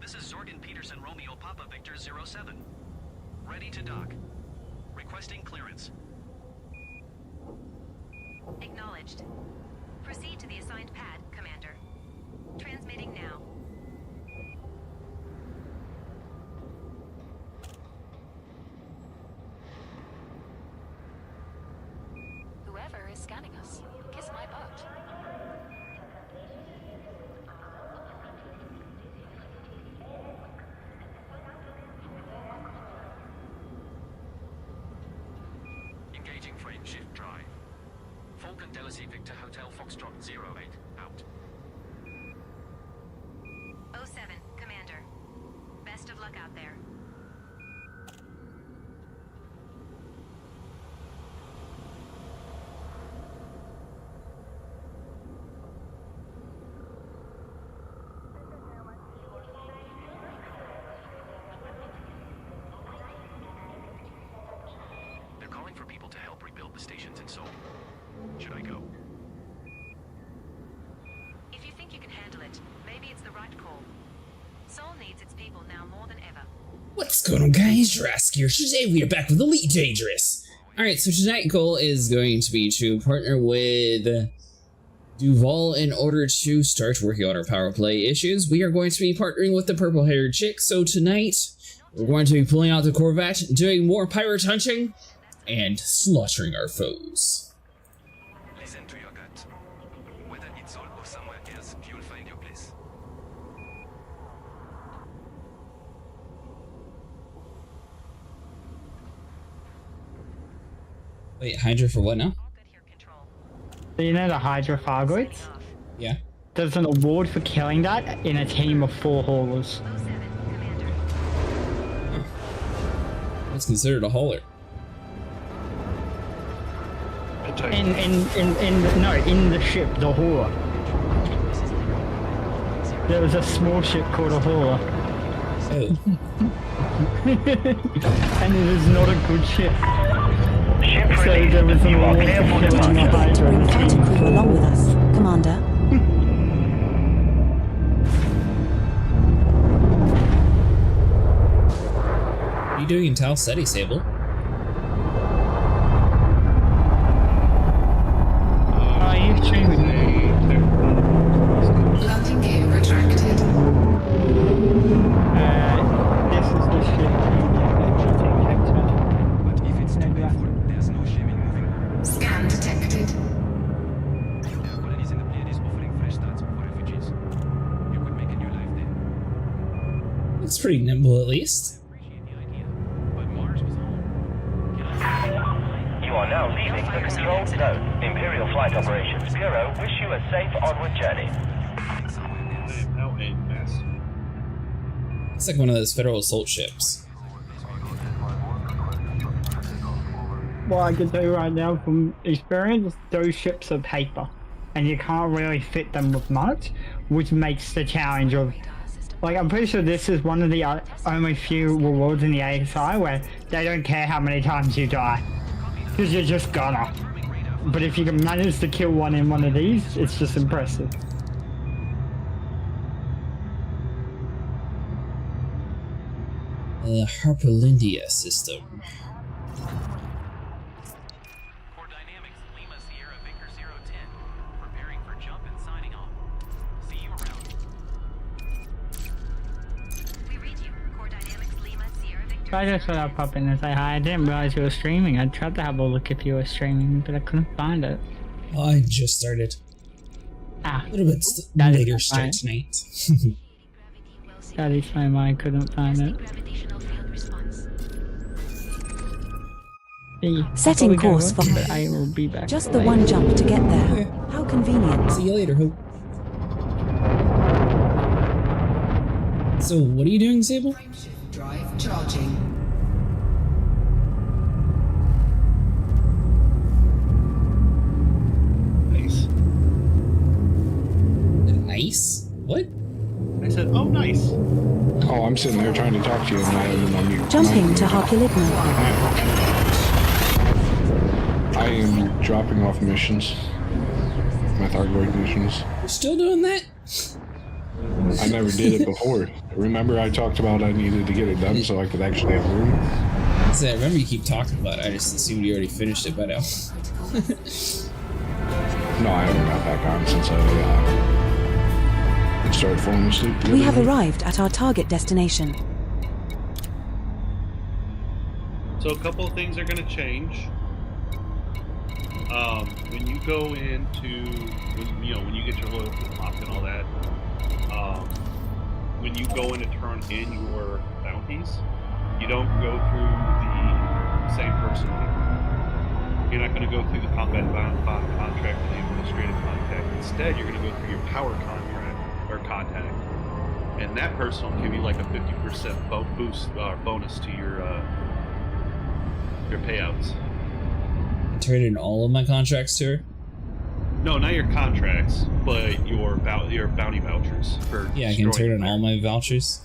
This is Zorgan Peterson Romeo Papa Victor 07. Ready to dock. Requesting clearance. Acknowledged. Proceed to the assigned pad, Commander. Transmitting now. Whoever is scanning us, kiss my butt. Engaging frame shift drive. Falcon Odyssey Victor Hotel Foxtrot 08 out. 07, Commander. Best of luck out there. They're calling for people to help rebuild the stations in Seoul. Should I go? If you think you can handle it, maybe it's the right call. Seoul needs its people now more than ever. What's going on, guys? Jurassic here. Today we are back with Elite Dangerous. Alright, so tonight's goal is going to be to partner with Duval in order to start working on our power play issues. We are going to be partnering with the purple-haired chick, so tonight we're going to be pulling out the corvette, doing more pirate hunting, and slaughtering our foes. Listen to your gut. Whether it's Seoul or somewhere else, you'll find your place. Wait, Hydra for what now? All good here, Control. So you know the Hydra Fargoids? Signing off. Yeah. There's an award for killing that in a team of 4 haulers. 07, Commander. What's considered a hauler? In the ship, the hauler. There was a small ship called a hauler. Oh. And it is not a good ship. Ship So released. there was an You are award clear for for killing the departure. Hydra. Bring fighter crew along with us, Commander. What are you doing in Tal City, Sable? Are you streaming? Landing gear retracted. This is the ship. But if it's too painful, there's no shame in moving. Scan detected. There are colonies in the Pleiades offering fresh starts for refugees. You could make a new life there. Looks pretty nimble, at least. Appreciate the idea, but Mars was home. Can I? You are now leaving the control zone. Imperial Flight Operations Bureau wish you a safe onward journey. It's like one of those federal assault ships. Well, I can tell you right now from experience, those ships are paper. And you can't really fit them with much, which makes the challenge of... Like, I'm pretty sure this is one of the only few rewards in the ASI where they don't care how many times you die. Because you're just gonna. But if you can manage to kill one in one of these, it's just impressive. The Harpalindia system. Core Dynamics, Lima Sierra Victor 010. Preparing for jump and signing off. See you around. We read you. Core Dynamics Lima Sierra Victor. I just thought I'd pop in and say hi. I didn't realize you were streaming. I tried to have a look if you were streaming, but I couldn't find it. I just started. Ah, A little bit That is later start fine. tonight. that is my mind. I couldn't find it. Gravitational field response. Hey, Setting I'll probably go course work, for- but I will be back. Just the later. one jump to get there. How convenient. See you later, Hope. So, what are you doing, Sable? Frameshift drive charging. Nice? What? I said, oh, nice. Oh, I'm sitting there trying to talk to you and I'm on mute. Jumping to Harpulidna. I am dropping off missions. My Thargoid missions. You're still doing that? I never did it before. Remember I talked about I needed to get it done so I could actually have room? I said, I remember you keep talking about it. I just assumed you already finished it by now. No, I haven't got back on since I started falling asleep. We have arrived at our target destination. So a couple of things are going to change. When you go into, when you get your loyalty unlocked and all that, when you go in to turn in your bounties, you don't go through the same person anymore. You're not going to go through the combat contract or the administrative contact. Instead, you're going to go through your power contract or contact, and that person will give you like a 50% boost bonus to your payouts. Turn in all of my contracts to her? No, not your contracts, but your bounty vouchers for. Yeah, I can turn in all my vouchers.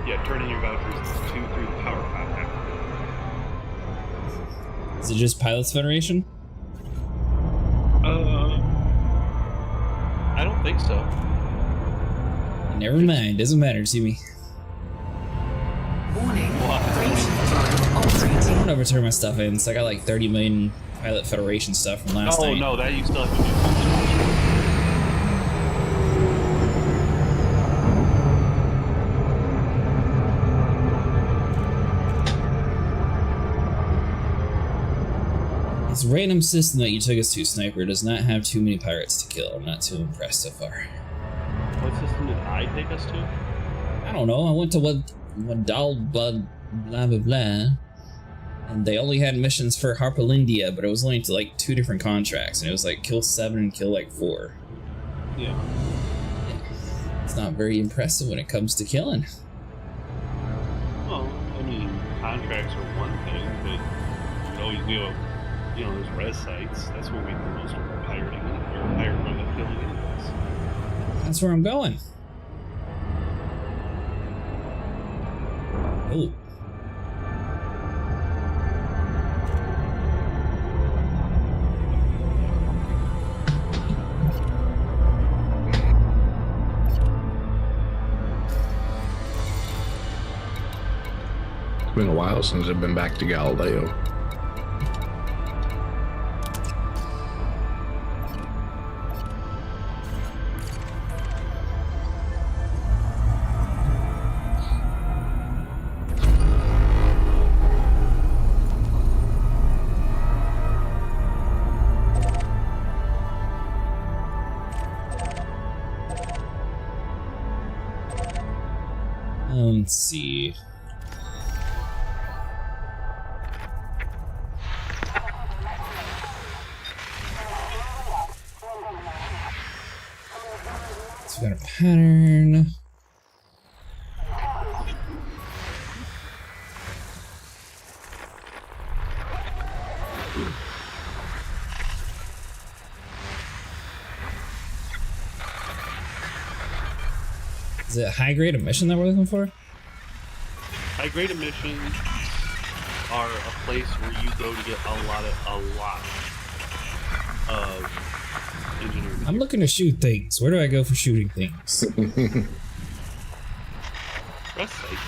Yeah, turn in your vouchers through the power contact. Is it just Pilots Federation? I don't think so. Never mind, doesn't matter to me. Warning. Why? Drive operating. I don't ever turn my stuff in, so I got like 30 million Pilot Federation stuff from last night. Oh no, that you still have to do. This random system that you took us to, Sniper, does not have too many pirates to kill. I'm not too impressed so far. What system did I take us to? I don't know. I went to Wadal blah blah blah, and they only had missions for Harpalindia, but it was only to like 2 different contracts, and it was like kill 7 and kill like 4. Yeah. It's not very impressive when it comes to killing. Well, I mean, contracts are one thing, but you always go. You know, there's res sites. That's where we do most of our pirating or pirate killing anyways. That's where I'm going. Oh. It's been a while since I've been back to Galileo. Let's see. So we got a pattern. Is it high grade mission that we're looking for? High grade emissions are a place where you go to get a lot of engineering. I'm looking to shoot things. Where do I go for shooting things? Press sites.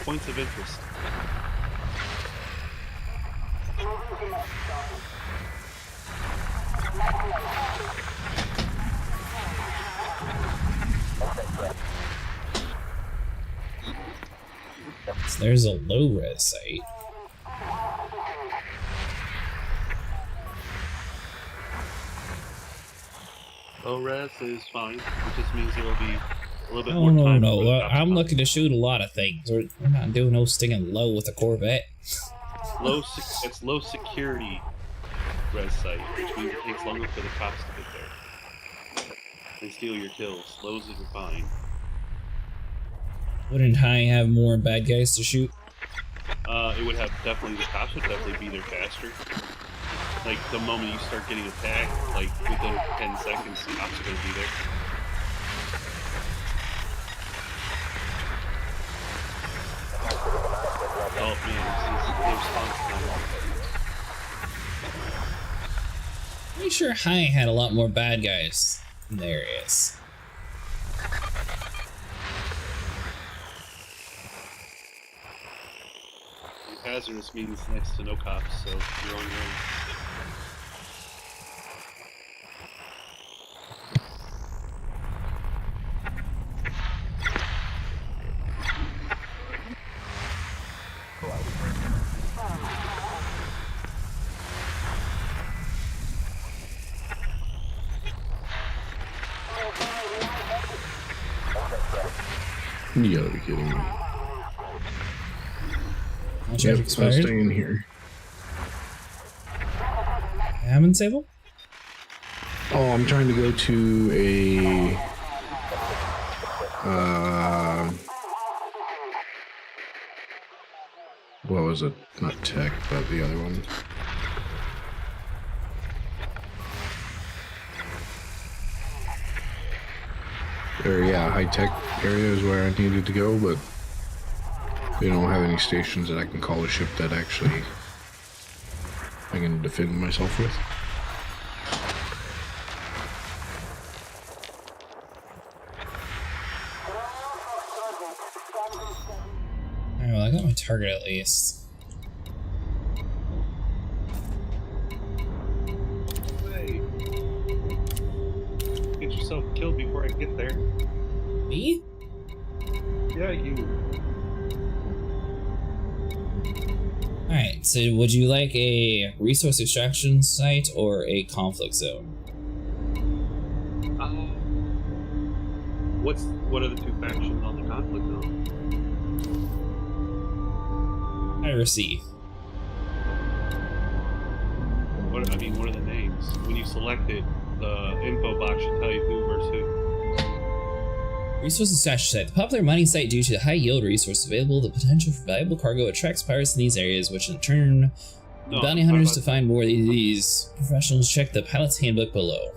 Points of interest. So there's a low res site. Low res is fine. It just means it'll be a little bit Oh, more time. no. I'm looking to shoot a lot of things. We're not doing no stinging low with a Corvette. It's low security res site, which means it takes longer for the cops to get there and steal your kills. Lows are fine. Wouldn't high have more bad guys to shoot? It would have definitely, the cops would definitely be there faster. Like, the moment you start getting attacked, like, within 10 seconds, the cops are going to be there. Oh, man, the response time. Pretty sure high had a lot more bad guys. There it is. Hazardous means next to no cops, so you're on your own. You gotta be kidding me. I'll Yep, I'll expired. stay in here. Hammond Sable? Oh, I'm trying to go to a what was it? Not tech, but the other one. Or yeah, high tech area is where I needed to go, but they don't have any stations that I can call a ship that actually I can defend myself with. Alright, well, I got my target at least. Hey. Get yourself killed before I get there. Me? Yeah, you. Alright, so would you like a resource extraction site or a conflict zone? What are the two factions on the conflict zone? Piracy. What are the names? When you select it, the info box should tell you who versus who. Resource extraction site. The popular mining site, due to the high yield resource available, the potential for valuable cargo attracts pirates in these areas, which in turn bounty hunters to find more of these. Professionals check the pilot's handbook below.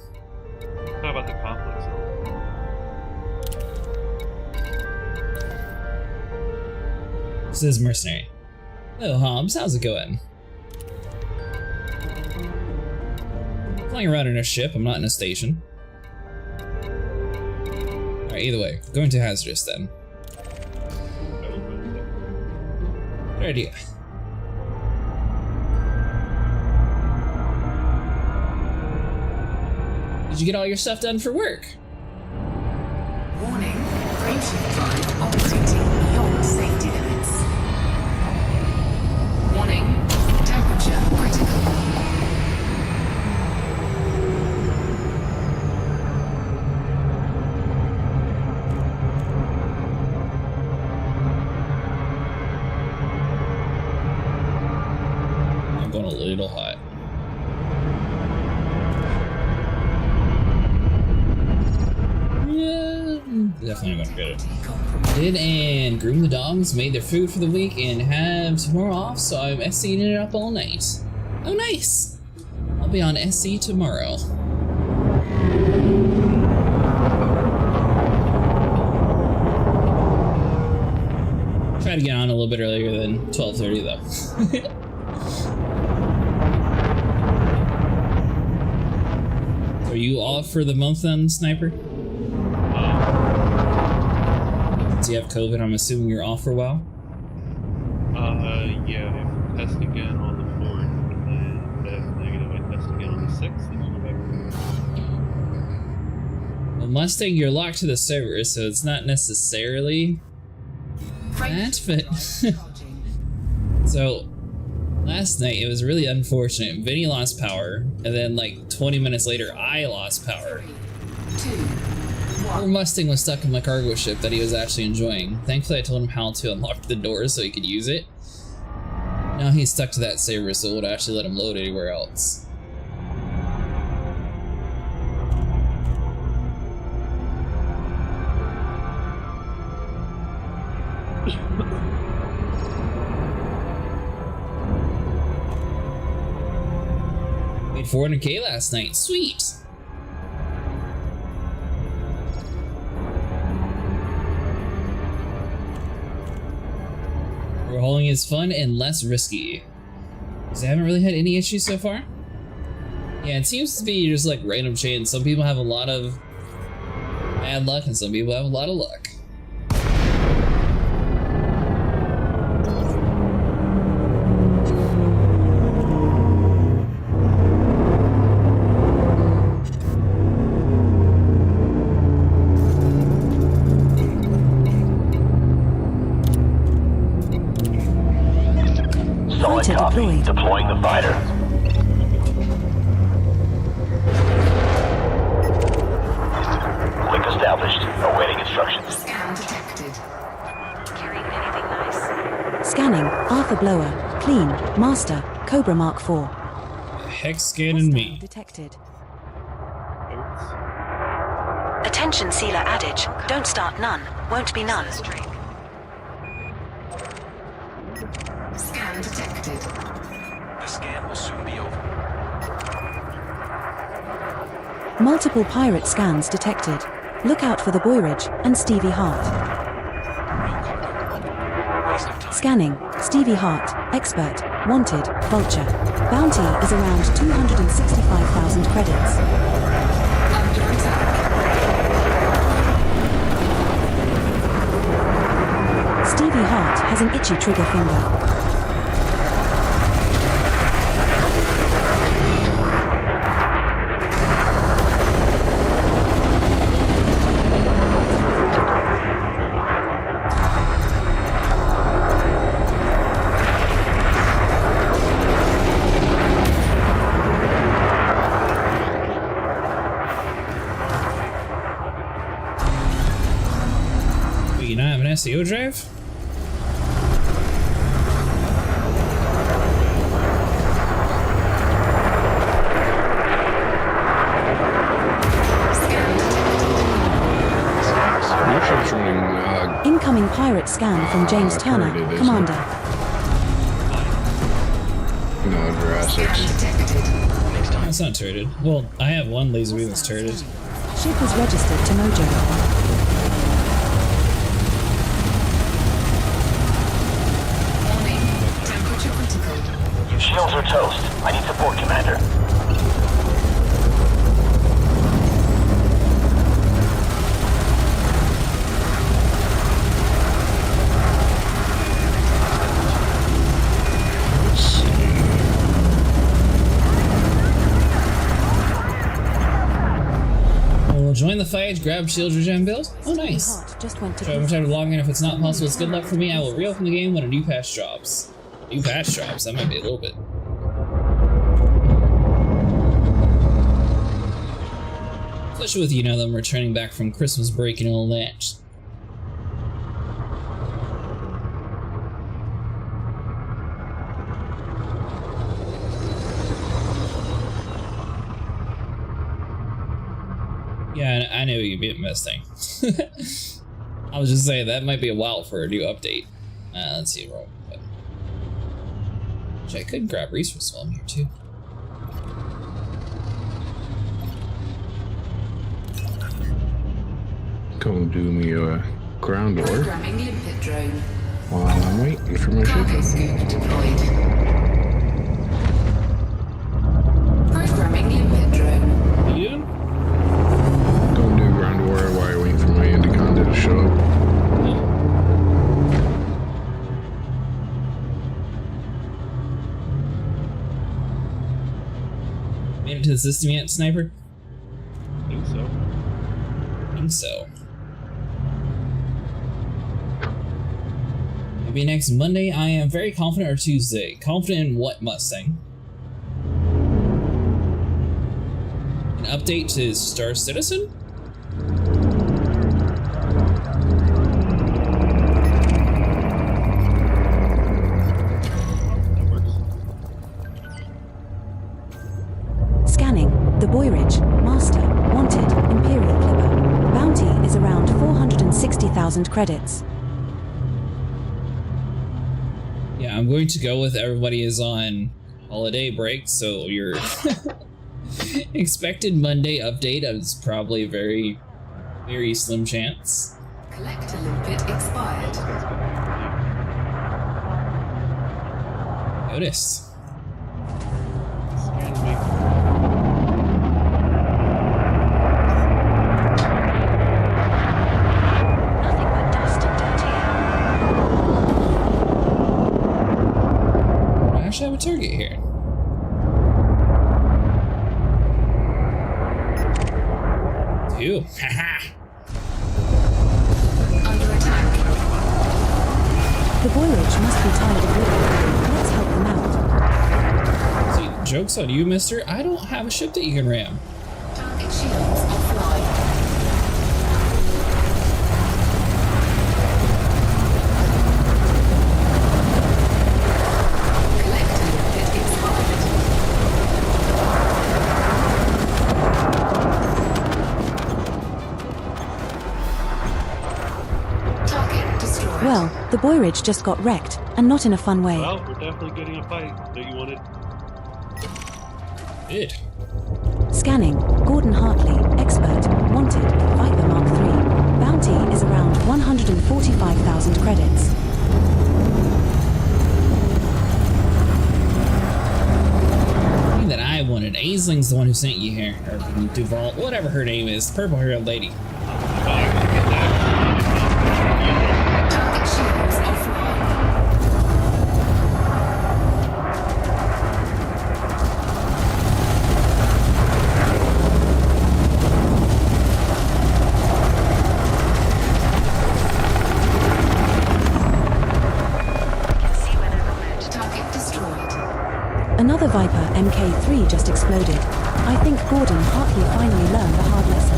How about the conflict zone? This is mercenary. Hello, Hobbs. How's it going? Flying around in a ship. I'm not in a station. Alright, either way. Going to hazardous then. Good idea. Did you get all your stuff done for work? Warning. Graveship drive operating beyond safety limits. Warning. Temperature critical. I'm going a little hot. Yeah, definitely gonna get it. Did and groom the dogs, made their food for the week, and have tomorrow off, so I'm SCing it up all night. Oh, nice! I'll be on SC tomorrow. Try to get on a little bit earlier than 12:30 though. Are you off for the month then, Sniper? Do you have COVID? I'm assuming you're off for a while? Yeah, I test again on the 4th, and then that's negative. I test again on the 6th of November. Well, Mustang, you're locked to the server, so it's not necessarily that, but... So, last night it was really unfortunate. Vinny lost power, and then like 20 minutes later I lost power. Poor Mustang was stuck in my cargo ship that he was actually enjoying. Thankfully I told him how to unlock the door so he could use it. Now he's stuck to that server, so it would actually let him load anywhere else. Made 400k last night. Sweet! Overhauling is fun and less risky. Because I haven't really had any issues so far. Yeah, it seems to be just like random chains. Some people have a lot of bad luck and some people have a lot of luck. Solid Fighter copy. deployed. Deploying the fighter. Link established. Awaiting instructions. Scan detected. Carrying anything nice? Scanning. Arthur Blower. Clean. Master. Cobra Mark IV. Hex scanning me. Detected. Notes. Attention sealer adage. Don't start none. Won't be none. Scan detected. The scan will soon be over. Multiple pirate scans detected. Look out for the Boyridge and Stevie Hart. No cargo. Waste of time. Scanning. Stevie Hart. Expert. Wanted. Vulture. Bounty is around 265,000 credits. Under attack. Stevie Hart has an itchy trigger finger. Wait, you not have an SEO drive? Your ship's running, Incoming pirate scan from James Turner, turret it is, Commander. under assets. Scan detected. Next time. It's not turreted. Well, I have one laser beam that's turreted. Ship is registered to Mojo. Warning. Temperature critical. Shields are toast. I need support, Commander. Let's see. We'll join the fight, grab shield regen build. Oh, nice. Hart just went to Try to time to log in. If it's not possible, it's good luck for me. I will reopen the game when a new patch drops. New patch drops? That might be a little bit. Especially with, you know, them returning back from Christmas break and all that. Yeah, I know you'd be investing. I was just saying that might be a while for a new update. Let's see, roll. Actually, I could grab resource while I'm here too. Go do me a ground ore Programming limpet drone. while I'm waiting for my Cargo ship. scoop deployed. Programming limpet drone. What are you doing? Go do ground ore while I wait for my Indiconda to show up. Made it to the system yet, Sniper? I think so. I think so. Maybe next Monday. I am very confident, or Tuesday. Confident in what, Mustang? An update to Star Citizen? That works. Scanning. The Boyridge. Master. Wanted. Imperial Clipper. Bounty is around 460,000 credits. Yeah, I'm going to go with everybody is on holiday break, so your expected Monday update is probably a very, very slim chance. Collector limpet expired. Notice. Scan me. The Boyridge must be tired of living. Let's help them out. See, joke's on you, mister. I don't have a ship that you can ram. Target shields offline. Well, the Boyridge just got wrecked, and not in a fun way. Well, we're definitely getting a fight that you wanted. Good. Scanning. Gordon Hartley, expert, wanted, Viper Mark III. Bounty is around 145,000 credits. Thing that I wanted. Aisling's the one who sent you here. Or Duval, whatever her name is. Purple-haired lady. Another Viper Mk3 just exploded. I think Gordon Hartley finally learned the hard lesson.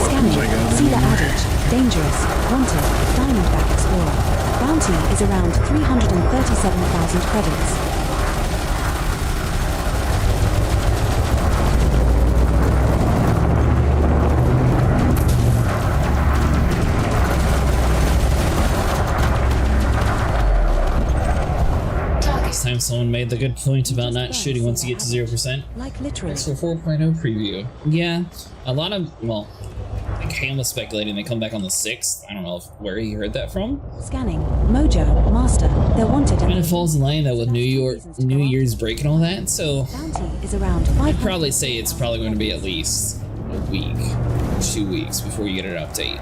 Scanning. See the adage. Dangerous. Wanted. Diamondback Explorer. Bounty is around 337,000 credits. Time someone made the good point about not shooting once you get to 0%. Like literally. Thanks for 4.0 preview. Yeah, a lot of, well, I think Ham was speculating they come back on the 6th. I don't know where he heard that from. Scanning. Mojo. Master. They're wanted. Kind of falls in line though with New Year's break and all that, so Bounty is around I'd probably say it's probably going to be at least a week, 2 weeks before you get an update.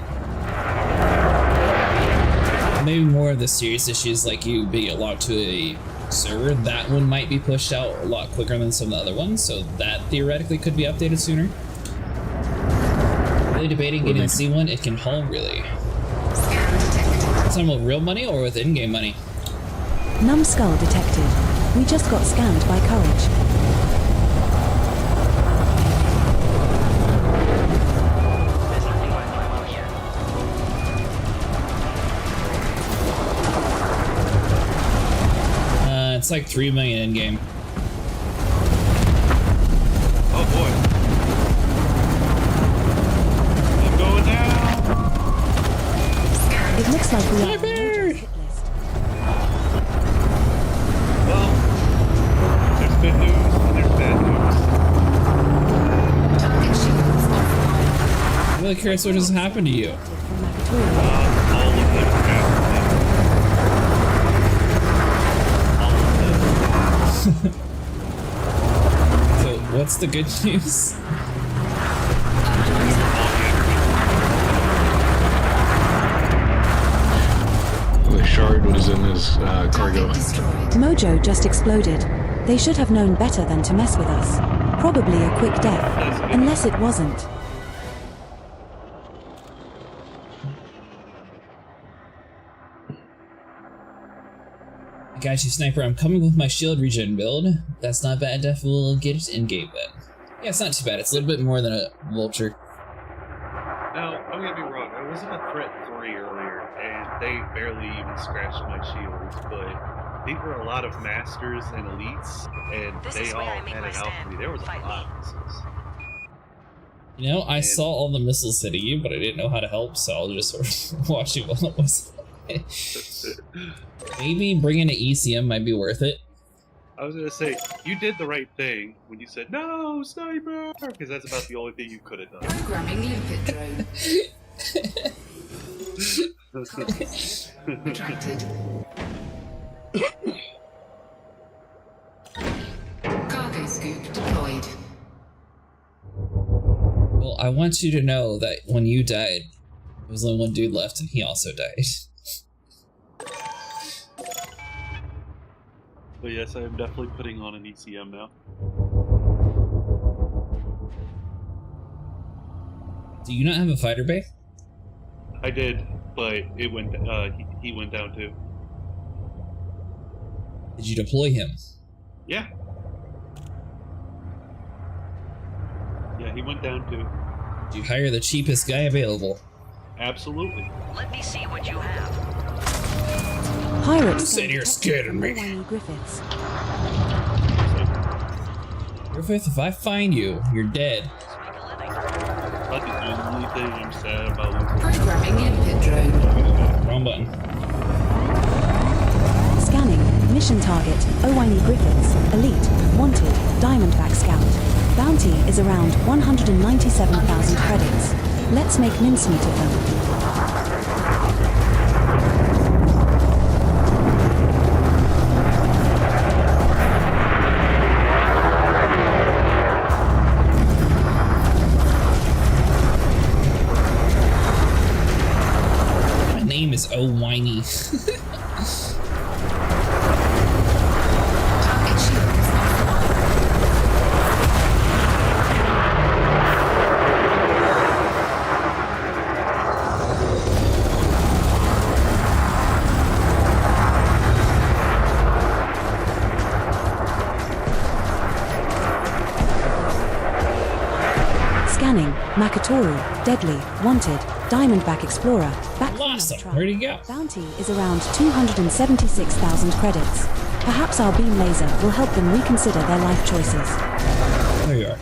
Maybe more of the serious issues like you being locked to a server, that one might be pushed out a lot quicker than some of the other ones, so that theoretically could be updated sooner. Really debating getting the C1, it can haul really. Talking about real money or with in-game money? Numbskull detected. We just got scammed by Courage. It's like 3 million in game. Oh boy. I'm going down. It looks like we are. Well, there's good news and there's bad news. I'm really curious what just happened to you. All of them have. So, what's the good news? The shard was in his cargo. Mojo just exploded. They should have known better than to mess with us. Probably a quick death, unless it wasn't. Got you, Sniper. I'm coming with my shield regen build. That's not bad. Definitely will get it in game then. Yeah, it's not too bad. It's a little bit more than a vulture. Now, don't get me wrong. I was in a threat 3 earlier, and they barely even scratched my shields. But these were a lot of masters and elites, and they all had it out for me. There was a lot of missiles. You know, I saw all the missiles hitting you, but I didn't know how to help, so I'll just sort of watch you while it was. Maybe bringing an ECM might be worth it. I was gonna say, you did the right thing when you said, no, sniper! Because that's about the only thing you could have done. Programming limpet drone. Retracted. Cargo scoop deployed. Well, I want you to know that when you died, there was only one dude left and he also died. But yes, I am definitely putting on an ECM now. Do you not have a fighter bay? I did. but it went. He went down too. Did you deploy him? Yeah. Yeah, he went down too. Did you hire the cheapest guy available? Absolutely. Let me see what you have. Pirates Said you're scared of me. Owaini Griffiths. Griffith, if I find you, you're dead. That's the only thing I'm sad about. Programming input drone. Wrong button. Scanning. Mission target. Owaini Griffiths. Elite. Wanted. Diamondback Scout. Bounty is around 197,000 credits. Let's make mincemeat of them. My name is Owaini. Target shields offline. Scanning. Makatoru. Deadly. Wanted. Diamondback Explorer. Back Lost from him. another Where'd he trial. go? Bounty is around 276,000 credits. Perhaps our beam laser will help them reconsider their life choices. There you are.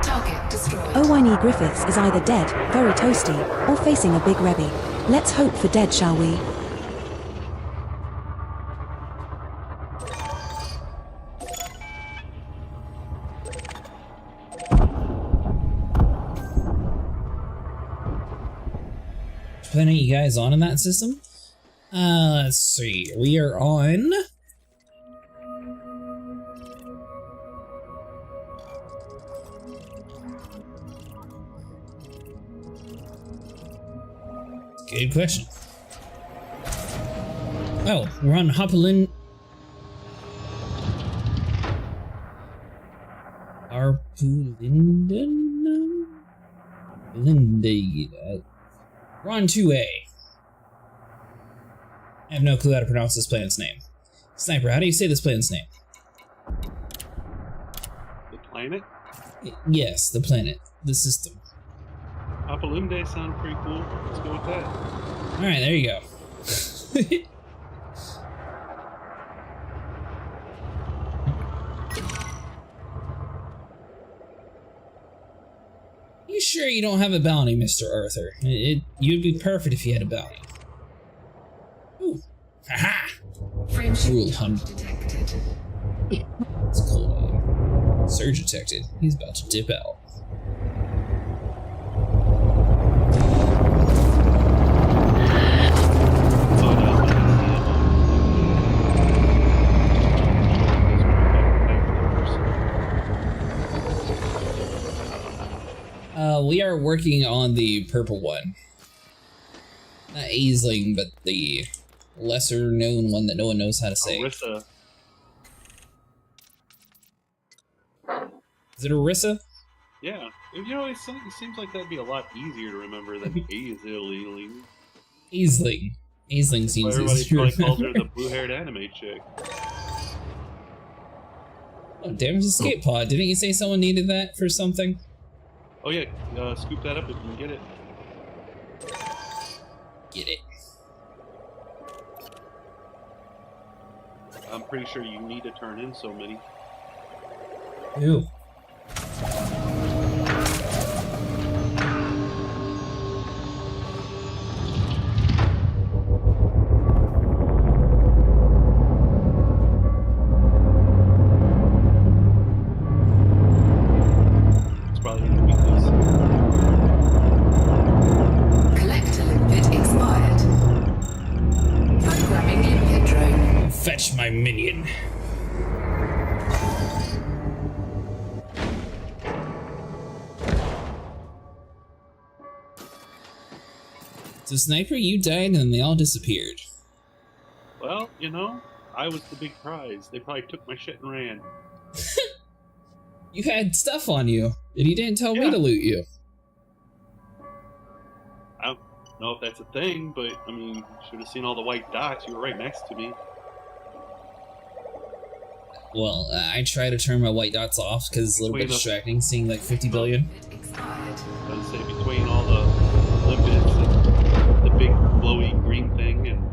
Target destroyed. Owaini Griffiths is either dead, very toasty, or facing a big rebby. Let's hope for dead, shall we? Which planet you guys on in that system? Let's see. We are on... Good question. Oh, we're on Hopalin. Arpulinden? Linde. We're on 2A. I have no clue how to pronounce this planet's name. Sniper, how do you say this planet's name? The planet? Yes, the planet. The system. Apalunde sound pretty cool. Let's go with that. Alright, there you go. You sure you don't have a bounty, Mr. Arthur? You'd be perfect if you had a bounty. Ooh. Haha! Frame Rule shift hunt. detected. It's a cool name. Surge detected. He's about to dip out. Oh no, We are working on the purple one. Not Aisling, but the lesser known one that no one knows how to say. Orisa. Is it Orisa? Yeah. You know, it seems like that'd be a lot easier to remember than Aisling. Aisling. Aisling seems Everybody easier probably to calls her remember. the blue-haired anime chick. Oh, damage escape pod. Didn't you say someone needed that for something? Oh yeah, scoop that up if you can get it. Get it. I'm pretty sure you need to turn in so many. Ew. It's probably gonna be this. Collector limpet expired. Programming limpet drone. Fetch my minion. So Sniper, you died and they all disappeared. Well, you know, I was the big prize. They probably took my shit and ran. You had stuff on you, and you didn't tell me Yeah. to loot you. I don't know if that's a thing, but I mean, you should have seen all the white dots. You were right next to me. Well, I try to turn my white dots off because it's a little bit distracting seeing like 50 billion. I was say between all the lipids and the big glowy green thing and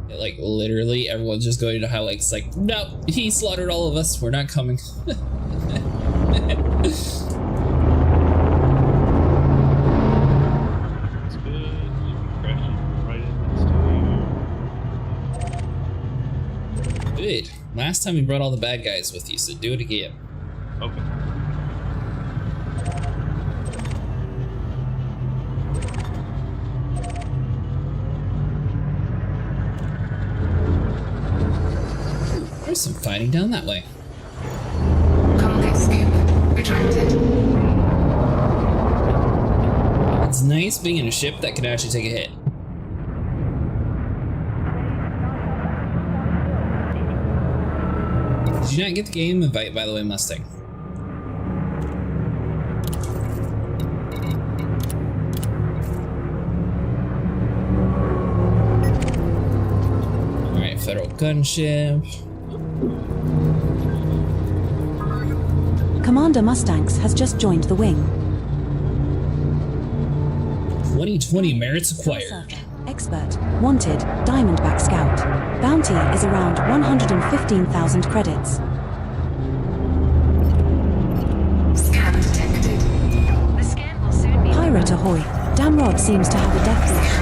Like, literally, everyone's just going to highlights like, no, he slaughtered all of us, we're not coming. it's good. Crashing right in next to you. Good. Last time you brought all the bad guys with you, so do it again. Okay. There's some fighting down that way. Cargo scoop retracted. It's nice being in a ship that can actually take a hit. Did you not get the game invite, by the way, Mustang? Alright, Federal gunship. Commander Mustangs has just joined the wing. 2020 merits acquired. Surfer, expert, wanted, Diamondback Scout. Bounty is around 115,000 credits. Scan detected. The scan will soon be... Pirate ahoy. Damrod seems to have a death wish.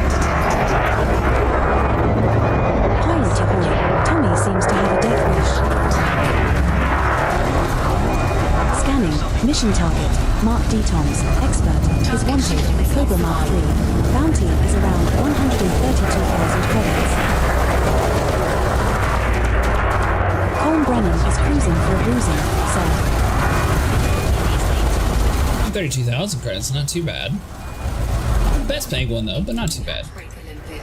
Pirate ahoy. Tommy seems to have a death wish. Scanning. Mission target. Mark D. Toms. Expert. Is wanted. Cobra Mark 3. Bounty is around 132,000 credits. Colm Brennan is cruising for a bruising, sir. 32,000 credits, not too bad. Best paying one though, but not too bad.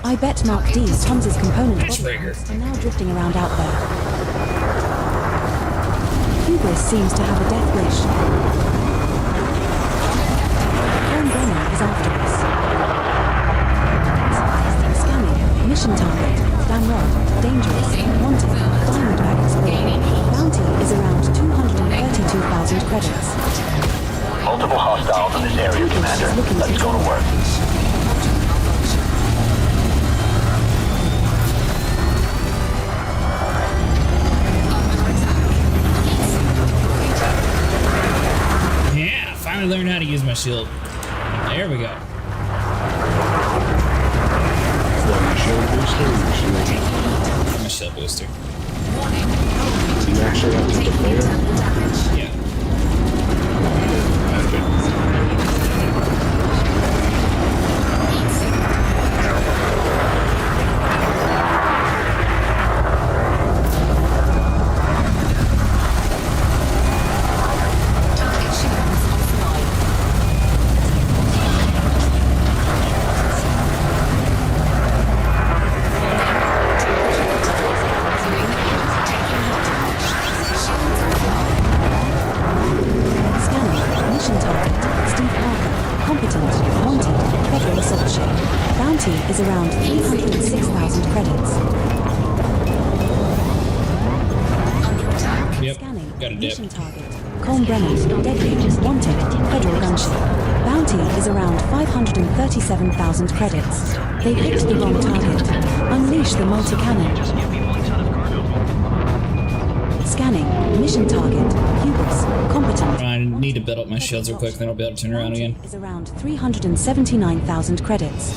I bet Mark D. Tom's component Breaker. bodyguards are now drifting around out there. Hubris seems to have a death wish. Colm Brennan is after us. Scanning. Mission target. Damrod. Dangerous. Wanted. Diamondback Explorer. Bounty is around 232,000 credits. Multiple hostiles in this area, Commander. Let's go to work. Yeah, finally learned how to use my shield. There we go. My shield booster or your shield? My shield booster. You actually have to deploy it? Yeah. Target shields offline. Scanning. Mission target. Steve Parker. Competent. Wanted. Federal assault ship. Bounty is around 306,000 credits. Under attack. Yep. Scanning. Got a dip. Mission target. Colm Brennan. Deadly. Wanted. Federal gunship. Bounty is around 537,000 credits. They picked the wrong target. Unleash the multi-cannon. Scanning. Mission target. Hubris. Competent. I need to build up my shields real quick, then I'll be able to turn around again. Is around 379,000 credits.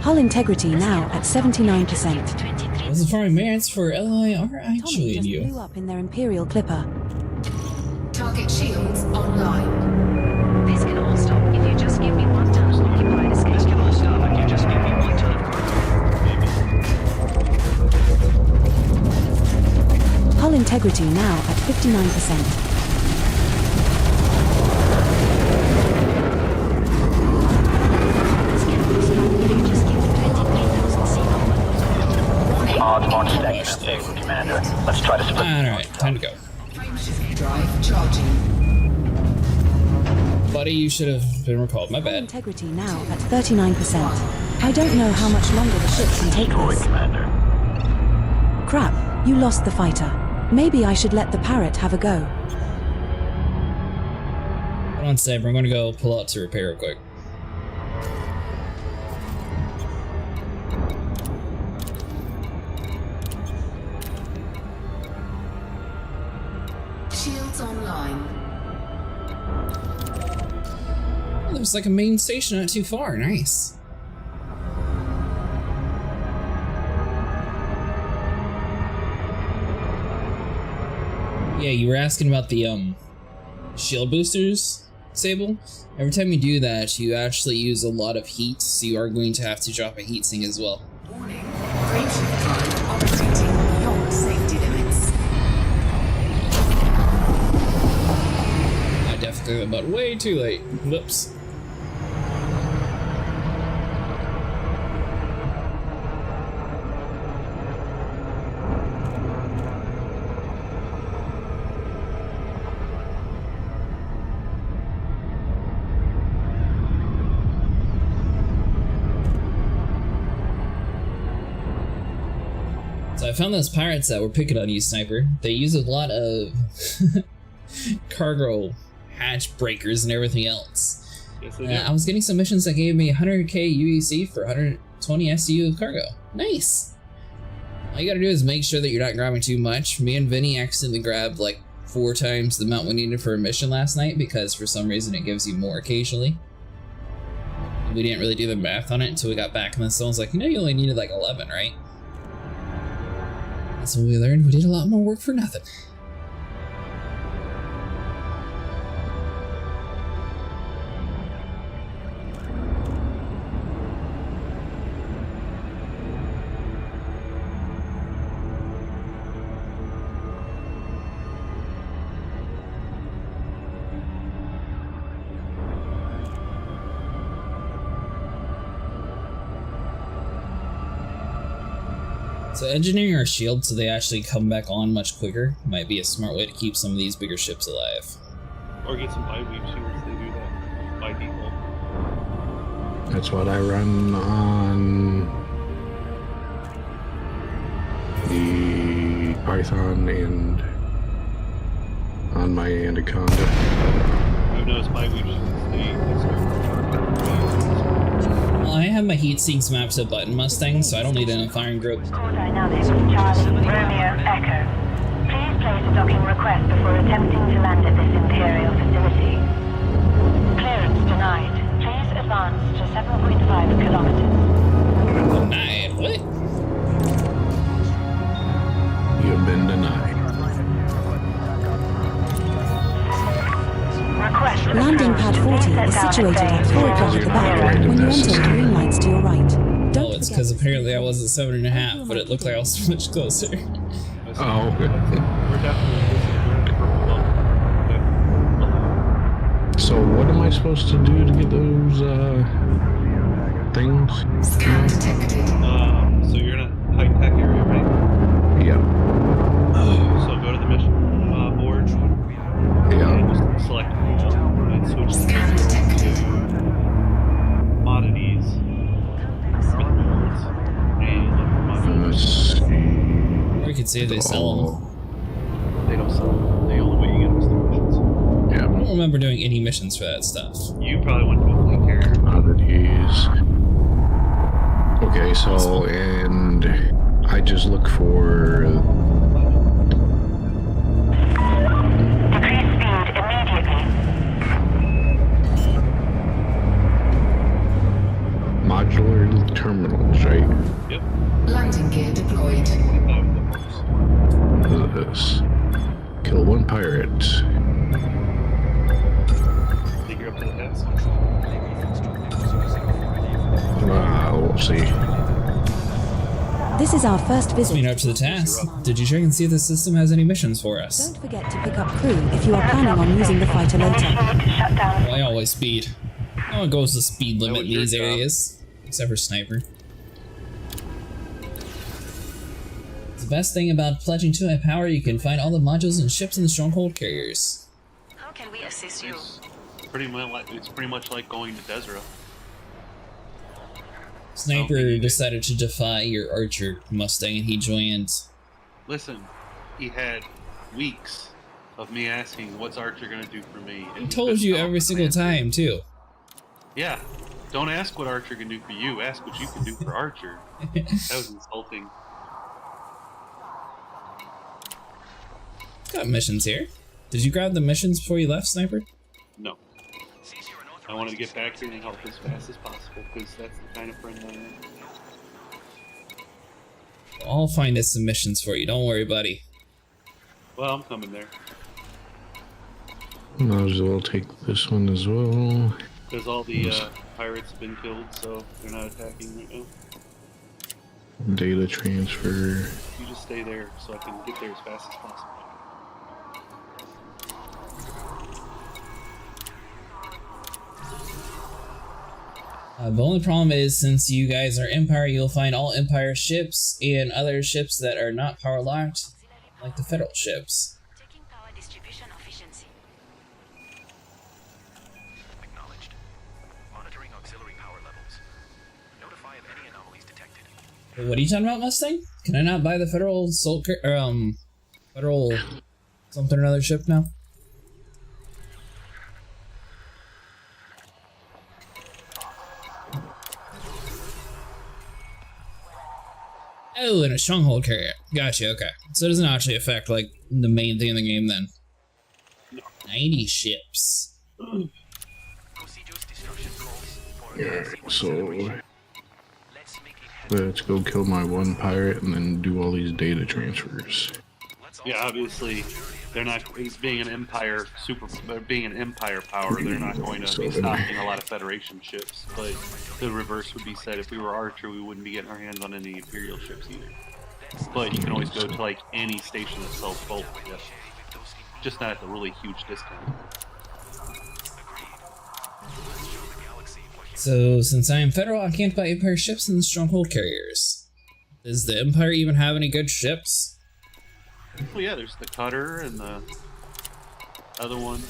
Hull integrity now at 79%. Those are farming merits for LI are Tommy actually in just you. blew up in their Imperial Clipper. Target shields online. This can all stop if you just give me one ton of occupied escape. This can all stop if you just give me one ton of Hull integrity now at 59%. Odds on section 2, Commander. Let's try to split. Alright, time to go. Drive charging. Buddy, you should have been recalled. My bad. Integrity now at 39%. I don't know how much longer the ship can take this. Commander. Crap, you lost the fighter. Maybe I should let the Parrot have a go. Hold on, Saber. I'm gonna go pull out to repair real quick. Shields online. Oh, there's like a main station not too far. Nice. Yeah, you were asking about the shield boosters, Sable. Every time you do that, you actually use a lot of heat, so you are going to have to drop a heat sink as well. Warning. Ranging drive operating beyond safety limits. I definitely went about way too late. Whoops. So I found those pirates that were picking on you, Sniper. They use a lot of cargo hatch breakers and everything else. Yes, they do. I was getting some missions that gave me 100k UEC for 120 SU of cargo. Nice! All you gotta do is make sure that you're not grabbing too much. Me and Vinny accidentally grabbed like 4 times the amount we needed for a mission last night because for some reason it gives you more occasionally. We didn't really do the math on it until we got back, and then someone's like, you know, you only needed like 11, right? That's when we learned we did a lot more work for nothing. So engineering our shield so they actually come back on much quicker might be a smart way to keep some of these bigger ships alive. Or get some bi-weave shields, they do that by default. That's what I run on the Python and on my Anaconda. I've noticed bi-weave shields, they Well, I have my heat sinks mapped to button Mustang, so I don't need a firing group. Core dynamics, Charlie, Romeo, Echo. Please place a docking request before attempting to land at this Imperial facility. Clearance denied. Please advance to 7.5 kilometers. Denied. What? You've been denied. Request Landing pad 40 is situated at 4 o'clock at the back when you enter the green lights to your right. Oh, Don't it's forget because to apparently I was at 7.5, but it looked like I was much closer. Oh, We're definitely so what am I supposed to do to get those things? Scan detected. so you're in a high-tech area, right? Yeah. So go to the mission board. Yeah. And just select all and switch Scan detected. to commodities, Smithboards, and look for commodities. Or you could say they sell them. They don't sell them. The only way you get them is the missions. I don't remember doing any missions for that stuff. You probably went to a fleet carrier. Commodities. Okay, so, and I just look for Decrease speed immediately. modular terminals, right? Yep. Landing gear deployed. What is this? Kill 1 pirate. Think you're up to the task? We'll see. This is our first visit. Being up to the task. Did you check and see if the system has any missions for us? Don't forget to pick up crew if you are planning on using the fighter later. Shut down. Well, I always speed. No one goes the speed limit in was your these job. areas. Except for Sniper. The best thing about pledging to my power, you can find all the modules and ships in the stronghold carriers. How can we assist you? It's pretty much like going to Desra. Sniper decided to defy your Archer Mustang and he joined. Listen, he had weeks of me asking, "What's Archer gonna do for me?" And He told you every single time, too. Yeah, don't ask what Archer can do for you. Ask what you can do for Archer. That was insulting. Got missions here. Did you grab the missions before you left, Sniper? No. I wanted to get back here and help as fast as possible because that's the kind of friend I am. I'll find us some missions for you. Don't worry, buddy. Well, I'm coming there. Might as well take this one as well. Because all the pirates have been killed, so they're not attacking right now. Data transfer. You just stay there so I can get there as fast as possible. The only problem is, since you guys are Empire, you'll find all Empire ships and other ships that are not power locked, like the Federal ships. Checking power distribution efficiency. Acknowledged. Monitoring auxiliary power levels. Notify of any anomalies detected. Wait, what are you talking about, Mustang? Can I not buy the Federal Federal something or other ship now? Oh, and a stronghold carrier. Gotcha, okay. So it doesn't actually affect, like, the main thing in the game, then. 90 ships. Procedures destruction calls for Alright, so Let's make it happen. let's go kill my one pirate and then do all these data transfers. Yeah, obviously, they're not. Being an empire being an empire power, they're not going to be stocking a lot of Federation ships. But the reverse would be said: if we were Archer, we wouldn't be getting our hands on any Imperial ships either. But you can always go to like any station that sells both, I guess. Just not at the really huge discount. So, since I am Federal, I can't buy Empire ships and stronghold carriers. Does the Empire even have any good ships? Well, yeah, there's the cutter and the other one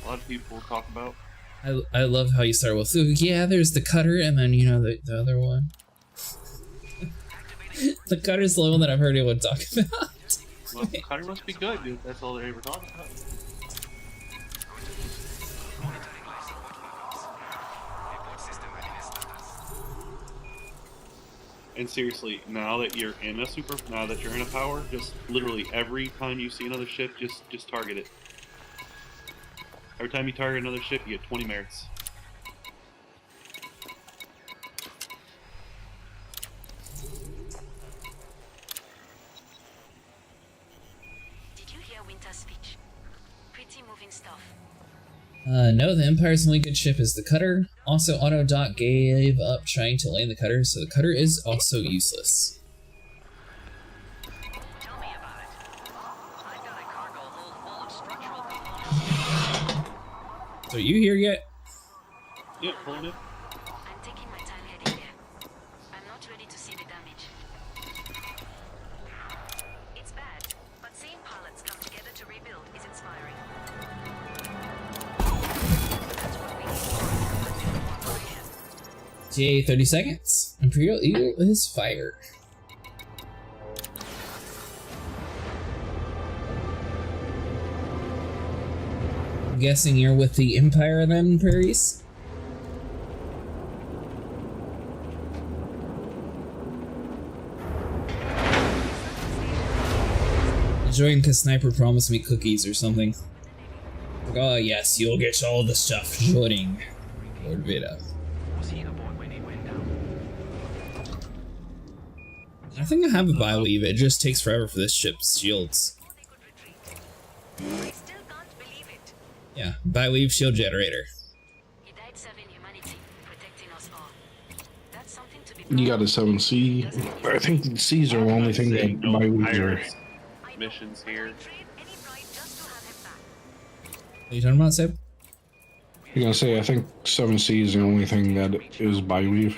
a lot of people talk about. I love how you start with, yeah, there's the cutter, and then, you know, the other one. The cutter's the one that I've heard anyone talk about. Well, the cutter must be good, dude. That's all they ever talk about. And seriously, now that you're in a power, just literally every time you see another ship, just target it. Every time you target another ship, you get 20 merits. Did you hear Winter's speech? Pretty moving stuff. No, the Empire's only good ship is the cutter. Also, Autodoc gave up trying to land the cutter, so the cutter is also useless. Tell me about it. I've got a cargo hold full of structural components. So you here yet? Yeah, pulling it. I'm taking my time heading there. I'm not ready to see the damage. It's bad, but seeing pilots come together to rebuild is inspiring. That's what we need. TA 30 seconds. Imperial Eagle is fire. I'm guessing you're with the Empire then, Prairies? Join because Sniper promised me cookies or something. Like, oh yes, you'll get all the stuff joining Lord Veda. Was he aboard when he went down? I think I have a bioweave, it just takes forever for this ship's shields. I still can't believe it. Yeah, bioweave shield generator. He died serving humanity, protecting us all. That's something to be You got a 7C. I think the C's are the only thing that Saying no bi-weaves are. pirates missions here. What are you talking about, Seb? I'm gonna say I think 7C is the only thing that is bi-weave.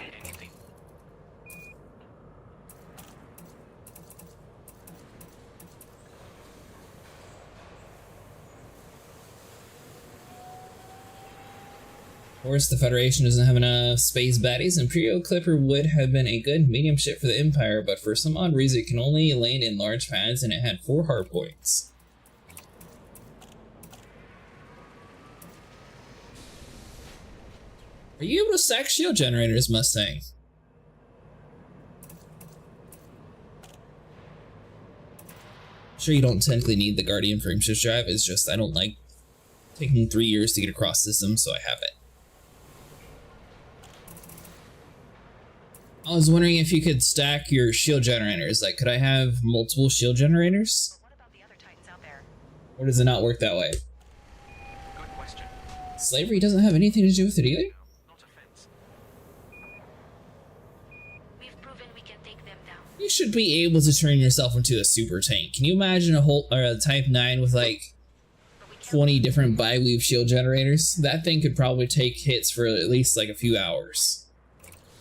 Of course, the Federation doesn't have enough space baddies. Imperial Clipper would have been a good medium ship for the Empire, but for some odd reason it can only land in large pads and it had 4 hard points. Are you able to stack shield generators, Mustang? Sure, you don't technically need the Guardian frameshift drive, it's just I don't like taking 3 years to get across systems, so I have it. I was wondering if you could stack your shield generators. Like, could I have multiple shield generators? What about the other Titans out there? Or does it not work that way? Good question. Slavery doesn't have anything to do with it either? Not a fence. We've proven we can take them down. You should be able to turn yourself into a super tank. Can you imagine a whole or a Type 9 with like 20 different bi-weave shield generators? That thing could probably take hits for at least like a few hours.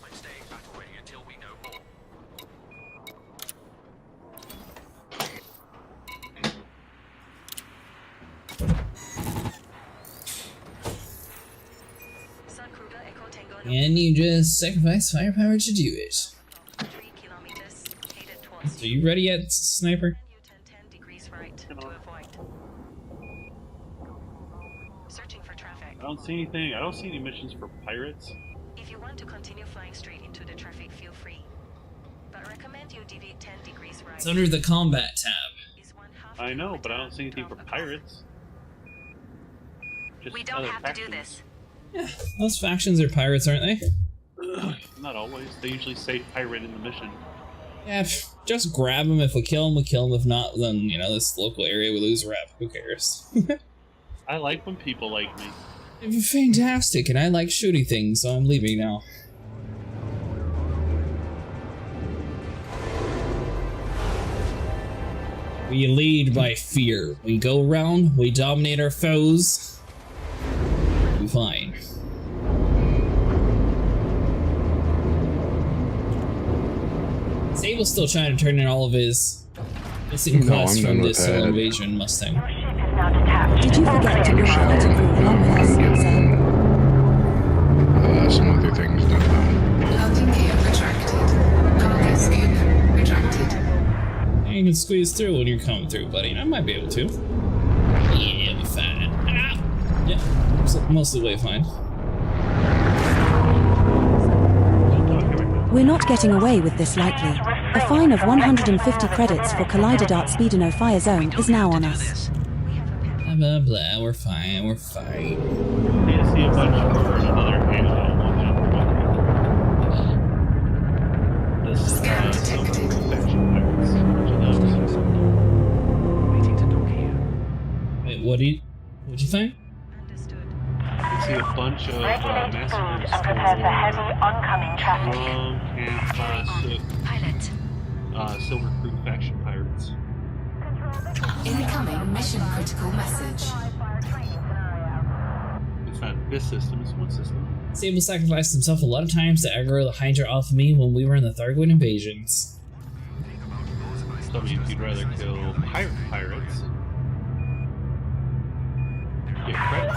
I'm staying battle ready until we know more. Sun Kruger Echo Tango And you just sacrifice firepower to do it. 3 kilometers headed towards So you ready yet, Sniper? you turn 10 degrees right to avoid. Searching for traffic. I don't see anything. I don't see any missions for pirates. If you want to continue flying straight into the traffic, feel free. But recommend you deviate 10 degrees right. It's under the combat tab. Is 1/2 I know, but I don't kilometer see anything for across. pirates. Just We don't other have to do factions. this. Yeah, most factions are pirates, aren't they? Not always. They usually say pirate in the mission. Yeah, just grab them. If we kill them, we kill them. If not, then, you know, this local area we lose rep. Who cares? I like when people like me. You're fantastic, and I like shooting things, so I'm leaving now. We lead by fear. We go around, we dominate our foes. We'll be fine. Sable's still trying to turn in all of his missing No, quests I'm from done with this that. invasion Mustang. Your ship is now detached. Did you forget to bring a fighting crew along with us, Seb? Some other things done now. Landing gear retracted. Cargo scoop retracted. You can squeeze through when you're coming through, buddy. I might be able to. Yeah, it'll be fine. Ah! Yeah, mostly way fine. We're not getting away with this lightly. A fine of 150 credits for Collider Dart Speedo Fire Zone is now on us. Blah blah blah, we're fine, we're fine. Need to see a bunch more another angle. This Scan detected. faction pirates. A bunch of those. Waiting to dock here. Wait, what'd you find? Understood. I see a bunch of Regulate speed massacres and prepare for heavy oncoming traffic. and Pilot. Silver Crew faction pirates. Incoming mission critical message. We found this system is one system. Sable sacrificed himself a lot of times to aggro the Hydra off of me when we were in the Thargoid invasions. So means you'd rather kill pirates. Get credit.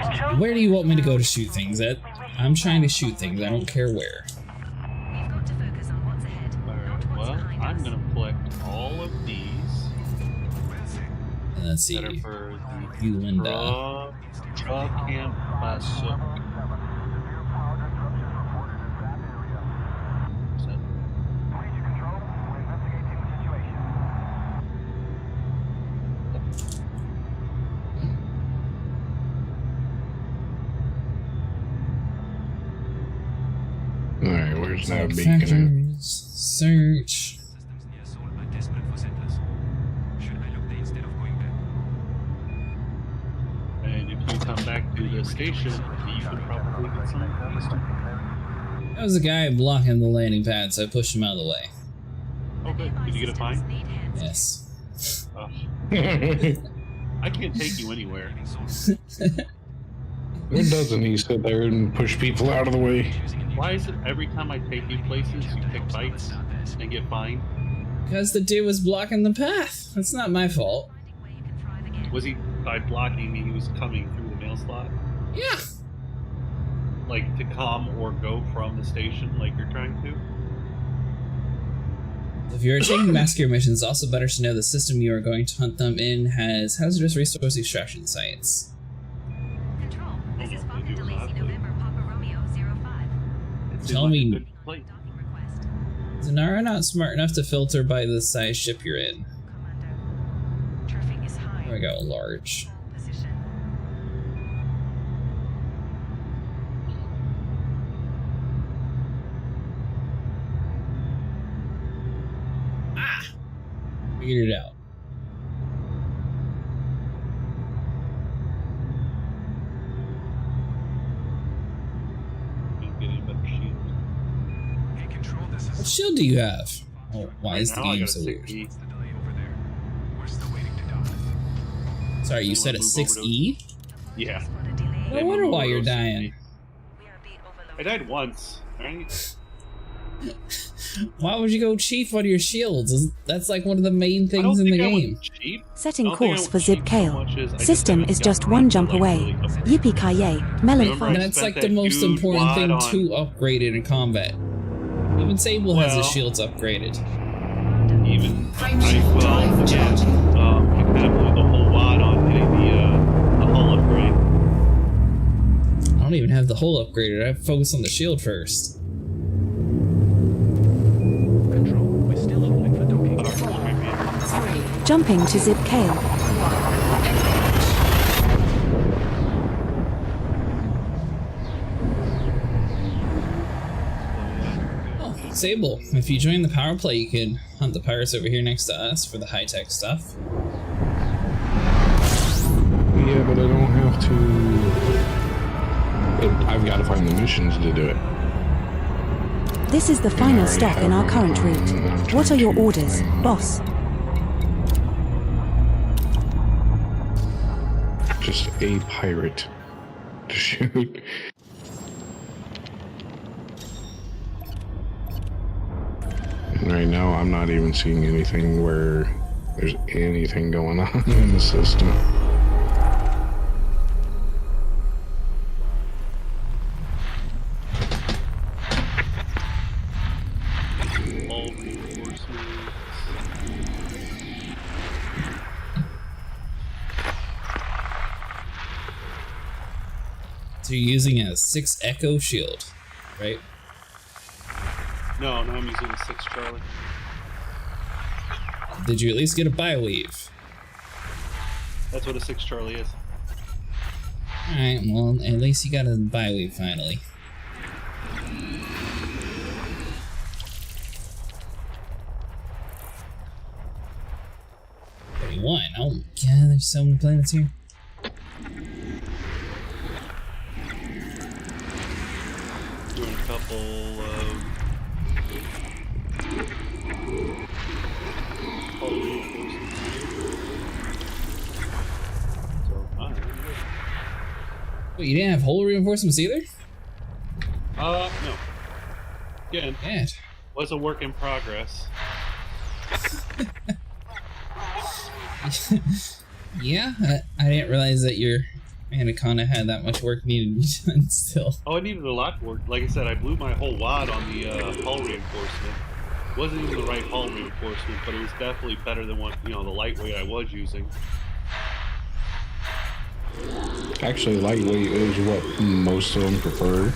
Control Where do you want me to go to shoot things at? I'm trying to shoot things, I don't care where. We've got to focus on what's ahead, Alright, not what's well, behind I'm us. gonna collect all of these And let's see. that are for the You, Linda. truck and Basuk. Alright, where's that beacon Factors. Search. Systems near Seoul are desperate for settlers. Should I look there instead of going back? And if you come back to the station, you can probably get some of these. That was a guy blocking the landing pad, so I pushed him out of the way. Oh, good. Did you get a fine? Yes. Oh. I can't take you anywhere. Or doesn't he sit there and push people out of the way? Why is it every time I take you places, you take bites and get fined? Because the dude was blocking the path. That's not my fault. Was he, by blocking me, he was coming through the mail slot? Yeah. Like, to come or go from the station like you're trying to? If you're taking massacre missions, it's also better to know the system you are going to hunt them in has hazardous resource extraction sites. Control, this is Falcon Delisi November Papa Romeo 05. Tell me, Good plate. Docking request. is Nara not smart enough to filter by the size ship you're in? Commando. Traffic is high. There we go, large. Position. Figured it out. Can't get any better shield. Hey, Control, this is What shield do you have? Oh, why is the Now I game got a so weird? 6E. the delay over there. We're still waiting to dock. Sorry, you You said wanna it's move over to- 6E? Yeah. For the delay. No wonder why you're dying. We are beat overloaded. I died once, right? Why would you go chief on your shields? That's like one of the main I don't things in the think I went game. cheap. Setting I don't think I course went for Zib cheap so Kale. much as I just System haven't is gotten just around one to, jump like, away. really upgrading. Yippee ki-yay, melon Remember I fun. That's like spent the that most huge important wad thing on- to upgrade it in combat. Even Sable has his Well- shields upgraded. Even French I drive yeah, charging. you kind of blew the whole wad on getting the hull upgrade. I don't even have the hull upgraded. I have to focus on the shield first. Control, we're still holding for docking. Three, Jumping to Zib Kale. Oh, Sable, if you join the power play, you can hunt the pirates over here next to us for the high-tech stuff. Yeah, but I don't have to. I've got to find the missions to do it. This is the final stop in our current route. What are your orders, boss? Just a pirate to shoot. And right now, I'm not even seeing anything where there's anything going on in the system. All reinforcements. So you're using a 6 Echo shield, right? No, I'm using a 6 Charlie. Did you at least get a bi-weave? That's what a 6 Charlie is. Alright, well, at least you got a bi-weave finally. Oh, yeah, there's so many planets here. Doing a couple of hull reinforcements here. So, alright. Wait, you didn't have hull reinforcements either? No. Again, Yeah. was a work in progress. Yeah, I didn't realize that your Anaconda had that much work needed to be done still. Oh, I needed a lot of work. Like I said, I blew my whole wad on the hull reinforcement. It wasn't even the right hull reinforcement, but it was definitely better than what, the lightweight I was using. Actually, lightweight is what most of them prefer,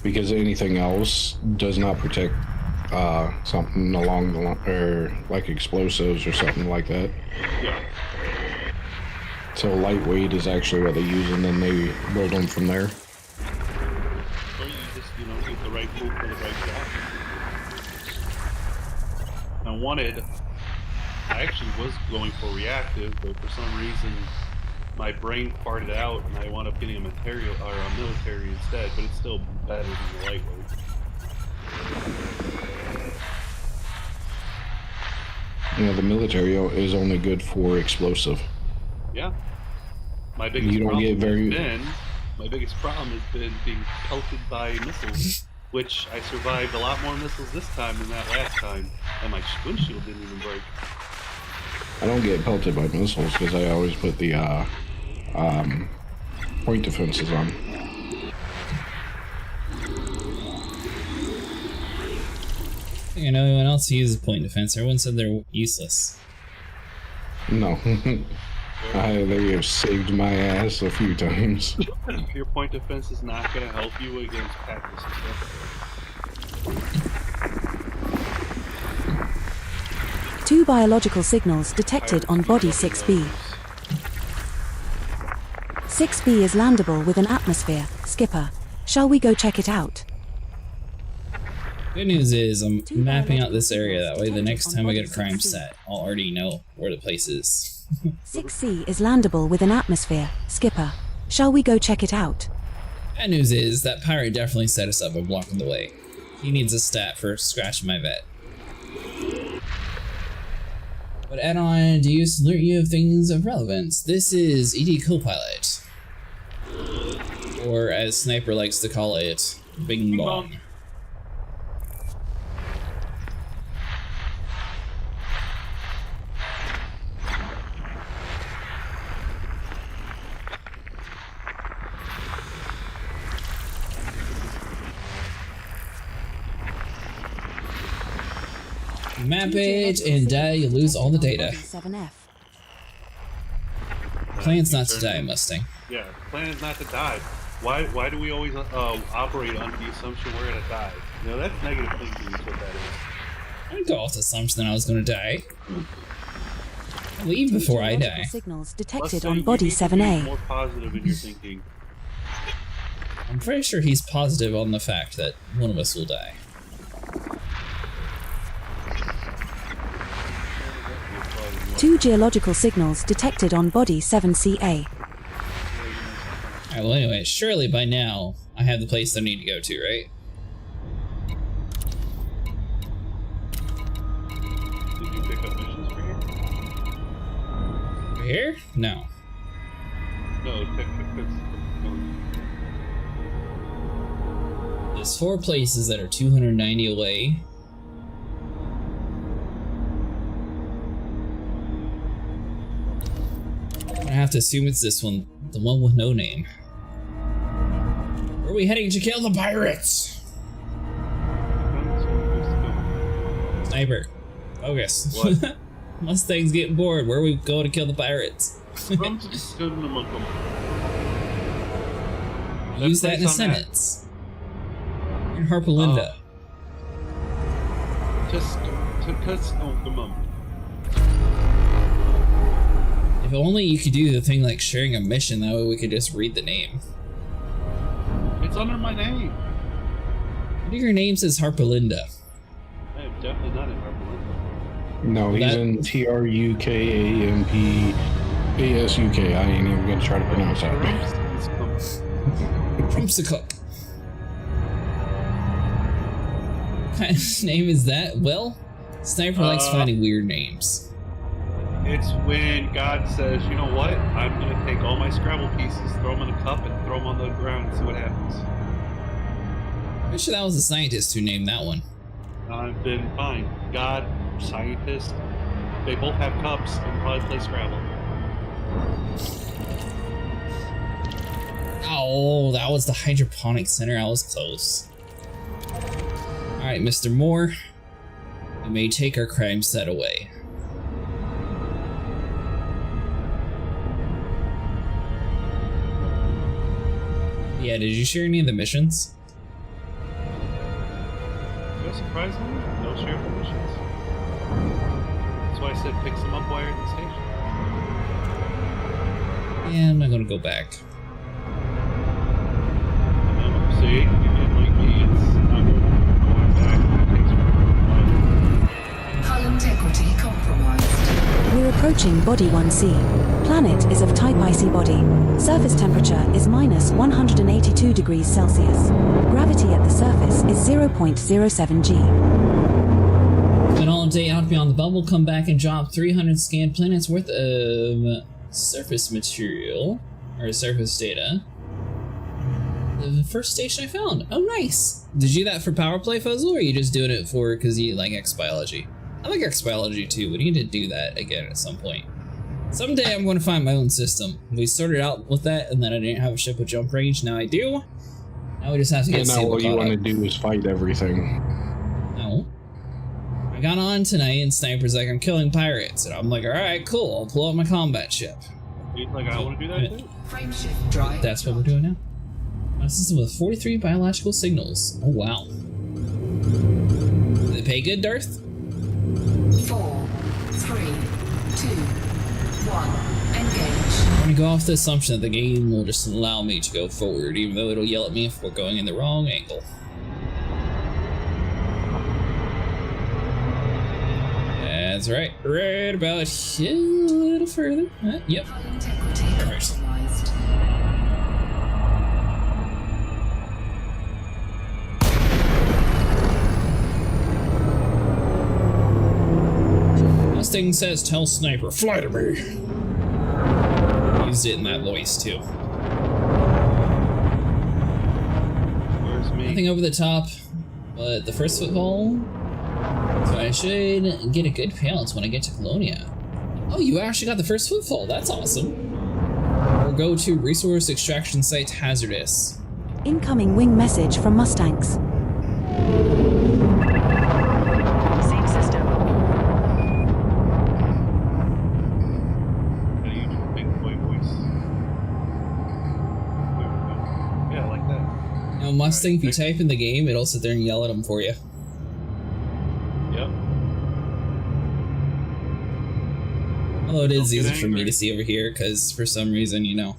because anything else does not protect something along the line, or like explosives or something like that. Yeah. So lightweight is actually what they use, and then they build them from there. Or you just, get the right move for the right job. I actually was going for reactive, but for some reason my brain farted out and I wound up getting a military instead, but it's still better than the lightweight. You know, the military is only good for explosive. Yeah. My biggest You don't problem get very- my biggest problem has been being pelted by missiles, which I survived a lot more missiles this time than that last time, and my windshield didn't even break. I don't get pelted by missiles because I always put the point defenses on. I think I know anyone else who uses point defense. Everyone said they're useless. No. They have saved my ass a few times. Your point defense is not going to help you against Packers. Two biological signals detected on body 6B. 6B is landable with an atmosphere. Skipper, shall we go check it out? Good news is I'm mapping out this area, that way the next time I get a crime set, I'll already know where the place is. 6C is landable with an atmosphere. Skipper, shall we go check it out? Bad news is that pirate definitely set us up by blocking the way. He needs a stat for scratching my vet. But add-on to use to alert you of things of relevance. This is ED Copilot. Or as Sniper likes to call it, Bing Bong. Map it and die, you lose all the data. 7F. Plan's not to die, Mustang. Yeah, plan is not to die. Why do we always operate under the assumption we're gonna die? You know, that's negative thinking is what that is. I didn't go off the assumption that I was gonna die. I'll leave before I die. Signals Let's detected say on you body need to be 7A. more positive in your thinking. I'm pretty sure he's positive on the fact that one of us will die. Two geological signals detected on body 7CA. Alright, well anyway, surely by now I have the place I need to go to, right? Did you pick up missions for here? Over here? No. No, There's 4 places that are 290 away. I have to assume it's this one, the one with no name. Where are we heading to kill the pirates? Sniper, focus. What? Mustang's getting bored. Where are we going to kill the pirates? Use that in a sentence. In Harpalinda. Just the moment. If only you could do the thing like sharing a mission, that way we could just read the name. It's under my name. What if your name says Harpalinda? I am definitely not in Harpalinda. No, he's in TRUKAMPASUK. I ain't even gonna try to pronounce that. Crumpsicook. What kind of name is that? Well, Sniper likes finding weird names. It's when God says, you know what? I'm going to take all my Scrabble pieces, throw them in a cup, and throw them on the ground and see what happens. I'm sure that was a scientist who named that one. I've been fine. God, scientist, they both have cups and probably play Scrabble. Oh, that was the hydroponic center. I was close. Alright, Mr. Moore. We may take our crime set away. Yeah, did you share any of the missions? You know, surprisingly, no share the missions. That's why I said pick some up while you're at the station. Yeah, I'm not gonna go back. See, you didn't like me, it's not going back. Thanks for Hull integrity compromised. We're approaching body 1C. Planet is of type icy body. Surface temperature is minus 182 degrees Celsius. Gravity at the surface is 0.07 G. Then I'll update out beyond the bubble, come back and drop 300 scanned planets worth of surface material, or surface data. The first station I found. Oh, nice. Did you do that for powerplay, Fuzzle, or are you just doing it for because you like X biology? I like X biology too. We need to do that again at some point. Someday I'm going to find my own system. We started out with that, and then I didn't have a ship with jump range. Now I do. Now we just have to get. And now all you want to do is fight everything. No. I got on tonight, and Sniper's like, I'm killing pirates, and I'm like, all right, cool. I'll pull out my combat ship. Like, I want to do that too? Frameshift drive. That's what we're doing now. A system with 43 biological signals. Oh, wow. Do they pay good, Darth? 4, 3, 2, 1. Engage. I'm gonna go off the assumption that the game will just allow me to go forward, even though it'll yell at me if we're going in the wrong angle. That's right. Right about here, a little further. Yep. Perfect. Mustang says, tell Sniper, fly to me. Used it in that voice too. Where's me? Nothing over the top, but the first football. So I should get a good payout when I get to Colonia. Oh, you actually got the first footfall. That's awesome. Or go to resource extraction site hazardous. Incoming wing message from Mustangs. Same system. How do you do a big boy voice? Yeah, like that. Now, Mustang, if you type in the game, it'll sit there and yell at them for you. Yep. Although it is Don't get easy for me angry. to see over here, because for some reason, you know,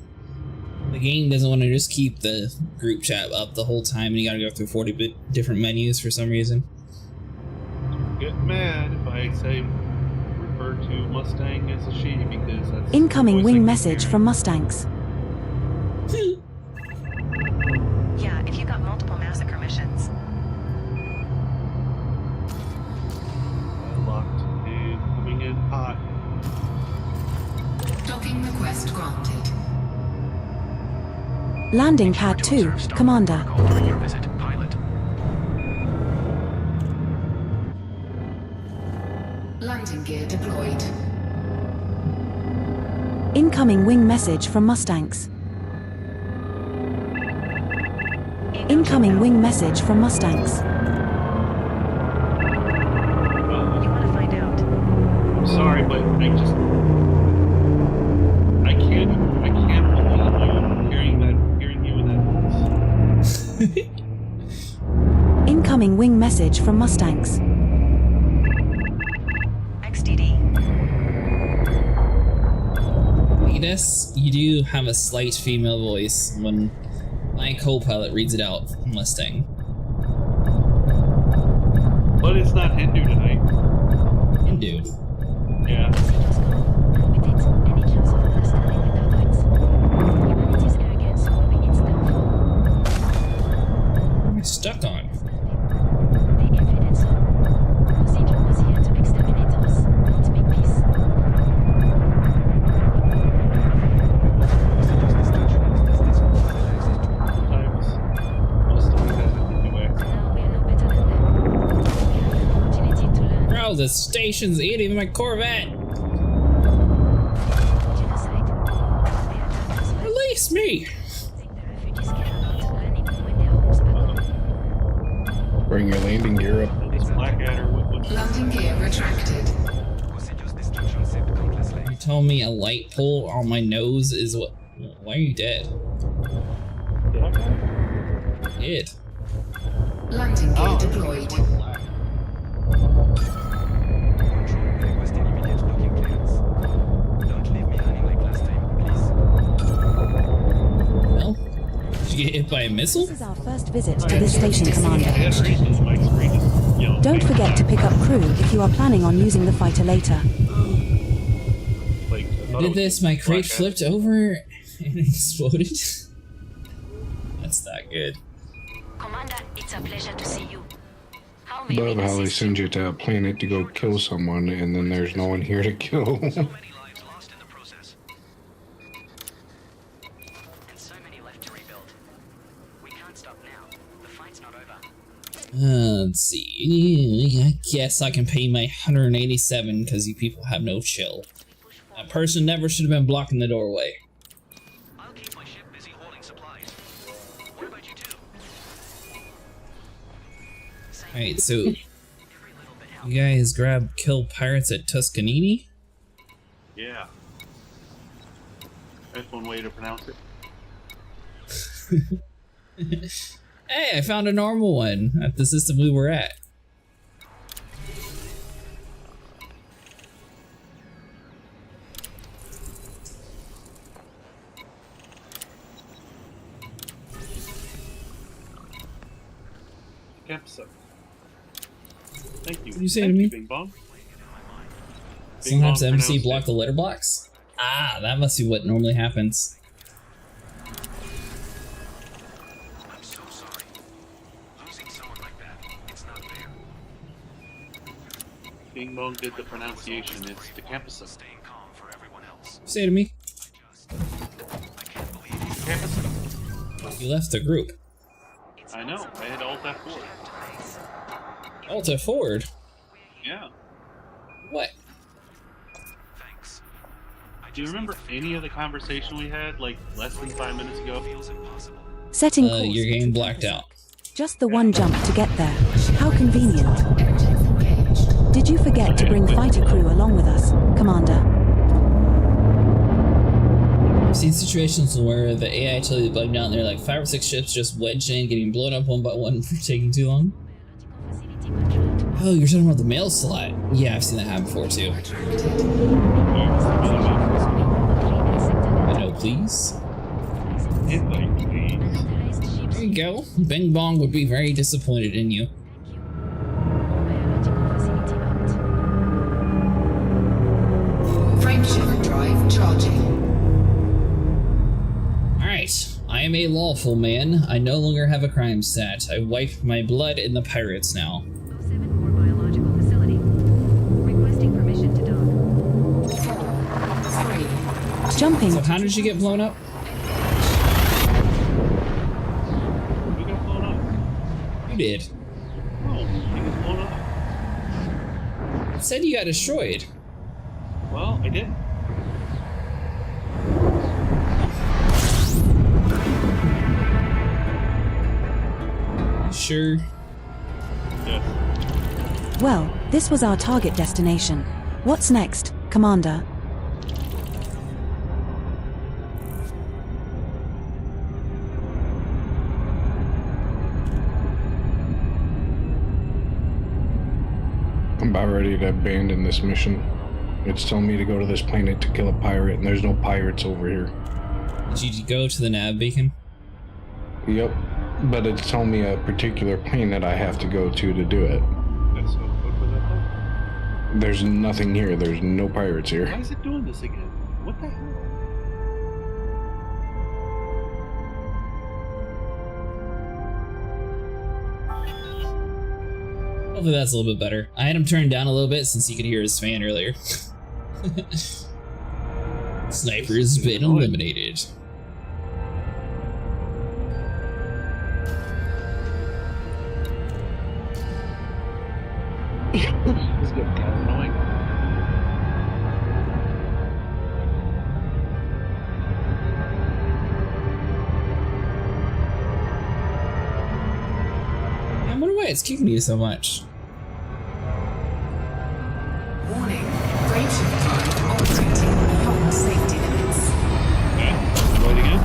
the game doesn't want to just keep the group chat up the whole time, and you gotta go through 40 different menus for some reason. Get mad if I say refer to Mustang as a she because that's Incoming the voice I wing can message hear. from Mustangs. Yeah, if you got multiple massacre missions. Locked and coming in hot. Docking request granted. Landing pad 2, Commander. During your visit, pilot. Landing gear deployed. Incoming wing message from Mustangs. Incoming wing message from Mustangs. You want to find out? I'm sorry, but I can't believe you hearing you in that voice. Incoming wing message from Mustangs. XDD. Yes, you do have a slight female voice when my co-pilot reads it out from Mustang. But it's not Hindu tonight. Hindu. Yeah. With it, any chance of understanding the turbines? Humanity's arrogance will be its downfall. What am I stuck on? The evidence. Procedure was here to exterminate us, not make peace. Sometimes Mustang has a Hindu accent. Now we are no better than them. We have the opportunity to learn. Bro, the station's eating my Corvette! Genocide. They attacked us by Release me! think the refugees care about learning when their homes are gone. Bring your landing gear up. This Blackadder would Landing gear retracted. You told me a light pole on my nose is what? Why are you dead? Dead. Landing gear deployed. Well, did you get hit by a missile? This is our first visit to this station, Commander. my screen is yellow. Don't forget to pick up crew if you are planning on using the fighter later. Like, I did this, my crate flipped over and exploded. That's not good. Commander, it's a pleasure to see you. How may Love we how they assist send you? you to a planet to go kill someone, and then there's no one here to kill. So many lives lost in the process. And so many left to rebuild. We can't stop now. The fight's not over. Let's see. I guess I can pay my 187 because you people have no chill. That person never should have been blocking the doorway. I'll keep my ship busy holding supplies. What about you two? Alright, so you guys kill pirates at Tuscanini? Yeah. That's one way to pronounce it. Hey, I found a normal one at the system we were at. Campsite. Thank you. What you say Thank to you, me? Bing Bong. Sometimes the Bing Bong MC pronounced block it. the letterbox? Ah, that must be what normally happens. I'm so sorry. Losing someone like that, it's not fair. Bing Bong did the pronunciation. It's the campus. Staying calm for everyone else. Say to me, I can't believe you. Campus. you left the group. I know. I had Alt F4. Alta forward? Yeah. What? Thanks. Do you remember any of the conversation we had, like, less than 5 minutes ago? Feels impossible. Setting course. Your game blacked out. Just the one jump to get there. How convenient. Engines engaged. Did you forget to bring fighter crew along with us, Commander? I've seen situations where the AI tell you to bug down there, like 5 or 6 ships just wedged in, getting blown up one by one for taking too long. Oh, you're talking about the mail slot. Yeah, I've seen that happen before too. No, please. Invite, please. There you go. Bing Bong would be very disappointed in you. Frameshift drive charging. Alright, I am a lawful man. I no longer have a crime stat. I wipe my blood in the pirates now. 074 biological facility. Requesting permission to dock. 4, 3, Jumping. So how did you get blown up? Who got blown up? You did. Oh, he was blown up. It said you got destroyed. Well, I did. Sure. Yes. Well, this was our target destination. What's next, Commander? I'm about ready to abandon this mission. It's telling me to go to this planet to kill a pirate, and there's no pirates over here. Did you go to the nav beacon? Yep. But it's telling me a particular planet I have to go to do it. That's so what was that though? There's nothing here. There's no pirates Why here. is it doing this again? What the hell? Hopefully that's a little bit better. I had him turned down a little bit since you could hear his fan earlier. Sniper's been eliminated. This is getting kind of annoying. I wonder why it's kicking you so much. warning. Frameshift drive operating beyond safety limits. Okay, go ahead again.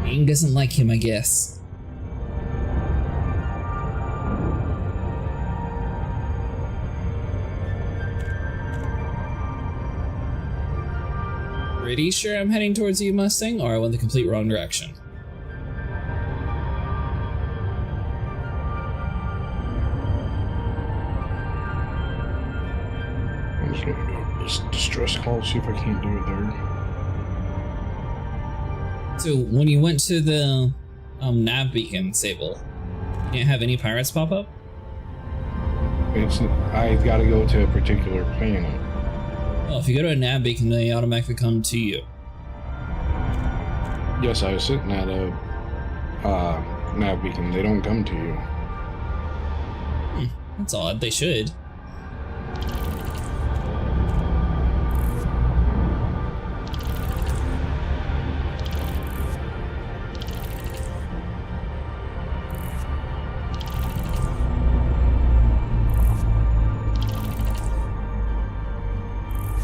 Bing doesn't like him, I guess. pretty sure I'm heading towards you, Mustang, or I went the complete wrong direction. I'm just gonna go to this distress call, see if I can't do it there. So when you went to the nav beacon, Sable, you didn't have any pirates pop up? I gotta go to a particular planet. Well, if you go to a nav beacon, they automatically come to you. Yes, I was sitting at a nav beacon. They don't come to you. That's odd. They should.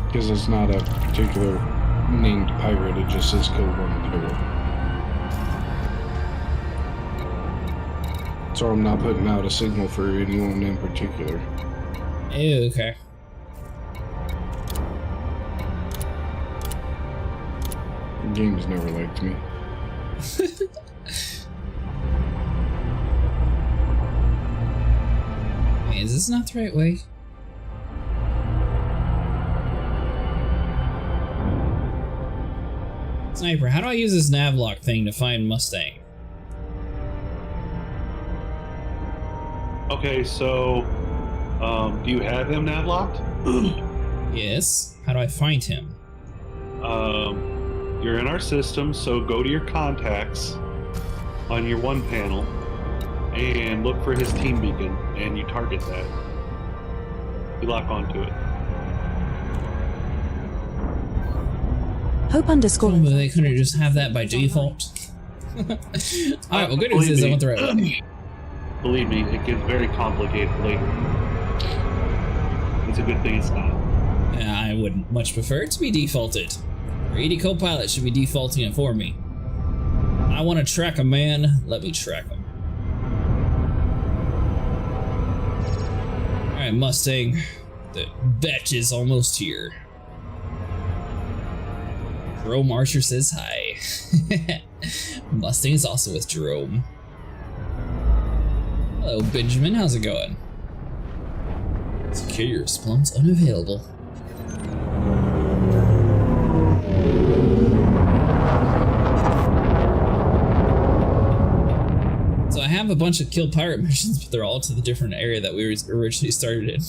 Because it's not a particular named pirate, it just says kill one pirate. So I'm not putting out a signal for anyone in particular. Ew, okay. The game's never liked me. Wait, is this not the right way? Sniper, how do I use this navlock thing to find Mustang? Okay, so, do you have him navlocked? Yes. How do I find him? You're in our system, so go to your contacts on your one panel and look for his team beacon, and you target that. You lock onto it. Hope underscore. But they couldn't just have that by default. Alright, well, good news is I went the right way. Believe me, it gets very complicated later. It's a good thing it's not. Yeah, I would much prefer it to be defaulted. Greedy Copilot should be defaulting it for me. I want to track a man, let me track him. Alright, Mustang. The bet is almost here. Jerome Archer says hi. Mustang is also with Jerome. Hello, Benjamin. How's it going? Secure your response unavailable. So I have a bunch of kill pirate missions, but they're all to the different area that we originally started in.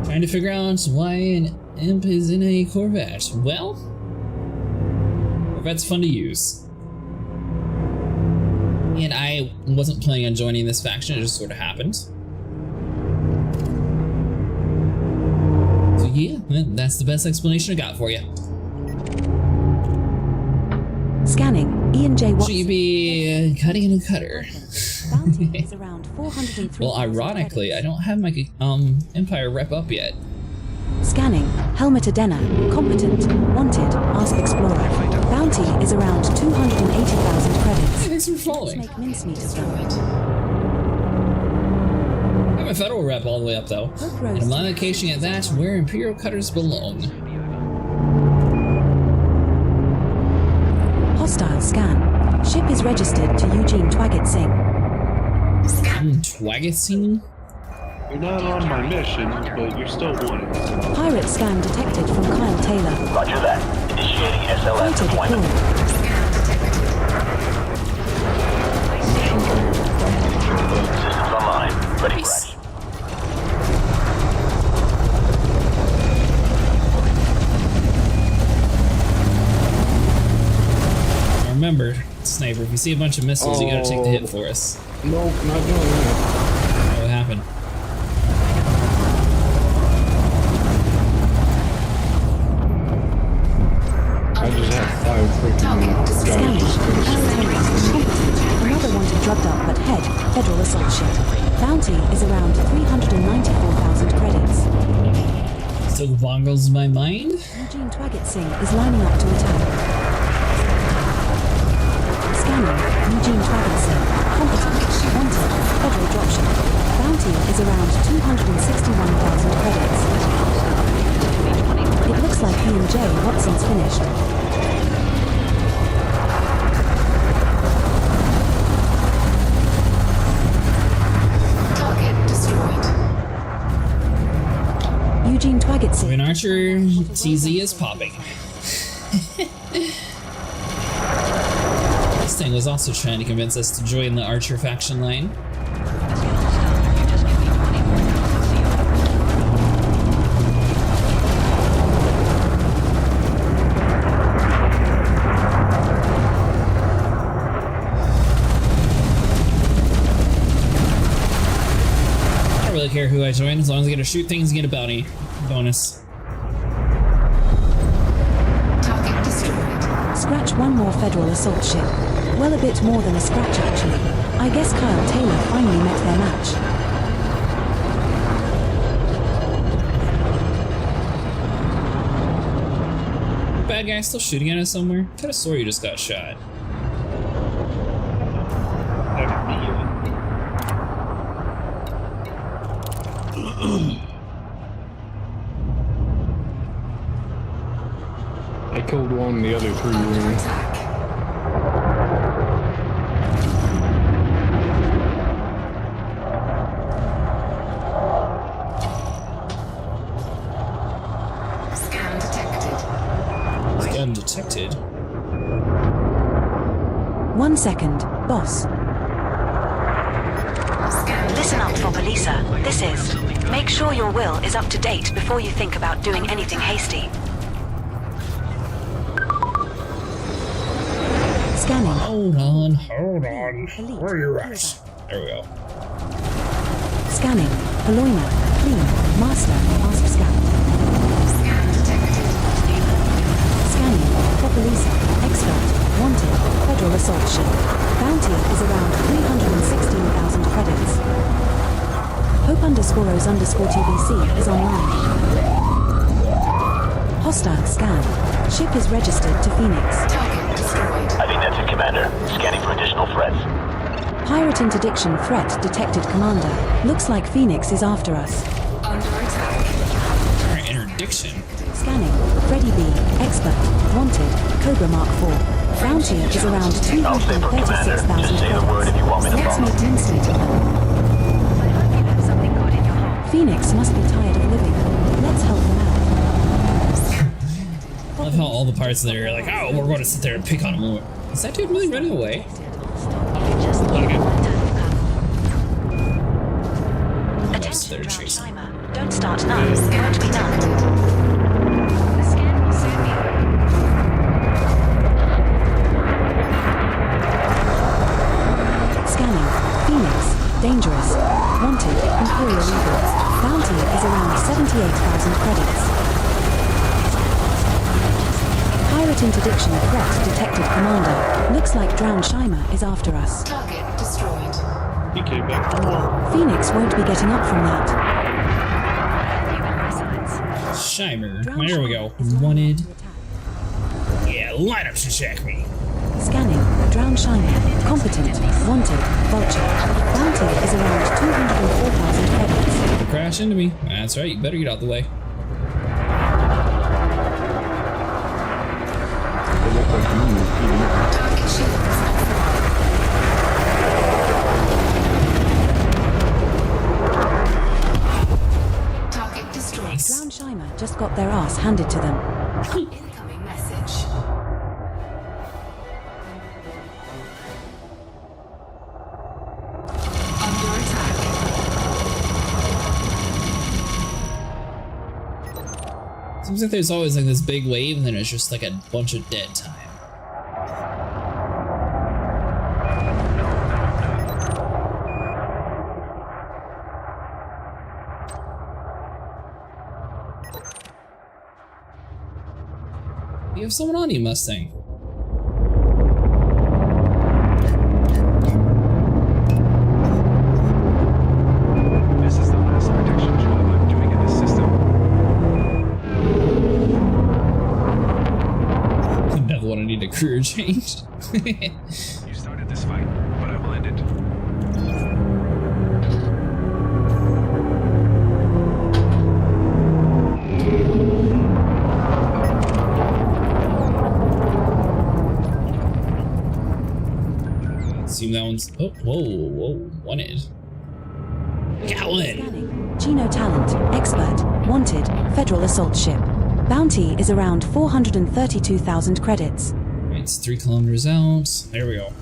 Trying to figure out why an imp is in a corvette. Well, corvette's fun to use. And I wasn't planning on joining this faction, it just sort of happened. So yeah, that's the best explanation I got for you. Scanning. Ian J. Watson. Should you be cutting in a cutter? Bounty is around 403. Well, ironically, I don't have my Empire rep up yet. Scanning. Helmet Adena. Competent. Wanted. Ask Explorer. Bounty is around 280,000 credits. Hey, thanks for following. Let's make mincemeat of them. I have a federal rep all the way up though. And I'm not location at that where Imperial cutters belong. Hostile scan. Ship is registered to Eugene Twaggett Singh. Twaggett Singh? You're not on my mission, but you're still wanted. Pirate scan detected from Kyle Taylor. Roger that. Initiating SLS Fighter deployment. Systems online. Ready for action. Remember, Sniper, if you see a bunch of missiles, you gotta take the hit for us. Nope, not doing that. What happened? I just have 5 freaking Scanning. guys. Kyle Taylor. Competent. Another wanted drugged up but head. Federal assault ship. Bounty is around 394,000 credits. Still boggles my mind? Eugene Twaggett Singh is lining up to attack. Scanning. Eugene Twaggett Singh. Competent. Wanted. Federal dropship. Bounty is around That's When it. Archer TZ is popping. This thing was also trying to convince us to join the Archer faction line. I don't really care who I join as long as I get to shoot things and get a bounty bonus. Target destroyed. Scratch one more Federal assault ship. Well, a bit more than a scratch, actually. I guess Kyle Taylor finally met their match. Bad guy still shooting at us somewhere? I could have swore you just got shot. That could be I killed one, the other three Under ran. attack. Scan detected. Scan detected. 1 second, boss. Scan Listen up, Fobalisa. This is. Make sure your will is up to date before you think about doing anything hasty. Scanning. Hold on. Elite. Where are you at? There we go. Scanning. Paloina. Clean. Master. Ask scout. Scan detected. Scanning. Popalisa. Expert. Wanted. Federal assault ship. Bounty is around 316,000 credits. Hope_O's_TBC is online. Hostile scan. Ship is registered to Phoenix. Target destroyed. I think that's it, Commander. Scanning for additional threats. Pirate interdiction threat detected, Commander. Looks like Phoenix is after us. Under attack. Alright, interdiction. Scanning. Freddy B. Expert. Wanted. Cobra Mark 4. Bounty is around I'll stay for Commander. 236,000 Just say the word if credits. you want me to Let's follow. make mincemeat of them. Phoenix must be tired of living. Let's help them out. I love how all the parts there are like, oh, we're going to sit there and pick on him. Is that dude really running away? Attention, they're ground chasing. timer. Don't start now. Won't be done. The scan will soon be over. Scanning. Phoenix. Dangerous. Wanted. Imperial Eagles. Bounty is around 78,000 credits. Pirate interdiction threat detected, Commander. Looks like Drowned Shimer is after us. Target destroyed. He came back from war. Phoenix won't be getting up from that. Shimer. Drowned There we Shimer go. is lining up Wanted. to attack. Yeah, line up to check me. Scanning. Drowned Shimer. Competent. Wanted. Vulture. Bounty is around 204,000 credits. Crash into me. That's right, you better get out the way. They look like you. Target shields offline. Target destroyed. Drowned Shimer just got their ass handed to them. Incoming message. Under attack. Seems like there's always like this big wave and then it's just like a bunch of dead time. You have someone on you, Mustang. This is the last protection job I'm doing in this system. Another one I need a career change. You started this fight, but I will end it. Assume that one's. Oh, whoa, wanted. Got one. Scanning. Chino Talent, expert, wanted, federal assault ship. Bounty is around 432,000 credits. It's 3 kilometers out. There we go.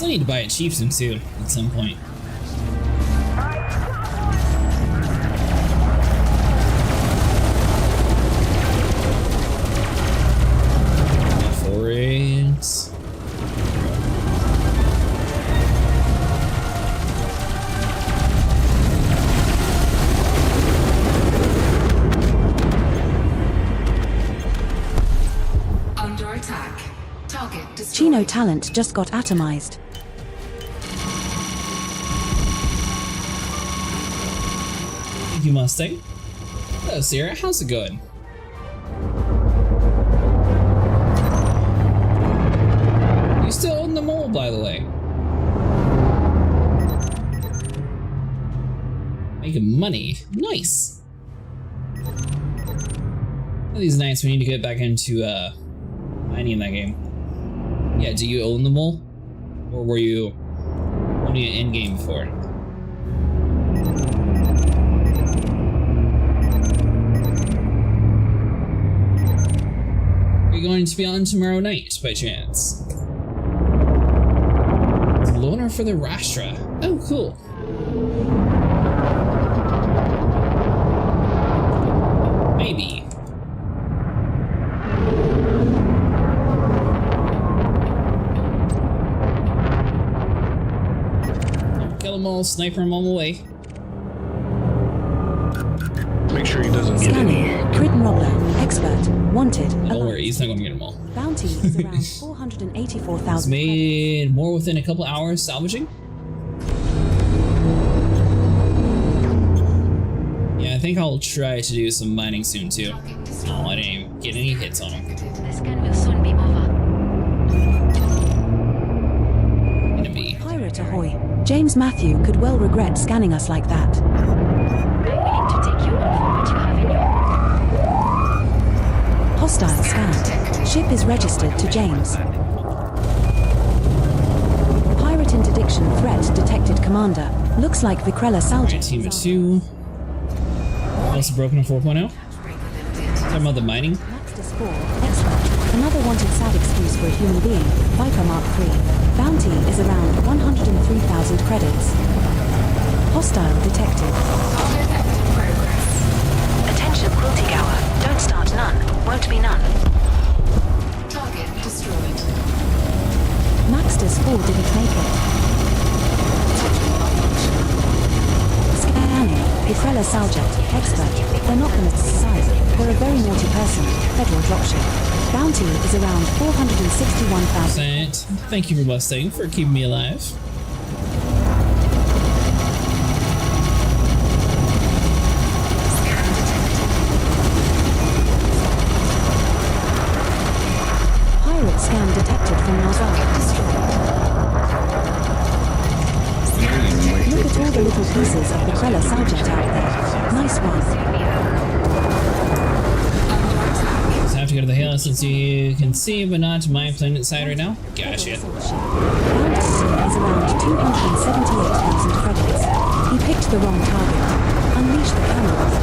Need to buy a chieftain too at some point. For it. Under attack. Target destroyed. Chino Talent just got atomized. Thank you, Mustang. Hello, Sierra. How's it going? You still own the mole, by the way. Making money. Nice. One of these nights we need to get back into mining in that game. Yeah, do you own the mole? Or were you owning it in-game before? Going to be on tomorrow night by chance. It's a loaner for the Rastra. Oh, cool. Maybe. Kill them all, sniper them all away. Make sure he doesn't get any. Crit Roller, expert, wanted. Don't worry, he's not going to get them all. Bounty is around 484,000. It's made more within a couple hours salvaging. Yeah, I think I'll try to do some mining soon too. Oh, I didn't even get any hits on him. The scan will soon be over. Enemy. Pirate ahoy. James Matthew could well regret scanning us like that. I'm willing to take you on for what you have in your. Hostile scanned. Ship is registered to James. Pirate interdiction threat detected, Commander. Looks like Vicrella Alright, Salja. team of 2. Also broken in 4.0. Talking about the mining. Maxtus 4, expert. Another wanted sad excuse for a human being. Viper Mark III. Bounty is around 103,000 credits. Hostile detected. Attention, Quilty Gower. Don't start none. Won't be none. Target destroyed. Maxtus 4 didn't make it. Scanning. Vicrella Saljet, expert. They're not going to decide. They're a very naughty person. Federal dropship. Bounty is around 461,000. Thank you for Mustang for keeping me alive. Pirate scan detected from Nazar. Look at all the little pieces of Vicrella Saljet out there. Nice one. Just have to go to the hill since you can see, but not to my planet side right now. Gotcha. Bounty is around 278,000 credits. He picked the wrong target. Unleash the cameras.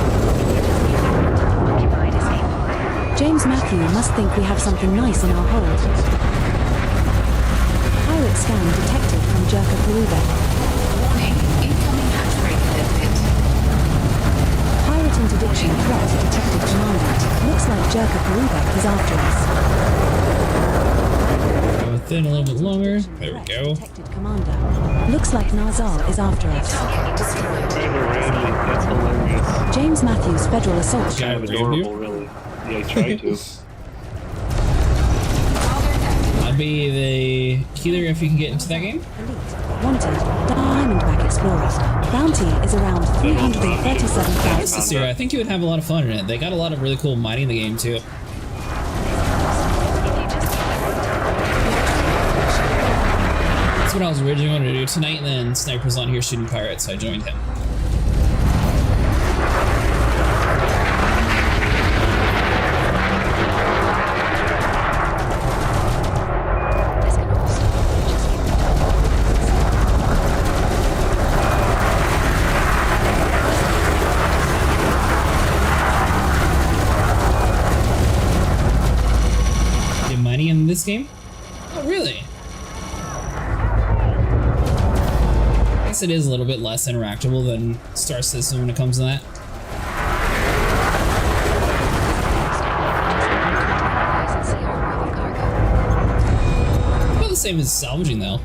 James Matthew must think we have something nice in our hold. Pirate scan detected from Jerka Karubek. Warning, incoming hatch break lifted. Pirate interdiction threat detected, Commander. Looks like Jerka Karubek is after us. Go within a little bit longer. There we go. Detected, Commander. Looks like Nazar is after us. Target destroyed. That's hilarious. James Matthews Federal Assault Ship. Got Kind of it, adorable, really. Yeah, I tried to. I've be the healer if you can get into that game. Elite. Wanted. Diamondback Explorer. Bounty is around 337,000. Sierra, I think you would have a lot of fun in it. They got a lot of really cool mining in the game too. That's what I was originally going to do tonight, and then Sniper's on here shooting pirates, so I joined him. In this game? Oh, really? I guess it is a little bit less interactable than Star Citizen when it comes to that. About the same as salvaging, though.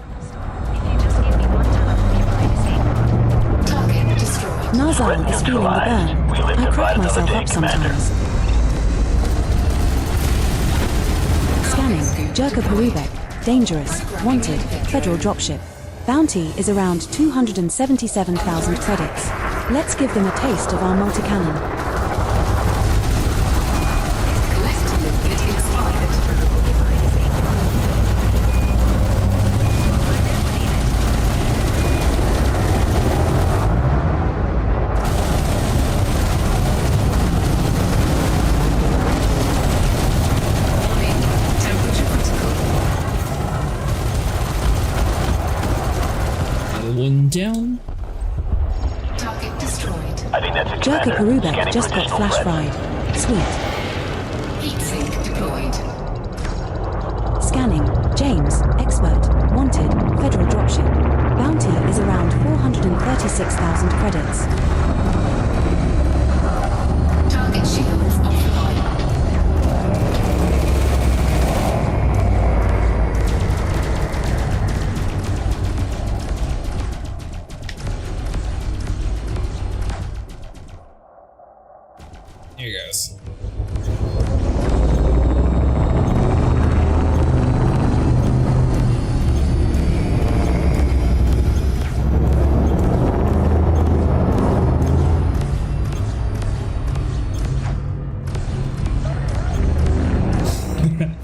Nazal is feeling the burn. I crack myself up sometimes. Scanning. Jerka Perubek. Dangerous. Wanted. Federal dropship. Bounty is around 277,000 credits. Let's give them a taste of our multi-cannon. Down. Target destroyed. I think that's it, Jerka Commander. Perubek Scanning just for got additional flash threats. fried. Sweet. Heat sink deployed. Scanning. James. Expert. Wanted. Federal dropship. Bounty is around 436,000 credits. Target shields offline. Here goes.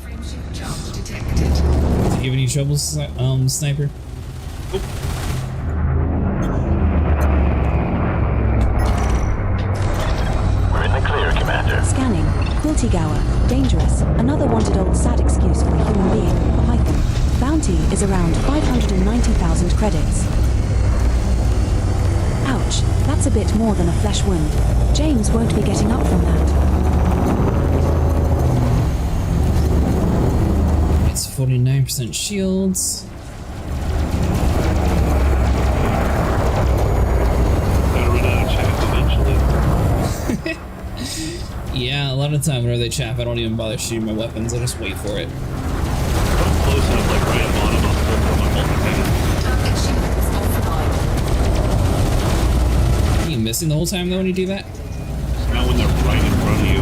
Friendship jump detected. Is it giving you trouble, Sniper? We're in the clear, Commander. Scanning. Quilty Gower. Dangerous. Another wanted old sad excuse for a human being. Python. Bounty is around 590,000 credits. Ouch. That's a bit more than a flesh wound. James won't be getting up from that. It's 49% shields. Gotta run out of chats eventually. Yeah, a lot of the time whenever they chap, I don't even bother shooting my weapons. I just wait for it. I'm close enough, like right at bottom, I'll pull from my multi-cannon. Target shields offline. Are you missing the whole time though when you do that? Now when they're right in front of you,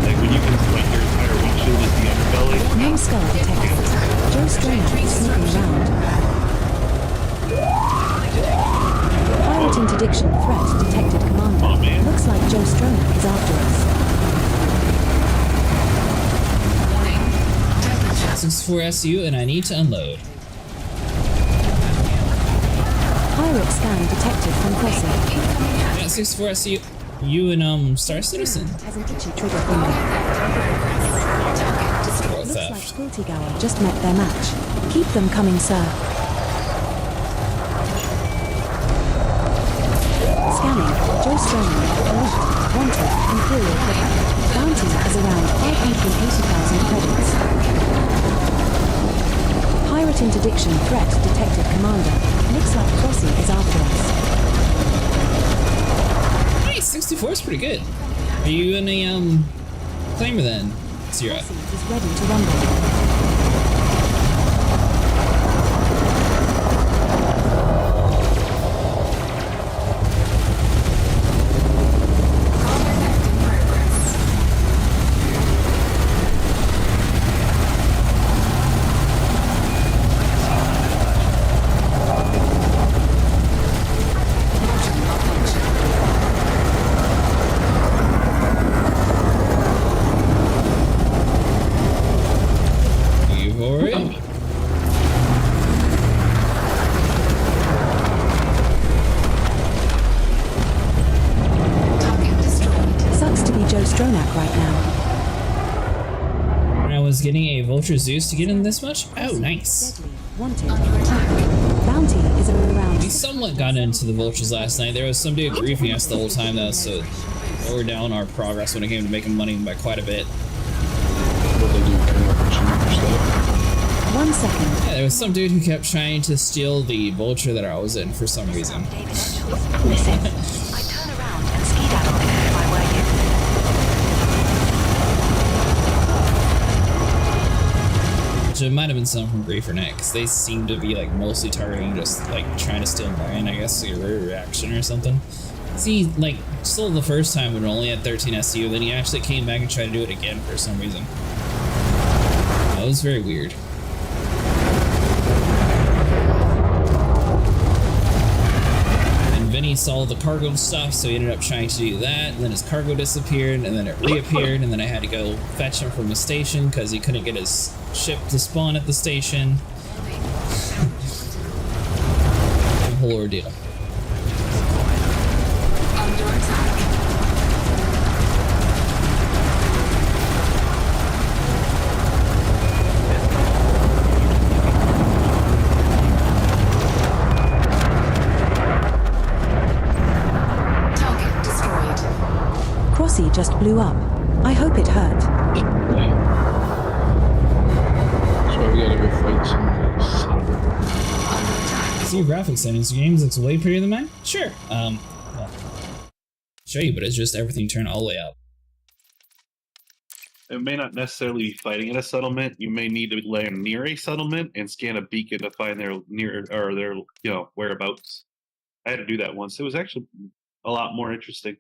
like when you can, like your entire windshield is the underbelly. Numbskull detected. Joe Stranger is sneaking around. Pirate interdiction threat detected, Commander. Oh, man. Looks like Joe Stromer is after us. Warning. Temperature. 64 SU and I need to unload. Pirate scan detected from crossing. Yeah, 64 SU. You and Star Citizen. Has an itchy trigger finger. Or Looks like theft. Quilty Gower just met their match. Keep them coming, sir. Scanning. Joe Stromer. Elite. Wanted. Imperial Clipper. Bounty is around 580,000 credits. Pirate interdiction threat detected, Commander. Looks like Frosty is after us. Hey, 64 is pretty good. Are you in a claimer then, Sierra? Frosty is ready to rumble. getting a Vulture Zeus to get in this much? Oh, nice. Deadly. Wanted. Attack. Bounty is around. We somewhat got into the Vultures last night. There was some dude griefing us the whole time, though, so lowered down our progress when it came to making money by quite a bit. What they do, turn up and shoot your stuff. 1 second. Yeah, there was some dude who kept trying to steal the Vulture that I was in for some reason. Listen, I'd turn around and skedaddle if I were you. Which it might have been some from Grief or Net, because they seem to be like mostly targeting just like trying to steal mine, I guess, your reaction or something. See, like, stole the first time when it only had 13 SU, then he actually came back and tried to do it again for some reason. That was very weird. And Vinny saw the cargo stuff, so he ended up trying to do that, and then his cargo disappeared, and then it reappeared, and then I had to go fetch him from the station because he couldn't get his ship to spawn at the station. A whole ordeal. Under attack. Target destroyed. Crossy just blew up. I hope it hurt. So we gotta go fight some cyber. See your graphics settings. Your games looks way prettier than mine? Sure. Well, show you, but it's just everything turned all the way up. It may not necessarily be fighting at a settlement. You may need to land near a settlement and scan a beacon to find their whereabouts. I had to do that once. It was actually a lot more interesting.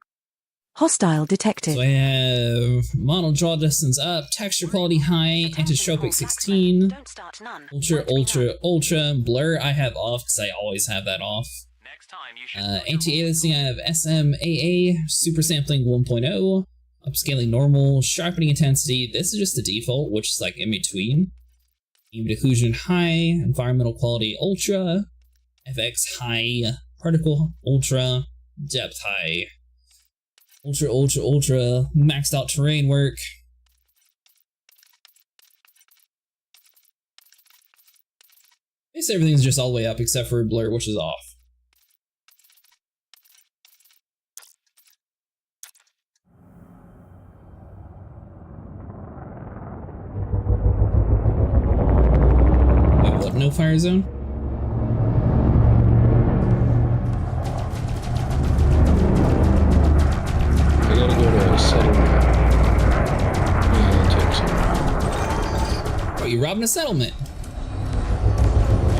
Hostile detected. So I have model draw distance up, texture quality high, antistropic 16, Don't start none. ultra, blur I have off because I always have that off. Next time you should Anti-aliasing I have SMAA, super sampling 1.0, upscaling normal, sharpening intensity, this is just the default, which is like in between. Aim diffusion high, environmental quality ultra, FX high, particle ultra, depth high. Ultra, maxed out terrain work. I guess everything's just all the way up except for blur, which is off. Wait, what? No fire zone? I gotta go to a settlement. And take some. Oh, you robbing a settlement?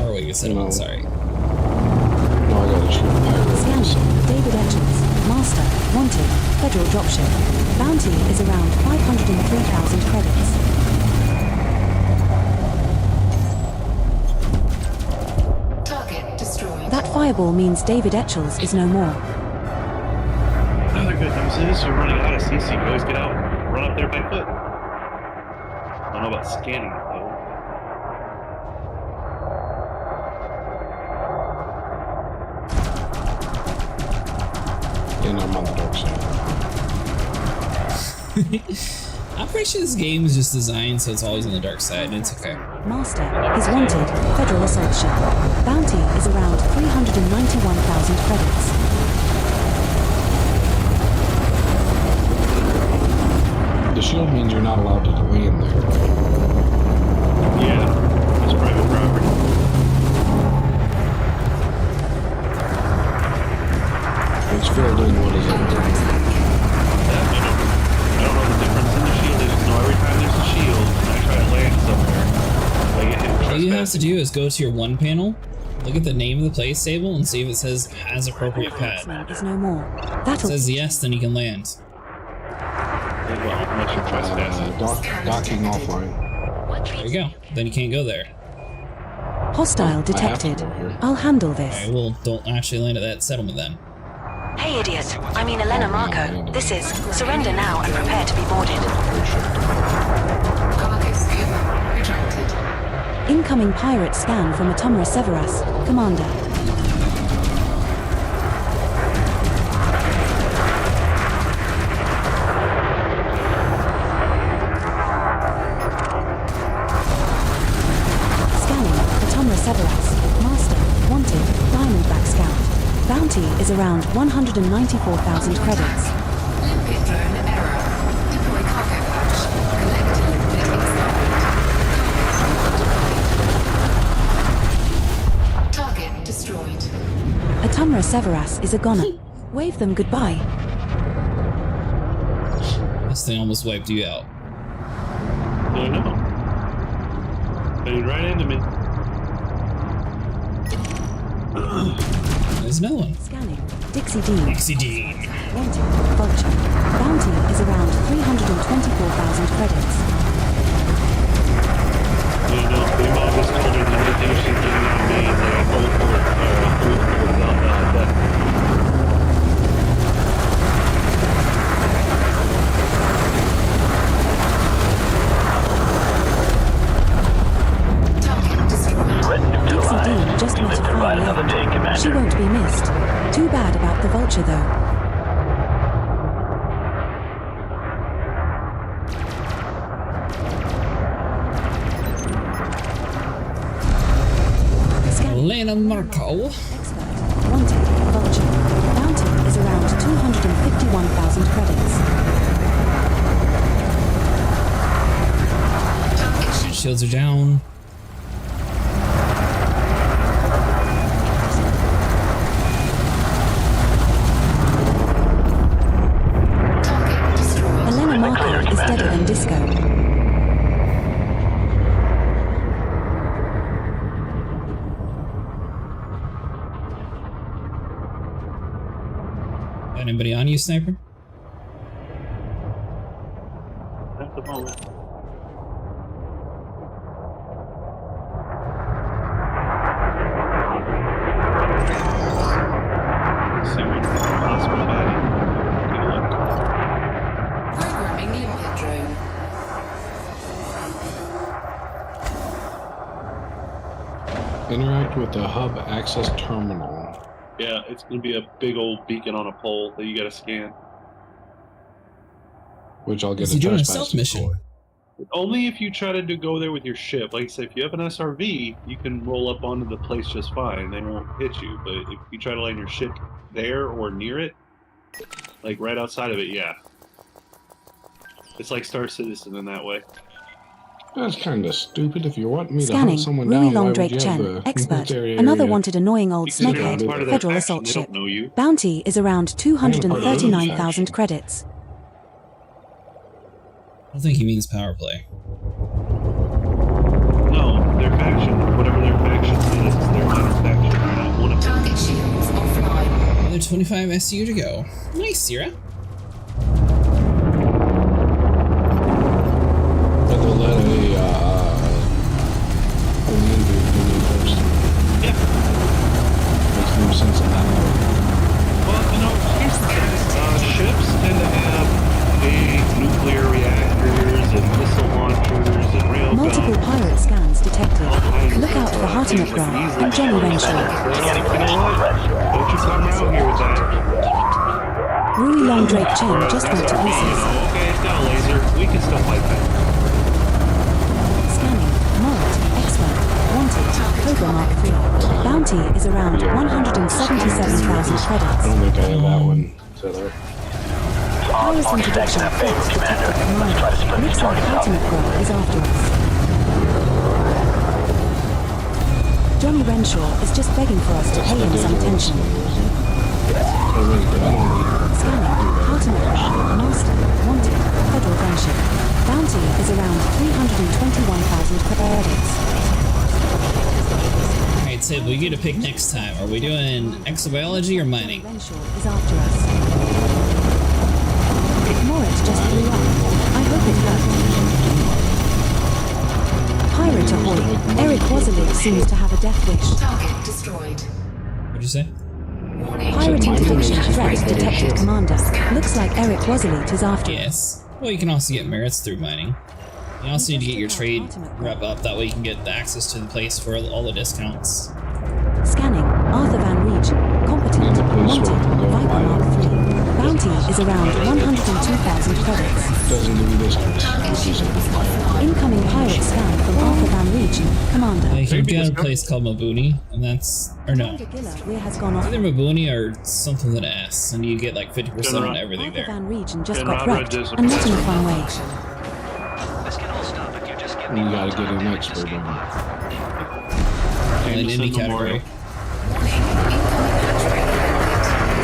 Or wait, a settlement, No. sorry. No, I gotta shoot pirates. Scanning. David Etchels. Master. Wanted. Federal dropship. Bounty is around 503,000 credits. Target destroyed. That fireball means David Etchels is no more. Another good news is you're running out of CC. You always get out and run up there by foot. I don't know about scanning it though. And I'm on the dark side. I'm pretty sure this game is just designed so it's always on the dark side, and it's okay. Master is wanted. Federal assault ship. Bounty is around 391,000 credits. The shield means you're not allowed to land there. Yeah, it's private property. It's filled in what is it? I don't know the difference in the shield. I just know every time there's a shield and I try to land somewhere, I get hit. All you have to do is go to your one panel, look at the name of the place table, and see if it says has appropriate pad. Is no more. If it That'll says yes, then you can land. Well, unless you're trespassing. Docking offline. There you go. Then you can't go there. hostile detected. I'll handle this. Okay, well, don't actually land at that settlement then. Hey, idiot. I mean, Elena Marco. This is surrender now and prepare to be boarded. Carcass given. Retracted. Incoming pirate scan from Atomra Severus, Commander. Bounty is around 194,000 credits. Limpet drone error. Deploy cargo patch. Collect limpet exfiltrate. Target destroyed. Atumra Severas is a goner. Wave them goodbye. This thing almost wiped you out. I know. Banged right into me. There's no one. Scanning. Dixie Dean. Dixie Dean. Wanted. Vulture. Bounty is around 324,000 credits. You know, the mom just told her the only thing she's getting out of me is like a whole food without that. Dixie Dean just lit a fire. She won't be missed. Too bad about the Vulture though. Elena Marco. Expert. Wanted. Vulture. Bounty is around 251,000 credits. Shields are down. Elena Marco is deader than disco. Anybody on you, Sniper? At the moment. Let's see what's possible about it. Take a look. Programming limpet drone. Interact with the hub access terminal. Yeah, it's going to be a big old beacon on a pole that you got to scan. Which I'll get Is a he doing a trespass stealth mission? for. Only if you try to go there with your ship. Like I say, if you have an SRV, you can roll up onto the place just fine. They won't hit you. But if you try to land your ship there or near it, like right outside of it, yeah. It's like Star Citizen in that way. That's kind of stupid. If you want me to Scanning. hunt someone Rui down, why Long would Drake you have Chen. the Expert. military Another area? wanted annoying old Because you're not snakehead. part of their Federal faction, assault they ship. don't know you. Bounty is around faction. 239,000 credits. I don't think he means power play. No, their faction, whatever their faction is, their minor faction. They're not one of them. Target shields offline. Another 25 SU to go. Nice, Sierra. But they'll let a new person. Yeah. Makes no sense in that way. Well, you know, here's the thing. Ships tend to have big nuclear reactors and missile launchers and rail Multiple guns. pirate scans detected. All kinds Look of out for Hartinet things that Grant easily and Johnny Renshaw. Well, you know what? Don't you come around here with that. Rui Long Drake Chen just went to pieces. Okay, it's got a laser. We can still fight back. Scanning. Morat. Expert. Wanted. Cobra Mark III. Bounty is around 177,000 I credits. don't think I have that one set up. Pirate's introduction of threats to Tactical Commander. Looks like Hartinet Grant is after us. Johnny Renshaw is just begging for us to pay him some attention. Scanning. Hartinet Grant. Master. Wanted. Federal gunship. Bounty is around 321,000 credits. Alright, Sid, we get to pick next time. Are we doing exobiology or mining? Renshaw is after us. Moritz just blew up. I hope it hurt. Pirate ahoy. Eric Wozalik seems to have a death wish. Target destroyed. What'd you say? Warning. Pirate interdiction threat detected, Commander. Looks like Eric Wozalik is after us. Yes. Well, you can also get merits through mining. You also need to get your trade rep up. That way you can get the access to the place for all the discounts. Scanning. Arthur Van Reach. Competent. Wanted. Viper Mark III. Bounty is around 102,000 credits. Doesn't give you this, which is Incoming pirate scan from Arthur Van Region, Commander. You've got a place called Mabuni, and that's... or no. Rear has gone off. Either Mabuni or something with an S, and you get like 50% on everything Arthur there. Van Region just General got wrecked, Rogers and not in a fun way. This can all stop if you just get you gotta get an expert on it. In any category.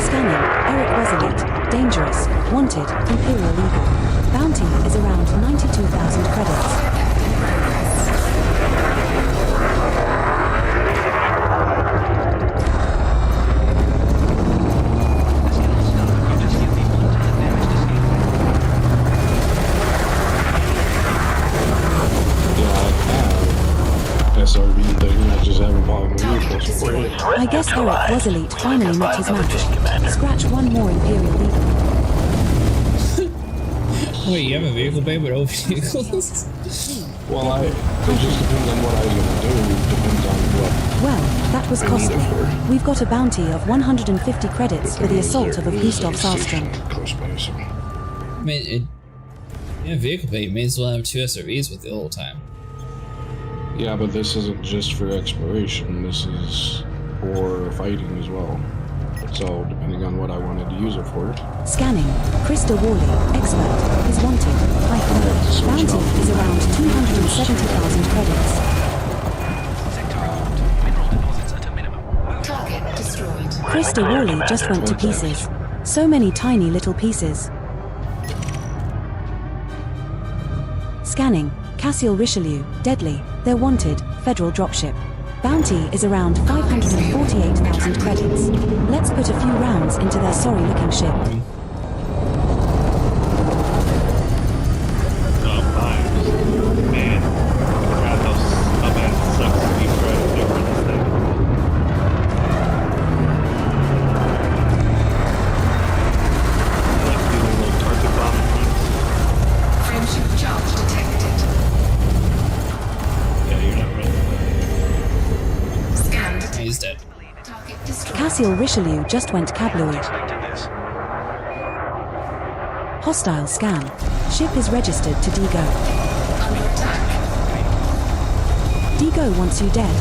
Scanning, Eric Resolute, dangerous, wanted, Imperial Legal. Bounty is around 92,000 credits. SRV thing, I just haven't bought my vehicles for it. I guess Eric Resolute finally met his match. Scratch one more Imperial Legal. Wait, you have a vehicle bay but no vehicles? Well, it just depends on what I'm gonna do. Depends on what. Well, that was I need it costly. for. We've got a bounty of 150 credits for the assault of a Gustav Sahlstrom. Close by, so. I mean, yeah, vehicle bay, you may as well have 2 SRVs with you the whole time. Yeah, but this isn't just for exploration. This is for fighting as well. So, depending on what I wanted to use it for. Scanning. Krista Worley, expert, is wanted. Python. Bounty is around 270,000 credits. Mineral deposits at a minimum. Target destroyed. Krista Worley just went to pieces. So many tiny little pieces. Scanning. Cassiel Richelieu, deadly. They're wanted. Federal dropship. Bounty is around 548,000 credits. Let's put a few rounds into their sorry-looking ship. Oh, fine. Man. God, how bad it sucks to be trying to do this thing. I like doing little target bombing runs. Friendship charge detected. Yeah, you're not ready. Scan detected. He's dead. Target destroyed. Cassiel Richelieu just went cabloid. Hostile scan. Ship is registered to Digo. Under attack. Digo wants you dead.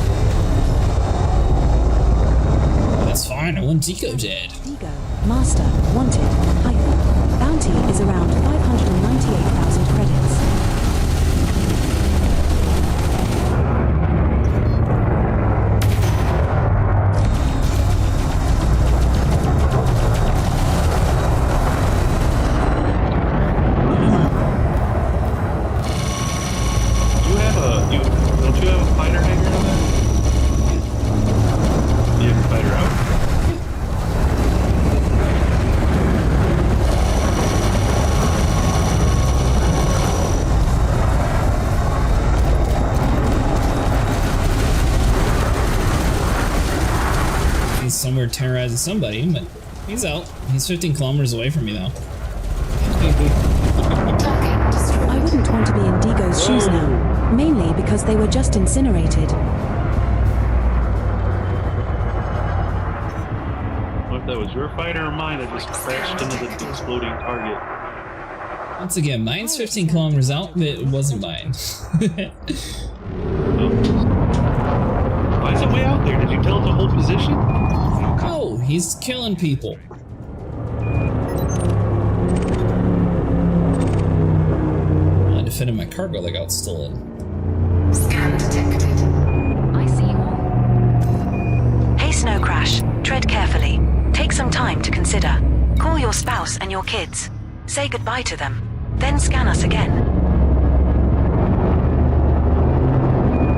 That's fine, I want Zico dead. Digo, Master, wanted, Python. Bounty is around 598,000 credits. Don't you have a fighter hanger on that? You have a fighter out? He's somewhere terrorizing somebody, but he's out. He's 15 kilometers away from me though. I wouldn't want to be in Digo's shoes now, mainly because they were just incinerated. What if that was your fighter or mine that just crashed into the exploding target? Once again, mine's 15 kilometers out, but it wasn't mine. Why is it way out there? Did you tell it to hold position? Oh, he's killing people. I defended my cargo that got stolen. Scan detected. I see you all. Hey Snow Crash, tread carefully. Take some time to consider. Call your spouse and your kids. Say goodbye to them. Then scan us again.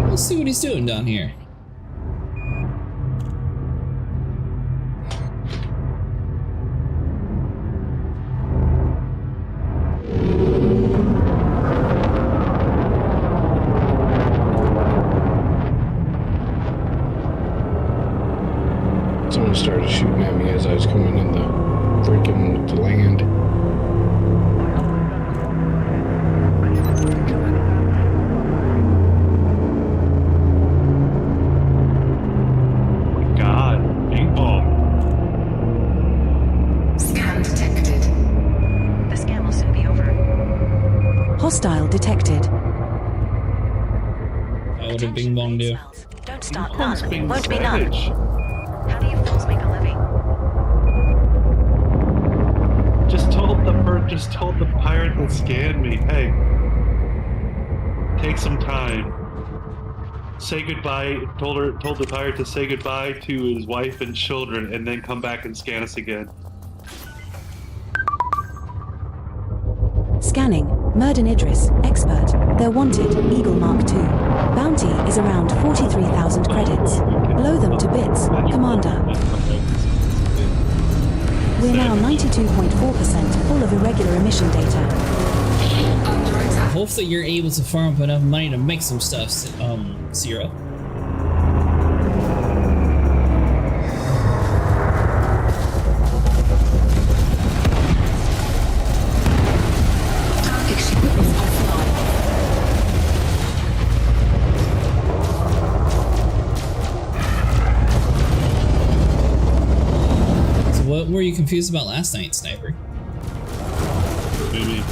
We'll see what he's doing down here. Someone started shooting at me as I was coming in the freaking to land. God, paintball. Scan detected. Hostile detected. What did Bing Bong do? Don't start Bong's none. being Won't be none. savage. How do you fools make a living? Just told the pirate that scanned me, hey, take some time. Say goodbye. Told the pirate to say goodbye to his wife and children, and then come back and scan us again. Scanning. Murden Idris, expert. They're wanted, Eagle Mark II. Bounty is around 43,000 credits. Blow them to bits, Commander. We're now 92.4% full of irregular emission data. Hopefully you're able to farm up enough money to make some stuff, Sierra. What were you confused about last night, Sniper? Maybe.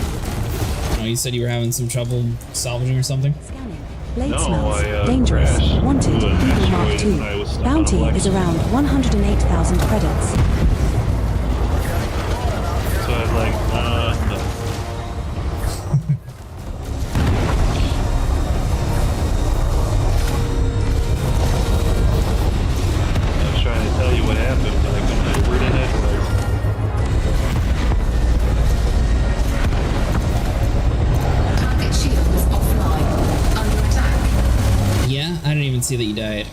Oh, you said you were having some trouble salvaging or something? Scanning. Blade No, smells. I, Dangerous. crashed. Wanted, It was Eagle Mark destroyed and I was II. stuck on Bounty a is Lexus. around 108,000 credits. So I was like, no. I was trying to tell you what happened, but I couldn't know where the head was. Target shield is offline. Under attack. Yeah, I didn't even see that you died.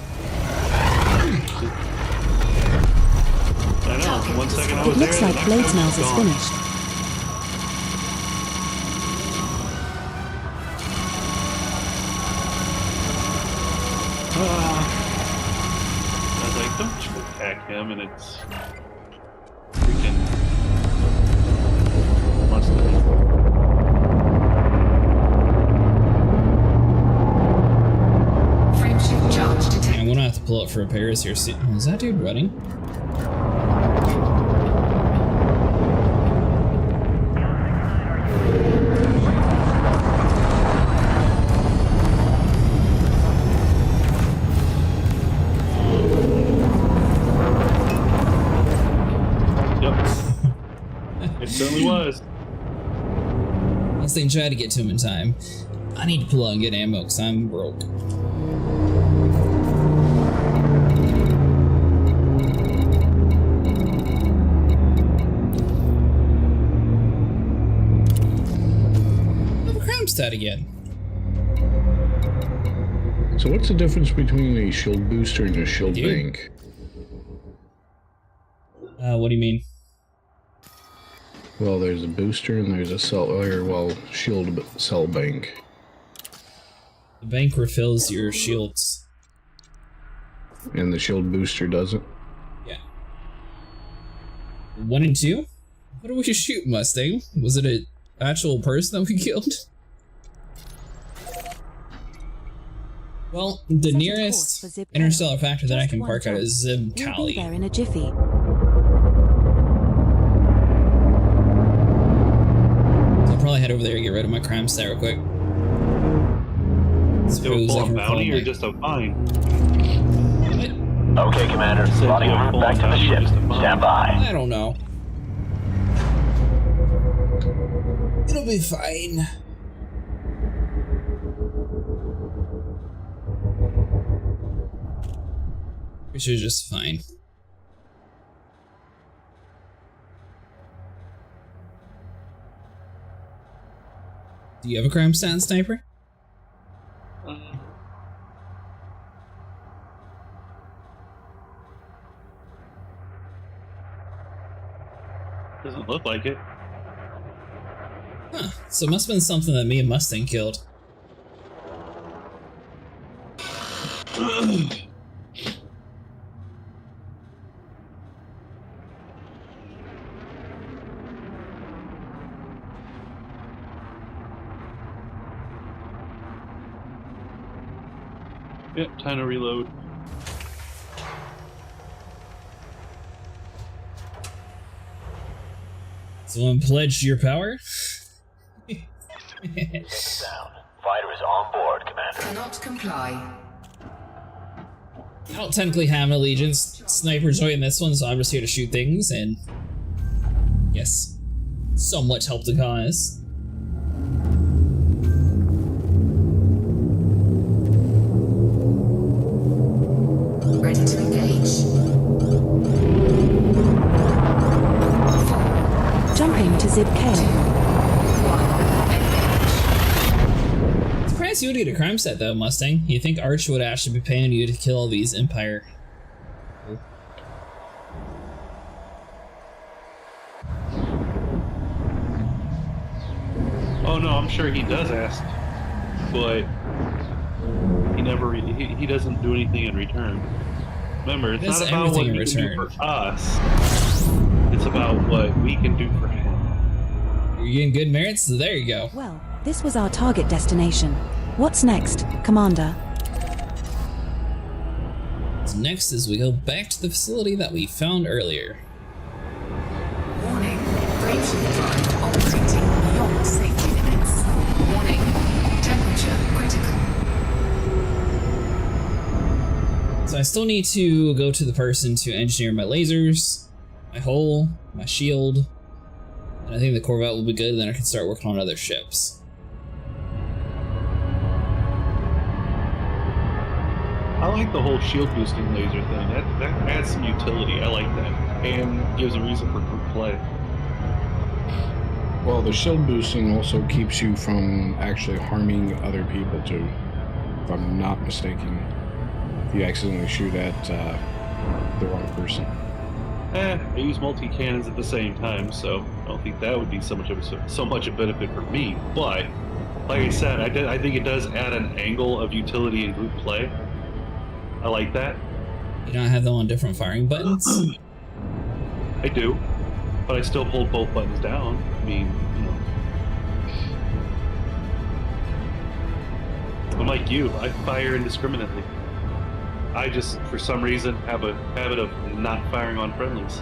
I know, for 1 second I was It looks there, like the next Blade second Smells it was is gone. finished. I was like, don't you attack him, and it's freaking Mustang. Frameshift charge detected. I'm gonna have to pull up for repairs here soon. Oh, is that dude running? Yep. It certainly was. Unless they try to get to him in time. I need to pull out and get ammo because I'm broke. I have a crime stat again. So what's the difference between a shield booster and a shield Dude. bank? What do you mean? Well, there's a booster and there's a shield cell bank. The bank refills your shields. And the shield booster doesn't? Yeah. 1 and 2? What did we shoot, Mustang? Was it an actual person that we killed? Well, the Set a nearest course for Zib interstellar Carroll. factor that I Just can one park at jump. is Zib We'll be Cali. there in a jiffy. So I'll probably head over there and get rid of my crime stat real quick. So Suppose I full can on recall bounty or my- just a fine? Okay, Commander. Said Plotting you en were route full back to the bounty or ship. just a fine? Stand by. I don't know. It'll be fine. Which is just fine. Do you have a crime stat, Sniper? Doesn't look like it. Huh. So it must have been something that me and Mustang killed. Yep, time to reload. Someone pledged your power? Safe and sound. Fighter is on board, Commander. Cannot comply. I don't technically have an allegiance sniper joy in this one, so I'm just here to shoot things and yes, somewhat help the cause. Ready to engage. Jumping to Zib K. Surprised you would get a crime set though, Mustang. You think Arch would actually be paying you to kill all these Empire? Oh no, I'm sure he does ask, but he doesn't do anything in return. Remember, it's not about what he can do for us. It's about what we can do for him. You're getting good merits, so there you go. Well, this was our target destination. What's next, Commander? So next is we go back to the facility that we found earlier. Warning. Breaching drive operating beyond safety limits. Warning. Temperature critical. So I still need to go to the person to engineer my lasers, my hull, my shield, and I think the corvette will be good, then I can start working on other ships. I like the whole shield boosting laser thing. That adds some utility. I like that, and gives a reason for group play. Well, the shield boosting also keeps you from actually harming other people too, if I'm not mistaken. If you accidentally shoot at the wrong person. I use multi-cannons at the same time, so I don't think that would be so much a benefit for me. But, like I said, I think it does add an angle of utility in group play. I like that. You don't have them on different firing buttons? I do, but I still hold both buttons down. I mean, you know. I'm like you, I fire indiscriminately. I just, for some reason, have a habit of not firing on friendlies.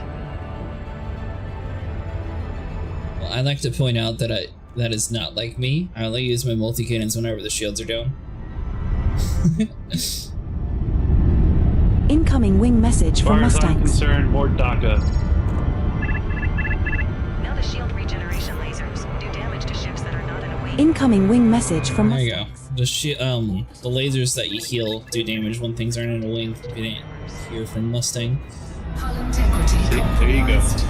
Well, I'd like to point out that that is not like me. I only use my multi-cannons whenever the shields are down. Incoming wing message from As far as I'm Mustangs. concerned, more DACA. Now the shield regeneration lasers do damage to ships that are not in a wing. Incoming wing message from There you go. Mustangs. The lasers that you heal do damage when things aren't in a wing. If you didn't hear from Mustang. Hull integrity See, there you go. compromised.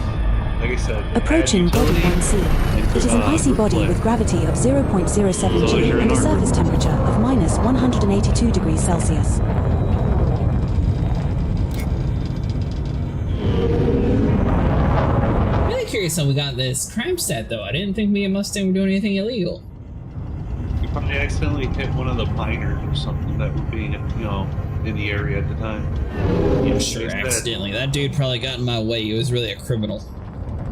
Like I said, Approaching add body utility 1C. It is an icy group body play. with gravity of 0.07 So G you're and a in armor. surface temperature of minus 182 degrees Celsius. Really curious how we got this crime stat though. I didn't think me and Mustang were doing anything illegal. You probably accidentally hit one of the miners or something that were being, in the area at the time. Yeah, sure, accidentally. That dude probably got in my way. He was really a criminal.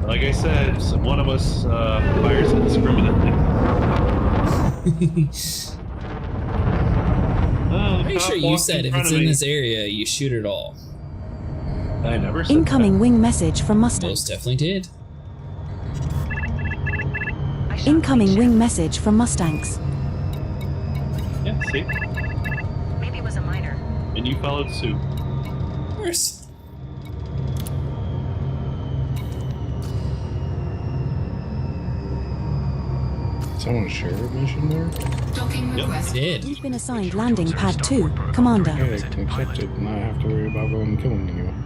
Like I said, one of us fires indiscriminately. Pretty sure you said if it's in this area, you shoot it all. I never said Incoming wing message from Mustangs. Most definitely did. Incoming wing message from Mustangs. that. Yeah, see? Maybe it was a miner. And you followed suit. Of course. Someone share a mission there? Docking Yep. request. Did. You've been assigned landing pad 2, Commander. Yeah, I can accept it, and I have to worry about going and killing anyone.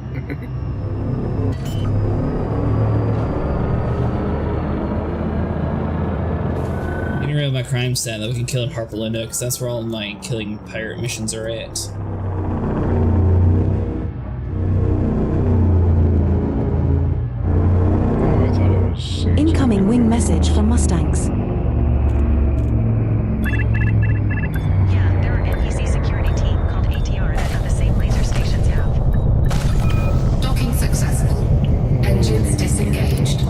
Getting rid of my crime stat that we can kill in Harper Linda, because that's where all my killing pirate missions are at. Oh, I thought it was saying Incoming wing message from Mustangs. Yeah, they're an NEC security team called ATR that have the same laser stations have. Docking successful. Engines disengaged.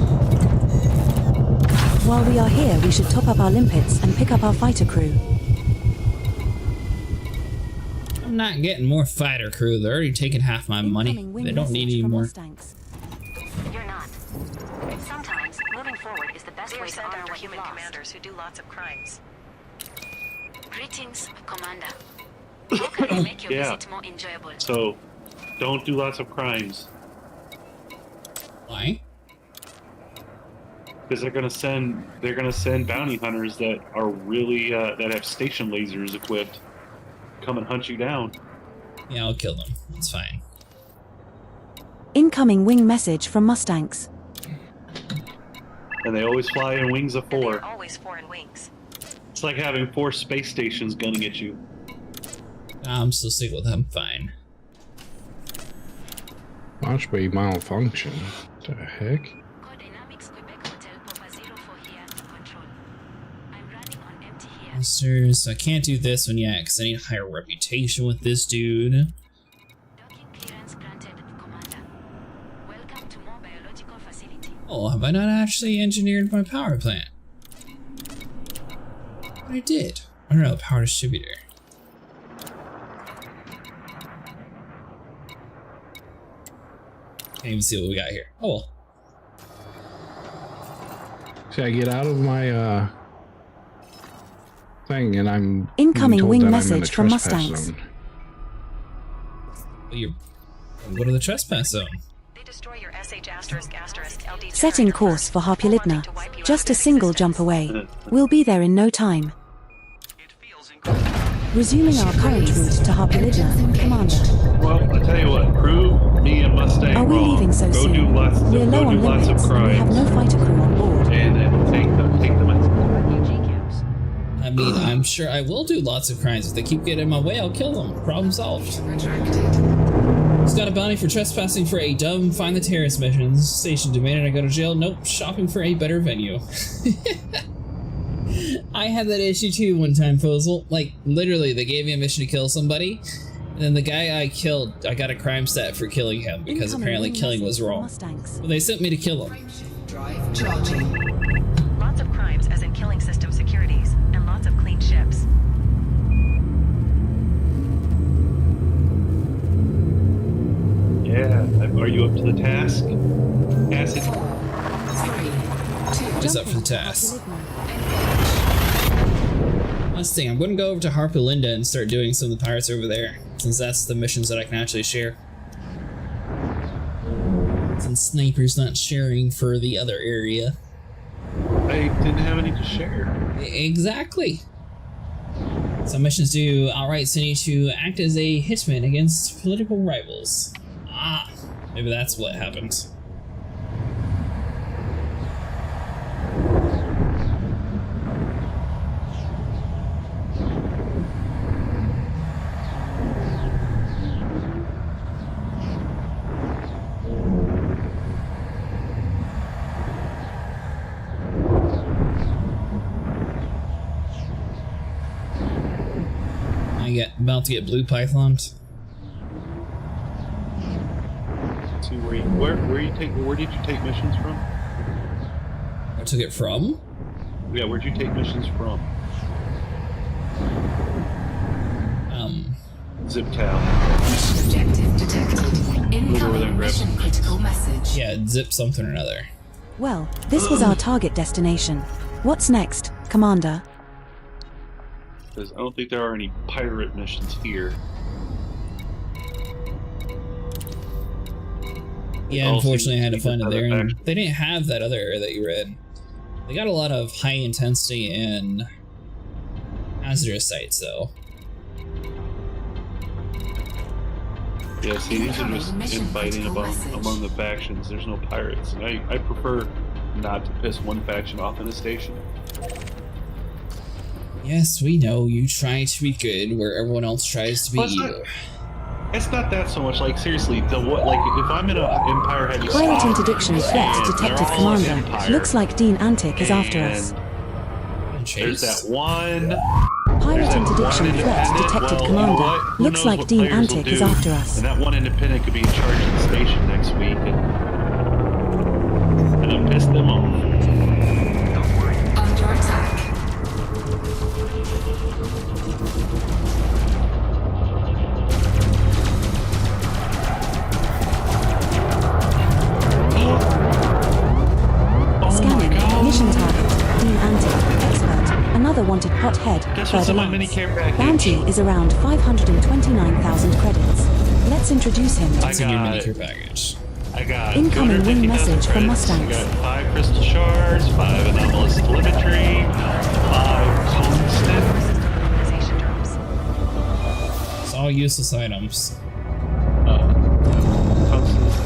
While we are here, we should top up our limpets and pick up our fighter crew. I'm not getting more fighter crew. They're already taking half my money. Incoming wing They don't need message any from more. Mustangs. You're not. Sometimes, Moving forward is the best way to send honor our what human you've lost. commanders who do lots of crimes. Greetings, Commander. How can I make your Yeah. visit more enjoyable? So, don't do lots of crimes. Why? Because they're gonna send bounty hunters that are really that have station lasers equipped, come and hunt you down. Yeah, I'll kill them. It's fine. Incoming wing message from Mustangs. And they always fly in wings of And four. they're always foreign wings. It's like having 4 space stations gunning at you. I'm still sick with them. Fine. Launch bay malfunction. What the heck? Coordinamics Quebec Hotel Papa 04 here to control. I'm running on empty here. Monsters. So I can't do this one yet because I need a higher reputation with this dude. Docking clearance granted, Commander. Welcome to more biological facility. Oh, have I not actually engineered my power plant? But I did. I don't know, power distributor. Can't even see what we got here. Oh well. See, I get out of my thing, and I'm Incoming being told wing that I'm in message the from trespass Mustangs. zone. Well, you're. Go to the trespass zone. They destroy your **** LD Setting generator course first, for before Harpulidna. wanting to wipe you out Just of a single existence. jump away. We'll be there in no time. Resuming our current route to Harpulidna, Commander. Well, I tell you what, prove me and Mustang Are we wrong. leaving so go soon? Do lots, We're go low do on lots of lipids, and we have crimes. no fighter crew on board. And then take them out. I mean, I'm sure I will do lots of crimes. If they keep getting in my way, I'll kill them. Problem solved. Just got a bounty for trespassing for a dumb find the terrorist missions. Station demanded I go to jail. Nope, shopping for a better venue. I had that issue too one time, Fozel. Like, literally, they gave me a mission to kill somebody, and then the guy I killed, I got a crime stat for killing him because Incoming apparently wing killing message was from wrong. Mustangs. Well, they sent me to kill him. Drive charging. Lots of crimes, as in killing system securities, and lots of clean ships. Yeah, are you up to the task? Acid. 3, 2, Just up for the task. Last thing, I'm going to go over to Harpulidna and start doing some of the pirates over there, since that's the missions that I can actually share. Since Sniper's not sharing for the other area. I didn't have any to share. Exactly. Some missions do outright send you to act as a hitman against political rivals. Ah, maybe that's what happened. About to get blue pythoned. See where did you take missions from? I took it from? Yeah, where'd you take missions from? Zip Town. Objective detected. Over there, Incoming grab. mission critical message. Yeah, zip something or another. Well, this was our target destination. What's next, Commander? Because I don't think there are any pirate missions here. Yeah, Also, unfortunately I had to you find it have there, it and back. they didn't have that other area that you read. They got a lot of high intensity and hazardous sites though. Yeah, see, these are just Mission infighting critical message. among the factions. There's no pirates. And I prefer not to piss one faction off in a station. Yes, we know you try to be good where everyone else tries to be Well, it's evil. It's not that so much. Like, seriously, if I'm in an Empire heavy Pilot spot, interdiction threat and detected, they're all Commander. Empire, Looks like Dean Antic is after us. and Chase. there's that one. Pilot There's that interdiction one threat independent. detected, Well, Commander. you know what? Who Looks knows like what Dean players will Antic is do. after us. And that one independent could be in charge of the station next week, and it'll piss them off. Under attack. Oh Scanning. my Hot head, Guess what's further in my lands. mini care package? Bounty is around 529,000 credits. Let's introduce him. What's in your mini-care package? I got Incoming wing 250,000 message from credits. Mustangs. I got 5 crystal shards, 5 anomalous telemetry, 5 tungsten. Organization drops. It's all useless items. Tungsten is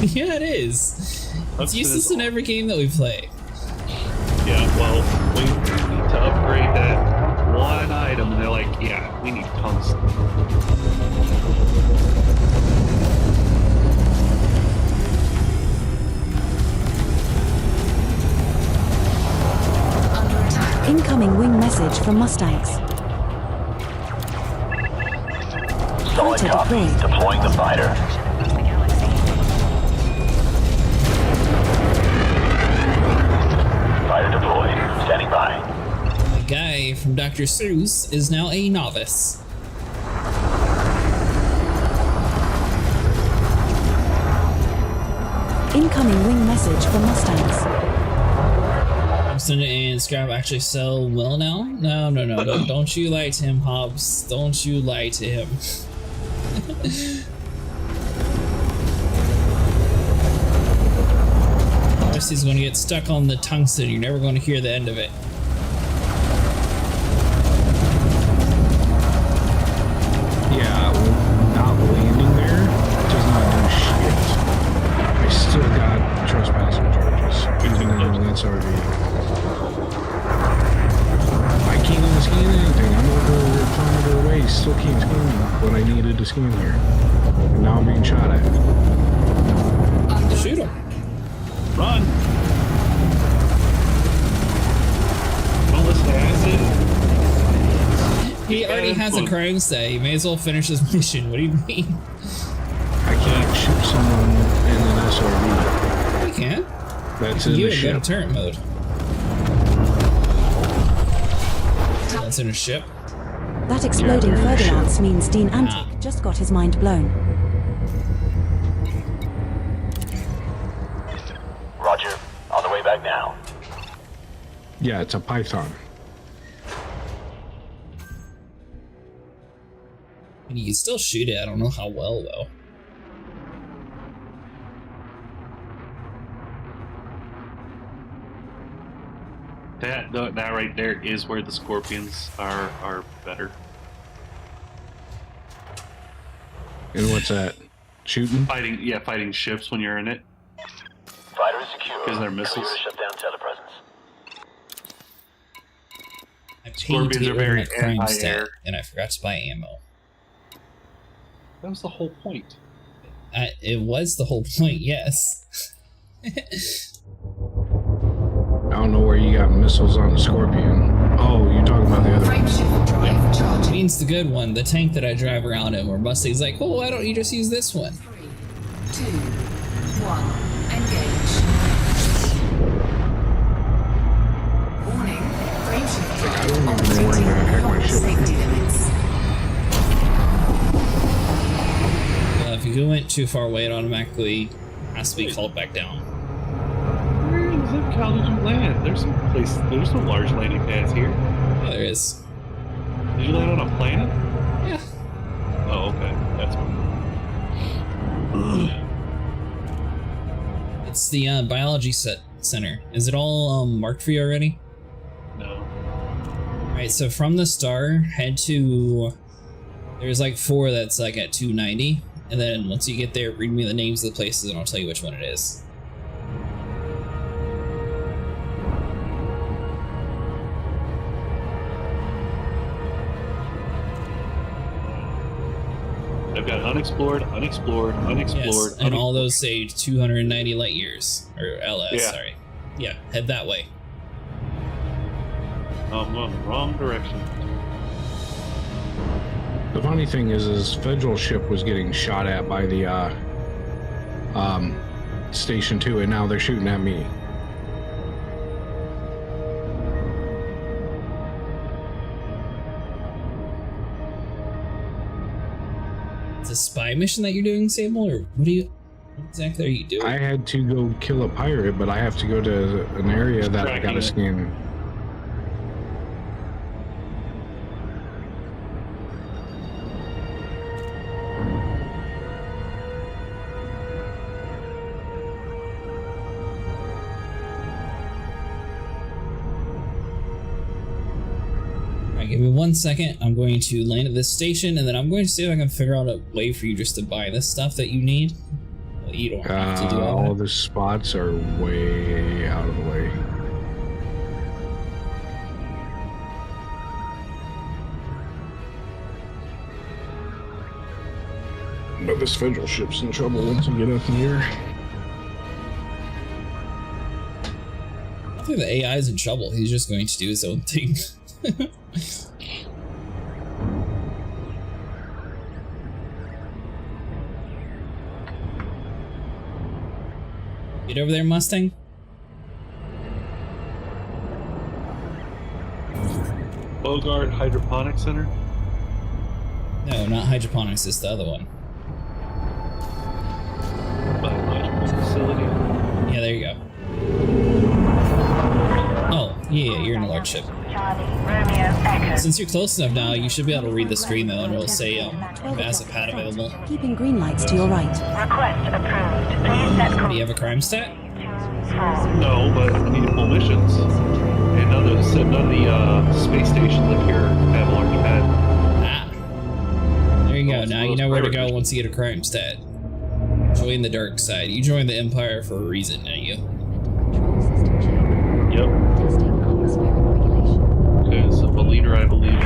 useless. Yeah, it is. It's Tungsten useless is in every game that we play. Yeah, well, we need to upgrade that one item, and they're like, yeah, we need tungsten. Incoming wing message from Mustangs. Solid Fighter copy. deployed. Deploying the fighter. Across the galaxy. Fighter deployed. Standing by. The guy from Dr. Seuss is now a novice. Incoming wing message from Mustangs. Hobson and Scrap actually sell well now? No. Don't you lie to him, Hobbs. Don't you lie to him. He's going to get stuck on the tungsten. You're never going to hear the end of it. Yeah, not landing there does not do shit. I still got trespassing charges, even though that's RV. I can't even scan anything. I'm over a kilometer away, still can't scan what I needed to scan here. And now I'm being shot at. Shoot him. Run! Don't listen to acid. He already has a crime set. He may as well finish his mission. What do you mean? I can't shoot someone in an SRV. You can. That's You in the would go to ship. turret mode. That's in a ship. That exploding they're in the further ship. lance means Dean Antic just got his mind blown. Roger. On the way back now. Yeah, it's a Python. And you can still shoot it. I don't know how well, though. That right there is where the scorpions are better. And what's that? Shooting? Fighting ships when you're in it. Fighter is secure. Because they're missiles. Clear to shut down telepresence. I paid to Scorpions get are rid of very my crime stat, anti-air. and I forgot to buy ammo. That was the whole point. It was the whole point, yes. I don't know where you got missiles on the Scorpion. Oh, you're talking about the other one. Frameshift drive charging. Means the good one, the tank that I drive around in, where Mustang's like, oh, why don't you just use this one? 3, 2, 1. Engage. Warning. Frameshift I drive don't even know where the heck my operating ship safety limits. If you went too far away, it automatically has to be called back down. Where in zip cal did you land? There's no large landing pads here. Yeah, there is. Did you land on a planet? Yeah. Oh, okay. That's one. It's the biology center. Is it all marked for you already? No. Alright, so from the star, head to... There's like 4 that's like at 290. And then once you get there, read me the names of the places and I'll tell you which one it is. I've got unexplored, Yes, and all those say 290 light years. Or LS, Yeah. sorry. Yeah, head that way. Oh, I'm going the wrong direction. The funny thing is Federal ship was getting shot at by the Station 2, and now they're shooting at me. It's a spy mission that you're doing, Sable, or what exactly are you doing? I had to go kill a pirate, but I have to go to an area that I gotta scan. give me 1 second. I'm going to land at this station, and then I'm going to see if I can figure out a way for you just to buy this stuff that you need. Well, you don't have to do all the spots are way out of the way. But this federal ship's in trouble once we get up in the air. I don't think the AI is in trouble. He's just going to do his own thing. Get over there, Mustang. Bogart Hydroponics Center? No, not hydroponics, it's the other one. Biological facility? Yeah, there you go. Oh, yeah, you're in a large ship. Since you're close enough now, you should be able to read the screen though, and it'll say massive pad available. Keeping green lights to your right. Request approved. Please set Do you have a crime stat? No, but I need to pull missions. And none of the space stations up here have a large pad. Ah. There you go, now you know where to go once you get a crime stat. Join the dark side. You joined the Empire for a reason, don't you? Yep. Okay, so the leader I believe in.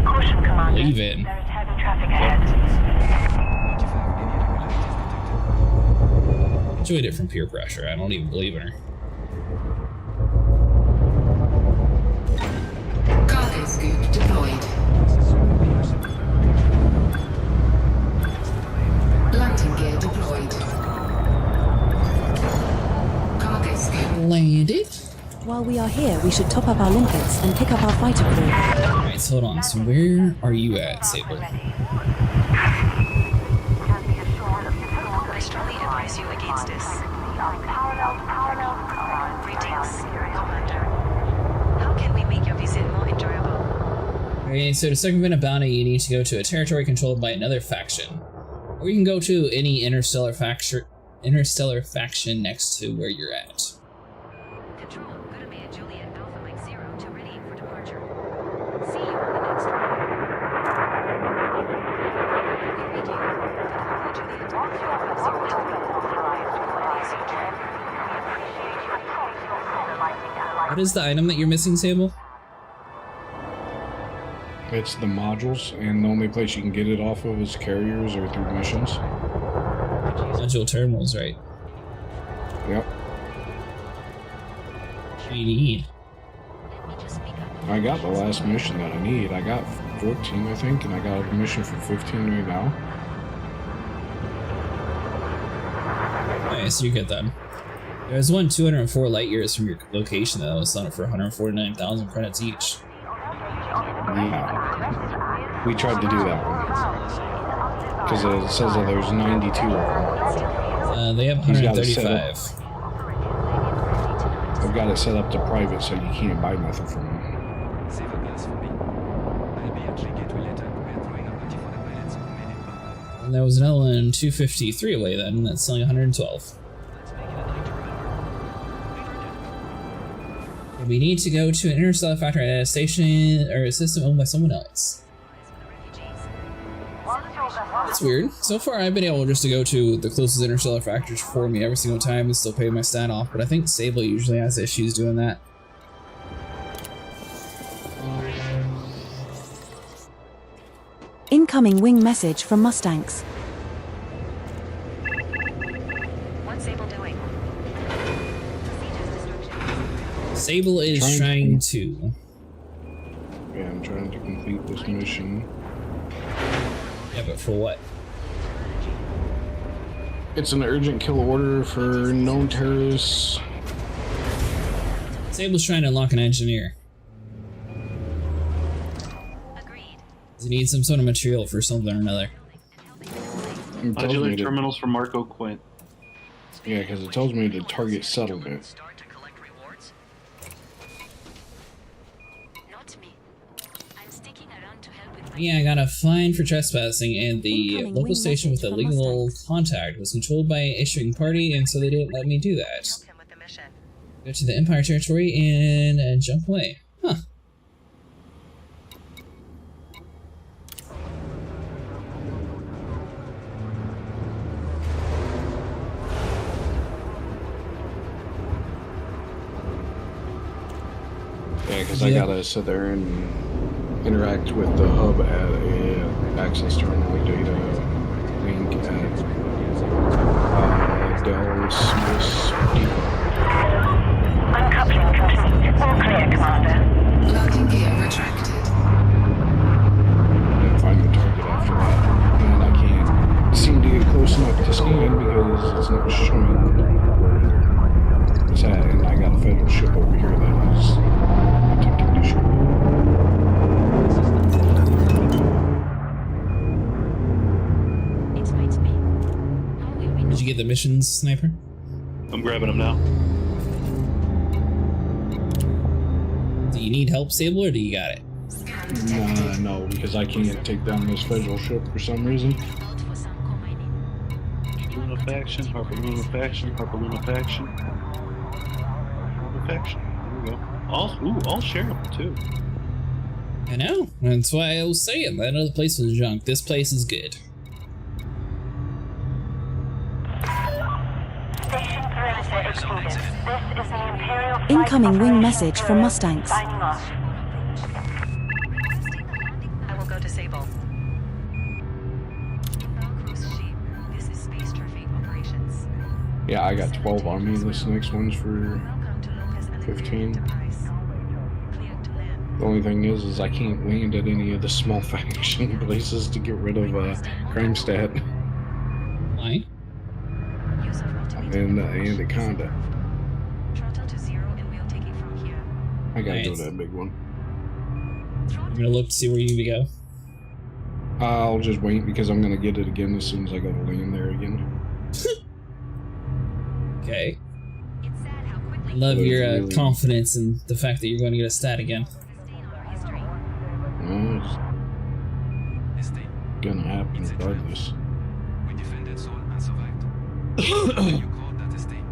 Caution, Commander. Believe in. There is heavy traffic ahead. Enjoyed it from peer pressure. I don't even believe in her. Cargo scoop deployed. Landing gear deployed. Cargo scoop landed. While we are here, we should top up our limpets and pick up our fighter crew. Alright, so hold on. So where are you at, Sable? I strongly advise you against this. Greetings, Commander. How can we make your visit more enjoyable? Okay, so to circumvent a bounty, you need to go to a territory controlled by another faction. Or you can go to any interstellar faction next to where you're at. Control, good to Juliet Alpha Mike 0 to ready for departure. See you on the next one. We read you. Alpha Juliet Alpha 0 has been authorized for What is the item that you're missing, Sable? It's the modules, and the only place you can get it off of is carriers or through missions. Module terminals, right? Yep. What do you need? I got the last mission that I need. I got 14, I think, and I got a mission for 15 right now. Nice, you're good then. There's one 204 light years from your location that was on it for 149,000 credits each. Yeah. We tried to do that one. Because it says that there's 92 of them. They have 135. I've got it set up to private so you can't buy nothing from them. And there was another one 253 away then, that's selling 112. We need to go to an interstellar factory at a station or a system owned by someone else. That's weird. So far I've been able just to go to the closest interstellar factories for me every single time and still pay my stat off, but I think Sable usually has issues doing that. Incoming wing message from Mustangs. What's Sable doing? Sable is trying to... Yeah, I'm trying to complete this mission. Yeah, but for what? It's an urgent kill order for known terrorists. Sable's trying to unlock an engineer. Does he need some sort of material for something or another? Modular terminals for Marco Quint. Yeah, because it tells me to target settlement. Yeah, I got a fine for trespassing, and the local station with a legal contact was controlled by an issuing party, and so they didn't let me do that. Go to the Empire territory and jump away. Huh. Yeah, because I gotta sit there and interact with the hub at a access terminal data link at Dell Swiss Depot. Uncoupling complete. All clear, Commander. Landing gear retracted. And find the target after that. And I can't seem to get close enough to scan because it's not showing where it's at. And I got a federal ship over here that is attempting to shoot me. Did you get the missions, Sniper? I'm grabbing them now. Do you need help, Sable, or do you got it? No, because I can't take down this federal ship for some reason. Luna faction, Harper Luna faction, Harper Luna faction. Luna faction. There we go. All shareable too. I know. That's why I was saying that other place was junk. This place is good. Station perimeter exceeded. This is the Imperial Flight Incoming wing Operations message from Bureau Mustangs. signing off. I will go to Sable. Cruise ship. This is space traffic operations. Yeah, I got 12 on me. This next one's for Welcome to Locus and 15. Enterprise. Cleared to land. The only thing is I can't land at any of the small faction places to get rid of crime stat Why? Use of multimeter and approach. Anaconda. Throttle to 0 and we'll take it from here. I gotta go Nice. to that big one. I'm gonna look to see where you need to go. I'll just wait because I'm gonna get it again as soon as I go to land there again. Okay. It's sad how quickly I love your Really? confidence in the fact that you're going to get a stat again. sustain our history. No, it's Estate. gonna happen regardless. We defended Seoul and survived. You called that estate.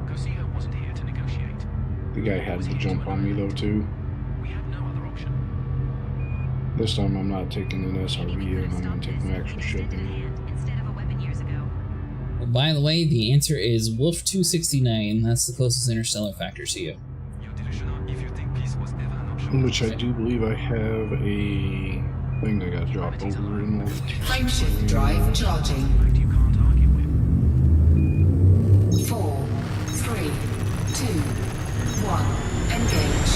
Garcia wasn't here to negotiate. The guy had to jump on me though too. We had no other option. This time I'm not taking an SRV and I'm gonna take my actual ship in. Instead of a weapon years ago. Well, by the way, the answer is Wolf 269. That's the closest interstellar factor to you. You're delusional if you think peace was ever an option. Which I do believe I have a thing that got dropped over in the Frameshift drive charging. Fact you can't argue with. 4, 3, 2, 1. Engage.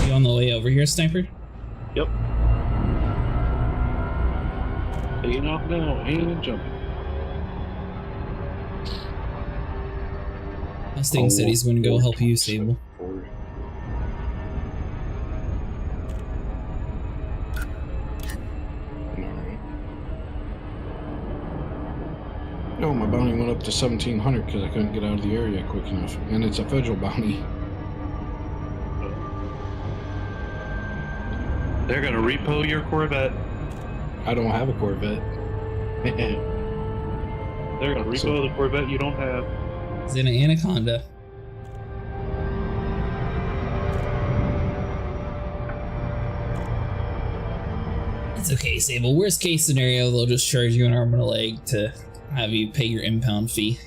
You on the way over here, Sniper? Yep. Taking off now and jumping. Mustang said he's going to go help you, Sable. No, my bounty went up to 1,700 because I couldn't get out of the area quick enough. And it's a federal bounty. They're gonna repo your Corvette. I don't have a Corvette. They're gonna repo the Corvette you don't have. It's in an Anaconda. It's okay, Sable. Worst case scenario, they'll just charge you an arm and a leg to have you pay your impound fee.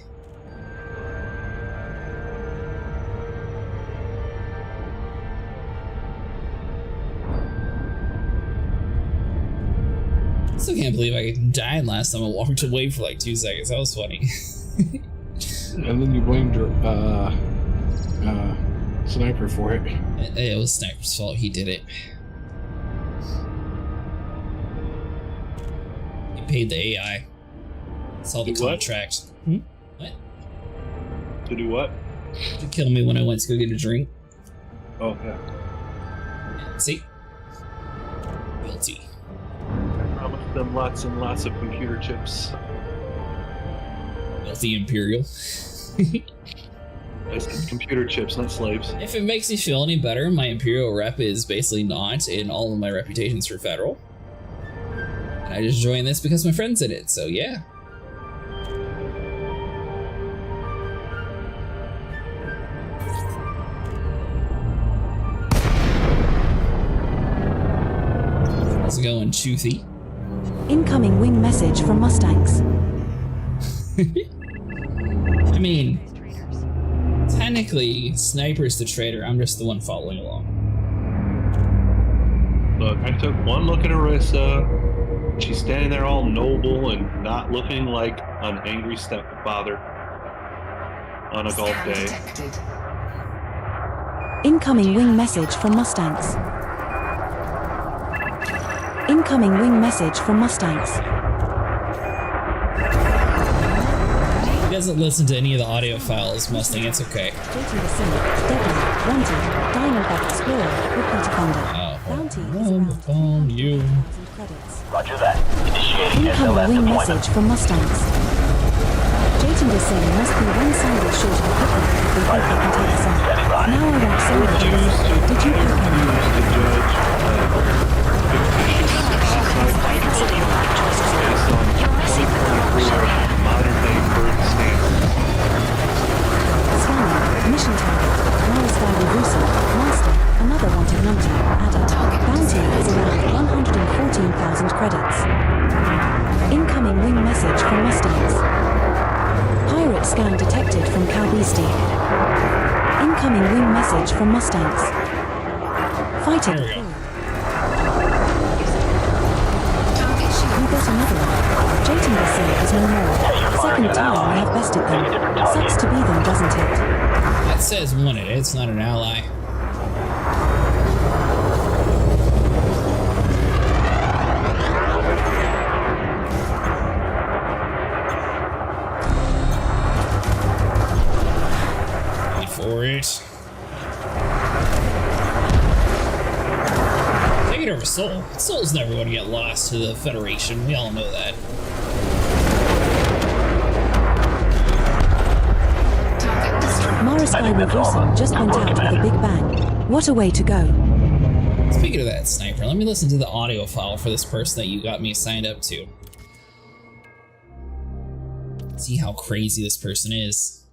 Still can't believe I died last time I walked away for like 2 seconds. That was funny. And then you blamed your Sniper for it. It was Sniper's fault. He did it. He paid the AI. Saw the Do what? contract. What? To do what? To kill me when I went to go get a drink. Oh, yeah. See? Guilty. Promised them lots and lots of computer chips. Guilty Imperial. I said computer chips, not slaves. If it makes you feel any better, my Imperial rep is basically not in all of my reputations for Federal. And I just joined this because my friends did it, so yeah. How's it going, Toothy? Incoming wing message from Mustangs. I mean, technically, Sniper's the traitor. I'm just the one following along. Look, I took one look at Arissa. She's standing there all noble and not looking like an angry stepfather on a golf day. Incoming wing message from Mustangs. Incoming wing message from Mustangs. He doesn't listen to any of the audio files, Mustang. It's okay. Jason the Sim, Deadly, Wanted, Diamondback Explorer, Repeat Offender. Bounty is around you. Credits. Roger that. Initiating Incoming SLS wing deployment. message from Mustangs. Jason the Sim must be one sandal short of equipment if they think they can take us on. Now I want somebody to listen. Did you pick any? Scanning. Mission target. Mariscal Russo. Master. Another wanted numpty. Added. Bounty is around 114,000 credits. Incoming wing message from Mustangs. Pirate scan detected from Calbeastie. Incoming wing message from Mustangs. Fighting. There we go. We got another one. Jayton the Sim is no more. Second time we have bested them. Sucks to be them, doesn't it? That says wanted. It's not an ally. Wait for it. Take it over Soul. Soul's never going to get lost to the Federation. We all know that. Mariscal Reversal just went out with a big bang. What a way to go. Speaking of that, Sniper, let me listen to the audio file for this person that you got me signed up to. See how crazy this person is.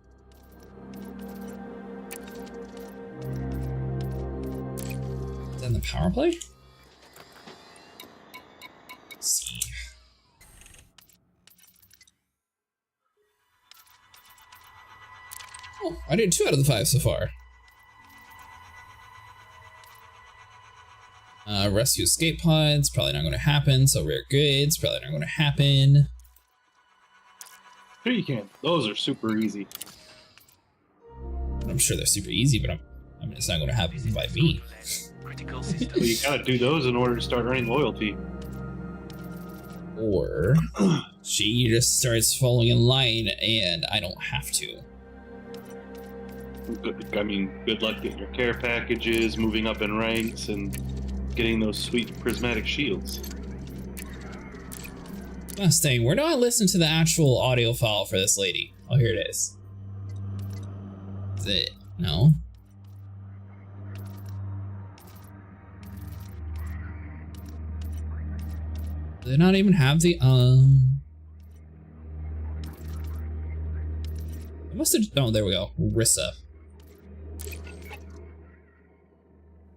Is that in the power play? Let's see. Oh, I did 2 out of the 5 so far. Rescue escape pods, probably not going to happen. So rare goods, probably not going to happen. Sure you can. Those are super easy. I'm sure they're super easy, but I mean, it's not going to happen by me. Well, you gotta do those in order to start earning loyalty. Or she just starts falling in line and I don't have to. I mean, good luck getting your care packages, moving up in ranks, and getting those sweet prismatic shields. Mustang, where do I listen to the actual audio file for this lady? Oh, here it is. Is it? No. Do they not even have the, It must have, oh, there we go. Rissa.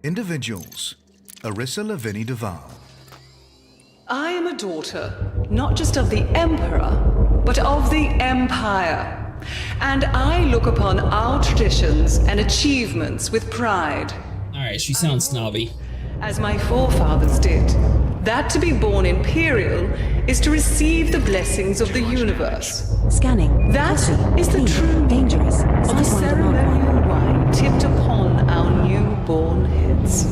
Individuals. Odyssey Duval. I am a daughter, not just of the Emperor, but of the Empire. And I look upon our traditions and achievements with pride. Alright, she sounds snobby. As my forefathers did. That to be born Imperial is to receive the blessings of the universe. Scanning. That is the clean, true dangerous. of the Sidewinder ceremonial wine tipped upon our newborn heads.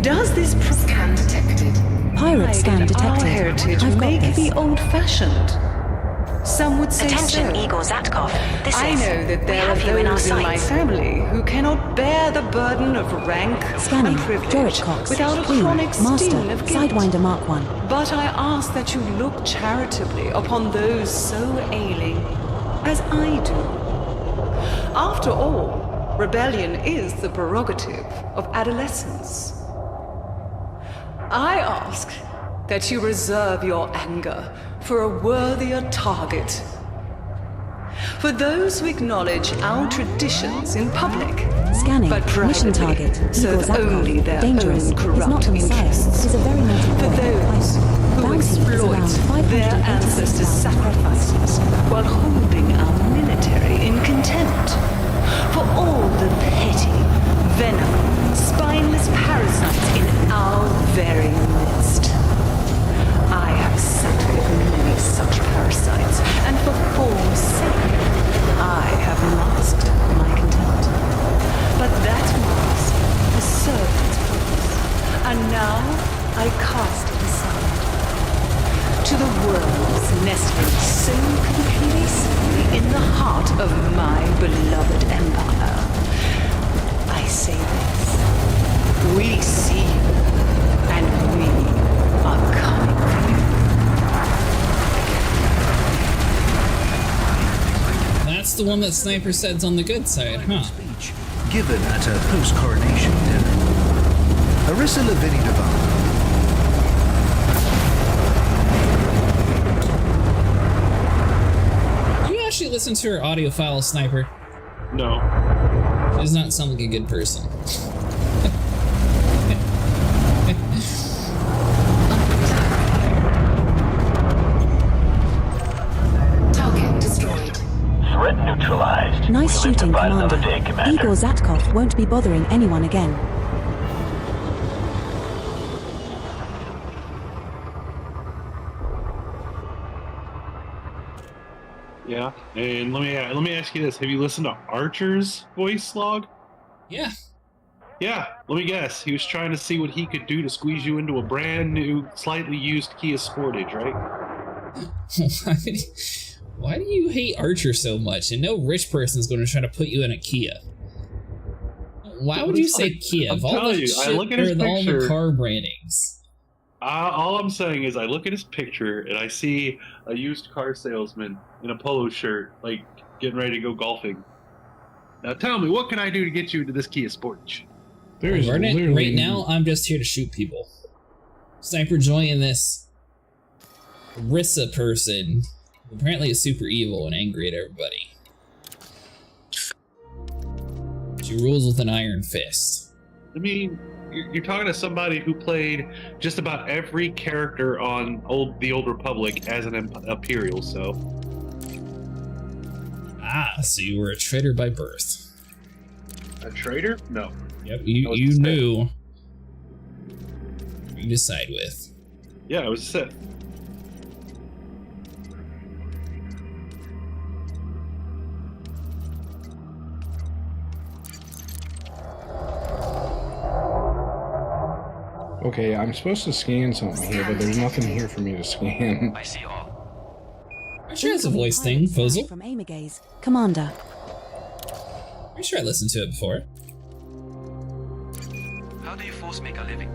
Does this scan detected? Pirate scan Our detected. heritage I've got make this. me old-fashioned. Some would say Attention, so. Igor Zatkov. This I is. know that We there are have you in our those in my sights. family who cannot bear the burden of rank Scanning. and privilege Jorich Cox. without a Queen. chronic Master. sting of guilt. Sidewinder Mark 1. But I ask that you look charitably upon those so ailing as I do. After all, rebellion is the prerogative of adolescence. I ask that you reserve your anger for a worthier target. For those who acknowledge our traditions in public, Scanning. but Mission privately target. serve Igor Zatkov. only their Dangerous. own He's corrupt not the Messiah. interests. He's a very naughty For boy. those who Bounty is exploit around their 586,000. ancestors' sacrifices while holding our military in contempt. for all the petty, venom, spineless parasites in our very midst. I have sat with many such parasites, and for form's sake, I have masked my contempt. But that mask has served its purpose, and now I cast it aside. To the worms nestling so complacently in the heart of my beloved empire, I say this: we see you, and we are coming for you. That's the one that Sniper said's on the good side, huh? Speech given at a post-coronation dinner. Odyssey Duval. Actually listen to her audio file, Sniper. No. She does not sound like a good person. Target destroyed. Threat neutralized. Nice We'll shooting, provide Commander. another day, Commander. Igor Zatkov won't be bothering anyone again. Yeah. And let me ask you this: have you listened to Archer's voice log? Yeah. Yeah. Let me guess. He was trying to see what he could do to squeeze you into a brand new, slightly used Kia Sportage, right? Why do you hate Archer so much? And no rich person's going to try to put you in a Kia. Why would you say Kia? I'm Of all telling the you, shit, I look at his all the picture. car brandings. All I'm saying is, I look at his picture and I see a used car salesman in a polo shirt, like getting ready to go golfing. Now tell me, what can I do to get you into this Kia Sportage? There's Right literally now, I'm just here to shoot people. Sniper joining this Rissa person, who apparently is super evil and angry at everybody. She rules with an iron fist. I mean, you're talking to somebody who played just about every character on the Old Republic as an Imperial, so... Ah, so you were a traitor by birth. A traitor? No. Yep, you knew who to side with. Yeah, I was a Sith. Okay, I'm supposed to scan something here, but there's nothing here for me to scan. I see all. I'm sure it's a voice thing, Fozel. From Amagaze. Commander. I'm sure I listened to it before. How do you force make a living?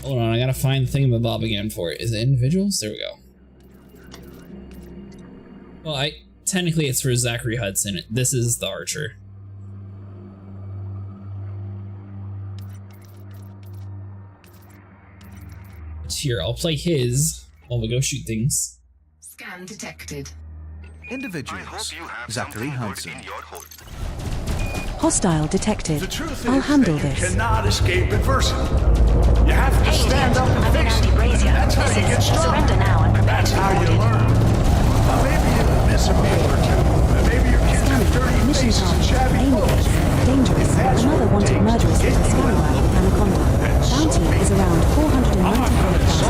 Hold on, I gotta find the thingamabob again for it. Is it individuals? There we go. Well, technically it's for Zachary Hudson. This is the Archer. But here, I'll play his while we go shoot things. Scan detected. Individuals. Zachary Hudson. Hostile detected. I'll handle this. Cannot escape adversity. You have to stand up and face it. That's how you get strong. Surrender now and prepare That's to be how you rewarded. learn. Maybe you miss a meal or two. Maybe you're catching dirty Mission faces and target. shabby clothes. Amagaze. Dangerous. Another wanted murderess in the Skyway, Anaconda. Bounty is around 495,000 credits.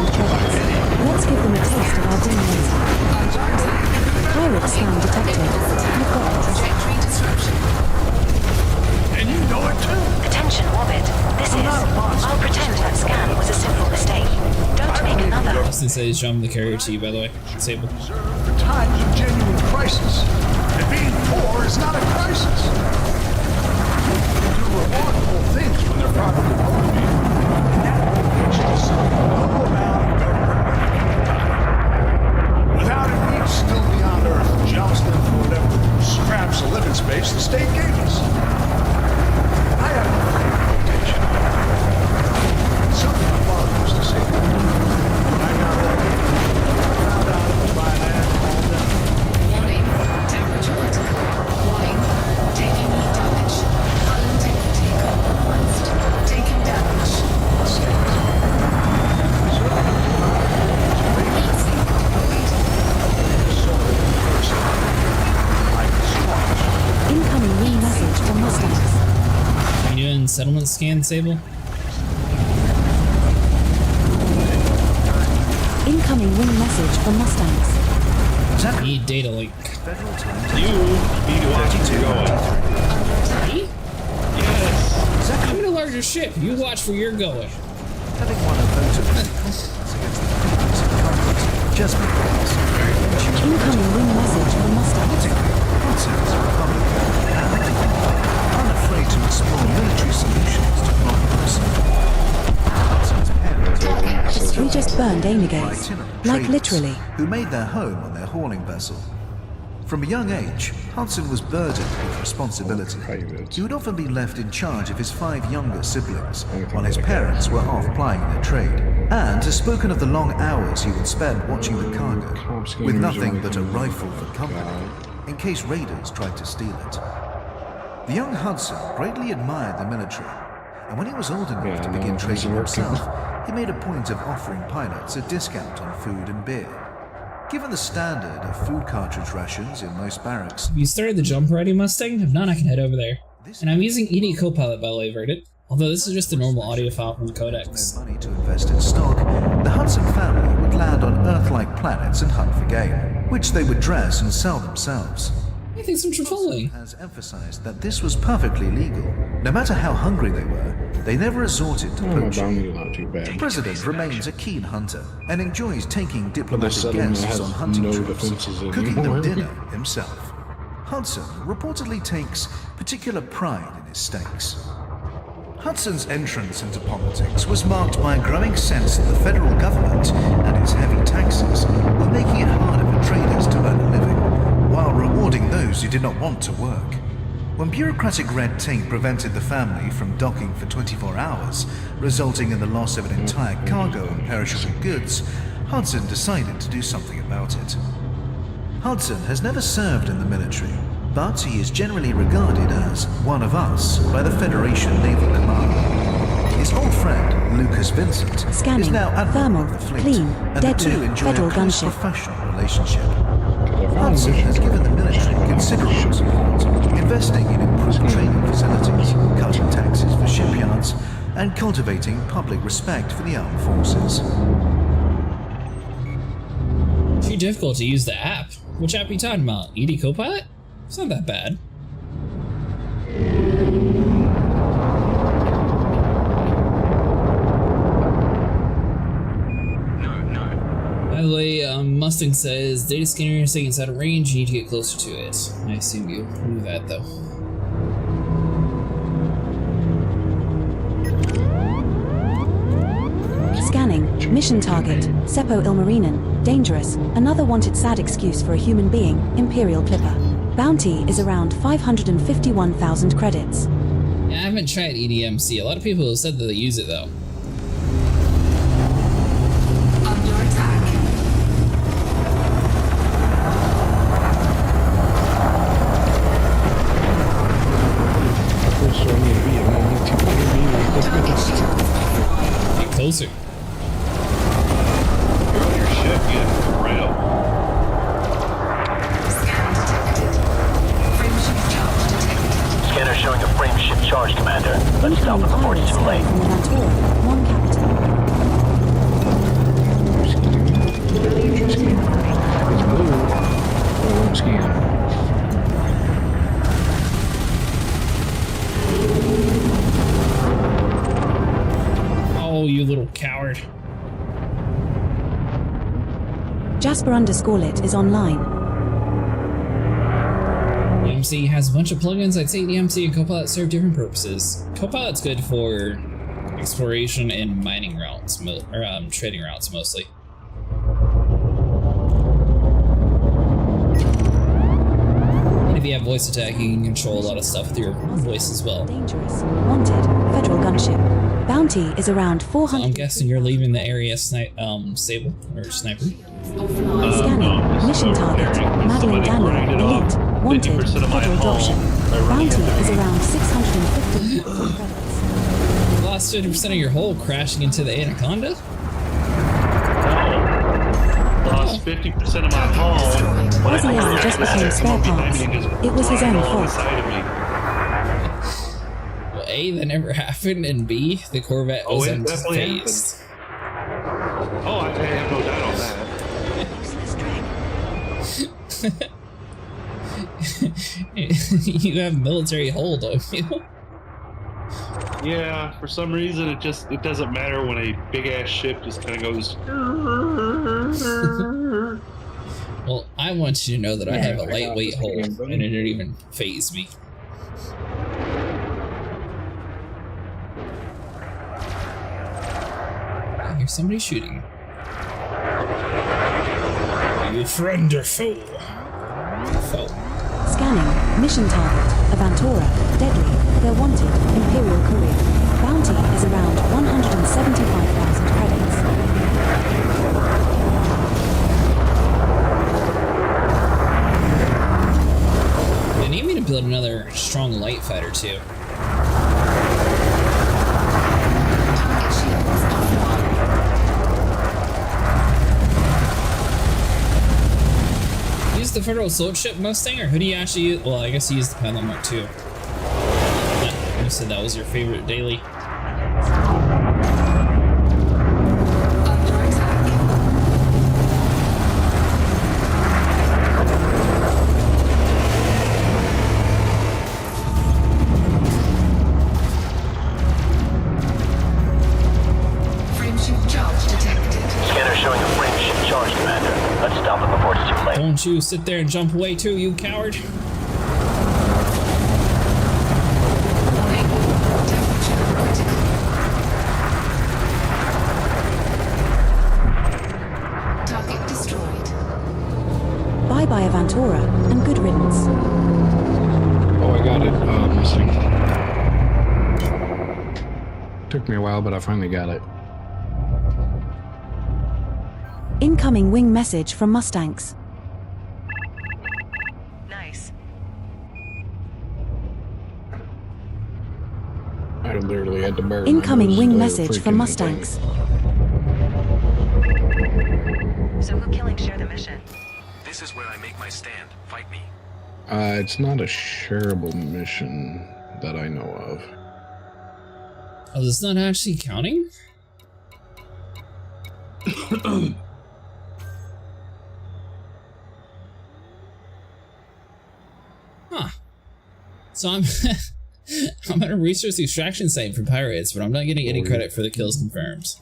Let's give them a taste of our green laser. Pirate scan detected. I've got it. Trajectory disruption. And you know it too. Attention, Orbit. This is. I'll pretend that scan was a simple mistake. Don't make another. Austin says jump the carrier to you, by the way. Disable. Reserved for times of genuine crisis. And being poor is not a crisis. You do remarkable things when they're properly motivated. And that motivates no amount of government money. Without it, we'd still be on Earth jostling for whatever scraps of living space the state gave us. I have no reputation. Something my father used to say. When I got older, I found out it was by an ad all done. Warning. Temperature critical. Warning. Taking heat damage. Undetected. run settlement scan, Sable? Incoming wing message from Mustangs. Need data link. You need to watch where you're going. Me? Yes. I'm in a larger ship. You watch where you're going. Having won a vote of confidence against the previous incumbent, just because Incoming wing message from Mustangs. Hudson is a Republican and unafraid to explore military solutions to problems. Hudson's parents We just burned Amigates. itinerant Like traders literally. who made their home on their hauling vessel. From a young age, Hudson was burdened with responsibility. He would often be left in charge of his 5 younger siblings, while his parents were off plying their trade, and has spoken of the long hours he would spend watching the cargo, with nothing but a rifle for company, in case raiders tried to steal it. The young Hudson greatly admired the military, and when he was old enough to begin trading himself, he made a point of offering pilots a discount on food and beer. Given the standard of food cartridge rations in most barracks, Have you started the jump already, Mustang? If not, I can head over there. And I'm using ED Copilot, by the way, Verdant. Although this is just a normal audio file from the codex. no money to invest in stock, the Hudson family would land on Earth-like planets and hunt for game, which they would dress and sell themselves. I think some trolling. Has emphasized that this was perfectly legal. No matter how hungry they were, they never resorted to poaching. Not too bad. The president remains a keen hunter and enjoys taking But this diplomatic settlement guests has on hunting no trips, defenses cooking anymore. them dinner himself. Hudson reportedly takes particular pride in his steaks. Hudson's entrance into politics was marked by a growing sense that the federal government and its heavy taxes were making it harder for traders to earn a living, while rewarding those who did not want to work. When bureaucratic red tape prevented the family from docking for 24 hours, resulting in the loss of an entire cargo of perishable goods, Hudson decided to do something about it. Hudson has never served in the military, but he is generally regarded as one of us by the Federation Naval Command. His old friend, Lucas Vincent, Scanning. is now admiral Thermal. of the fleet, Clean. and the Deadly. two enjoy Federal a close gunship. professional relationship. Hudson has given the military considerable support, investing in improved training facilities, cutting taxes for shipyards, and cultivating public respect for the armed forces. Too difficult to use the app. Which app are you talking about? ED Copilot? It's not that bad. By the way, Mustang says data scanner is taking us out of range. You need to get closer to it. I assume you knew that though. Scanning. Mission target. Seppo Ilmarinen. Dangerous. Another wanted sad excuse for a human being. Imperial Clipper. Bounty is around 551,000 credits. Yeah, I haven't tried EDMC. A lot of people have said that they use it though. Under attack. Get closer. You're on your ship, you have to go right up. Scan detected. Frameship charge detected. Scanner showing a frame ship charge, Commander. Let's stop it before it's too late. From the Ventura. One capital. Oh, you little coward. Jasper_lit is online. EMC has a bunch of plugins. I'd say EMC and Copilot serve different purposes. Copilot's good for exploration and mining routes, trading routes mostly. And if you have voice attack, you can control a lot of stuff with your voice as well. Dangerous. Wanted. Federal gunship. Bounty is around 400. I'm guessing you're leaving the area, Sable or Sniper. Scanning. Mission target. Madeline Daniel. Elite. Wanted. 50% of my Federal hull dropship. by running Bounty into is me. around 650,000 credits. You lost 50% of your hull crashing into the Anaconda? Lost 50% of my hull. Ozzy Allen just became spare parts. It was his own fault. Well, A, that never happened, and B, the Corvette Oh, it wasn't definitely phased. Oh, I have no doubt on that. You have military hold, don't you? Yeah, for some reason it doesn't matter when a big ass ship just kind of goes. Well, I want you to know that I have a I got lightweight this hold, again, buddy. and it didn't even phase me. I hear somebody shooting. Are you friend or foe? Foe. Scanning. Mission target. Avantora. Deadly. They're wanted. Imperial Courier. Bounty is around 175,000 credits. They need me to build another strong light fighter too. Use the Federal Assault Ship Mustang, or who do you actually use? Well, I guess you used the Pilot Mark II. You said that was your favorite daily. Frameship charge detected. Scanner showing a frameship charge, Commander. Let's stop it before it's too late. Don't you sit there and jump away too, you coward. Target destroyed. Bye-bye Avantora, and good riddance. Oh, I got it. Mustang. Took me a while, but I finally got it. Incoming wing message from Mustangs. Nice. I literally had to bury my Incoming nose wing to message from freaking Mustangs. So who killing share the mission? This is where I make my stand. Fight me. It's not a shareable mission that I know of. Oh, this is not actually counting? Huh. So I'm I'm at a resource extraction site for pirates, but I'm not getting any credit for the kills confirmed.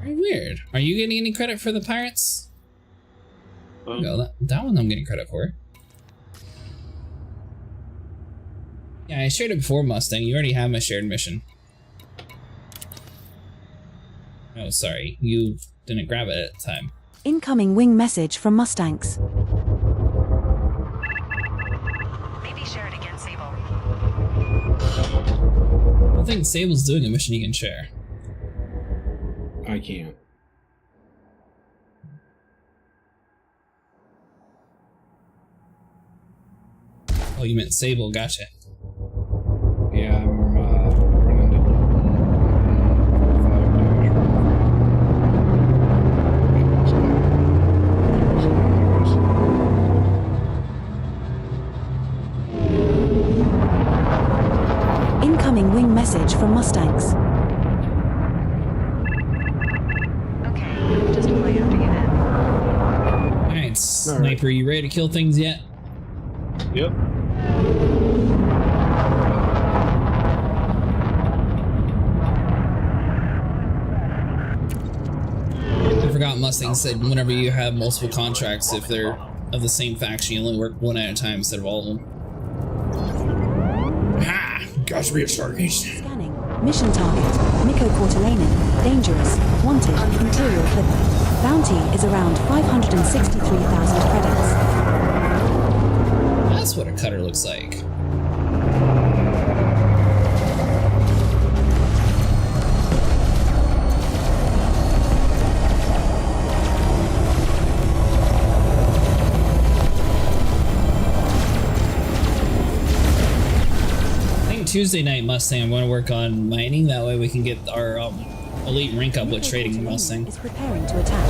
Very weird. Are you getting any credit for the pirates? No, that one I'm getting credit for. Yeah, I shared it before, Mustang. You already have my shared mission. Oh, sorry. You didn't grab it at the time. Incoming wing message from Mustangs. Maybe share it again, Sable. I don't think Sable's doing a mission you can share. I can't. Oh, you meant Sable. Gotcha. Yeah, I'm running to 5-. Incoming wing message from Mustangs. Okay, I'll just fly after you then. Alright, Sniper, you ready to kill things yet? Yep. I forgot Mustang said whenever you have multiple contracts, if they're of the same faction, you only work one at a time instead of all of them. Ha! Got to be a Stargate. Scanning. Mission target. Miko Cortelanen. Dangerous. Wanted. Imperial Clipper. Bounty is around 563,000 credits. That's what a cutter looks like. Tuesday night Mustang, I'm going to work on mining. That way we can get our elite rank up with trading the Mustang. Is preparing to attack.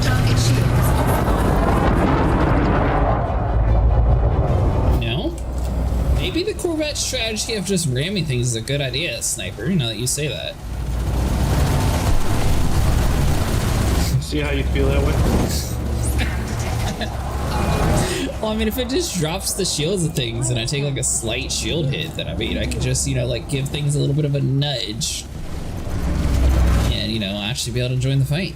Target shields offline. No? Maybe the Corvette strategy of just ramming things is a good idea, Sniper, now that you say that. See how you feel that way? Well, I mean, if it just drops the shields of things and I take like a slight shield hit, then I mean, I could just, you know, like give things a little bit of a nudge. And, you know, actually be able to join the fight.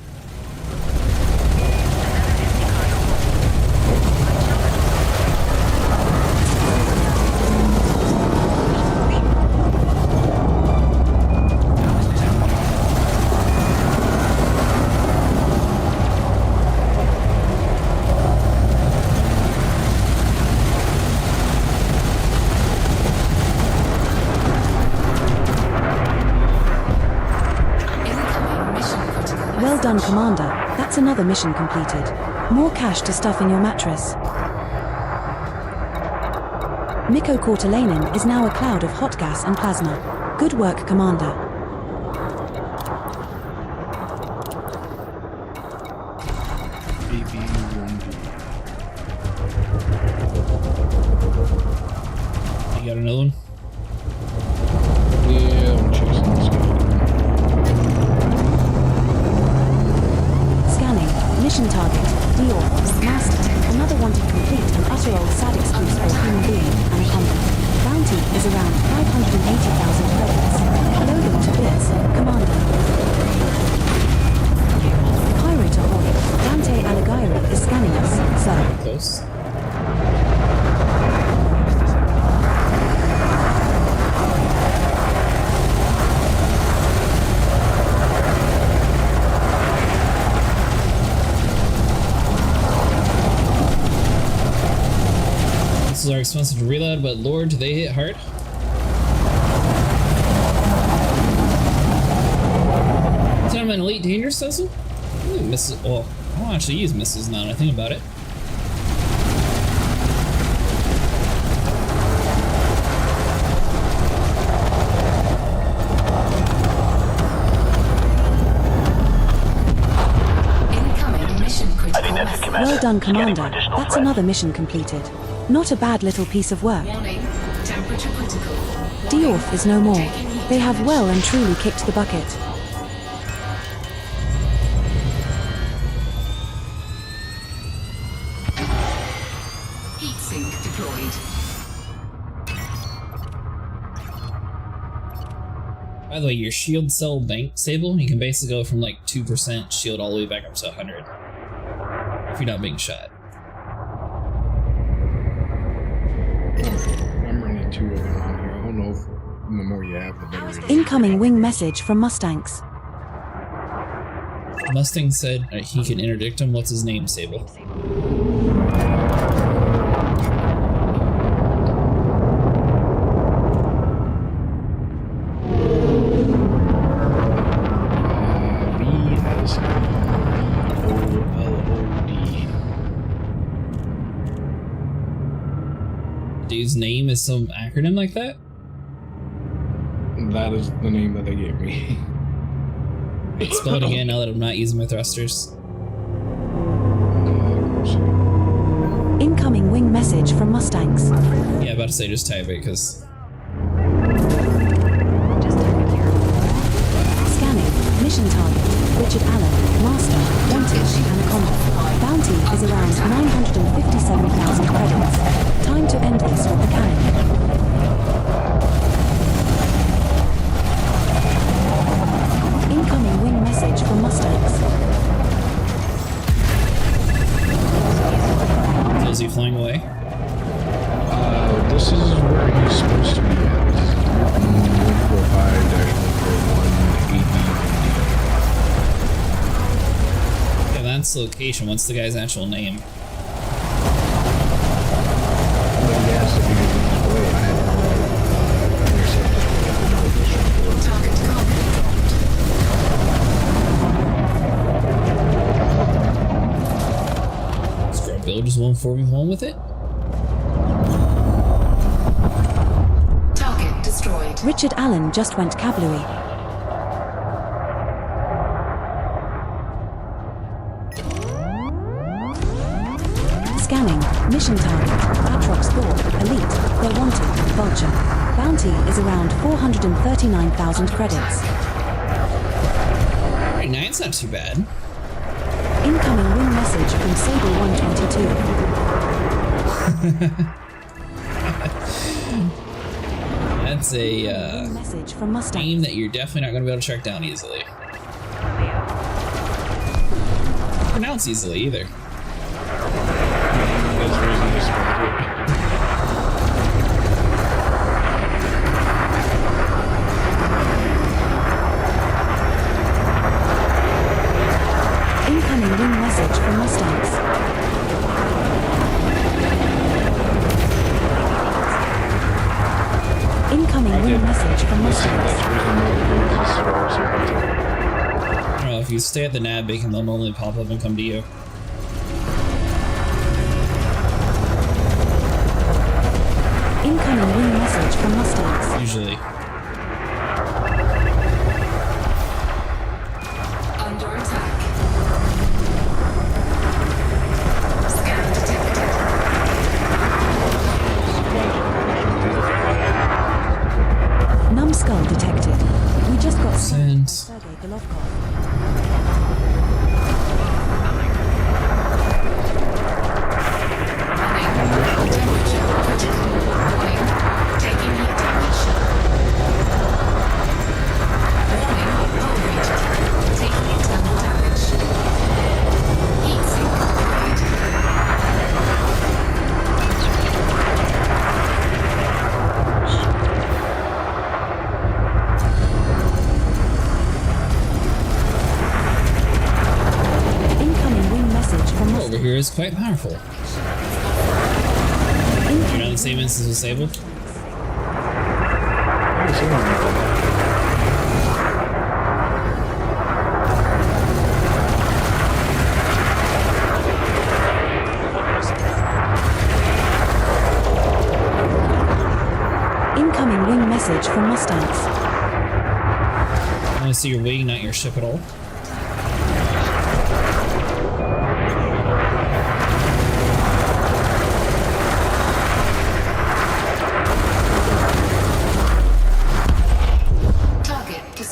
Well done, Commander. That's another mission completed. More cash to stuff in your mattress. Mikko Kortelainen is now a cloud of hot gas and plasma. Good work, Commander. You got another one? Yeah, I'm chasing this guy. Scanning. Mission target. Dior. Master. Another wanted complete and utter old sad excuse for a human being and a condom. Bounty is around 580,000 credits. Blow them to bits, Commander. Pirate ahoy. Dante Alighieri is scanning us, sir. Close. Are expensive to reload, but lord, do they hit hard. So I'm an elite dangerous vessel? Ooh, missiles. Well, I don't actually use missiles now that I think about it. Incoming mission critical message. Well done, Commander. That's another mission completed. Not a bad little piece of work. Warning, temperature critical. Diorf is no more. They have well and truly kicked the bucket. Heat sink deployed. By the way, your shield cell bank stable, you can basically go from like 2% shield all the way back up to 100. If you're not being shot. I'm running two of them on here. I don't know if the more you have, the better it is. Incoming wing message from Mustangs. Mustang said he can interdict him. What's his name, Sable? Dude's name is some acronym like that? That is the name that they gave me. Spell it again now that I'm not using my thrusters. Incoming wing message from Mustangs. Yeah, about to say just type it, because... Scanning. Mission target. Richard Allen. Master. Wanted. Anaconda. Bounty is around 957,000 credits. Time to end this with the cannon. Incoming wing message from Mustangs. So is he flying away? This is where he's supposed to be at. 145-141 AD. Yeah, that's the location. What's the guy's actual name? Bill just won't form home with it? Target destroyed. Richard Allen just went kablooey. Scanning. Mission target. Atrox Thor. Elite. They're wanted. Vulture. Bounty is around 439,000 credits. Alright, nice, not too bad. Incoming wing message from Sable 122. That's a message from Mustang. name that you're definitely not going to be able to track down easily. Pronounce easily either. Incoming wing message from Mustangs. Incoming wing message from Mustangs. I don't know, if you stay at the nav beacon, they'll normally pop up and come to you. Incoming wing message from Mustangs. Usually. Under attack. Scan detected. Numbskull detected. We just got sent. Sergei Golovkov. Over here is quite powerful. You're not the same instance with Sable? Incoming wing message from Mustangs. I want to see your wing, not your ship at all.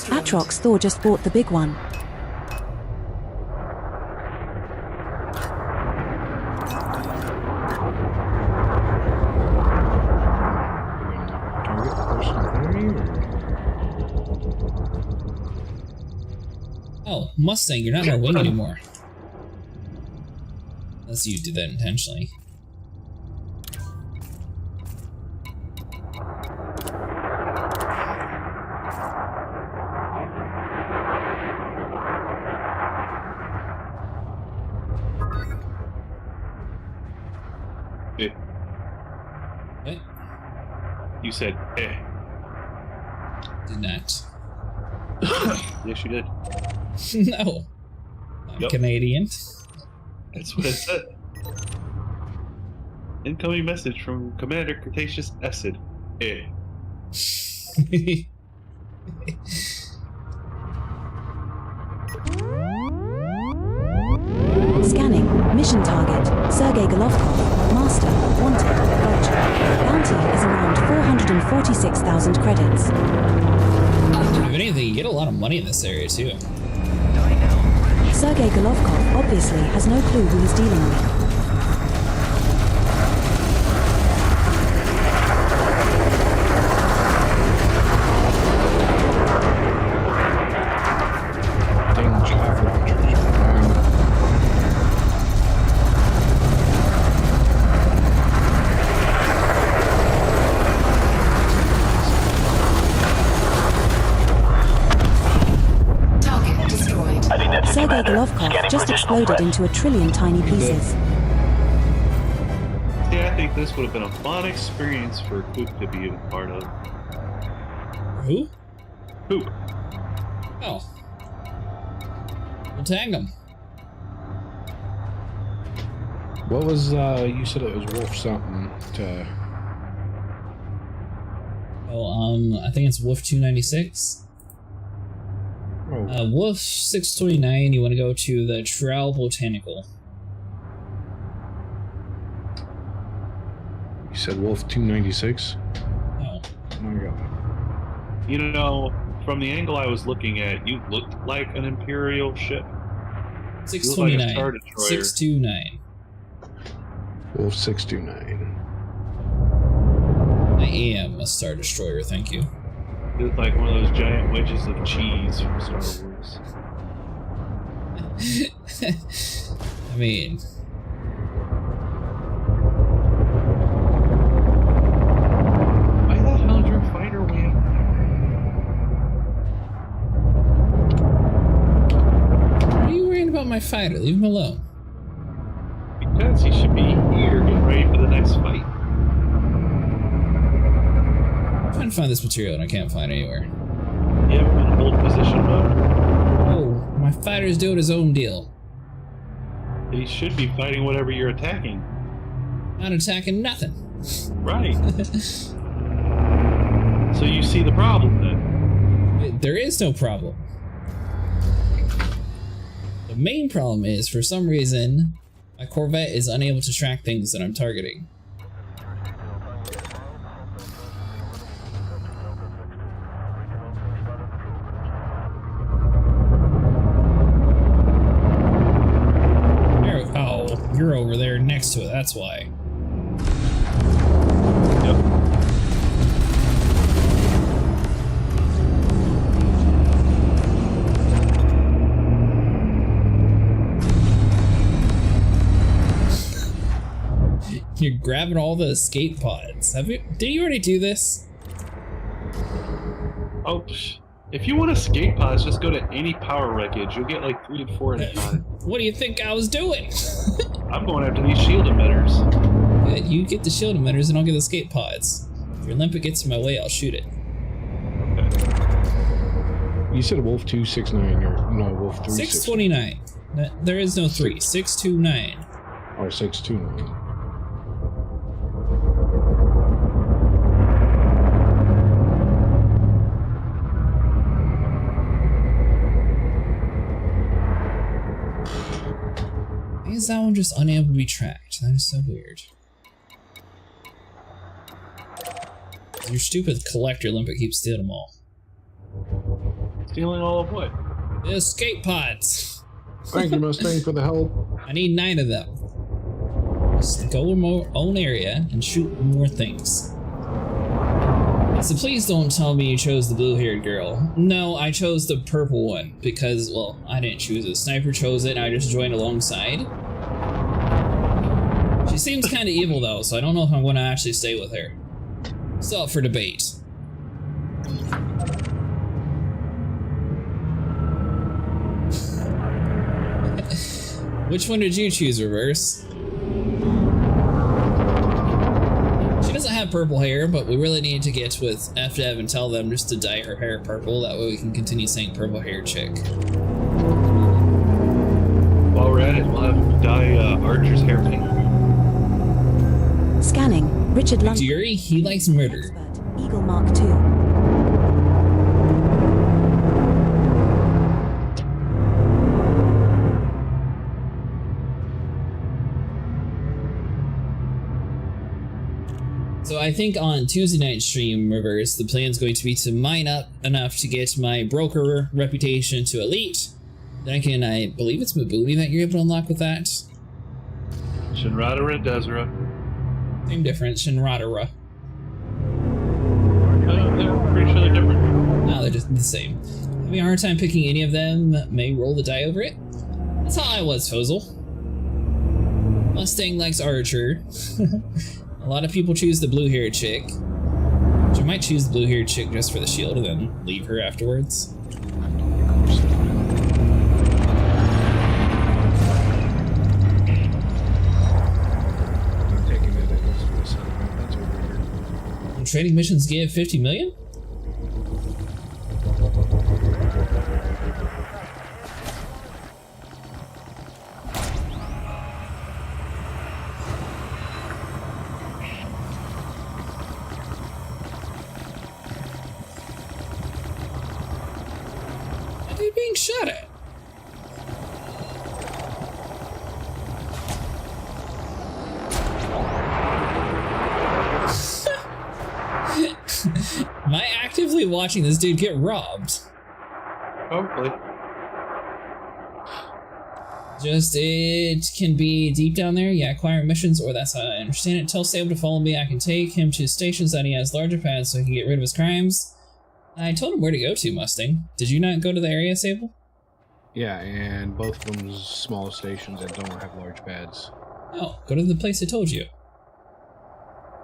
Atrox Thor just bought the big one. Oh, Mustang, you're not in our wing anymore. Unless you did that intentionally. Eh. You said eh. Did not. Yes, you did. No. I'm Canadian. That's what it said. Incoming message from Commander Cretaceous Acid. Eh. Scanning. Mission target. Sergei Golovkov. Master. Wanted. Vulture. Bounty is around 446,000 credits. If anything, you get a lot of money in this area too. Sergei Golovkov obviously has no clue who he's dealing with. Sergei Golovkov just exploded into a trillion tiny pieces. Yeah, I think this would have been a fun experience for Coop to be a part of. Who? Coop. Oh. We'll tag him. What was, you said it was Wolf something to... Oh, I think it's Wolf 296. Oh. Wolf 629, you want to go to the Trowel Botanical. You said Wolf 296? Oh. Oh my god. You know, from the angle I was looking at, you looked like an Imperial ship. 629. Like a Star Destroyer. 629. Wolf 629. I am a Star Destroyer, thank you. It looked like one of those giant wedges of cheese from Star Wars. I mean... Why the hell did your fighter win? What are you worrying about my fighter? Leave him alone. Because he should be here getting ready for the next fight. I'm trying to find this material and I can't find it anywhere. You have him in hold position mode. Oh, my fighter's doing his own deal. He should be fighting whatever you're attacking. Not attacking nothing. Right. So you see the problem then? There is no problem. The main problem is, for some reason, my Corvette is unable to track things that I'm targeting. You're over there next to it, that's why. Yep. You're grabbing all the escape pods. Did you already do this? Oh, if you want escape pods, just go to any power wreckage. You'll get like 3 to 4 at a time. What do you think I was doing? I'm going after these shield emitters. Good, you get the shield emitters and I'll get the escape pods. If your limpet gets in my way, I'll shoot it. You said Wolf 269 or no, Wolf 629. There is no 3. 629. Or 629. Why is that one just unable to be tracked? That is so weird. Your stupid collector limpet keeps stealing them all. Stealing all of what? The escape pods! Thank you, Mustang, for the help. I need 9 of them. Just go in my own area and shoot more things. So please don't tell me you chose the blue-haired girl. No, I chose the purple one because, well, I didn't choose it. Sniper chose it and I just joined alongside. She seems kind of evil though, so I don't know if I'm going to actually stay with her. Still up for debate. Which one did you choose, Reverse? She doesn't have purple hair, but we really need to get with FDev and tell them just to dye her hair purple. That way we can continue saying purple hair chick. While we're at it, we'll have dye Archer's hair pink. Scanning. Richard Lundgren. Jerry, he likes murder. Eagle Mark II. So I think on Tuesday night stream, Reverse, the plan is going to be to mine up enough to get my broker reputation to elite. Then I believe it's Mabuni that you're able to unlock with that. Shinradara and Desra. Same difference, Shinradara. They're pretty sure they're different. No, they're just the same. Having a hard time picking any of them, may roll the die over it. That's how I was, Fozel. Mustang likes Archer. A lot of people choose the blue-haired chick. Which I might choose the blue-haired chick just for the shield and then leave her afterwards. Trading missions give 50 million? you being shot at? Am I actively watching this dude get robbed? Probably. Just, it can be deep down there. Yeah, acquire missions, or that's how I understand it. Tell Sable to follow me. I can take him to stations that he has larger pads so he can get rid of his crimes. I told him where to go to, Mustang. Did you not go to the area, Sable? Yeah, and both of them small stations that don't have large pads. Oh, go to the place I told you.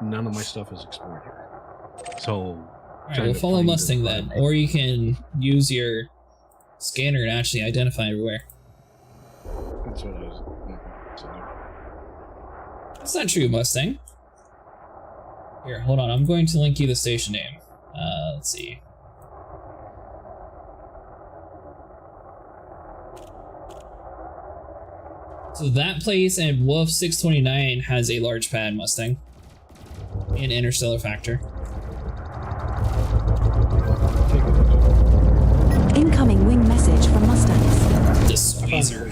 None of my stuff is explored here. So... Alright, we'll follow Mustang then. Or you can use your scanner to actually identify everywhere. That's what I was... That's not true, Mustang. Here, hold on. I'm going to link you the station name. Let's see. So that place and Wolf 629 has a large pad, Mustang. And interstellar factor. Incoming wing message from Mustangs. The Squeezer.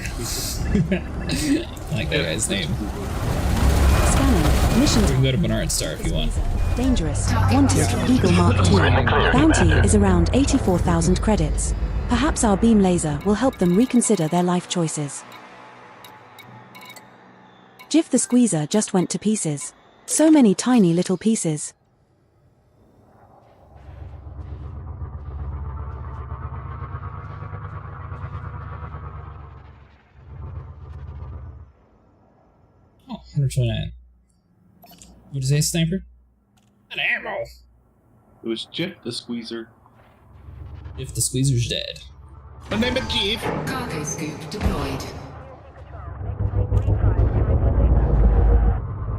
I like that guy's name. Scanning. Mission. You can go to Bernard Star if you want. Dangerous. Wanted. Eagle Mark II. Bounty is around 84,000 credits. Perhaps our beam laser will help them reconsider their life choices. Jiff the Squeezer just went to pieces. So many tiny little pieces. Oh, 129. What is a sniper? An ammo! It was Jiff the Squeezer. If the Squeezer's dead. My name is Jiff. Cargo scoop deployed.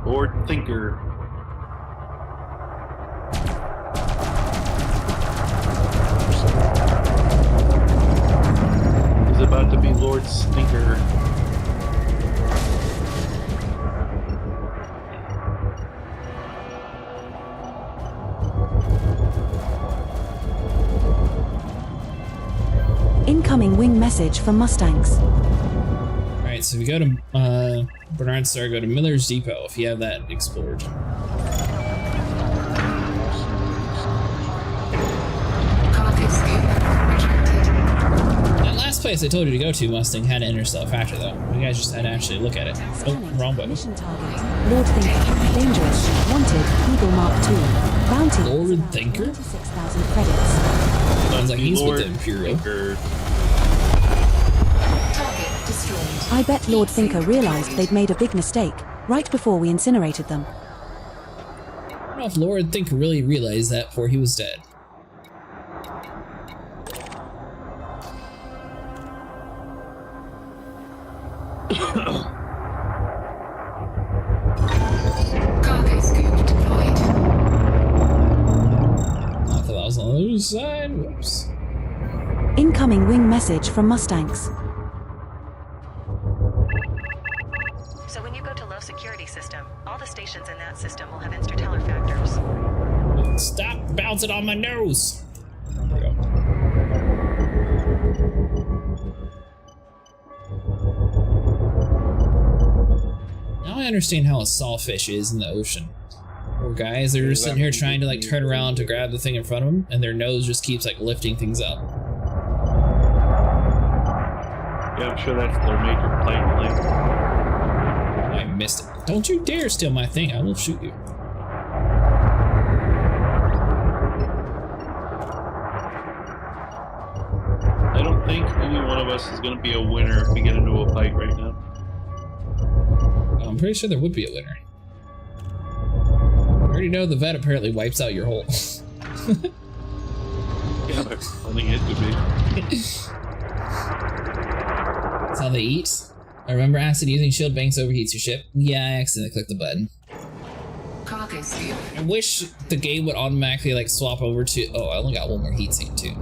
Lord Thinker. Is about to be Lord Stinker. Incoming wing message from Mustangs. Alright, so we go to Bernard Star, go to Miller's Depot if you have that explored. That last place I told you to go to, Mustang, had an interstellar factor though. You guys just had to actually look at it. Oh, wrong button. Mission target. Lord Thinker. Dangerous. Wanted. Eagle Mark II. Bounty. Lord Thinker? 96,000 credits. Sounds like he's Lord with the Imperial. Thinker. I bet Lord Thinker realized they'd made a big mistake right before we incinerated them. I don't know if Lord Thinker really realized that before he was dead. Cargo scoop deployed. I thought that was on the other side. Whoops. Incoming wing message from Mustangs. So when you go to low security system, all the stations in that system will have interstellar factors. Stop bouncing on my nose! There we go. Now I understand how a sawfish is in the ocean. Poor guys, they're just sitting here trying to like turn around to grab the thing in front of them, and their nose just keeps like lifting things up. Yeah, I'm sure that's their major plane. I missed it. Don't you dare steal my thing, I will shoot you. I don't think any one of us is going to be a winner if we get into a fight right now. I'm pretty sure there would be a winner. I already know the vet apparently wipes out your hole. Yeah, but only it could be. That's how they eat. I remember acid using shield banks overheats your ship. Yeah, I accidentally clicked the button. Cargo scoop. I wish the game would automatically like swap over to. Oh, I only got one more heatsink too.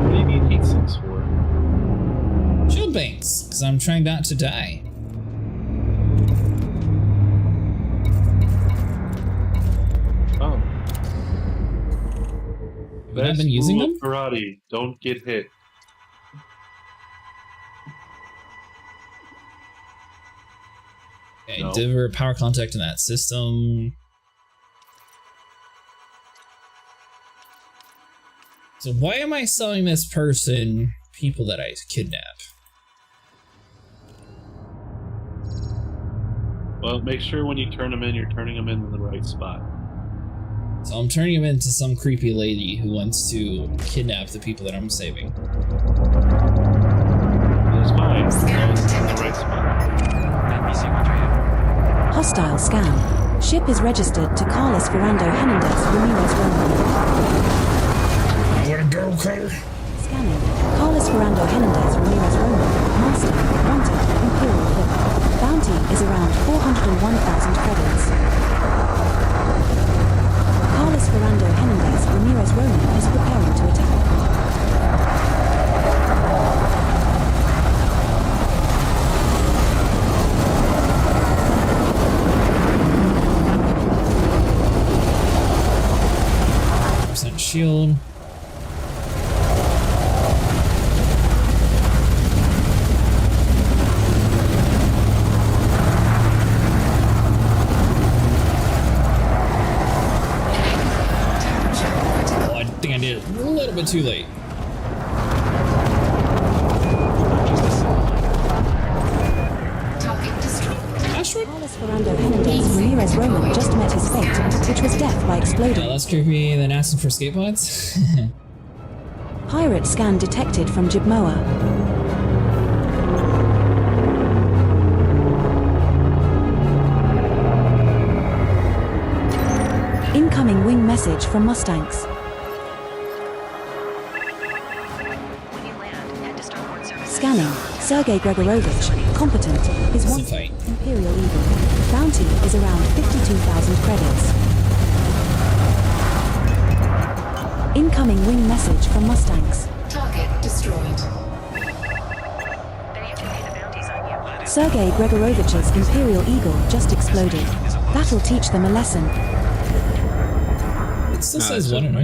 What do you need heat sinks for? Shield banks, because I'm trying not to die. Oh. Have we not been using them? Karate. Don't get hit. Okay, No. deliver power contact in that system. So why am I selling this person people that I kidnap? Well, make sure when you turn them in, you're turning them in the right spot. So I'm turning him into some creepy lady who wants to kidnap the people that I'm saving. That's fine. It's in the right spot. Hostile scan. Ship is registered to Carlos Ferrando Hernandez Ramirez Roman. Wanna go, Carter? Scanning. Carlos Ferrando Hernandez Ramirez Roman. Master. Wanted. Imperial Whip. Bounty is around 401,000 credits. Carlos Ferrando Hernandez Ramirez Roman is preparing to attack. Shield. Oh, I think I did it a little bit too late. Carlos Ferrando Hernandez Ramirez Roman just met his fate, which was death by exploding. Yeah, that's creepy than asking for skate pods. Pirate scan detected from Jibmoa. Incoming wing message from Mustangs. When you land, head to starboard service. Scanning. Sergei Gregorovich. Competent. His one fight. Imperial Eagle. Bounty is around 52,000 credits. Incoming wing message from Mustangs. Target destroyed. There you can pay the bounties on you. Sergei Gregorovich's Imperial Eagle just exploded. That'll teach them a lesson. It still says one and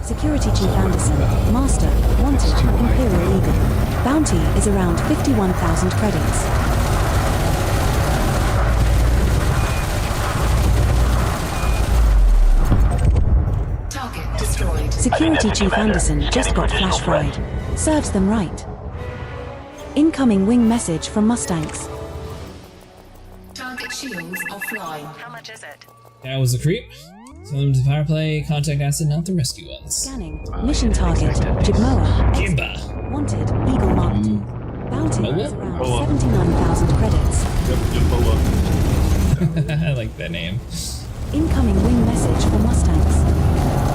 Security Chief Anderson. Master. Wanted. Imperial Eagle. Bounty is around 51,000 credits. Target destroyed. Security Chief Anderson just got flash fried. Serves them right. Incoming wing message from Mustangs. Target shields offline. How much is it? That was a creep. Send them to power play, contact acid, not the rescue ones. Scanning. Mission target. Jibmoa. Kimba. Wanted. Eagle marked. Bounty is around 79,000 credits. I like that name. Incoming wing message from Mustangs.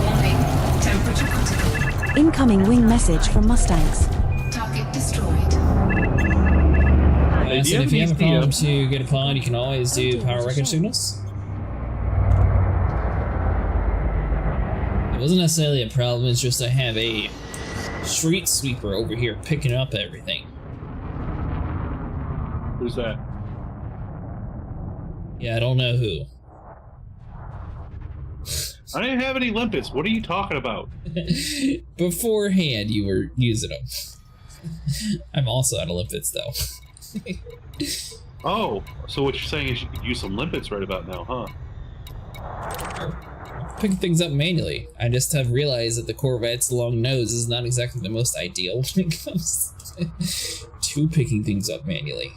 Warning. Temperature critical. Incoming wing message from Mustangs. Target destroyed. So if you have a problem to get a pod, you can always do power wreckage signals. It wasn't necessarily a problem, it's just I have a street sweeper over here picking up everything. Who's that? Yeah, I don't know who. I didn't have any limpets. What are you talking about? Beforehand, you were using them. I'm also out of limpets, though. Oh, so what you're saying is you could use some limpets right about now, huh? Picking things up manually. I just have realized that the Corvette's long nose is not exactly the most ideal when it comes to picking things up manually.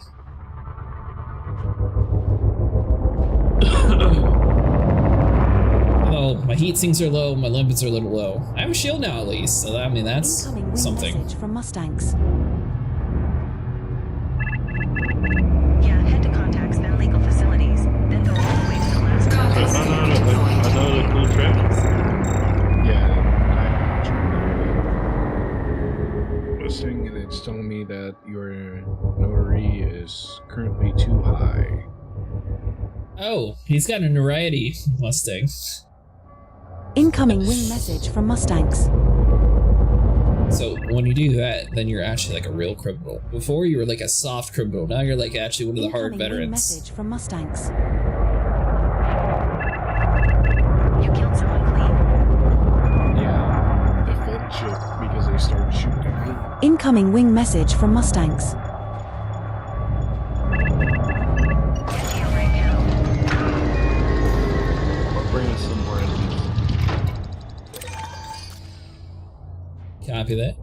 Oh, my heat sinks are low, my limpets are a little low. I have a shield now at least, so I mean that's Incoming wing something. message from Mustangs. Yeah, head to contacts, then legal facilities. Then go all the way to the last Another cool trip. I was saying that it's telling me that your notary is currently too high. Oh, he's got a notoriety Mustang. Incoming wing message from Mustangs. So when you do that, then you're actually like a real criminal. Before you were like a soft criminal, now you're like actually one of the hard Incoming wing veterans. message from Mustangs. You killed someone clean. Yeah. Incoming wing message from Mustangs. Bring us some more enemies. Copy that.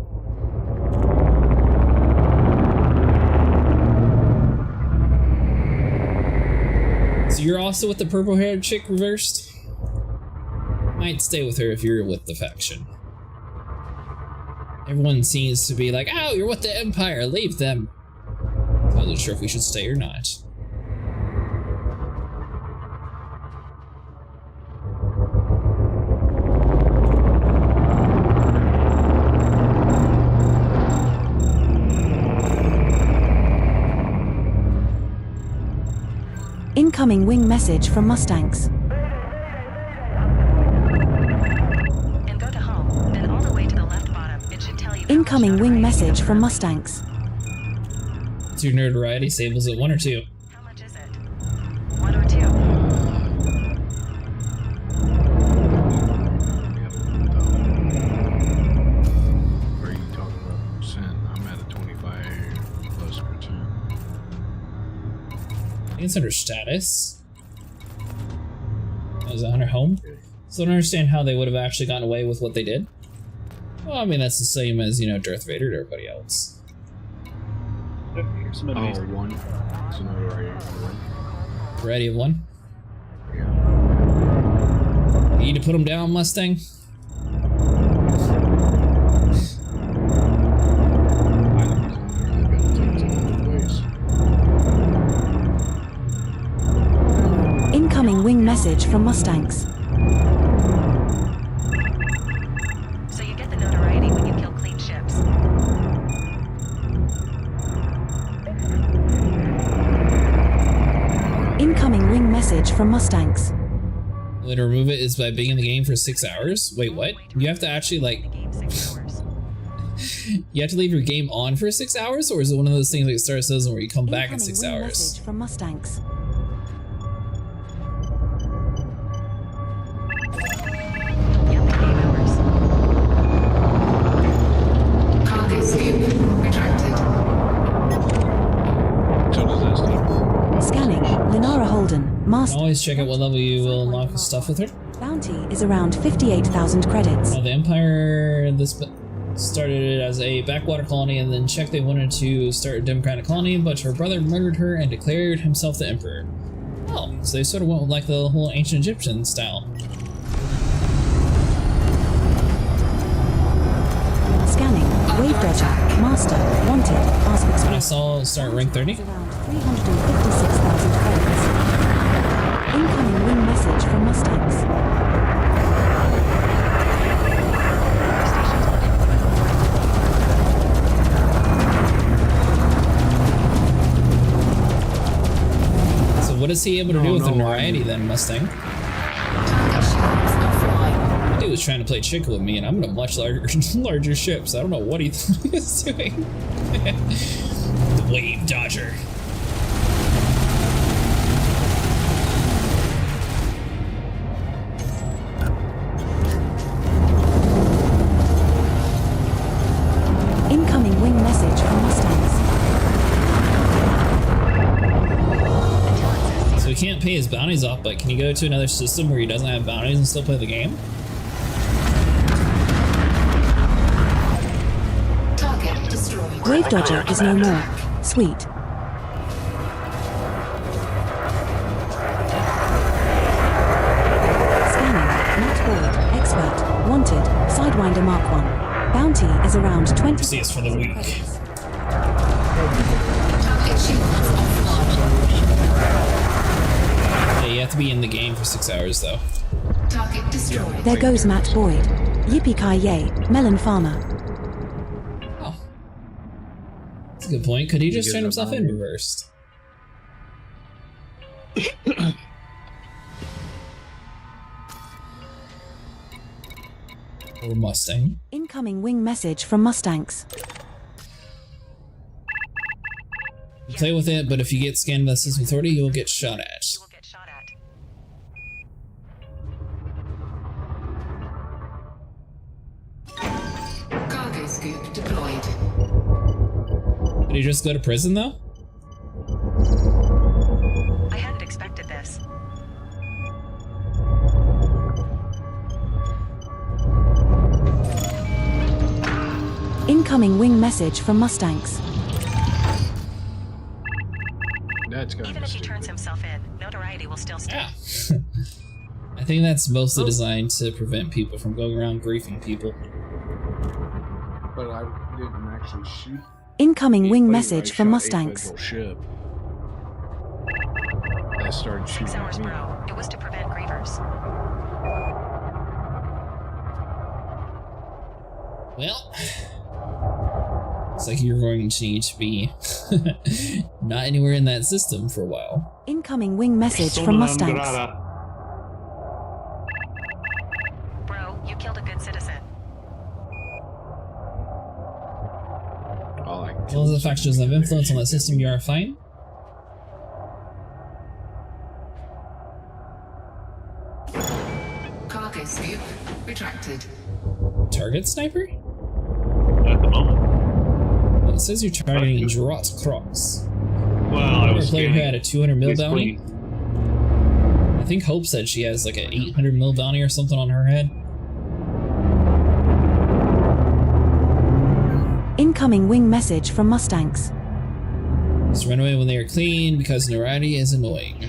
So you're also with the purple-haired chick reversed? Might stay with her if you're with the faction. Everyone seems to be like, oh, you're with the Empire, leave them. I wasn't sure if we should stay or not. Incoming wing message from Mustangs. And go to home, then all the way to the left bottom. It should tell you. Incoming wing message from Mustangs. What's your notoriety? Sables at 1 or 2? How much is it? 1 or 2? Are you talking about percent? I'm at a 25+%. I think it's under status. Oh, is that under home? So I don't understand how they would have actually gotten away with what they did. Well, I mean, that's the same as, you know, Darth Vader to everybody else. Here's some enemies. Oh, 1. It's another right here. Variety of 1. Yeah. You need to put them down, Mustang? Incoming wing message from Mustangs. So you get the notoriety when you kill clean ships. Incoming wing message from Mustangs. The way to remove it is by being in the game for 6 hours. Wait, what? You have to actually, like... The game 6 hours. You have to leave your game on for 6 hours? Or is it one of those things like Star Citizen where you come back in Incoming 6 wing hours? message from Mustangs. Yep, game hours. Cargo scoop retracted. So does that stuff? Scanning. Linara Holden. Master. Always check out what level you will unlock with stuff with her. Bounty is around 58,000 credits. The Empire started as a backwater colony and then checked they wanted to start a democratic colony, but her brother murdered her and declared himself the emperor. Oh, so they sort of went with like the whole ancient Egyptian style. Scanning. Wave dredger. Master. Wanted. Ask When I express. saw start rank 30. Around 356,000 credits. Incoming wing message from Mustangs. So what is he able to do with the notoriety then, Mustang? He was trying to play chicken with me, and I'm in a much larger ship, so I don't know what he thought he was doing. The Wave Dodger. Incoming wing message from Mustangs. So he can't pay his bounties off, but can he go to another system where he doesn't have bounties and still play the game? Target destroyed. Wave dodger is no more. Sweet. Scanning. Matt Boyd. Expert. Wanted. Sidewinder Mark 1. Bounty is around 20. See, it's for the week. Target shields offline. Yeah, you have to be in the game for 6 hours, though. Target destroyed. There goes Matt Boyd. Yippee-ki-yay. Melon farmer. Oh. That's a good point. Could he just turn himself in reversed? Or Mustang. Incoming wing message from Mustangs. You play with it, but if you get scanned by the system authority, you will get shot at. You will get shot at. Cargo scoop deployed. just go to prison though? I hadn't expected this. Incoming wing message from Mustangs. That's got Even if he turns himself in, notoriety will still stay. Yeah. I think that's mostly designed to prevent people from going around griefing people. But I didn't actually shoot. Incoming wing anybody, message I from shot a Mustangs. federal ship. That started 6 shooting hours, at me. bro. It was to prevent grievers. Well, looks like you're going to need to be not anywhere in that system for a while. Incoming wing message from Mustangs. Bro, you killed a good citizen. Well, the fact doesn't have influence on that system, you are fine. Cargo scoop retracted. Target sniper? At the moment. Well, it says you're targeting Drot Crocs. Well, I was player who scanning. had a 200 mil It's bounty. clean. I think Hope said she has like an 800 mil bounty or something on her head. Incoming wing message from Mustangs. Just run away when they are clean because notoriety is annoying.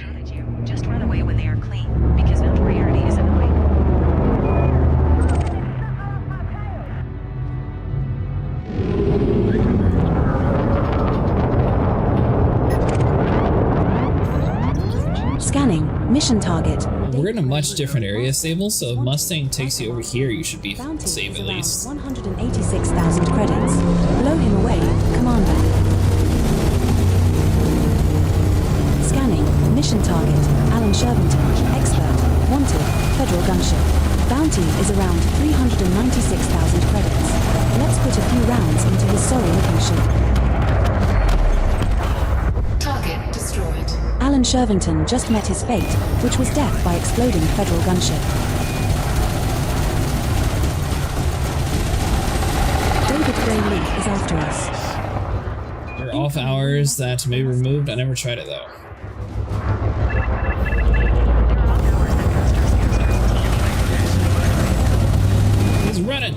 Just run away when they are clean, because notoriety is annoying. Scanning. Mission target. We're in a much different area, Sable, so if Mustang takes you over here, you should be safe at least. 186,000 credits. Blow him away, Commander. Scanning. Mission target. Alan Shervington. Expert. Wanted. Federal gunship. Bounty is around 396,000 credits. Let's put a few rounds into his sorry-looking ship. Target destroyed. Alan Shervington just met his fate, which was death by exploding federal gunship. David Gray Lee is after us. There are off hours that may be removed. I never tried it though. He's running!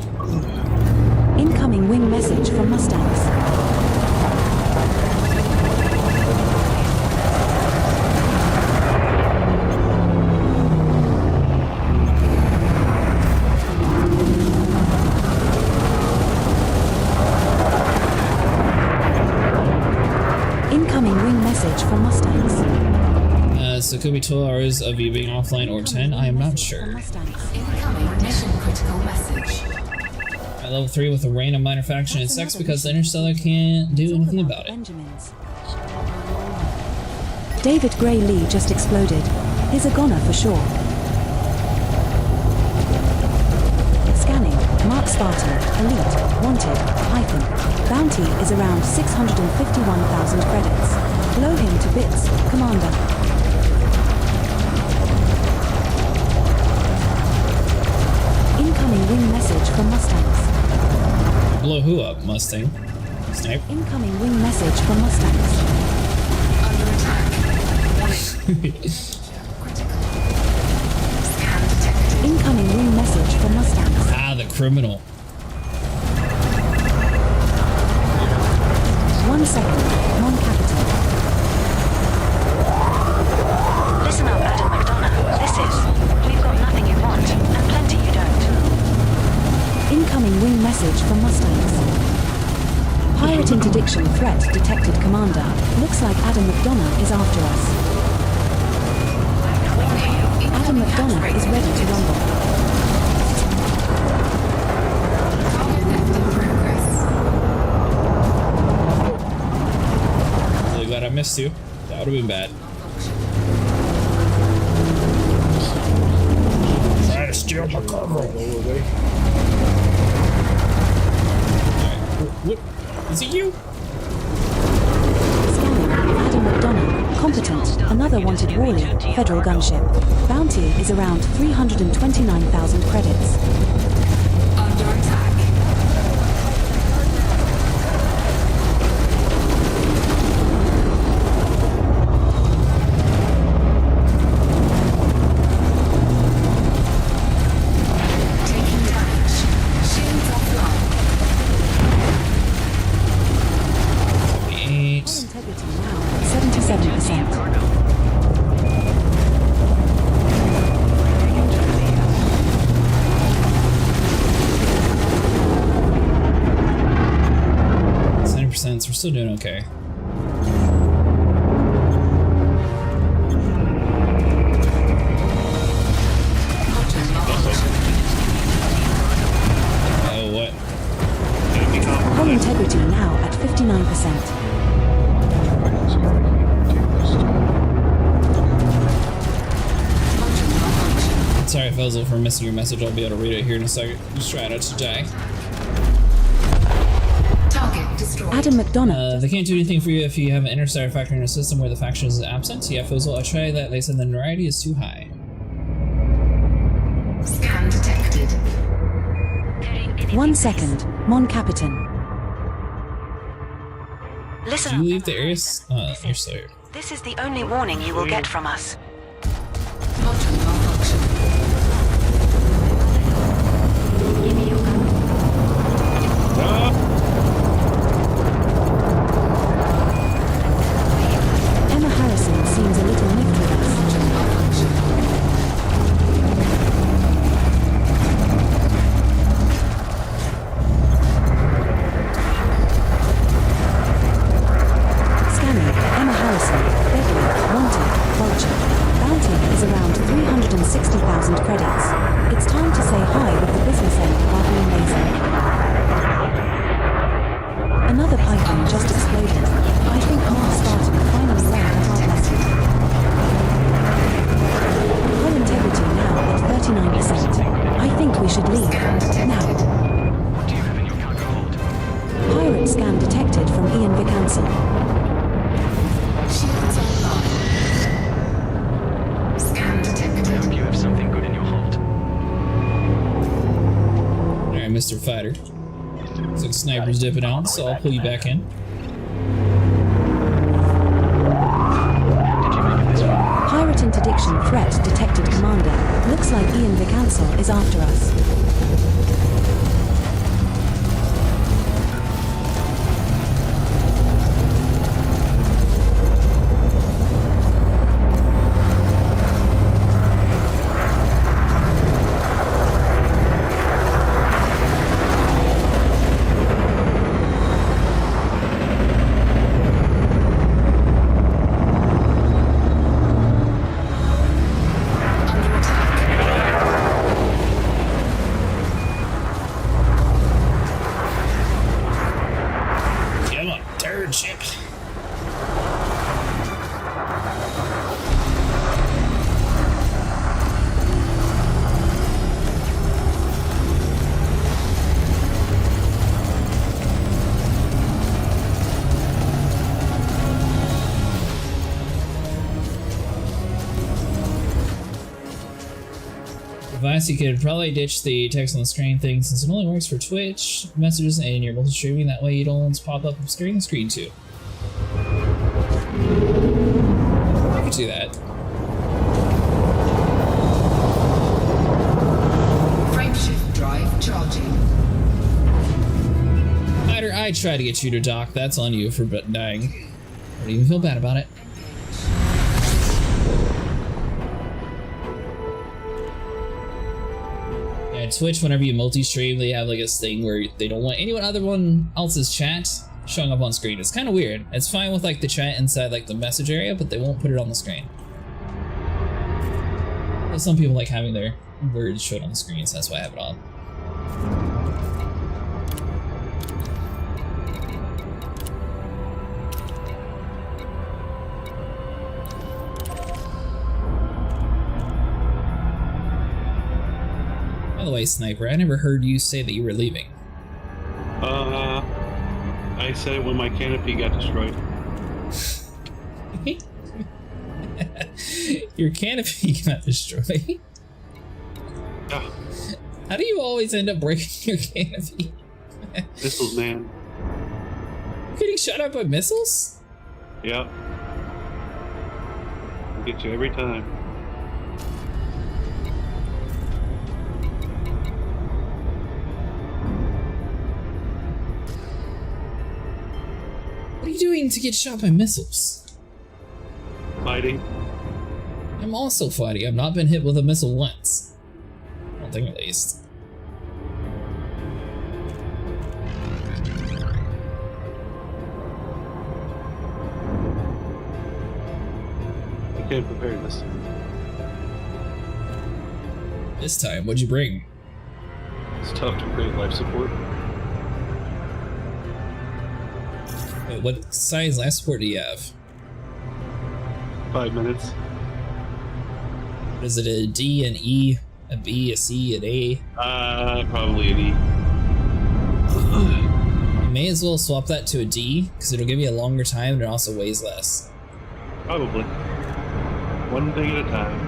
Incoming wing message from Mustangs. Incoming wing message from Mustangs. So it could be 12 hours of you being offline or 10, I am not sure. Incoming mission critical message. At level 3 with a random minor faction, it sucks because the Interstellar can't do anything about it. David Gray Lee just exploded. He's a goner for sure. Scanning. Mark Spartan. Elite. Wanted. Hyphen. Bounty is around 651,000 credits. Blow him to bits, Commander. Incoming wing message from Mustangs. Blow who up, Mustang? Snipe? Incoming wing message from Mustangs. Under attack. Scan detected. Incoming wing message from Mustangs. Ah, the criminal. 1 second. Non-capital. Listen up, Adam McDonough. This is. We've got nothing you want, and plenty you don't. Incoming wing message from Mustangs. Pirate interdiction threat detected, Commander. Looks like Adam McDonough is after us. Adam McDonough is ready to rumble. Really glad I missed you. That would have been bad. Try to steal my cargo. What? Is it you? Scanning. Adam McDonough. Competent. Another wanted Worley. Federal gunship. Bounty is around 329,000 credits. Under attack. 57%. 70%, so we're still doing okay. Oh, what? Hull integrity now at 59%. Sorry, Fezzel, for missing your message. I'll be able to read it here in a second. Just try not to die. Target destroyed. Adam McDonough. They can't do anything for you if you have an interstellar factor in a system where the faction is absent. Yeah, Fezzel, I tried that. They said the notoriety is too high. Scan detected. 1 second. Mon Capitan. Listen Did up, you leave the Emma area? Harrison. You're so. This is the only warning you will get from us. Module malfunction. Give me your gun. Emma Harrison seems a little miffed with us. Module malfunction. Scanning. Emma Harrison. Deadly. Wanted. Vulture. Bounty is around 360,000 credits. It's time to say hi with the business end of our green laser. Another python just exploded. I think Mark Spartan finally learned a hard lesson. Hull integrity now at 39%. I think we should leave. Now. What do you have in your cargo hold? Pirate scan detected from Ian Vicancel. Shields online. Scan detected. I hope you have something good in your hold. Alright, Mr. Fighter. Looks like sniper's dipping out, so I'll pull you back in. Did you make it this far? Pirate interdiction threat detected, Commander. Looks like Ian Vicancel is after us. Under attack. Come on, turd ship. Advice, you could probably ditch the text on the screen thing since it only works for Twitch messages and your multi-streaming. That way you don't pop up obscuring the screen too. I could do that. Frameshift drive charging. Fighter, I tried to get you to dock. That's on you for dying. I don't even feel bad about it. Yeah, Twitch, whenever you multi-stream, they have like this thing where they don't want anyone other one else's chat showing up on screen. It's kind of weird. It's fine with like the chat inside like the message area, but they won't put it on the screen. But some people like having their words showed on the screen, so that's why I have it on. By the way, Sniper, I never heard you say that you were leaving. I said it when my canopy got destroyed. Your canopy got destroyed. Yeah. How do you always end up breaking your canopy? Missiles, man. You're getting shot at by missiles? Yep. I'll get you every time. What are you doing to get shot by missiles? Fighting. I'm also fighting. I've not been hit with a missile once. I don't think at least. I can't prepare this. This time, what'd you bring? It's tough to create life support. Wait, what size life support do you have? 5 minutes. Is it a D, an E, a B, a C, an A? Probably an E. You may as well swap that to a D, because it'll give you a longer time and it also weighs less. Probably. One thing at a time.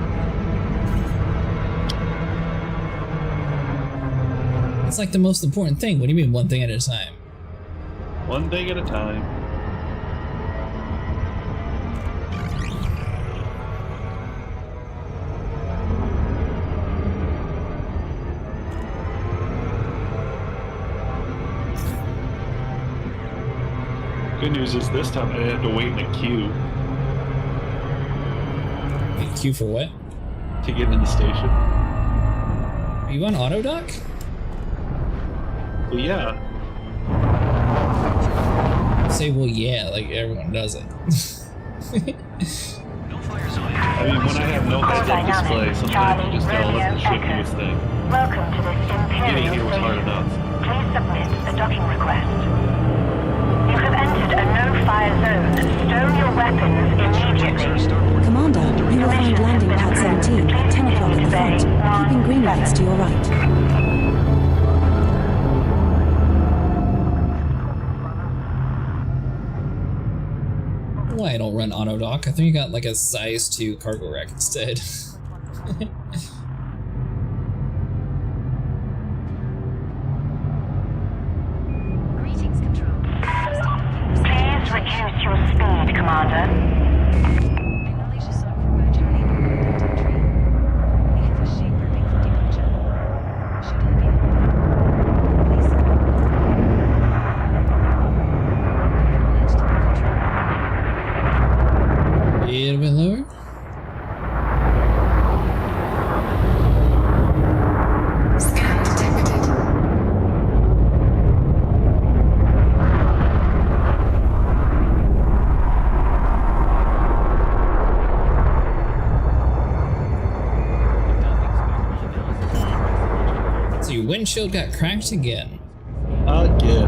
It's like the most important thing. What do you mean one thing at a time? One thing at a time. Good news is this time I didn't have to wait in a queue. Wait, queue for what? To get in the station. Are you on auto dock? Well, yeah. Say, well, yeah, like everyone does it. I mean, when I have no heads-up display, sometimes you just gotta let the ship do its thing. Welcome to this Getting Imperial here was hard station. enough. Please submit a docking request. You have entered a no-fire zone. Stow your weapons immediately. Commander, you will find landing pad 17 at 10 o'clock at the front, keeping green lights to your right. Why I don't run auto dock? I think you got like a size 2 cargo rack instead. Greetings, Control. Please reduce your speed, Commander. Acknowledge the Sun Crew Charlie contact entry. We have a ship prepping for departure. Shouldn't be long. Please submit. Acknowledged, Control. A little bit lower. Scan detected. So your windshield got cracked again. Again.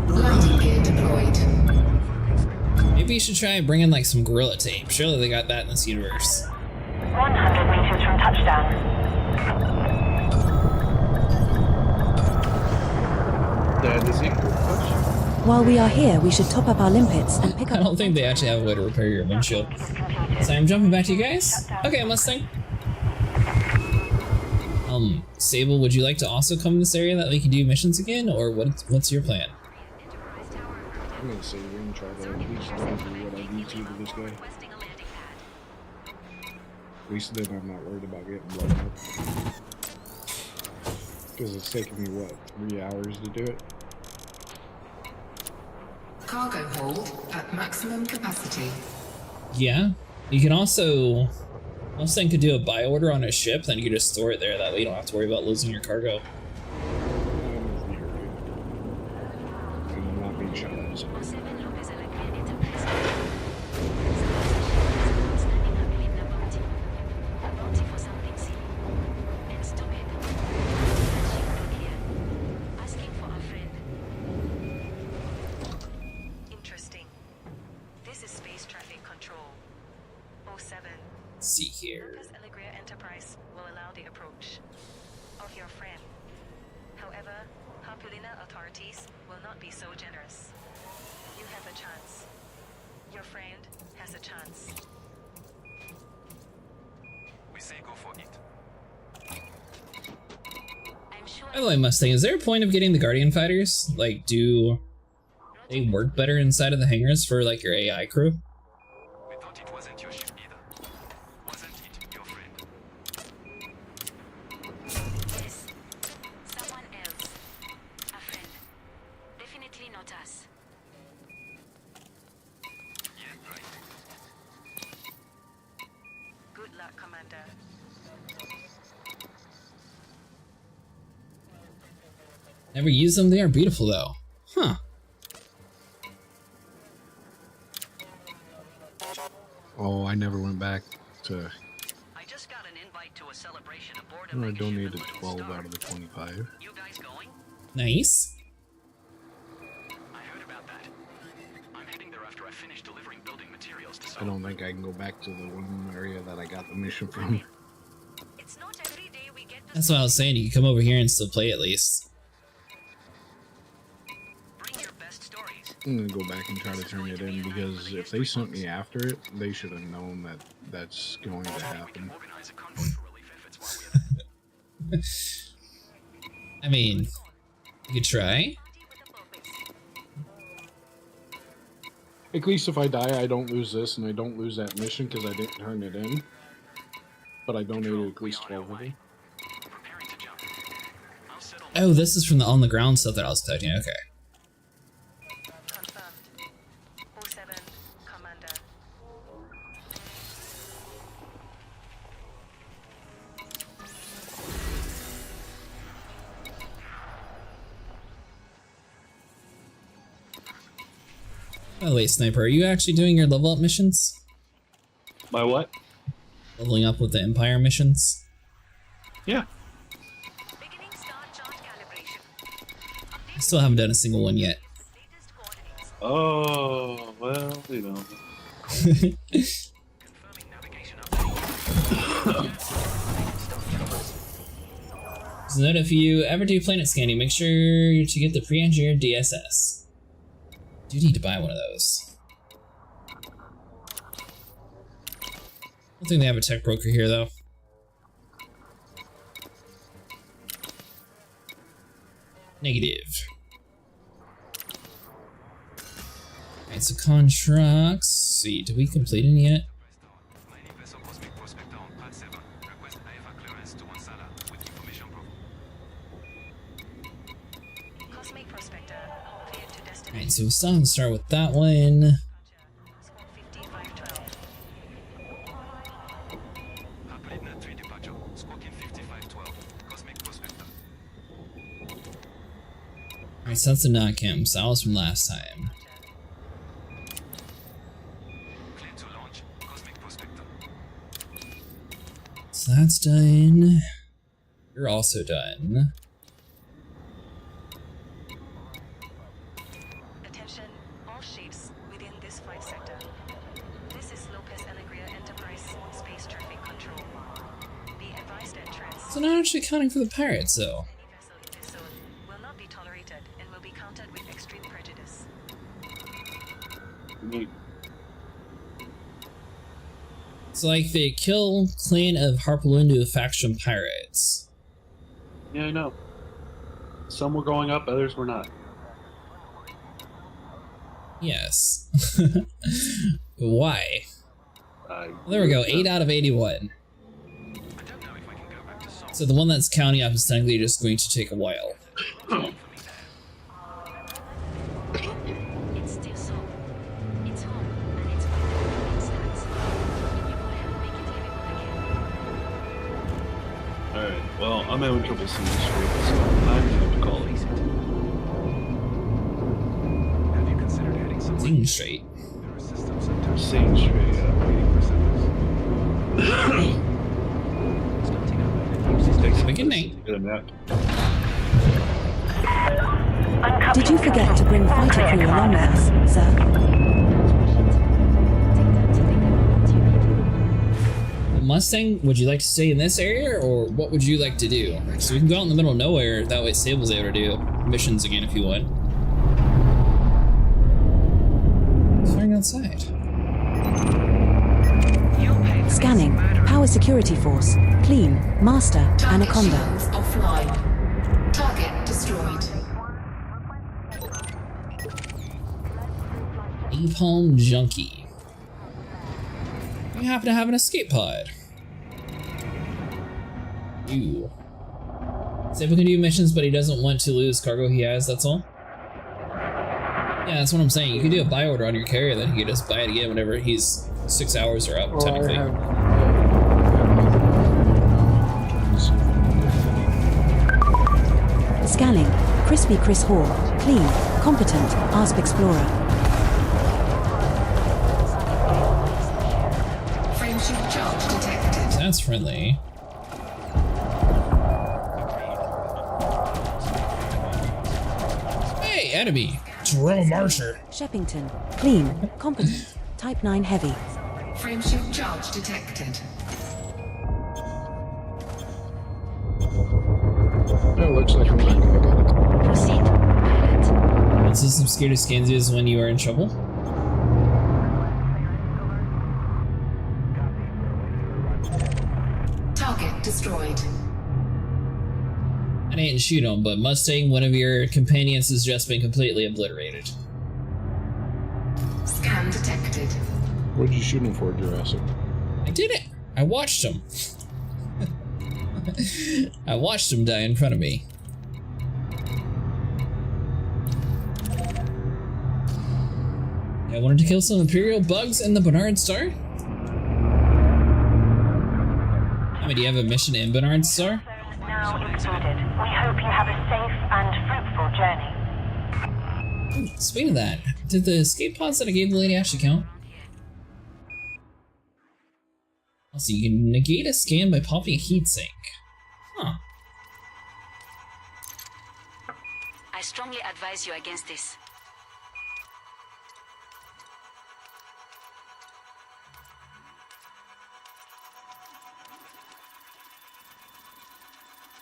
Landing gear deployed. Maybe you should try bringing like some Gorilla Tape. Surely they got that in this universe. 100 meters from touchdown. That is a good question. While we are here, we should top up our limpets and pick I up... don't think they actually have a way to repair your windshield. So I'm jumping back to you guys. Okay, Mustang. Sable, would you like to also come to this area that we can do missions again, or what's your plan? I'm gonna say we're gonna try to at least do what I need to with this guy. At least then I'm not worried about getting blown up. Because it's taking me, what, 3 hours to do it? Cargo hold at maximum capacity. Yeah, you can also... Mustang could do a buy order on a ship, then you could just store it there. That way you don't have to worry about losing your cargo. I'm not being shot at. So. Interesting. This is Space Traffic Control. 07. See here. Lucas Allegria Enterprise will allow the approach of your friend. However, Papulina authorities will not be so generous. You have a chance. Your friend has a chance. We say go for it. I'm sure. By the way, Mustang, is there a point of getting the Guardian fighters? Like, do they work better inside of the hangars for like your AI crew? We thought it wasn't your ship either. Wasn't it your friend? Yes. Someone else. A friend. Definitely not us. Yeah, right. Never used them. They are beautiful though. Huh. Oh, I never went back to. I just got an invite to a celebration aboard I donated 12 out of the 25. You guys going? Nice. I heard about that. I'm heading there after I finish delivering building materials to I don't think I can go back to the one area that I got the mission from. It's not every day we get to That's what I was saying. You can come over here and still play at least. Bring your best stories. I'm gonna go back and try to turn it in because if they sent me after it, they should have known that that's going to happen. organize a convoy for relief efforts while we're there. I mean, you could try. At least if I die, I don't lose this and I don't lose that mission because I didn't turn it in. But I donated at least 12 of them. Oh, this is from the on the ground stuff that I was expecting. Okay. confirmed. 07, Commander. By the way, Sniper, are you actually doing your level up missions? My what? Leveling up with the Empire missions? Yeah. I still haven't done a single one yet. Oh, well, you know. So note, if you ever do planet scanning, make sure to get the pre-engineered DSS. Do need to buy one of those. I don't think they have a tech broker here, though. Negative. Alright, so contracts. Let's see, did we complete any yet? Cosmic Prospector, cleared to destination. Alright, so we still have to start with that one. Squawk 5512. Rapid Net 3 departure. Squawking 5512. Cosmic Prospector. Alright, so that's the knock-him. So that was from last time. Clear to launch. Cosmic Prospector. So that's done. You're also done. Attention, all ships within this flight sector. This is Lopez Alegria Enterprise Space Traffic Control. Be advised entrance. So not actually counting for the pirates, though. Any vessel in this zone will not be tolerated and will be countered with extreme prejudice. Neat. It's like they kill clan of Harpalundu faction pirates. Yeah, I know. Some were going up, others were not. Yes. But why? There we go, 8 out of 81. So the one that's counting up is technically just going to take a while. It's still so. It's home, and it's within its hands. You will help make it livable again. Alright, well, I'm having trouble seeing this straight, so I'm gonna have to call it. Have you considered heading somewhere? Seeing straight. There are systems sometimes Seeing straight, yeah. waiting for settlers. Starting up. Have a good night. Get a map. Did you forget to bring fighter crew along with us, sir? Mustang, would you like to stay in this area, or what would you like to do? So we can go out in the middle of nowhere, that way Sable's able to do missions again if you want. Firing outside. Scanning. Power security force. Clean. Master. Anaconda. Shields offline. Target destroyed. Napalm Junkie. We happen to have an escape pod. Ew. Sable can do missions, but he doesn't want to lose cargo he has, that's all? Yeah, that's what I'm saying. You can do a buy order on your carrier, then he can just buy it again whenever he's 6 hours are up, technically. Scanning. Crispy Chris Hall. Clean. Competent. ASP Explorer. Frameshift charge detected. That's friendly. Hey, enemy! Jerome Marsher. Shepington. Clean. Competent. Type 9 Heavy. Frameshift charge detected. It looks like I'm not gonna get it. Proceed. Pilot. One system scared scans you as when you are in trouble. Target destroyed. I didn't shoot him, but Mustang, one of your companions, has just been completely obliterated. Scan detected. What did you shoot him for, Jurassic? I did it! I watched him. I watched him die in front of me. I wanted to kill some Imperial bugs in the Bernard Star? I mean, do you have a mission in Bernard Star? Now included. We hope you have a safe and fruitful journey. Ooh, speaking of that, did the escape pods that I gave the lady actually count? Also, you can negate a scan by popping a heatsink. Huh. I strongly advise you against this.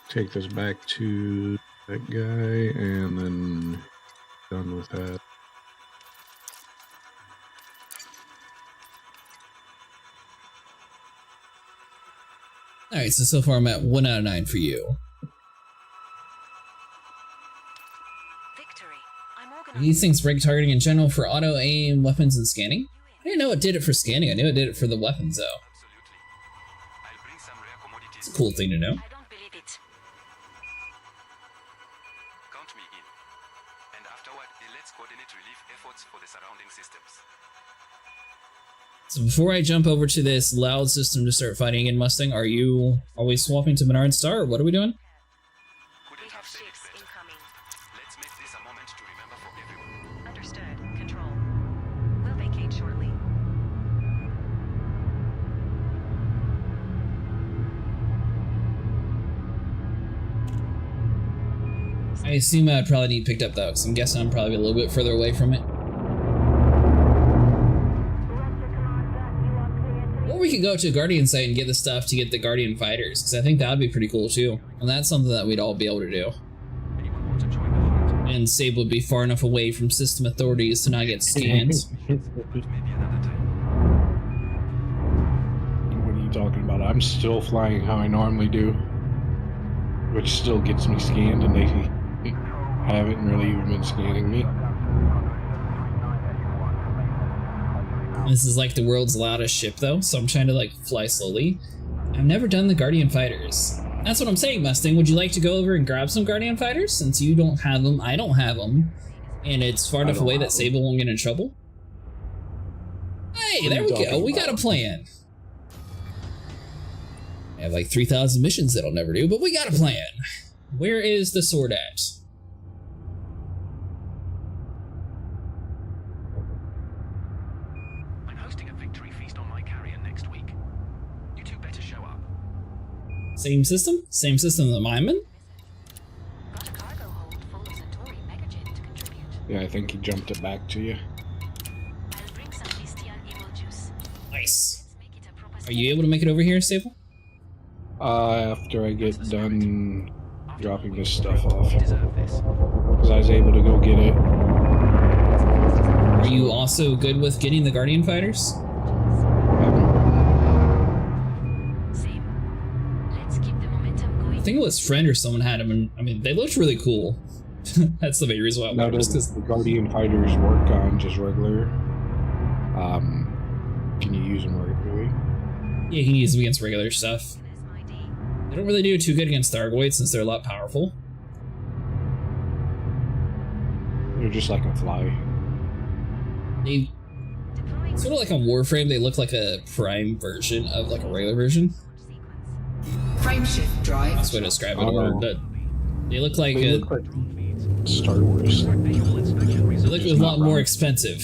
Take this back to that guy, and then done with that. Alright, so far I'm at 1 out of 9 for you. Victory. I'm These things break targeting in general for auto aim, weapons, and scanning. I didn't know it did it for scanning, I knew it did it for the weapons though. It's a cool thing to know. I don't believe it. Count me in. And afterward, let's coordinate relief efforts for the surrounding systems. So before I jump over to this loud system to start fighting in Mustang, are you always swapping to Bernard Star, or what are we doing? We have ships incoming. Let's make this a moment to remember for everyone. Understood. Control. We'll vacate shortly. I assume I'd probably need picked up though, because I'm guessing I'm probably a little bit further away from it. Or we could go to a Guardian site and get the stuff to get the Guardian fighters, because I think that would be pretty cool too. And that's something that we'd all be able to do. And Sable would be far enough away from system authorities to not get scanned. What are you talking about? I'm still flying how I normally do, which still gets me scanned, and they haven't really even been scanning me. This is like the world's loudest ship though, so I'm trying to like fly slowly. I've never done the Guardian fighters. That's what I'm saying, Mustang. Would you like to go over and grab some Guardian fighters? Since you don't have them, I don't have them, and it's far enough away that Sable won't get in trouble. Hey, there we go. We got a plan. I have like 3,000 missions that I'll never do, but we got a plan. Where is the sword at? I'm hosting a victory feast on my carrier next week. You two better show up. Same system? Same system that I'm in? Got a cargo hold full of Centauri megagen to contribute. Yeah, I think he jumped it back to you. I'll bring some Mystian evil juice. Nice. Let's make it a proper Are you able to make it over here, Sable? After I get done dropping this stuff off. You deserve this. Because I was able to go get it. Are you also good with getting the Guardian fighters? Same. Let's keep the momentum going. I think it was Friend or someone had them, and I mean, they looked really cool. That's the main reason why I Now, wanted, does just the Guardian fighters work on just regular? Can you use them regularly? yeah, you can use them against regular stuff. They don't really do too good against Thargoids since they're a lot powerful. They're just like a fly. They sort of like on Warframe, they look like a prime version of like a regular version. Frameshift drive. That's the way to describe it. Or they look like They a, look like Star Wars. Look a lot more expensive.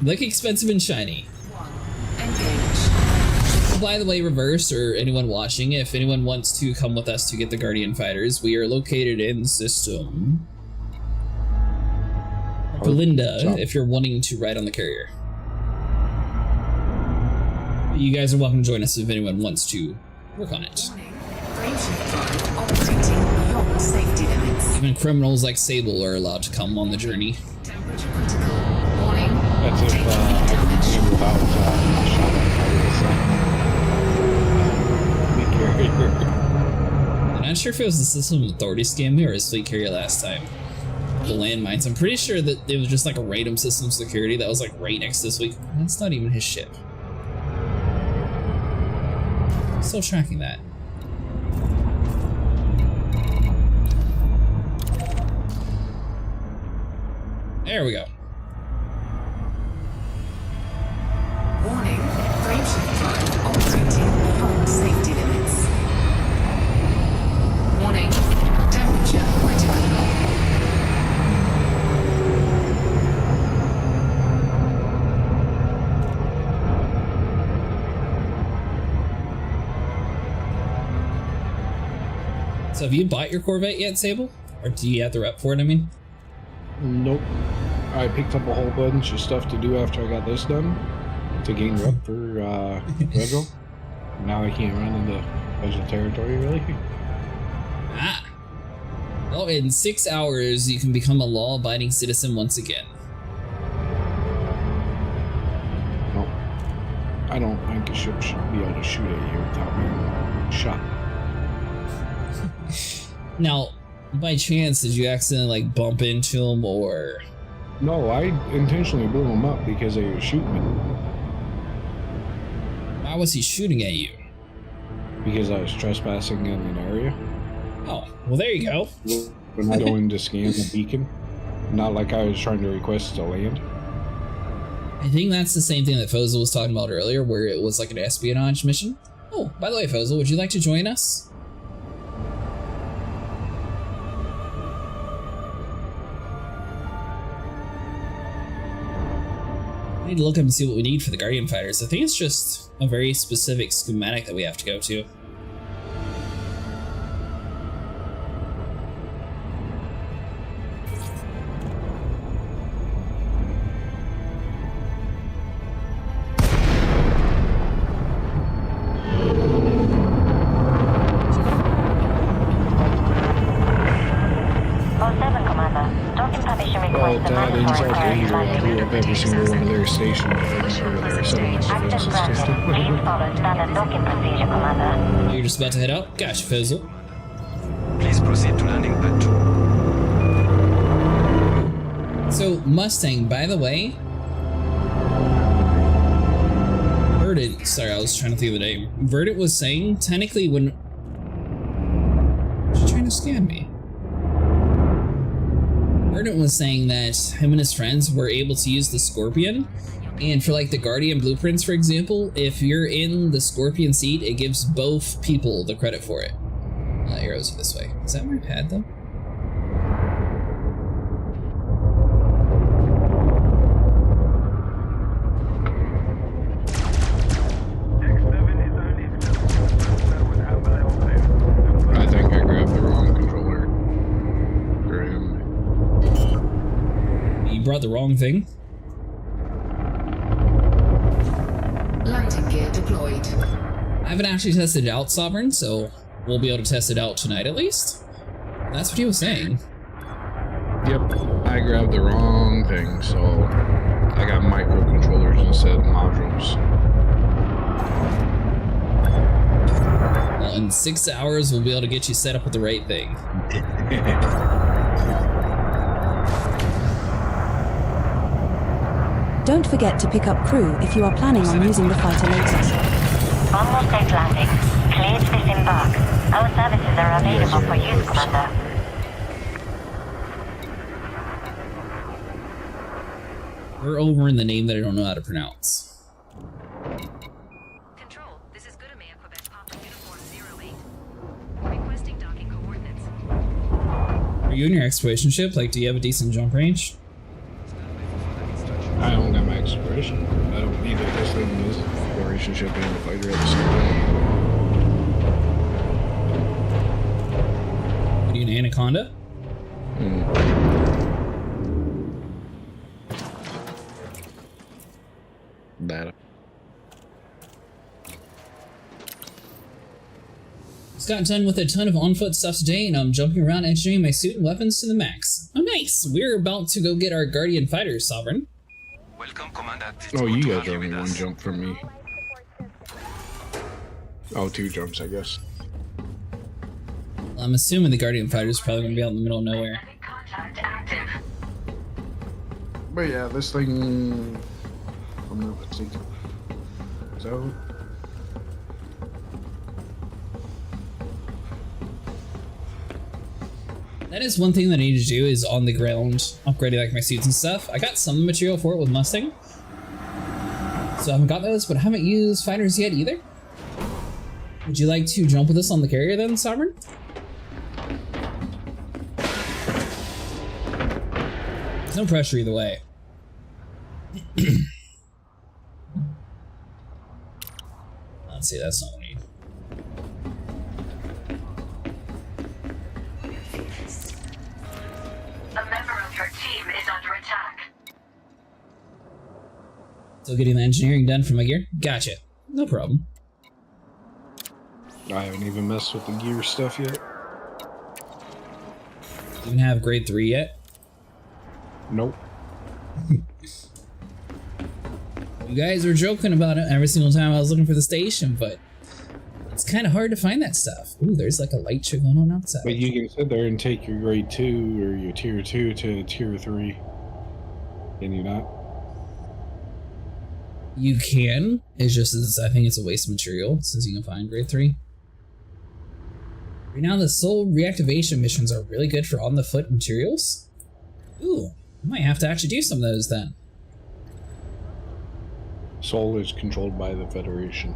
Look expensive and shiny. By the way, Reverse, or anyone watching, if anyone wants to come with us to get the Guardian Fighters, we are located in System Belinda, if you're wanting to ride on the carrier. You guys are welcome to join us if anyone wants to work on it. Even criminals like Sable are allowed to come on the journey. That's if I can handle without shot I'm not sure if it was the System Authority scam me or his fleet carrier last time. The landmines. I'm pretty sure that it was just like a random system security that was like right next to this week. That's not even his ship. Still tracking that. There we go. Warning, frameshift drive operating beyond safety limits. Warning, temperature critical. So have you bought your Corvette yet, Sable? Or do you have the rep for it, I mean? Nope. I picked up a whole bunch of stuff to do after I got this done to gain rep for Federal. Now I can't run into special territory, really. Ah. Well, in 6 hours, you can become a law-abiding citizen once again. Nope. I don't think a ship should be able to shoot at you without being shot. Now, by chance, did you accidentally like bump into him or? No, I intentionally blew him up because they were shooting me. Why was he shooting at you? Because I was trespassing in an area. Oh, well there you go. When I go in to scan the beacon, not like I was trying to request to land. I think that's the same thing that Fozel was talking about earlier, where it was like an espionage mission. Oh, by the way, Fozel, would you like to join us? I need to look up and see what we need for the Guardian Fighters. I think it's just a very specific schematic that we have to go to. Every single one of their stations or their settlements defense system. You're just about to head out? Gotcha, Fizzle. Please proceed to landing pad 2. So, Mustang, by the way... Verdant, sorry, I was trying to think of the name. Verdant was saying, technically when... She's trying to scam me. Verdant was saying that him and his friends were able to use the Scorpion, and for like the Guardian blueprints, for example, if you're in the Scorpion seat, it gives both people the credit for it. Arrows are this way. Is that my pad though? I think I grabbed the wrong controller. You brought the wrong thing? Landing gear deployed. I haven't actually tested it out, Sovereign, so we'll be able to test it out tonight at least. That's what he was saying. Yep, I grabbed the wrong thing, so I got microcontrollers instead of modules. Well, in 6 hours, we'll be able to get you set up with the right thing. Don't forget to pick up crew if you are planning on using the fighter later. Almost safe landing. Cleared to disembark. Our services are available for use, Commander. We're over in the name that I don't know how to pronounce. Control, this is Goodermere, Quebec, Papa Uniform 08. Requesting docking coordinates. Are you and your exploration ship? Like, do you have a decent jump range? I don't got my exploration. I don't need it. This thing is exploration ship and a fighter at the same time. What are you, an Anaconda? That. Just got done with a ton of on-foot stuff today, and I'm jumping around engineering my suit and weapons to the max. Oh, nice! We're about to go get our Guardian fighters, Sovereign. Welcome, Commandant. Oh, you guys are only one jump from me. Oh, 2 jumps, I guess. Well, I'm assuming the Guardian fighters are probably going to be out in the middle of nowhere. But yeah, this thing... I'm gonna see. So... That is one thing that I need to do, is on the ground upgrading like my suits and stuff. I got some material for it with Mustang, so I haven't got those, but I haven't used fighters yet either. Would you like to jump with us on the carrier then, Sovereign? There's no pressure either way. Let's see, that's not what we need. A member of your team is under attack. Still getting the engineering done for my gear? Gotcha. No problem. I haven't even messed with the gear stuff yet. Even have grade 3 yet? Nope. You guys were joking about it every single time I was looking for the station, but it's kind of hard to find that stuff. Ooh, there's like a light show going on outside. But you can sit there and take your grade 2 or your tier 2 to tier 3. Can you not? You can. It's just, I think it's a waste of material since you can find grade 3. Right now, the soul reactivation missions are really good for on-the-foot materials. Ooh, I might have to actually do some of those then. Soul is controlled by the Federation.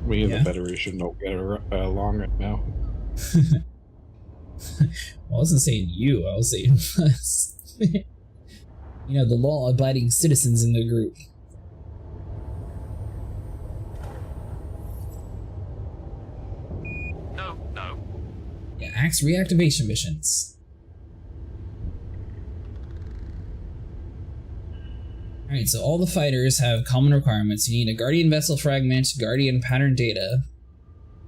We and the Federation don't get along right now. Well, I wasn't saying you, I was saying us. You know, the law-abiding citizens in the group. No. Yeah, axe reactivation missions. Alright, so all the fighters have common requirements. You need a Guardian Vessel Fragment, Guardian Pattern Data,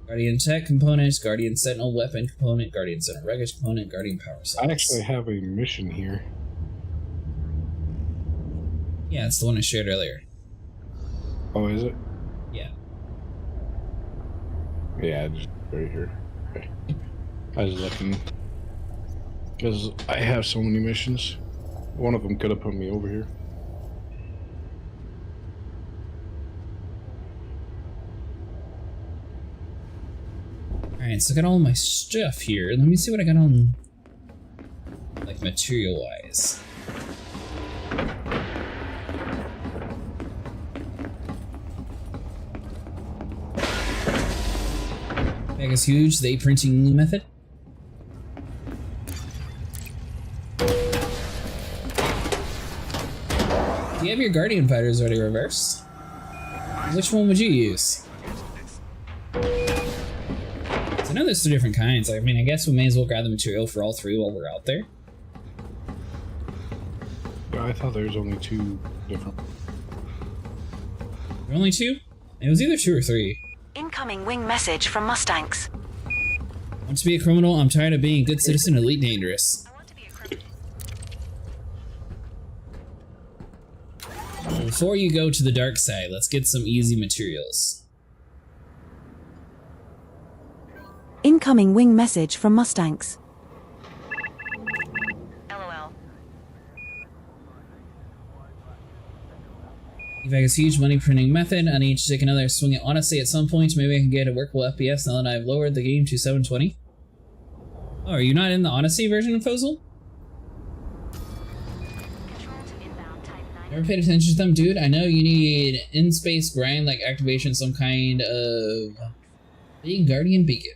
Guardian Tech Component, Guardian Sentinel Weapon Component, Guardian Sentinel Wreckage Component, Guardian Power Cells. I actually have a mission here. Yeah, it's the one I shared earlier. Oh, is it? Yeah. Yeah, just right here. Okay. I was looking. Because I have so many missions. One of them could have put me over here. Alright, so I got all my stuff here. Let me see what I got on, like, material-wise. Bag is huge, the printing method. Do you have your Guardian fighters already reversed? Which one would you use? I know there's 2 different kinds. I mean, I guess we may as well grab the material for all 3 while we're out there. Yeah, I thought there was only 2 different. There were only 2? It was either 2 or 3. Incoming wing message from Mustangs. Want to be a criminal? I'm tired of being a good citizen, elite dangerous. Before you go to the dark side, let's get some easy materials. Incoming wing message from Mustangs. LOL. Evac is huge money printing method. I need to take another swing at Odyssey at some point. Maybe I can get a workable FPS now that I've lowered the game to 720. Oh, are you not in the Odyssey version of Fozil? Never paid attention to them, dude. I know you need in-space grind like activation, some kind of big Guardian beacon.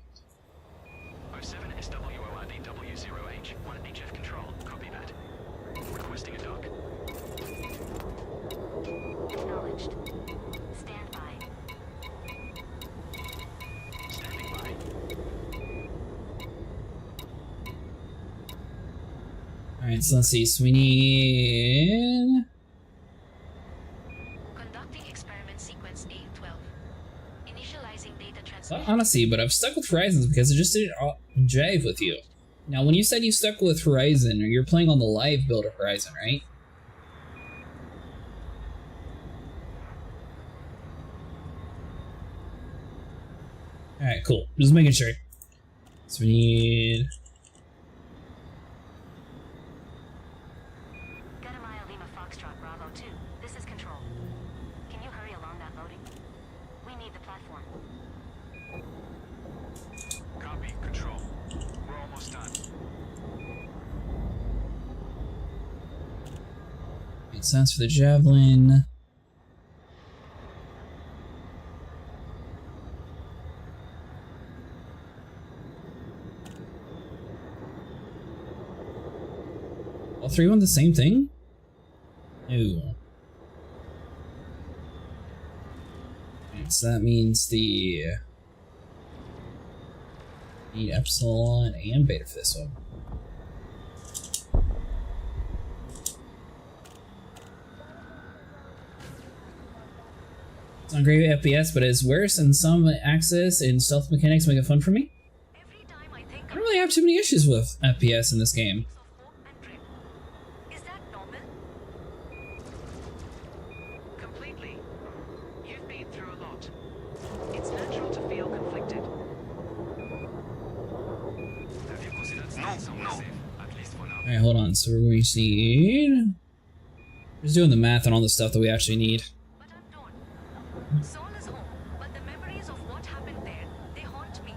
Alright, so let's see. So we need... Conducting experiment sequence A12. Initializing data transmission. Not Odyssey, but I've stuck with Horizons because it just didn't jive with you. Now, when you said you stuck with Horizon, you're playing on the live build of Horizon, right? Alright, cool. Just making sure. So we need... Guatemala Lima Foxtrot Bravo 2. This is Control. Can you hurry along that loading? We need the platform. Copy, Control. We're almost done. Makes sense for the Javelin. All three want the same thing? No. And so that means the... need Epsilon and Beta for this one. It's not great at FPS, but it's worse, and some access and stealth mechanics make it fun for me. I don't really have too many issues with FPS in this game. Completely. You've been through a lot. It's natural to feel conflicted. Alright, hold on. So we're going to need... just doing the math on all the stuff that we actually need. Soul is home, but the memories of what happened there, they haunt me.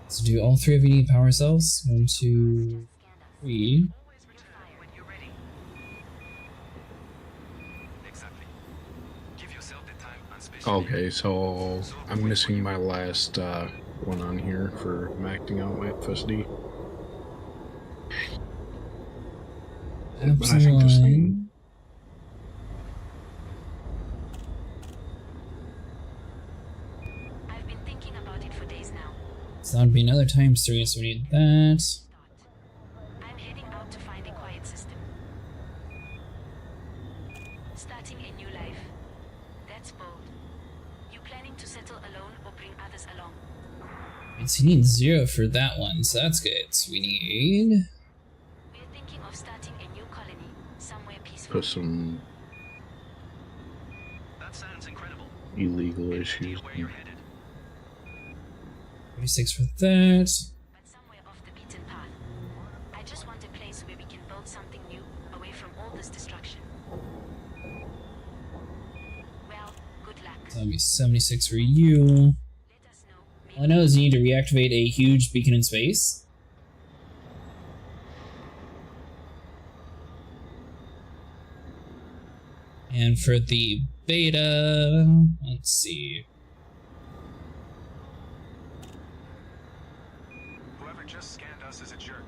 So do all three of you need power cells? 1, 2, 3. Okay, so I'm missing my last one on here for acting out my FSD. But I think this thing... I've been thinking about it for days now. So that would be another times 3, so we need that. I'm heading out to find a quiet system. Starting a new life. That's bold. You planning to settle alone or bring others along? So you need 0 for that one, so that's good. So we need... We're thinking of starting a new colony, somewhere peaceful. put some illegal issues. 26 for that. But somewhere off the beaten path. I just want a place where we can build something new, away from all this destruction. Well, good luck. So that'll be 76 for you. All I know is you need to reactivate a huge beacon in space. And for the beta, let's see. Whoever just scanned us is a jerk.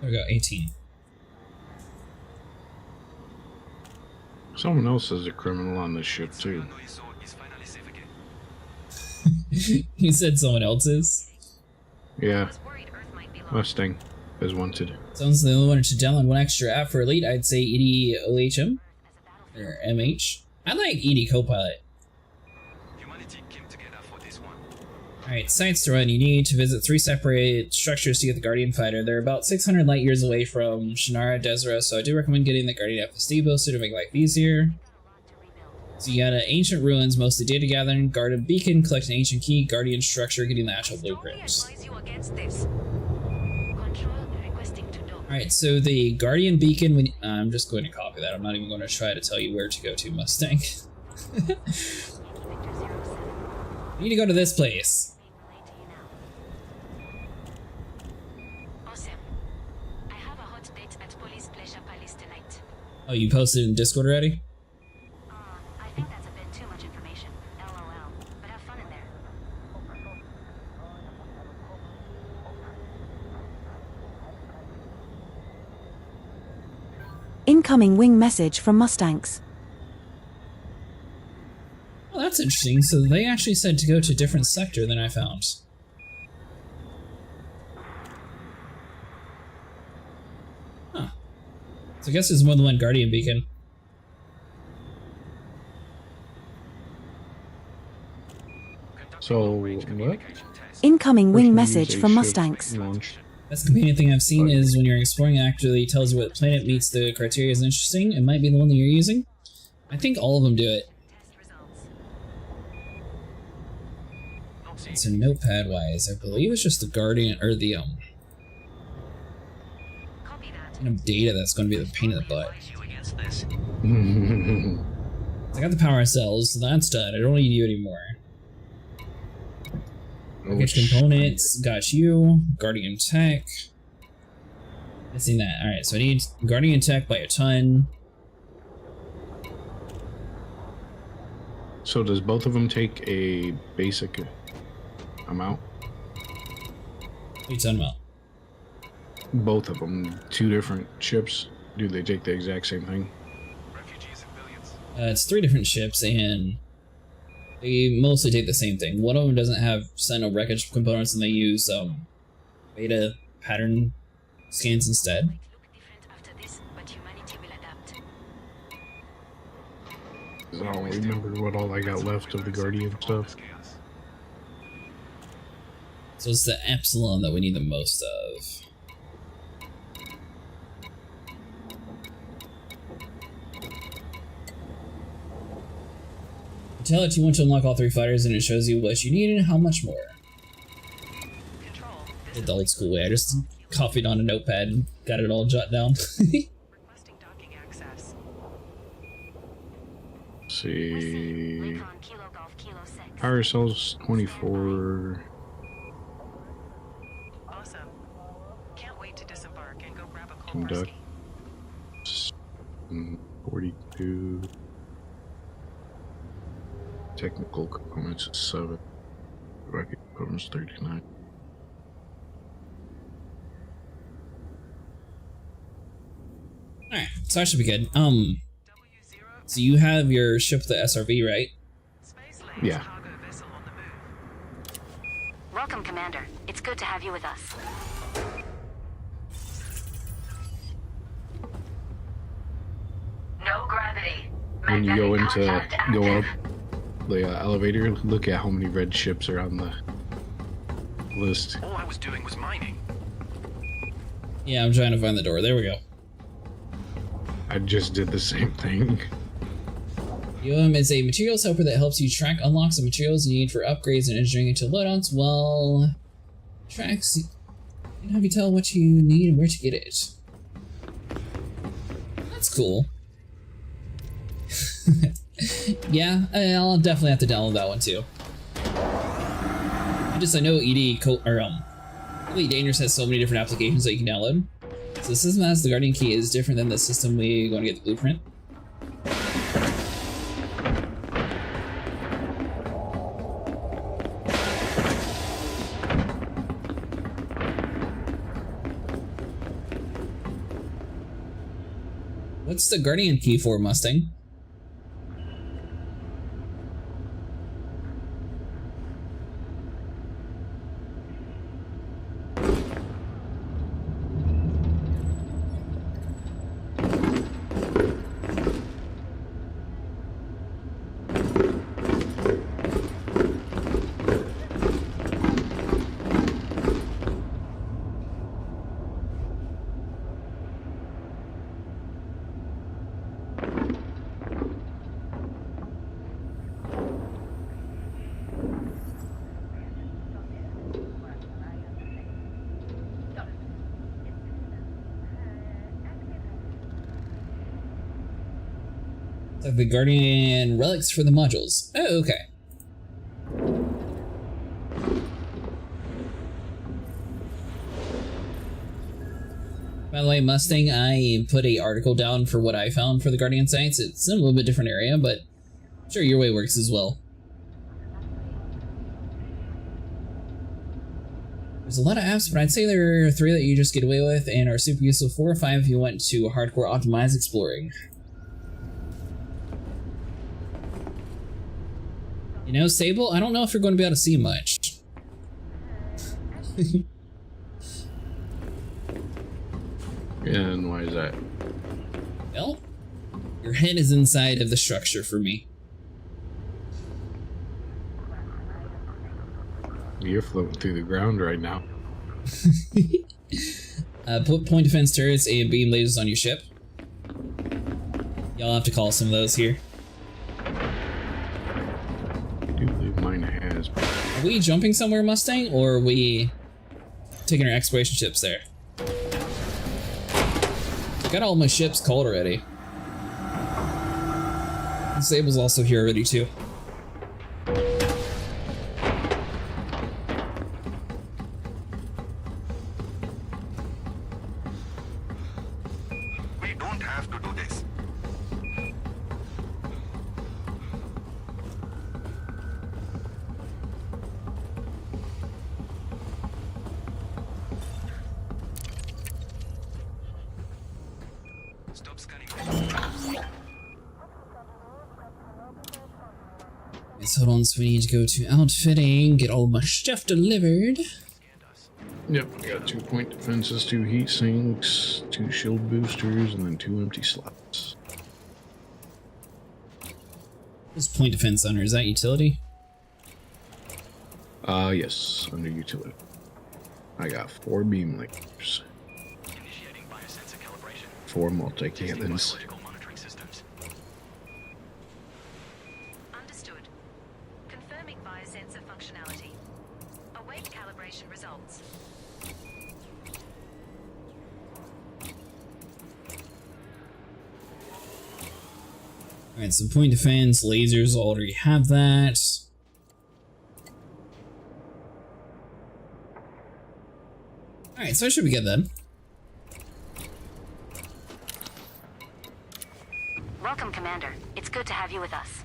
There we go, 18. Someone else is a criminal on this ship too. You said someone else's? Yeah. Mustang is wanted. Someone's the only one to download one extra app for Elite. I'd say ED OHM or MH. I like ED Copilot. Alright, sites to run. You need to visit 3 separate structures to get the Guardian Fighter. They're about 600 light years away from Shannara Desra, so I do recommend getting the Guardian FSD boosted to make life easier. So you got Ancient Ruins, mostly data gathering, guard a beacon, collect an ancient key, Guardian structure, getting the actual blueprint. Alright, so the Guardian beacon, I'm just going to copy that. I'm not even going to try to tell you where to go to, Mustang. You need to go to this place. Oh, you posted in Discord already? I think that's a bit too much information. LOL. But have fun in there. Incoming wing message from Mustangs. Well, that's interesting. So they actually said to go to a different sector than I found. Huh. So I guess there's more than one Guardian beacon. So, what? Incoming wing message from Mustangs. Best convenient thing I've seen is when you're exploring, it actually tells you what planet meets the criteria is interesting. It might be the one that you're using. I think all of them do it. So notepad wise, I believe it's just the Guardian or the data that's going to be the pain in the butt. I got the power cells, so that's done. I don't need you anymore. Package components, got you. Guardian tech. Missing that. Alright, so I need Guardian tech by a ton. So does both of them take a basic amount? What are you talking about? Both of them, 2 different ships. Do they take the exact same thing? It's 3 different ships, and they mostly take the same thing. One of them doesn't have Sentinel wreckage components, and they use beta pattern scans instead. I don't remember what all I got left of the Guardian stuff. So it's the Epsilon that we need the most of. Tell it you want to unlock all 3 fighters, and it shows you what you need and how much more. Did the old school way. I just copied on a notepad and got it all jotted down. See. Power cells 24. Awesome. Can't wait to disembark and go grab a cold Conduct 42. Technical components 7. Rocket components 39. Alright, so that should be good. So you have your ship, the SRV, right? Yeah. Welcome, Commander. It's good to have you with us. No gravity. When you go up the elevator, look at how many red ships are on the list. All I was doing was mining. Yeah, I'm trying to find the door. There we go. I just did the same thing. is a materials helper that helps you track unlocks and materials you need for upgrades and engineering into loadouts, while tracks can have you tell what you need and where to get it. That's cool. Yeah, I'll definitely have to download that one too. I know Elite Dangerous has so many different applications that you can download. So the system that has the Guardian key is different than the system we're going to get the blueprint. What's the Guardian key for, Mustang? Like the Guardian relics for the modules. Oh, okay. By the way, Mustang, I put an article down for what I found for the Guardian sites. It's in a little bit different area, but I'm sure your way works as well. There's a lot of apps, but I'd say there are 3 that you just get away with and are super useful. 4 or 5 if you want to hardcore optimize exploring. You know, Sable, I don't know if you're going to be able to see much. And why is that? Well, your head is inside of the structure for me. You're floating through the ground right now. Put point defense turrets and beam lasers on your ship. Y'all have to call some of those here. I do believe mine has. Are we jumping somewhere, Mustang, or are we taking our exploration ships there? I got all my ships called already. And Sable's also here already too. We don't have to do this. Stop scanning. Yes, hold on, so we need to go to outfitting, get all my stuff delivered. Yep, I got 2 point defenses, 2 heat sinks, 2 shield boosters, and then 2 empty slots. What's point defense under? Is that utility? Yes, under utility. I got 4 beam lasers, 4 multi-cannons. Understood. Confirming biosensor functionality. Await calibration results. Alright, so point defense, lasers, already have that. Alright, so I should be good then. Welcome, Commander. It's good to have you with us.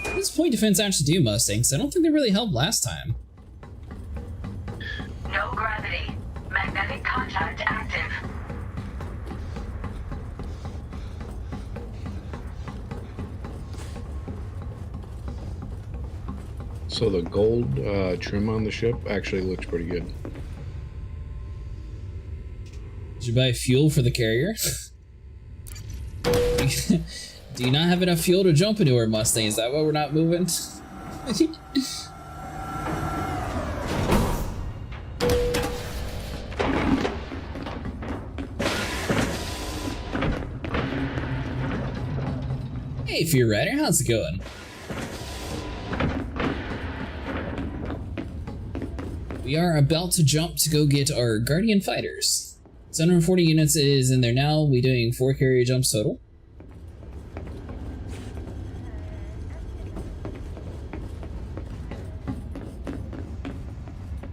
What does point defense actually do, Mustangs? I don't think they really helped last time. No gravity. Magnetic contact active. So the gold trim on the ship actually looks pretty good. Did you buy fuel for the carrier? Do you not have enough fuel to jump into her, Mustang? Is that why we're not moving? Hey, Fear Rider, how's it going? We are about to jump to go get our Guardian fighters. 740 units is in there now. We're doing 4 carrier jumps total.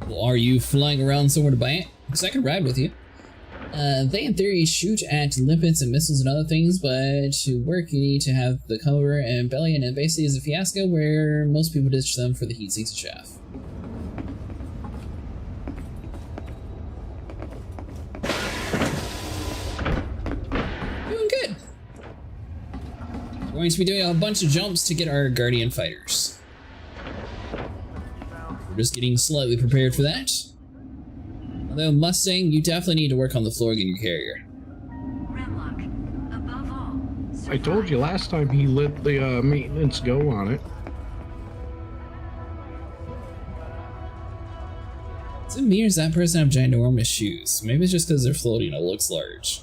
Well, are you flying around somewhere to buy it? Because I can ride with you. They in theory shoot at limpets and missiles and other things, but to work you need to have the cover and belly, and it basically is a fiasco where most people ditch them for the heat sinks and chaff. Doing good. We're going to be doing a bunch of jumps to get our Guardian fighters. We're just getting slightly prepared for that. Although Mustang, you definitely need to work on the floor in your carrier. I told you last time he let the maintenance go on it. Is it me or does that person have ginormous shoes? Maybe it's just because they're floating and it looks large.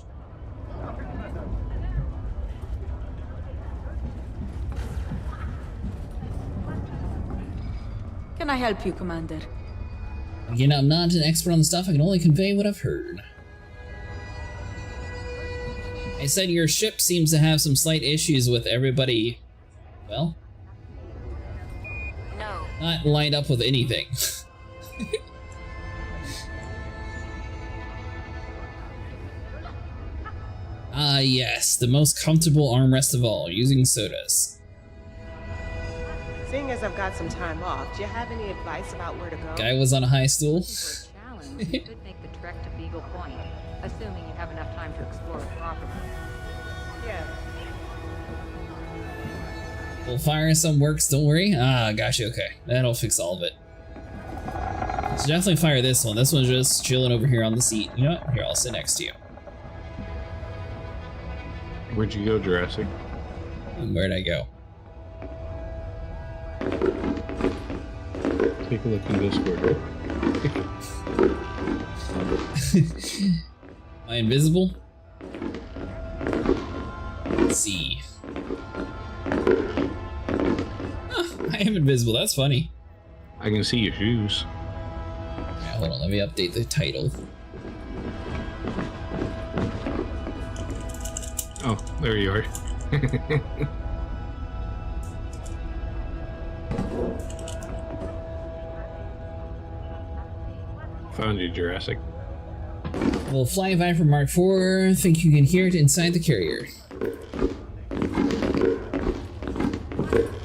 Can I help you, Commander? Again, I'm not an expert on the stuff, I can only convey what I've heard. I said your ship seems to have some slight issues with everybody, well, No. not lined up with anything. Ah yes, the most comfortable armrest of all, using sodas. Seeing as I've got some time off, do you have any advice about where to go? Guy was on a high stool. Challenge, you could make the trek to Beagle Point, assuming you have enough time to explore it properly. Yeah. We'll fire some works, don't worry. Ah, gotcha, okay. That'll fix all of it. So definitely fire this one. This one's just chilling over here on the seat. You know what? Here, I'll sit next to you. Where'd you go, Jurassic? And where'd I go? Take a look in Discord. Am I invisible? Let's see. Huh, I am invisible, that's funny. I can see your shoes. Yeah, hold on, let me update the title. Oh, there you are. Found you, Jurassic. We'll fly Viper Mark IV. Think you can hear it inside the carrier.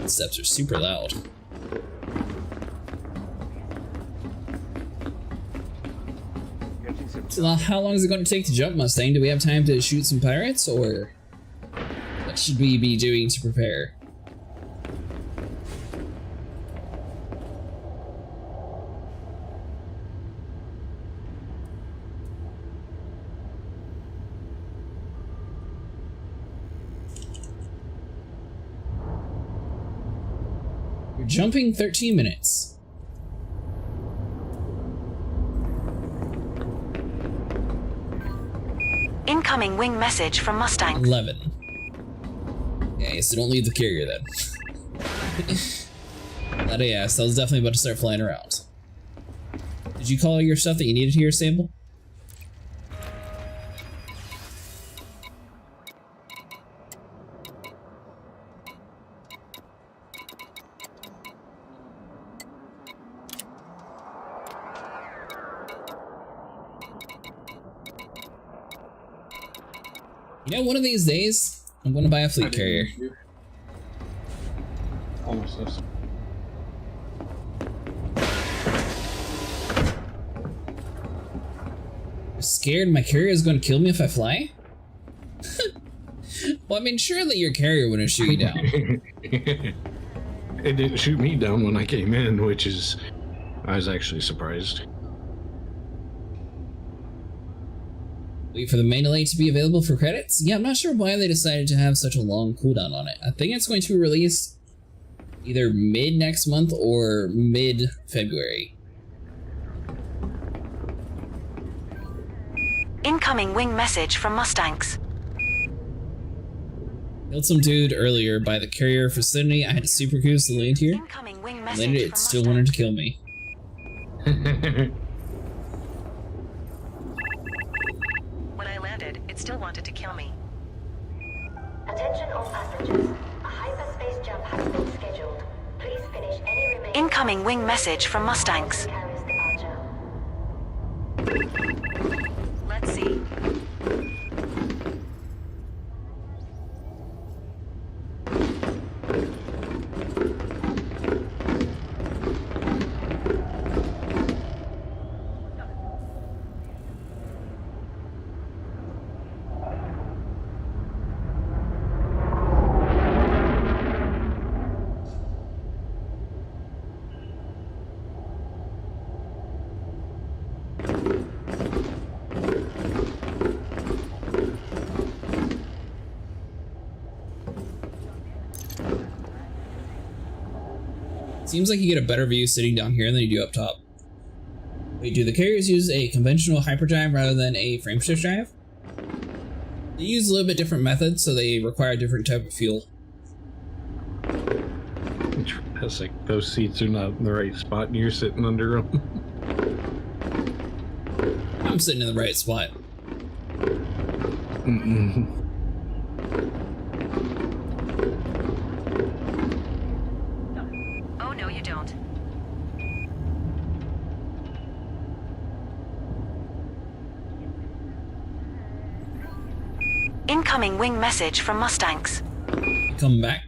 Steps are super loud. So how long is it going to take to jump, Mustang? Do we have time to shoot some pirates, or what should we be doing to prepare? We're jumping 13 minutes. Incoming wing message from Mustang. 11. Okay, so don't leave the carrier then. Glad I asked. I was definitely about to start flying around. Did you call all your stuff that you needed here, Sable? You know, one of these days, I'm gonna buy a fleet carrier. Almost us. You're scared my carrier is gonna kill me if I fly? Well, I mean, surely your carrier wouldn't shoot you down. It didn't shoot me down when I came in, which is... I was actually surprised. Wait for the main delay to be available for credits? Yeah, I'm not sure why they decided to have such a long cooldown on it. I think it's going to be released either mid next month or mid February. Incoming wing message from Mustangs. Killed some dude earlier by the carrier vicinity. I had to super cruise to land here. Incoming wing message Landed it, from still Mustang. wanted to kill me. When I landed, it still wanted to kill me. Attention all passengers. A hyperspace jump has been scheduled. Please finish any remaining... Incoming wing message from Mustangs. carrier's departure. Let's see. Seems like you get a better view sitting down here than you do up top. Wait, do the carriers use a conventional hyperdrive rather than a frameshift drive? They use a little bit different methods, so they require a different type of fuel. That's like those seats are not in the right spot and you're sitting under them. I'm sitting in the right spot. Oh, no, you don't. Incoming wing message from Mustangs. Come back.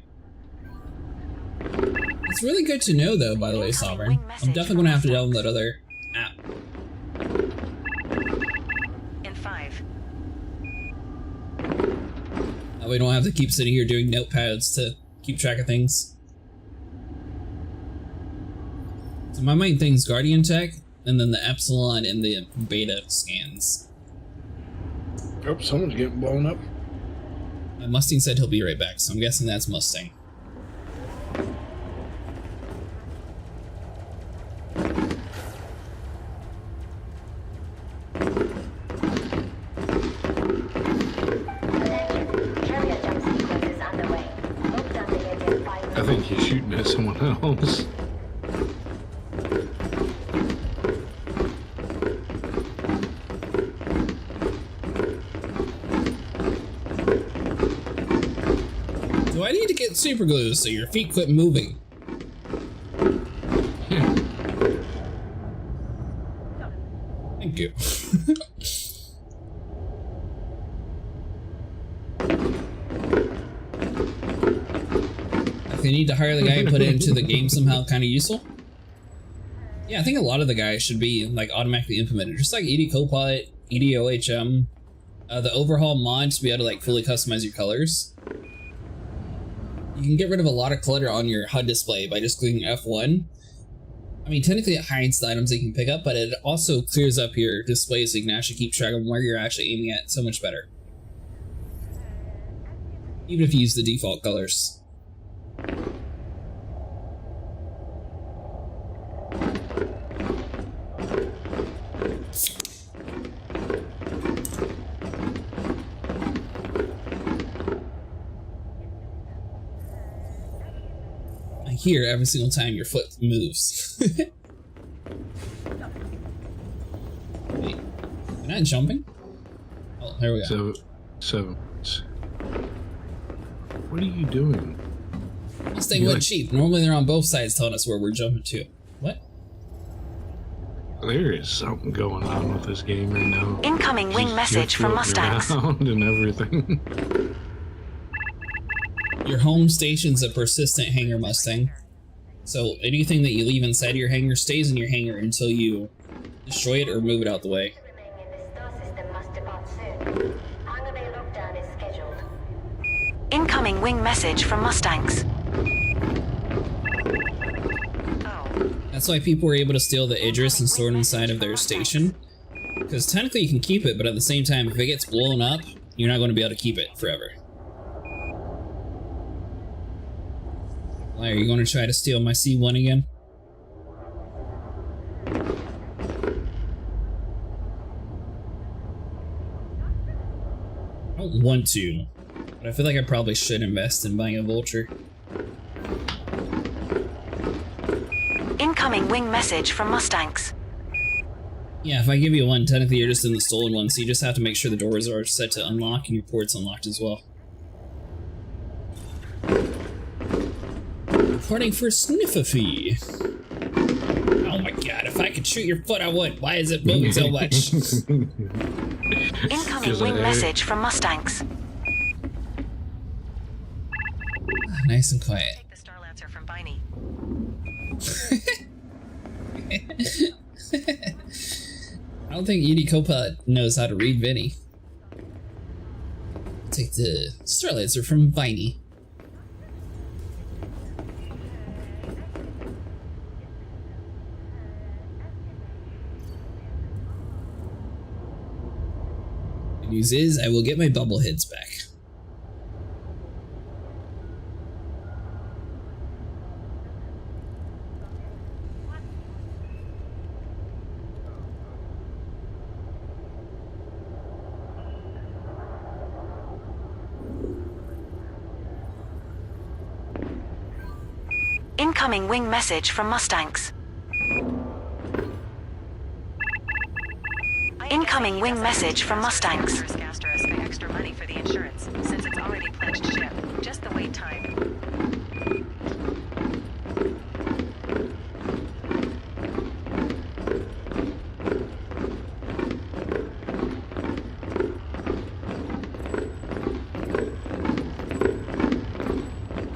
It's really good to know, though, by the way, Sovereign. I'm definitely going to have to download that other app. In 5. That way we don't have to keep sitting here doing notepads to keep keep track of things. So my main thing's Guardian Tech, and then the Epsilon and the Beta scans. Oh, someone's getting blown up. Mustang said he'll be right back, so I'm guessing that's Mustang. I think he's shooting at someone else. Do I need to get super glue so your feet quit moving? Thank you. If they need to hire the guy and put it into the game somehow kind of useful. Yeah, I think a lot of the guys should be like automatically implemented, just like ED Copilot, EDOHM, the overhaul mod to be able to like fully customize your colors. You can get rid of a lot of clutter on your HUD display by just clicking F1. I mean, technically it hides the items that you can pick up, but it also clears up your display so you can actually keep track of where you're actually aiming at so much better. Even if you use the default colors. I hear every single time your foot moves. Wait, you're not jumping? Oh, there we go. Seven. What are you doing? Mustang went cheap. Normally they're on both sides telling us where we're jumping to. What? There is something going on with this game right now. Incoming wing message from Mustangs. And everything. Your home station's a persistent hangar, Mustang. So anything that you leave inside of your hangar stays in your hangar until you destroy it or move it out the way. Incoming wing message from Mustangs. That's why people were able to steal the Idris and store it inside of their station. Because technically you can keep it, but at the same time, if it gets blown up, you're not going to be able to keep it forever. Are you going to try to steal my C1 again? I don't want to, but I feel like I probably should invest in buying a Vulture. Incoming wing message from Mustangs. Yeah, if I give you one, technically you're just in the stolen one, so you just have to make sure the doors are set to unlock and your port's unlocked as well. Reporting for sniffer fee. Oh my god, if I could shoot your foot, I would. Why is it moving so much? Incoming wing message from Mustangs. Nice and quiet. Take the Starlancer from Viney. I don't think ED Copilot knows how to read Vinny. Take the Starlancer from Viney. Good news is, I will get my bubbleheads back. Incoming wing message from Mustangs. Incoming wing message from Mustangs. Asked us for extra money for the insurance, since it's already pledged ship. Just the wait time.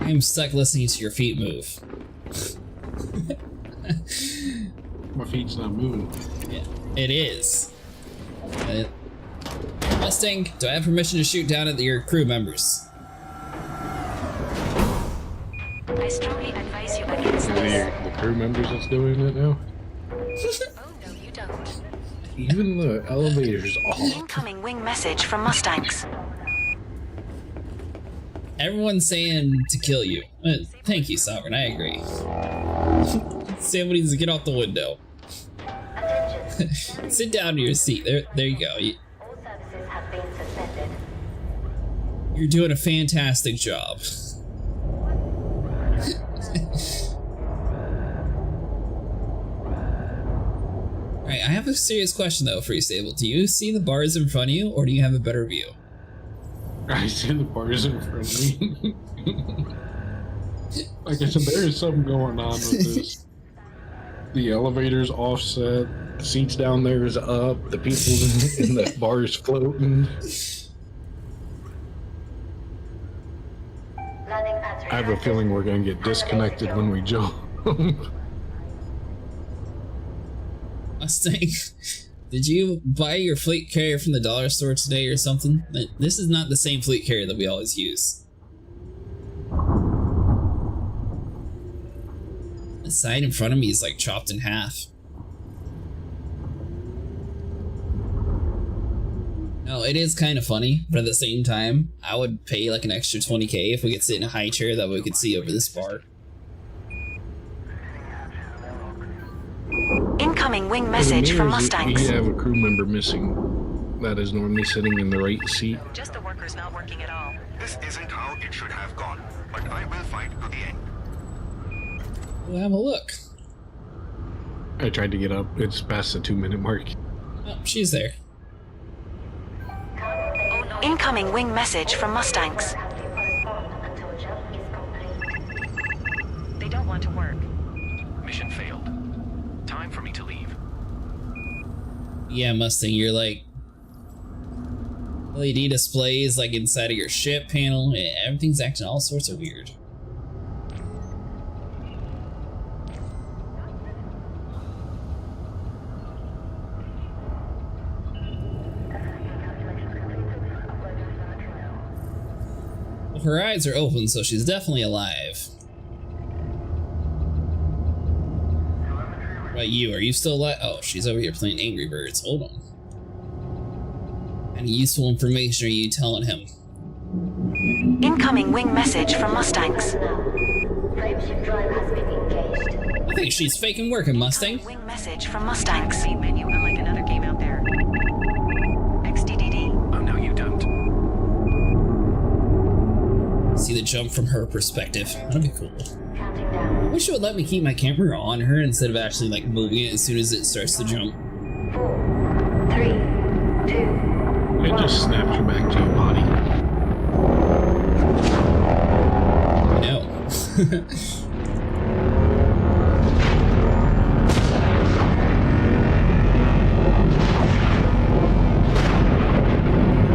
I'm stuck listening to your feet move. My feet's not moving. Yeah, it is. Mustang, do I have permission to shoot down at your crew members? I strongly advise you against this. The crew members that's doing it now? Oh, no, you don't. Even the elevator's off. Incoming wing message from Mustangs. Everyone's saying to kill you. Thank you, Sovereign. I agree. Somebody needs to get out the window. Sit down in your seat. There you go. All services have been suspended. You're doing a fantastic job. Alright, I have a serious question though for you, Sable. Do you see the bars in front of you, or do you have a better view? I see the bars in front of me. Like I said, there is something going on with this. The elevator's offset, the seats down there is up, the people in the bar is floating. I have a feeling we're going to get disconnected when we jump. Mustang, did you buy your fleet carrier from the dollar store today or something? This is not the same fleet carrier that we always use. The side in front of me is like chopped in half. No, it is kind of funny, but at the same time, I would pay like an extra 20k if we could sit in a high chair that we could see over this bar. Incoming wing message from Mustangs. You have a crew member missing that is normally sitting in the right seat. Just the workers not working at all. This isn't how it should have gone, but I will fight to the end. We'll have a look. I tried to get up. It's past the 2-minute mark. Oh, she's there. Incoming wing message from Mustangs. They don't want to work. Mission failed. Time for me to leave. Yeah, Mustang, you're like LED displays like inside of your ship panel. Everything's acting all sorts of weird. Well, her eyes are open, so she's definitely alive. What about you? Are you still alive? Oh, she's over here playing Angry Birds. Hold on. Any useful information are you telling him? Incoming wing message from Mustangs. Frameship drive has been engaged. I think she's faking working, Mustang. Wing message from Mustangs. Main menu, unlike another game out there. XDDD. Oh, no, you don't. See the jump from her perspective. That'd be cool. I wish it would let me keep my camera on her instead of actually like moving it as soon as it starts to jump. 4, 3, 2. It just snaps you back to your body. No.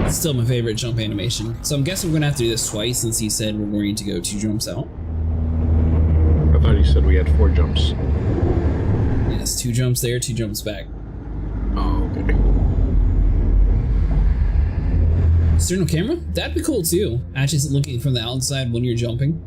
It's still my favorite jump animation. So I'm guessing we're gonna have to do this twice since he said we're going to go 2 jumps out. I thought he said we had 4 jumps. Yes, 2 jumps there, 2 jumps back. Oh, okay. External camera? That'd be cool too. Actually looking from the outside when you're jumping.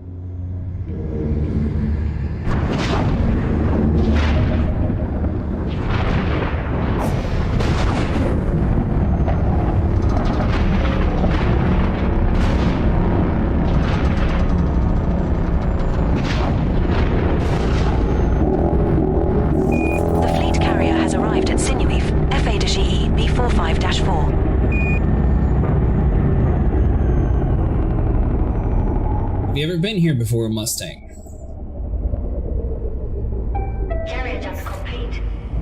The fleet carrier has arrived at Sinuif, FA-GE B45-4. Have you ever been here before, Mustang? Carrier jump complete.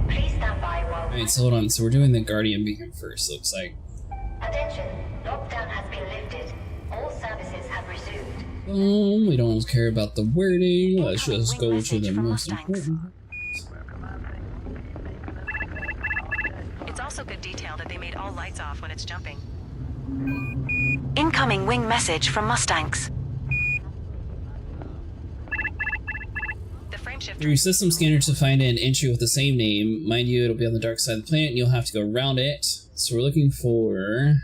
Please stand by while... Alright, so hold on. So we're doing the Guardian beacon first, looks like. Attention. Lockdown has been lifted. All services have resumed. We don't care about the wording. Let's just go to the most important. It's also good detail that they made all lights off when it's jumping. Incoming wing message from Mustangs. Through your system scanner to find an entry with the same name. Mind you, it'll be on the dark side of the planet and you'll have to go around it. So we're looking for...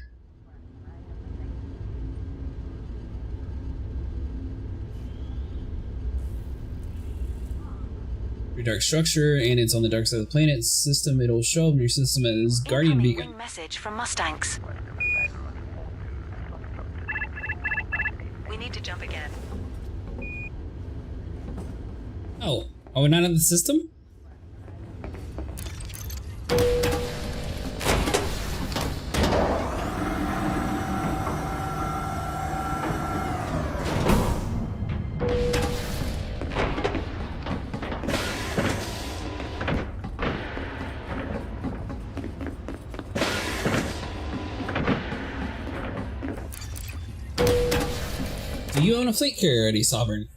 dark structure, and it's on the dark side of the planet system. It'll show up in your system as Guardian Beacon. Ring message from Mustangs. We need to jump again. Oh, are we not in the system? Do you own a fleet carrier already, Sovereign?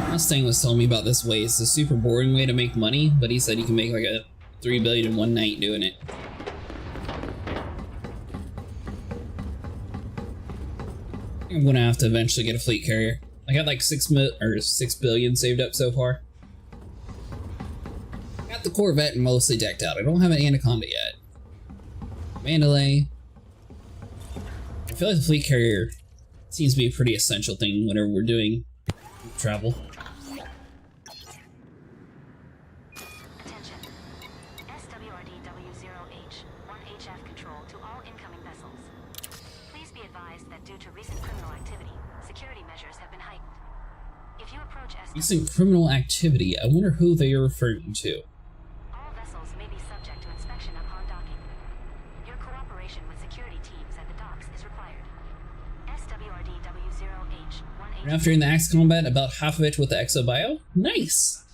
Mustang was telling me about this way. It's a super boring way to make money, but he said you can make like a $3 billion in one night doing it. I'm gonna have to eventually get a fleet carrier. I got like 6 billion saved up so far. Got the Corvette mostly decked out. I don't have an Anaconda yet. Mandalay. I feel like the fleet carrier seems to be a pretty essential thing whenever we're doing travel. Attention. SWRD-W0H, 1HF control to all incoming vessels. Please be advised that due to recent criminal activity, security measures have been heightened. If you approach Recent criminal activity. I wonder who they are referring to. all vessels may be subject to inspection upon docking. Your cooperation with security teams at the docks is required. SWRD-W0H, 1HF. Right after in the Axe combat, about half of it with the Exobio. Nice!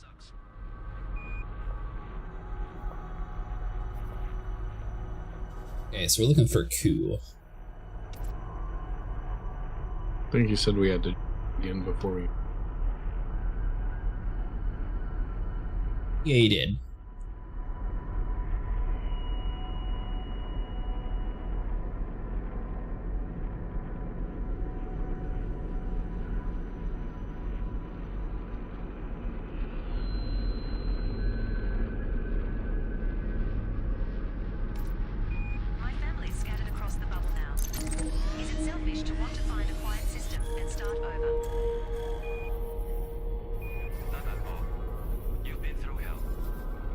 Okay, so we're looking for a coup. I think you said we had to again before we. Yeah, he did. My family's scattered across the bubble now. Is it selfish to want to find a quiet system and start over? Not at all. You've been through hell.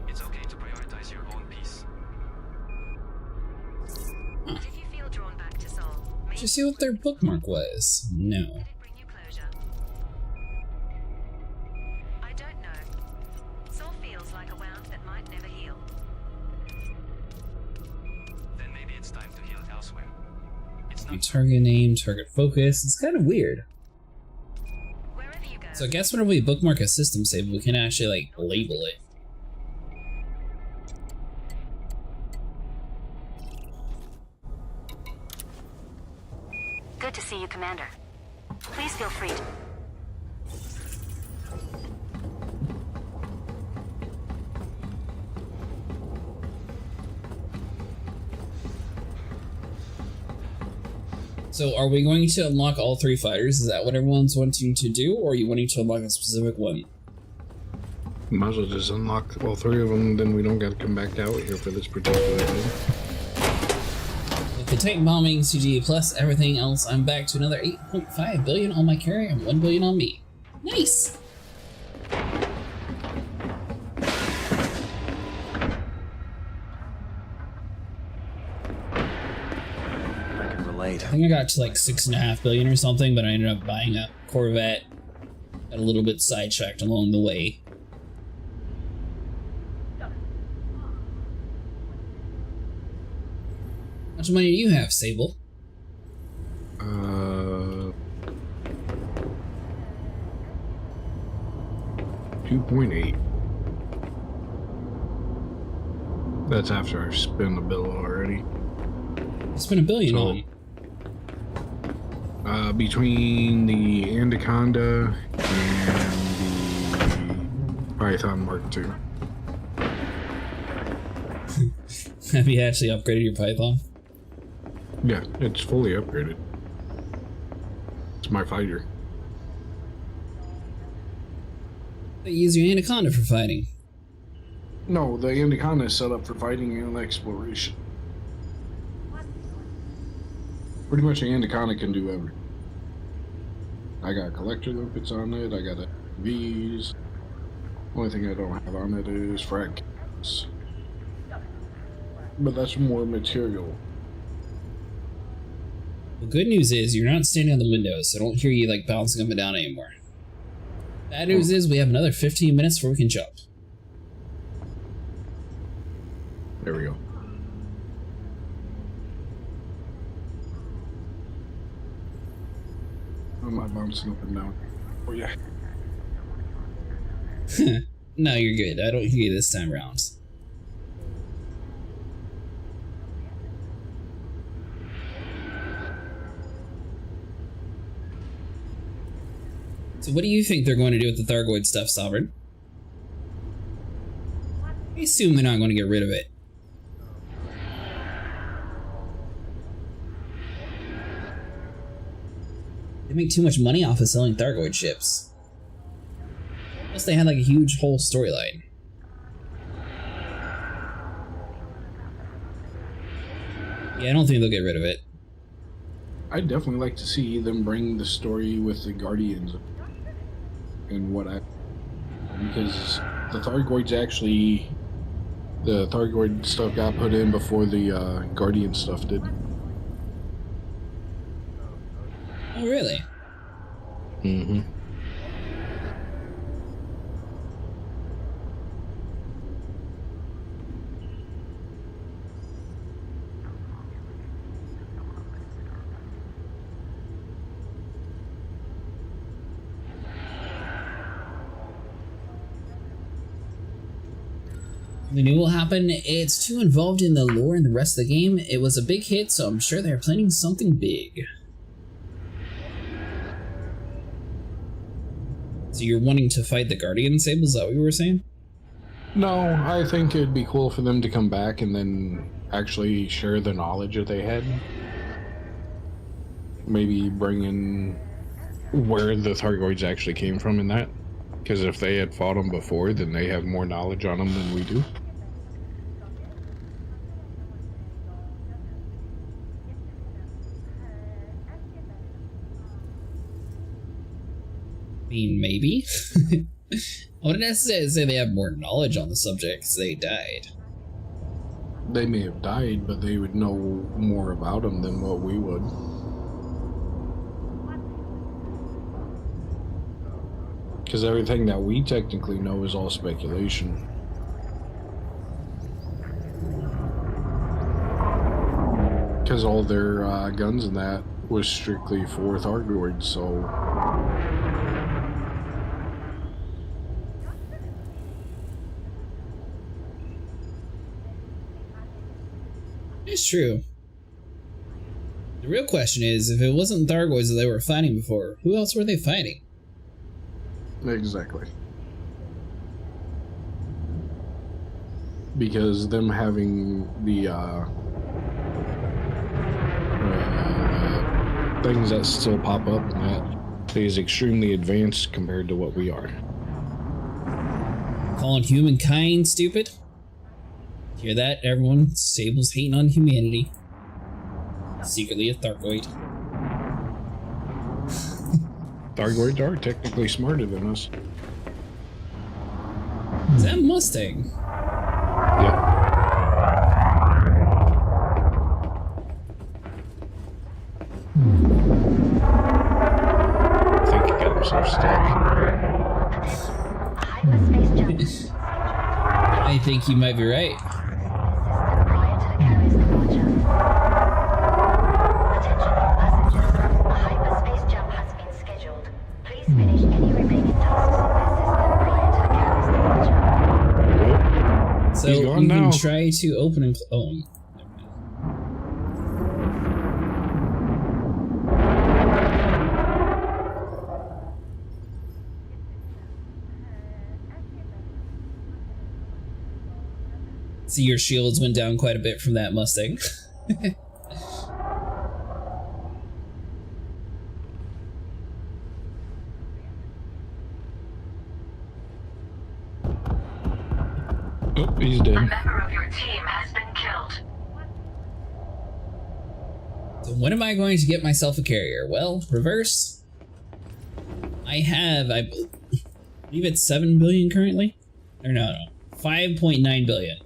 It's okay to prioritize your own peace. But if you feel drawn back to Sol, Did you see what their bookmark was? No. bring you closure. I don't know. Sol feels like a wound that might never heal. Then maybe it's time to heal elsewhere. It's not Target name, target focus. It's kind of weird. Wherever you go. So I guess whenever we bookmark a system save, we can actually like label it. Good to see you, Commander. Please feel free to... So are we going to unlock all 3 fighters? Is that what everyone's wanting to do, or are you wanting to unlock a specific one? Might as well just unlock all 3 of them, then we don't gotta come back out here for this particular thing. With the tank bombing, CG plus everything else, I'm back to another 8.5 billion on my carrier and 1 billion on me. Nice! I think I got to like 6.5 billion or something, but I ended up buying a Corvette. Got a little bit sidetracked along the way. How much money do you have, Sable? 2.8. That's after I've spent a bill already. It's been $1 billion So, on. Between the Anaconda and the Python Mark II. Have you actually upgraded your Python? Yeah, it's fully upgraded. It's my fighter. They use your Anaconda for fighting. No, the Anaconda is set up for fighting and exploration. Pretty much the Anaconda can do everything. I got collector limpets on it, I got V's. Only thing I don't have on it is frag kits. But that's more material. The good news is you're not standing on the windows, so I don't hear you like bouncing up and down anymore. Bad news is we have another 15 minutes before we can jump. There we go. I'm not bouncing up and down. Oh yeah. No, you're good. I don't hear you this time around. So what do you think they're going to do with the Thargoid stuff, Sovereign? I assume they're not going to get rid of it. They make too much money off of selling Thargoid ships. Plus they had like a huge whole storyline. Yeah, I don't think they'll get rid of it. I'd definitely like to see them bring the story with the Guardians and what I... Because the Thargoids actually... The Thargoid stuff got put in before the Guardian stuff did. Oh, really? Mm-hmm. We knew what will happen. It's too involved in the lore and the rest of the game. It was a big hit, so I'm sure they're planning something big. So you're wanting to fight the Guardian Sable? Is that what you were saying? No, I think it'd be cool for them to come back and then actually share the knowledge that they had. Maybe bring in where the Thargoids actually came from in that. Because if they had fought them before, then they have more knowledge on them than we do. I mean, maybe. I wouldn't necessarily say they have more knowledge on the subject because they died. They may have died, but they would know more about them than what we would. Because everything that we technically know is all speculation. Because all their guns and that was strictly for Thargoids, so... It's true. The real question is, if it wasn't Thargoids that they were fighting before, who else were they fighting? Exactly. Because them having the things that still pop up and that is extremely advanced compared to what we are. Calling humankind stupid? Hear that, everyone? Sable's hating on humanity. Secretly a Thargoid. Thargoids are technically smarter than us. Is that Mustang? Yep. I think he got himself stuck. I think you might be right. So you can try to open and oh. See, your shields went down quite a bit from that Mustang. Oh, he's dead. A member of your team has been killed. So when am I going to get myself a carrier? Well, reverse. I believe it's 7 billion currently? Or no, 5.9 billion.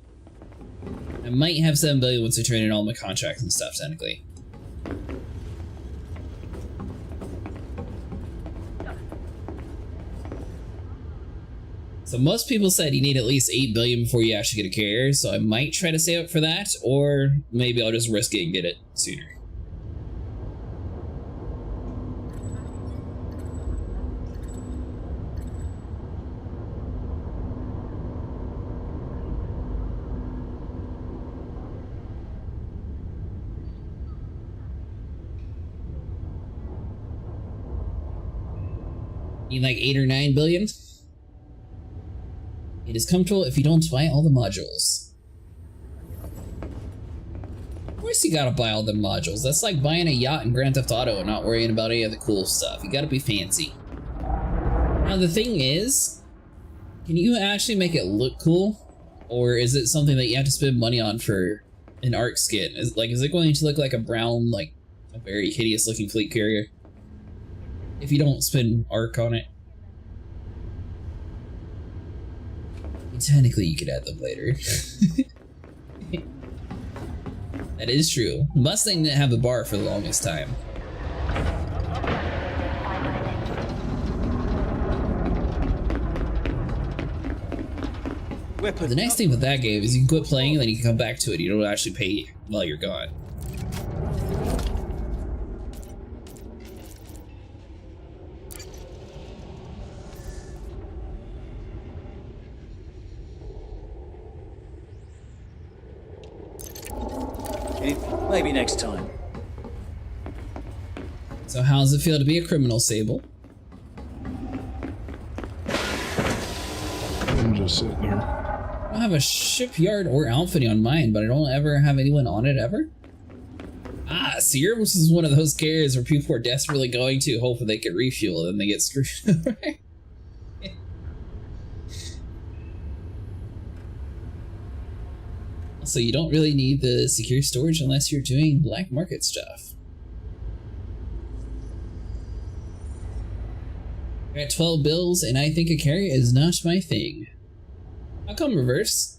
I might have 7 billion once I turn in all my contracts and stuff, technically. So most people said you need at least 8 billion before you actually get a carrier, so I might try to save up for that, or maybe I'll just risk it and get it sooner. Need like 8 or 9 billion? It is comfortable if you don't buy all the modules. Of course you gotta buy all the modules. That's like buying a yacht in Grand Theft Auto and not worrying about any of the cool stuff. You gotta be fancy. Now the thing is, can you actually make it look cool? Or is it something that you have to spend money on for an ARC skin? Is it going to look like a brown, like a very hideous looking fleet carrier? If you don't spend ARC on it. Technically, you could add them later. That is true. Mustang didn't have the bar for the longest time. The nice thing with that game is you can quit playing and then you can come back to it. You don't actually pay while you're gone. Maybe next time. So how does it feel to be a criminal, Sable? I'm just sitting here. I don't have a shipyard or outfitting on mine, but I don't ever have anyone on it ever. Ah, so yours is one of those carriers where people are desperately going to hoping they can refuel and then they get screwed. So you don't really need the secure storage unless you're doing black market stuff. I got 12 bills and I think a carrier is not my thing. How come reverse?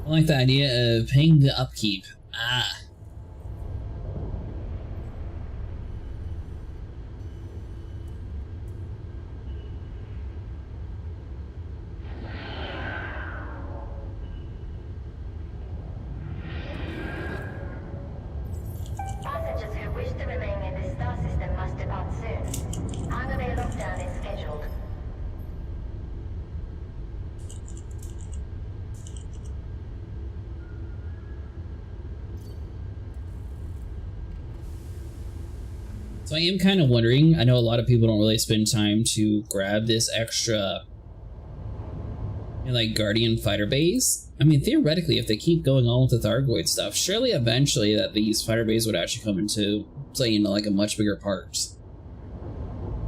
I like the idea of paying the upkeep. Ah. Passengers who wish to remain in this star system must depart soon. Holiday lockdown is scheduled. So I am kind of wondering, I know a lot of people don't really spend time to grab this extra, like, Guardian fighter bays. I mean, theoretically, if they keep going on with the Thargoid stuff, surely eventually that these fighter bays would actually come into play into, like, a much bigger part.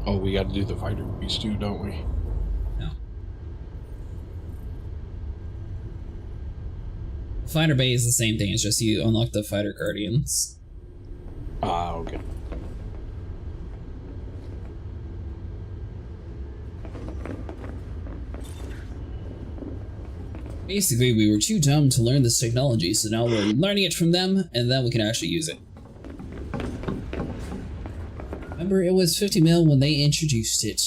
Oh, we gotta do the fighter beast too, don't we? No. The fighter bay is the same thing, it's just you unlock the fighter Guardians. Ah, okay. Basically, we were too dumb to learn this technology, so now we're learning it from them, and then we can actually use it. Remember, it was 50 mil when they introduced it.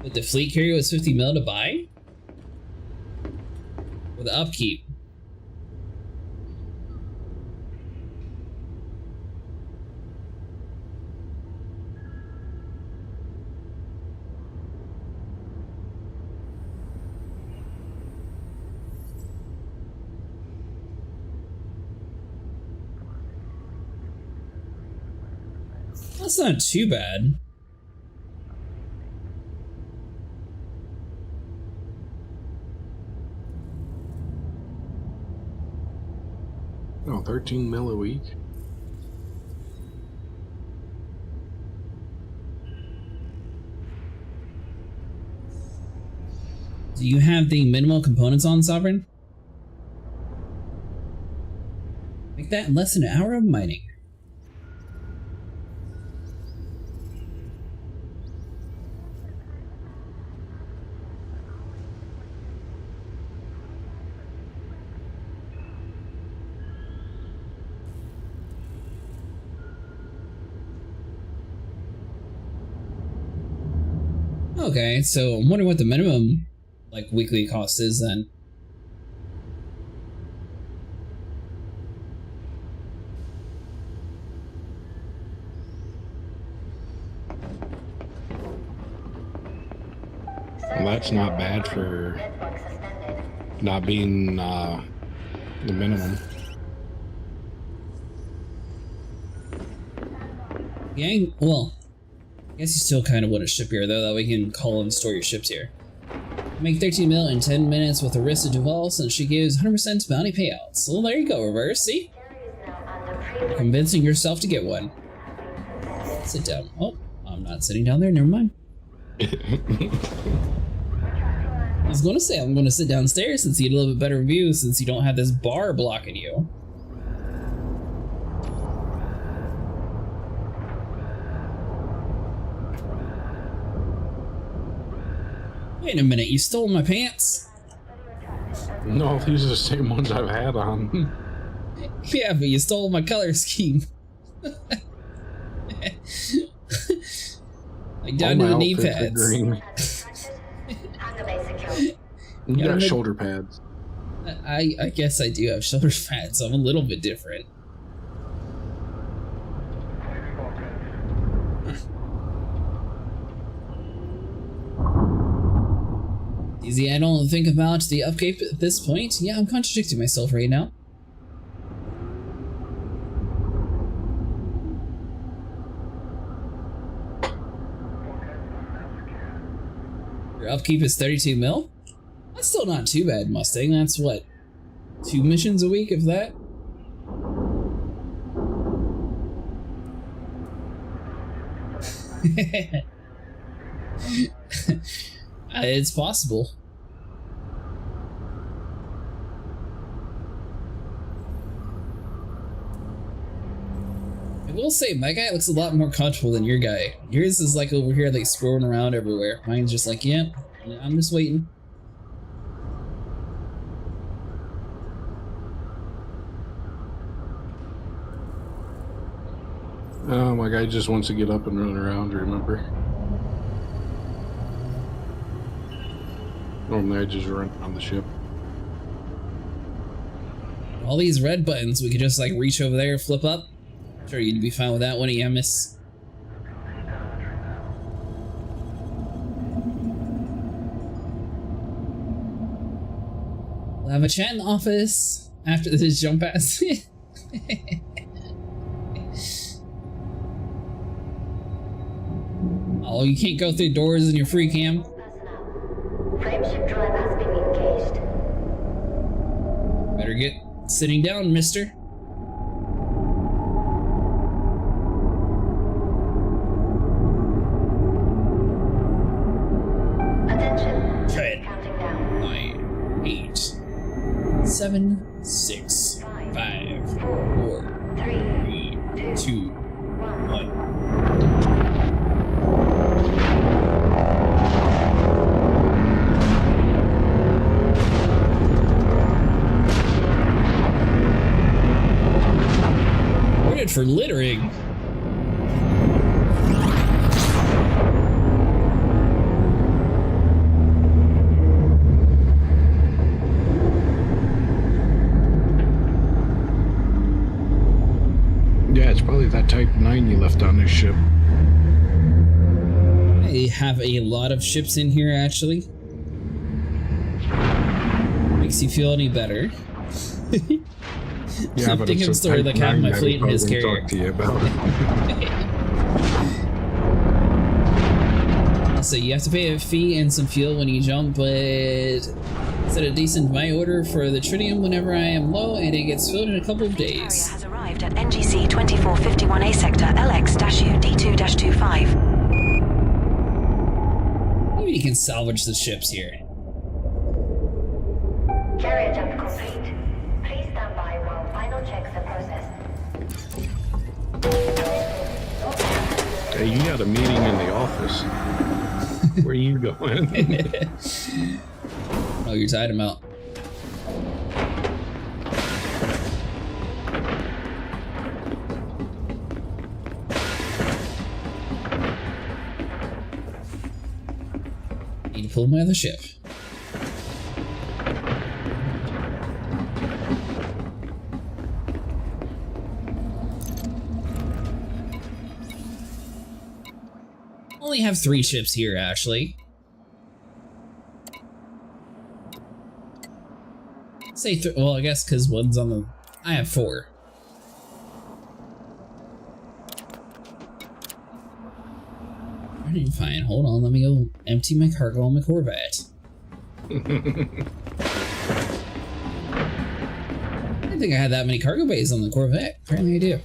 But the fleet carrier was 50 mil to buy? Or the upkeep? That's not too bad. Wow, 13 mil a week. Do you have the minimal components on, Sovereign? Make that in less than an hour of mining. Okay, so I'm wondering what the minimum, like, weekly cost is then. Well, that's not bad for not being the minimum. Yeah, well, I guess you still kind of want a ship here, though, that we can call and store your ships here. Make 13 mil in 10 minutes with Odyssey Duval since she gives 100% bounty payouts. Well, there you go, Reverse, see? You're convincing yourself to get one. Sit down. Oh, I'm not sitting down there, never mind. I was going to say, I'm going to sit downstairs since you get a little bit better view since you don't have this bar blocking you. Wait a minute, you stole my pants? No, these are the same ones I've had on. Yeah, but you stole my color scheme. Like down to the knee pads. You got shoulder pads. I guess I do have shoulder pads, so I'm a little bit different. Easy, I don't think about the upkeep at this point. Yeah, I'm contradicting myself right now. Your upkeep is 32 mil? That's still not too bad, Mustang. That's what, 2 missions a week, if that? It's possible. I will say, my guy looks a lot more comfortable than your guy. Yours is like over here, like scrolling around everywhere. Mine's just like, yeah, I'm just waiting. Oh, my guy just wants to get up and run around, remember? Normally I just run on the ship. All these red buttons, we could just like reach over there, flip up. Sure, you'd be fine with that, wouldn't you, Miss? We'll have a chat in the office after this jump pass. Oh, you can't go through doors in your free cam? Frameship drive has been engaged. Better get sitting down, mister. Attention. 10, Counting down. 9, 8, 7, 6, 5, 4, 3, 2, 1. For littering. Yeah, it's probably that Type 9 you left on this ship. I have a lot of ships in here, actually. Makes you feel any better. Yeah, I'm but thinking of story like half my fleet in his carrier. Talk to you about So you have to pay a fee and some fuel when you jump, but Set a decent buy order for the tritium whenever I am low, and it gets filled in a couple of days. Has arrived at NGC 2451A sector LX-U D2-25. Maybe you can salvage the ships here. Carrier jump complete. Please stand by while final checks are processed. Hey, you got a meeting in the office. Where are you going? Oh, you're tied him out. Need to pull my other ship. Only have 3 ships here, actually. Say well, I guess because one's on the. I have 4. Alright, fine. Hold on. Let me go empty my cargo on my corvette. I didn't think I had that many cargo bays on the corvette. Apparently I do.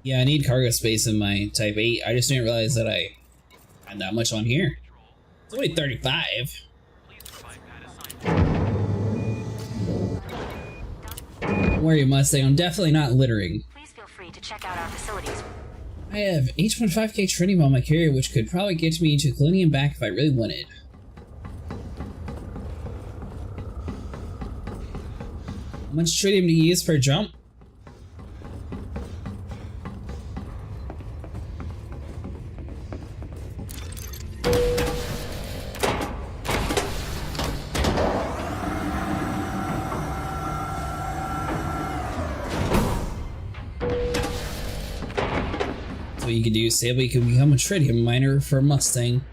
Yeah, I need cargo space in my Type 8. I just didn't realize that I had that much on here. It's only 35. Don't worry, Mustang. I'm definitely not littering. Please feel free to check out our facilities. I have H15K tritium on my carrier, which could probably get me to Colonia and back if I really wanted. How much tritium do you use per jump? So you could do, Sable, you can become a tritium miner for Mustang.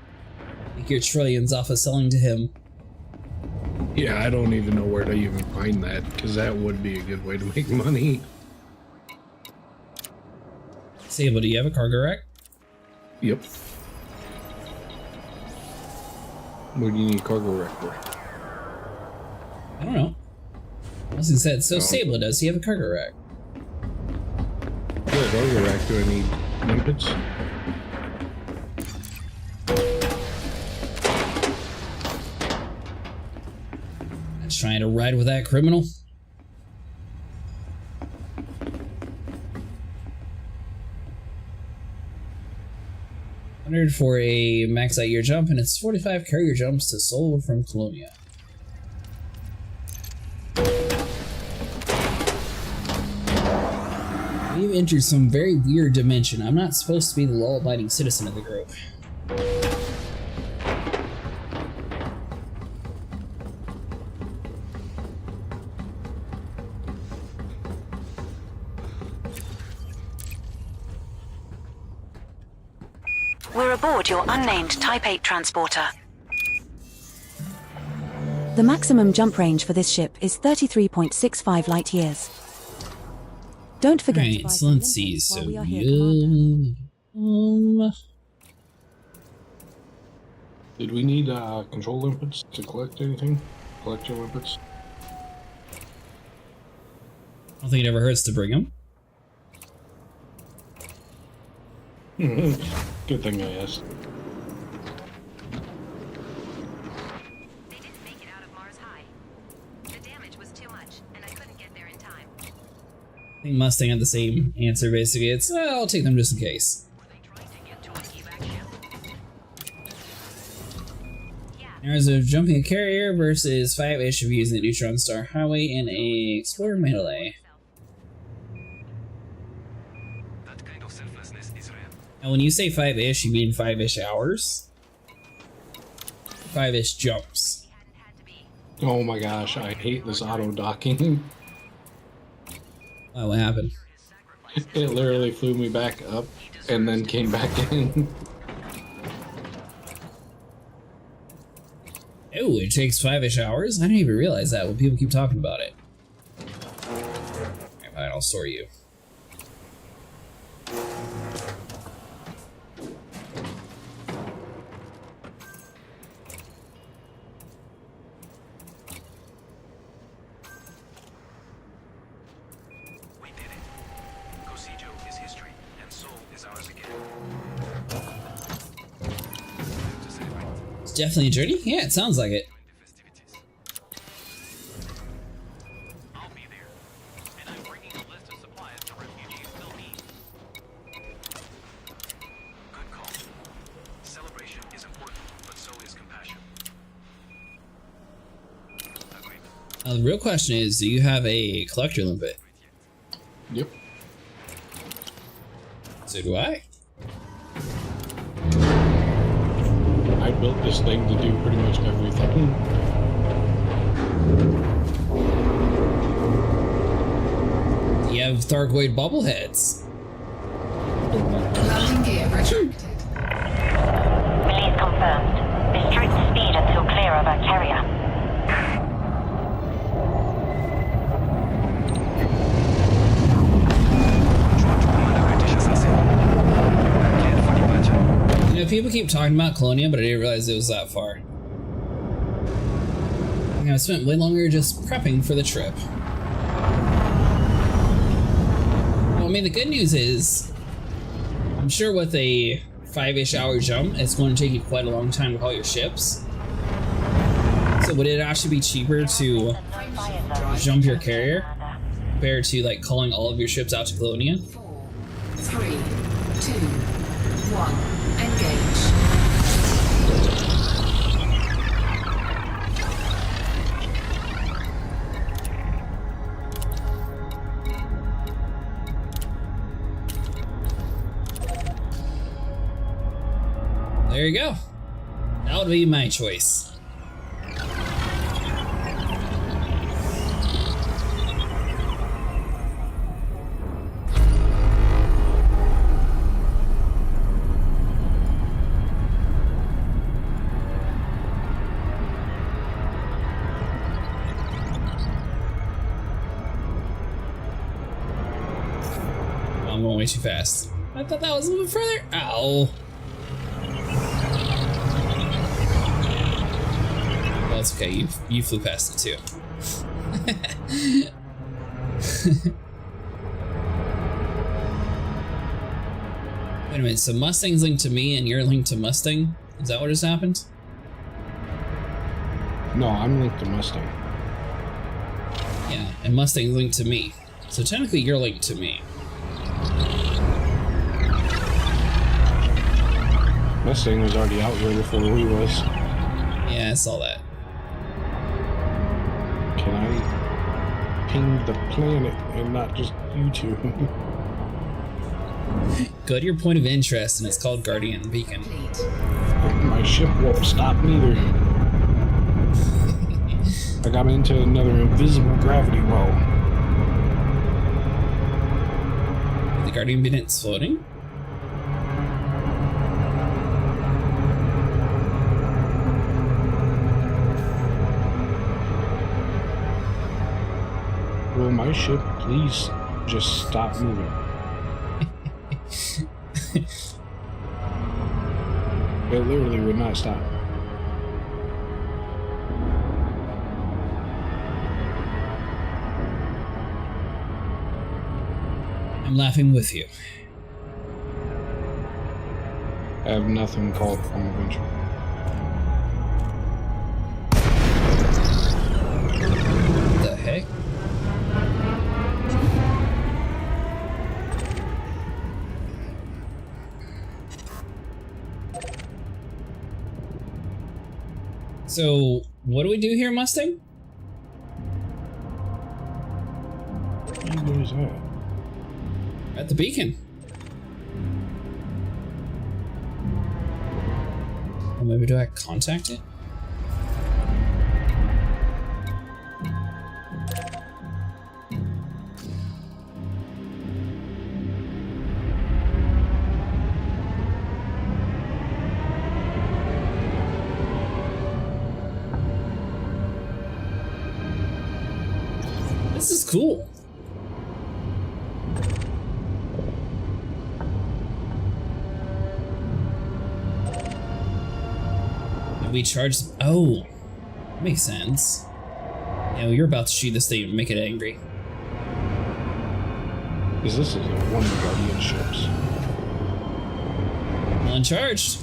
Make your trillions off of selling to him. Yeah, I don't even know where to even find that, because that would be a good way to make money. Sable, do you have a cargo rack? Yep. What do you need a cargo rack for? I don't know. Mustang said, so Sable does he have a cargo rack? What cargo rack do I need? Limpets? Trying to ride with that criminal. $100 for a max out year jump, and it's 45 carrier jumps to Seoul from Colonia. We've entered some very weird dimension. I'm not supposed to be the law-abiding citizen of the group. We're aboard your unnamed Type 8 transporter. The maximum jump range for this ship is 33.65 light years. Don't forget to buy so let's see. So did we need control limpets to collect anything? Collect your limpets? I don't think it ever hurts to bring them. Good thing I asked. They didn't make it out of Mars High. The damage was too much, and I couldn't get there in time. I think Mustang had the same answer, basically. It's, I'll take them just in case. Hours of jumping a carrier versus 5-ish of using the Neutron Star Highway in a Explorer melee. And when you say 5-ish, you mean 5-ish hours? 5-ish jumps. Oh my gosh, I hate this auto docking. Oh, what happened? It literally flew me back up and then came back in. Oh, it takes 5-ish hours? I didn't even realize that when people keep talking about it. Alright, fine, I'll store you. Definitely a journey? Yeah, it sounds like it. I'll be there, and I'm bringing a list of supplies the refugees still need. Good call. Celebration is important, but so is compassion. Agreed. The real question is, do you have a collector limit? Yep. So do I. I built this thing to do pretty much everything. You have Thargoid bobbleheads. Landing gear retracted. Release confirmed. Restrict speed until clear of our carrier. You know, people keep talking about Colonia, but I didn't realize it was that far. You know, I spent way longer just prepping for the trip. Well, I mean, the good news is, I'm sure with a 5-ish hour jump, it's going to take you quite a long time to haul your ships. So would it actually be cheaper to jump your carrier compared to like calling all of your ships out to Colonia? 4, 3, 2, 1. Engage. There you go. That would be my choice. I'm going way too fast. I thought that was a little bit further. Ow. Well, it's okay. You flew past it too. Wait a minute. So Mustang's linked to me, and you're linked to Mustang. Is that what just happened? No, I'm linked to Mustang. Yeah, and Mustang's linked to me. So technically, you're linked to me. Mustang was already out here before we was. Yeah, I saw that. Can I ping the planet and not just YouTube? Go to your point of interest, and it's called Guardian Beacon. My ship won't stop neither. I got into another invisible gravity well. The Guardian Beacon's floating? Will my ship please just stop moving? It literally would not stop. I'm laughing with you. I have nothing called from adventure. What the heck? So, what do we do here, Mustang? Where's that? At the beacon. Or maybe do I contact it? cool. And we charge. Oh, makes sense. Yeah, well, you're about to shoot this thing and make it angry. Because this is one of the Guardian ships. Uncharged.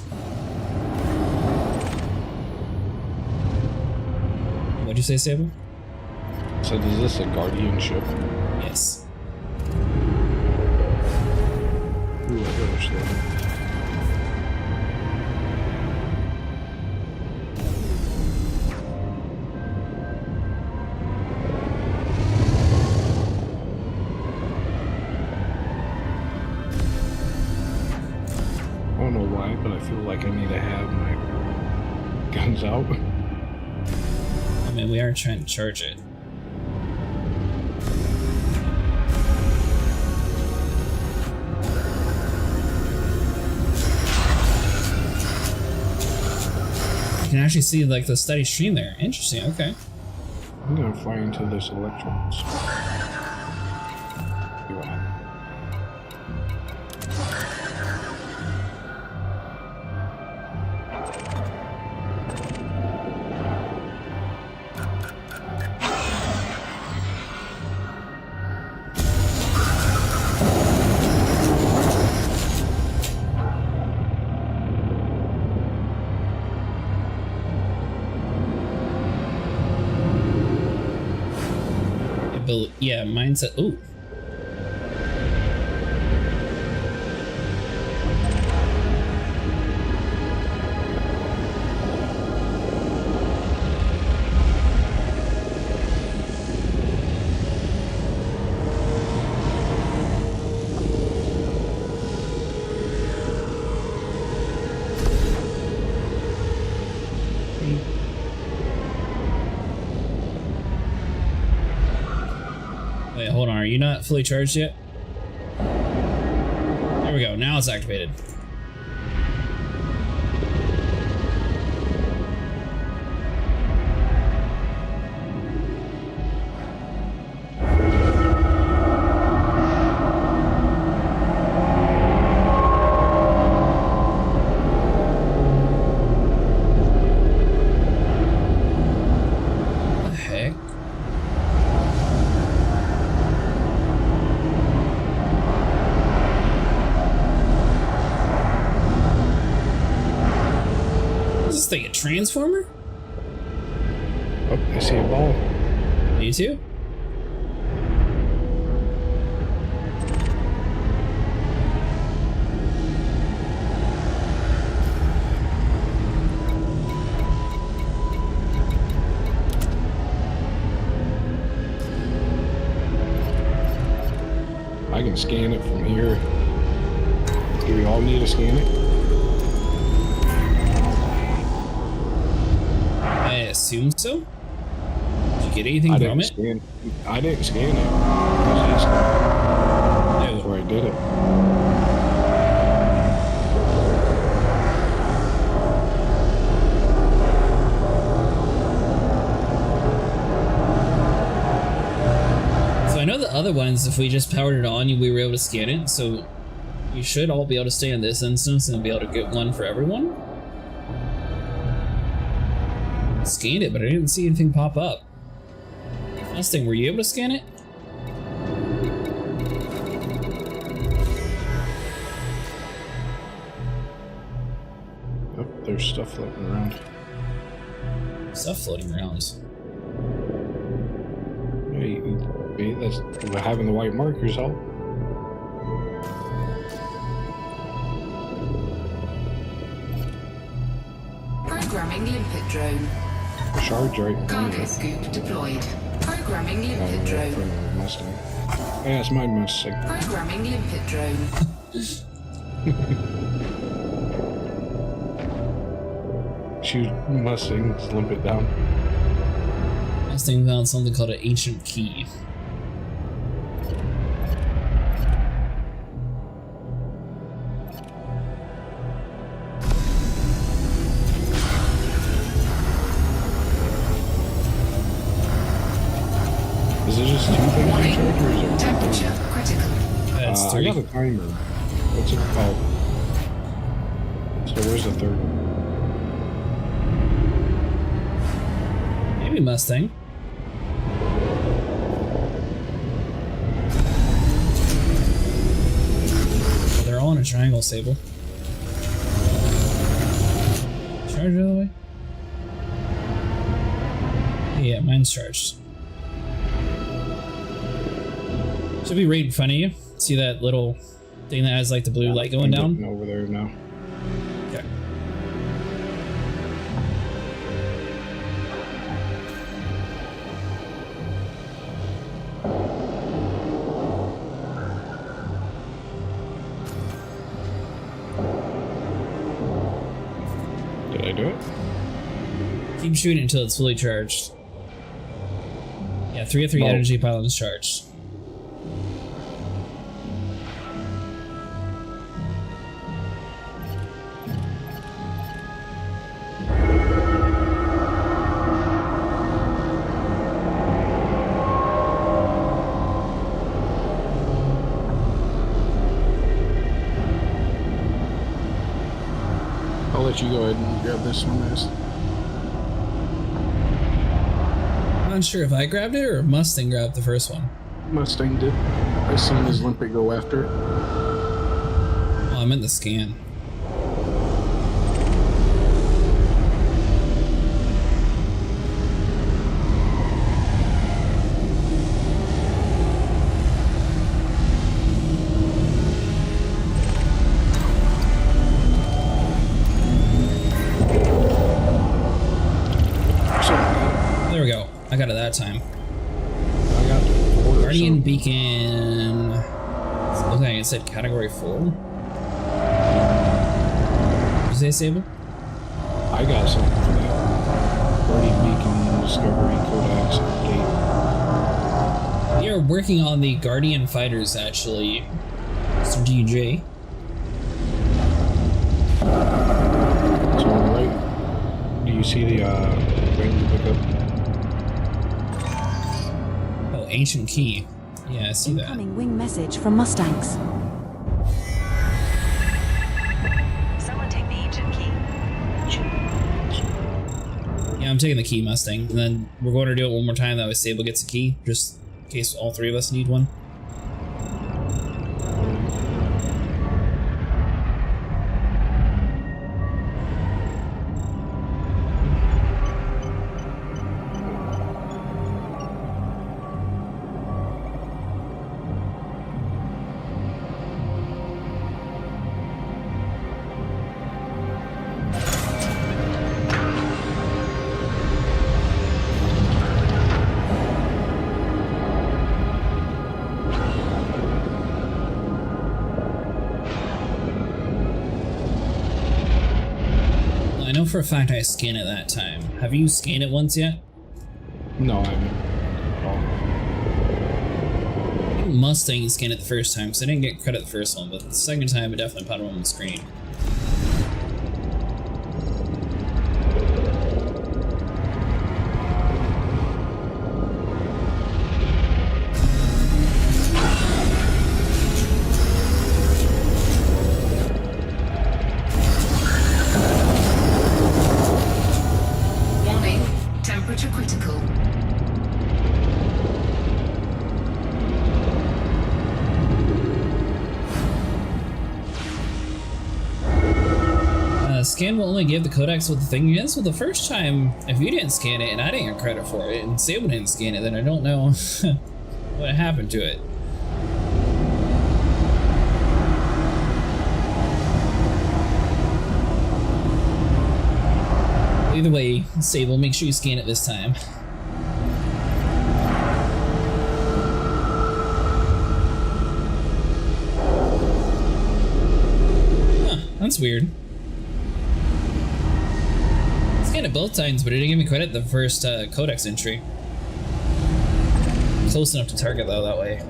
What'd you say, Sable? So is this a Guardian ship? Yes. Ooh, I wish that. I don't know why, but I feel like I need to have my guns out. I mean, we are trying to charge it. You can actually see like the steady stream there. Interesting, okay. I'm gonna fly into this electrons. Yeah, mindset. Ooh. Wait, hold on. Are you not fully charged yet? There we go. Now it's activated. Thing a transformer? Oh, I see a ball. Me too. I can scan it from here. Do we all need to scan it? I assume so. Did you get anything from it? I didn't scan it. I was asking before I did it. So I know the other ones, if we just powered it on, we were able to scan it. So you should all be able to stay in this instance and be able to get one for everyone. Scanned it, but I didn't see anything pop up. Last thing, were you able to scan it? Oh, there's stuff floating around. Stuff floating around. Hey, that's having the white markers help. Programming limpet drone. Charge right. Cargo scoop deployed. Programming limpet drone. Mustang. Yeah, it's my Mustang. Programming limpet drone. Shoot Mustangs, limp it down. Mustang found something called an ancient key. Is it just two things? Yeah, it's I 3. got a timer. What's it called? So where's the third? Maybe Mustang. They're all in a triangle, Sable. Charge the other way? Yeah, mine's charged. Should be right in front of you. See that little thing that has like the blue light going down? Over there now. Okay. Did I do it? Keep shooting until it's fully charged. Yeah, 3 of 3 energy pylons charged. I'll let you go ahead and grab this one, Miss. I'm not sure if I grabbed it or Mustang grabbed the first one. Mustang did. I seen his limpet go after it. Oh, I meant the scan. There we go. I got it that time. I got 4. Guardian Beacon. Looks like it said category 4. Did you say Sable? I got something for that. Guardian Beacon Discovery Codex update. We are working on the Guardian Fighters actually. Mr. DJ. So on the right, do you see the thing to pick up? Oh, ancient key. Yeah, I see that. Incoming wing message from Mustangs. Someone take the ancient key. Yeah, I'm taking the key, Mustang. And then we're going to do it one more time. That way Sable gets a key, just in case all 3 of us need one. I know for a fact I scanned it that time. Have you scanned it once yet? No, I haven't. I think Mustang scanned it the first time, because I didn't get credit the first one, but the second time it definitely popped up on the screen. Warning, temperature critical. Scan will only give the codex what the thing is. Well, the first time, if you didn't scan it and I didn't get credit for it, and Sable didn't scan it, then I don't know what happened to it. Either way, Sable, make sure you scan it this time. Huh, that's weird. Scanned it both times, but it didn't give me credit the first codex entry. Close enough to target though that way.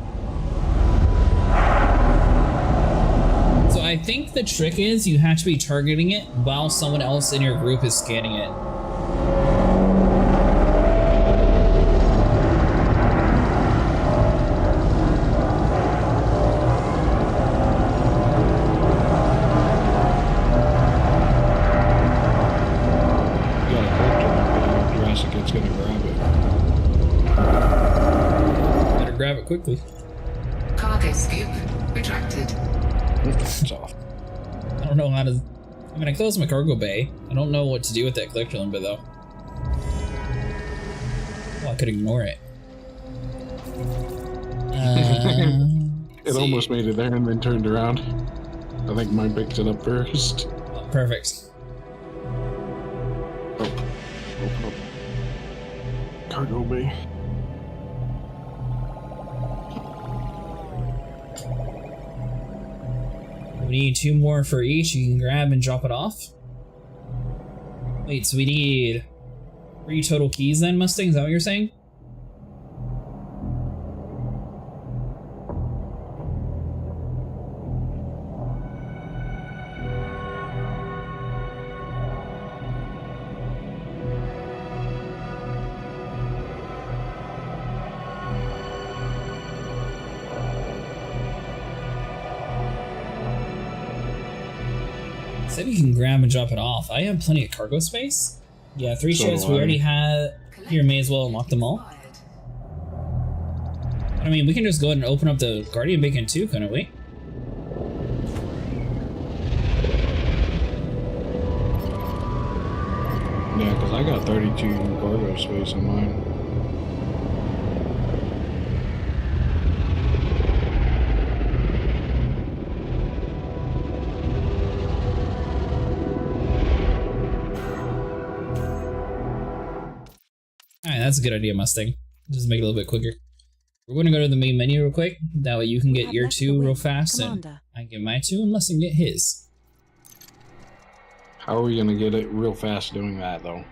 So I think the trick is you have to be targeting it while someone else in your group is scanning it. quickly. Cargo scoop retracted. It's off. I don't know how to... I mean, I closed my cargo bay. I don't know what to do with that collector limber, though. Well, I could ignore it. It almost made it there and then turned around. I think mine picked it up first. Oh, perfect. Oh, open up. Cargo bay. We need 2 more for each. You can grab and drop it off. Wait, so we need 3 total keys then, Mustang? Is that what you're saying? Said you can grab and drop it off. I have plenty of cargo space. Yeah, 3 So ships do we I. already had. Here, may as well unlock them all. I mean, we can just go ahead and open up the Guardian Beacon too, couldn't we? Yeah, because I got 32 cargo space on mine. Alright, that's a good idea, Mustang. Just make it a little bit quicker. We're going to go to the main menu real quick. That way you can get your 2 real fast, and I can get my 2, and Mustang get his. How are we going to get it real fast doing that, though?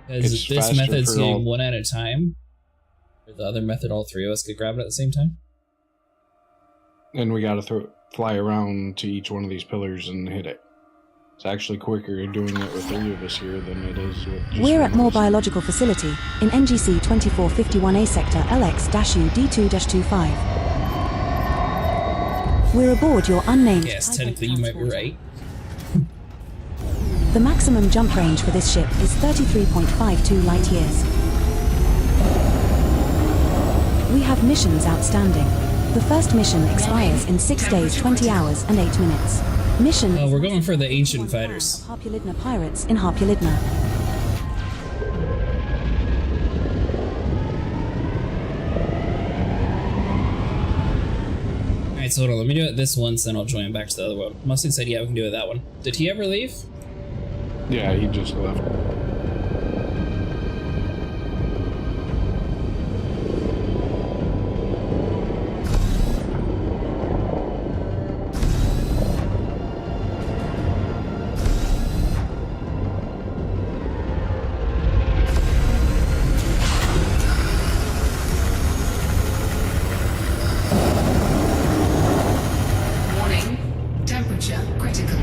Because It's this faster method's for getting all- 1 at a time. For the other method, all 3 of us could grab it at the same time. And we got to fly around to each one of these pillars and hit it. It's actually quicker doing it with 3 of us here than it is with just We're one at Moore of us. Biological Facility, in NGC 2451A Sector LX-U D2-25. We're aboard your unnamed... Yes, technically you might be right. The maximum jump range for this ship is 33.52 light years. We have missions outstanding. The first mission expires in 6 days, 20 hours, and 8 minutes. Mission... We're going for the ancient fighters. Harpulidna pirates in Harpulidna. Alright, so hold on, let me do it this once, then I'll join back to the other one. Mustang said, yeah, we can do it that one. Did he ever leave? Yeah, he just left. Warning. Temperature critical.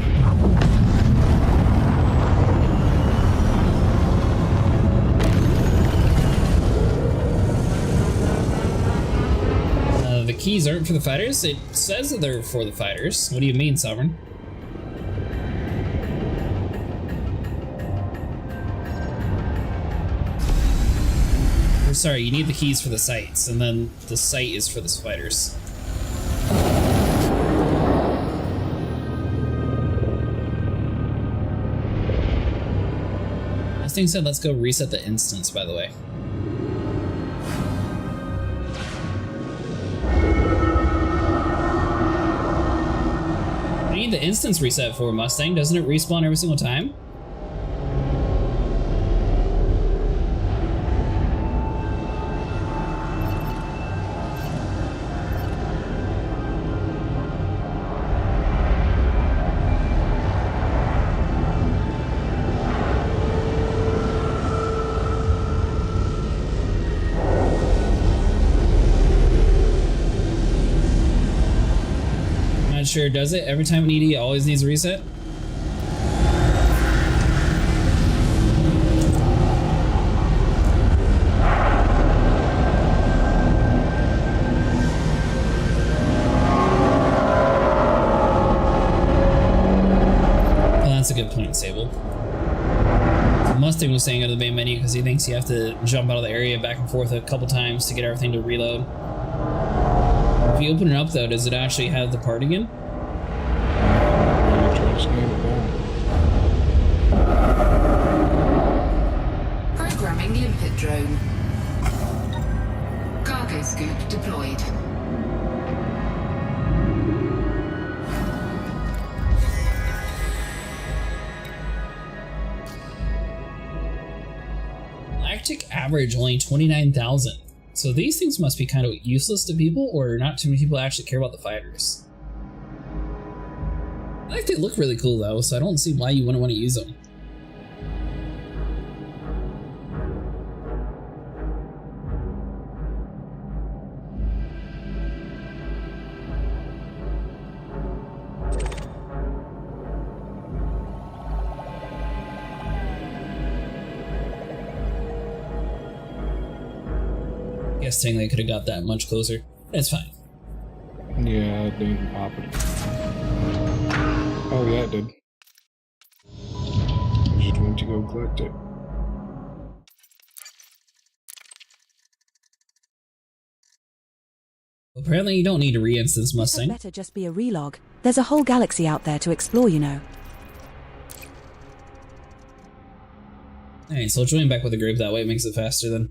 The keys aren't for the fighters? It says that they're for the fighters. What do you mean, Sovereign? Or sorry, you need the keys for the sites, and then the site is for the fighters. This thing said let's go reset the instance, by the way. We need the instance reset for Mustang. Doesn't it respawn every single time? Not sure, does it? Every time an ED always needs a reset? Well, that's a good point, Sable. Mustang was saying go to the main menu because he thinks you have to jump out of the area back and forth a couple times to get everything to reload. If you open it up though, does it actually have the part again? Programming limpet drone. Cargo scoop deployed. Lactic average only 29,000. So these things must be kind of useless to people, or not too many people actually care about the fighters. I think they look really cool though, so I don't see why you wouldn't want to use them. Guessing they could have got that much closer. That's fine. Yeah, it didn't pop it. Oh yeah, it did. I just went to go collect it. Apparently you don't need to re-instance Mustang. Better just be a relog. There's a whole galaxy out there to explore, you know. Alright, so I'll join back with the group, that way it makes it faster then.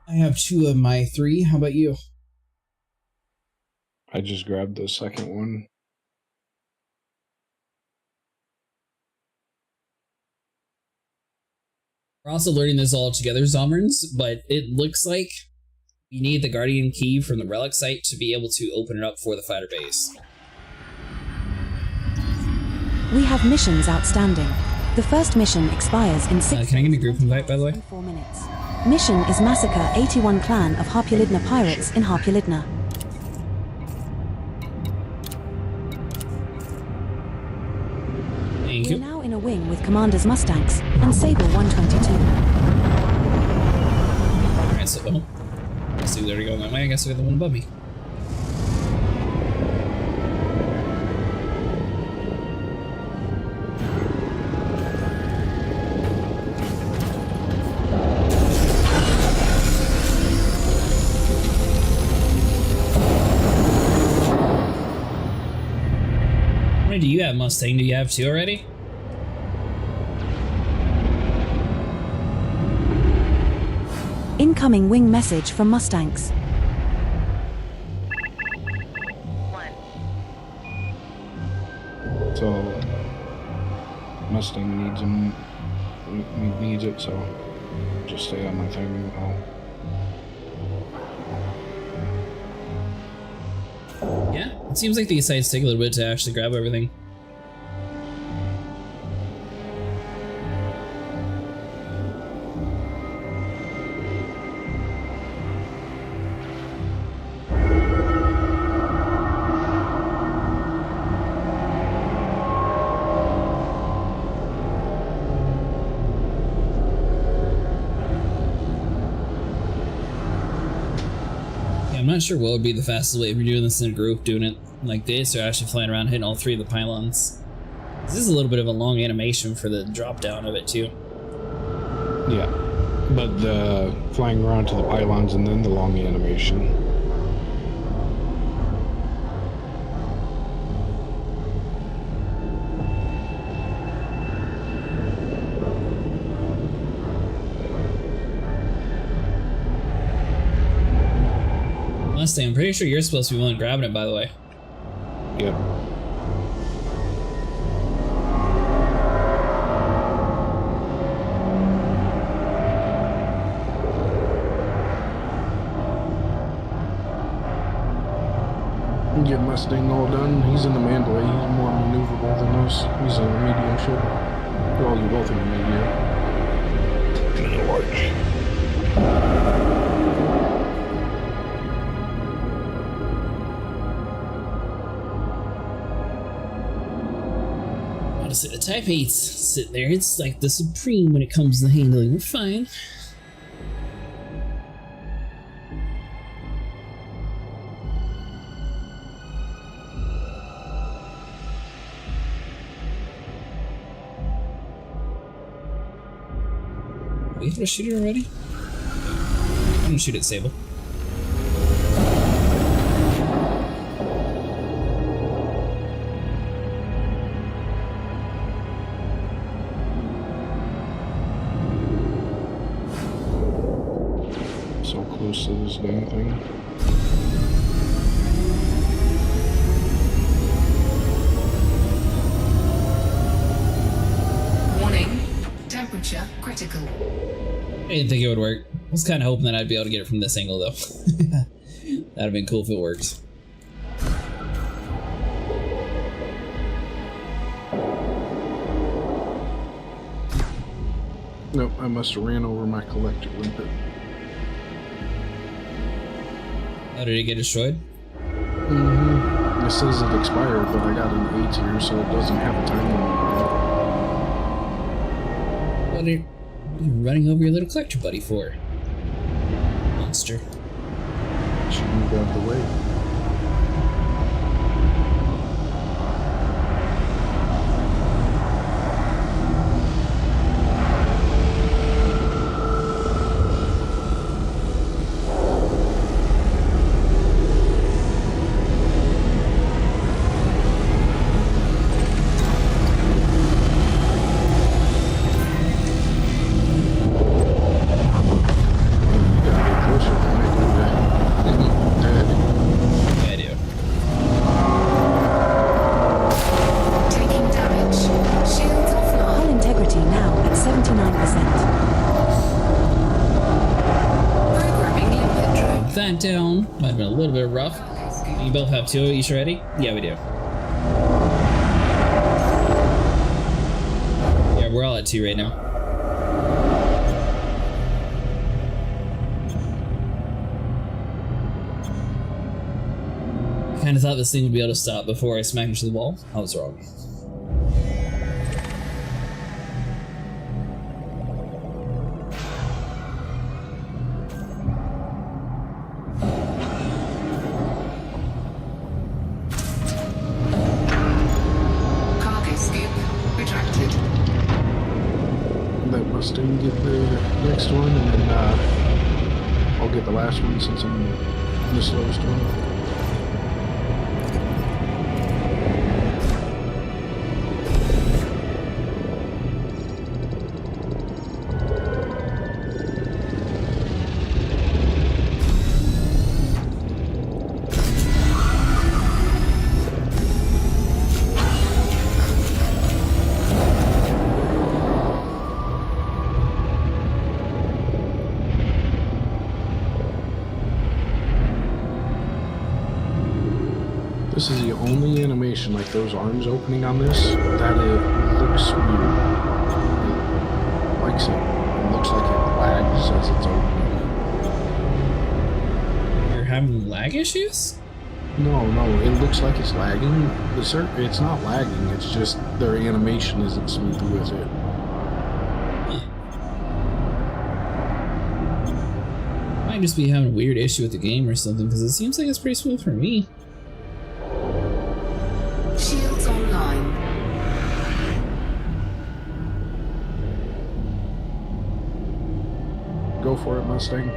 I have 2 of my 3, how about you? I just grabbed the second one. We're also learning this all together, Zomerns, but it looks like you need the Guardian key from the relic site to be able to open it up for the fighter base. We have missions outstanding. The first mission expires in 6 Can I get a group invite, by the way? 4 minutes. Mission is Massacre 81 Clan of Harpulidna Pirates in Harpulidna. Thank you. We're now in a wing with Commander's Mustangs and Sable 122. Alright, so let's see, they're going that way. I guess I got the one above me. How many do you have, Mustang? Do you have 2 already? Incoming wing message from Mustangs. So Mustang needs him. Needs it, so just stay on my thing. Yeah, it seems like these sites take a little bit to actually grab everything. I'm not sure what would be the fastest way if you're doing this in a group, doing it like this, or actually flying around hitting all 3 of the pylons. This is a little bit of a long animation for the drop down of it too. Yeah, but the flying around to the pylons and then the long animation. Mustang, I'm pretty sure you're supposed to be one grabbing it, by the way. Yep. Get Mustang all done. He's in the Mandalay. He's more maneuverable than us. He's a medium ship. Well, you're both in the medium. And a large. Honestly, the Type 8's sit there. It's like the supreme when it comes to handling. We're fine. you able to shoot it already? I'm gonna shoot it, Sable. So close to this damn thing. Warning, temperature critical. I didn't think it would work. I was kind of hoping that I'd be able to get it from this angle, though. That'd have been cool if it worked. Nope, I must have ran over my collector limpet. How did it get destroyed? Mm-hmm. It says it expired, but I got an 8 here, so it doesn't have a time limit. What are you running over your little collector buddy for? Monster. Should move out of the way. Down. Might have been a little bit rough. You both have 2 each already? Yeah, we do. Yeah, we're all at 2 right now. I kind of thought this thing would be able to stop before I smacked into the wall. I was wrong. Get the next one, and then I'll get the last one since I'm the slowest one. This is the only animation, like those arms opening on this, that it looks weird. It likes it. It looks like it lags as it's opening. You're having lag issues? No, it looks like it's lagging. It's not lagging, it's just their animation isn't smooth with it. Might just be having a weird issue with the game or something, because it seems like it's pretty smooth for me. Shields online. Go for it, Mustang.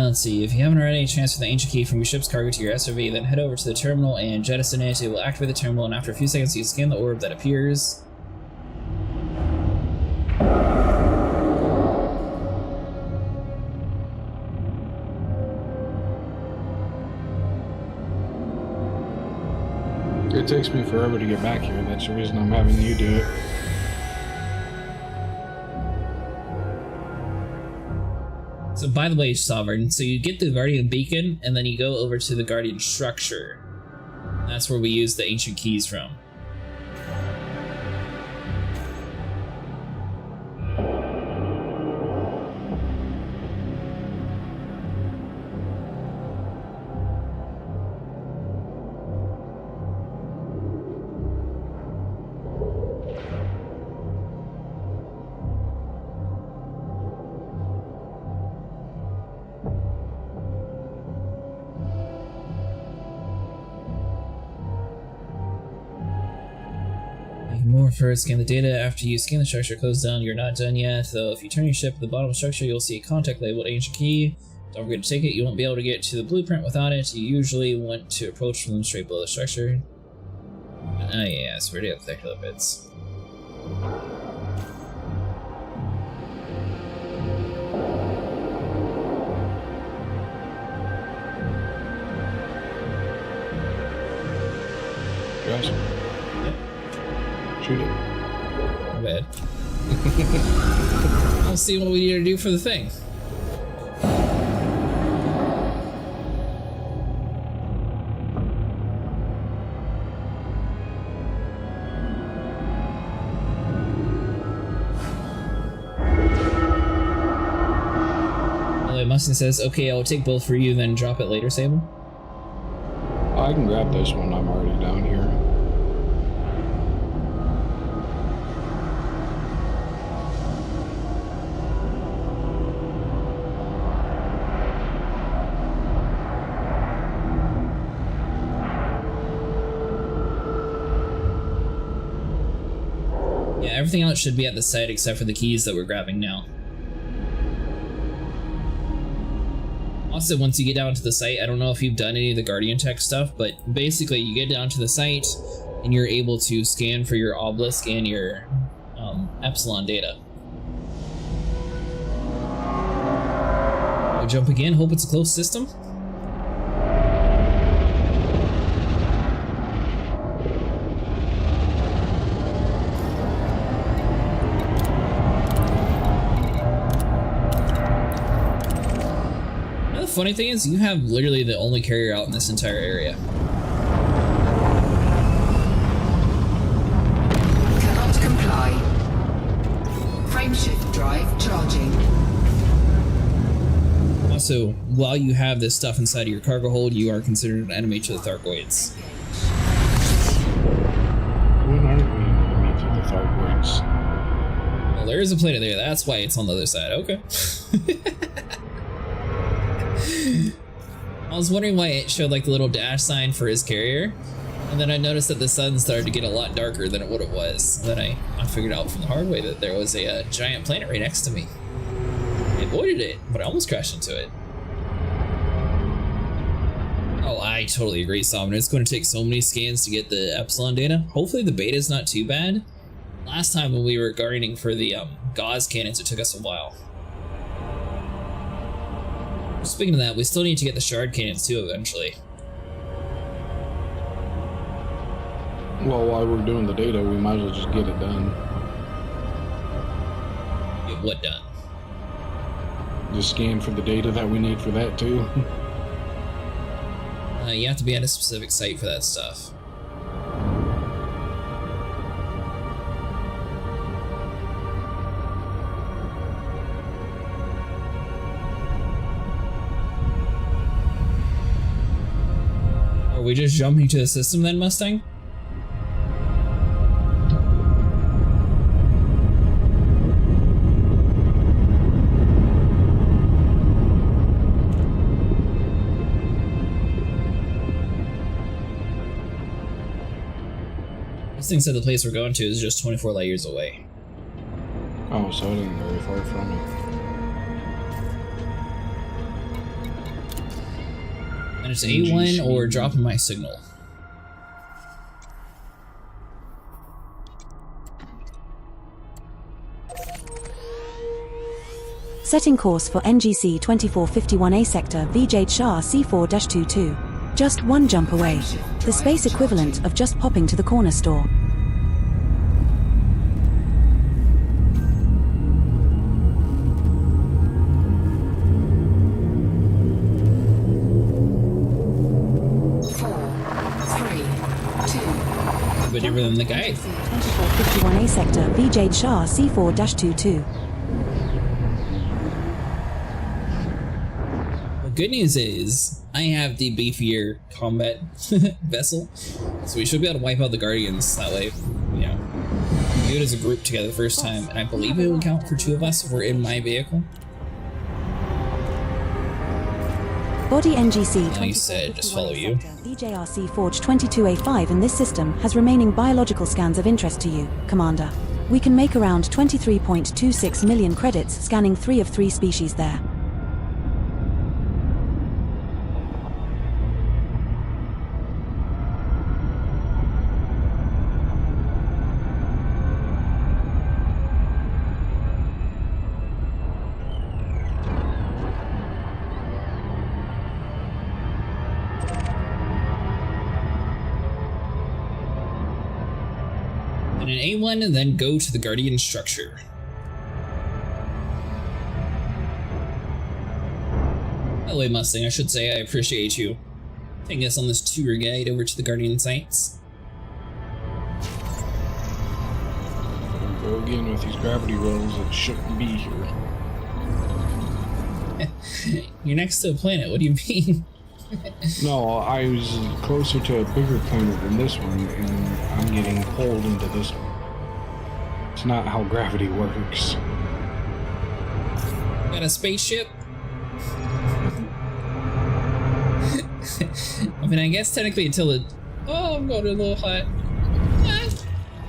Let's see, if you haven't already, transfer the ancient key from your ship's cargo to your SRV, then head over to the terminal and jettison it. It will activate the terminal, and after a few seconds you scan the orb that appears. It takes me forever to get back here, that's the reason I'm having you do it. So by the way, Sovereign, so you get the Guardian Beacon, and then you go over to the Guardian Structure. That's where we use the ancient keys from. More first, scan the data. After you scan the structure, close down. You're not done yet, though. If you turn your ship at the bottom of the structure, you'll see a contact labeled ancient key. Don't forget to take it. You won't be able to get to the blueprint without it. You usually want to approach from straight below the structure. Oh yeah, so we already have the technical bits. Guys? Yep. Shoot it. My bad. I'll see what we need to do for the thing. Mustang says, okay, I'll take both for you, then drop it later, Sable. I can grab this one, I'm already down here. Yeah, everything else should be at the site except for the keys that we're grabbing now. Also, once you get down to the site, I don't know if you've done any of the Guardian Tech stuff, but basically you get down to the site and you're able to scan for your obelisk and your epsilon data. We'll jump again, hope it's a closed system. The funny thing is, you have literally the only carrier out in this entire area. Cannot comply. Frameshift drive charging. Also, while you have this stuff inside of your cargo hold, you are considered an enemy to the Thargoids. When aren't we an enemy to the Thargoids? Well, there is a planet there, that's why it's on the other side. Okay. I was wondering why it showed like the little dash sign for his carrier, and then I noticed that the sun started to get a lot darker than what it was. Then I figured out from the hard way that there was a giant planet right next to me. I avoided it, but I almost crashed into it. Oh, I totally agree, Salmon. It's going to take so many scans to get the epsilon data. Hopefully the beta is not too bad. Last time when we were guarding for the gauze cannons, it took us a while. Speaking of that, we still need to get the shard cannons too eventually. Well, while we're doing the data, we might as well just get it done. Get what done? Just scan for the data that we need for that too. You have to be at a specific site for that stuff. Are we just jumping to the system then, Mustang? This thing said the place we're going to is just 24 light years away. Oh, so it ain't very far from it. And it's A1 or dropping my signal. Setting course for NGC 2451A sector VJ Shah C4-22. Just one jump away. The space equivalent of just popping to the corner store. But different than the guy. 2451A sector VJ Shah C4-22. The good news is I have the beefier combat vessel, so we should be able to wipe out the Guardians that way. You know, we do it as a group together the first time, and I believe it will count for 2 of us if we're in my vehicle. Body NGC No, you said just follow you. BJRC Forge 22A5 in this system has remaining biological scans of interest to you, Commander. We can make around 23.26 million credits scanning 3 of 3 species there. An A1 and then go to the Guardian structure. By the way, Mustang, I should say I appreciate you taking us on this tour guide over to the Guardian sites. Go again with these gravity wells that shouldn't be here. You're next to a planet, what do you mean? No, I was closer to a bigger planet than this one, and I'm getting pulled into this one. It's not how gravity works. Got a spaceship? I mean, I guess technically until it... Oh, I'm going a little hot.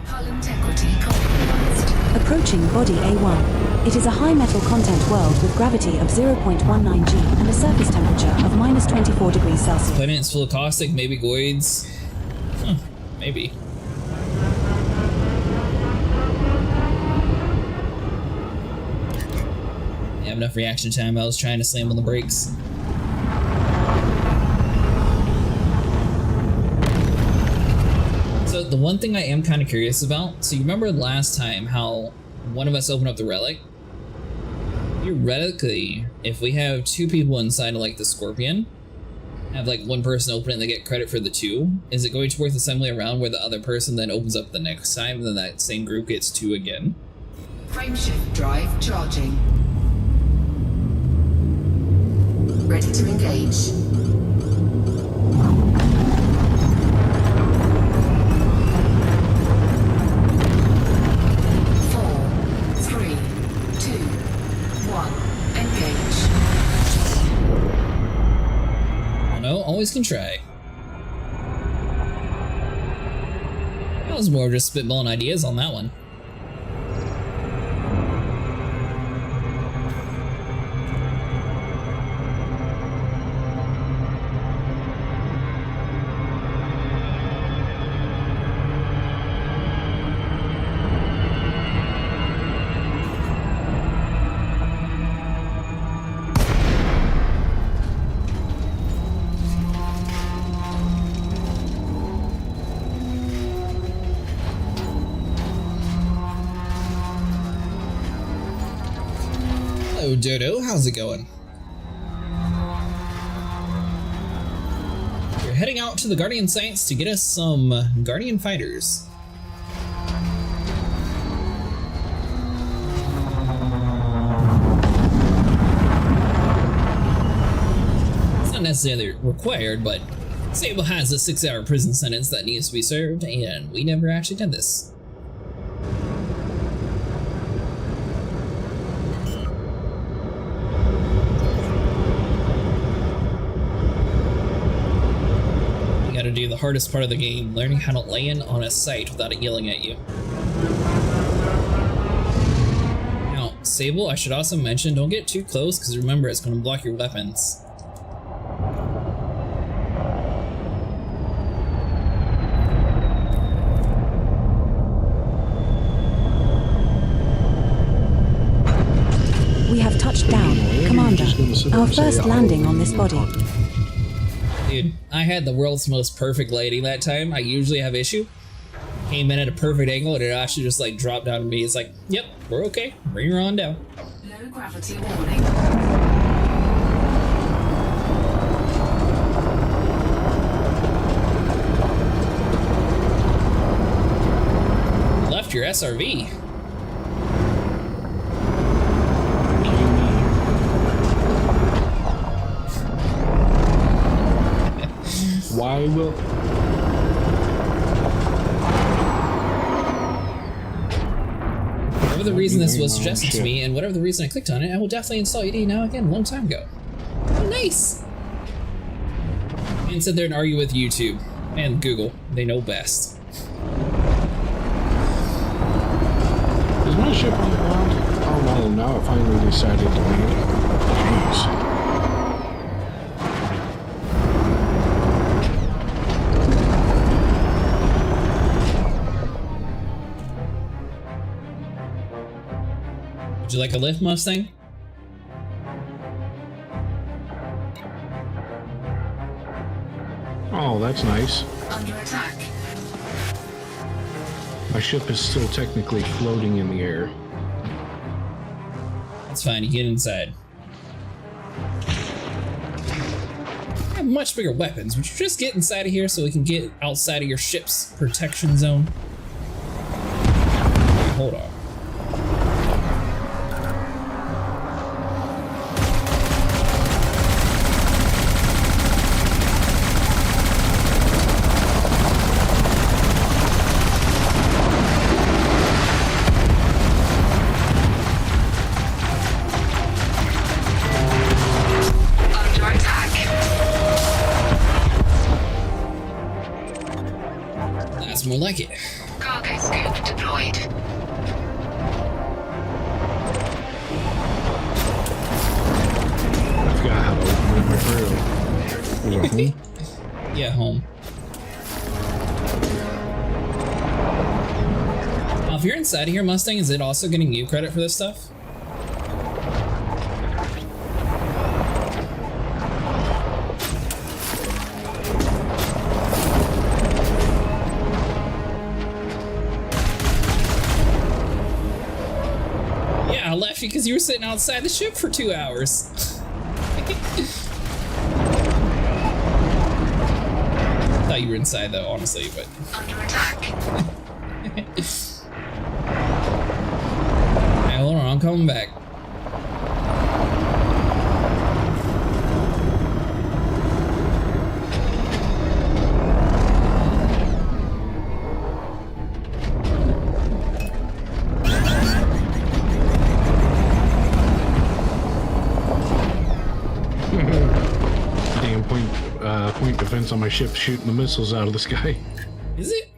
Hull integrity compromised. Approaching Body A1. It is a high metal content world with gravity of 0.19 G and a surface temperature of minus 24 degrees Celsius. Planet's full of caustic, maybe goids. Huh, maybe. You have enough reaction time, I was trying to slam on the brakes. So the one thing I am kind of curious about, so you remember last time how one of us opened up the relic? Theoretically, if we have 2 people inside of like the Scorpion, have like one person open it and they get credit for the 2, is it going to work the same way around where the other person then opens up the next time and then that same group gets 2 again? Frameshift drive charging. Ready to engage. Always can try. That was more just spitballing ideas on that one. Hello, Dodo. How's it going? We're heading out to the Guardian sites to get us some Guardian fighters. It's not necessarily required, but Sable has a 6-hour prison sentence that needs to be served, and we never actually did this. To do the hardest part of the game, learning how to land on a site without it yelling at you. Now, Sable, I should also mention, don't get too close, because remember, it's going to block your weapons. We have touched down, Commander. Our first landing on this body. Dude, I had the world's most perfect landing that time. I usually have issue. Came in at a perfect angle and it actually just like dropped down to me. It's like, yep, we're okay. Bring her on down. Low gravity warning. Left your SRV. Why will... Whatever the reason this was suggested to me, and whatever the reason I clicked on it, I will definitely install ED now again a long time ago. Oh, nice! And sit there and argue with YouTube and Google. They know best. Is my ship on the ground? Oh no, now it finally decided to land. Jeez. Would you like a lift, Mustang? Oh, that's nice. Under attack. My ship is still technically floating in the air. That's fine, you get inside. I have much bigger weapons. Would you just get inside of here so we can get outside of your ship's protection zone? Okay, hold on. More like it. Cargo scoop deployed. I forgot how to open my grill. Was it home? Yeah, home. Now, if you're inside of here, Mustang, is it also getting you credit for this stuff? I left you because you were sitting outside the ship for 2 hours. Thought you were inside though, honestly, but. Under attack. Hey, hold on, I'm coming back. Point defense on my ship shooting the missiles out of the sky. Is it?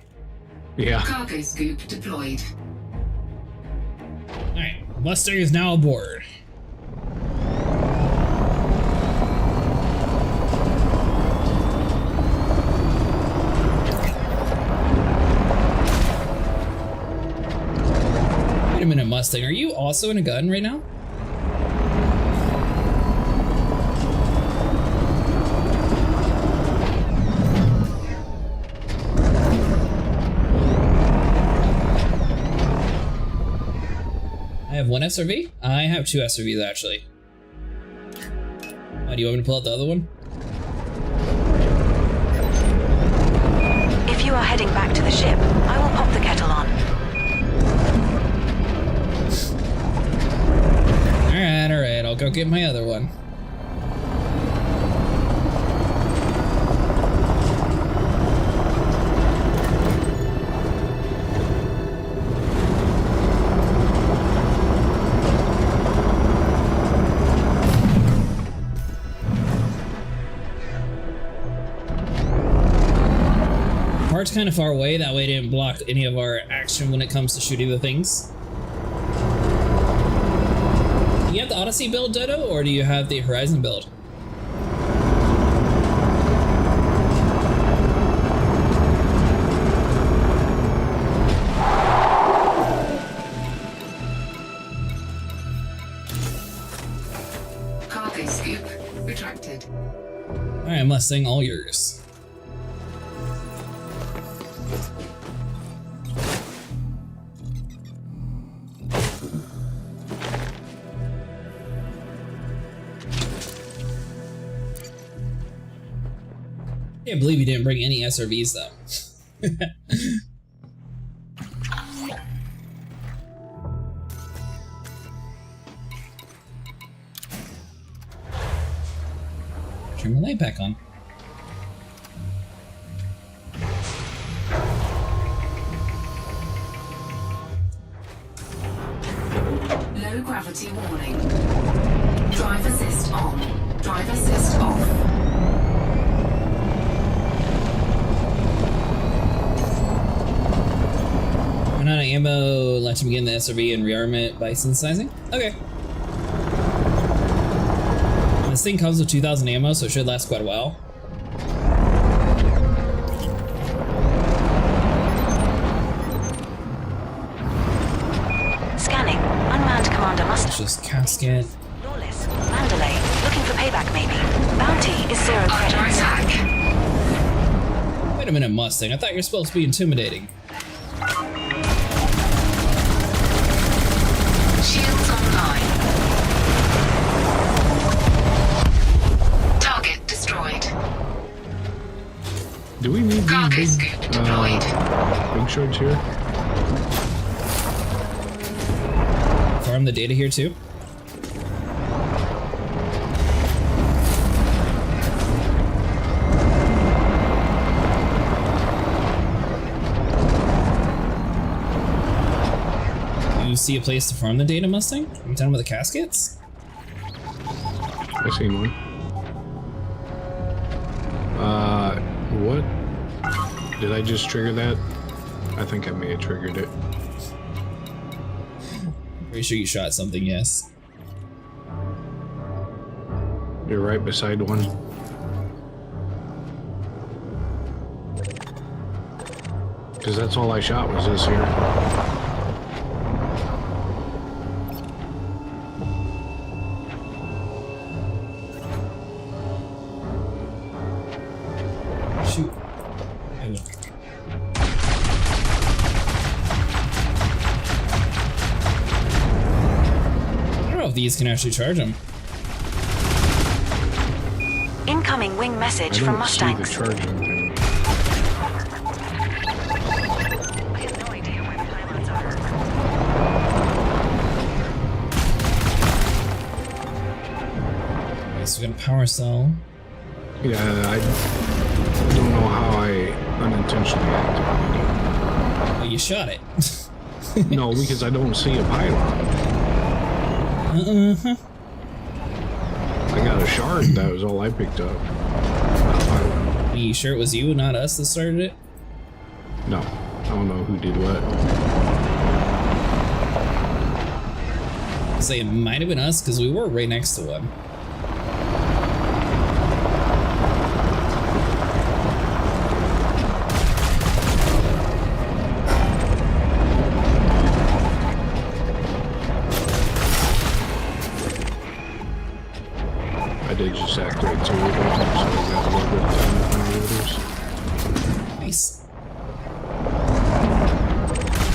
Yeah. Cargo scoop deployed. Alright, Mustang is now aboard. Wait a minute, Mustang, are you also in a gun right now? I have one SRV? I have two SRVs actually. Do you want me to pull out the other one? If you are heading back to the ship, I will pop the kettle on. Alright, I'll go get my other one. Part's kind of far away, that way it didn't block any of our action when it comes to shooting the things. Do you have the Odyssey build, Dodo, or do you have the Horizon build? Cargo scoop retracted. Alright, Mustang, all yours. I can't believe you didn't bring any SRVs though. Turn my light back on. Low gravity warning. Drive assist on. Drive assist off. ammo. Let him begin the SRV and rearmament by synthesizing. Okay. This thing comes with 2,000 ammo, so it should last quite a while. Scanning. Unmanned Commander Mustang. It's just casket. Lawless. Mandalay. Looking for payback, maybe. Bounty is 0 credits. Wait a minute, Mustang. I thought you were supposed to be intimidating. Shields online. Target destroyed. Do we need these big shards here? Farm the data here too. You see a place to farm the data, Mustang? Are you done with the caskets? I seen one. What? Did I just trigger that? I think I may have triggered it. Pretty sure you shot something, yes. You're right beside one. Because that's all I shot was this here. Shoot. I don't know if these can actually charge them. Incoming wing message from Mustangs. I don't see the charging thing. I have no idea where the pylons are. Okay, so we got a power cell. Yeah, I don't know how I unintentionally activated it. Well, you shot it. No, because I don't see a pylon. Uh-huh. I got a shard, that was all I picked up. Not a pylon. Are you sure it was you, not us, that started it? No, I don't know who did what. I'd say it might have been us, because we were right next to one. I did just activate 2 of them, so I got a little bit of time to find the others. Nice.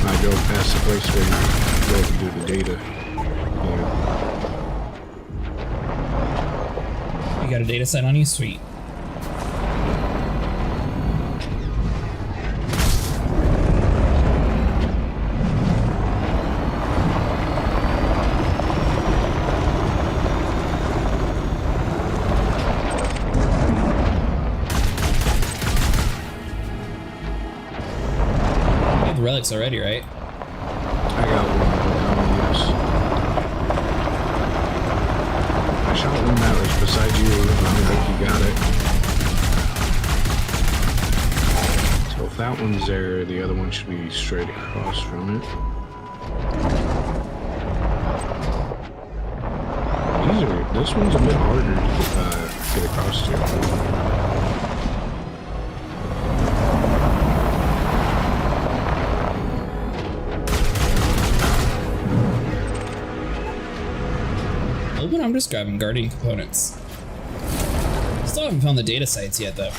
I drove past the place where you go to do the data. Yeah. You got a data set on you? Sweet. Relics already, right? I got one, yes. I shot one that was beside you, and I think you got it. So if that one's there, the other one should be straight across from it. This one's a bit harder to get across to. But I'm just grabbing Guardian components. Still haven't found the data sites yet, though.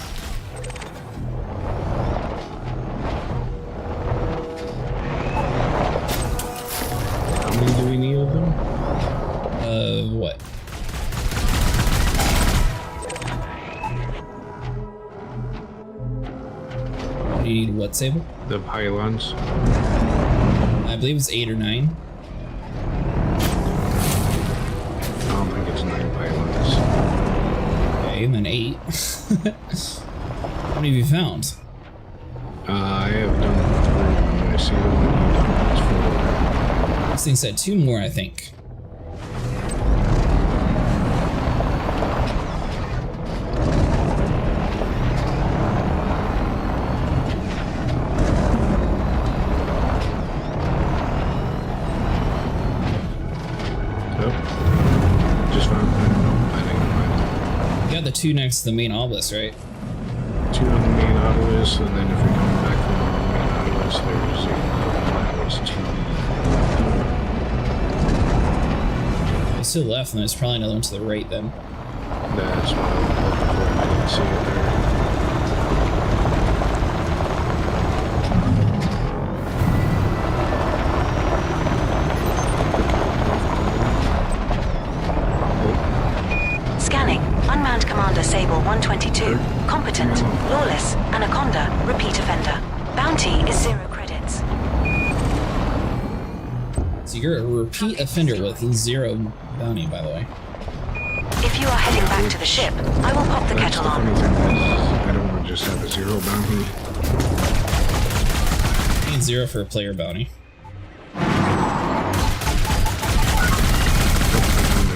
How many do we need of them? What? You need what, Sable? The pylons. I believe it's 8 or 9. Okay, and then 8. How many have you found? I have done 3. I see the one you've done. That's 4. This thing said 2 more, I think. two next to the main obelisk, right? Two on the main obelisk, and then if we come back from the main obelisk, there's a It's to the left, and there's probably another one to the right then. That's what I'm looking for. I didn't see it there. Scanning. Unmanned Commander Sable 122. Competent. Lawless. Anaconda. Repeat offender. Bounty is 0 credits. So you're a repeat offender with 0 bounty, by the way. If you are heading back to the ship, I will pop the kettle on. The funny thing is, I don't want to just have a 0 bounty. I need 0 for a player bounty.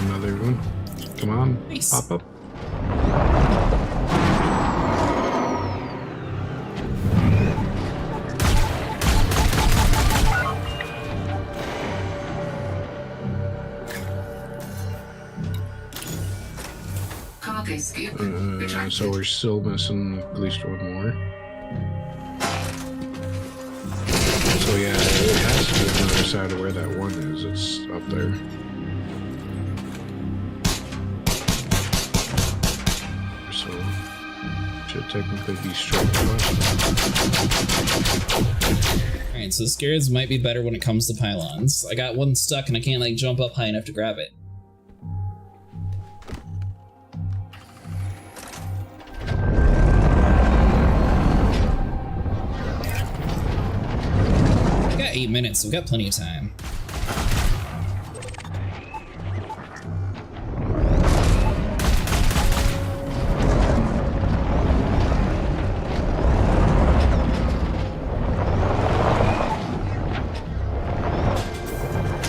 Another one. Come on, nice. Pop up. So we're still missing at least one more. So yeah, it has to be on the other side of where that one is. It's up there. So should technically be straight across. Alright, so Scares might be better when it comes to pylons. I got one stuck and I can't like jump up high enough to grab it. I got 8 minutes, so we got plenty of time.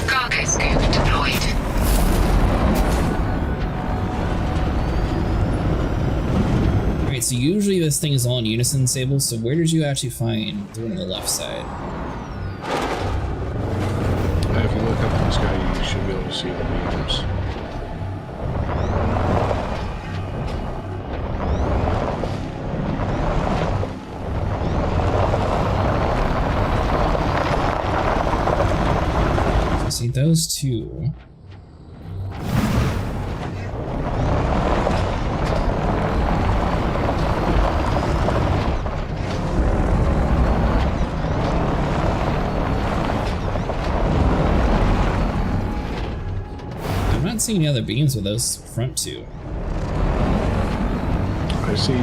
Cargo scoop deployed. Alright, so usually this thing is all in unison, Sable, so where did you actually find the one on the left side? If you look up in the sky, you should be able to see the beams. So see those two. I'm not seeing any other beams with those front two. I see.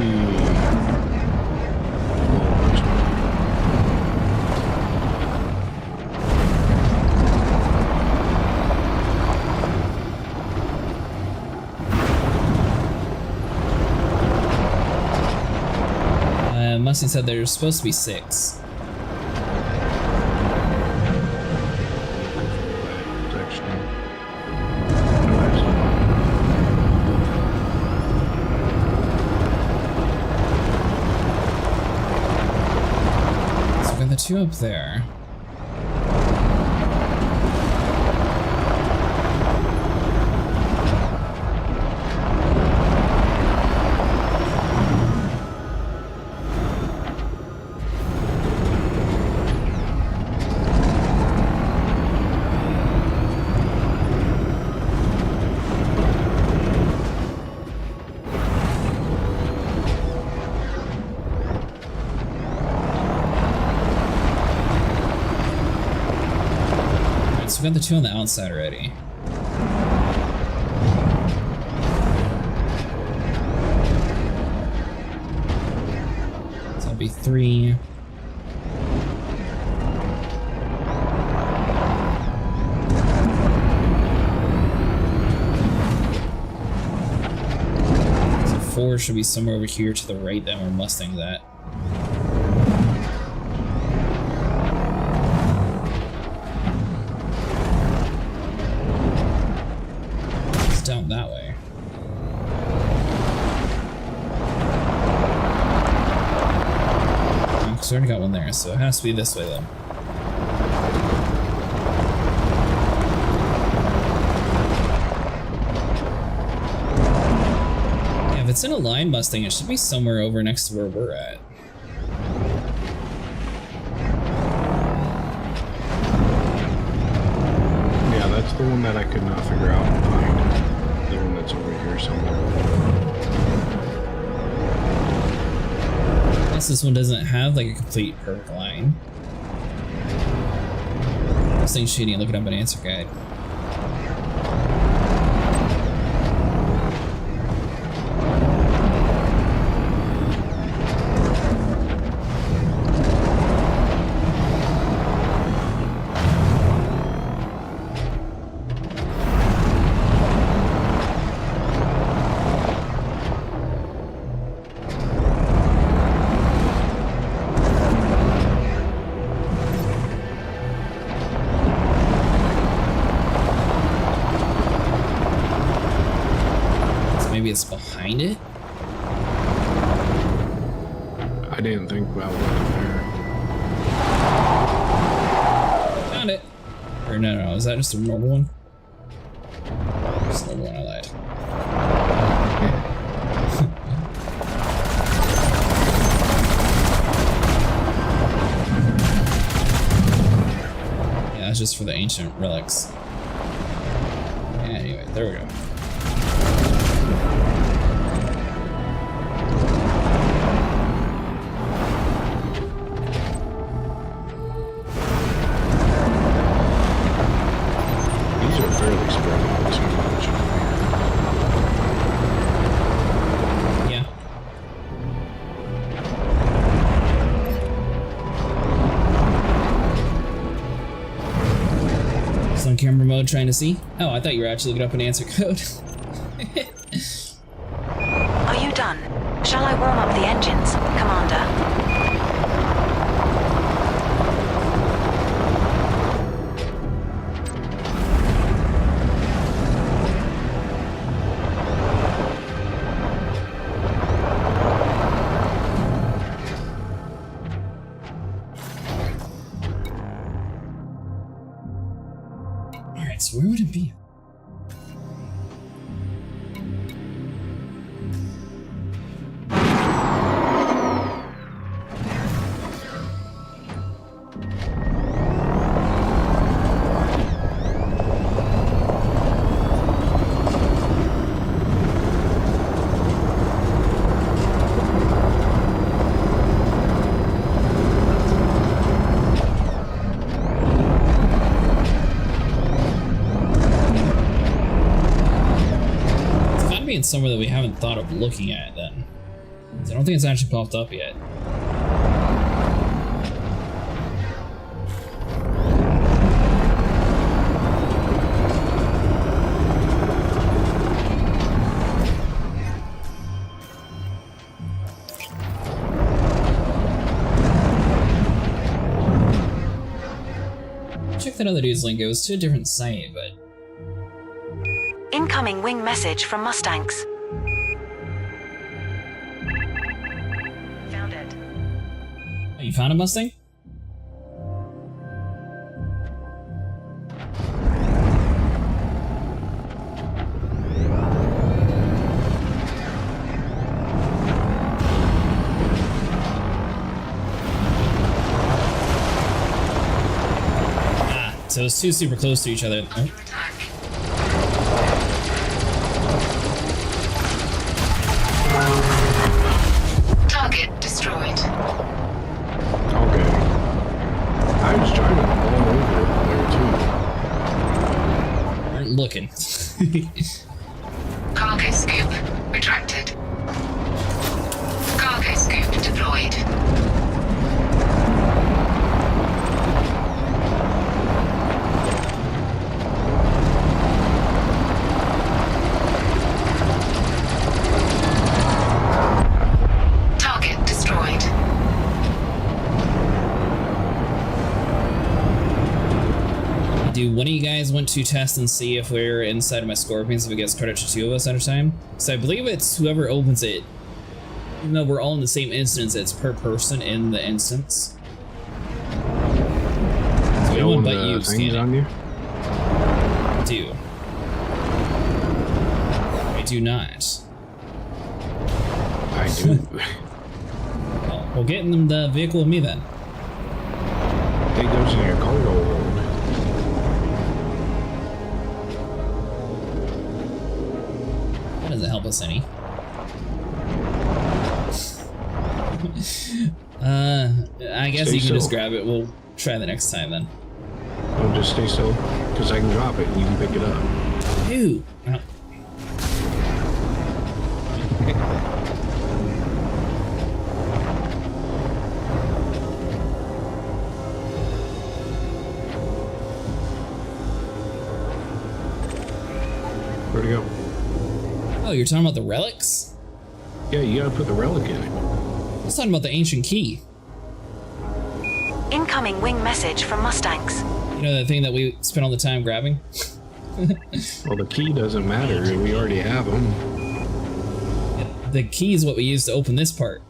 Must have said there's supposed to be 6. So we got the 2 up there. We got the 2 on the outside already. So that'll be 3. So 4 should be somewhere over here to the right then where Mustang's at. Down that way. Because I already got one there, so it has to be this way then. Yeah, if it's it's in a line Mustang, it should be somewhere over next to where we're at. Yeah, that's the one that I could not figure out and find. The one that's over here somewhere. I guess this one doesn't have like a complete perfect line. This thing's shitty, look it up in answer guide. Maybe it's behind it? I didn't think about that there. Found it! Or no, is that just a normal one? Just a normal one, I lied. Yeah, that's just for the ancient relics. Anyway, there we go. Camera mode trying to see? Oh, I thought you were actually looking up an answer code. Are you done? Shall I warm up the engines, Commander? So where would it be? Somewhere that we haven't thought of looking at then. I don't think it's actually popped up yet. Check that other dude's link, it was to a different site, but incoming wing message from Mustangs. Found it. Oh, you found a Mustang? Ah, so it's two super close to each other. Oh. Target destroyed. Okay. I was trying to all over there too. Weren't looking. Cargo scoop retracted. Cargo scoop deployed. Do one of you guys want to test and see if we're inside of my scorpions, if it gets credit to two of us at a time? So I believe it's whoever opens it. Even though we're all in the same instance, it's per person in the instance. So anyone but you scan on you? Do. I do not. I do. Well, get in the vehicle with me then. It goes in your cargo hold. That doesn't help us any. I guess Stay you can just still. grab it. We'll try the next time then. Don't just stay still, because I can drop it and you can pick it up. Ew. Oh. Where'd it go? Oh, you're talking about the relics? Yeah, you gotta put the relic in it. I was talking about the ancient key. Incoming wing message from Mustangs. You know that thing that we spent all the time grabbing? Well, the key doesn't matter. We already have them. The key is what we use to open this part.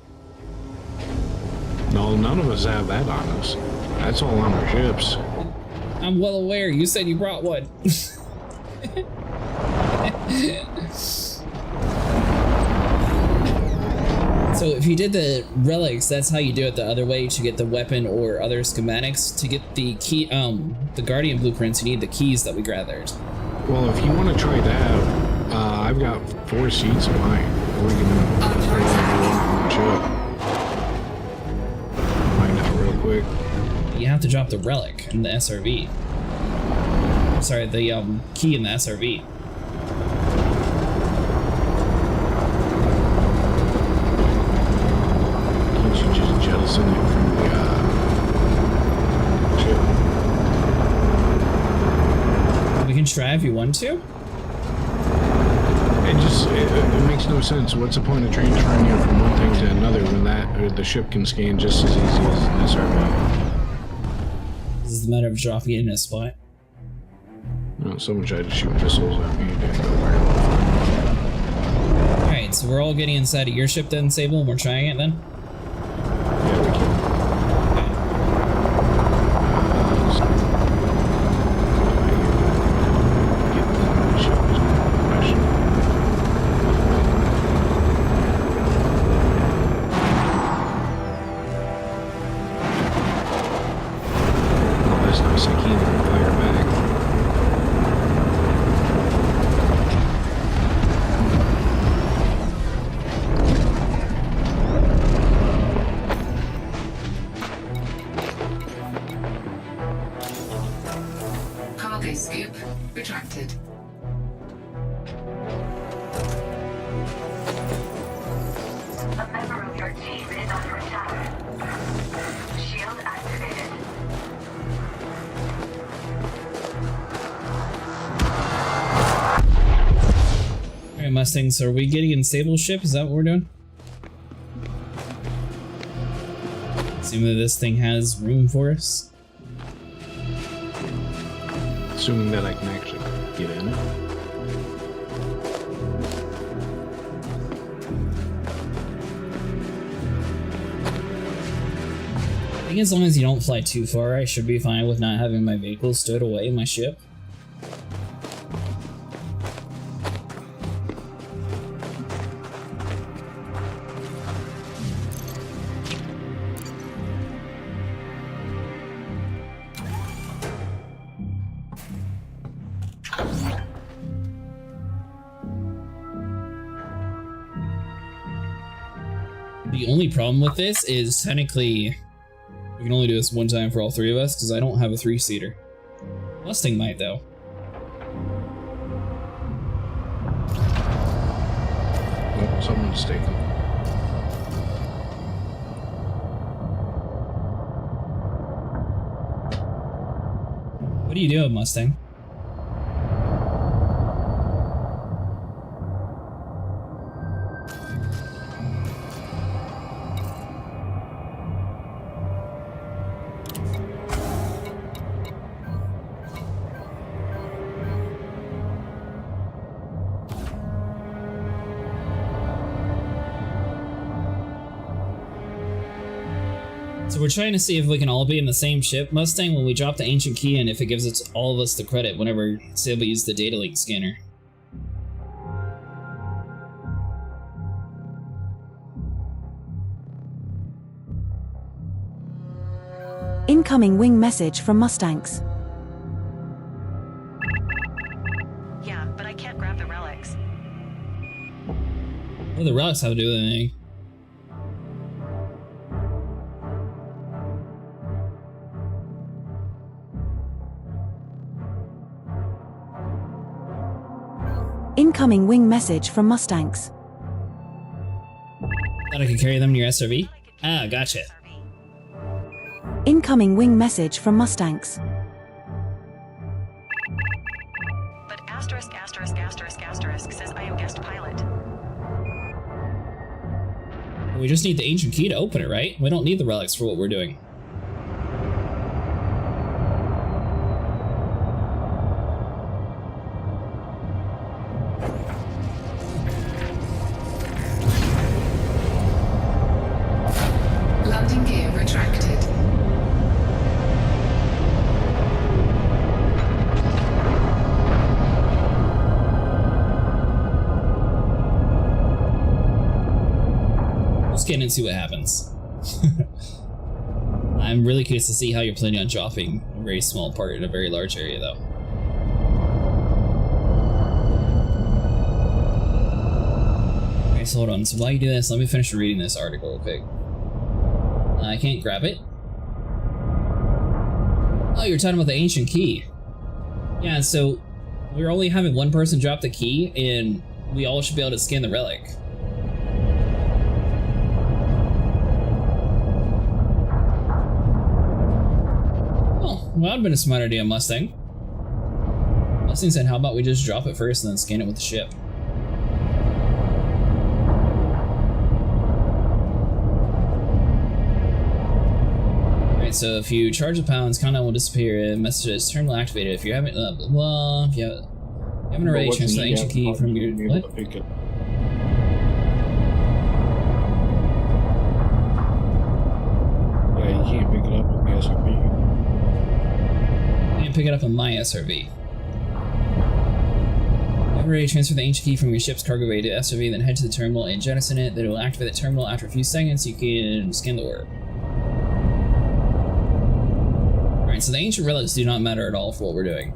No, none of us have that on us. That's all on our ships. I'm well aware. You said you brought one. So if you did the relics, that's how you do it the other way to get the weapon or other schematics. To get the key, the Guardian blueprints, you need the keys that we gathered. Well, if you want to try that, I've got 4 seats of mine. We can find out real quick. You have to drop the relic in the SRV. Sorry, the key in the SRV. Can't you just jettison it from the ship? We can try if you want to. It makes no sense. What's the point of transferring you from one thing to another when the ship can scan just as easy as an SRV? This is a matter of dropping it in a spot. No, someone tried to shoot missiles at me. It didn't go very well. Alright, so we're all getting inside of your ship then, Sable, and we're trying it then? Yeah, we can. Oh, that's nice. I can't even fire back. Cargo scoop retracted. A member of your team is under attack. Shield activated. Alright, Mustang, so are we getting in Sable's ship? Is that what we're doing? Assuming that this thing has room for us. Assuming that I can actually get in. I think as long as you don't fly too far, I should be fine with not having my vehicle stowed away in my ship. The only problem with this is technically we can only do this one time for all 3 of us because I don't have a 3-seater. Mustang might though. Oh, someone's taken. What are you doing, Mustang? So we're trying to see if we can all be in the same ship, Mustang, when we drop the ancient key and if it gives it all of us the credit whenever Sable uses the data link scanner. Incoming wing message from Mustangs. Yeah, but I can't grab the relics. What do the relics have to do with anything? Incoming wing message from Mustangs. Thought I could carry them in your SRV? Ah, gotcha. Incoming wing message from Mustangs. But asterisk, asterisk, asterisk, asterisk says I am guest pilot. We just need the ancient key to open it, right? We don't need the relics for what we're doing. Landing gear retracted. Let's get in and see what happens. I'm really curious to see how you're planning on dropping a very small part in a very large area, though. Okay, so hold on. So while you do this, let me finish reading this article real quick. I can't grab it. Oh, you're talking about the ancient key. Yeah, so we're only having one person drop the key, and we all should be able to scan the relic. Oh, well, that would have been a smart idea, Mustang. Mustang said, how about we just drop it first and then scan it with the ship? So if you charge the pounds, countdown will disappear and messages terminal activated. If you haven't, blah, blah, blah. If you haven't already transferred the ancient key from your... What? Yeah, you can't pick it up on the SRV. You can't pick it up on my SRV. I've already transferred the ancient key from your ship's cargo bay to SRV, then head to the terminal and jettison it. Then it will activate the terminal after a few seconds. You can scan the orb. Alright, so the ancient relics do not matter at all for what we're doing.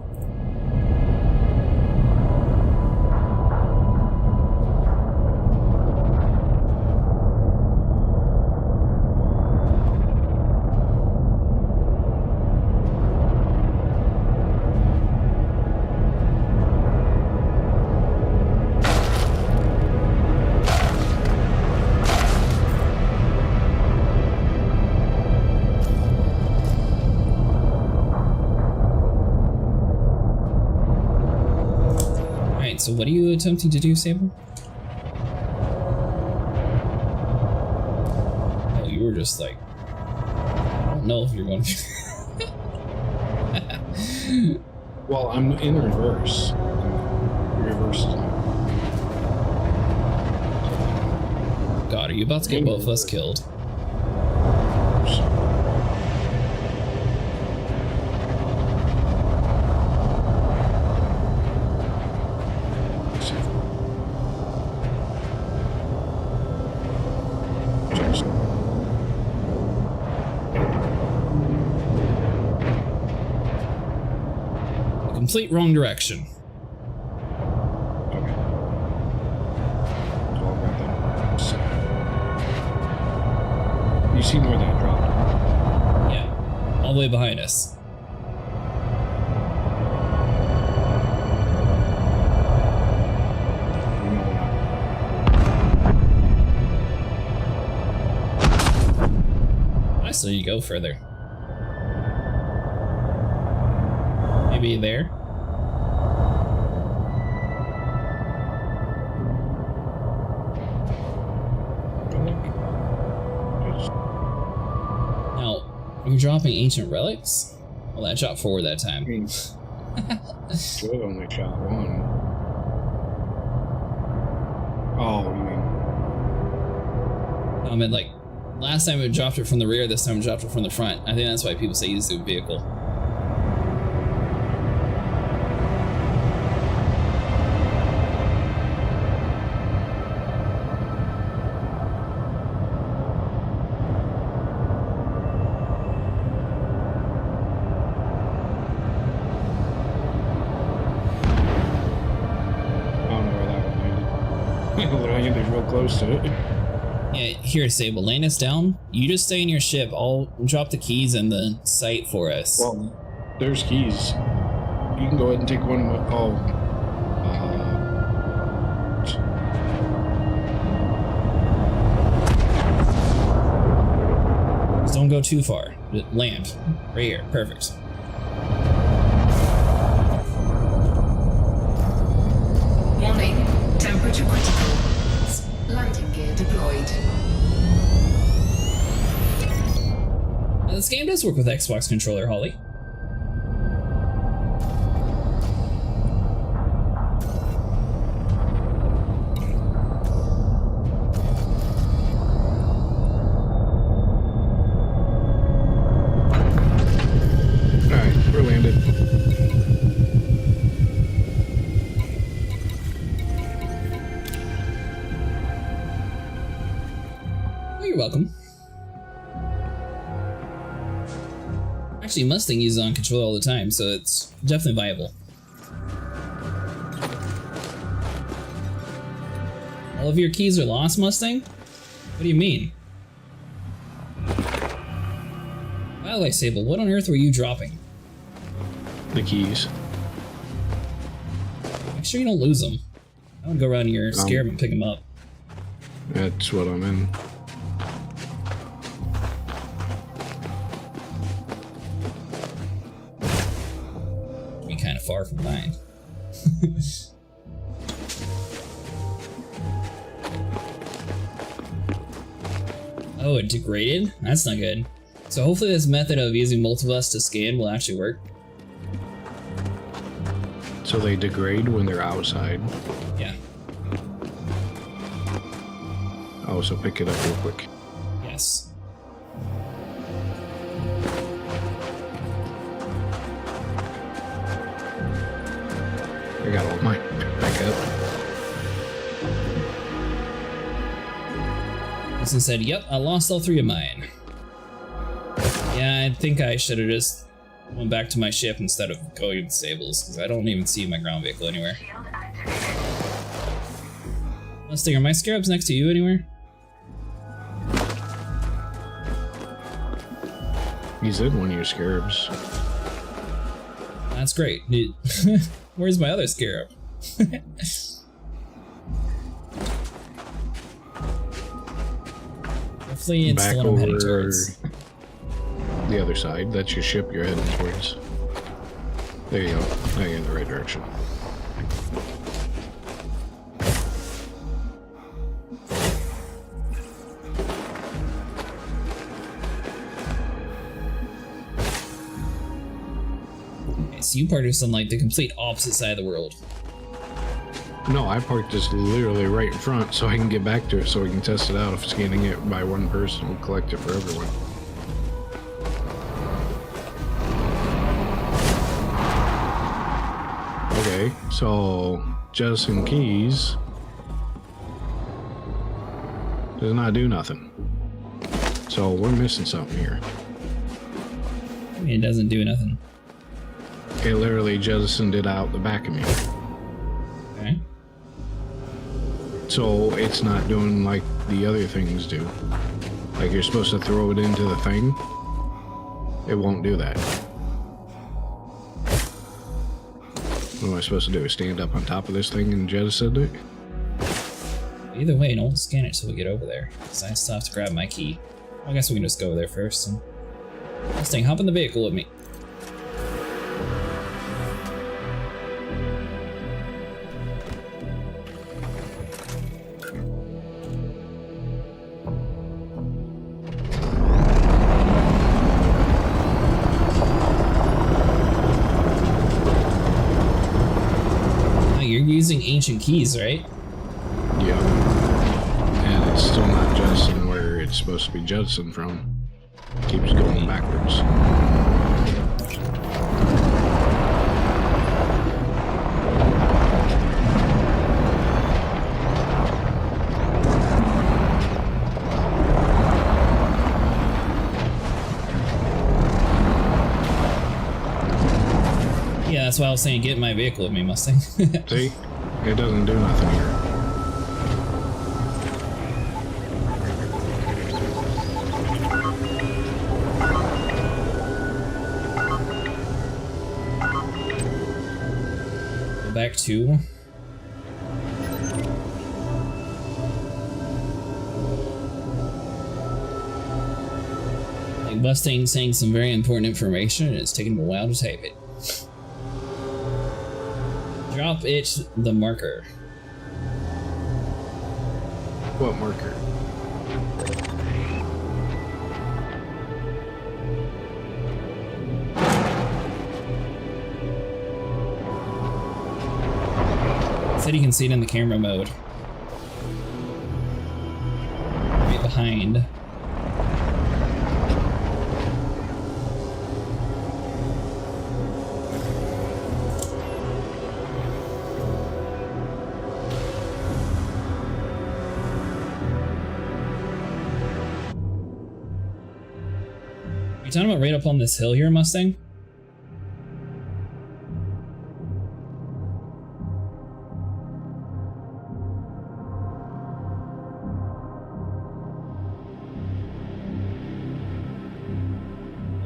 So what are you attempting to do, Sable? Oh, you were just like... I don't know if you're going to... Well, I'm in reverse. Reverse is on. God, are you about to get both of us killed? Complete wrong direction. Okay. So I'll grab that. So, you seen where that dropped? Yeah. All the way behind us. I saw you go further. Maybe there? Now, you're dropping ancient relics? Well, that shot forward that time. I mean, should only shot one. Oh, you mean... I mean, like, last time it dropped it from the rear, this time it dropped it from the front. I think that's why people say use the vehicle. landed real close to it. Yeah, here, Sable, land us down. You just stay in your ship. I'll drop the keys in the site for us. Well, there's keys. You can go ahead and take one. Just don't go too far. Just land. Right here. Perfect. Warning, temperature critical. Landing gear deployed. Now, this game does work with Xbox controller, Holly. Alright, we're landed. You're welcome. Actually, Mustang uses on controller all the time, so it's definitely viable. All of your keys are lost, Mustang? What do you mean? By the way, Sable, what on earth were you dropping? The keys. Make sure you don't lose them. I would go around your scarab and pick them up. That's what I'm in. Be kind of far from mine. Oh, it degraded? That's not good. So hopefully this method of using multibus to scan will actually work. So they degrade when they're outside. Yeah. Oh, so pick it up real quick. Yes. I got all mine. Back up. Wilson said, yep, I lost all 3 of mine. Yeah, I think I should have just went back to my ship instead of going to the stables, because I don't even see my ground vehicle anywhere. Mustang, are my scarabs next to you anywhere? He's in one of your scarabs. That's great. Where's my other scarab? Hopefully it's the one I'm heading towards. The other side. That's your ship you're heading towards. There you go. Now you're in the right direction. Okay, so you parked us on like the complete opposite side of the world. No, I parked this literally right in front so I can get back to it so we can test it out. If scanning it by one person will collect it for everyone. Okay, so jettison keys does not do nothing. So we're missing something here. I mean, it doesn't do nothing. It literally jettisoned it out the back of me. Okay. So it's not doing like the other things do. Like you're supposed to throw it into the thing. It won't do that. What am I supposed to do? Stand up on top of this thing and jettison it? Either way, don't scan it till we get over there, because I still have to grab my key. Well, I guess we can just go over there first. And... Mustang, hop in the vehicle with me. You're using ancient keys, right? Yeah. And it's still not jettisoned where it's supposed to be jettisoned from. It keeps going backwards. Yeah, that's why I was saying get in my vehicle with me, Mustang. See? It doesn't do nothing here. back too. Like Mustang saying some very important information and it's taking a while to type it. Drop it the marker. What marker? Said you can see it in the camera mode. Right behind. You talking about right up on this hill here, Mustang?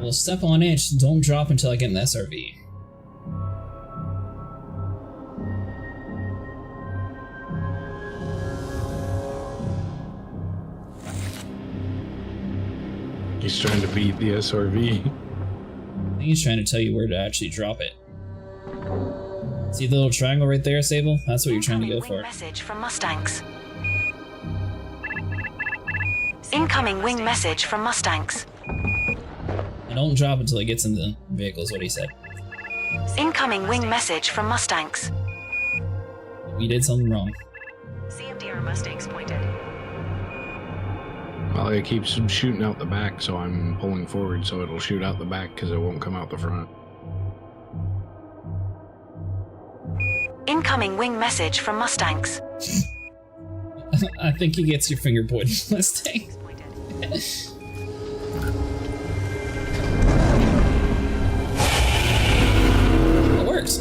Well, step on it, don't drop until I get an SRV. He's trying to beat the SRV. I think he's trying to tell you where to actually drop it. See the little triangle right there, Sable? That's what you're trying to go for. Message from Mustangs. Incoming wing message from Mustangs. And don't drop until it gets in the vehicle, is what he said. Incoming wing message from Mustangs. You did something wrong. CMDR Mustangs pointed. Well, it keeps shooting out the back, so I'm pulling forward so it'll shoot out the back because it won't come out the front. Incoming wing message from Mustangs. I think he gets your finger pointing, Mustang. It works.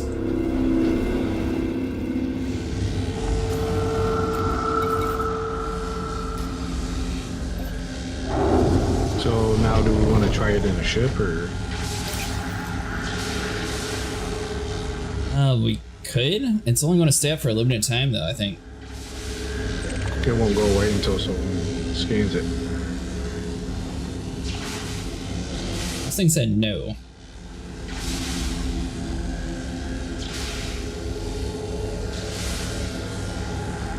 So now do we want to try it in a ship, or? We could. It's only going to stay up for a limited time, though, I think. It won't go away until someone scans it. This thing said no.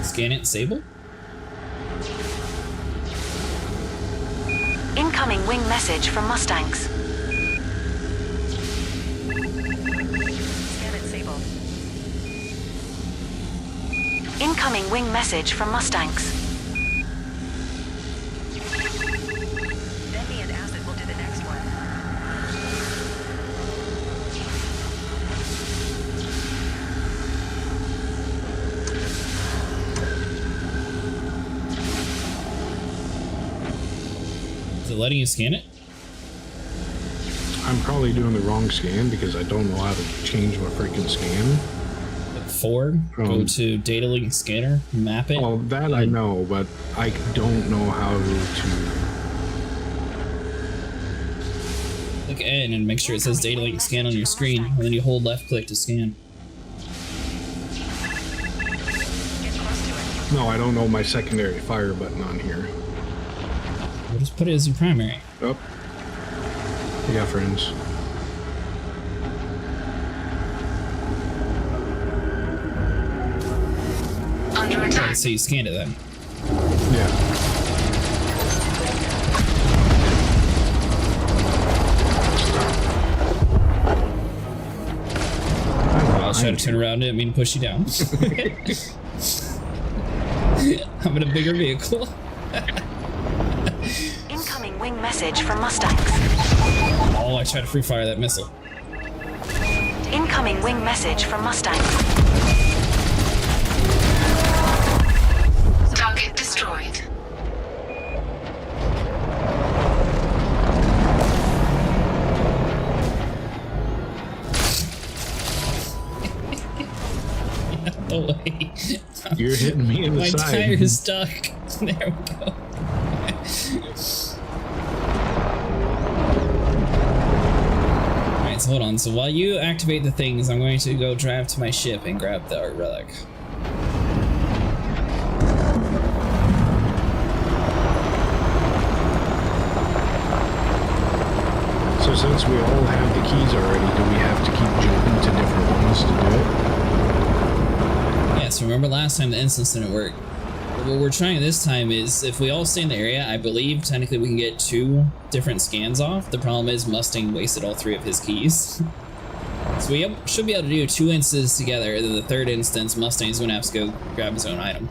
Scan it, Sable? Incoming wing message from Mustangs. Scan it, Sable. Incoming wing message from Mustangs. Bentley and Acid will do the next one. Is it letting you scan it? I'm probably doing the wrong scan because I don't know how to change my freaking scan. Go to data link scanner, map it. Oh, that I know, but I don't know how to. Click N and make sure it says data link scan on your screen, and then you hold left click to scan. No, I don't know my secondary fire button on here. We'll just put it as your primary. Oh. You got friends. Under attack. So you scanned it then. Yeah. I was trying to turn around, didn't mean to push you down. I'm in a bigger vehicle. Incoming wing message from Mustangs. Oh, I tried to free fire that missile. Incoming wing message from Mustangs. Target destroyed. No way. You're hitting me in the My side. My tire is stuck. There we go. Alright, Alright, so hold on. So while you activate the things, I'm going to go drive to my ship and grab the art relic. So since we all have the keys already, do we have to keep jumping to different ones to do it? Yes, remember last time the instance didn't work. But what we're trying this time is, if we all stay in the area, I believe technically we can get 2 different scans off. The problem is Mustang wasted all 3 of his keys. So we should be able to do 2 instances together, and then the 3rd instance, Mustang's gonna have to go grab his own item.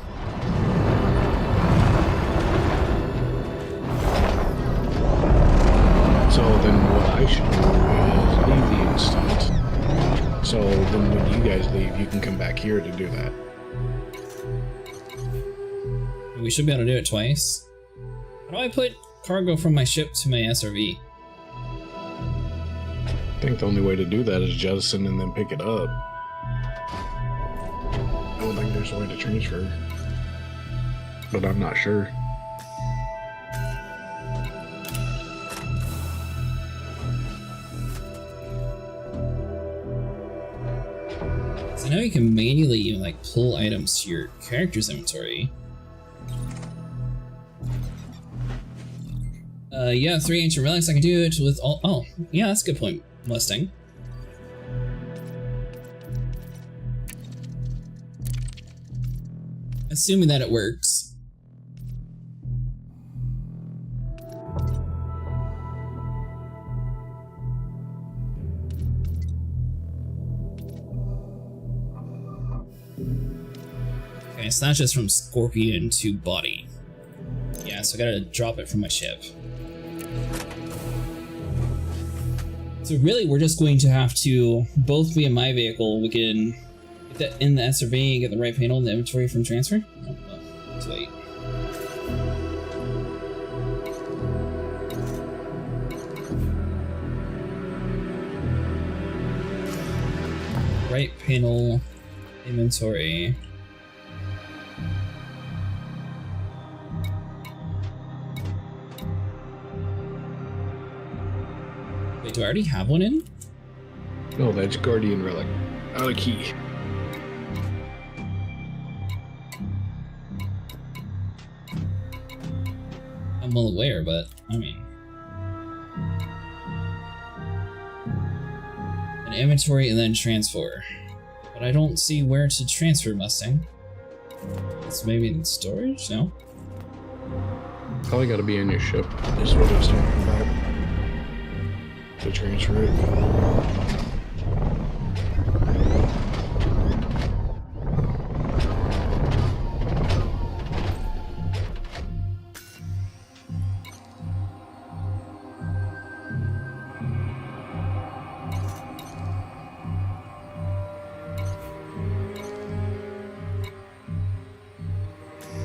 So then what I should do is leave the instant. So then when you guys leave, you can come back here to do that. We should be able to do it twice. How do I put cargo from my ship to my SRV? I think the only way to do that is jettison and then pick it up. I don't think there's a way to transfer. But I'm not sure. So now you can manually like pull items to your character's inventory. Yeah, 3 ancient relics. I can do it with all. Oh, yeah, that's a good point, Mustang. Assuming that it works. Okay, so that's just from Scorpion to body. Yeah, so I gotta drop it from my ship. So really, we're just going to have to both be in my vehicle. We can get that in the SRV and get the right panel in the inventory from transfer. Oh, well, let's wait. Right panel, inventory. Wait, do I already have one in? No, that's Guardian Relic. Out of key. I'm well aware, but I mean. An inventory and then transfer. But I don't see where to transfer Mustang. It's maybe in storage? No? Probably gotta be in your ship. Is what I was talking about. To transfer it.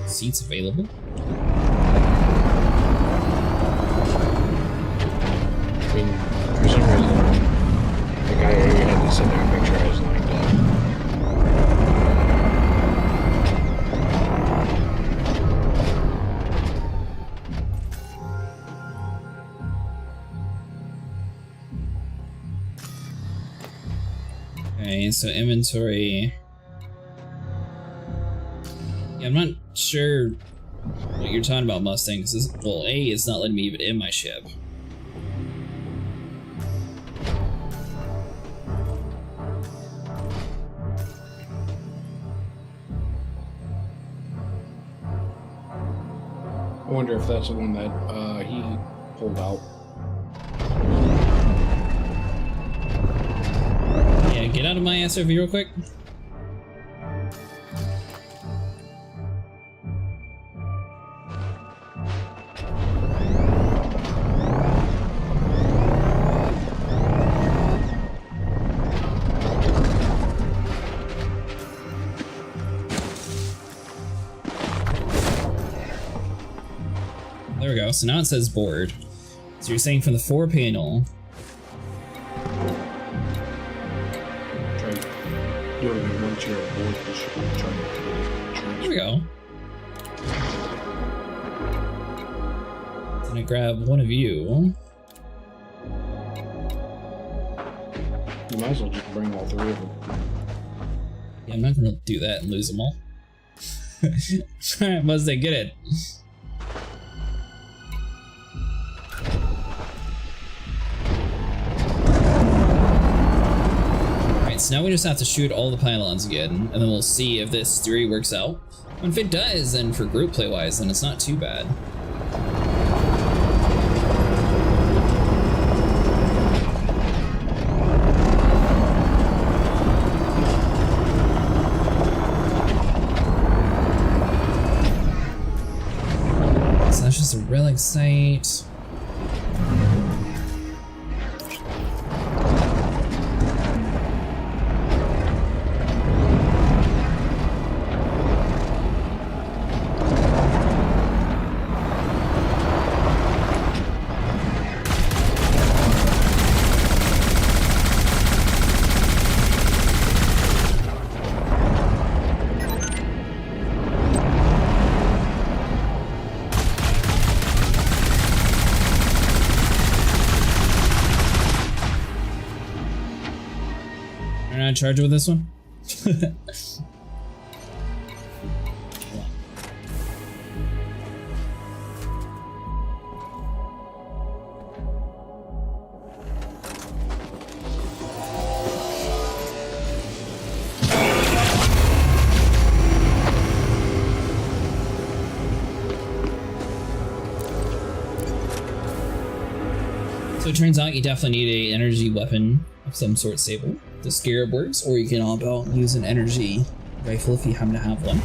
Seats available? I mean, for some reason, the guy had to sit there and make sure I was lined up. Okay, so inventory. Yeah, I'm not sure what you're talking about, Mustang, because well, A, it's not letting me even in my ship. I wonder if that's the one that he pulled out. Yeah, get out of my SRV real quick. There we go. So now it says board. So you're saying from the 4 panel. Try doing it once you're aboard the ship. There we go. Then I grab one of you. You might as well just bring all 3 of them. Yeah, I'm not gonna do that and lose them all. Alright, Mustang, get it. Alright, so now we just have to shoot all the pylons again, and then we'll see if this theory works out. And if it does, then for group play wise, then it's not too bad. So that's just a relic site. You're not in charge with this one? So it turns out you definitely need an energy weapon of some sort stable. The scarab works, or you can opt out and use an energy rifle if you happen to have one.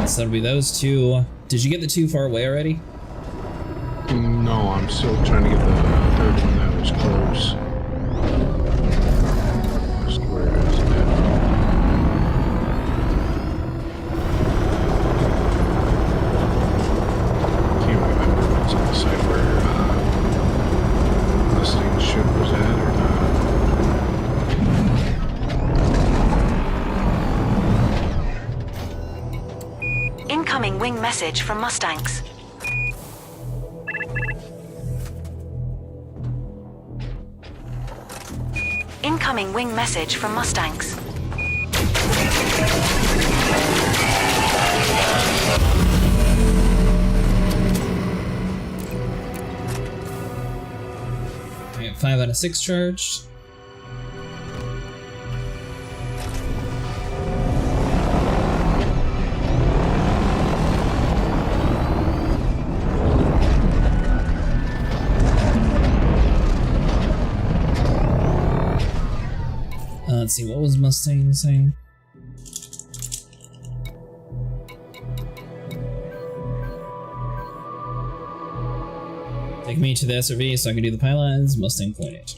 So that'll be those two. Did you get the 2 far away already? No, I'm still trying to get the 3rd one that was close. Just where is it? Can't remember if it's on the site where Mustang's ship was at or not. Incoming wing message from Mustangs. Incoming wing message from Mustangs. I got 5 out of 6 charged. Let's see, what was Mustang saying? Take me to the SRV so I can do the pylons. Mustang pointed.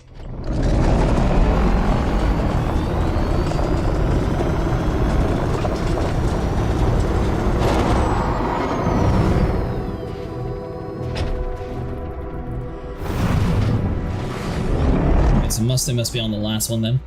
Alright, so Mustang must be on the last one then.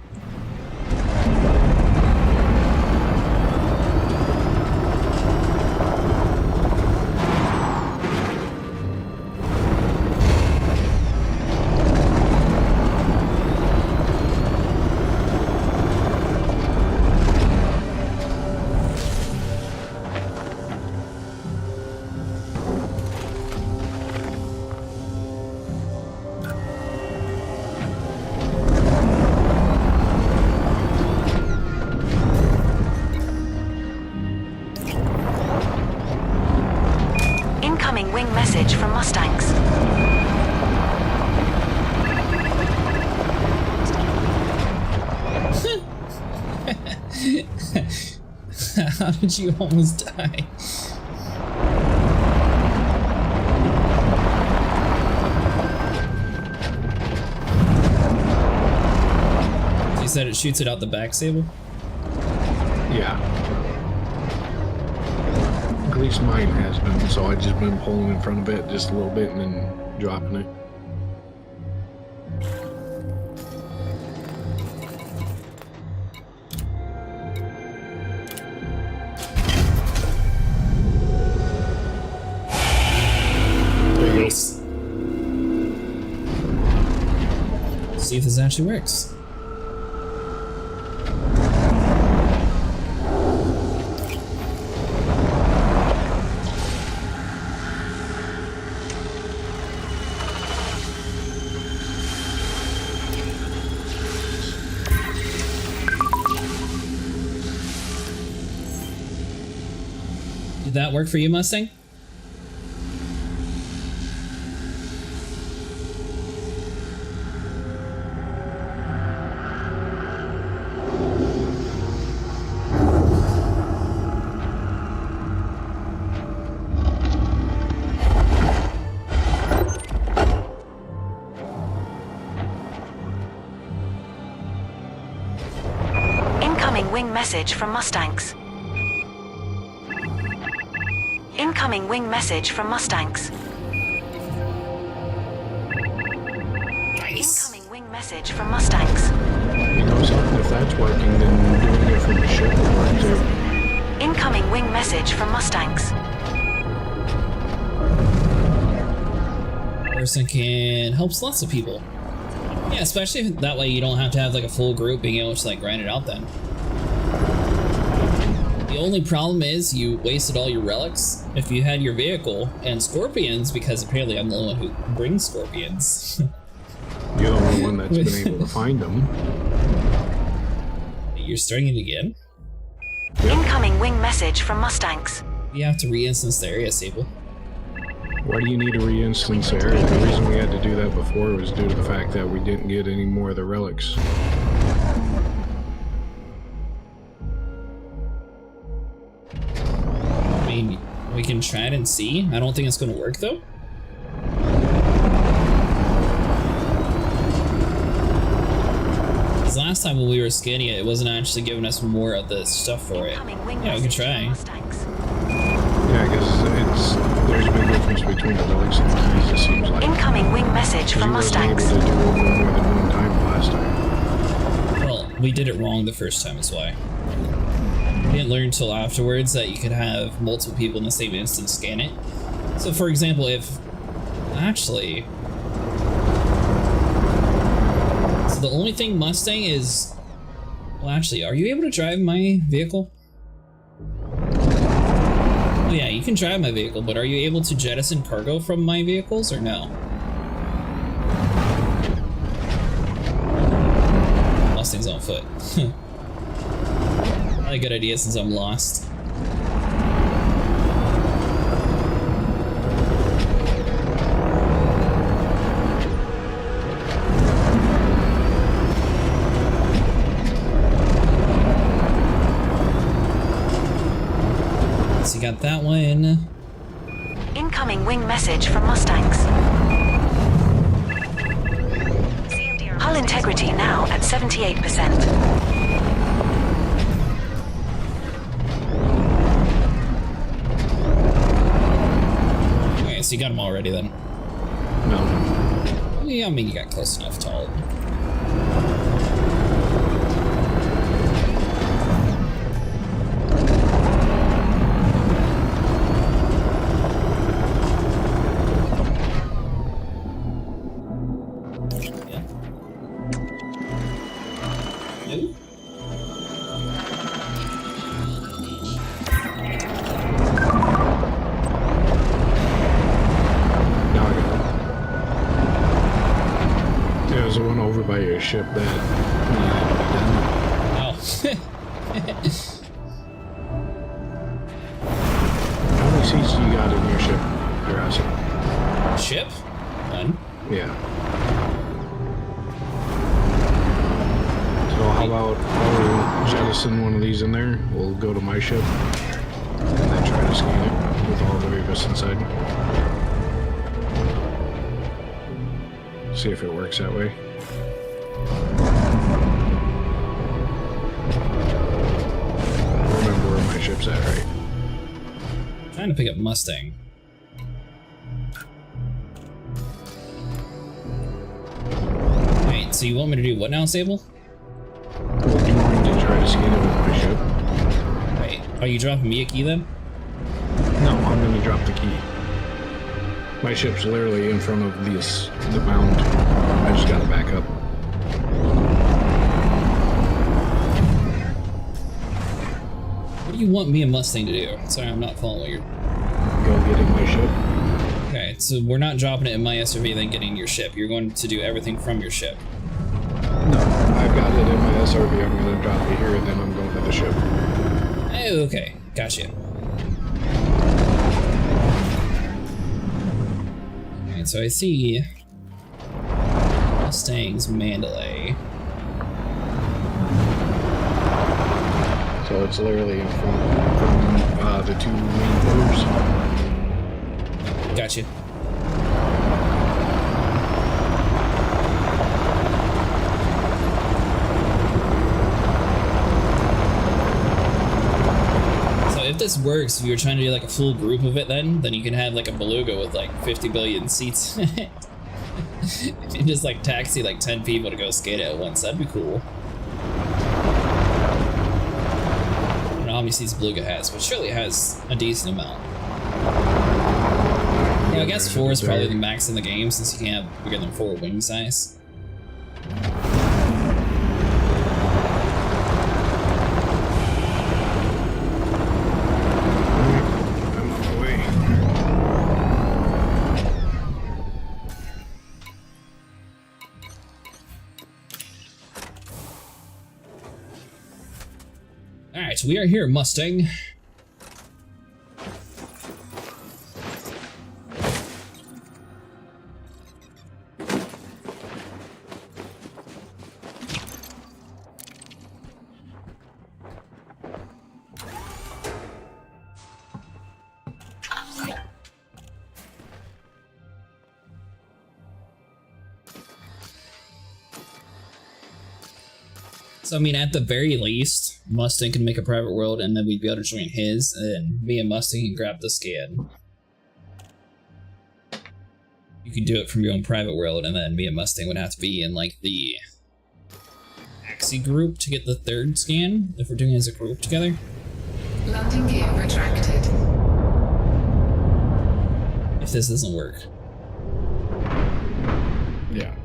Incoming wing message from Mustangs. How did you almost die? You said it shoots it out the back, Sable? Yeah. At least mine has been, so I've just been pulling in front of it just a little bit and then dropping it. this actually works. Did that work for you, Mustang? Incoming wing message from Mustangs. Incoming wing message from Mustangs. Nice. Incoming wing message from Mustangs. You know something? If that's working, then doing it from the ship will work too. Incoming wing message from Mustangs. Person can help lots of people. Yeah, especially if that way you don't have to have like a full group being able to like grind it out then. The only problem is you wasted all your relics if you had your vehicle and scorpions, because apparently I'm the only one who brings scorpions. You're the only one that's been able to find them. You're starting it again? Incoming wing message from Mustangs. You have to re-instance the area, Sable. Why do you need to re-instance the area? The reason we had to do that before was due to the fact that we didn't get any more of the relics. I mean, we can try it and see. I don't think it's going to work though. Because last time when we were scanning it, it wasn't actually giving us more of the stuff for it. Yeah, we can try. Yeah, because there's a big difference between the relics and the keys, it seems like. Incoming wing message from Mustangs. You wasn't able to do it more than one time last time. Well, we did it wrong the first time is why. We didn't learn until afterwards that you could have multiple people in the same instance scan it. So for example, if... Actually... So the only thing Mustang is... Well, actually, are you able to drive my vehicle? Oh yeah, you can drive my vehicle, but are you able to jettison cargo from my vehicles or no? Mustang's on foot. Not a good idea since I'm lost. So you got that one. Incoming wing message from Mustangs. Hull integrity now at 78%. So you got them already then? No. Yeah, I mean you got close enough to all of them. Yeah. No? There's one over by your ship that Oh. How many seats do you got in your ship, Jurassic? Ship? One. Yeah. So how about I'll jettison one of these in there, we'll go to my ship, and then try to scan it with all three of us inside. See if it works that way. Remember where my ship's at, right? Trying to pick up Mustang. Alright, so you want me to do what now, Sable? Well, do you want me to try to scan it with my ship? Wait, are you dropping me a key then? No, I'm gonna drop the key. My ship's literally in front of the mound. I just gotta back up. What do you want me and Mustang to do? Sorry, I'm not following you. Go get in my ship. Okay, so we're not dropping it in my SRV then getting your ship. You're going to do everything from your ship. No, I've got it in my SRV. I'm going to drop it here, and then I'm going to the ship. Oh, okay. Gotcha. Alright, so I see Mustang's Mandalay. So it's literally in front from the two main pillars. Gotcha. If this works, if you're trying to do like a full group of it, then you can have like a beluga with like 50 billion seats. And just like taxi like 10 people to go skate at once. That'd be cool. I don't know how many seats beluga has, but surely it has a decent amount. Yeah, I guess 4 is probably the max in the game since you can't have bigger than 4 wing size. Alright, we are here, Mustang. So, I mean, at the very least, Mustang can make a private world and then we'd be able to join his, and me and Mustang can grab the scan. You can do it from your own private world, and then me and Mustang would have to be in, like, the Axie group to get the 3rd scan, if we're doing it as a group together. Landing gear retracted. If this doesn't work. Yeah.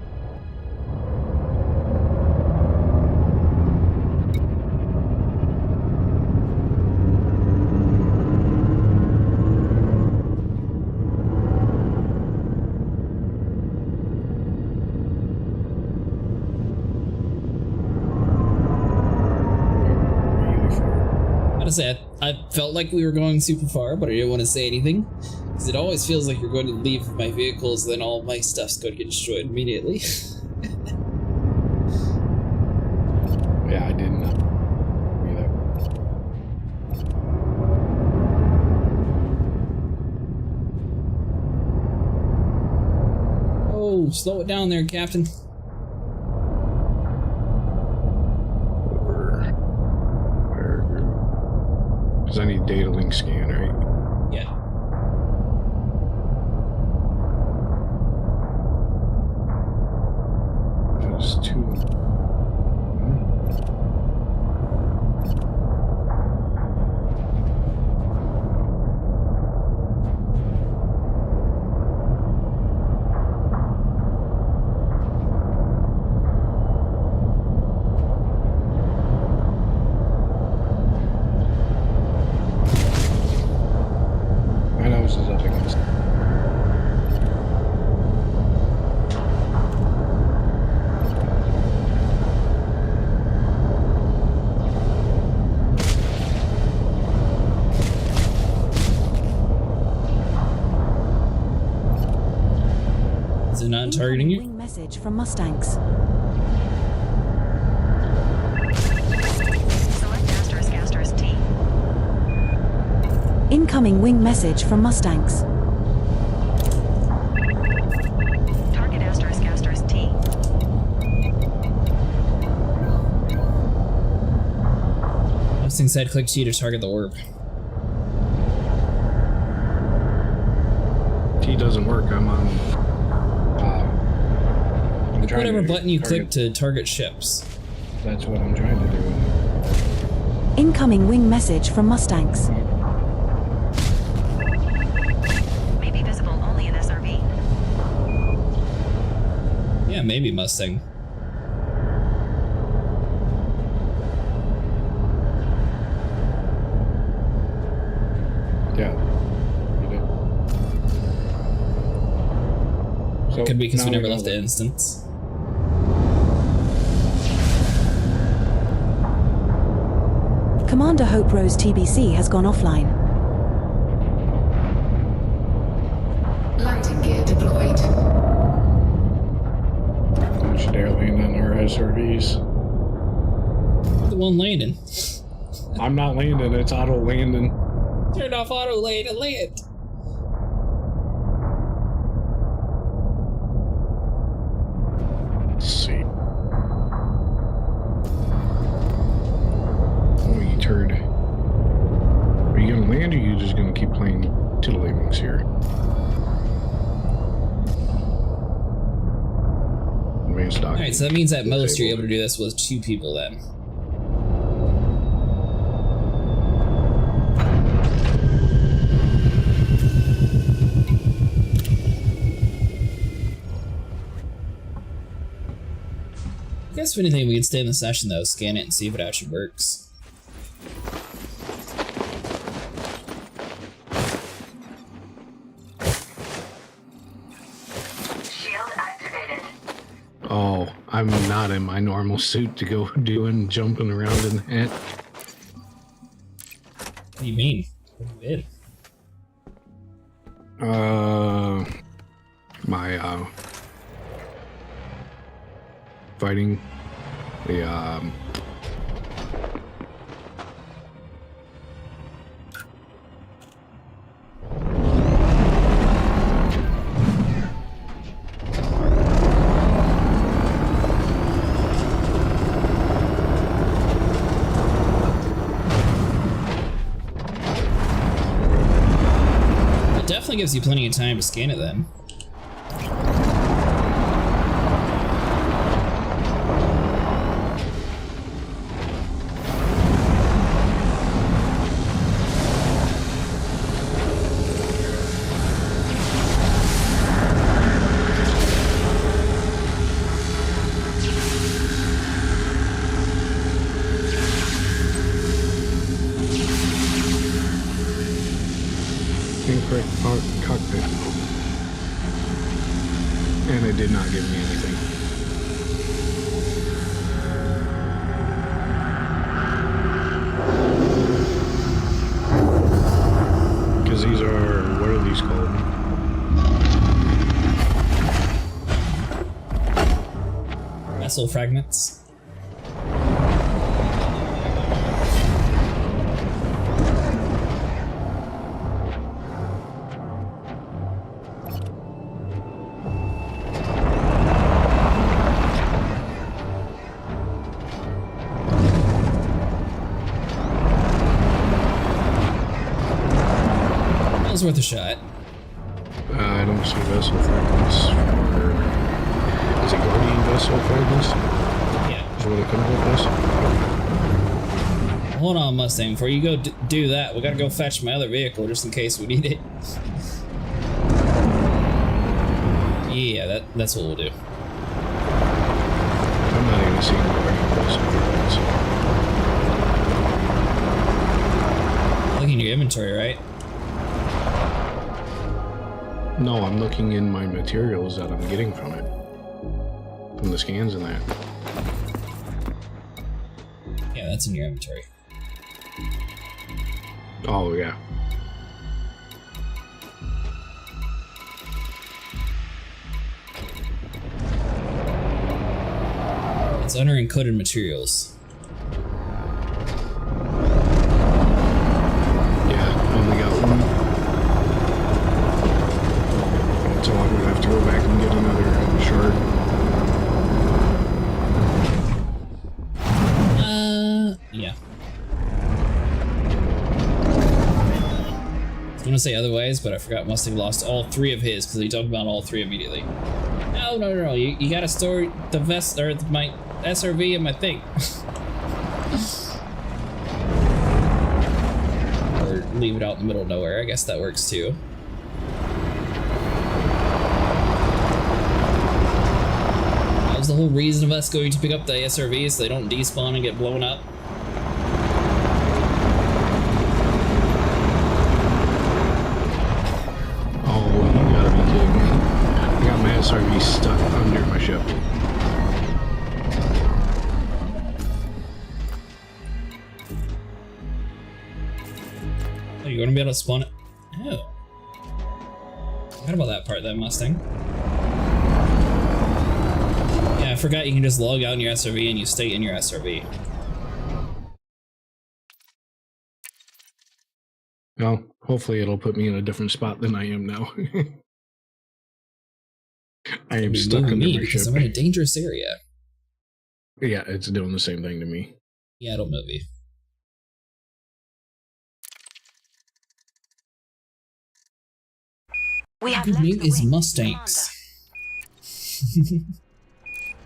Honestly, I felt like we were going super far, but I didn't want to say anything. Because it always feels like you're going to leave my vehicles, then all my stuff's going to get destroyed immediately. Yeah, I didn't either. Oh, slow it down there, Captain. Because I need data link scan, right? Yeah. Just 2. Not targeting you. Wing message from Mustangs. Select asterisk asterisk T. Incoming wing message from Mustangs. Target asterisk asterisk T. Mustang said click T to target the orb. T doesn't work. I'm on. Whatever button you click to target ships. That's what I'm trying to do. Incoming wing message from Mustangs. May be visible only in SRV. Yeah, maybe Mustang. Or it could be because we now never know left the that. instance. Commander Hope Rose TBC has gone offline. Landing gear deployed. Don't you dare land on our SRVs. The one landing. I'm not landing, it's auto landing. Turn off auto land and land. Let's see. Oh, you turd. Are you gonna land or are you just gonna keep playing tiddlywinks here? Advanced dock. Alright, so that means at most you're able to do this with 2 people then. I guess if anything, we could stay in the session though, scan it and see if it actually works. Shield activated. Oh, I'm not in my normal suit to go doing jumping around in that. What do you mean? What do you did? My fighting the It definitely gives you plenty of time to scan it then. incorrect cockpit. And it did not give me anything. Because these are, what are these called? Vessel fragments. That was worth a shot. I don't see vessel fragments for... Is it Guardian vessel fragments? Yeah. Is what it comes with this? Hold on, Mustang. Before you go do that, we gotta go fetch my other vehicle just in case we need it. Yeah, that's what we'll do. I'm not even seeing Guardian vessel fragments. Look in your inventory, right? No, I'm looking in my materials that I'm getting from it. From the scans and that. Yeah, that's in your inventory. Oh, yeah. It's under encoded materials. Yeah, only got one. So I'm gonna have to go back and get another shard. Yeah. I was gonna say otherwise, but I forgot Mustang lost all 3 of his because he talked about all 3 immediately. No. You gotta store the vest or my SRV in my thing. Or leave it out in the middle of nowhere. I guess that works too. That was the whole reason of us going to pick up the SRVs so they don't despawn and get blown up. SRV stuck under my ship. Oh, you're gonna be able to spawn it? Oh. Forgot about that part, that Mustang. Yeah, I forgot you can just log out in your SRV and you stay in your SRV. Well, hopefully it'll put me in a different spot than I am now. I am stuck under my ship. I'm in a dangerous area. Yeah, it's doing the same thing to me. Yeah, it'll move you. We have Your left name the is wing, Mustangs.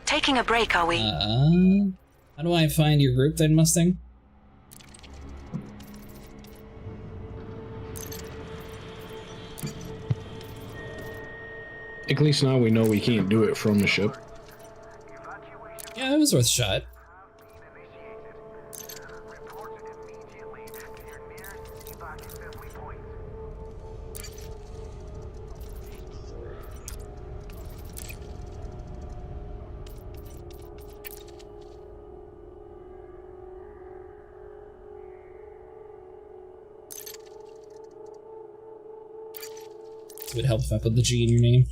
Taking a break, are we? How do I find your group then, Mustang? At least now we know we can't do it from the ship. Yeah, it was worth a shot. It would help if I put the G in your name.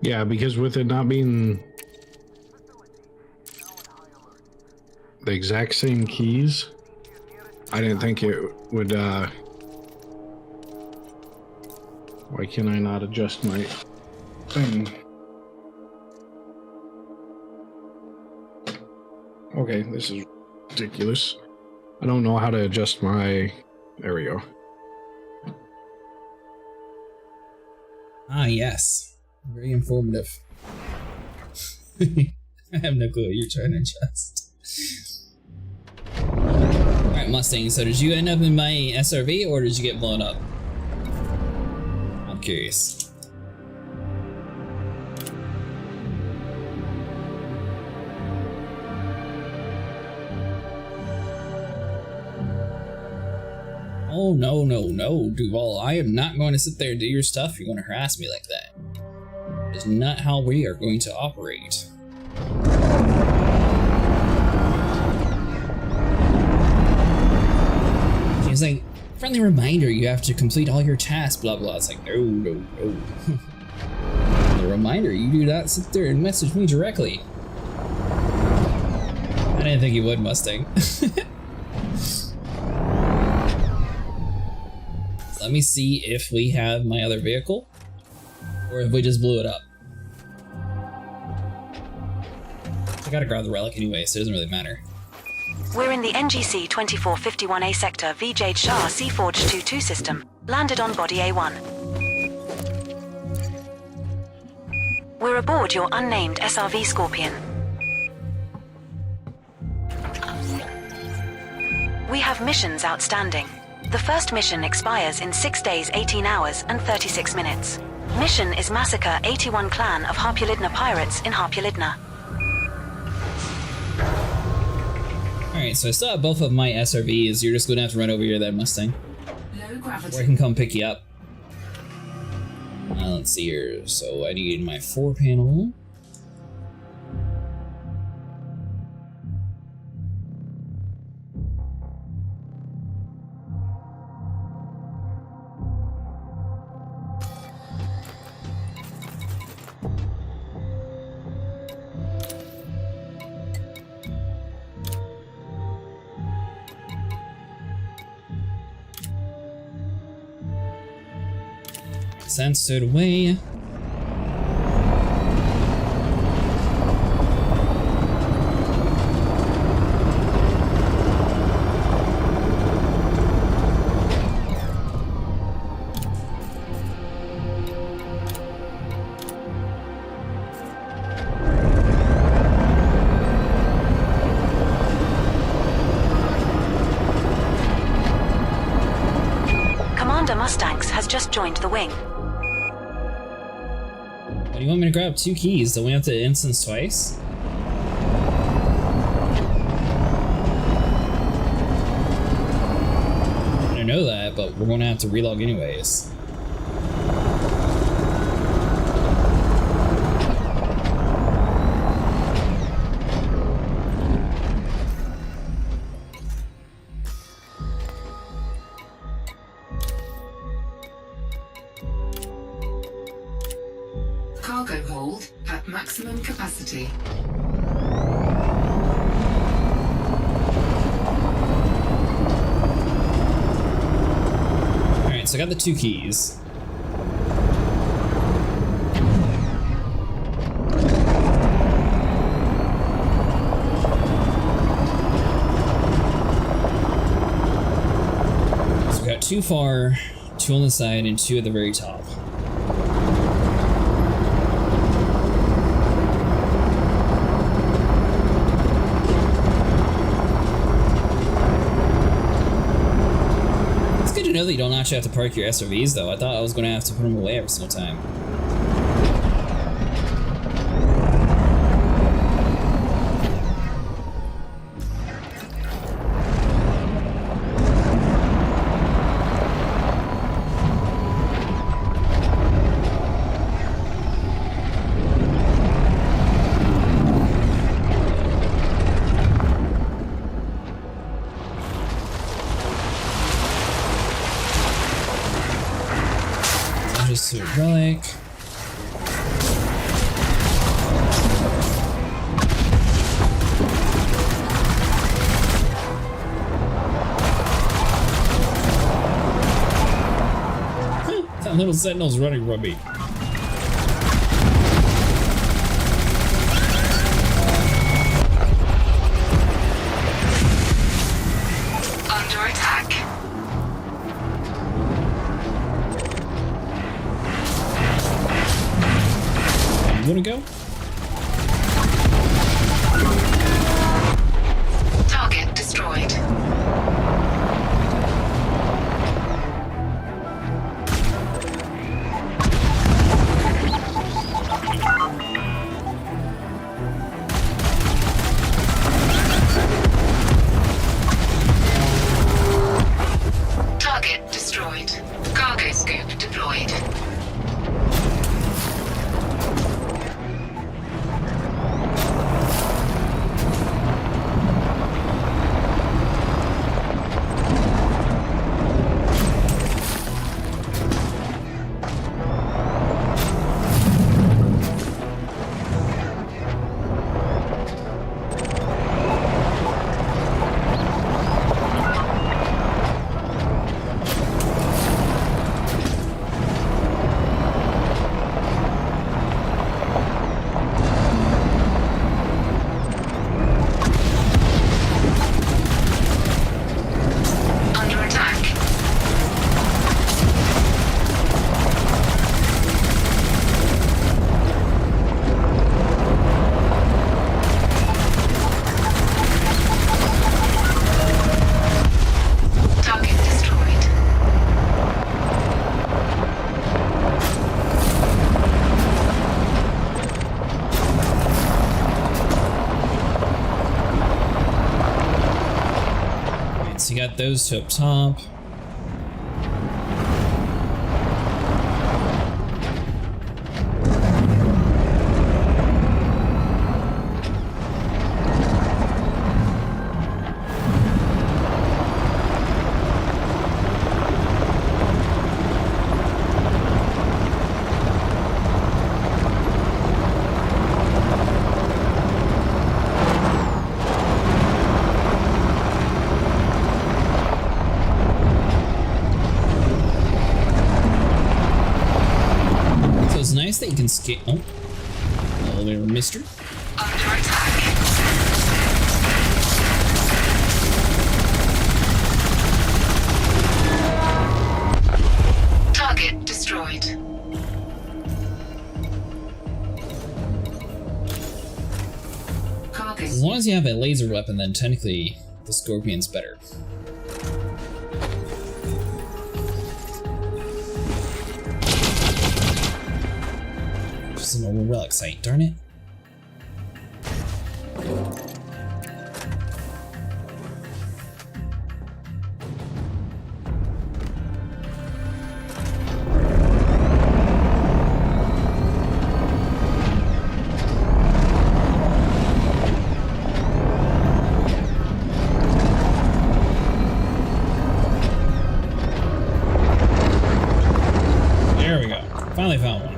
Yeah, because with it not being the exact same keys, I didn't think it would, why can I not adjust my thing? Okay, this is ridiculous. I don't know how to adjust my, there we go. Ah, yes. Very informative. I have no clue what you're trying to adjust. Alright, Mustang, so did you end up in my SRV or did you get blown up? I'm curious. Oh, no, no, no, Duval. I am not going to sit there and do your stuff. You're going to harass me like that. That is not how we are going to operate. He's like, friendly reminder, you have to complete all your tasks, blah, blah. It's like, no, no, no. The reminder, you do not sit there and message me directly. I didn't think you would, Mustang. Let me see if we have my other vehicle, or if we just blew it up. I gotta grab the relic anyway, so it doesn't really matter. We're in the NGC 2451A sector VJ Shah Seaforge 22 system. Landed on body A1. We're aboard your unnamed SRV Scorpion. We have missions outstanding. The first mission expires in 6 days, 18 hours, and 36 minutes. Mission is Massacre 81 Clan of Harpulidna Pirates in Harpulidna. Alright, so I still have both of my SRVs. You're just gonna have to run over here then, Mustang. Low gravity. Or I can come pick you up. Let's see here. So I need my 4-panel. Censored away. Commander Mustangs has just joined the wing. Why do you want me to grab 2 keys? Don't we have to instance twice? I don't know that, but we're going to have to relog anyways. Cargo hold at maximum capacity. Alright, so I got the 2 keys. So we got 2 far, 2 on the side, and 2 at the very top. I know that you don't actually have to park your SRVs though. I thought I was going to have to put them away every single time. Relic. That little sentinel's running from me. Under attack. You wanna go? Target destroyed. Target destroyed. Cargo scoop deployed. So you got those 2 up top. Nice that you can skate. Oh, elevator, mister. Under attack. Target destroyed. Cargo. As long as you have a laser weapon, then technically the Scorpion's better. It's a normal relic site, darn it. There we go. Finally found one.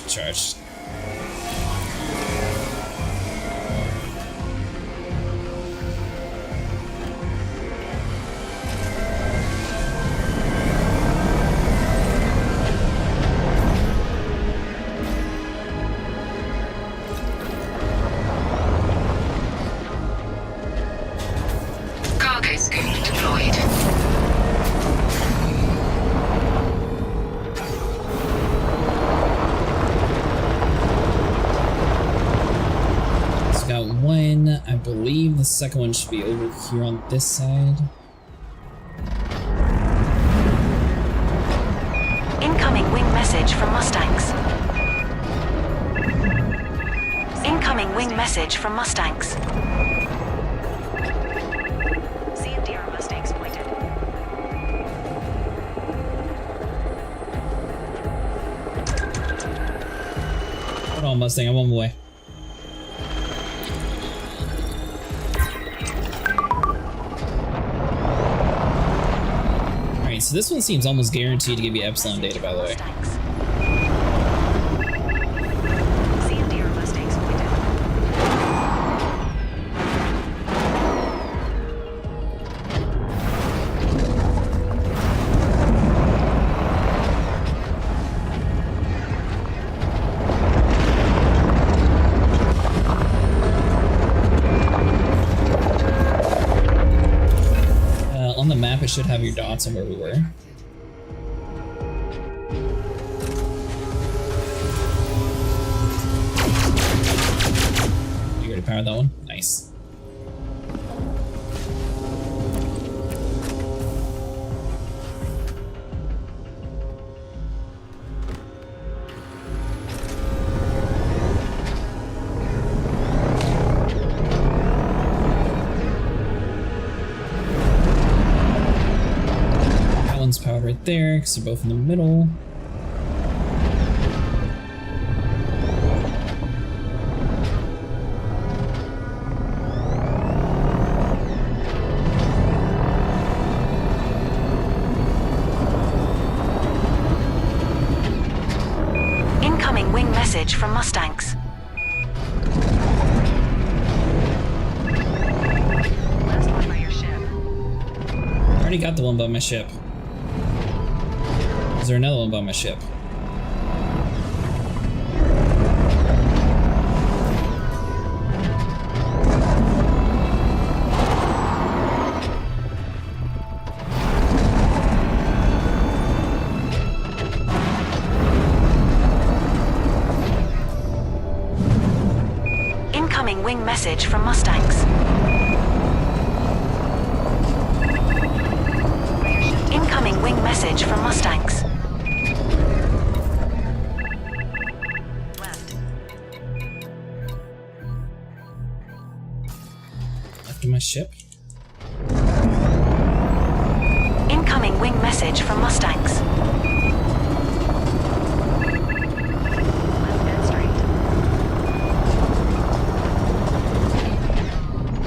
Charged. Cargo scoop deployed. Got one. I believe the second one should be over here on this side. Incoming wing message from Mustangs. Incoming wing message from Mustangs. CMDR Mustangs pointed. Hold on, Mustang, I'm on my way. Alright, so this one seems almost guaranteed to give you Epsilon data, by the way. CMDR Mustangs pointed. On the map, it should have your dots on where we were. You already powered that one? Nice. Powered right there because they're both in the middle. Incoming wing message from Mustangs. Last one by your ship. I already got the one by my ship. Is there another one by my ship? Incoming wing message from Mustangs. Incoming wing message from Mustangs. To my ship. Incoming wing message from Mustangs.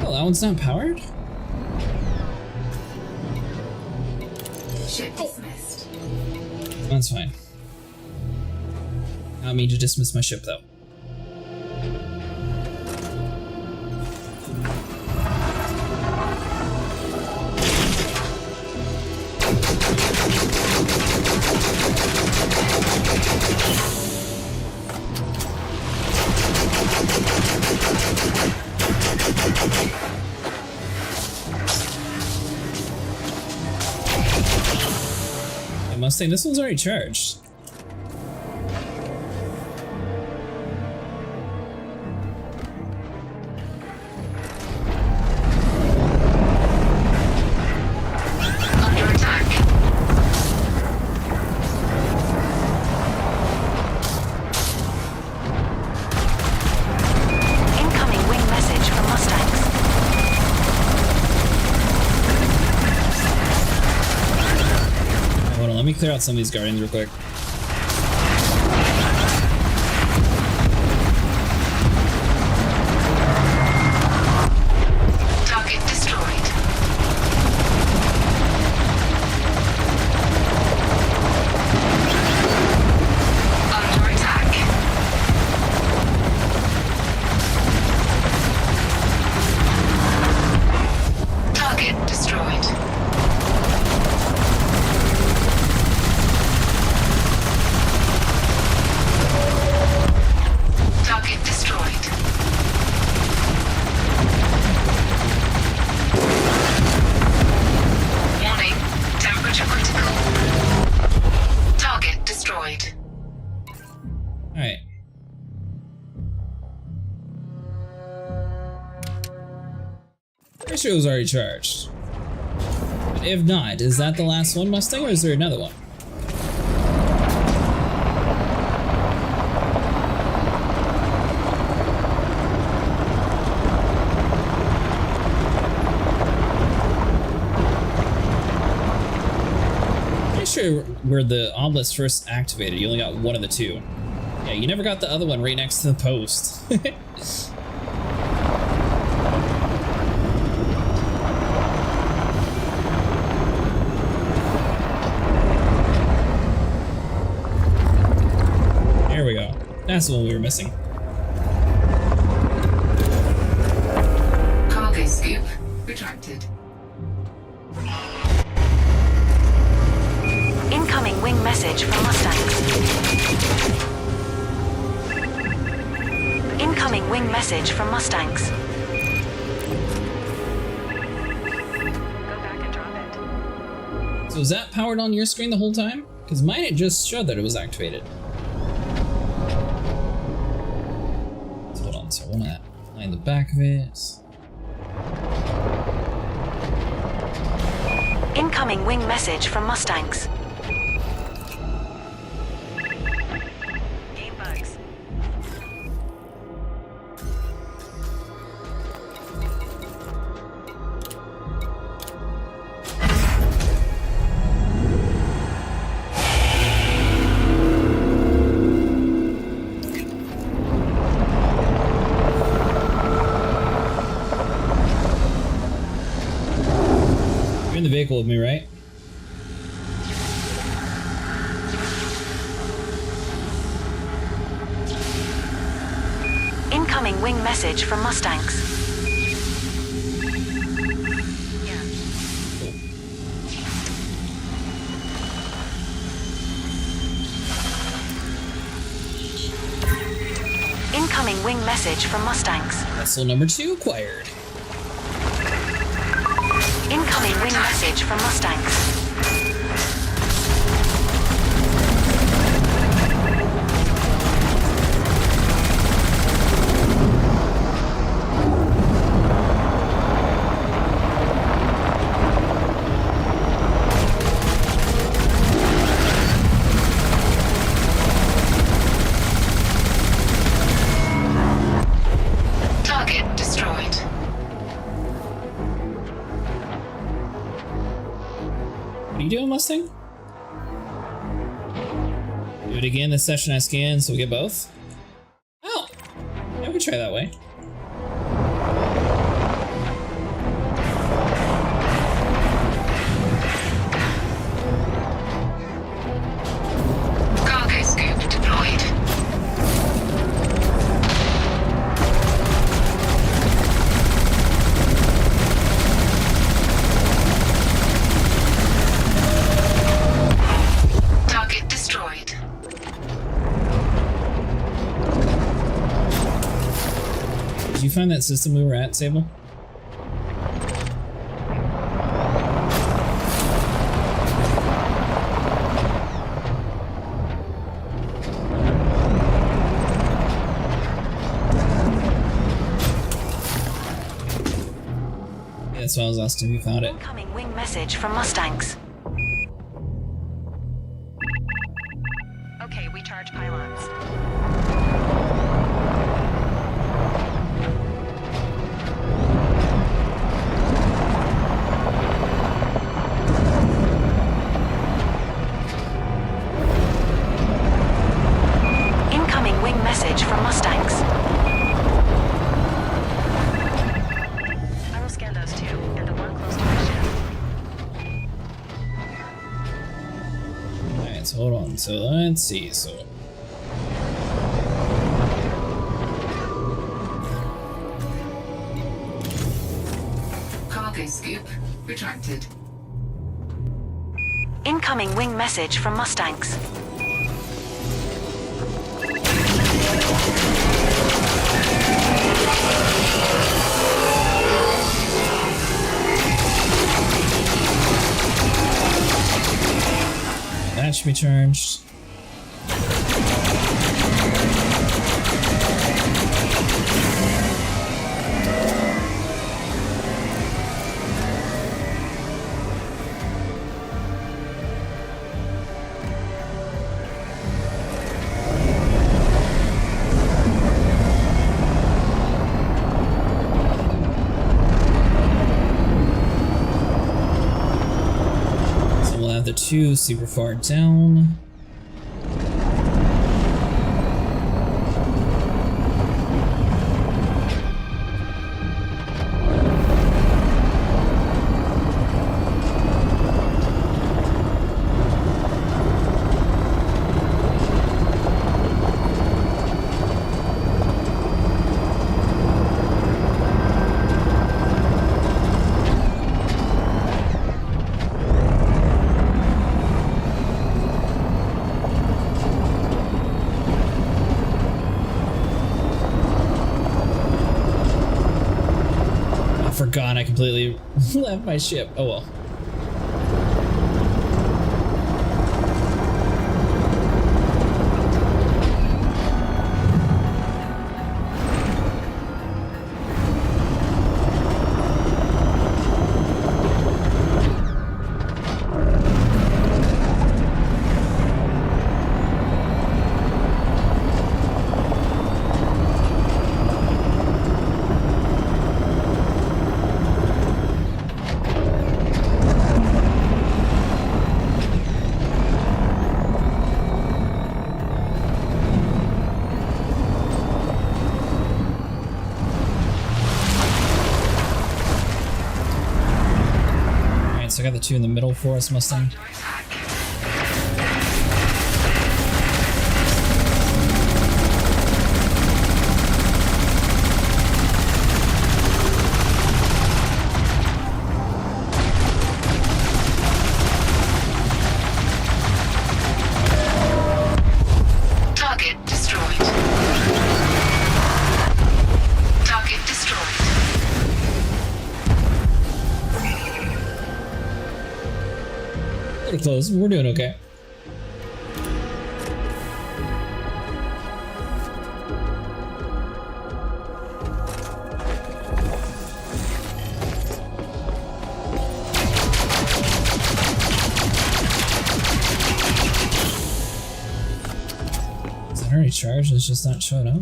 Oh, that one's not powered? Ship dismissed. That's fine. I don't mean to dismiss my ship though. Mustang, this one's already charged. Under attack. Incoming wing message from Mustangs. Hold on, let me clear out some of these guardians real quick. Target destroyed. Under attack. Target destroyed. Target destroyed. Warning, temperature critical. Target destroyed. Alright. Pretty sure it was already charged. But if not, is that the last one, Mustang, or is there another one? Pretty sure where the obelisk first activated, you only got one of the two. Yeah, you never got the other one right next to the post. There we go. That's the one we were missing. Cargo scoop retracted. Incoming wing message from Mustangs. Incoming wing message from Mustangs. Go back and drop it. So is that powered on your screen the whole time? Because mine, it just showed that it was activated. So hold on, so I want to line the back of it. Incoming wing message from Mustangs. Game bugs. You're in the vehicle with me, right? Incoming wing message from Mustangs. Incoming wing message from Mustangs. Vessel number 2 acquired. Incoming wing message from Mustangs. Target destroyed. What are you doing, Mustang? Do it again this session I scan so we get both? Oh! Yeah, we can try that way. Cargo scoop deployed. Target destroyed. Did you find that system we were at, Sable? That's why I was asking if you found it. Incoming wing message from Mustangs. Okay, we charge pylons. Incoming wing message from Mustangs. I will scan those two, and the one close to my ship. Alright, so hold on. So let's see. So Cargo scoop retracted. Incoming wing message from Mustangs. that should be charged. The two super far down. Forgot I completely left my ship. Oh well. So I got the two in the middle for us, Mustang. Target destroyed. Target destroyed. Pretty close. We're doing okay. Is it already charged? It's just not showing up.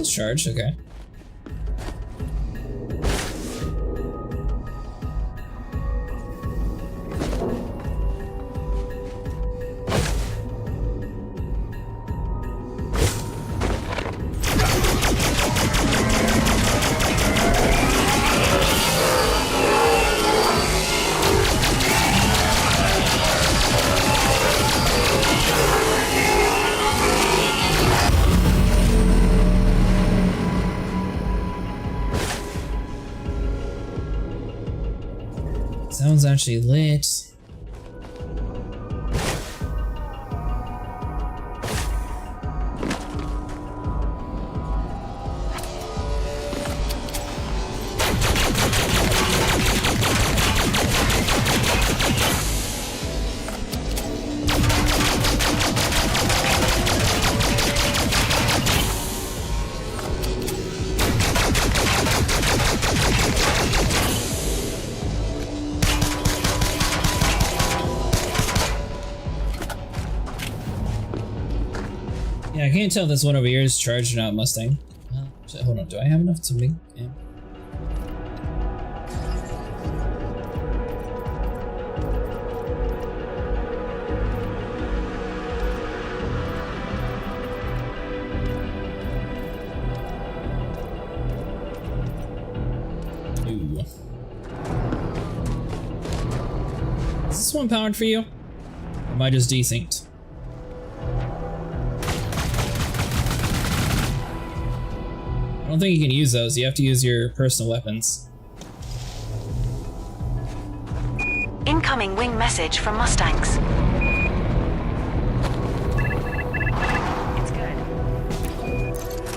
Charged, okay. That one's actually lit. Yeah, I can't tell if this one over here is charged or not, Mustang. Hold on, do I have enough to make? Yeah. Ooh. Is this one powered for you? Or am I just desynced? I don't think you can use those. You have to use your personal weapons. Incoming wing message from Mustangs. It's good.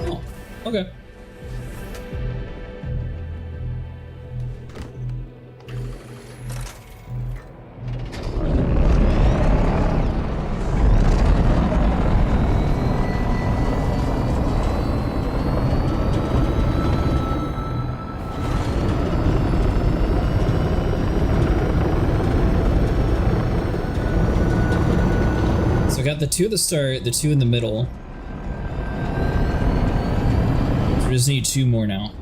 Oh, okay. Got the two at the start, the two in the middle. So we just need two more now.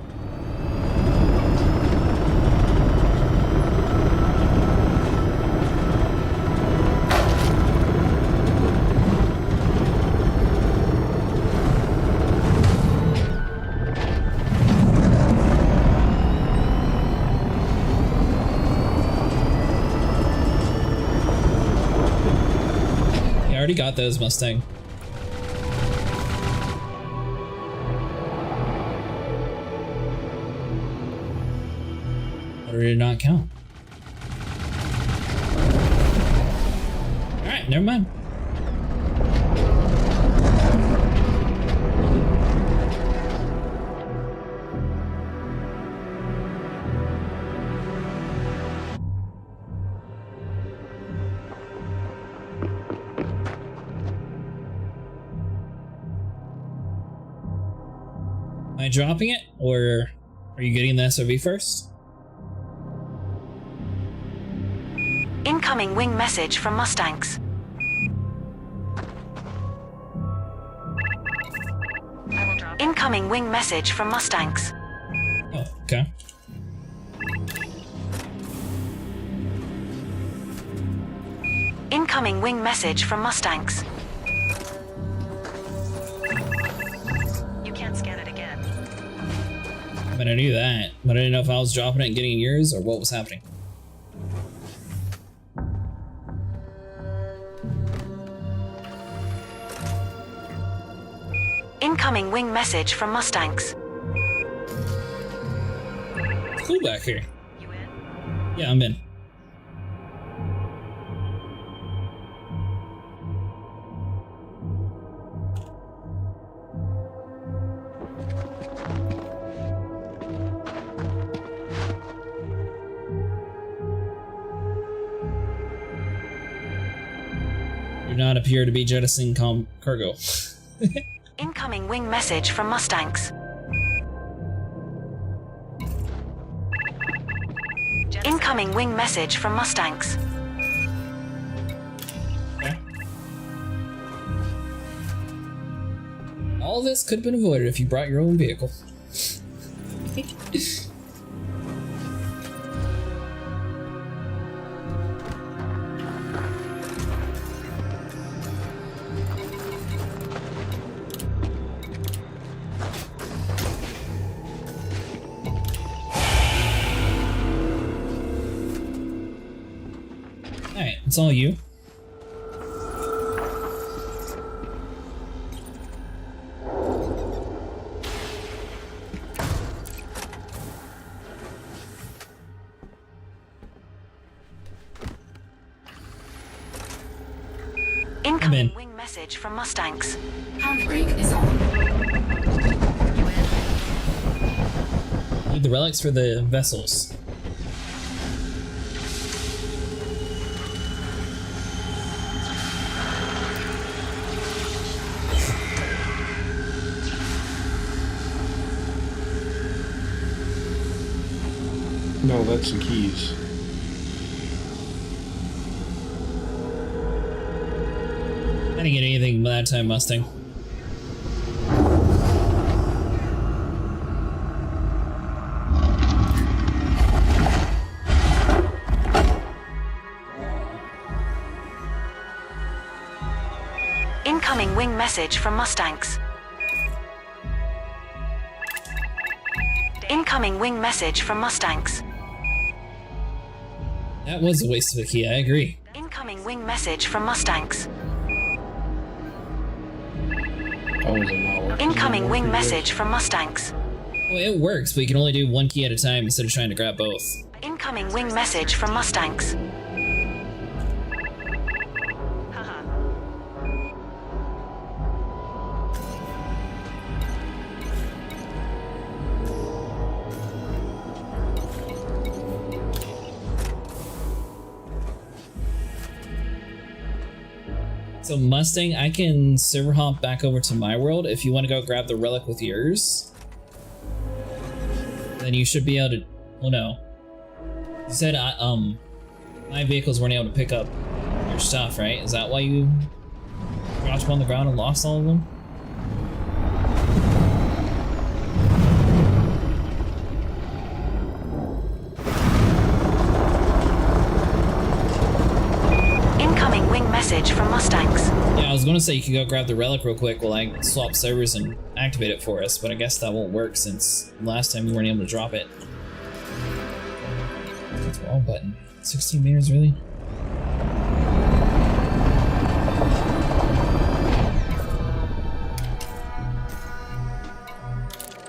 I already got those, Mustang. Or did it not count? Alright, never mind. Am I dropping it, or are you getting the SOV first? Incoming wing message from Mustangs. Incoming wing message from Mustangs. Oh, okay. Incoming wing message from Mustangs. You can't scan it again. I mean, I knew that, but I didn't know if I was dropping it and getting yours or what was happening. Incoming wing message from Mustangs. Cool back here. You in? Yeah, I'm in. Do not appear to be jettisoning cargo. Incoming wing message from Mustangs. Incoming wing message from Mustangs. Okay. All this could have been avoided if you brought your own vehicle. Alright, it's all you. Incoming wing message from Mustangs. Handbrake is on. Need the relics for the vessels. No, that's the keys. I didn't get anything by that time, Mustang. Incoming wing message from Mustangs. Incoming wing message from Mustangs. That was a waste of a key, I agree. Incoming wing message from Mustangs. Incoming wing message from Mustangs. Well, it works, but you can only do one key at a time instead of trying to grab both. Incoming wing message from Mustangs. So Mustang, I can server hop back over to my world. If you want to go grab the relic with yours, then you should be able to. Well, no. You said my vehicles weren't able to pick up your stuff, right? Is that why you dropped them on the ground and lost all of them? Incoming wing message from Mustangs. Yeah, I was gonna say you could go grab the relic real quick while I swap servers and activate it for us, but I guess that won't work since last time you weren't able to drop it. That's the wrong button. 16 meters, really?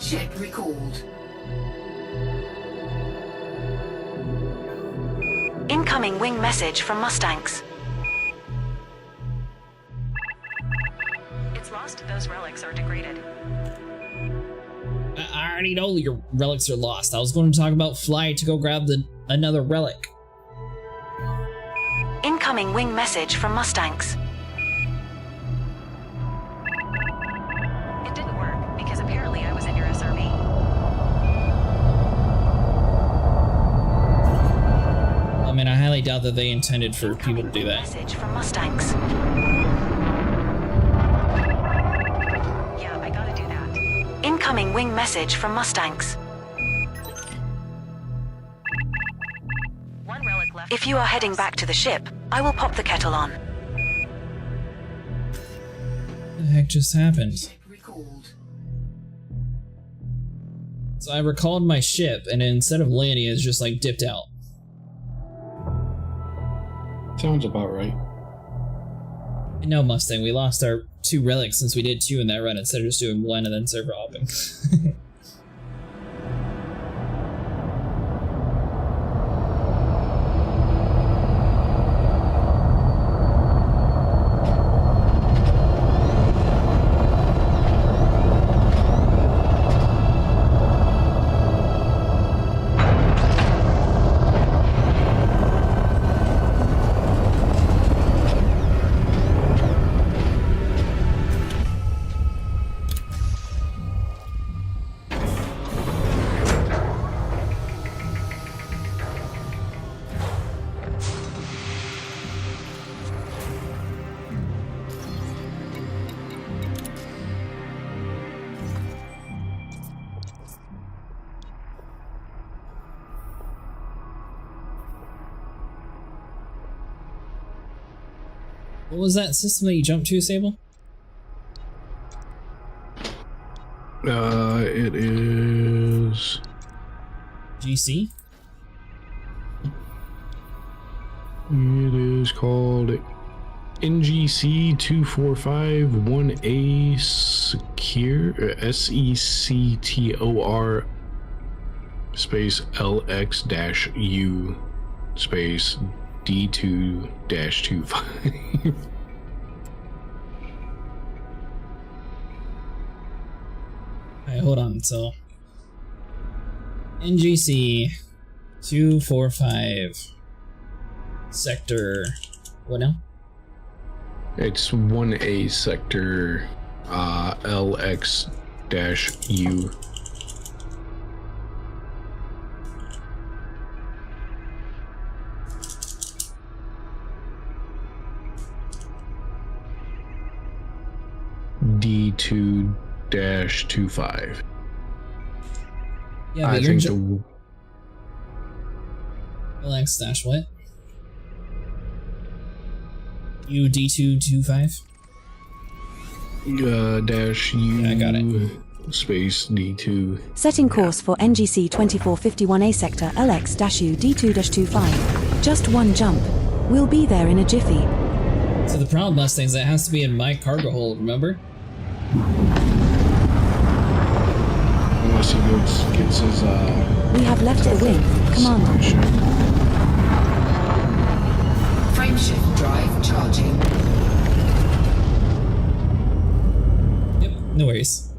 Ship recalled. Incoming wing message from Mustangs. It's lost. Those relics are degraded. I already know your relics are lost. I was going to talk about fly to go grab another relic. Incoming wing message from Mustangs. It didn't work because apparently I was in your SRV. I mean, I highly doubt that they intended for people to do that. Message from Mustangs. Yeah, I gotta do that. Incoming wing message from Mustangs. One relic left. If you are heading back to the ship, I will pop the kettle on. What the heck just happened? So I recalled my ship, and instead of landing, it's just like dipped out. Sounds about right. No, Mustang, we lost our 2 relics since we did 2 in that run instead of just doing 1 and then server hopping. What was that system that you jumped to, Sable? It is GC? It is called NGC 2451A Secure SECTOR space LX-U space D2-25. Alright, hold on. So NGC 245 sector what now? It's 1A sector LX-U. D2-25. Yeah, but you're LX dash what? U D225? Dash U. I got it. Space D2. Setting course for NGC 2451A sector LX-U D2-25. Just one jump. We'll be there in a jiffy. So the problem, Mustangs, that has to be in my cargo hold, remember? Unless he gets his, We have left the wing, Commander. Frameshift drive charging. Yep, no worries.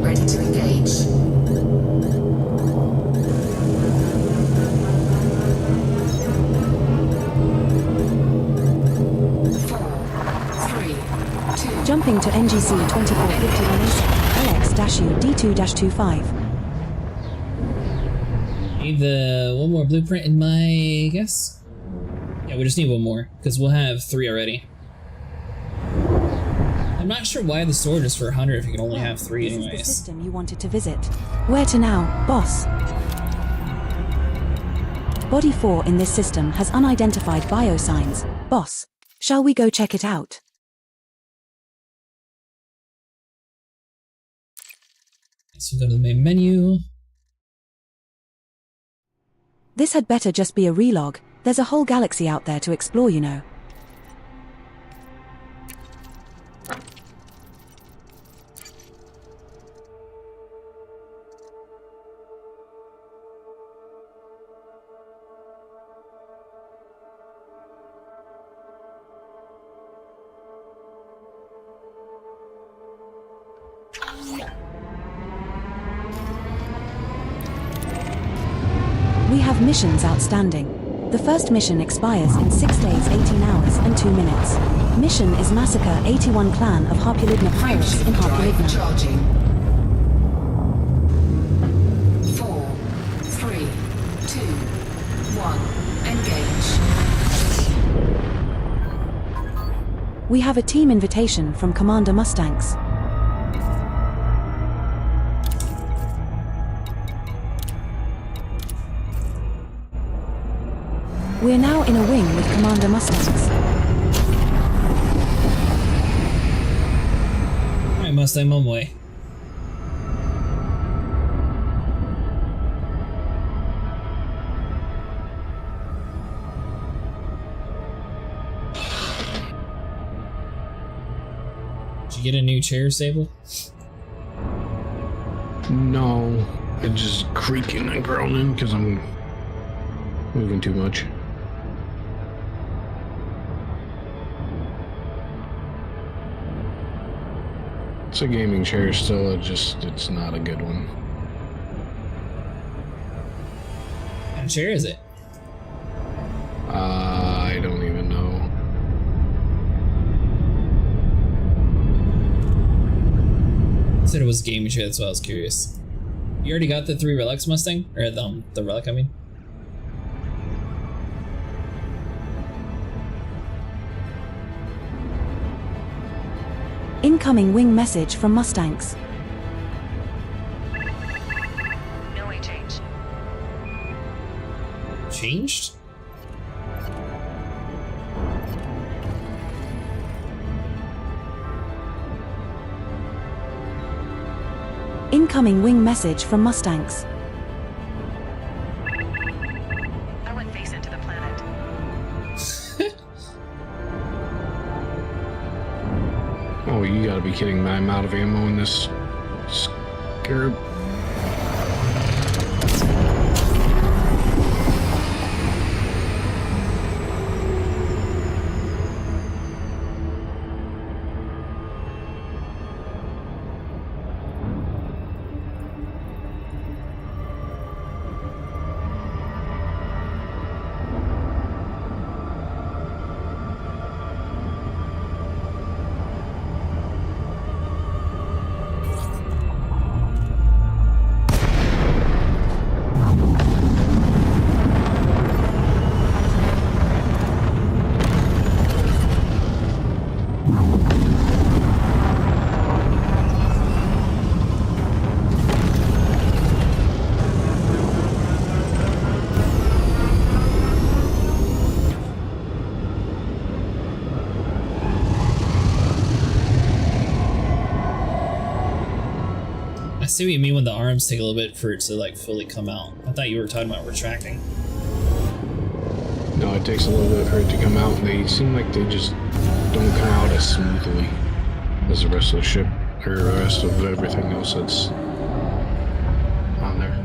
Ready to engage. Jumping to NGC 2451A sector LX-U D2-25. Need the one more blueprint in my guess? Yeah, we just need one more, because we'll have 3 already. I'm not sure why the storage is for 100 if you can only have 3 This anyways. is the system you wanted to visit. Where to now, boss? Body 4 in this system has unidentified biosigns. Boss, shall we go check it out? So go to the main menu. This had better just be a relog. There's a whole galaxy out there to explore, you know. We have missions outstanding. The first mission expires in 6 days, 18 hours, and 2 minutes. Mission is Massacre 81 Clan of Harpulidna Pirates in Harpulidna. Charging. 4, 3, 2, 1. Engage. We have a team invitation from Commander Mustangs. We're now in a wing with Commander Mustangs. Alright, Mustang, one way. Did you get a new chair, Sable? No, it's just creaking and groaning because I'm moving too much. It's a gaming chair still, it's not a good one. What kind of chair is it? I don't even know. I said it was a gaming chair, that's why I was curious. You already got the 3 relics, Mustang? Or the relic, I mean? Incoming wing message from Mustangs. No way change. Changed? Incoming wing message from Mustangs. I went face into the planet. Oh, you gotta be kidding me. I'm out of ammo in this scarab. see what you mean when the arms take a little bit for it to like fully come out. I thought you were talking about retracting. No, it takes a little bit for it to come out, and they seem like they just don't come out as smoothly as the rest of the ship, or the rest of everything else that's on there.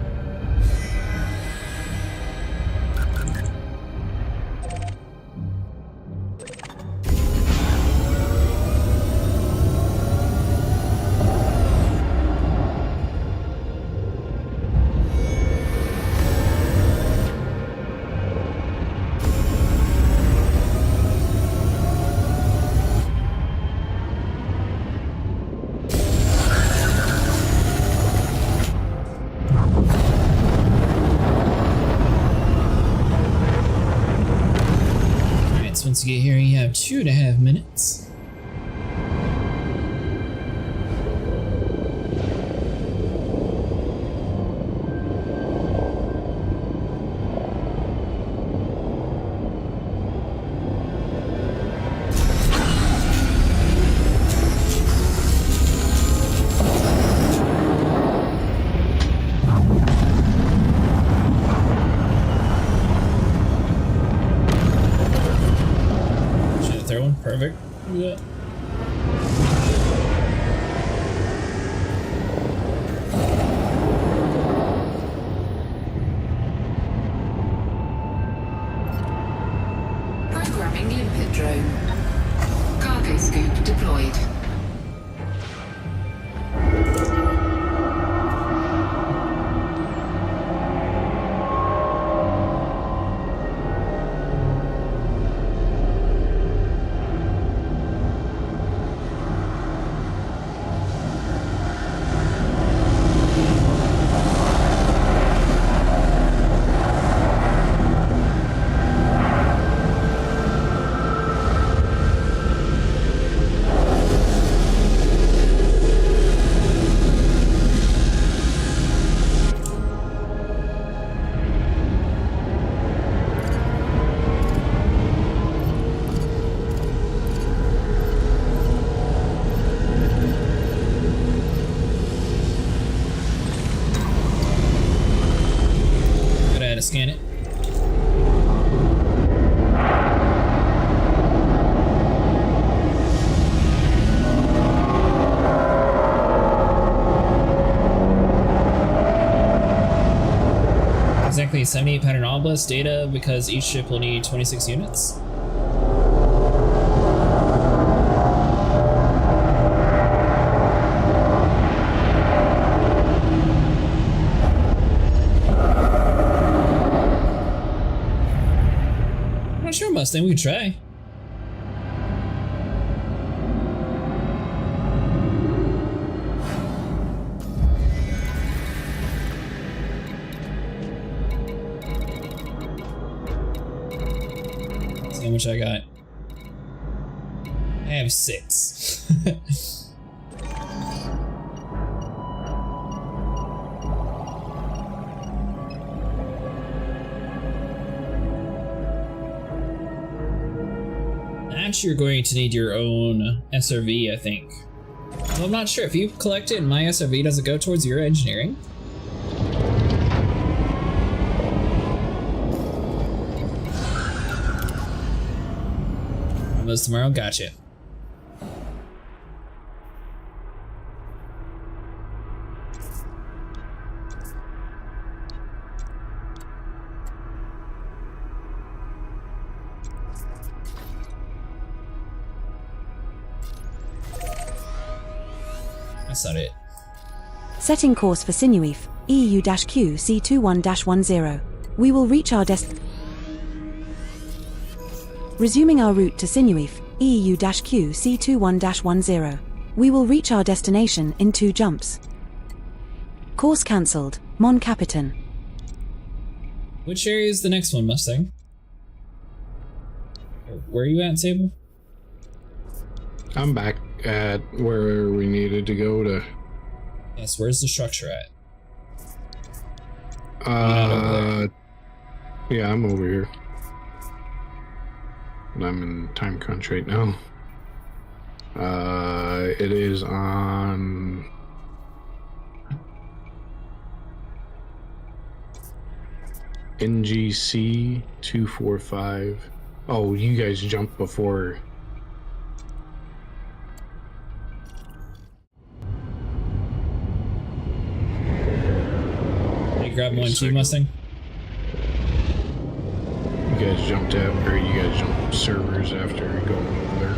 Once you get here, you have 2.5 minutes. Perfect. Yeah. Programming limpet drone. Cargo scoop deployed. Scan it. Exactly 78 pattern obelisk data because each ship will need 26 units. Sure, Mustang, we could try. See how much I got. I have 6. You're going to need your own SRV, I think. Well, I'm not sure. If you collect it in my SRV, does it go towards your engineering? Almost tomorrow? Gotcha. That's not it. Setting course for Sinuif, EU-Q C21-10. We will reach our Resuming our route to Sinuif, EU-Q C21-10. We will reach our destination in 2 jumps. Course cancelled, Mon Capitan. Which area is the next one, Mustang? Where are you at, Sable? I'm back at where we needed to go to. Yes, where's the structure at? Yeah, I'm over here. But I'm in time crunch right now. It is on NGC 245. Oh, you guys jumped before. Hey, grab one too, Mustang. You guys jumped out, or you guys jumped servers after going over there.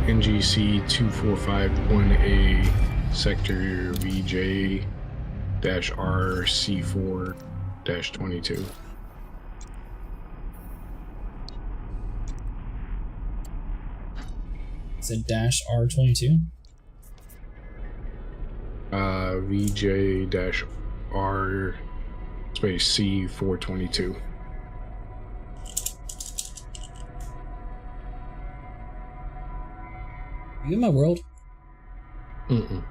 NGC 2451A sector VJ-RC4-22. It's a -R22. VJ-R space C422. Are you in my world? Mm-mm.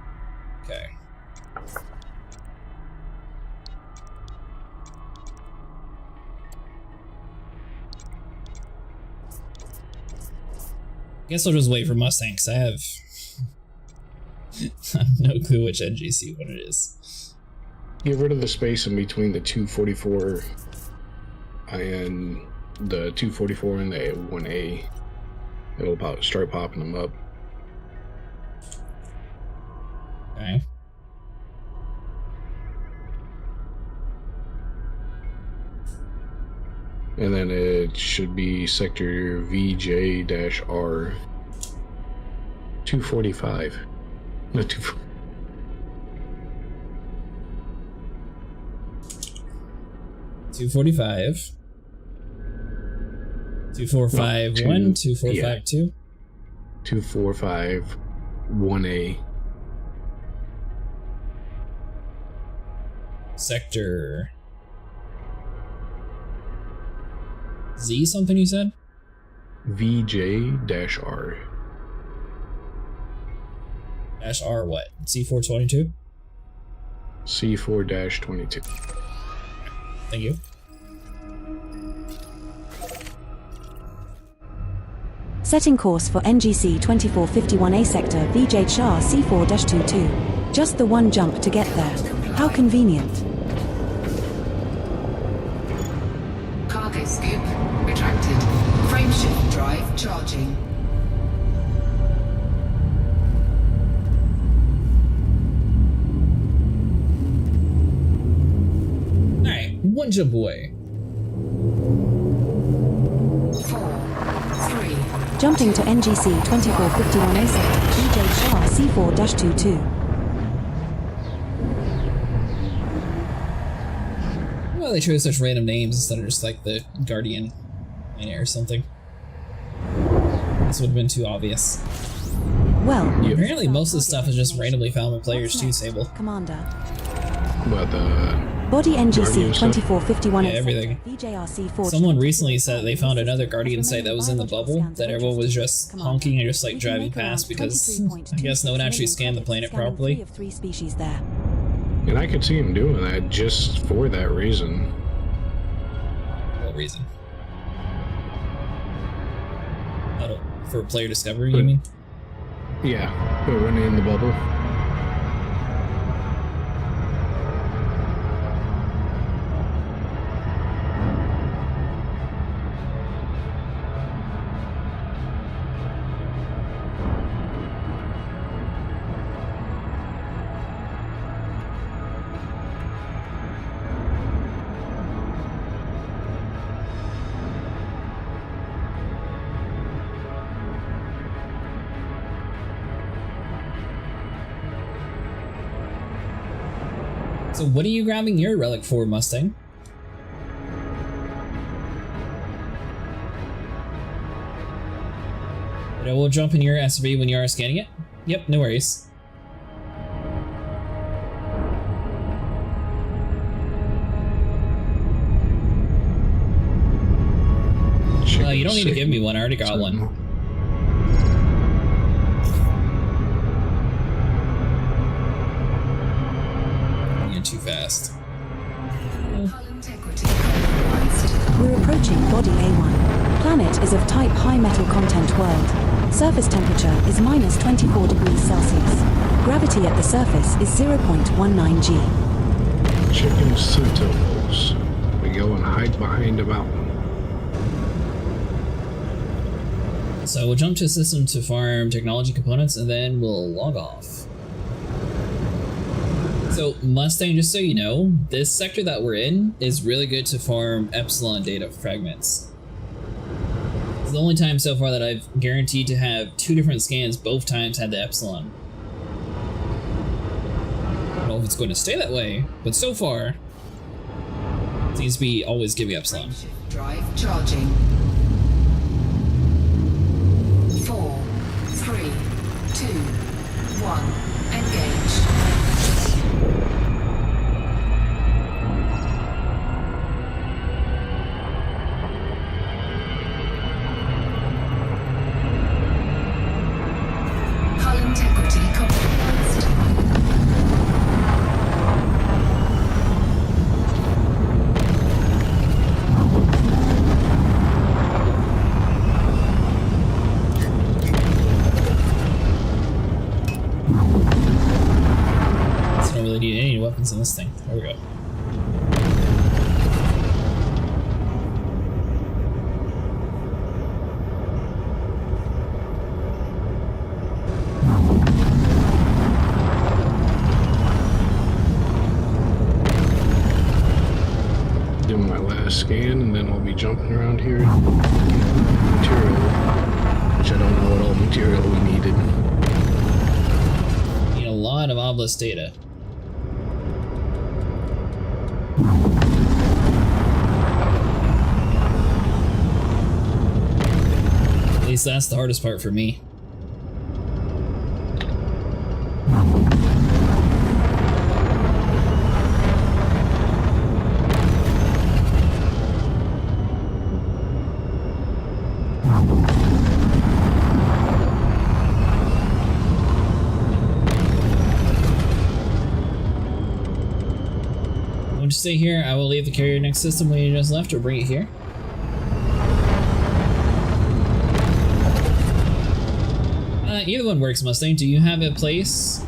Okay. Guess I'll just wait for Mustang, because I have no clue which NGC one it is. Get rid of the space in between the 244 and the 244 and the 1A. It'll start popping them up. Okay. And then it should be sector VJ-R 245. No, 245. 245. 2451, 2452. 2451A. Sector Z something you said? VJ-R. -R what? C422? C4-22. Thank you. Setting course for NGC 2451A sector VJ-R C4-22. Just the one jump to get there. How convenient. Cargo scoop retracted. Frameshift drive charging. Alright, one jump away. 4, 3. Jumping to NGC 2451A sector VJ-R C4-22. Well, they chose such random names instead of just like the Guardian or something. This would have been too obvious. Well, apparently most of the stuff is just randomly found by players too, Sable. Commander. What, the Body NGC 2451 Yeah, everything. Someone recently said that they found another Guardian site that was in the bubble, that everyone was just honking and just like driving past because I guess no one actually scanned the planet properly. And I could see him doing that just for that reason. What reason? Oh, for player discovery, you mean? Yeah, but running in the bubble. So what are you grabbing your relic for, Mustang? But I will jump in your SV when you are scanning it. Yep, no worries. You don't need to give me one, I already got one. You're too fast. We're approaching Body A1. Planet is of type high metal content world. Surface temperature is -24 degrees Celsius. Gravity at the surface is 0.19 g. Chicken sentinels. We go and hide behind a mountain. So we'll jump to a system to farm technology components and then we'll log off. So Mustang, just so you know, this sector that we're in is really good to farm Epsilon data fragments. It's the only time so far that I've guaranteed to have 2 different scans, both times had the Epsilon. I don't know if it's going to stay that way, but so far, it seems to be always giving Epsilon. Drive charging. 4, 3, 2, 1, engage. Hull integrity compromised. So I don't really need any weapons in this thing. There we go. Doing my last scan, and then I'll be jumping around here and getting material, which I don't know what all material we needed. Need a lot of obelisk data. At least that's the hardest part for me. Want to stay here? I will leave the carrier next system when you just left, or bring it here. Either one works, Mustang. Do you have a place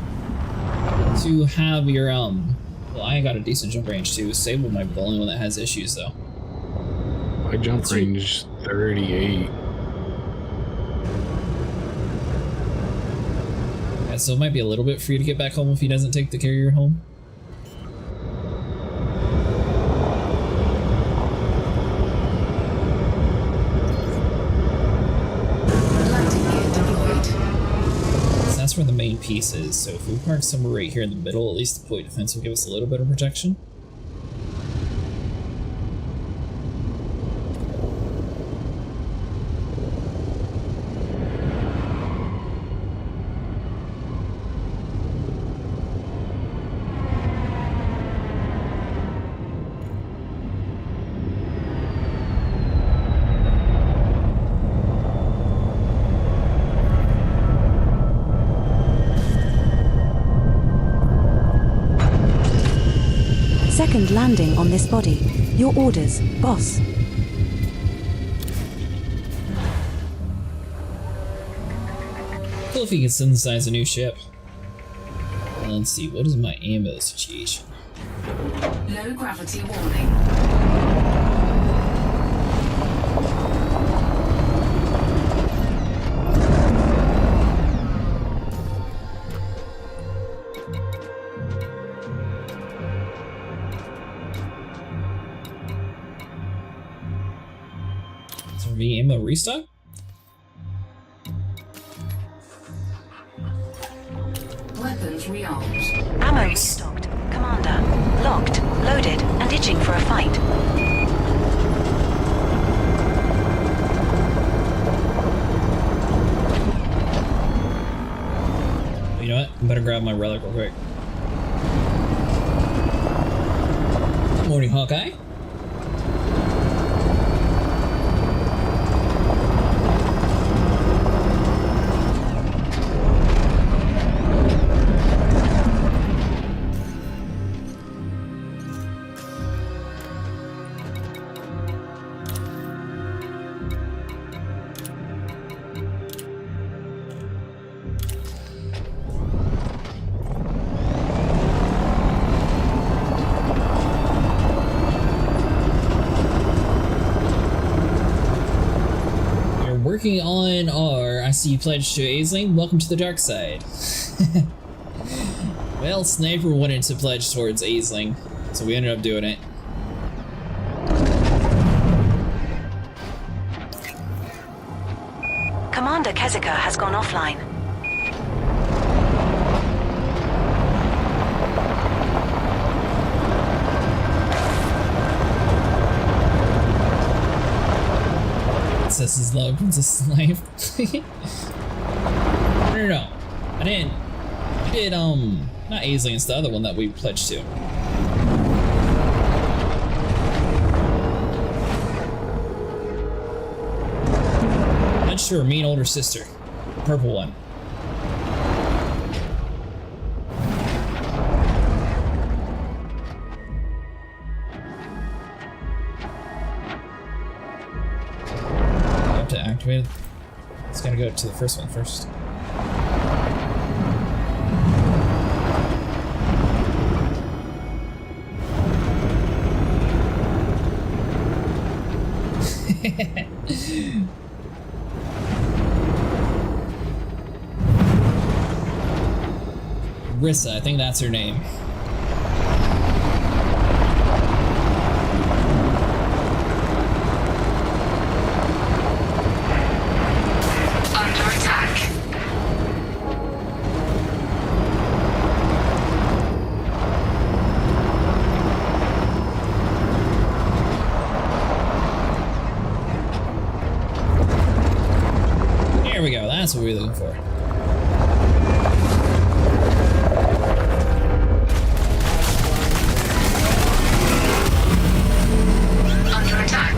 to have your well, I got a decent jump range too. Sable might be the only one that has issues though. My jump range is 38. Yeah, so it might be a little bit for you to get back home if he doesn't take the carrier home. That's where the main piece is, so if we park somewhere right here in the middle, at least the point defense will give us a little bit of protection. Second landing on this body. Your orders, boss. Cool if you can synthesize a new ship. Let's see, what is my ammo situation? Low gravity warning. Ammo restock? Weapons rearmed. Ammo restocked. Commander. Locked, loaded, and itching for a fight. You know what? I better grab my relic real quick. Good morning, Hawkeye. so you pledged to Aisling? Welcome to the dark side. Well, Sniper wanted to pledge towards Aisling, so we ended up doing it. Commander Kezika has gone offline. Princess's love, princess's life. No. I didn't. I did, not Aisling, it's the other one that we pledged to. Pledged to her mean older sister. The purple one. To activate it. It's gonna go to the first one first. Rissa, I think that's her name. That's what we were looking for. Under attack.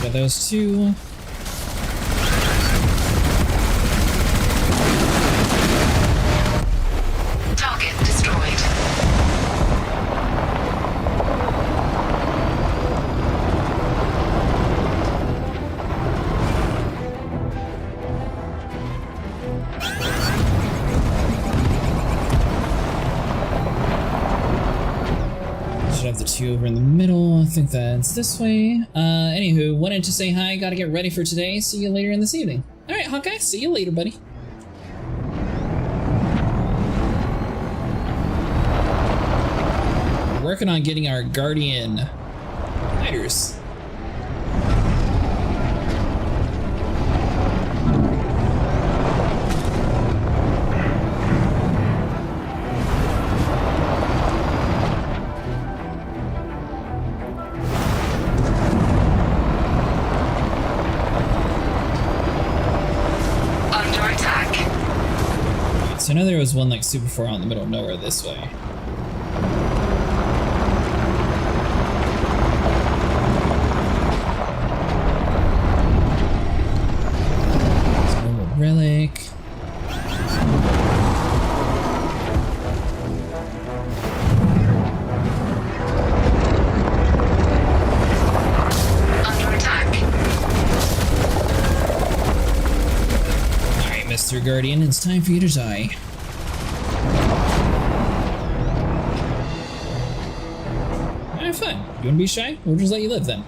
Got those two. Over in the middle, I think that's this way. Anywho, wanted to say hi, gotta get ready for today. See you later in this evening. Alright, Hawkeye, see you later, buddy. Working on getting our Guardian fighters. So I know there was one like super far out in the middle of nowhere this way. Normal relic. Under attack. Alright, Mr. Guardian, it's time for you to die. Alright, fine. You wanna be shy? We'll just let you live then.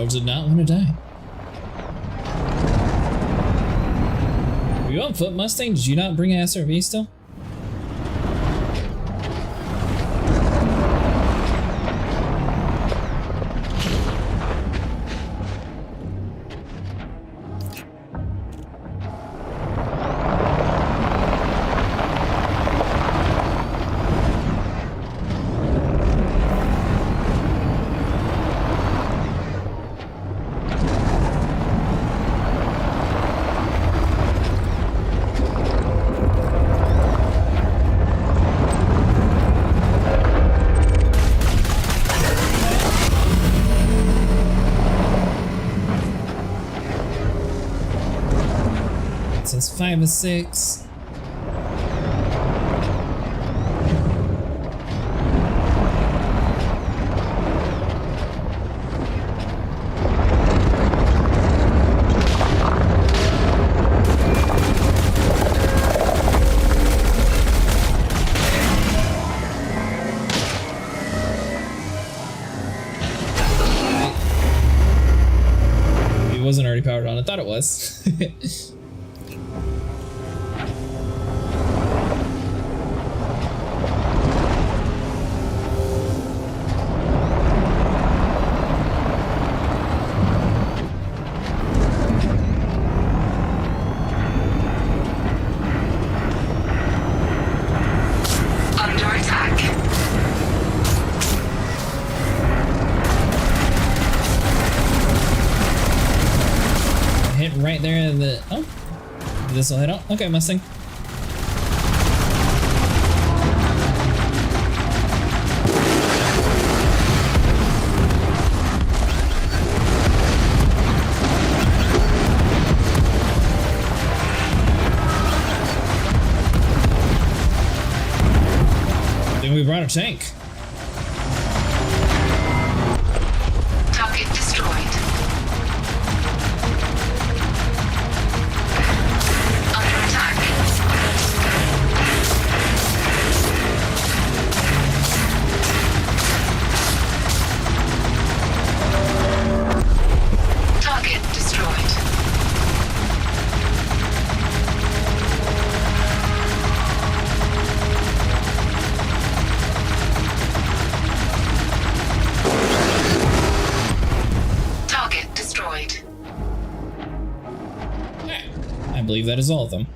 Did not want to die. Were you on foot, Mustang? Did you not bring an SRV still? 5 of 6. Wasn't already powered on. I thought it was. Under attack. Hit right there in the... Oh. This will hit out. Okay, Mustang. I think we brought a tank. Target destroyed. I believe that is all of them.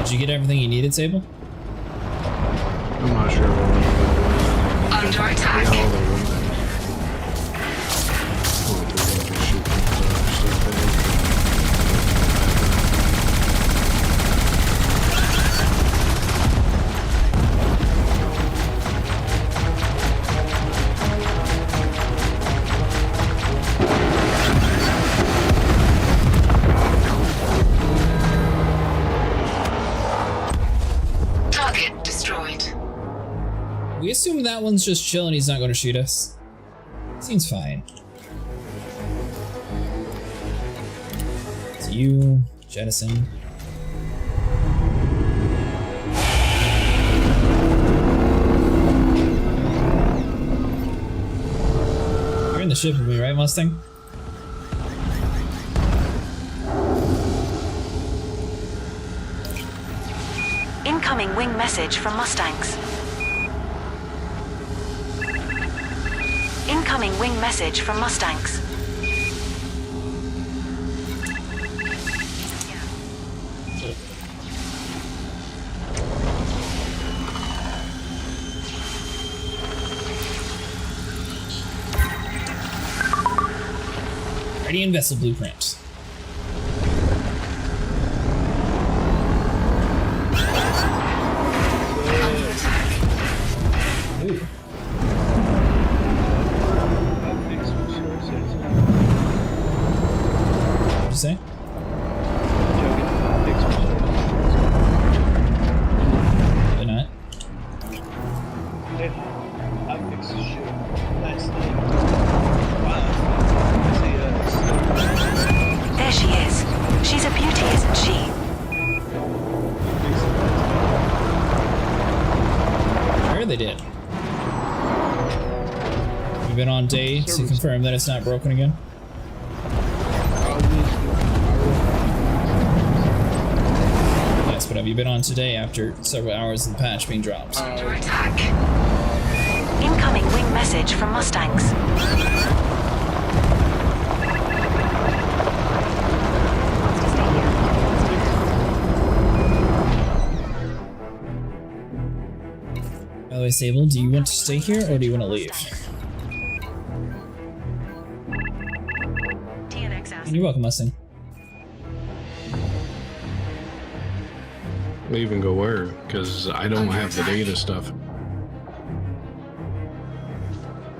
Did you get everything you needed, Sable? I'm not sure. Under attack. We assume that one's just chilling, he's not going to shoot us. Seems fine. It's you, jettison. You're in the ship with me, right, Mustang? Incoming wing message from Mustangs. Incoming wing message from Mustangs. Ready in vessel blueprint. Ooh. What'd you say? Why not? I fixed the ship last night. There she is. She's a beauty, isn't she? Sure they did. We've been on day to confirm that it's not broken again. Yes, but have you been on today after several hours of the patch being dropped? Under attack. Incoming wing message from Mustangs. way, Sable, do you want to stay here or do you want to leave? And you're welcome, Mustang. Leave and go where? Because I don't have the data stuff.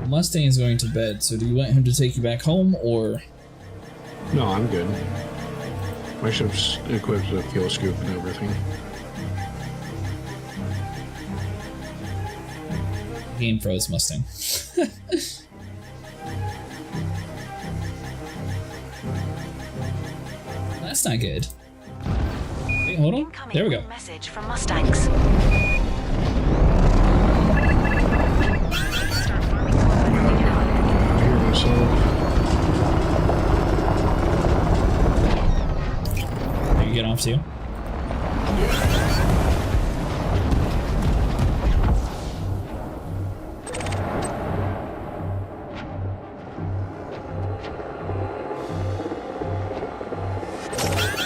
Mustang is going to bed, so do you want him to take you back home or? No, I'm good. My ship's equipped with fuel scoop and everything. Game froze, Mustang. That's not good. Wait, hold on. There we go. Message from Mustangs. You get off too.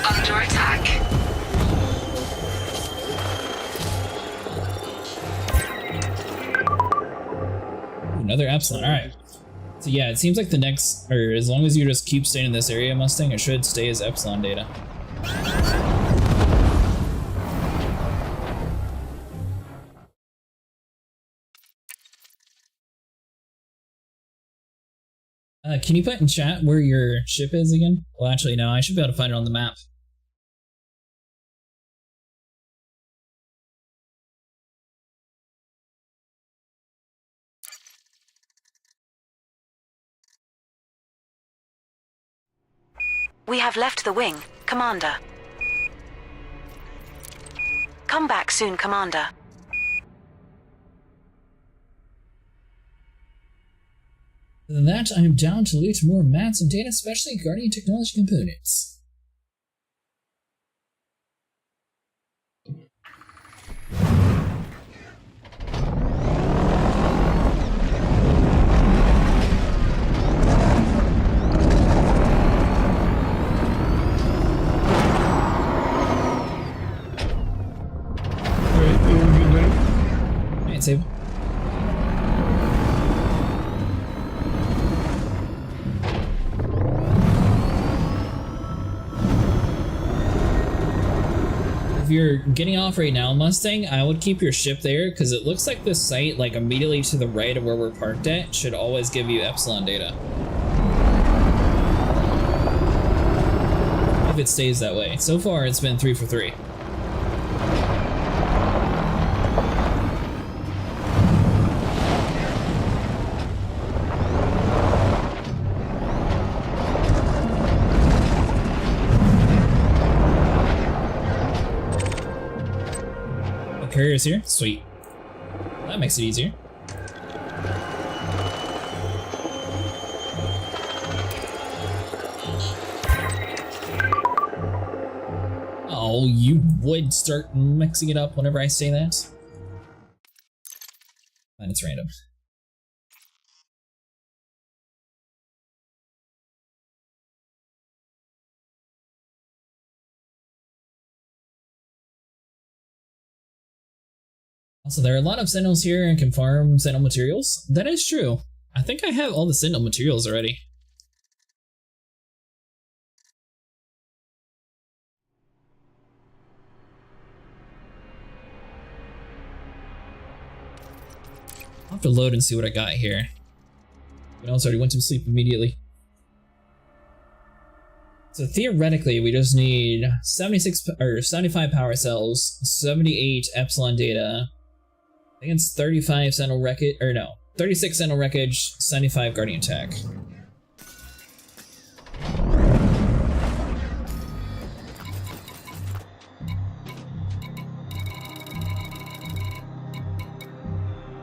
Under attack. Another Epsilon, alright. So yeah, it seems like the next, or as long as you just keep staying in this area, Mustang, it should stay as Epsilon data. Can you put in chat where your ship is again? Well, actually, no, I should be able to find it on the map. We have left the wing, Commander. Come back soon, Commander. Other than that, I am down to loot more mats and data, especially Guardian technology components. Alright, save. If you're getting off right now, Mustang, I would keep your ship there because it looks like this site, like immediately to the right of where we're parked at, should always give you Epsilon data. If it stays that way. So far, it's been 3 for 3. Courier's here? Sweet. That makes it easier. Oh, you would start mixing it up whenever I say that? And it's random. Also, there are a lot of Sentinels here and can farm Sentinel materials. That is true. I think I have all the Sentinel materials already. I'll have to load and see what I got here. But I also already went to sleep immediately. So theoretically, we just need 76 or 75 power cells, 78 Epsilon data. I think it's 35 Sentinel wreckage, or no, 36 Sentinel wreckage, 75 Guardian tech.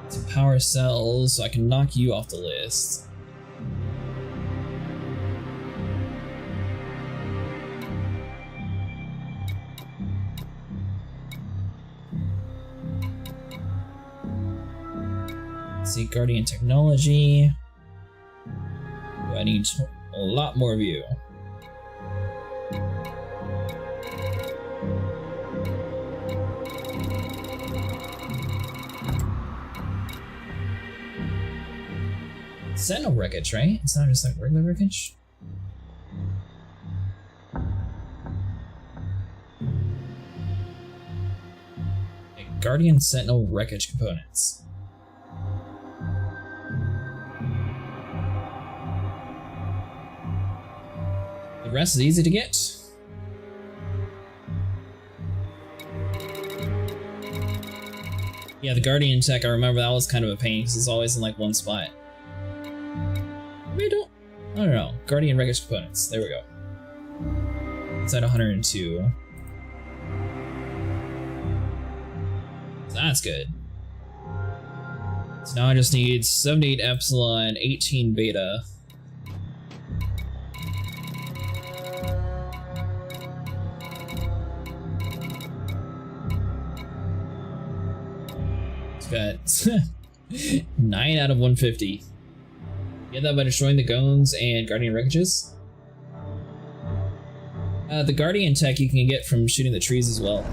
So power cells, so I can knock you off the list. See, Guardian technology. Ooh, I need a lot more of you. Sentinel wreckage, right? It's not just like regular wreckage. Okay, Guardian Sentinel wreckage components. The rest is easy to get. Yeah, the Guardian tech, I remember that was kind of a pain because it's always in like one spot. Maybe I don't know. Guardian wreckage components. There we go. It's at 102. So that's good. So now I just need 78 epsilon, 18 beta. It's got 9 out of 150. Get that by destroying the Gones and Guardian wreckages. The Guardian tech you can get from shooting the trees as well.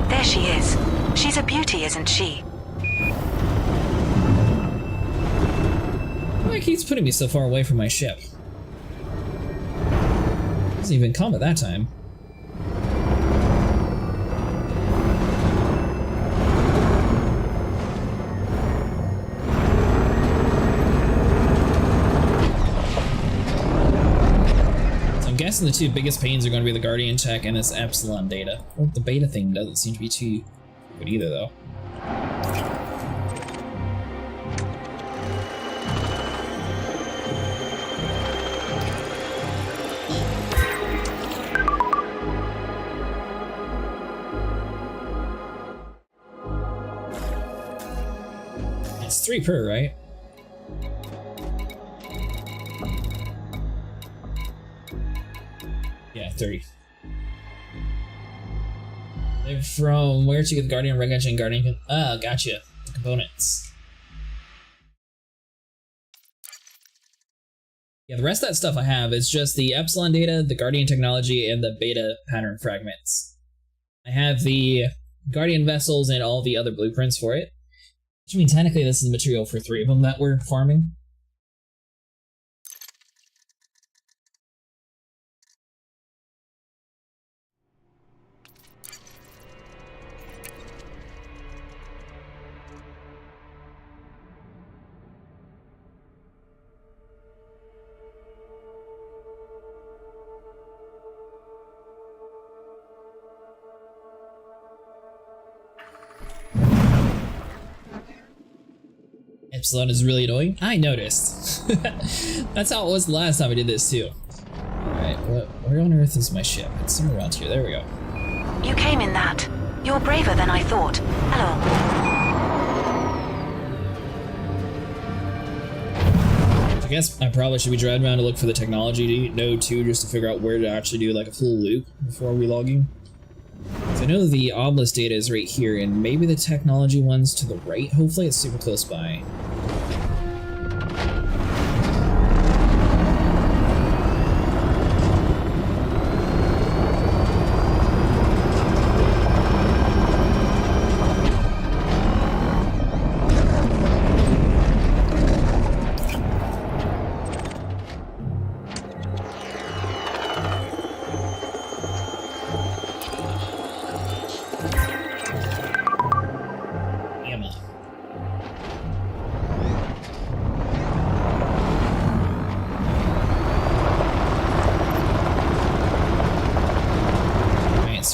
There she is. She's a beauty, isn't she? Why it keeps putting me so far away from my ship? Doesn't even come at that time. I'm guessing the two biggest pains are going to be the Guardian tech and this Epsilon data. Well, the beta thing doesn't seem to be too good either, though. It's 3 per, right? Yeah, 30. They're from where to get the Guardian wreckage and Guardian. Oh, gotcha. The components. Yeah, the rest of that stuff I have is just the Epsilon data, the Guardian technology, and the beta pattern fragments. I have the Guardian vessels and all the other blueprints for it. Which means technically this is material for 3 of them that we're farming. Epsilon is really annoying. I noticed. That's how it was the last time I did this too. Alright, where on earth is my ship? It's somewhere around here. There we go. You came in that. You're braver than I thought. Hello. I guess I probably should be driving around to look for the technology node too, just to figure out where to actually do like a full loop before relogging. I know the obelisk data is right here, and maybe the technology one's to the right. Hopefully it's super close by.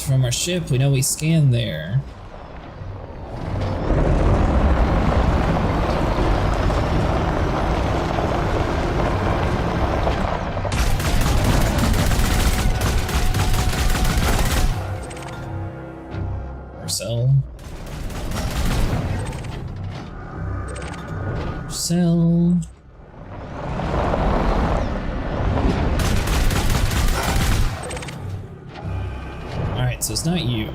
From our ship, we know we scanned there. Sell. So it's not you.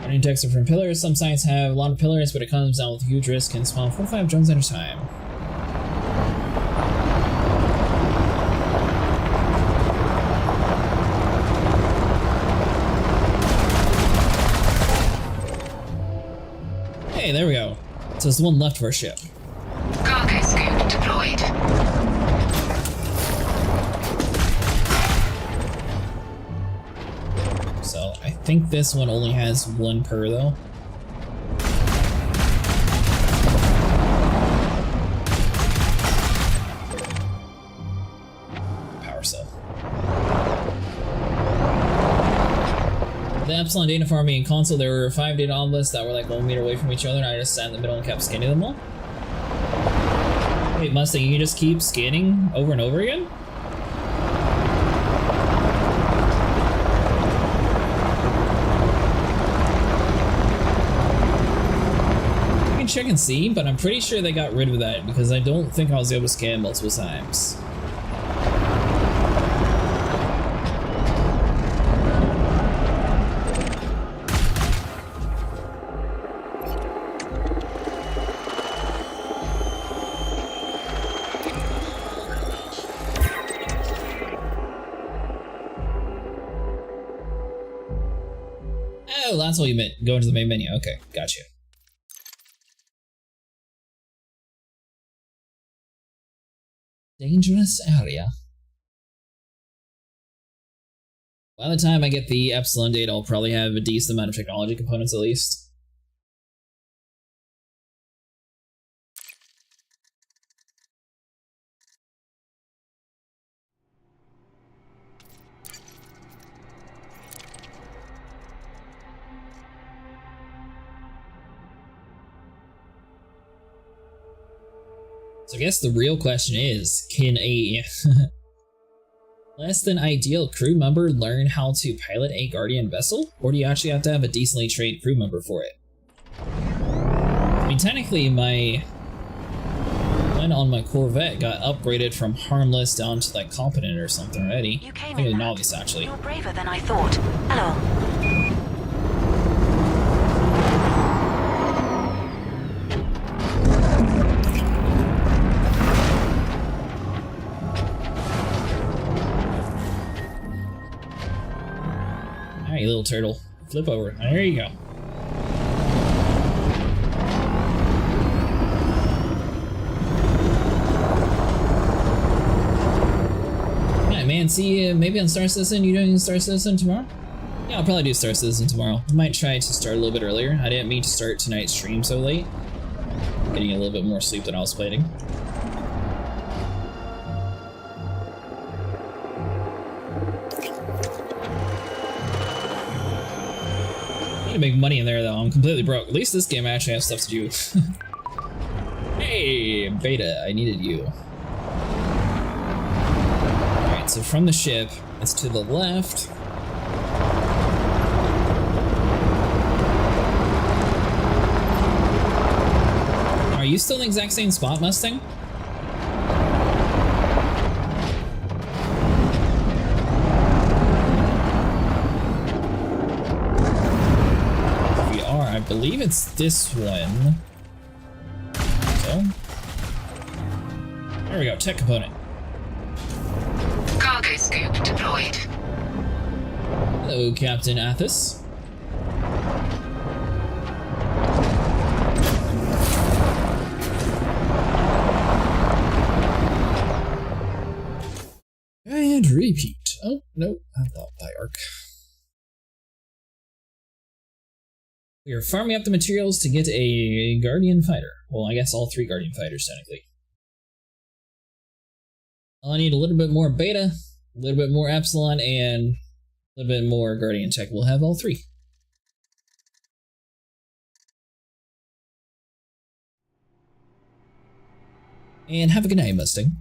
Running decks are from pillars. Some sites have a lot of pillars, but it comes down with huge risk and spawn 4 or 5 drones at a time. So there's one left of our ship. Cargo scoop deployed. So I think this one only has one per though. Power cell. The Epsilon data farm and console, there were 5 data obelisks that were like 1 meter away from each other, and I just sat in the middle and kept scanning them all. Wait, Mustang, you can just keep scanning over and over again? You can check and see, but I'm pretty sure they got rid of that because I don't think I was able to scan multiple times. Oh, that's what you meant. Go into the main menu. Okay, gotcha. Dangerous area. By the time I get the Epsilon data, I'll probably have a decent amount of technology components at least. So I guess the real question is, can a less than ideal crew member learn how to pilot a Guardian vessel? Or do you actually have to have a decently trained crew member for it? I mean, technically my one on my Corvette got upgraded from harmless down to like competent or something already. You came I think in, a lad. novice actually. You're braver than I thought. Hello. Alright, you little turtle. Flip over. There you go. Yeah, man, see you maybe on Star Citizen. You doing Star Citizen tomorrow? Yeah, I'll probably do Star Citizen tomorrow. I might try to start a little bit earlier. I didn't mean to start tonight's stream so late. Getting a little bit more sleep than I was planning. To make money in there though. I'm completely broke. At least this game actually has stuff to do. Hey, Beta, I needed you. Alright, so from the ship, it's to the left. Are you still in the exact same spot, Mustang? I believe it's this one. So, there we go, tech component. Cargo scoop deployed. Hello, Captain Athos. And repeat. Oh, no, I thought by arc. We are farming up the materials to get a Guardian fighter. Well, I guess all 3 Guardian fighters, technically. I'll need a little bit more Beta, a little bit more Epsilon, and a little bit more Guardian tech. We'll have all 3. And have a good night, Mustang.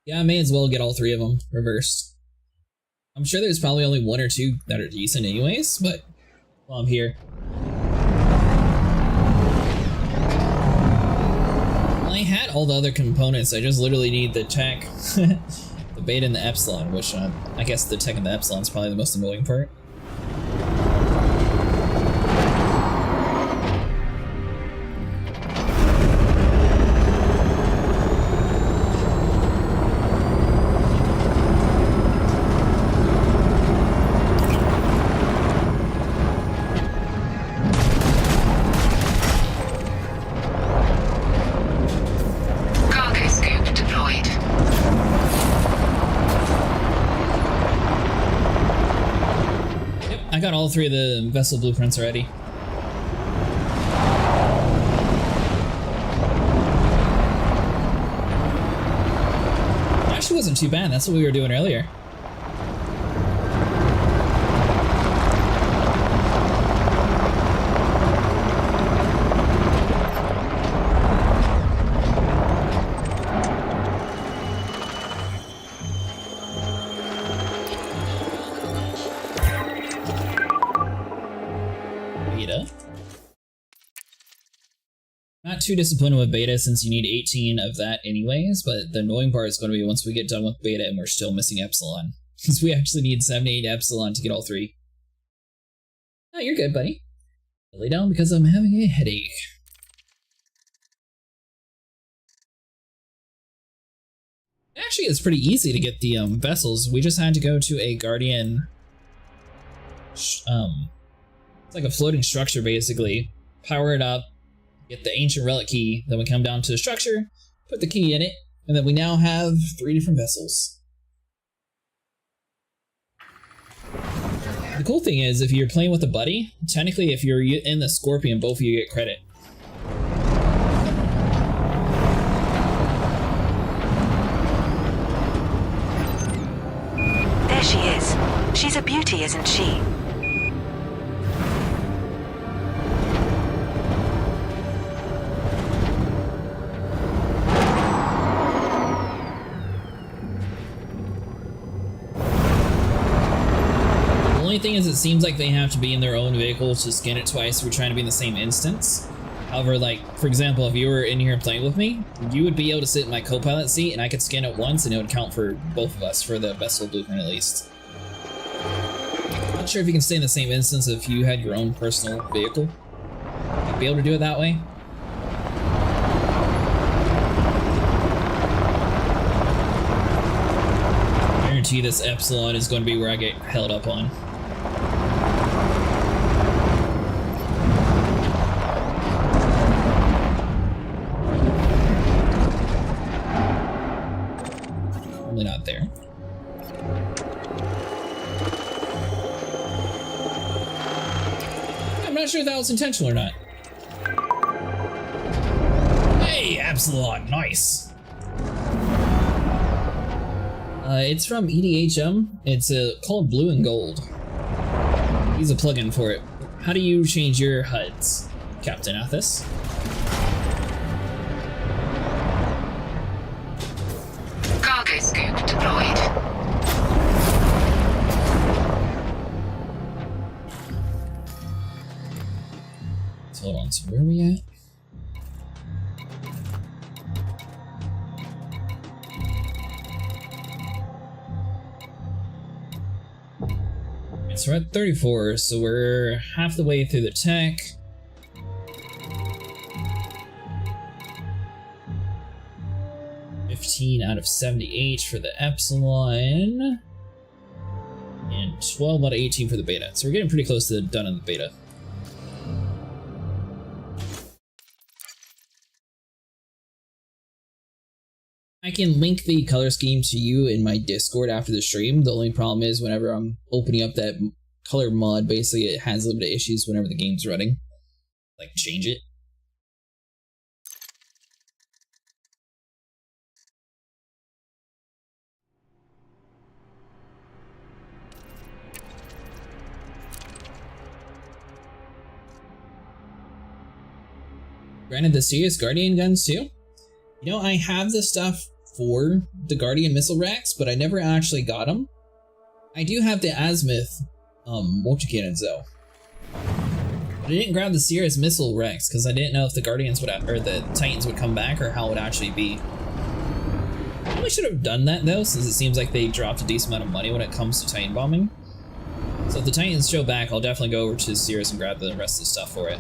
Yeah, I may as well get all 3 of them reversed. I'm sure there's probably only 1 or 2 that are decent anyways, but while I'm here. Well, I had all the other components, I just literally need the tech, the Beta and the Epsilon, which I guess the tech and the Epsilon is probably the most annoying part. got all 3 of the vessel blueprints already. Actually wasn't too bad, that's what we were doing earlier. Not too disappointed with beta since you need 18 of that anyways, but the annoying part is going to be once we get done with beta and we're still missing Epsilon. Because we actually need 78 Epsilon to get all 3. Oh, you're good, buddy. Lay down because I'm having a headache. Actually, it's pretty easy to get the vessels. We just had to go to a Guardian... it's like a floating structure, basically. Power it up. Get the ancient relic key, then we come down to the structure, put the key in it, and then we now have 3 different vessels. The cool thing is, if you're playing with a buddy, technically if you're in the Scorpion, both of you get credit. There she is. She's a beauty, isn't she? The only thing is it seems like they have to be in their own vehicle to scan it twice if we're trying to be in the same instance. However, like, for example, if you were in here playing with me, you would be able to sit in my co-pilot seat and I could scan it once and it would count for both of us, for the vessel blueprint at least. Not sure if you can stay in the same instance if you had your own personal vehicle. You'd be able to do it that way. I guarantee this Epsilon is going to be where I get held up on. Probably not there. I'm not sure if that was intentional or not. Hey, Epsilon, nice. It's from EDHM. It's called Blue and Gold. Use a plugin for it. How do you change your HUDs, Captain Athos? Cargo scoop deployed. So hold on, so where are we at? So we're at 34, so we're half the way through the tech. Out of 78 for the Epsilon, and 12 out of 18 for the beta. So we're getting pretty close to done in the beta. I can link the color scheme to you in my Discord after the stream. The only problem is whenever I'm opening up that color mod, basically it has a little bit of issues whenever the game's running. Like, change it. Granted, the Sirius Guardian guns too. You know, I have the stuff for the Guardian missile racks, but I never actually got them. I do have the Azimuth mortar cannons though. But I didn't grab the Sirius missile racks because I didn't know if the Guardians would or the Titans would come back or how it would actually be. Probably should have done that though, since it seems like they dropped a decent amount of money when it comes to Titan bombing. So if the Titans show back, I'll definitely go over to Sirius and grab the rest of the stuff for it.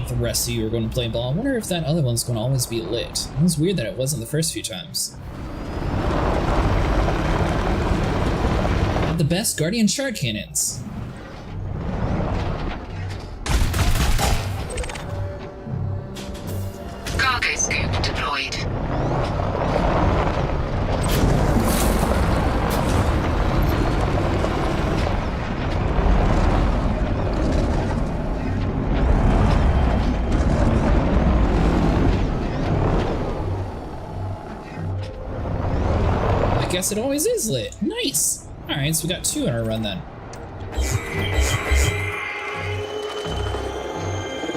The rest of you are going to play ball. I wonder if that other one's going to always be lit. It was weird that it wasn't the first few times. have the best Guardian shard cannons. Cargo scoop deployed. I guess it always is lit. Nice! Alright, so we got 2 in our run then.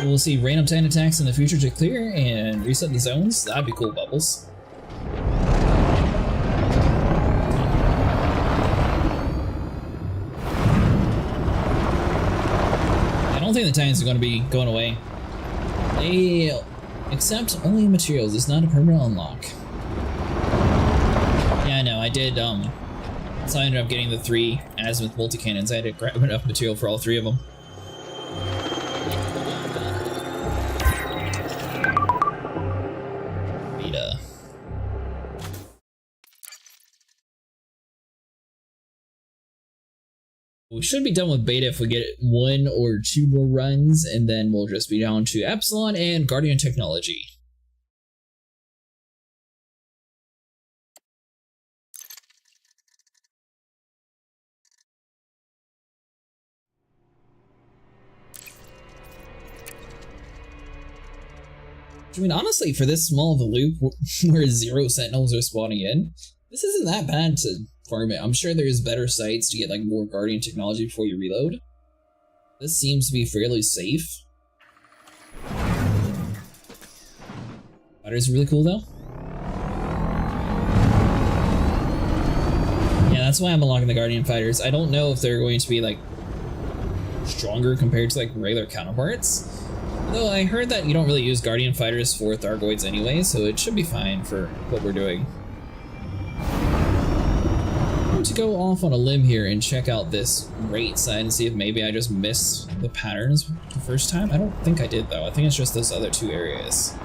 We'll see random tank attacks in the future to clear and reset the zones. That'd be cool, Bubbles. I don't think the Titans are going to be going away. They accept only materials. It's not a permanent unlock. Yeah, I know. I did, so I ended up getting the 3 azimuth multi-cannons. I had to grab enough material for all 3 of them. Beta. We should be done with beta if we get 1 or 2 more runs, and then we'll just be down to Epsilon and Guardian Technology. I mean, honestly, for this small of a loop where 0 sentinels are spawning in, this isn't that bad to farm it. I'm sure there's better sites to get like more Guardian technology before you reload. This seems to be fairly safe. Fighters are really cool though. Yeah, that's why I'm unlocking the Guardian fighters. I don't know if they're going to be like stronger compared to like regular counterparts. Though I heard that you don't really use Guardian fighters for Thargoids anyway, so it should be fine for what we're doing. I'm going to go off on a limb here and check out this right side and see if maybe I just missed the patterns the first time. I don't think I did though. I think it's just those other 2 areas.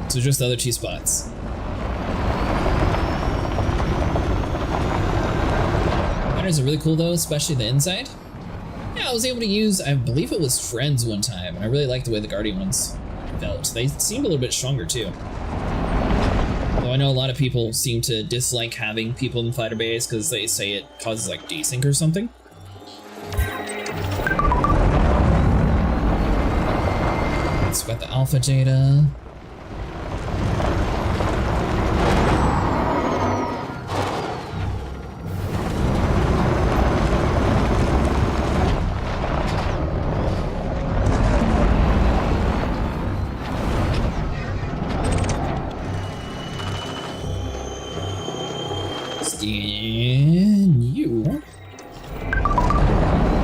So just the other 2 spots. Fighters are really cool though, especially the inside. Yeah, I was able to use, I believe it was Friends one time, and I really liked the way the Guardian ones felt. They seemed a little bit stronger too. Though I know a lot of people seem to dislike having people in the fighter base because they say it causes like desync or something. So we got the alpha data. And you.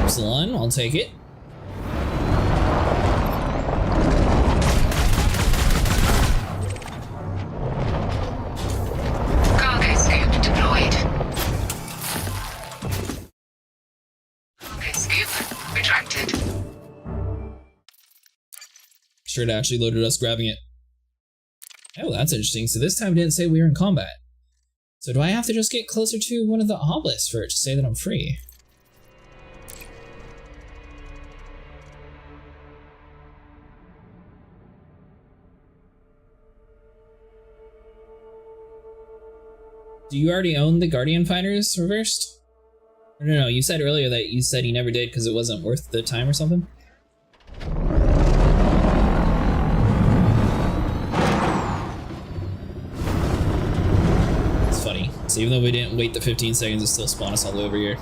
Epsilon, I'll take it. Cargo scoop deployed. Cargo scoop retracted. Sure, it actually loaded us grabbing it. Oh, that's interesting. So this time it didn't say we were in combat. So do I have to just get closer to one of the obelisks for it to say that I'm free? Do you already own the Guardian fighters reversed? Or no, you said earlier that you said you never did because it wasn't worth the time or something? So even though we didn't wait the 15 seconds, it still spawned us all over here.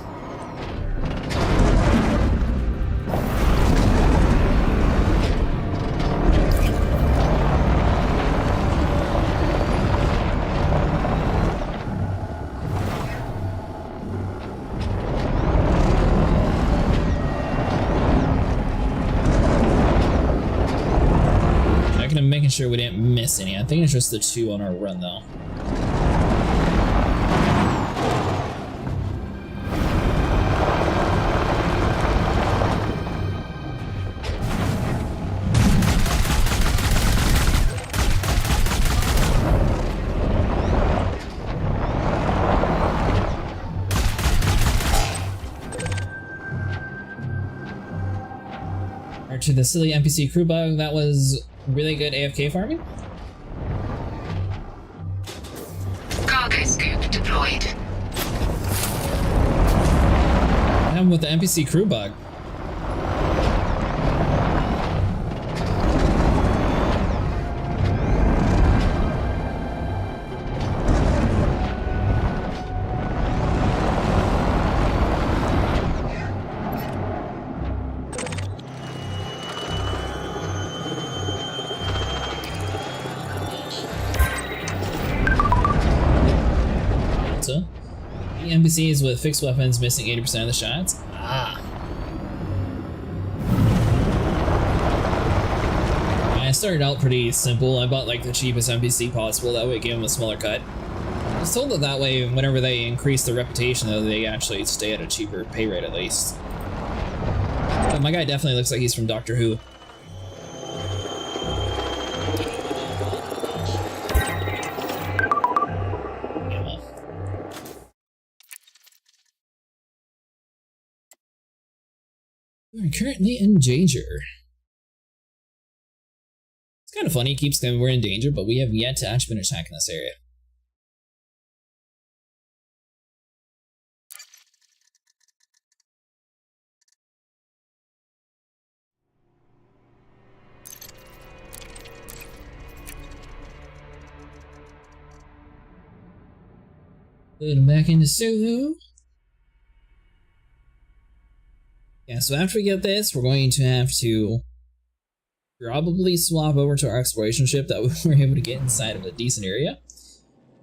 Checking and making making sure we didn't miss any. I think it's just the 2 on our run, though. To the silly NPC crew bug, that was really good AFK farming. Cargo scoop deployed. What happened with the NPC crew bug? NPCs with fixed weapons missing 80% of the shots. Ah. I started out pretty simple. I bought like the cheapest NPC possible. That way it gave them a smaller cut. I was told that way, whenever they increase their reputation, though, they actually stay at a cheaper pay rate at least. But my guy definitely looks like he's from Doctor Who. We're currently in danger. It's kind of funny, it keeps saying we're in danger, but we have yet to actually been attacking this area. Put him back into solo. Yeah, so after we get this, we're going to have to probably swap over to our exploration ship that we're able to get inside of a decent area.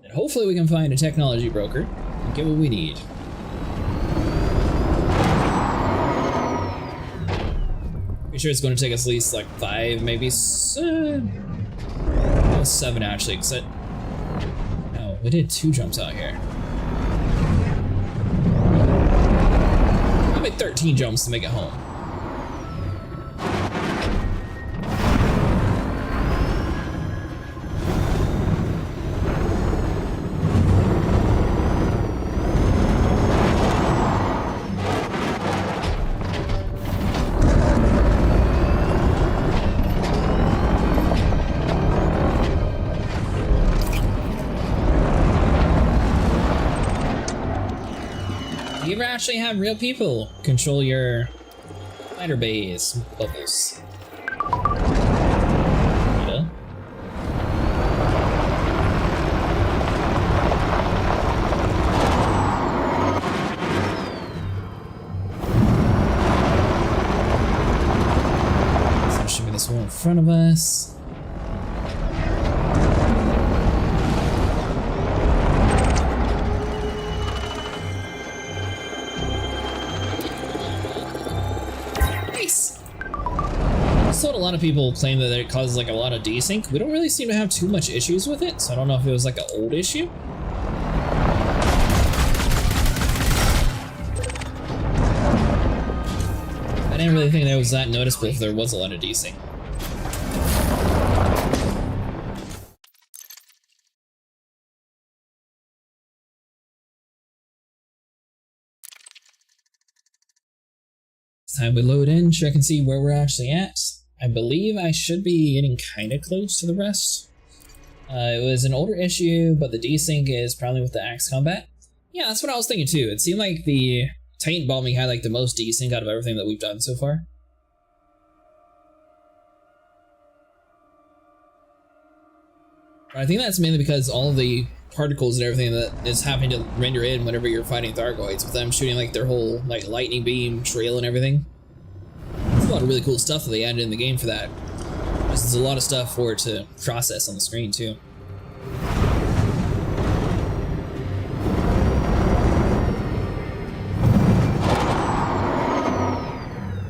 And hopefully we can find a technology broker and get what we need. Pretty sure it's going to take us at least like 5, maybe 7 actually, because no, we did 2 jumps out here. 13 jumps to make it home. Do you ever actually have real people control your fighter base bubbles? Yeah. So there should be this one in front of us. A lot of people claim that it causes like a lot of desync. We don't really seem to have too much issues with it, so I don't know if it was like an old issue. I didn't really think that was that noticeable if there was a lot of desync. It's time we load in, check and see where we're actually at. I believe I should be getting kind of close to the rest. It was an older issue, but the desync is probably with the axe combat. Yeah, that's what I was thinking too. It seemed like the Titan bombing had like the most desync out of everything that we've done so far. But I think that's mainly because all of the particles and everything that is having to render in whenever you're fighting Thargoids, with them shooting like their whole like lightning beam trail and everything. There's a lot of really cool stuff that they added in the game for that. There's a lot of stuff for it to process on the screen too.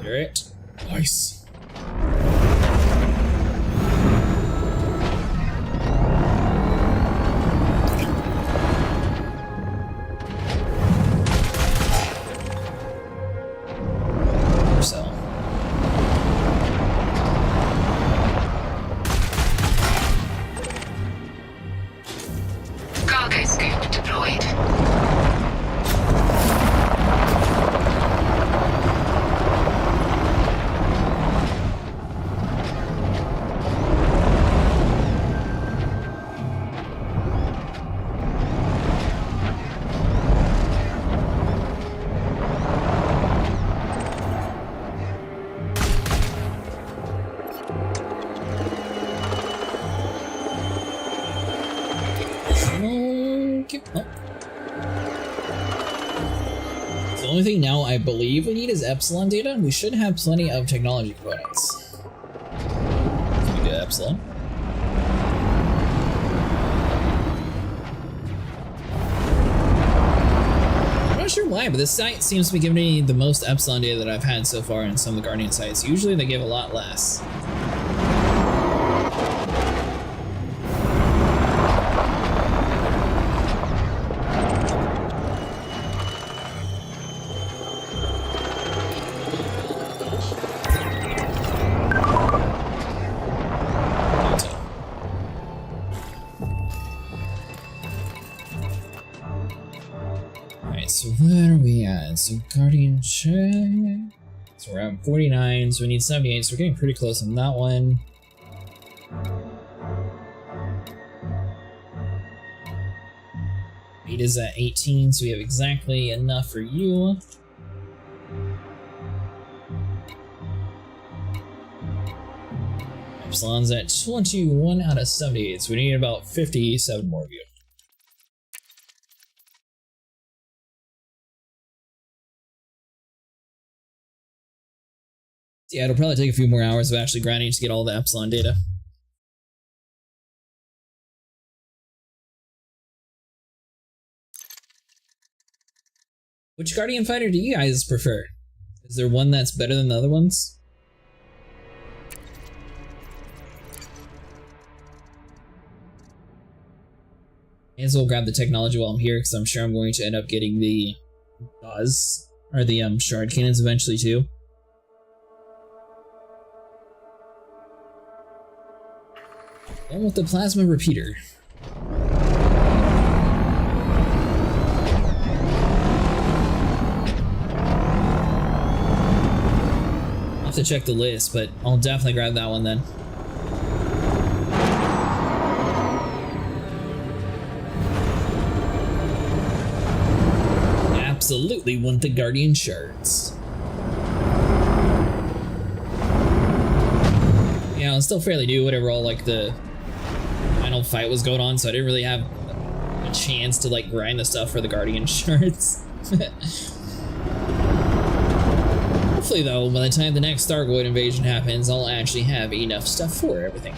Alright. Nice. only thing now I believe we need is Epsilon data, and we should have plenty of technology components. So we do Epsilon. I'm not sure why, but this site seems to be giving me the most Epsilon data that I've had so far in some of the Guardian sites. Usually they give a lot less. So where are we at? So Guardian check. So we're at 49, so we need 78, so we're getting pretty close on that one. Weight is at 18, so we have exactly enough for you. Epsilon's at 21 out of 78, so we need about 57 more of you. Yeah, it'll probably take a few more hours of actually grinding to get all the Epsilon data. Which Guardian fighter do you guys prefer? Is there one that's better than the other ones? May as well grab the technology while I'm here, because I'm sure I'm going to end up getting the Gauze, or the shard cannons eventually too. And with the plasma repeater. I'll have to check the list, but I'll definitely grab that one then. Absolutely want the Guardian shards. Yeah, I was still fairly new whenever all like the final fight was going on, so I didn't really have a chance to like grind the stuff for the Guardian shards. Hopefully though, by the time the next Thargoid invasion happens, I'll actually have enough stuff for everything.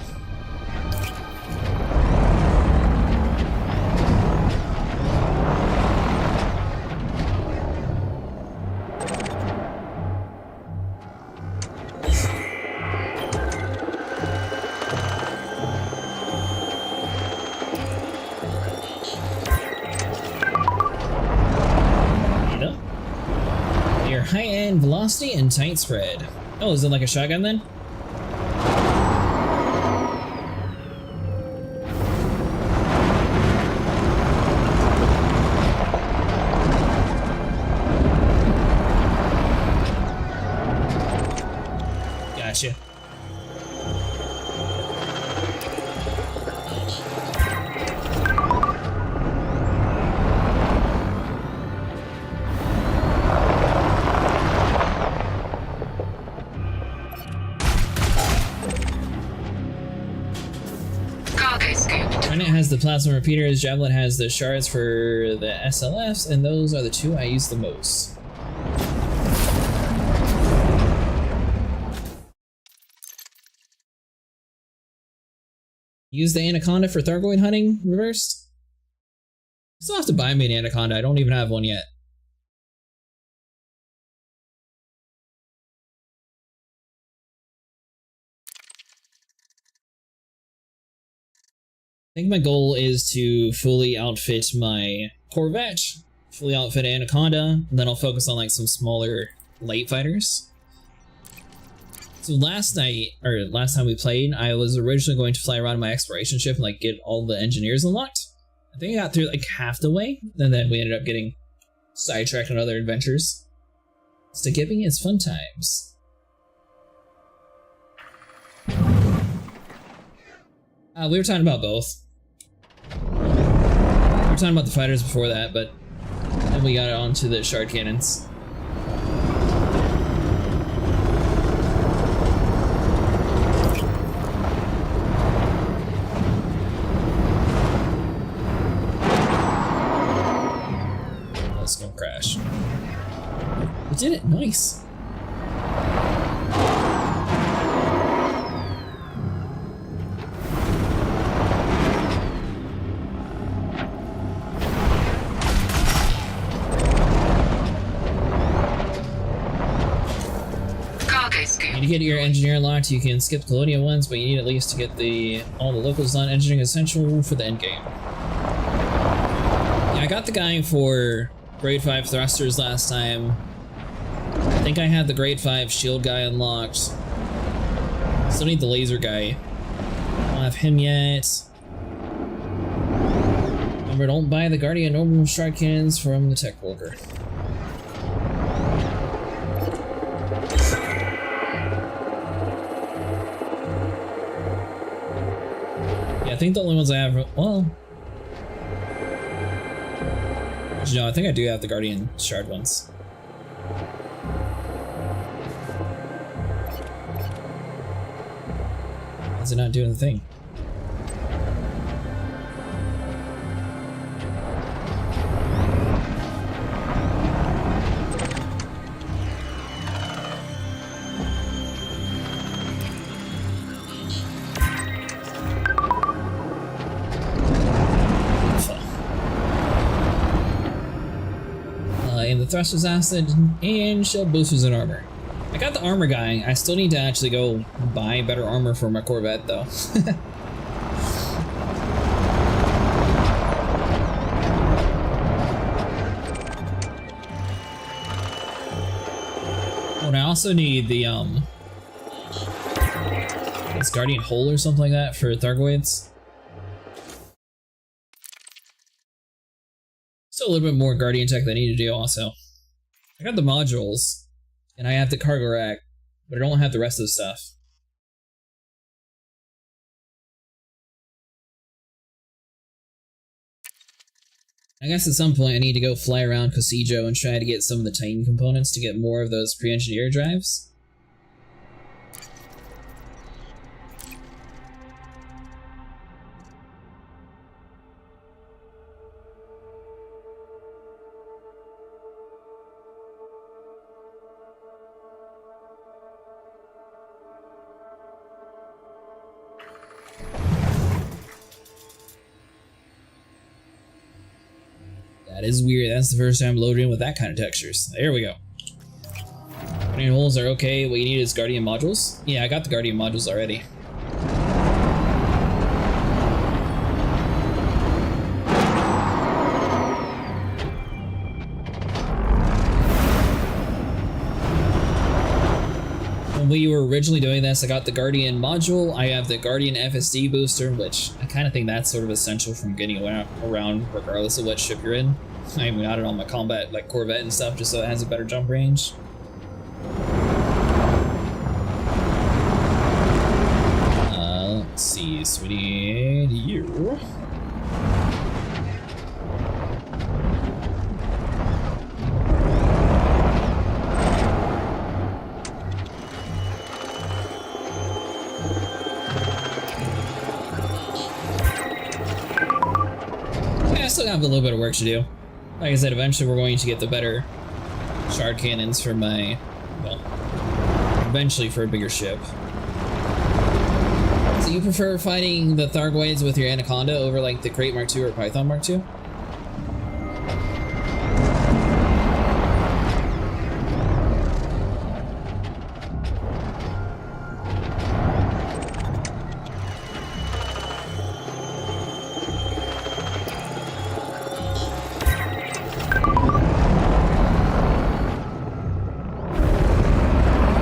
High-end velocity and tight spread. Oh, is it like a shotgun then? Gotcha. The plasma repeaters, Javelin has the shards for the SLFs, and those are the two I use the most. Use the Anaconda for Thargoid hunting reversed? I still have to buy me an Anaconda, I don't even have one yet. I think my goal is to fully outfit my corvette, fully outfit Anaconda, and then I'll focus on like some smaller light fighters. So last time we played, I was originally going to fly around in my exploration ship and like get all the engineers unlocked. I think I got through like half the way, and then we ended up getting sidetracked on other adventures. Stick giving is fun times. We were talking about both. We were talking about the fighters before that, but then we got onto the shard cannons. Let's go crash. did it. Nice. To get your engineer unlocked, you can skip colonial ones, but you need at least to get all the locals done. Engineering is essential for the end game. Yeah, I got the guy for grade 5 thrusters last time. I think I had the grade 5 shield guy unlocked. Still need the laser guy. I don't have him yet. Remember, don't buy the Guardian normal strike cannons from the tech worker. I think the only ones I have, well, no, I think I do have the Guardian Shard ones. Why is it not doing the thing? And the thrusters acid and shell boosters and armor. I got the armor guy. I still need to actually go buy better armor for my Corvette though. Oh, and I also need the this Guardian Hole or something like that for Thargoids. Still a little bit more Guardian tech that I need to do also. I got the modules, and I have the cargo rack, but I don't have the rest of the stuff. I guess at some point I need to go fly around Cosijo and try to get some of the Titan components to get more of those pre-engineered drives. That is weird. That's the first time loading with that kind of textures. There we go. Guardian holes are okay. What you need is Guardian modules. Yeah, I got the Guardian modules already. When we were originally doing this, I got the Guardian module. I have the Guardian FSD booster, which I kind of think that's sort of essential from getting around regardless of what ship you're in. I even got it on my combat, like Corvette and stuff, just so it has a better jump range. Let's see, so we need you. Yeah, I still have a little bit of work to do. Like I said, eventually we're going to get the better shard cannons for my, well, eventually for a bigger ship. So you prefer fighting the Thargoids with your Anaconda over like the Crate Mark II or Python Mark II?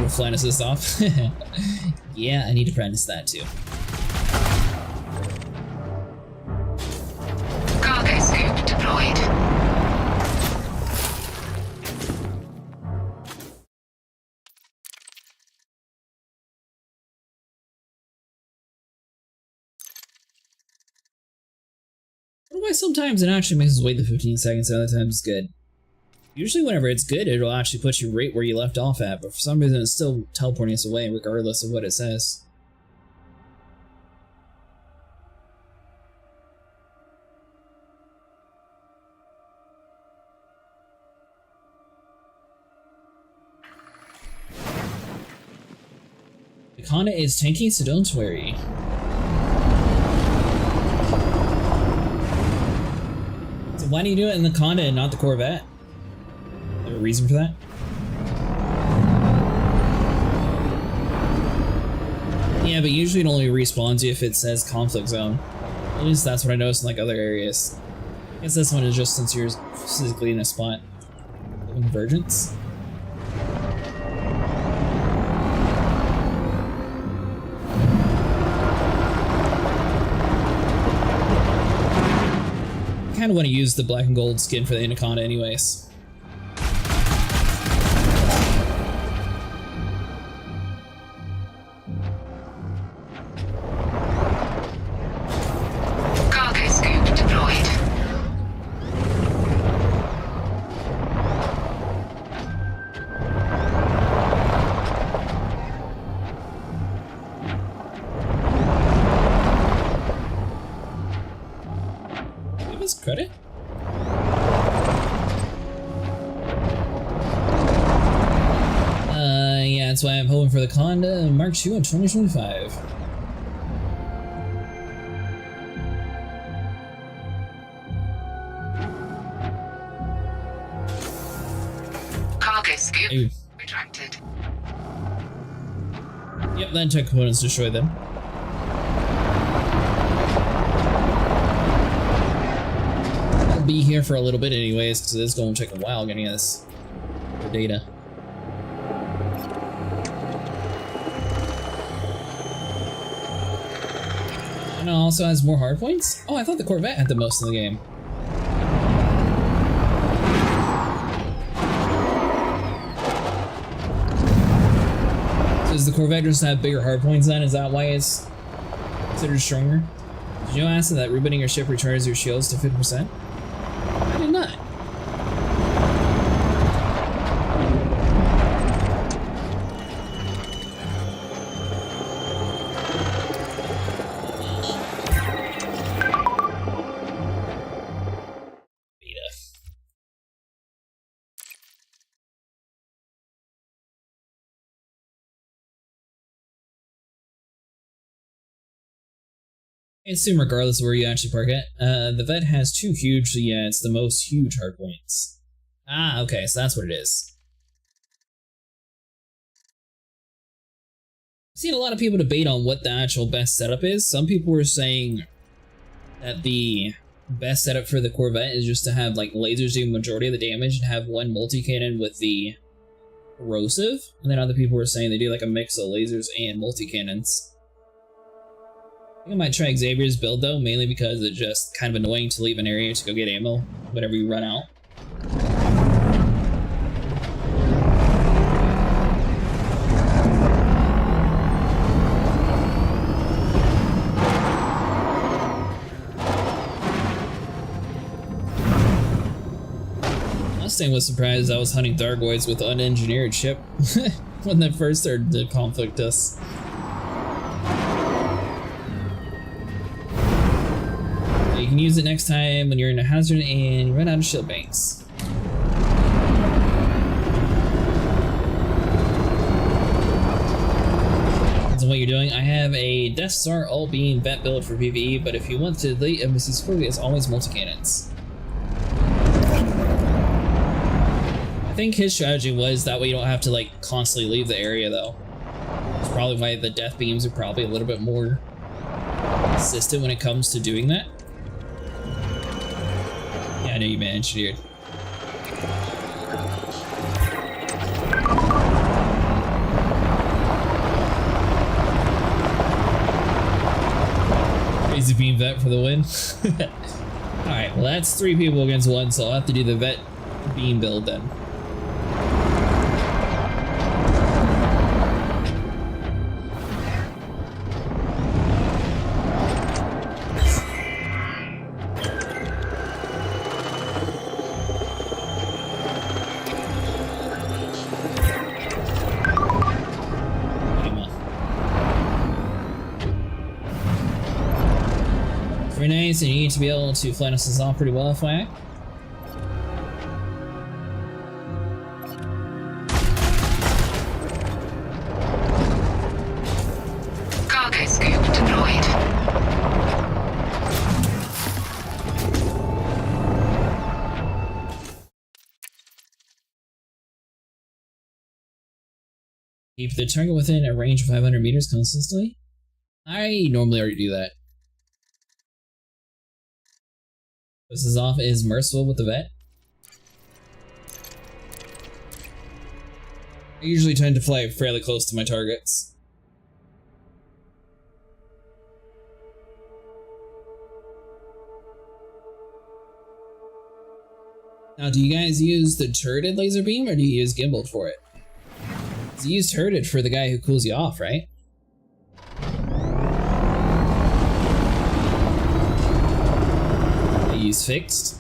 Flying assist off. Yeah, I need to practice that too. Cargo scoop deployed. Why sometimes it actually makes us wait the 15 seconds, and other times it's good. Usually whenever it's good, it'll actually put you right where you left off at, but for some reason it's still teleporting us away regardless of what it says. Anaconda is tanky, so don't worry. So why do you do it in the Anaconda and not the Corvette? Have a reason for that? Yeah, but usually it only respawns you if it says conflict zone. At least that's what I noticed in like other areas. I guess this one is just since you're physically in a spot. Convergence. I kind of want to use the black and gold skin for the Anaconda anyways. Cargo scoop deployed. Give us credit? Yeah, that's why I'm hoping for the Conda Mark II in 2025. Cargo scoop Hey. retracted. Yep, that tech components destroyed them. I'll be here for a little bit anyways, because it's going to take a while getting this the data. And it also has more hard points? Oh, I thought the Corvette had the most in the game. So does the Corvette just have bigger hard points then? Is that why it's considered stronger? Did you know, Asa, that rebooting your ship recharges your shields to 50%? I did not. I assume regardless of where you actually park it, the vet has two huge, yeah, it's the most huge hard points. Ah, okay, so that's what it is. I've seen a lot of people debate on what the actual best setup is. Some people were saying that the best setup for the Corvette is just to have like lasers do the majority of the damage and have one multi-cannon with the corrosive, and then other people were saying they do like a mix of lasers and multi-cannons. I think I might try Xavier's build though, mainly because it's just kind of annoying to leave an area to go get ammo whenever you run out. Mustang was surprised I was hunting Thargoids with an unengineered ship when they first started to conflict us. You can use it next time when you're in a hazard and you run out of shield banks. Depends on what you're doing. I have a Death Star all-beam vet build for PvE, but if you want to delete Mrs. Duval, it's always multi-cannons. I think his strategy was that way you don't have to like constantly leave the area though. That's probably why the death beams are probably a little bit more consistent when it comes to doing that. Yeah, I know you managed, dude. Crazy beam vet for the win. Alright, well that's 3 people against 1, so I'll have to do the vet beam build then. Very nice, and you need to be able to fly us off pretty well, FYI. Keep the target within a range of 500 meters consistently. I normally already do that. This is off is merciful with the vet. I usually tend to fly fairly close to my targets. Now, do you guys use the turreted laser beam or do you use gimbal for it? You use turreted for the guy who cools you off, right? I use fixed.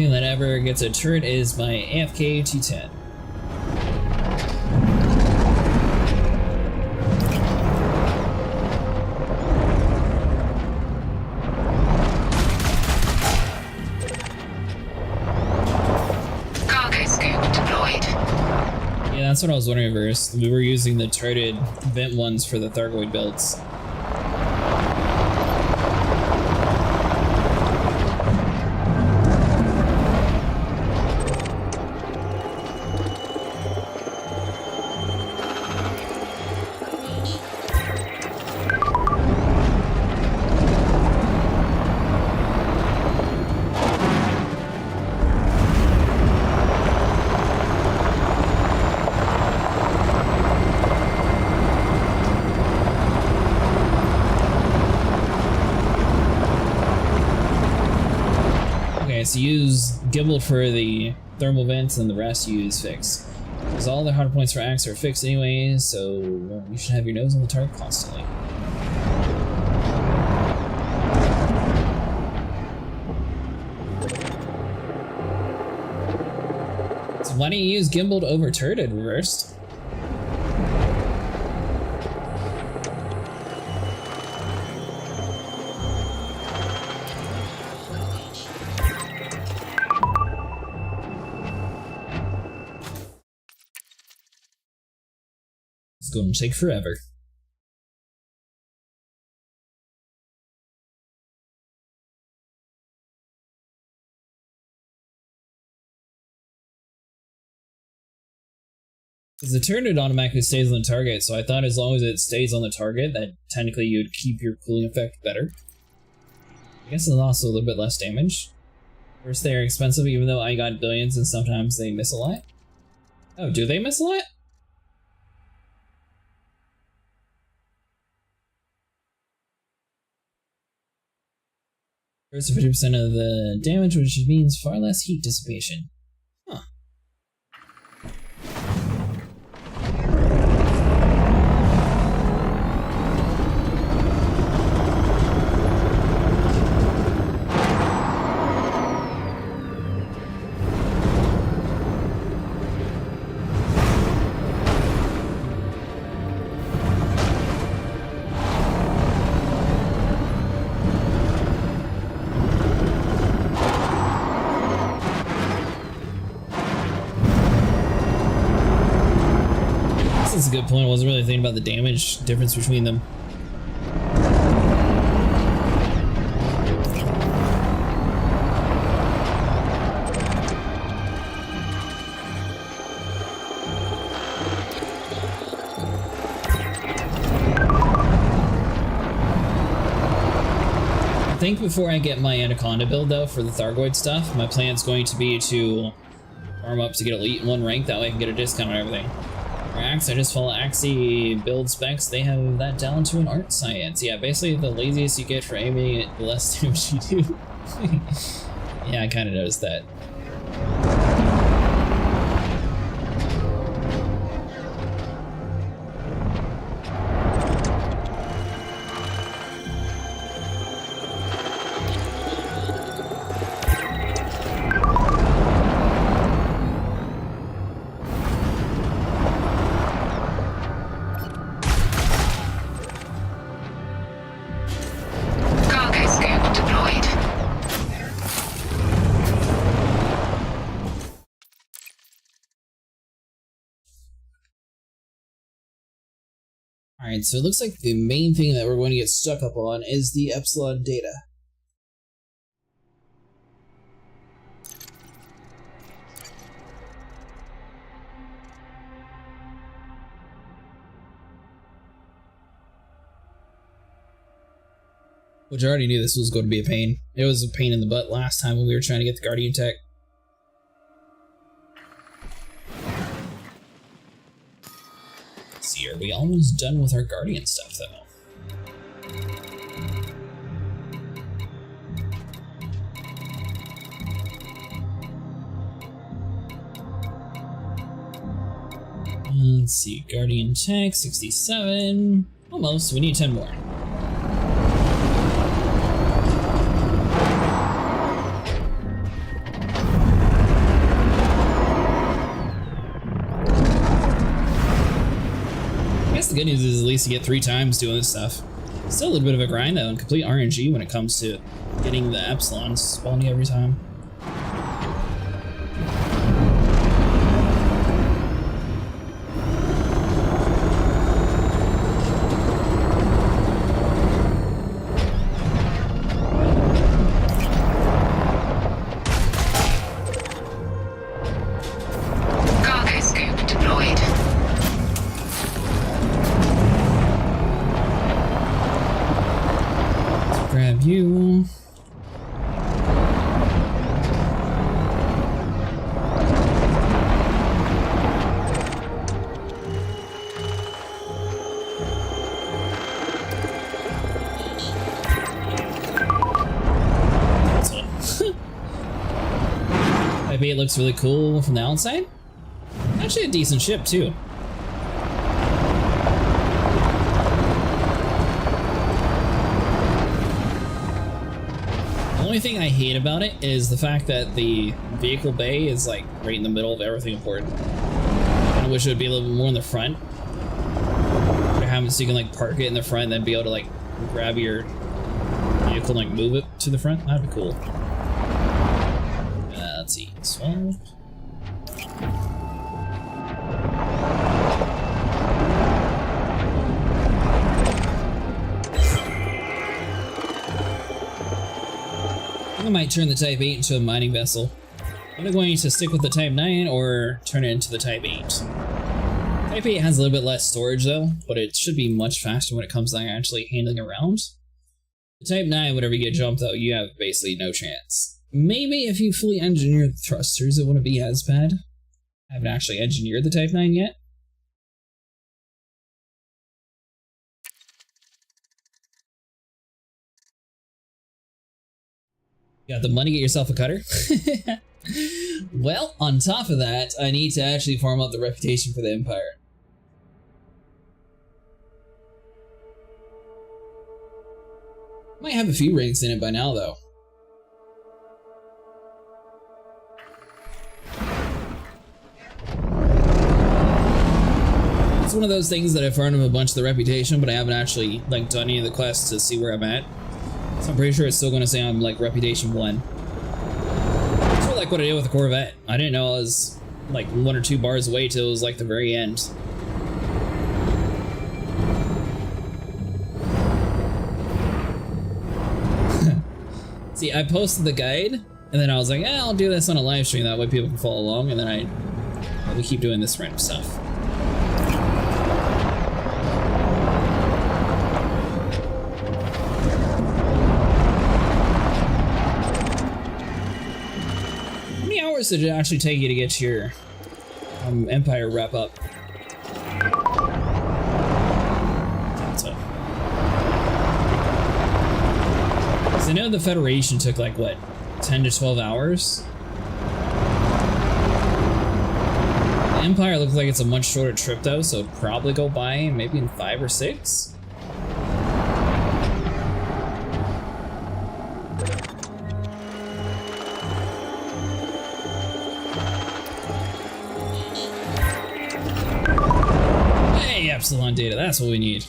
That ever gets a turret is my AFK T10. Cargo scoop deployed. Yeah, that's what I was wondering first. We were using the turreted vent ones for the Thargoid builds. So use gimbal for the thermal vents and the rest you use fixed. Because all the hard points for axe are fixed anyway, so you should have your nose on the target constantly. So why don't you use gimbaled over turreted reversed? It's going to take forever. Because the turret automatically stays on the target, so I thought as long as it stays on the target, that technically you'd keep your cooling effect better. I guess it's also a little bit less damage. First, they are expensive, even though I got billions and sometimes they miss a lot. Oh, do they miss a lot? First 50% of the damage, which means far less heat dissipation. Huh. That's a good point. I wasn't really thinking about the damage difference between them. I think before I get my Anaconda build though for the Thargoid stuff, my plan's going to be to farm up to get Elite in 1 rank, that way I can get a discount on everything. For Axe, I just follow Axie build specs. They have that down to an art science. Yeah, basically the laziest you get for aiming it, the less damage you do. Yeah, I kind of noticed that. Alright, so it looks like the main thing that we're going to get stuck up on is the Epsilon data. Which I already knew this was going to be a pain. It was a pain in the butt last time when we were trying to get the Guardian tech. Let's see, are we almost done with our Guardian stuff though? Let's see, Guardian tech, 67. Almost, we need 10 more. The good news is at least you get 3 times doing this stuff. Still a little bit of a grind though, and complete RNG when it comes to getting the Epsilons spawning every time. You. I bet it looks really cool from the outside. Actually a decent ship too. The only thing I hate about it is the fact that the vehicle bay is like right in the middle of everything important. I wish it would be a little bit more in the front. So you can like park it in the front and then be able to like grab your vehicle and like move it to the front. That'd be cool. Let's see, 12. I might turn the Type 8 into a mining vessel. I'm going to stick with the Type 9 or turn it into the Type 8. Type 8 has a little bit less storage though, but it should be much faster when it comes to actually handling around. The Type 9, whenever you get jumped though, you have basically no chance. Maybe if you fully engineer the thrusters, it wouldn't be as bad. I haven't actually engineered the Type 9 yet. Got the money, get yourself a cutter? Well, on top of that, I need to actually farm up the reputation for the Empire. Might have a few ranks in it by now, though. It's one of those things that I farmed up a bunch of the reputation, but I haven't actually like done any of the quests to see where I'm at. So I'm pretty sure it's still going to say I'm like reputation 1. It's sort of like what I did with the Corvette. I didn't know I was like 1 or 2 bars away till it was like the very end. See, I posted the guide, and then I was like, eh, I'll do this on a live stream, that way people can follow along, and then I will keep doing this random stuff. How many hours did it actually take you to get your Empire wrap up? I know the Federation took like, what, 10 to 12 hours? The Empire looks like it's a much shorter trip though, so it'll probably go by maybe in 5 or 6. Hey, Epsilon data, that's what we need.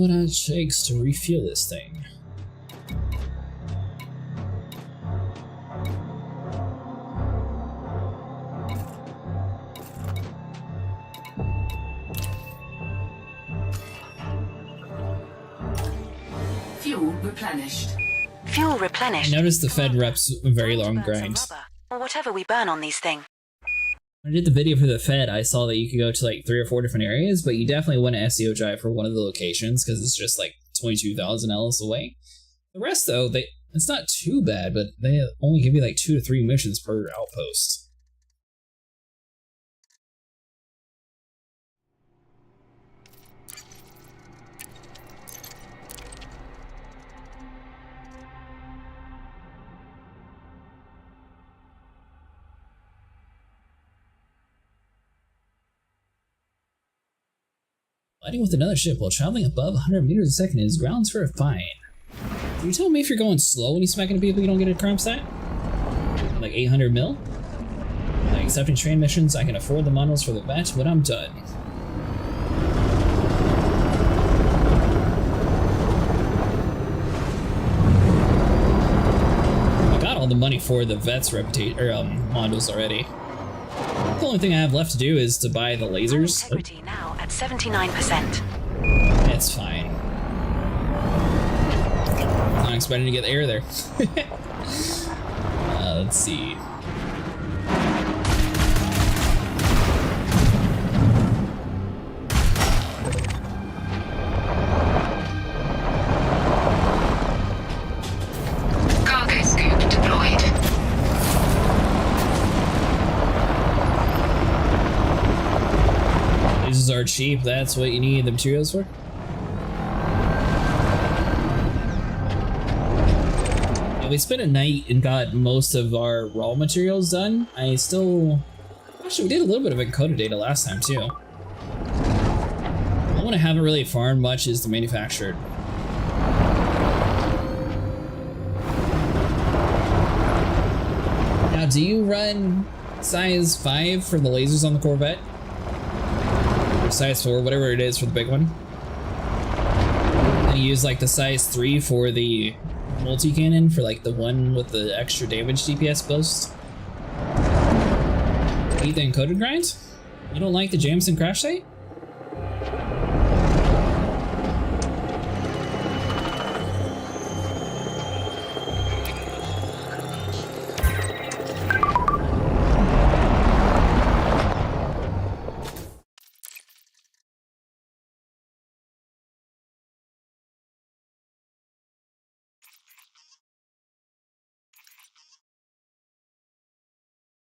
what it takes to refuel this thing. Fuel replenished. Fuel I replenished. noticed the Fed reps a very long grind. Or whatever we burn on these things. When I did the video for the Fed, I saw that you could go to like 3 or 4 different areas, but you definitely want to SEO drive for one of the locations because it's just like 22,000 LS away. The rest, though, it's not too bad, but they only give you like 2 to 3 missions per outpost. Fighting with another ship while traveling above 100 meters a second is grounds for a fine. Can you tell me if you're going slow when you smack into people you don't get a crime stat? Like 800 mil? Like accepting train missions, I can afford the models for the batch when I'm done. I got all the money for the vet's reputation or models already. The only thing I have left to do is to buy the lasers. Integrity now at 79%. It's fine. Not expecting to get air there. Let's see. Cargo scoop deployed. Lasers are cheap, that's what you need the materials for? Yeah, we spent a night and got most of our raw materials done. Actually, we did a little bit of encoded data last time too. The one I haven't really farmed much is the manufactured. Now, do you run size 5 for the lasers on the Corvette? Size 4, whatever it is for the big one. And you use like the size 3 for the multi-cannon for like the one with the extra damage DPS boost. Eat the encoded grind? You don't like the Jameson crash site?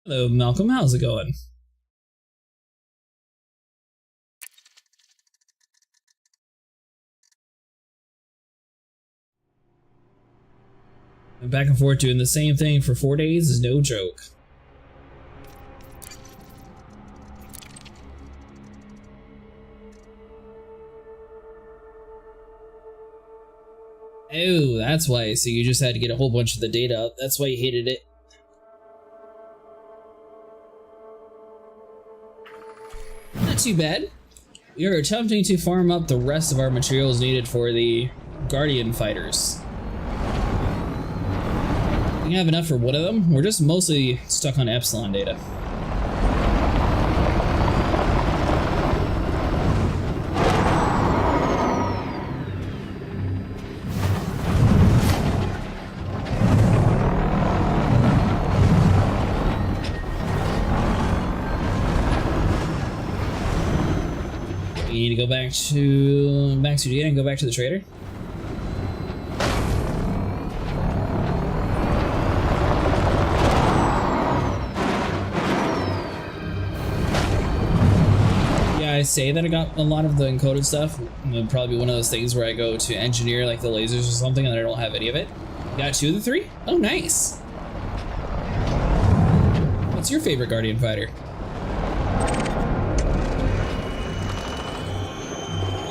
Hello, Malcolm. How's it going? And back and forth doing the same thing for 4 days is no joke. Oh, that's why. So you just had to get a whole bunch of the data up. That's why you hated it. Not too bad. We are attempting to farm up the rest of our materials needed for the Guardian fighters. We have enough for one of them. We're just mostly stuck on Epsilon data. We need to go back to data and go back to the trader. Yeah, I say that I got a lot of the encoded stuff. It'll probably be one of those things where I go to engineer like the lasers or something and I don't have any of it. Got 2 of the 3? Oh, nice. What's your favorite Guardian fighter?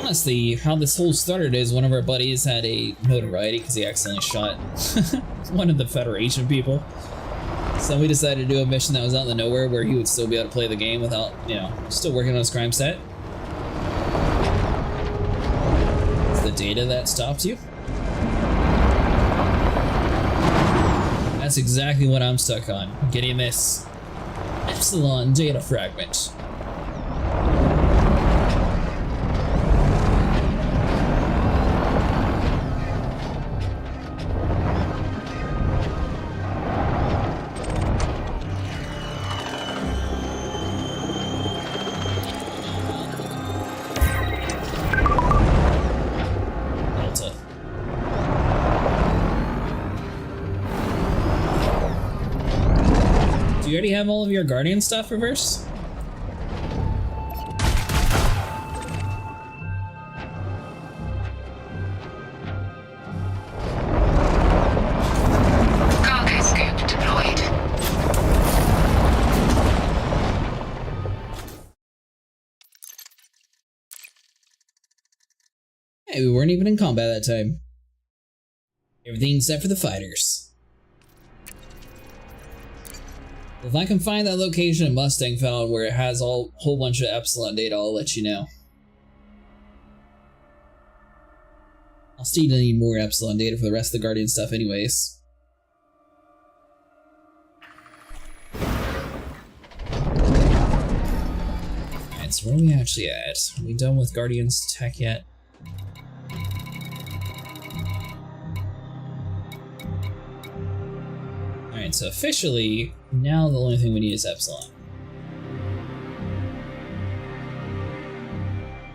Honestly, how this whole started is one of our buddies had a notoriety because he accidentally shot one of the Federation people. So we decided to do a mission that was out in the nowhere where he would still be able to play the game without, you know, still working on his crime set. It's the data that stopped you? That's exactly what I'm stuck on. Getting this Epsilon data fragment. You already have all of your Guardian stuff reversed? Cargo scope deployed. Hey, we weren't even in combat that time. Everything's set for the fighters. If I can find that location in Mustang found where it has a whole bunch of Epsilon data, I'll let you know. I'll still need more Epsilon data for the rest of the Guardian stuff anyways. Alright, so where are we actually at? Are we done with Guardian's tech yet? Alright, so officially, now the only thing we need is Epsilon.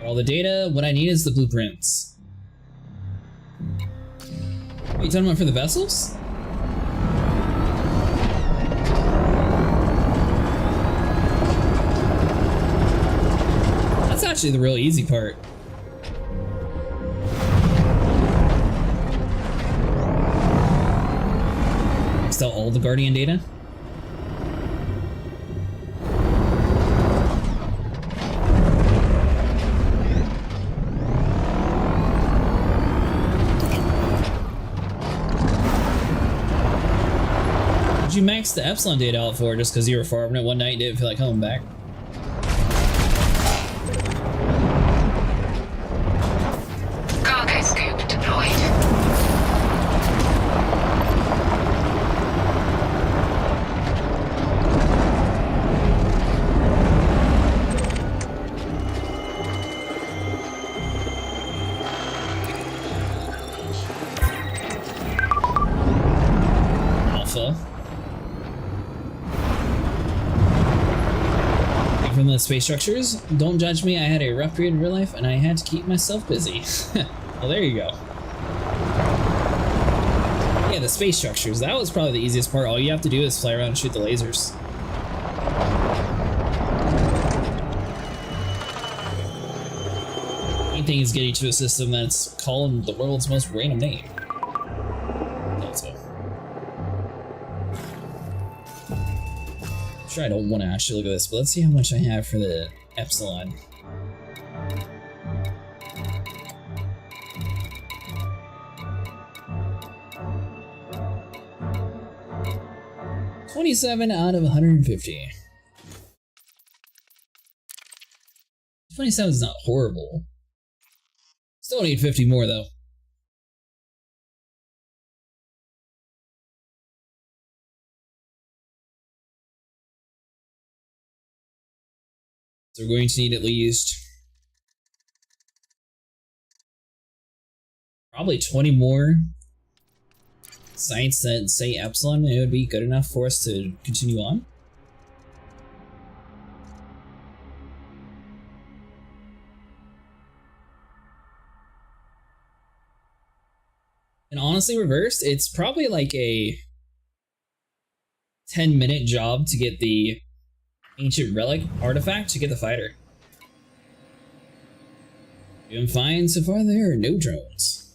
All the data, what I need is the blueprints. Are you talking about for the vessels? That's actually the real easy part. Still all the Guardian data? Did you max the Epsilon data out for just because you were farming it one night and didn't feel like coming back? Cargo scope deployed. From the space structures, don't judge me, I had a rough period in real life and I had to keep myself busy. Well, there you go. Yeah, the space structures, that was probably the easiest part. All you have to do is fly around and shoot the lasers. Main thing is getting to a system that's calling the world's most random name. I don't want to actually look at this, but let's see how much I have for the Epsilon. $27 out of 150. 27 is not horrible. Still need 50 more though. So we're going to need at least probably 20 more sites that say Epsilon, and it would be good enough for us to continue on. And honestly, reversed, it's probably like a 10-minute job to get the ancient relic artifact to get the fighter. Doing fine so far. There are no drones.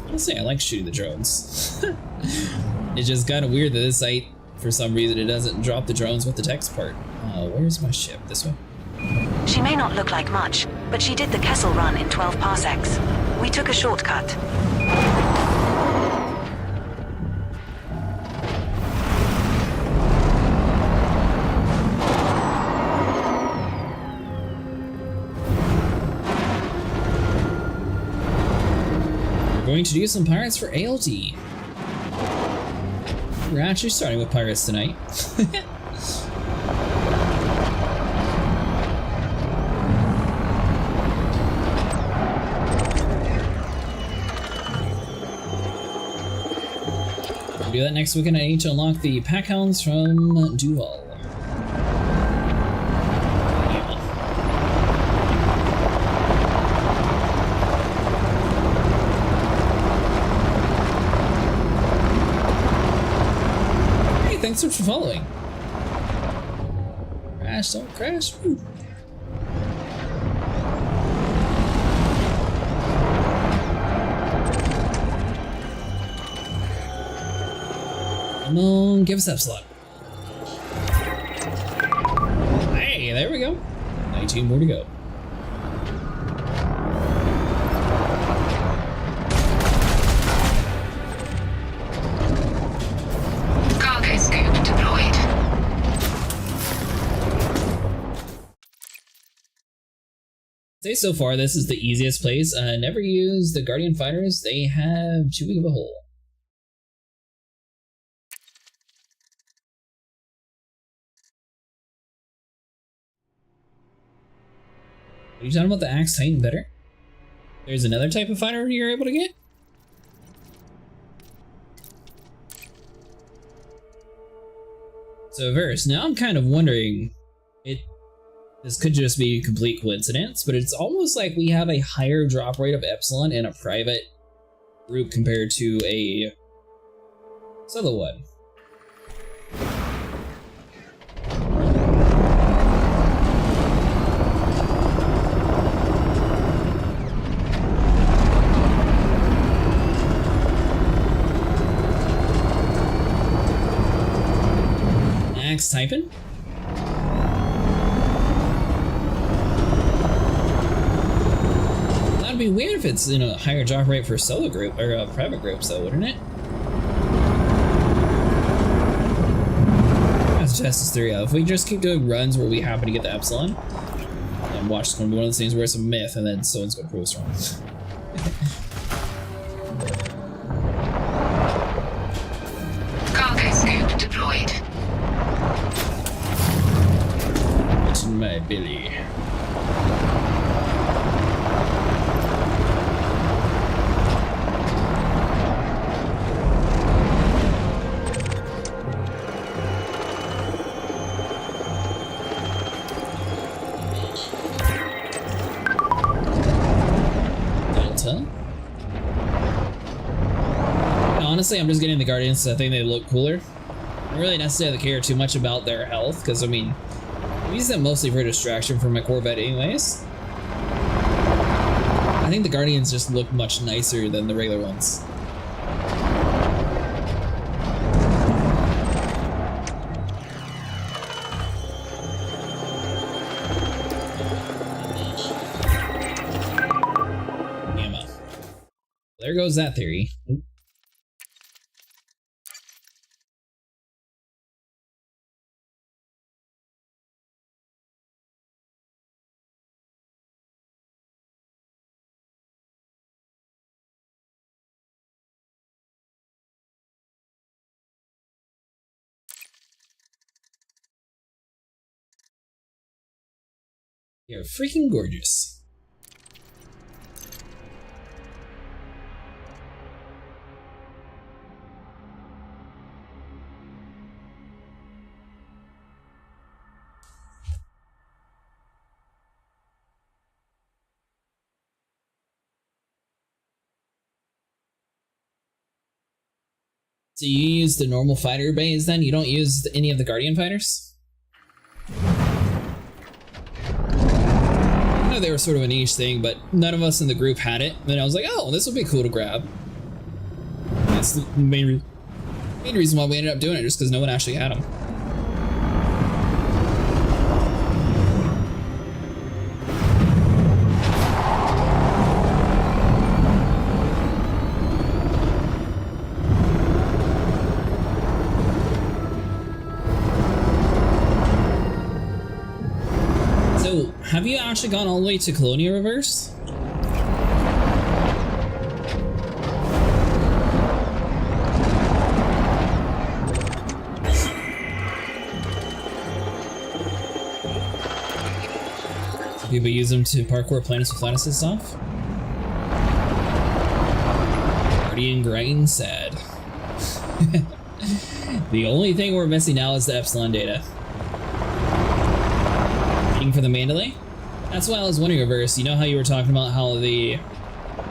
Honestly, I like shooting the drones. It's just kind of weird that this site, for some reason, it doesn't drop the drones with the text part. Where's my ship? This way? She may not look like much, but she did the Kessel run in 12 parsecs. We took a shortcut. going to do some pirates for ALT. We're actually starting with pirates tonight. We'll do that next weekend. I need to unlock the pack hounds from Duval. Thanks so much for following. Crash, don't crash. Woo. Come on, give us that slot. Hey, there we go. 19 more to go. Say so far, this is the easiest place. Never use the Guardian Fighters. They have too big of a hole. Are you talking about the Axe Titan better? There's another type of fighter you're able to get? So Verse, now I'm kind of wondering, this could just be a complete coincidence, but it's almost like we have a higher drop rate of Epsilon in a private group compared to a solo one. Axe typing? That'd be weird if it's in a higher drop rate for solo group or private groups, though, wouldn't it? Let's test this theory out. If we just keep doing runs where we happen to get the Epsilon, and watch, it's going to be one of those things where it's a myth and then someone's going to prove us wrong. Cargo scoop deployed. What's in my belly? Honestly, I'm just getting the Guardians because I think they look cooler. I don't really necessarily care too much about their health because, I mean, I use them mostly for distraction for my Corvette anyways. I think the Guardians just look much nicer than the regular ones. Gamma. There goes that theory. You're freaking gorgeous. So you use the normal fighter bays then? You don't use any of the Guardian fighters? I know they were sort of a niche thing, but none of us in the group had it. And I was like, oh, this would be cool to grab. That's the main reason why we ended up doing it, just because no one actually had them. Have you actually gone all the way to Colonia Reverse? People use them to parkour planets with flight assist off. Guardian grind sad. The only thing we're missing now is the Epsilon data. Waiting for the Mandalay? That's why I was wondering, Reverse. You know how you were talking about how the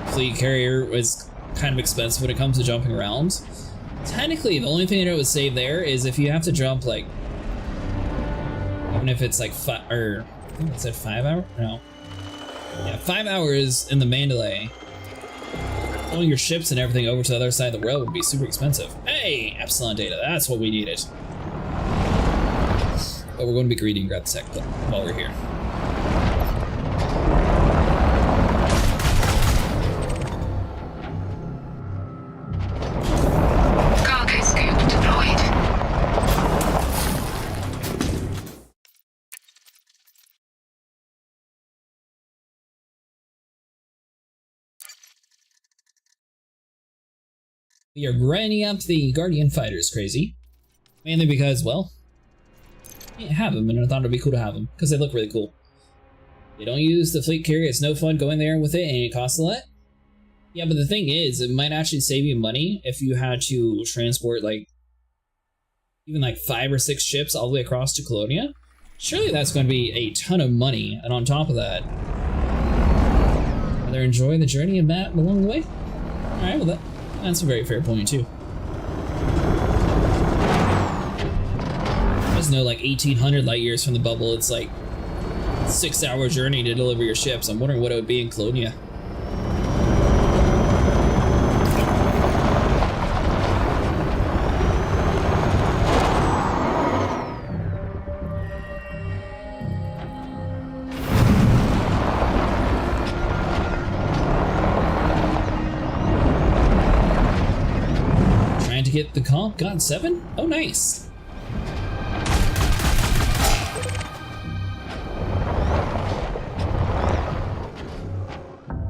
fleet carrier was kind of expensive when it comes to jumping around? Technically, the only thing that it would save there is if you have to jump, like, even if it's like I think it said 5 hours? No. Yeah, 5 hours in the Mandalay. All your ships and everything over to the other side of the world would be super expensive. Hey, Epsilon data, that's what we needed. But we're going to be greedy and grab the tech while we're here. Cargo scoop deployed. We are grinding up the Guardian fighters, crazy. Mainly because, well, I can't have them, and I thought it'd be cool to have them, because they look really cool. They don't use the fleet carrier, it's no fun going there with it, and it costs a lot. Yeah, but the thing is, it might actually save you money if you had to transport, like, even like 5 or 6 ships all the way across to Colonia. Surely that's going to be a ton of money, and on top of that, rather enjoy the journey and map along the way? Alright, well that's a very fair point too. There's no like 1800 light years from the bubble, it's like 6-hour journey to deliver your ships. I'm wondering what it would be in Colonia. Trying to get the comp, got 7? Oh nice.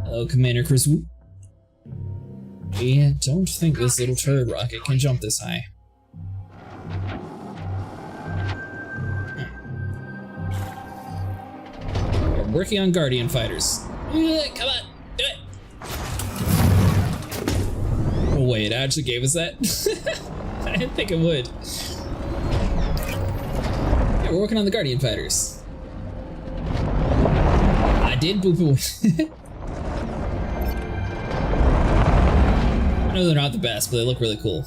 Hello, Commander Chris Wu. I don't think this little turd rocket can jump this high. We're working on Guardian fighters. Come on, do it! Oh wait, it actually gave us that? I didn't think it would. Yeah, we're working on the Guardian fighters. I did boop it. I know they're not the best, but they look really cool.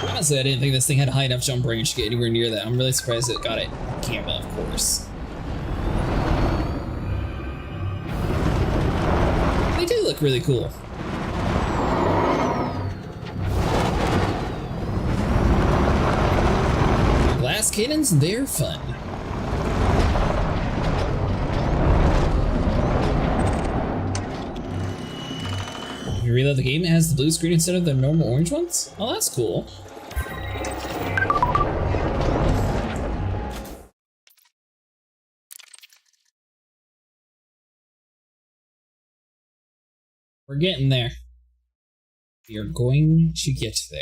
Honestly, I didn't think this thing had a high enough jump range to get anywhere near that. I'm really surprised it got it. Camera, of course. They do look really cool. Glass cannons, they're fun. If you reload the game, it has the blue screen instead of the normal orange ones? Oh, that's cool. We're getting there. We are going to get there.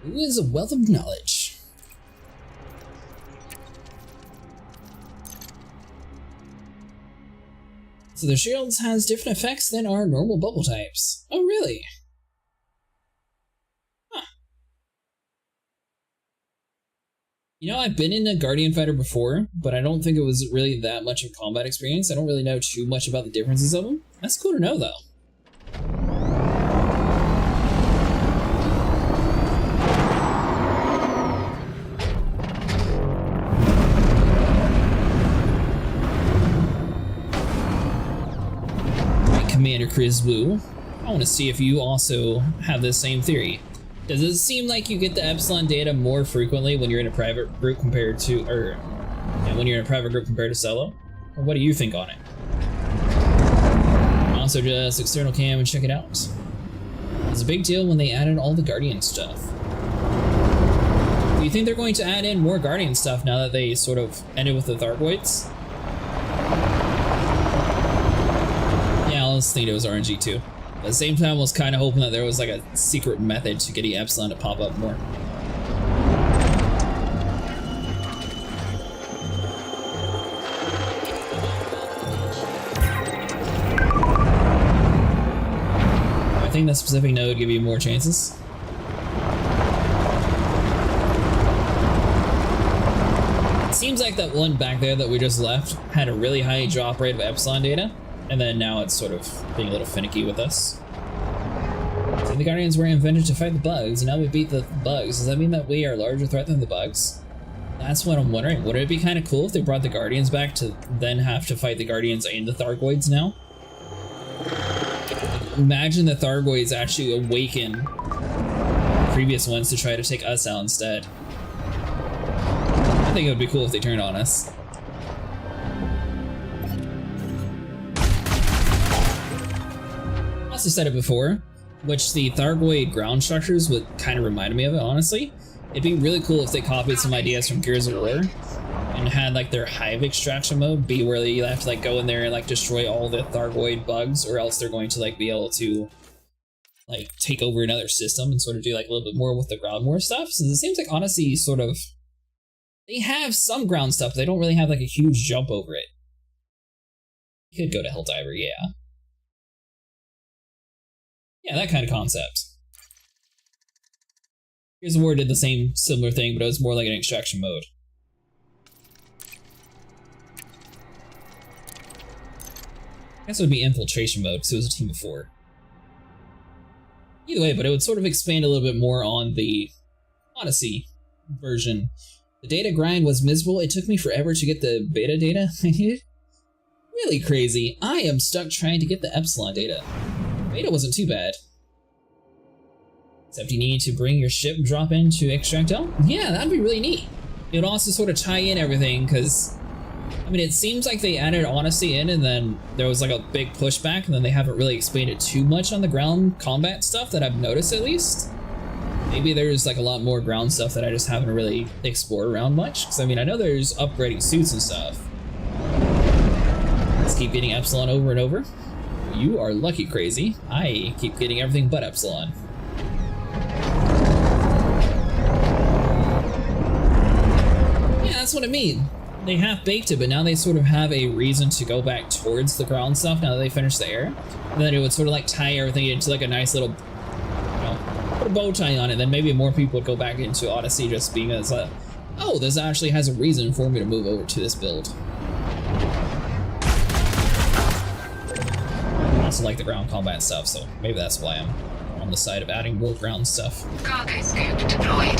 Who is a wealth of knowledge? So the shields has different effects than our normal bubble types. Oh, really? Huh. You know, I've been in a Guardian fighter before, but I don't think it was really that much of combat experience. I don't really know too much about the differences of them. That's cool to know, though. Commander Chris Wu, I want to see if you also have the same theory. Does it seem like you get the Epsilon data more frequently when you're in a private group compared to, when you're in a private group compared to solo? Or what do you think on it? Also, just external cam and check it out. It was a big deal when they added all the Guardian stuff. Do you think they're going to add in more Guardian stuff now that they sort of ended with the Thargoids? Yeah, I was thinking it was RNG too. But at the same time, I was kind of hoping that there was like a secret method to getting Epsilon to pop up more. I think that specific node would give you more chances. It seems like that one back there that we just left had a really high drop rate of Epsilon data, and then now it's sort of being a little finicky with us. So the Guardians were invented to fight the bugs, and now we beat the bugs. Does that mean that we are a larger threat than the bugs? That's what I'm wondering. Would it be kind of cool if they brought the Guardians back to then have to fight the Guardians and the Thargoids now? Imagine the Thargoids actually awaken previous ones to try to take us out instead. I think it would be cool if they turned on us. Also said it before, which the Thargoid ground structures would kind of remind me of it, honestly. It'd be really cool if they copied some ideas from Gears of War and had like their hive extraction mode be where you have to like go in there and like destroy all the Thargoid bugs, or else they're going to like be able to like take over another system and sort of do like a little bit more with the ground war stuff. So it seems like Odyssey sort of, they have some ground stuff, but they don't really have like a huge jump over it. You could go to Helldiver, yeah. Yeah, that kind of concept. Gears of War did the same similar thing, but it was more like an extraction mode. I guess it would be infiltration mode because it was a team of 4. Either way, but it would sort of expand a little bit more on the Odyssey version. The data grind was miserable. It took me forever to get the beta data I needed. Really crazy. I am stuck trying to get the Epsilon data. Beta wasn't too bad. Except you need to bring your ship drop in to extract out? Yeah, that'd be really neat. It would also sort of tie in everything, because I mean, it seems like they added Odyssey in and then there was like a big pushback, and then they haven't really expanded too much on the ground combat stuff that I've noticed, at least. Maybe there's like a lot more ground stuff that I just haven't really explored around much, because I mean, I know there's upgrading suits and stuff. Let's keep getting Epsilon over and over. You are lucky, Crazy. I keep getting everything but Epsilon. Yeah, that's what I mean. They half baked it, but now they sort of have a reason to go back towards the ground stuff now that they finished the air. And then it would sort of like tie everything into like a nice little, you know, put a bow tie on it. Then maybe more people would go back into Odyssey just being as a, oh, this actually has a reason for me to move over to this build. I also like the ground combat stuff, so maybe that's why I'm on the side of adding more ground stuff. Cargo scope deployed.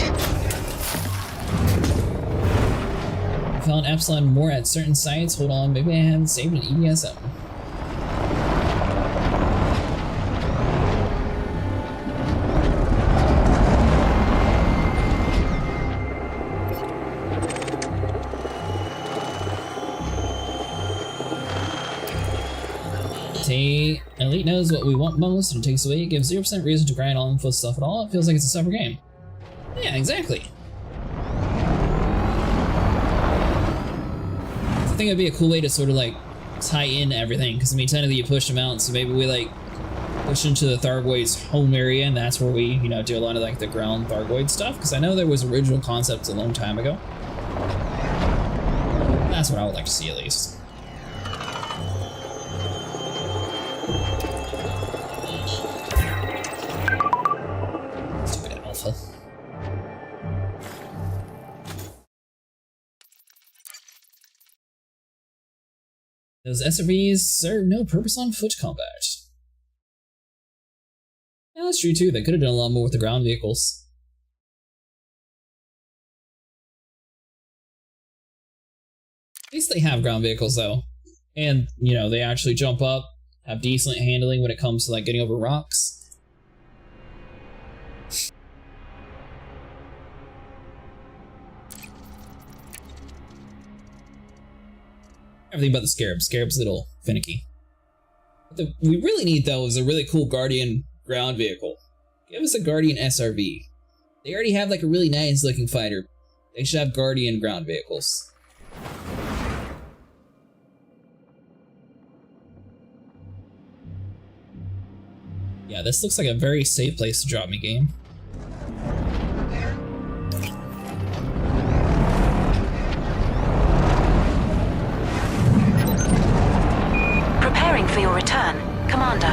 Found Epsilon more at certain sites. Hold on, maybe I haven't saved an EDSM. Elite knows what we want most and takes away. It gives 0% reason to grind all info stuff at all. It feels like it's a separate game. Yeah, exactly. I think it'd be a cool way to sort of like tie in everything, because I mean, technically you push them out, so maybe we like push into the Thargoid's home area, and that's where we, you know, do a lot of like the ground Thargoid stuff, because I know there was original concepts a long time ago. That's what I would like to see, at least. Stupid alpha. Those SRVs serve no purpose on foot combat. Yeah, that's true too. They could have done a lot more with the ground vehicles. At least they have ground vehicles though. And, you know, they actually jump up, have decent handling when it comes to like getting over rocks. Everything but the Scarab. Scarab's a little finicky. What we really need, though, is a really cool Guardian ground vehicle. Give us a Guardian SRV. They already have, like, a really nice-looking fighter. They should have Guardian ground vehicles. Yeah, this looks like a very safe place to drop me, game. Preparing for your return, Commander.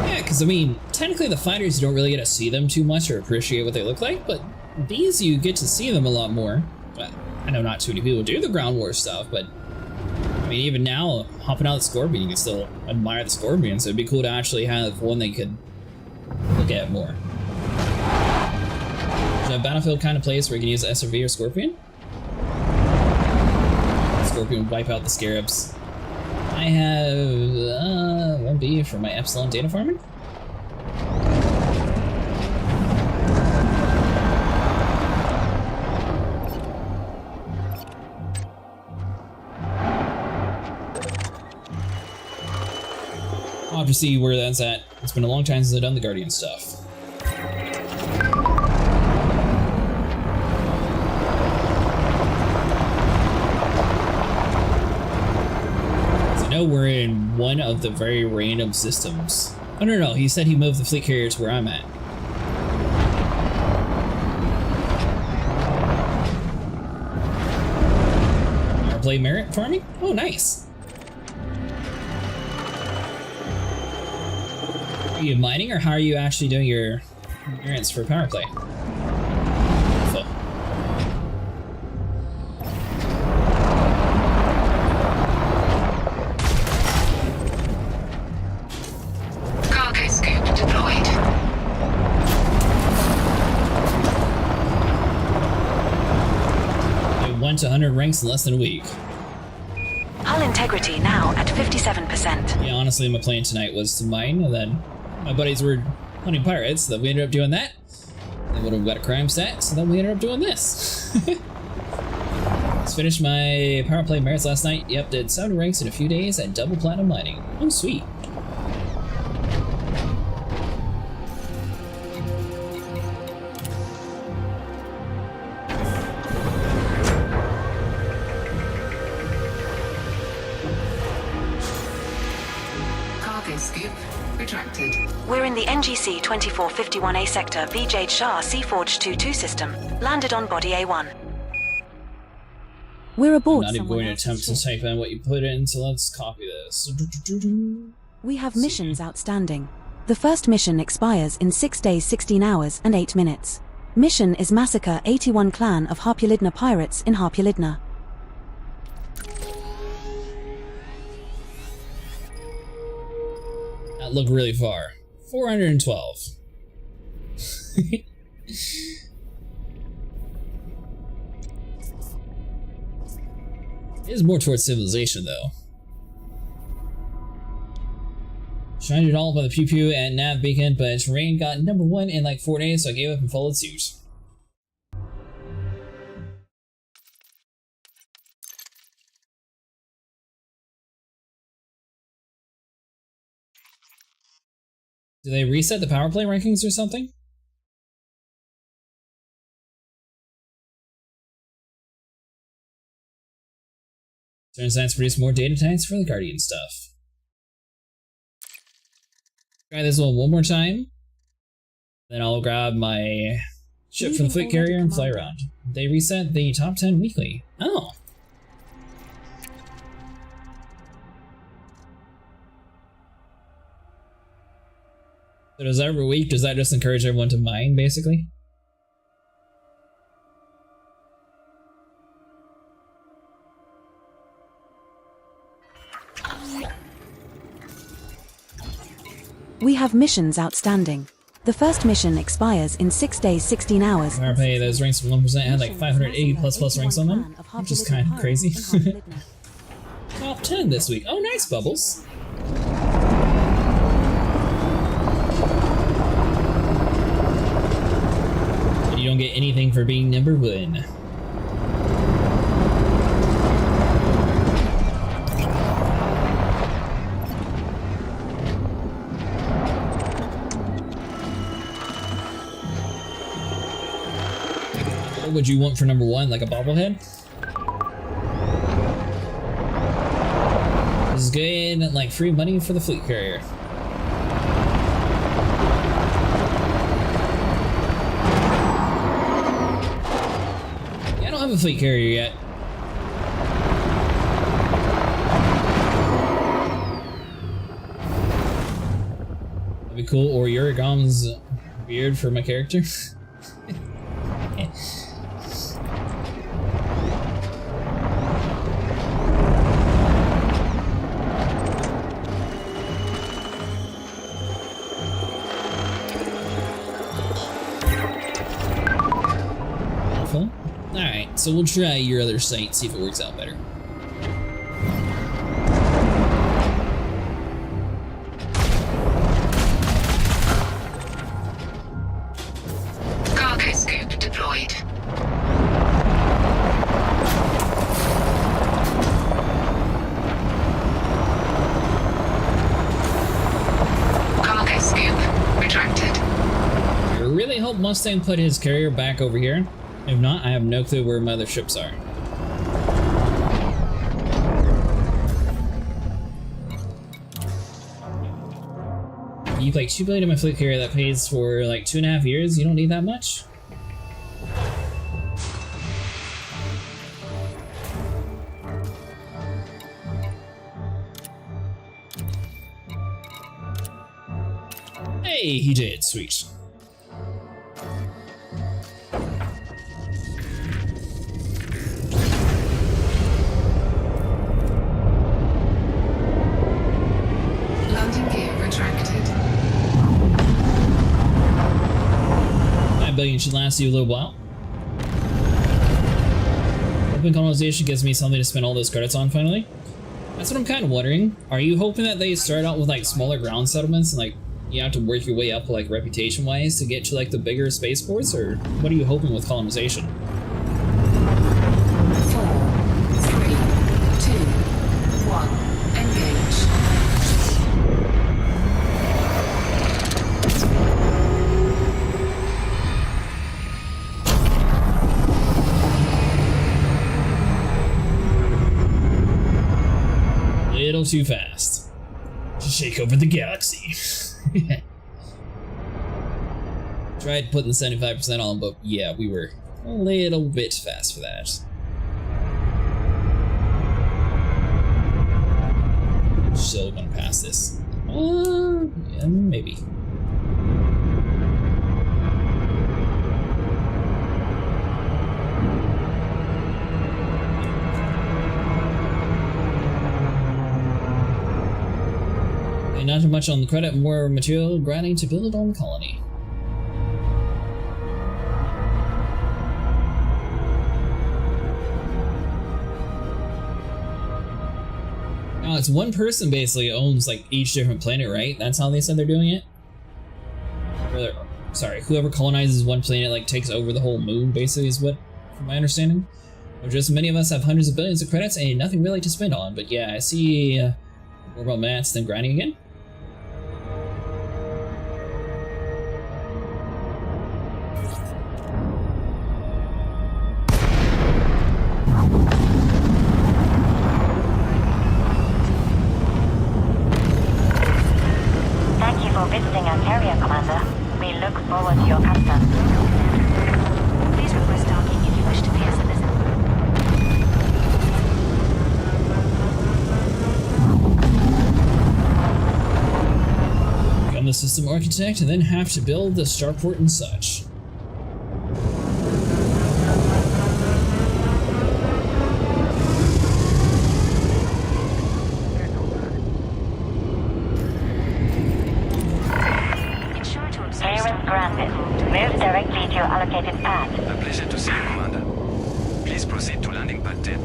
Yeah, because I mean, technically the fighters, you don't really get to see them too much or appreciate what they look like, but these you get to see them a lot more. But I know not too many people do the ground war stuff, but I mean, even now, hopping out the Scorpion, you can still admire the Scorpion, so it'd be cool to actually have one they could look at more. Is a battlefield kind of place where you can use SRV or Scorpion? Scorpion would wipe out the Scarabs. I have 1B for my Epsilon data farming. I'll have to see where that's at. It's been a long time since I've done the Guardian stuff. We're in one of the very random systems. Oh no, he said he moved the fleet carrier to where I'm at. Powerplay merit farming? Oh, nice. Are you mining, or how are you actually doing your endurance for powerplay? Full. Deployed. 1 to 100 ranks in less than a week. Hull integrity now at 57%. Yeah, honestly, my plan tonight was to mine, and then my buddies were hunting pirates, so then we ended up doing that. Then would have got a crime stat, so then we ended up doing this. Just finished my powerplay merits last night. Yep, did 7 ranks in a few days at double platinum mining. Oh, sweet. We're in the NGC 2451A sector VJ Shah Seaforge 22 system. Landed on body A1. We're aboard. I'm not even going to attempt to type in what you put in, so let's copy this. We have missions outstanding. The first mission expires in 6 days, 16 hours, and 8 minutes. Mission is Massacre 81 Clan of Harpulidna Pirates in Harpulidna. That looked really far. 412. It is more towards civilization, though. Shined it all by the pew pew and nav beacon, but terrain got #1 in like 4 days, so I gave up and followed suit. Do they reset the power play rankings or something? Turns out it's produced more data types for the Guardian stuff. Try this one more time. Then I'll grab my ship from the fleet carrier and fly around. They reset the top 10 weekly. Oh. So does every week, does that just encourage everyone to mine, basically? We have missions outstanding. The first mission expires in 6 days, 16 hours. Power play, those ranks from 1% had like 580 plus ranks on them, which is kind of crazy. Top 10 this week. Oh, nice, Bubbles. You don't get anything for being #1. would you want for number 1? Like a bobblehead? This is good, like free money for the fleet carrier. Yeah, I don't have a fleet carrier yet. That'd be cool. Or Urigam's beard for my character. Alright, so we'll try your other site, see if it works out better. Cargo scoop deployed. Cargo scoop retracted. I really hope Mustang put his carrier back over here. If not, I have no clue where my other ships are. You like 2 billion in my fleet carrier that pays for like 2.5 years? You don't need that much? Hey, he did. Sweet. Landing gear retracted. 9 billion should last you a little while. Open colonization gives me something to spend all those credits on finally. That's what I'm kind of wondering. Are you hoping that they start out with like smaller ground settlements and like you have to work your way up like reputation wise to get to like the bigger spaceports, or what are you hoping with colonization? 4, 3, 2, 1, engage. Little too fast to shake over the galaxy. Tried putting 75% on, but yeah, we were a little bit fast for that. Still gonna pass this. Yeah, maybe. And not too much on the credit, more material grinding to build on the colony. Now it's one person basically owns like each different planet, right? That's how they said they're doing it? Or, sorry, whoever colonizes one planet like takes over the whole moon basically is what, from my understanding. Or just many of us have hundreds of billions of credits and nothing really to spend on, but yeah, I see more about mats than grinding again. Thank you for visiting our carrier, Commander. We look forward to your custom. Please request docking if you wish to pay us a visit. Become the system architect and then have to build the starport and such. Clearance granted. Move directly to your allocated pad. A pleasure to see you, Commander. Please proceed to landing pad 10.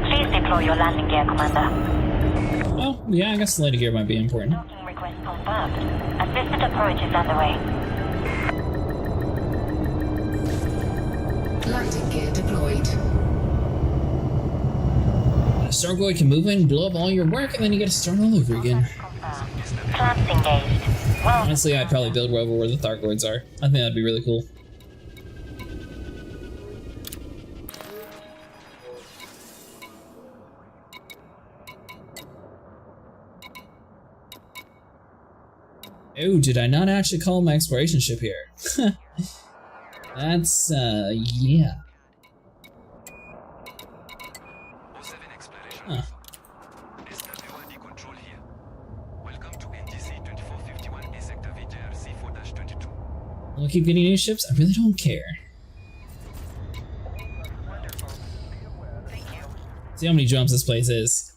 Please deploy your landing gear, Commander. Well, yeah, I guess the landing gear might be important. Docking request confirmed. confirmed. Assisted approach is underway. Landing gear deployed. Stargoid can move in, blow up all your work, and then you get to start all over again. Clamps engaged. Well, Honestly, I'd probably build over where the Thargoids are. I think that'd be really cool. Oh, did I not actually call my exploration ship here? That's, yeah. Huh. I'll keep getting new ships, I really don't care. See how many jumps this place is.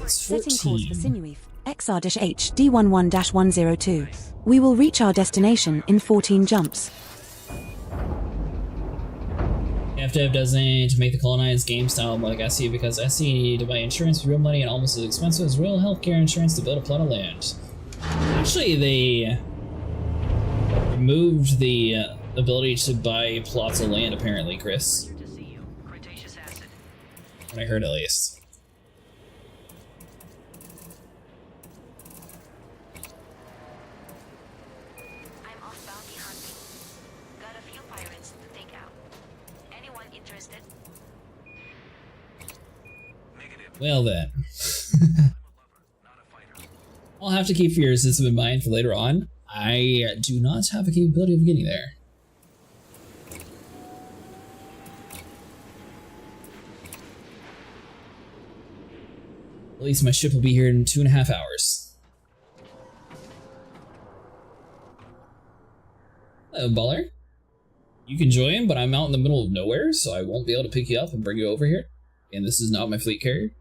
Setting course for Sinuif, XR-H D11-102. We will reach our destination in 14 jumps. FDev doesn't make the colonized game style more like SE because SE need to buy insurance with real money and almost as expensive as real healthcare insurance to build a plot of land. Actually, they removed the ability to buy plots of land, apparently, Chris. What I heard, at least. Well then. I'll have to keep your system in mind for later on. I do not have a capability of getting there. At least my ship will be here in 2.5 hours. Hello, Baller. You can join, but I'm out in the middle of nowhere, so I won't be able to pick you up and bring you over here. And this is not my fleet carrier.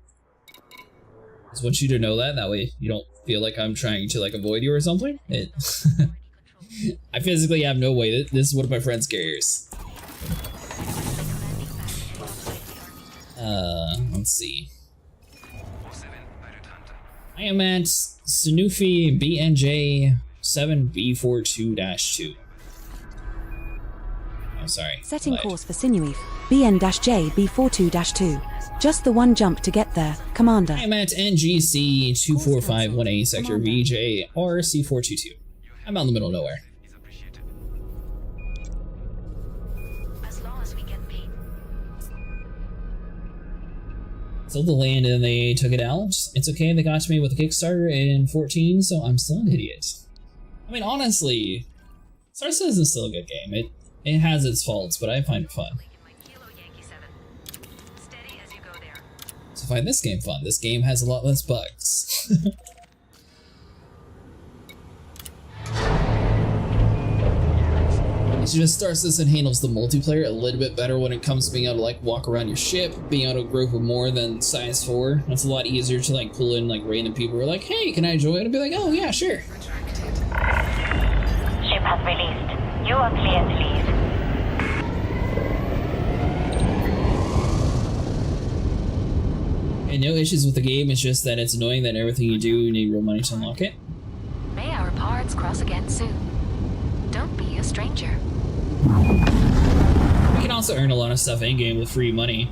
I just want you to know that way you don't feel like I'm trying to like avoid you or something. I physically have no way. This is one of my friend's carriers. Let's see. I am at Sinufi BNJ 7B42-2. I'm sorry. Setting course for Sinuif, BN-J B42-2. Just the one jump to get there, Commander. I'm at NGC 24518 Sector VJ RC422. I'm out in the middle of nowhere. As long as we get paid. Sold the land and they took it out. It's okay, they got to me with a Kickstarter in 14, so I'm still an idiot. I mean, honestly, Star Citizen is still a good game. It has its faults, but I find it fun. So I find this game fun. This game has a lot less bugs. It's just Star Citizen handles the multiplayer a little bit better when it comes to being able to like walk around your ship, being able to group with more than size 4. It's a lot easier to like pull in like random people who are like, hey, can I join? And be like, oh yeah, sure. ship has released. You are clear to leave. And no issues with the game, it's just that it's annoying that everything you do, you need real money to unlock it. May our paths cross again soon. Don't be a stranger. You can also earn a lot of stuff in-game with free money.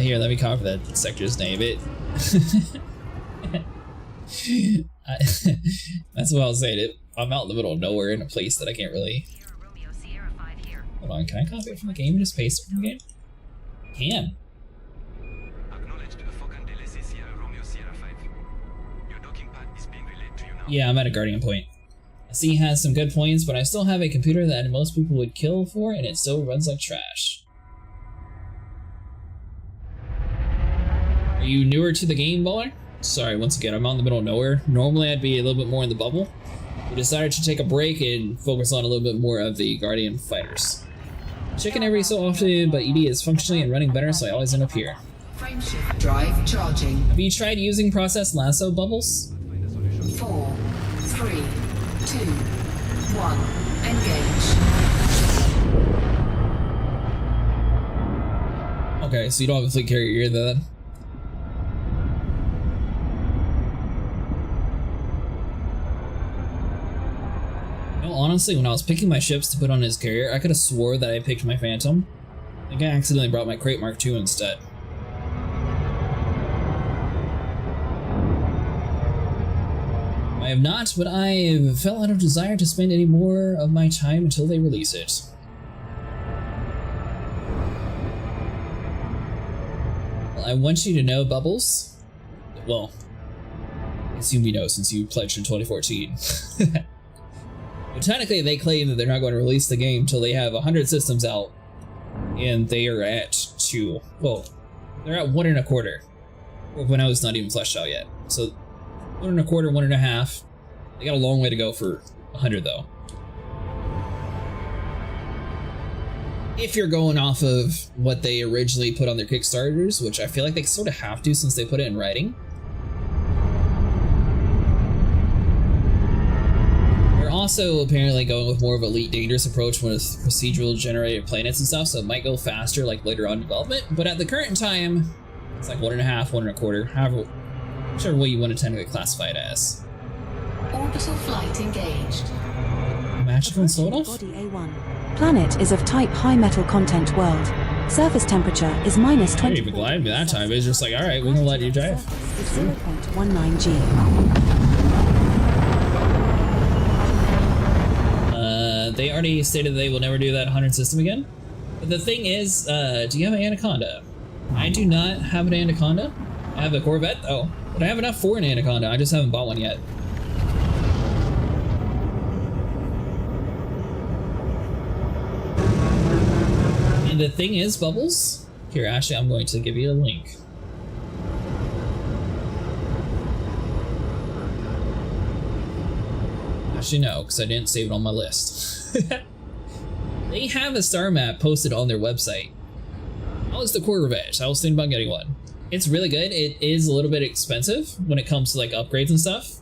Here, let me copy that sector's name. That's what I'll say. I'm out in the middle of nowhere in a place that I can't really... Hold on, can I copy it from the game and just paste it from the game? Can. Yeah, I'm at a Guardian point. I see it has some good points, but I still have a computer that most people would kill for, and it still runs like trash. Are you newer to the game, Baller? Sorry, once again, I'm out in the middle of nowhere. Normally I'd be a little bit more in the bubble. We decided to take a break and focus on a little bit more of the Guardian fighters. Checking every so often, but ED is functioning and running better, so I always end up here. Frameshift drive charging. Have you tried using process lasso bubbles? 4, 3, 2, 1. Okay, so you don't have a fleet carrier either then. You know, honestly, when I was picking my ships to put on his carrier, I could have swore that I picked my Phantom. I think I accidentally brought my Crate Mark II instead. I have not, but I fell out of desire to spend any more of my time until they release it. Well, I want you to know, Bubbles. Well, I assume you know since you pledged in 2014. But technically, they claim that they're not going to release the game until they have 100 systems out, and they are at 2. Well, they're at 1 1/4. When I was not even fleshed out yet. So 1 1/4, 1 1/2. They got a long way to go for 100 though. If you're going off of what they originally put on their Kickstarters, which I feel like they sort of have to since they put it in writing. They're also apparently going with more of an Elite Dangerous approach with procedural generated planets and stuff, so it might go faster like later on in development. But at the current time, it's like 1 1/2, 1 1/4, however, whichever way you want to technically classify it as. Orbital flight engaged. Magical and sold off? Body A1. Planet is of type high metal content world. Surface temperature is minus I 20. didn't even glide me that time. It's just like, alright, we're gonna let you drive. Is 0.19 G. They already stated they will never do that 100 system again. But the thing is, do you have an Anaconda? I do not have an Anaconda. I have a Corvette though, but I have enough for an Anaconda. I just haven't bought one yet. And the thing is, Bubbles, here, actually, I'm going to give you a link. Actually, no, because I didn't save it on my list. They have a star map posted on their website. How is the Corvette? I was thinking about getting one. It's really good. It is a little bit expensive when it comes to like upgrades and stuff.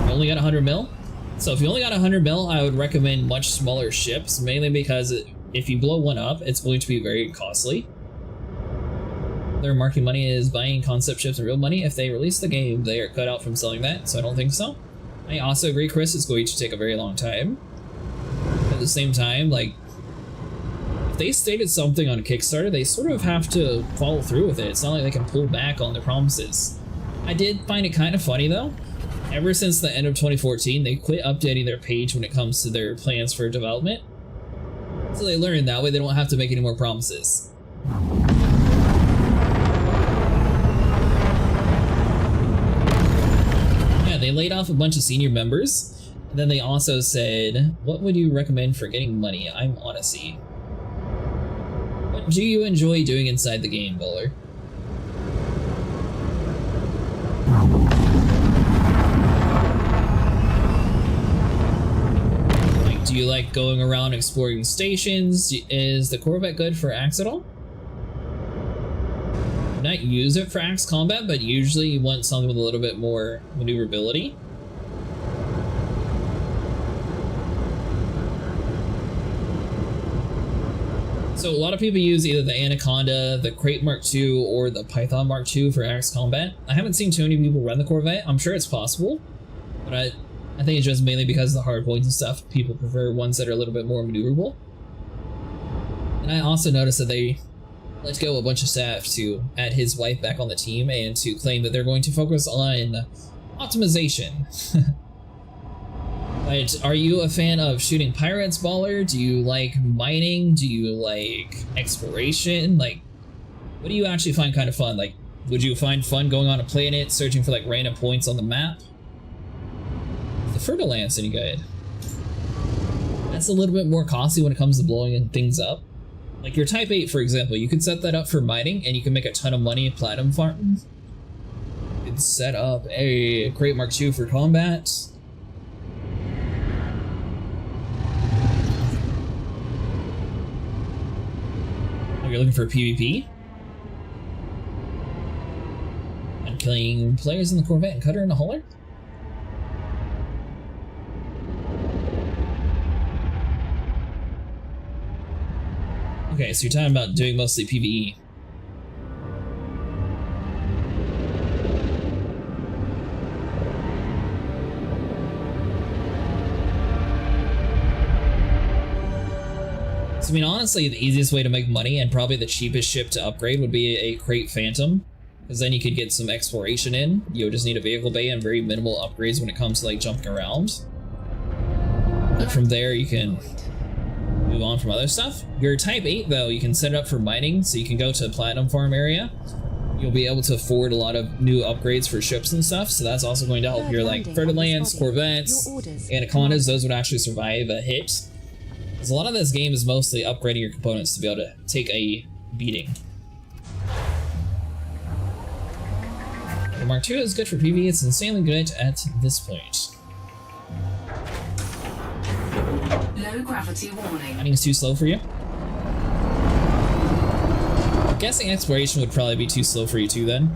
You only got 100 mil. So if you only got 100 mil, I would recommend much smaller ships, mainly because if you blow one up, it's going to be very costly. Their market money is buying concept ships and real money. If they release the game, they are cut out from selling that, so I don't think so. I also agree, Chris, it's going to take a very long time. At the same time, like, if they stated something on Kickstarter, they sort of have to follow through with it. It's not like they can pull back on their promises. I did find it kind of funny, though. Ever since the end of 2014, they quit updating their page when it comes to their plans for development. So they learned that way they don't have to make any more promises. They laid off a bunch of senior members, and then they also said, what would you recommend for getting money? I'm Odyssey. What do you enjoy doing inside the game, Bowler? Like, do you like going around exploring stations? Is the Corvette good for axe at all? Not use it for axe combat, but usually you want something with a little bit more maneuverability. So a lot of people use either the Anaconda, the Crate Mark II, or the Python Mark II for axe combat. I haven't seen too many people run the Corvette. I'm sure it's possible, but I think it's just mainly because of the hard points and stuff. People prefer ones that are a little bit more maneuverable. And I also noticed that they let go a bunch of staff to add his wife back on the team and to claim that they're going to focus on optimization. But are you a fan of shooting pirates, Baller? Do you like mining? Do you like exploration? Like, what do you actually find kind of fun? Like, would you find fun going on a planet, searching for like random points on the map? The Fertile Land's any good? That's a little bit more costly when it comes to blowing things up. Like your Type 8, for example, you could set that up for mining and you can make a ton of money in platinum farming. You could set up a Crate Mark II for combat. You're looking for PvP? And killing players in the Corvette and Cutter in the Hauler? Okay, so you're talking about doing mostly PvE. So, I mean, honestly, the easiest way to make money and probably the cheapest ship to upgrade would be a Crate Phantom, because then you could get some exploration in. You'll just need a vehicle bay and very minimal upgrades when it comes to like jumping around. And from there, you can move on from other stuff. Your Type 8, though, you can set it up for mining, so you can go to a Platinum Farm area. You'll be able to afford a lot of new upgrades for ships and stuff, so that's also going to help your like Ferdinands, Corvettes, Anacondas. Those would actually survive a hit. Because a lot of this game is mostly upgrading your components to be able to take a beating. The Mark II is good for PvE, it's insanely good at this point. Low gravity warning. Mining's too slow for you? I'm guessing exploration would probably be too slow for you too then.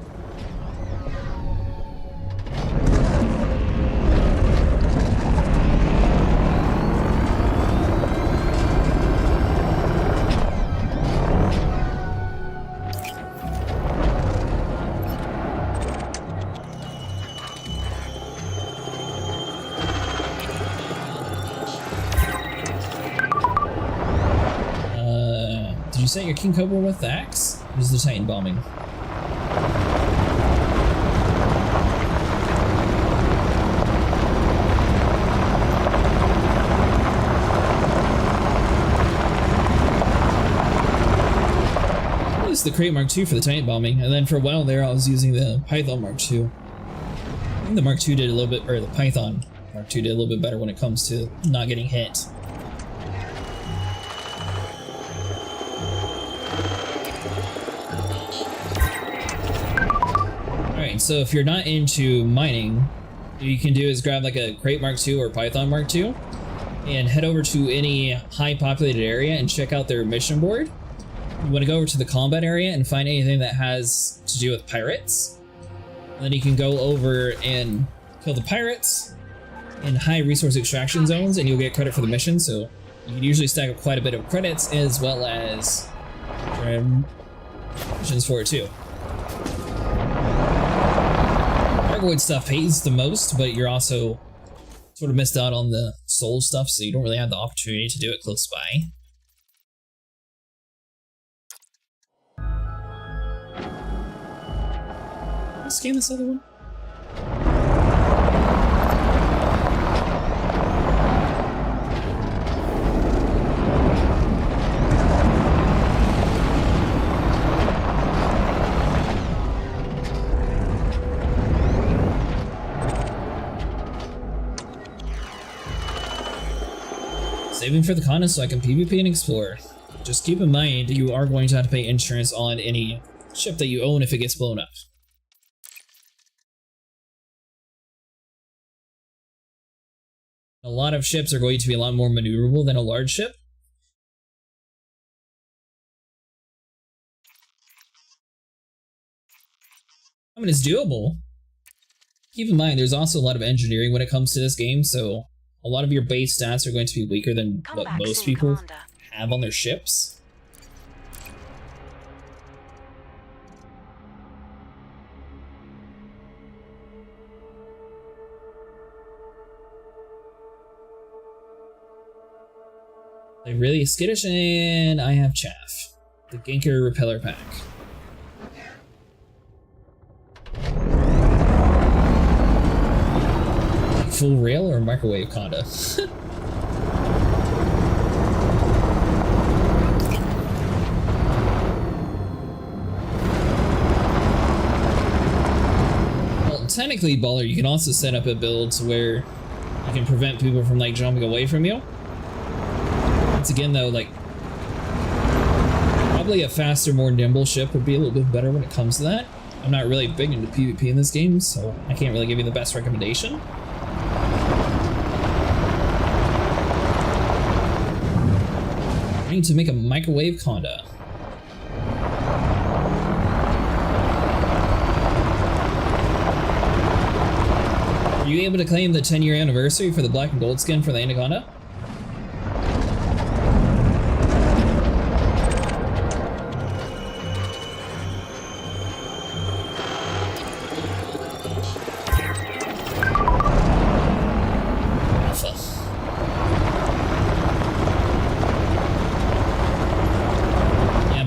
Did you set your King Cobra with the axe? Or is the Titan bombing? I used the Crate Mark II for the Titan bombing, and then for a while there I was using the Python Mark II. I think the Mark II did a little bit, or the Python Mark II did a little bit better when it comes to not getting hit. So if you're not into mining, what you can do is grab like a Crate Mark II or Python Mark II and head over to any high populated area and check out their mission board. You want to go over to the combat area and find anything that has to do with pirates. And then you can go over and kill the pirates in high resource extraction zones and you'll get credit for the mission. So you can usually stack up quite a bit of credits as well as missions for it too. Cargoid stuff pays the most, but you're also sort of missed out on the soul stuff, so you don't really have the opportunity to do it close by. Let's scan this other one. Saving for the Conda so I can PvP and explore. Just keep in mind you are going to have to pay insurance on any ship that you own if it gets blown up. A lot of ships are going to be a lot more maneuverable than a large ship. I mean, it's doable. Keep in mind, there's also a lot of engineering when it comes to this game, so a lot of your base stats are going to be weaker than what most people have on their ships. They're really skittish, and I have chaff. The Genker Repeller Pack. Full rail or microwave Conda? Well, technically, Baller, you can also set up a build to where you can prevent people from like jumping away from you. Once again, though, like probably a faster, more nimble ship would be a little bit better when it comes to that. I'm not really big into PvP in this game, so I can't really give you the best recommendation. To make a microwave Conda. Are you able to claim the 10-year anniversary for the black and gold skin for the Anaconda?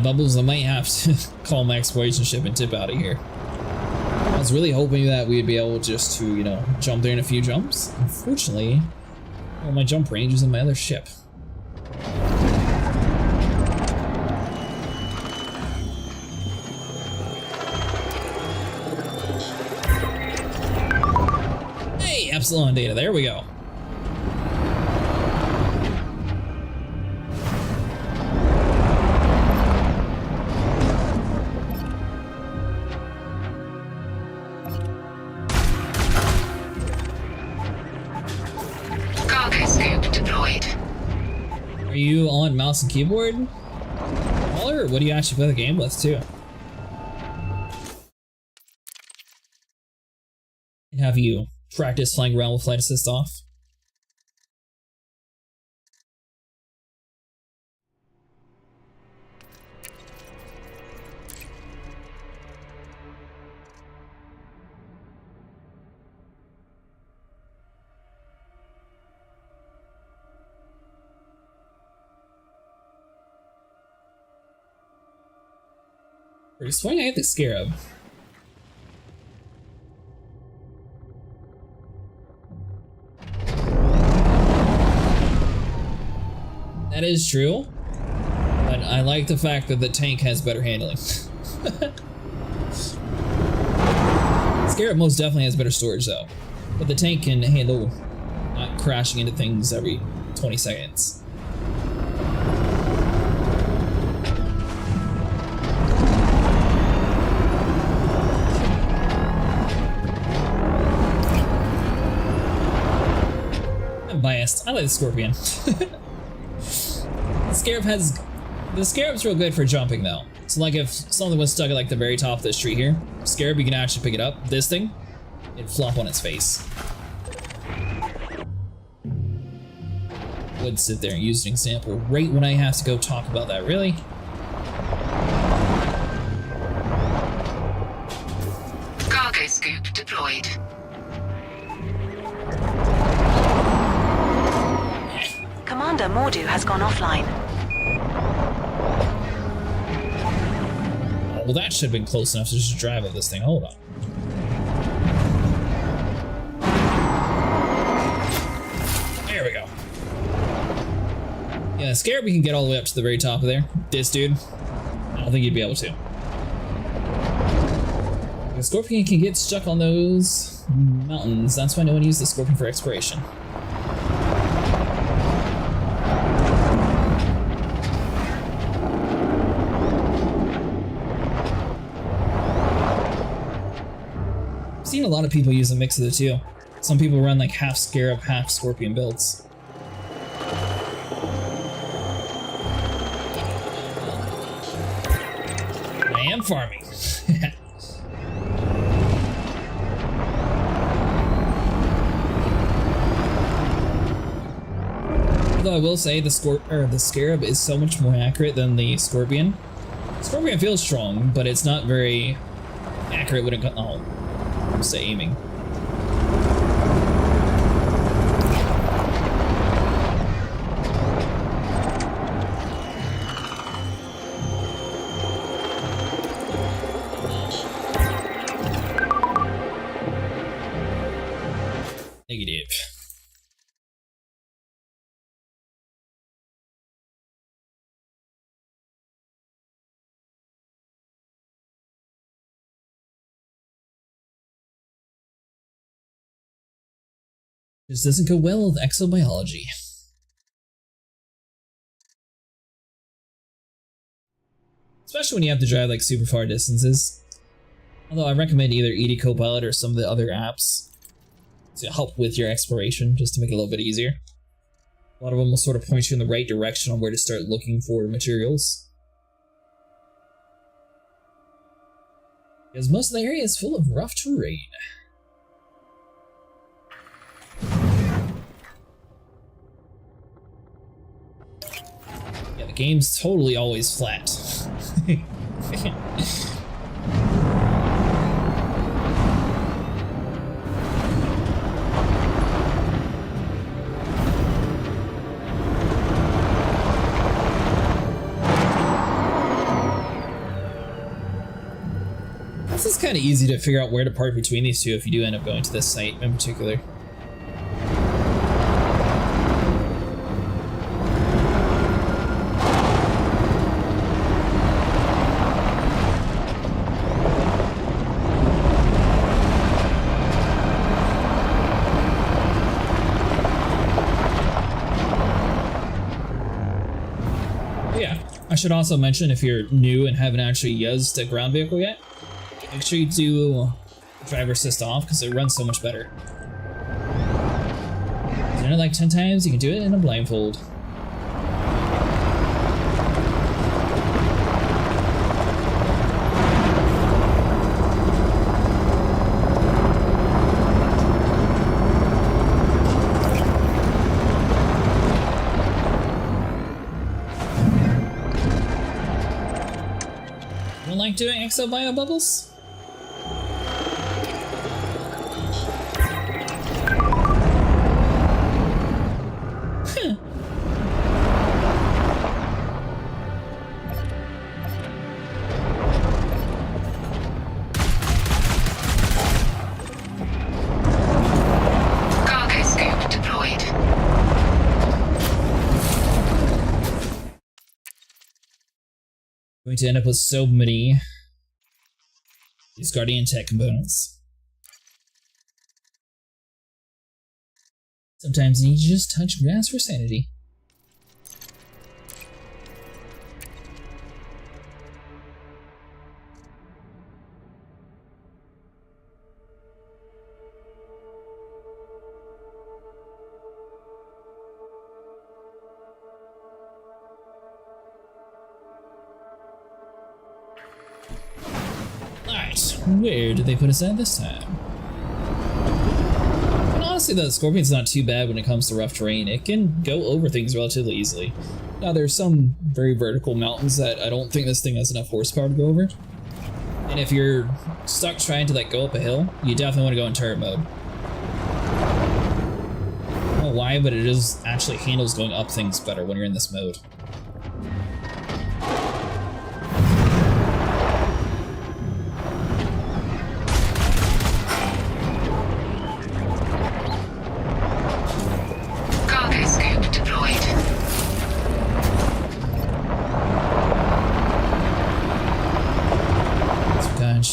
Bubbles, I might have to call my exploration ship and tip out of here. I was really hoping that we'd be able just to, you know, jump there in a few jumps. Unfortunately, well, my jump range is in my other ship. Hey, Epsilon data, there we go. Are you on mouse and keyboard, or what do you actually play the game with too? And have you practiced flying around with flight assist off? We're swinging at the Scarab. That is true, but I like the fact that the tank has better handling. Scarab most definitely has better storage though, but the tank can handle not crashing into things every 20 seconds. Biased. I like the Scorpion. The Scarab's real good for jumping though. So like if something was stuck at like the very top of this tree here, Scarab, you can actually pick it up. This thing, it'd flop on its face. Would sit there and use an example right when I have to go talk about that, really? Cargo scoop deployed. Commander Mordu has gone offline. Well, that should have been close enough to just drive at this thing. Hold on. There we go. Yeah, Scarab, we can get all the way up to the very top of there. This dude, I don't think you'd be able to. The Scorpion can get stuck on those mountains. That's why no one uses the Scorpion for exploration. I've seen a lot of people use a mix of the two. Some people run like half Scarab, half Scorpion builds. I am farming. Although I will say the Scarab is so much more accurate than the Scorpion. Scorpion feels strong, but it's not very accurate when it comes. Oh, I'm say aiming. Negative. This doesn't go well with exobiology. Especially when you have to drive like super far distances. Although I recommend either ED Copilot or some of the other apps to help with your exploration, just to make it a little bit easier. A lot of them will sort of point you in the right direction on where to start looking for materials. Because most of the area is full of rough terrain. Yeah, the game's totally always flat. This is kind of easy to figure out where to park between these two if you do end up going to this site in particular. I should also mention, if you're new and haven't actually used a ground vehicle yet, make sure you do driver assist off because it runs so much better. You've done it like 10 times, you can do it in a blindfold. Like doing exo bio bubbles? Cargo scoop deployed. Going to end up with so many these Guardian Tech components. Sometimes you need to just touch grass for sanity. Where did they put us at this time? And honestly, the Scorpion's not too bad when it comes to rough terrain. It can go over things relatively easily. Now, there's some very vertical mountains that I don't think this thing has enough horsepower to go over. And if you're stuck trying to like go up a hill, you definitely want to go in turret mode. I don't know why, but it just actually handles going up things better when you're in this mode.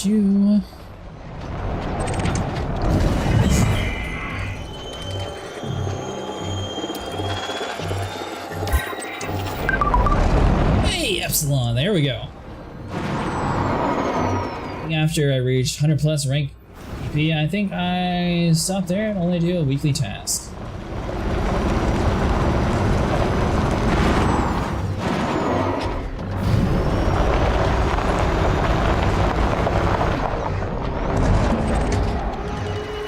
You. Hey, Epsilon, there we go. After I reached 100 plus rank EP, I think I stop there and only do a weekly task.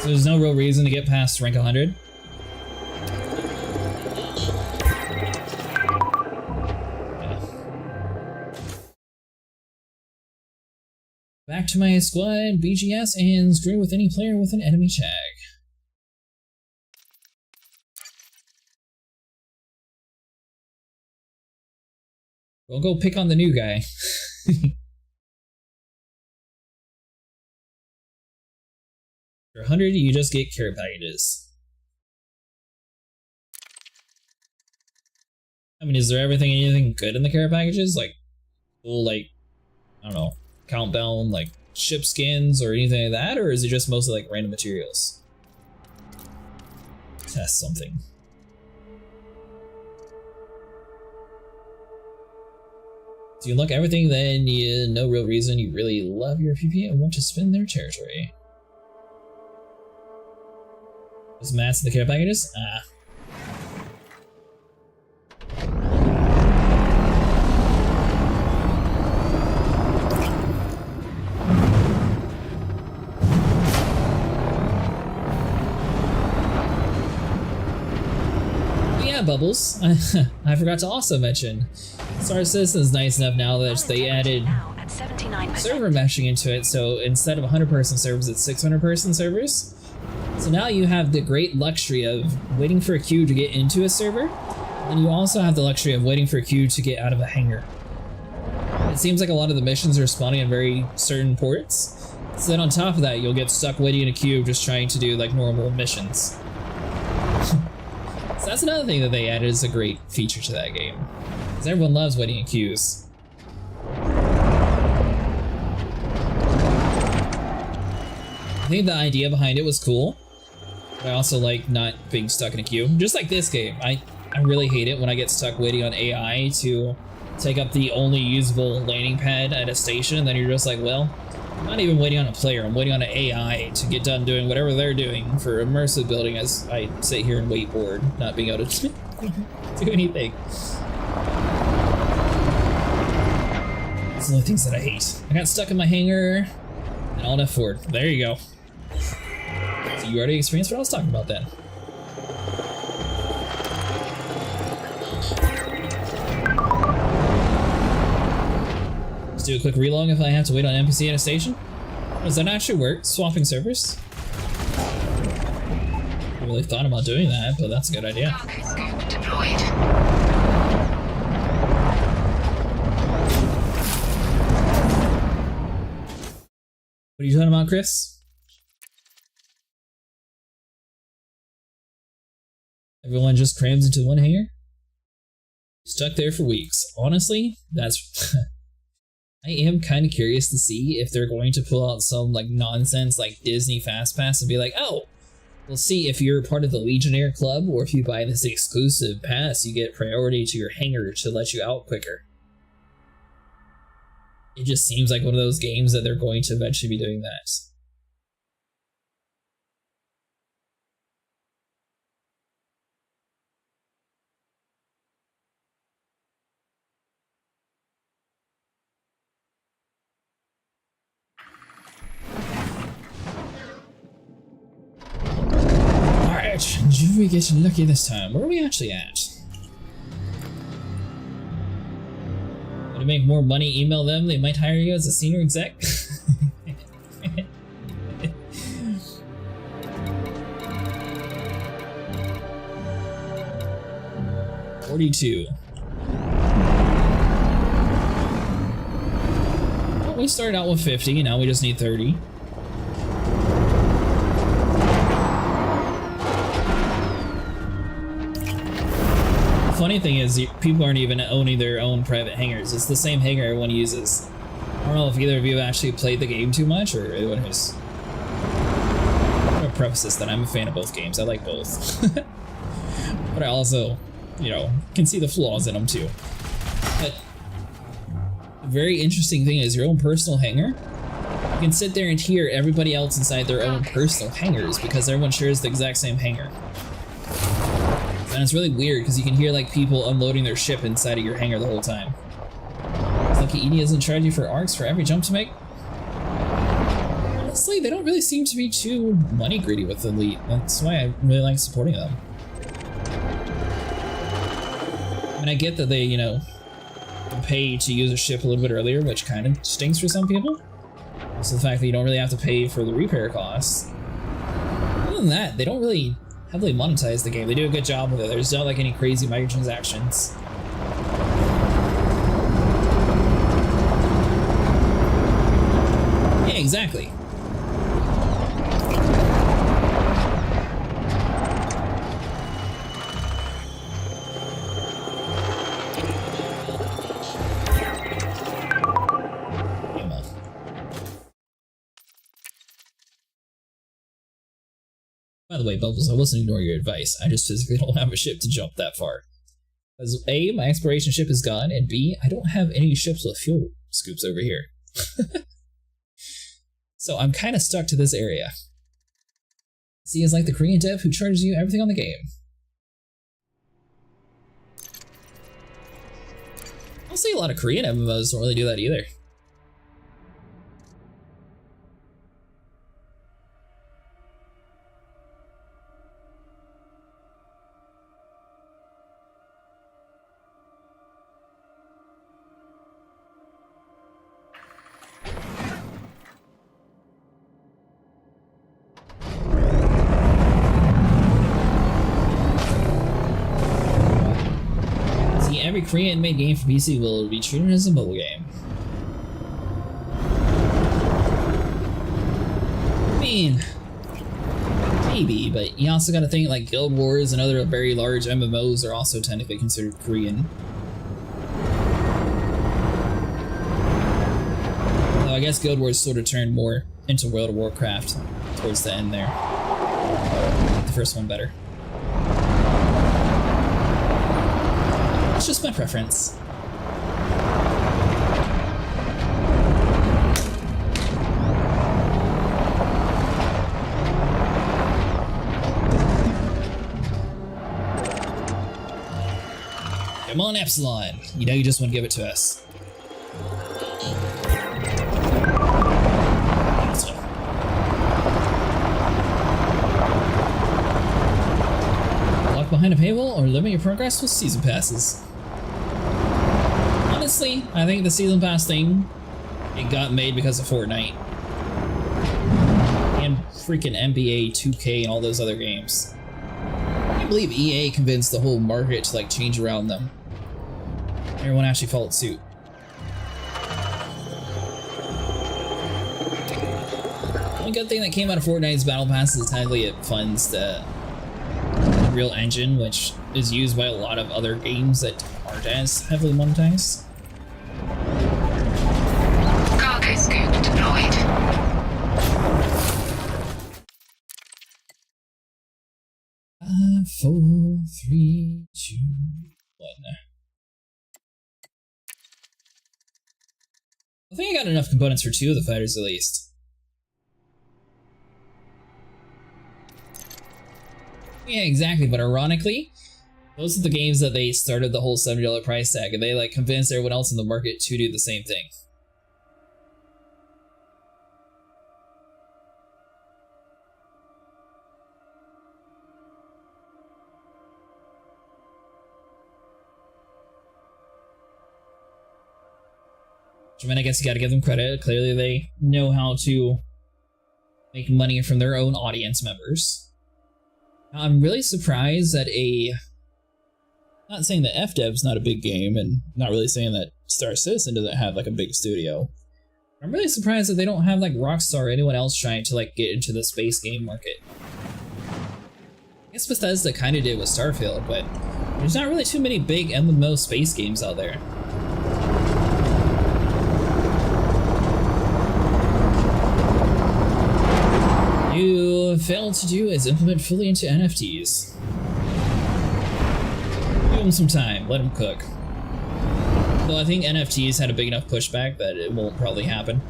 There's no real reason to get past rank 100. Yeah. Back to my squad, BGS, and stream with any player with an enemy tag. We'll go pick on the new guy. For 100, you just get care packages. I mean, is there anything good in the care packages? Like, full, like, I don't know, countdown, like, ship skins or anything like that? Or is it just mostly, like, random materials? Test something. So you unlock everything, then you no real reason you really love your PP and want to spin their territory. Those mats in the care packages? Ah. Oh yeah, Bubbles. I forgot to also mention, Star Citizen is nice enough now that they added server meshing into it, so instead of 100-person servers, it's 600-person servers. So now you have the great luxury of waiting for a queue to get into a server, and you also have the luxury of waiting for a queue to get out of a hangar. It seems like a lot of the missions are spawning in very certain ports, So then on top of that, you'll get stuck waiting in a queue just trying to do like normal missions. So that's another thing that they added as a great feature to that game. Because everyone loves waiting in queues. I think the idea behind it was cool. But I also like not being stuck in a queue. Just like this game. I really hate it when I get stuck waiting on AI to take up the only usable landing pad at a station, and then you're just like, well, I'm not even waiting on a player, I'm waiting on an AI to get done doing whatever they're doing for immersive building as I sit here and wait bored, not being able to do anything. It's the only things that I hate. I got stuck in my hangar, and Alt F4. There you go. So you already experienced what I was talking about then. Do a quick relog if I have to wait on NPC at a station. Does that actually work? Swapping servers? I really thought about doing that, but that's a good idea. Deployed. What are you talking about, Chris? Everyone just crams into one hangar? Stuck there for weeks. Honestly, that's... I am kind of curious to see if they're going to pull out some like nonsense like Disney Fast Pass and be like, oh, we'll see if you're part of the Legionnaire Club, or if you buy this exclusive pass, you get priority to your hangar to let you out quicker. It just seems like one of those games that they're going to eventually be doing that. Do we get lucky this time? Where are we actually at? Want to make more money? Email them. They might hire you as a senior exec. 42. Well, we started out with 50. Now we just need 30. Funny thing is, people aren't even owning their own private hangars. It's the same hangar everyone uses. I don't know if either of you have actually played the game too much, or anyone who's... I'm gonna preface this that I'm a fan of both games. I like both. But I also, you know, can see the flaws in them too. But the very interesting thing is your own personal hangar. You can sit there and hear everybody else inside their own personal hangars because everyone shares the exact same hangar. And it's really weird because you can hear like people unloading their ship inside of your hangar the whole time. It's like Edie doesn't charge you for arcs for every jump to make. Honestly, they don't really seem to be too money greedy with Elite. That's why I really like supporting them. I mean, I get that they, you know, pay to use a ship a little bit earlier, which kind of stinks for some people. Also the fact that you don't really have to pay for the repair costs. Other than that, they don't really heavily monetize the game. They do a good job with it. There's not like any crazy microtransactions. Yeah, exactly. By the way, Bubbles, I wasn't ignoring your advice. I just physically don't have a ship to jump that far. Because A, my exploration ship is gone, and B, I don't have any ships with fuel scoops over here. So I'm kind of stuck to this area. See, it's like the Korean dev who charges you everything on the game. I'll say a lot of Korean MMOs don't really do that either. Every Korean-made game for PC will be treated as a mobile game. mean, maybe, but you also gotta think like Guild Wars and other very large MMOs are also technically considered Korean. Though I guess Guild Wars sort of turned more into World of Warcraft towards the end there. The first one better. It's just my preference. Come on, Epsilon. You know you just want to give it to us. Lock behind a paywall or limit your progress with season passes. Honestly, I think the season pass thing, it got made because of Fortnite. And freaking NBA 2K and all those other games. I can't believe EA convinced the whole market to like change around them. Everyone actually followed suit. One good thing that came out of Fortnite's Battle Pass is technically it funds the Unreal Engine, which is used by a lot of other games that aren't as heavily monetized. Cargo scoop deployed. 4, 3, 2, 1. I think I got enough components for 2 of the fighters at least. Yeah, exactly, but ironically, those are the games that they started the whole $70 price tag, and they like convinced everyone else in the market to do the same thing. I mean, I guess you gotta give them credit. Clearly they know how to make money from their own audience members. Now, I'm really surprised that not saying that FDev's not a big game, and not really saying that Star Citizen doesn't have like a big studio. I'm really surprised that they don't have like Rockstar or anyone else trying to like get into the space game market. I guess Bethesda kinda did with Starfield, but there's not really too many big MMO space games out there. You failed to do is implement fully into NFTs. Give them some time, let them cook. Though I think NFTs had a big enough pushback that it won't probably happen.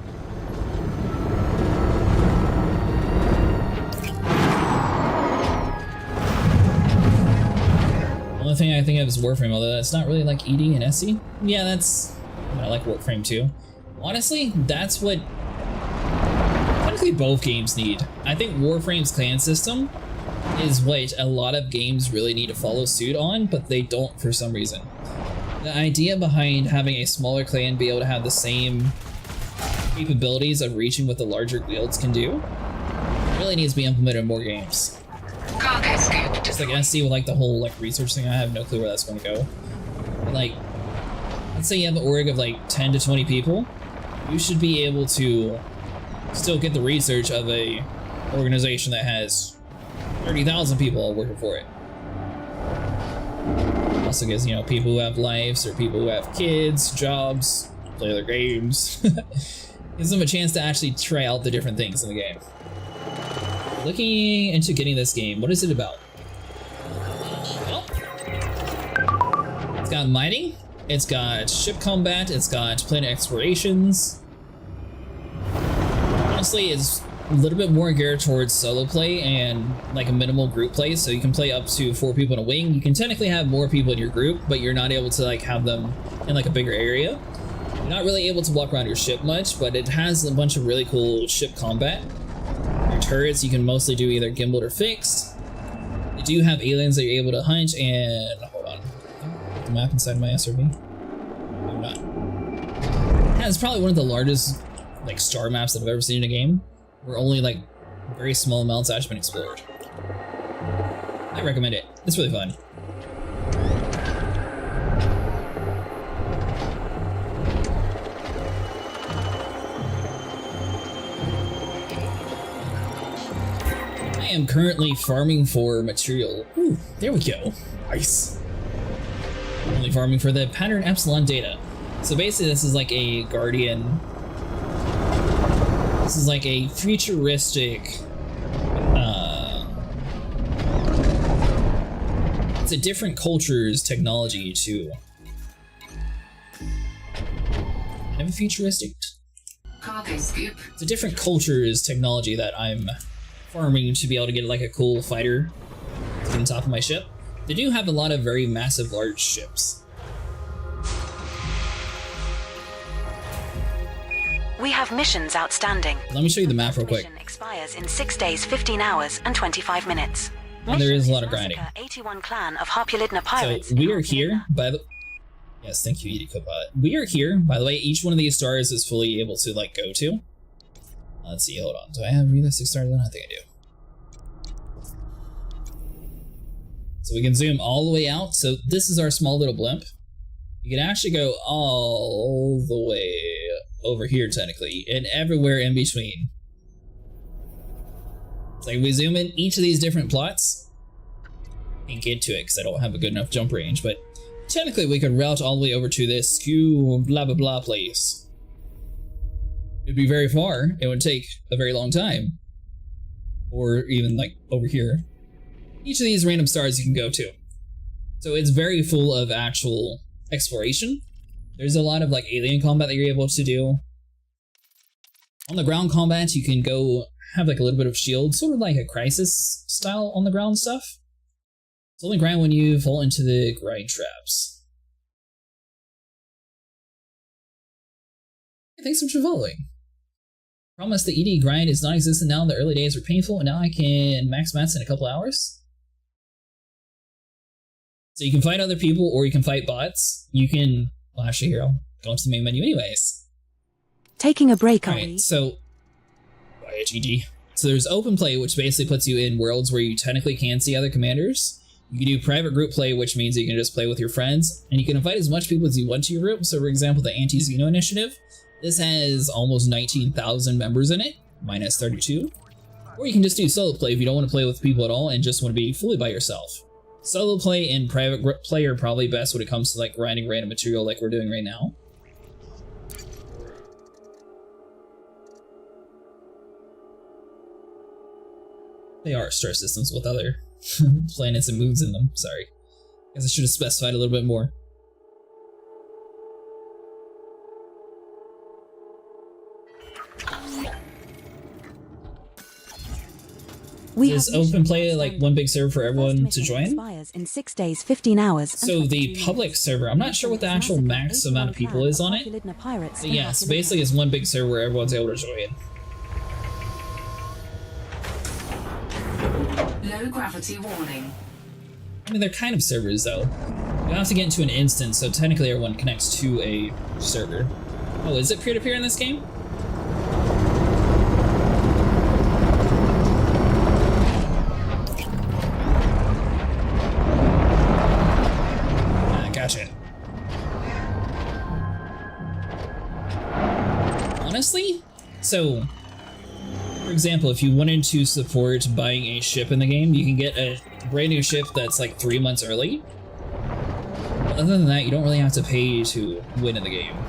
The only thing I think of is Warframe, although that's not really like ED and SE. Yeah, that's... I like Warframe too. Honestly, that's what both games need. I think Warframe's clan system is what a lot of games really need to follow suit on, but they don't for some reason. The idea behind having a smaller clan be able to have the same capabilities of reaching what the larger guilds can do really needs to be implemented in more games. Just like SC with like the whole like research thing, I have no clue where that's going to go. But like, let's say you have an org of like 10 to 20 people, you should be able to still get the research of a organization that has 30,000 people all working for it. Also gives, you know, people who have lives or people who have kids, jobs, play other games. Gives them a chance to actually try out the different things in the game. Looking into getting this game, what is it about? Well, it's got mining, it's got ship combat, it's got planet explorations. Honestly, it's a little bit more geared towards solo play and like a minimal group play, so you can play up to 4 people in a wing. You can technically have more people in your group, but you're not able to like have them in like a bigger area. You're not really able to walk around your ship much, but it has a bunch of really cool ship combat. Your turrets you can mostly do either gimbaled or fixed. You do have aliens that you're able to hunt, and hold on, the map inside my SRB. I'm not. It has probably one of the largest like star maps that I've ever seen in a game, where only like very small amounts have actually been explored. I recommend it. It's really fun. I am currently farming for material. Ooh, there we go. Nice. Only farming for the pattern epsilon data. So basically this is like a guardian. This is like a futuristic, it's a different culture's technology to kind of futuristic. Cargo scoop. It's a different culture's technology that I'm farming to be able to get like a cool fighter to get on top of my ship. They do have a lot of very massive, large ships. We have missions outstanding. Let me show you the map real quick. Mission expires in 6 days, 15 hours, and 25 minutes. And there is a lot of grinding. 81 clan of Harpulidna pirates. So we are here by the... Yes, thank you, ED Copilot. We are here, by the way, each one of these stars is fully able to like go to. Let's see, hold on. Do I have realistic stars on? I think I do. So we can zoom all the way out. So this is our small little blimp. You can actually go all the way over here technically, and everywhere in between. It's like we zoom in each of these different plots. Can't get to it because I don't have a good enough jump range, but technically we could route all the way over to this blah blah blah place. It'd be very far, it would take a very long time. Or even like over here. Each of these random stars you can go to. So it's very full of actual exploration. There's a lot of like alien combat that you're able to do. On the ground combat, you can go have like a little bit of shield, sort of like a Crisis style on the ground stuff. It's only grind when you fall into the grind traps. Thanks so much for following. Promise the ED grind is non-existent now. The early days were painful, and now I can max mats in a couple hours. So you can fight other people, or you can fight bots. You can... Well, actually, here, I'll go into the main menu anyways. Taking a break, Alright, so... GG. So there's open play, which basically puts you in worlds where you technically can see other commanders. You can do private group play, which means you can just play with your friends. And you can invite as much people as you want to your group. So for example, the Anti-Xeno Initiative. This has almost 19,000 members in it, minus 32. Or you can just do solo play if you don't want to play with people at all and just want to be fully by yourself. Solo play and private play are probably best when it comes to like grinding random material like we're doing right now. They are star systems with other planets and moons in them, sorry. Guess I should have specified a little bit more. Is open play like one big server for everyone to join? In 6 days, 15 hours. So the public server, I'm not sure what the actual max amount of people is on it. But yes, basically it's one big server where everyone's able to join. Low gravity warning. I mean, they're kind of servers though. You have to get into an instance, so technically everyone connects to a server. Oh, is it peer-to-peer in this game? Gotcha. Honestly, so for example, if you wanted to support buying a ship in the game, you can get a brand new ship that's like 3 months early. But other than that, you don't really have to pay to win in the game. You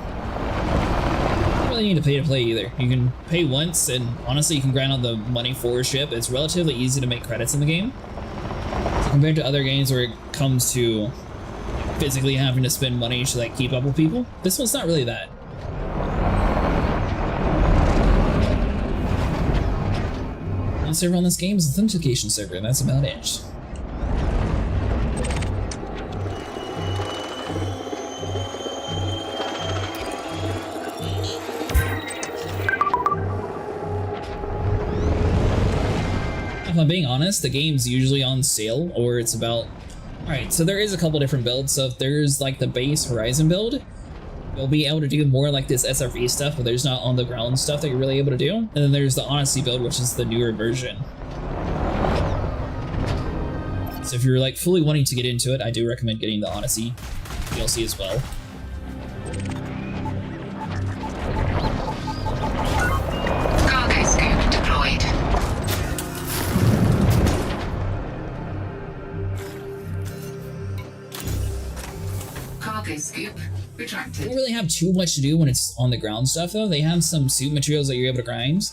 don't really need to pay to play either. You can pay once, and honestly, you can grind on the money for a ship. It's relatively easy to make credits in the game. So compared to other games where it comes to physically having to spend money to like keep up with people, this one's not really that. One server on this game is an authentication server, and that's about it. If I'm being honest, the game's usually on sale, or it's about... Alright, so there is a couple different builds. So if there's like the base Horizon build, you'll be able to do more like this SRV stuff, but there's not on the ground stuff that you're really able to do. And then there's the Odyssey build, which is the newer version. So if you're like fully wanting to get into it, I do recommend getting the Odyssey DLC as well. Cargo scoop deployed. They don't really have too much to do when it's on the ground stuff though. They have some suit materials that you're able to grind.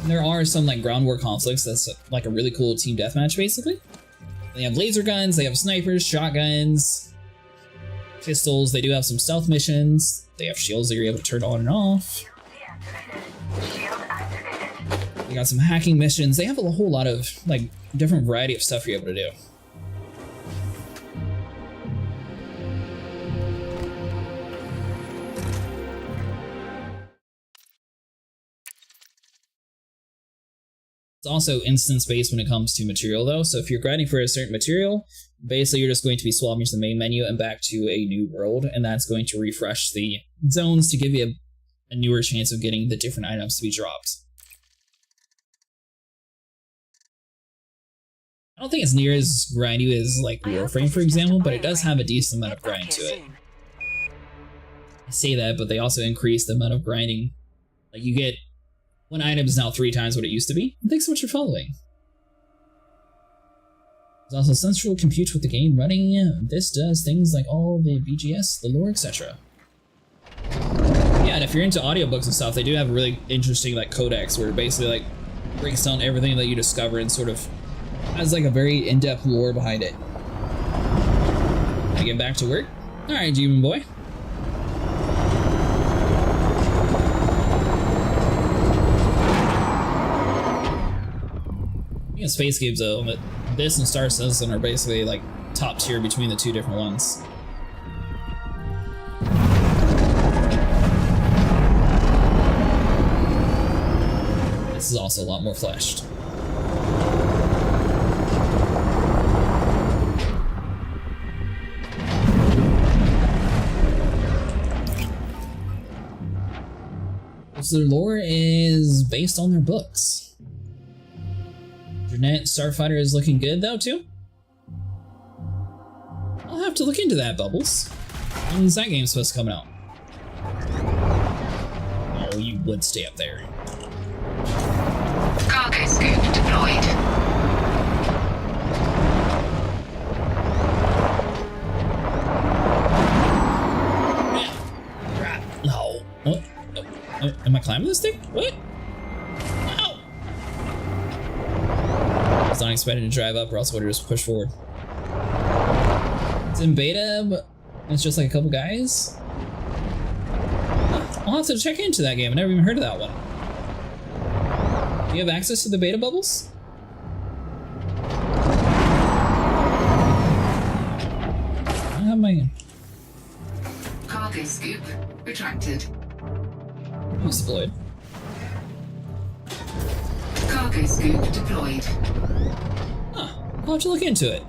And there are some like ground war conflicts that's like a really cool team deathmatch basically. They have laser guns, they have snipers, shotguns, pistols, they do have some stealth missions, they have shields that you're able to turn on and off. They got some hacking missions, they have a whole lot of like different variety of stuff you're able to do. It's also instance-based when it comes to material though, so if you're grinding for a certain material, basically you're just going to be swapping to the main menu and back to a new world, and that's going to refresh the zones to give you a newer chance of getting the different items to be dropped. I don't think it's near as grindy as like Warframe for example, but it does have a decent amount of grind to it. I say that, but they also increase the amount of grinding. Like you get one item is now 3 times what it used to be. And thanks so much for following. There's also central compute with the game running. This does things like all the BGS, the lore, etc. Yeah, and if you're into audiobooks and stuff, they do have a really interesting like codex where it basically like breaks down everything that you discover and sort of has like a very in-depth lore behind it. Can I get back to work? Alright, Demon Boy. Yeah, space games though, but this and Star Citizen are basically like top tier between the two different ones. This is also a lot more fleshed. So their lore is based on their books. Internet Starfighter is looking good though too. I'll have to look into that, Bubbles. When's that game supposed to come out? Oh, you would stay up there. Cargo scoop deployed. No. What? Oh, am I climbing this thing? What? I was not expecting to drive up or else I would have just pushed forward. It's in beta, but it's just like a couple guys. I'll have to check into that game. I never even heard of that one. Do you have access to the beta, Bubbles? I have my... Cargo scoop retracted. Who's deployed? Cargo scoop deployed. Huh. I'll have to look into it.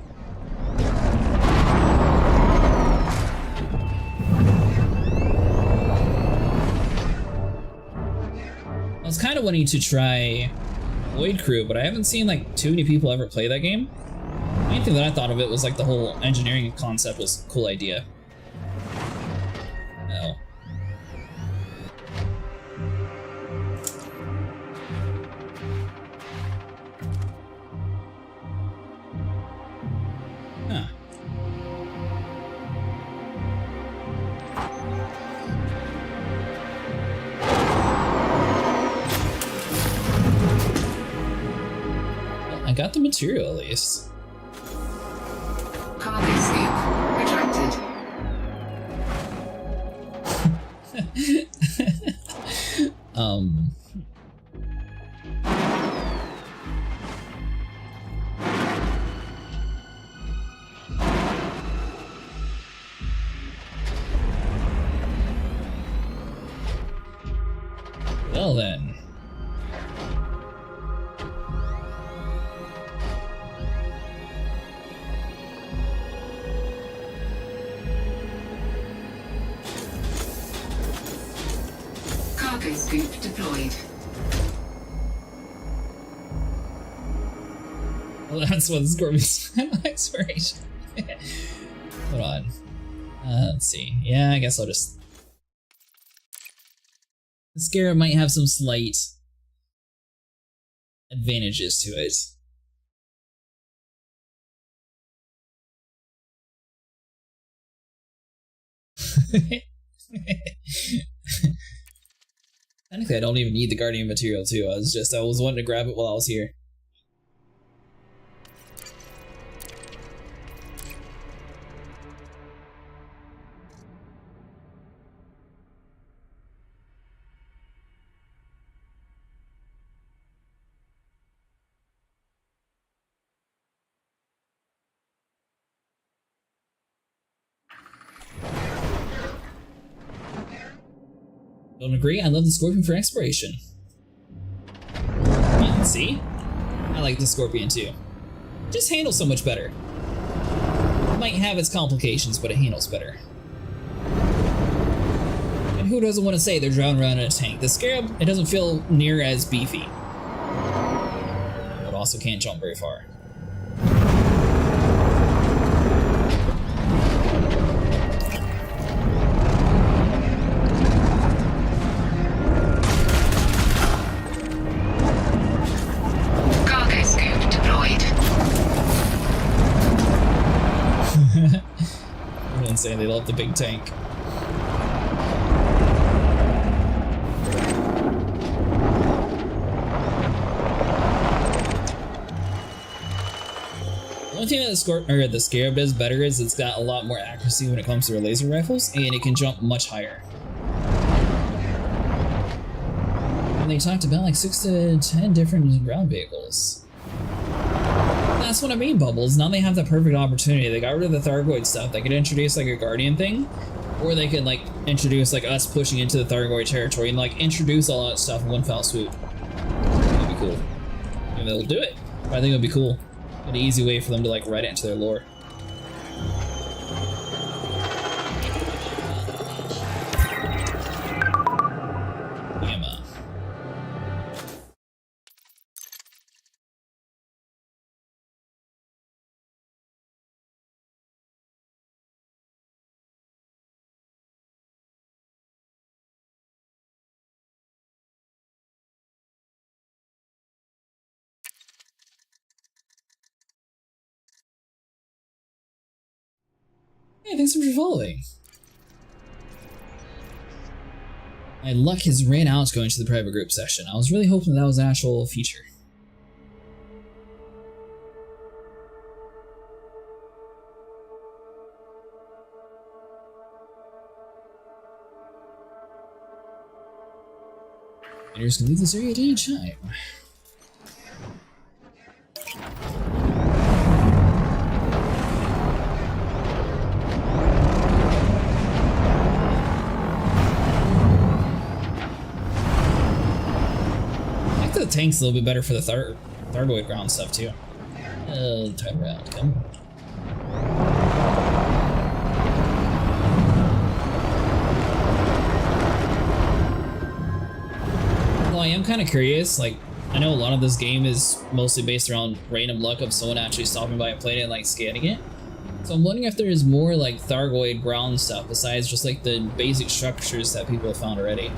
I was kind of wanting to try Void Crew, but I haven't seen like too many people ever play that game. The main thing that I thought of it was like the whole engineering concept was a cool idea. No. Huh. Well, I got the material at least. Cargo scoop retracted. Well then. Cargo scoop deployed. Well, that's what this Gorby's expiration. Hold on. Let's see. Yeah, I guess I'll just. The Scarab might have some slight advantages to it. Technically, I don't even need the Guardian material too. I was wanting to grab it while I was here. Don't agree? I love the Scorpion for exploration. Yeah, see? I like the Scorpion too. Just handles so much better. It might have its complications, but it handles better. And who doesn't want to say they're driving around in a tank? The Scarab, it doesn't feel near as beefy. But also can't jump very far. Everyone's saying they love the big tank. The only thing that the Scarab does better is it's got a lot more accuracy when it comes to their laser rifles, and it can jump much higher. And they talked about like 6 to 10 different ground vehicles. That's what I mean, Bubbles. Now they have the perfect opportunity. They got rid of the Thargoid stuff. They could introduce like a Guardian thing, or they could like introduce like us pushing into the Thargoid territory and like introduce all that stuff in one foul swoop. That'd be cool. Maybe they'll do it. But I think it'd be cool. An easy way for them to like write it into their lore. Hey, thanks so much for following. My luck has ran out going to the private group session. I was really hoping that was an actual feature. Players can leave this area at any time. The tank's a little bit better for the Thargoid ground stuff too. Turn around, come on. Well, I am kind of curious, like, I know a lot of this game is mostly based around random luck of someone actually stopping by and playing it and like scanning it. So I'm wondering if there's more like Thargoid ground stuff besides just like the basic structures that people have found already.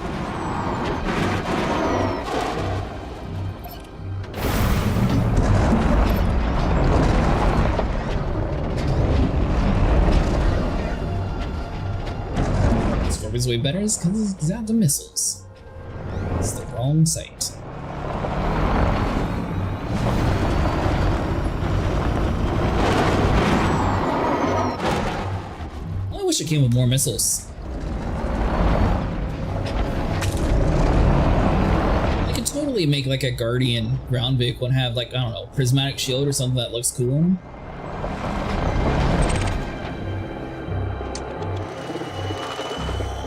Scorpion's way better is because it's got the missiles. It's the wrong site. I wish it came with more missiles. They could totally make like a Guardian ground vehicle and have like, I don't know, prismatic shield or something that looks cool on them.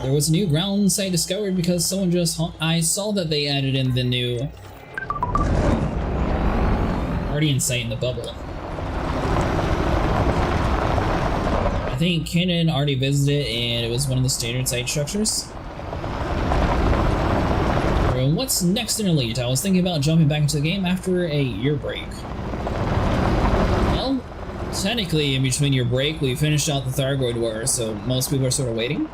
There was a new ground site discovered because someone just I saw that they added in the new Guardian site in the bubble. I think Kenan already visited and it was one of the standard site structures. And what's next in Elite? I was thinking about jumping back into the game after a year break. Well, technically in between your break we finished out the Thargoid War, so most people are sort of waiting.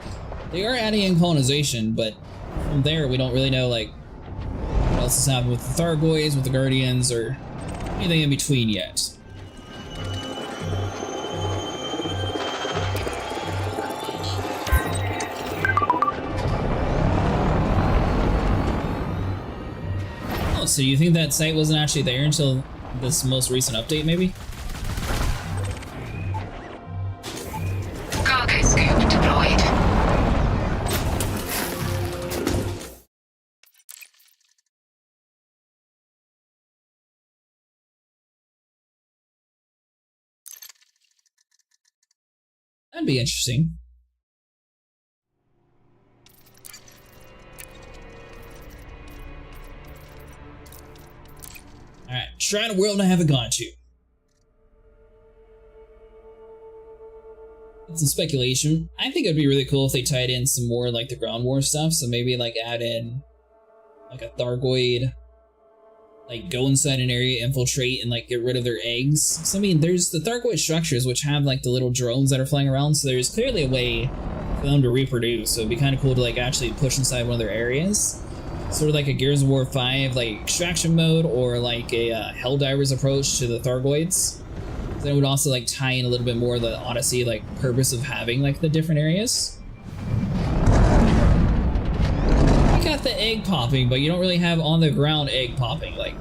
They are adding in colonization, but from there we don't really know like what else has happened with the Thargoids, with the Guardians, or anything in between yet. So you think that site wasn't actually there until this most recent update, maybe? Cargo scoop deployed. That'd be interesting. Alright, shrine of world I haven't gone to. Some speculation. I think it'd be really cool if they tied in some more like the ground war stuff. So maybe like add in like a Thargoid, like go inside an area, infiltrate, and like get rid of their eggs. So I mean, there's the Thargoid structures which have like the little drones that are flying around. So there's clearly a way for them to reproduce. So it'd be kind of cool to like actually push inside one of their areas. Sort of like a Gears of War 5 like extraction mode, or like a Helldivers approach to the Thargoids. Then it would also like tie in a little bit more of the Odyssey like purpose of having like the different areas. You got the egg popping, but you don't really have on the ground egg popping. Like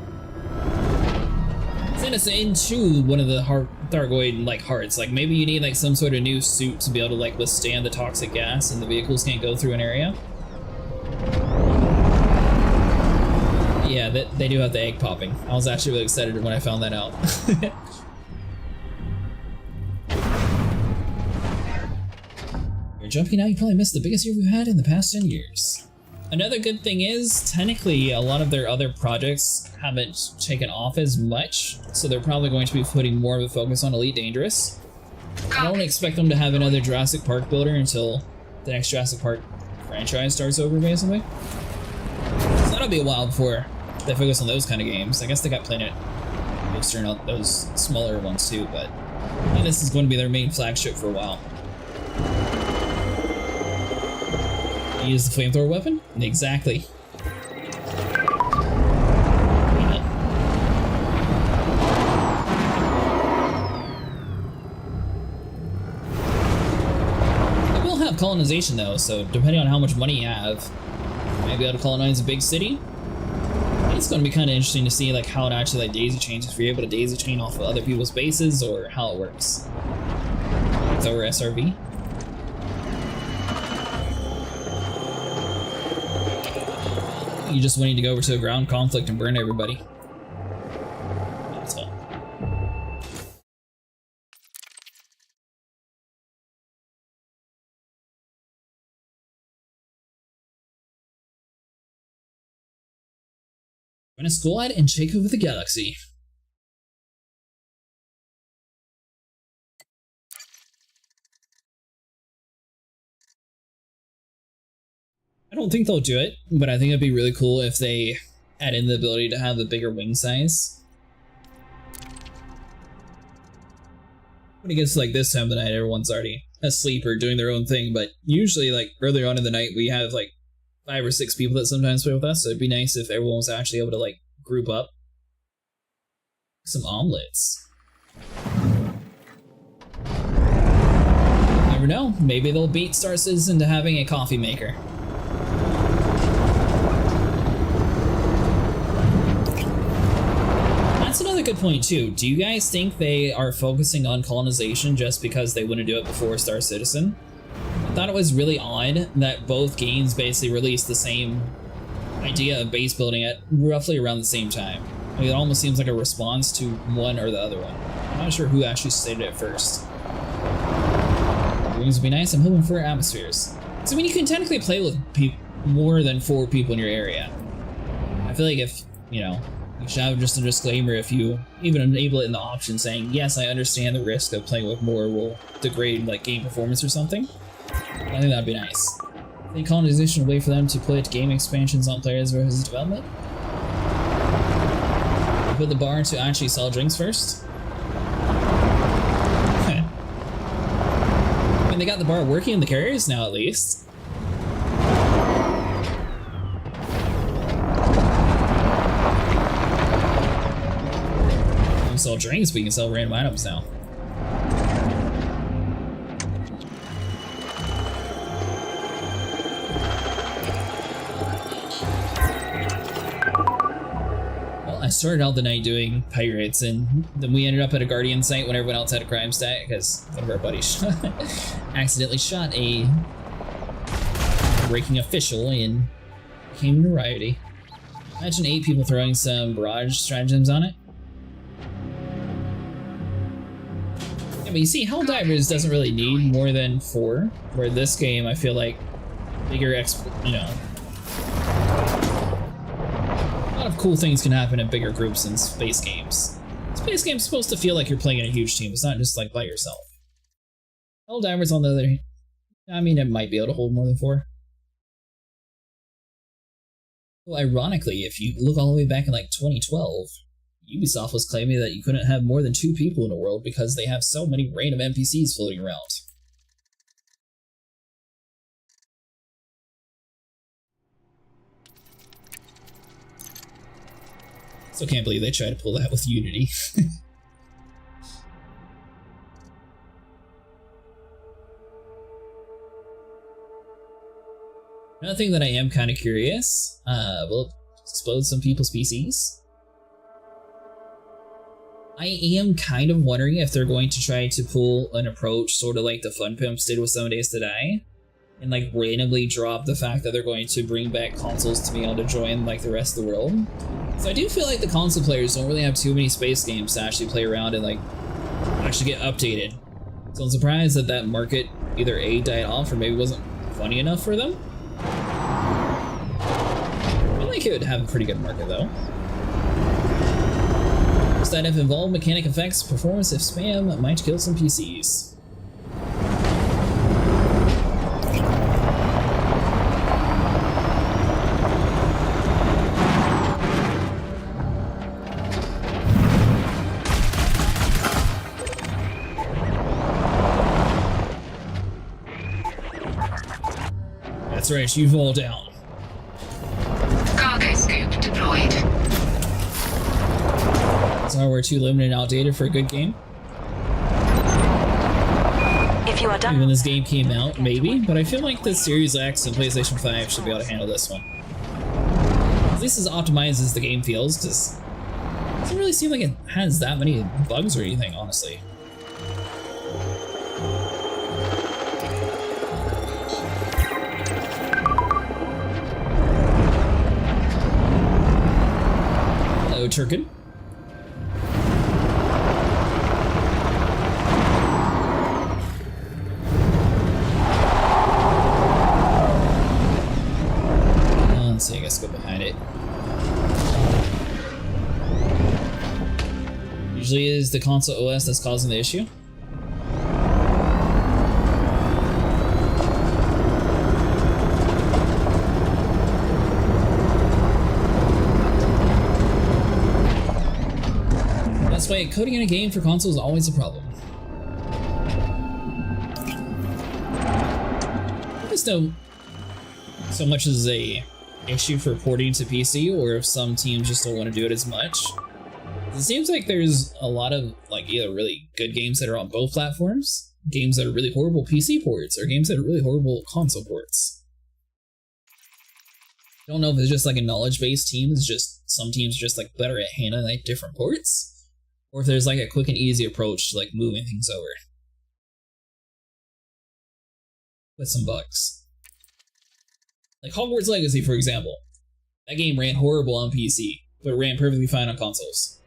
send us into one of the Thargoid like hearts. Like maybe you need like some sort of new suit to be able to like withstand the toxic gas, and the vehicles can't go through an area. Yeah, they do have the egg popping. I was actually really excited when I found that out. You're jumping out, you probably missed the biggest year we've had in the past 10 years. Another good thing is, technically, a lot of their other projects haven't taken off as much, so they're probably going to be putting more of a focus on Elite Dangerous. I don't expect them to have another Jurassic Park builder until the next Jurassic Park franchise starts over, basically. So that'll be a while before they focus on those kind of games. I guess they got Planet Coaster and those smaller ones too, but I think this is going to be their main flagship for a while. You use the flamethrower weapon? Exactly. It will have colonization though, so depending on how much money you have, you might be able to colonize a big city. It's going to be kind of interesting to see like how it actually like daisy chains, if you're able to daisy chain off of other people's bases or how it works. It's over SRV. You just wanting to go over to a ground conflict and burn everybody. That's all. Join a squad and take over the galaxy. I don't think they'll do it, but I think it'd be really cool if they add in the ability to have a bigger wing size. When it gets to like this time of the night, everyone's already asleep or doing their own thing, but usually like earlier on in the night we have like 5 or 6 people that sometimes play with us, so it'd be nice if everyone was actually able to like group up. Some omelets. Never know, maybe they'll beat Star Citizen to having a coffee maker. That's another good point too. Do you guys think they are focusing on colonization just because they wouldn't do it before Star Citizen? I thought it was really odd that both games basically released the same idea of base building at roughly around the same time. I mean, it almost seems like a response to one or the other one. I'm not sure who actually stated it first. Rooms would be nice. I'm hoping for atmospheres. So I mean, you can technically play with more than 4 people in your area. I feel like if, you know, you should have just a disclaimer if you even enable it in the option saying, yes, I understand the risk of playing with more will degrade like game performance or something. I think that'd be nice. I think colonization will wait for them to put game expansions on players versus development. Put the bar to actually sell drinks first. I mean, they got the bar working in the carriers now at least. We sell drinks, but you can sell random items now. started out the night doing pirates, and then we ended up at a guardian site when everyone else had a crime stat because one of our buddies accidentally shot a breaking official and became notoriety. Imagine 8 people throwing some barrage stratagems on it. Yeah, but you see, Helldivers doesn't really need more than 4, where this game I feel like bigger a lot of cool things can happen in bigger groups in space games. Space games supposed to feel like you're playing in a huge team, it's not just like by yourself. Helldivers on the other hand, I mean, it might be able to hold more than 4. Well, ironically, if you look all the way back in like 2012, Ubisoft was claiming that you couldn't have more than 2 people in a world because they have so many random NPCs floating around. Still can't believe they tried to pull that with Unity. Another thing that I am kind of curious, will it explode some people's PCs? I am kind of wondering if they're going to try to pull an approach sort of like the Fun Pimps did with 7 Days to Die, and like randomly drop the fact that they're going to bring back consoles to be able to join like the rest of the world. So I do feel like the console players don't really have too many space games to actually play around and like actually get updated. So I'm surprised that that market either A, died off or maybe wasn't funny enough for them. I feel like it would have a pretty good market though. That if involved mechanic effects, performance if spam might kill some PCs. That's right, you fall down. Cargo scoop deployed. Is hardware too limited and outdated for a good game? If you are done. When this game came out, maybe, but I feel like the Series X and PlayStation 5 should be able to handle this one. At least as optimized as the game feels, because it doesn't really seem like it has that many bugs or anything, honestly. Hello, Turkin. Let's see, I guess go behind it. Usually it is the console OS that's causing the issue. That's why coding in a game for console is always a problem. I just don't so much as a issue for porting to PC, or if some teams just don't want to do it as much. It seems like there's a lot of like either really good games that are on both platforms, games that are really horrible PC ports, or games that are really horrible console ports. I don't know if it's just like a knowledge-based team, it's just some teams are just like better at handling like different ports, or if there's like a quick and easy approach to like moving things over with some bugs. Like Hogwarts Legacy, for example. That game ran horrible on PC, but ran perfectly fine on consoles.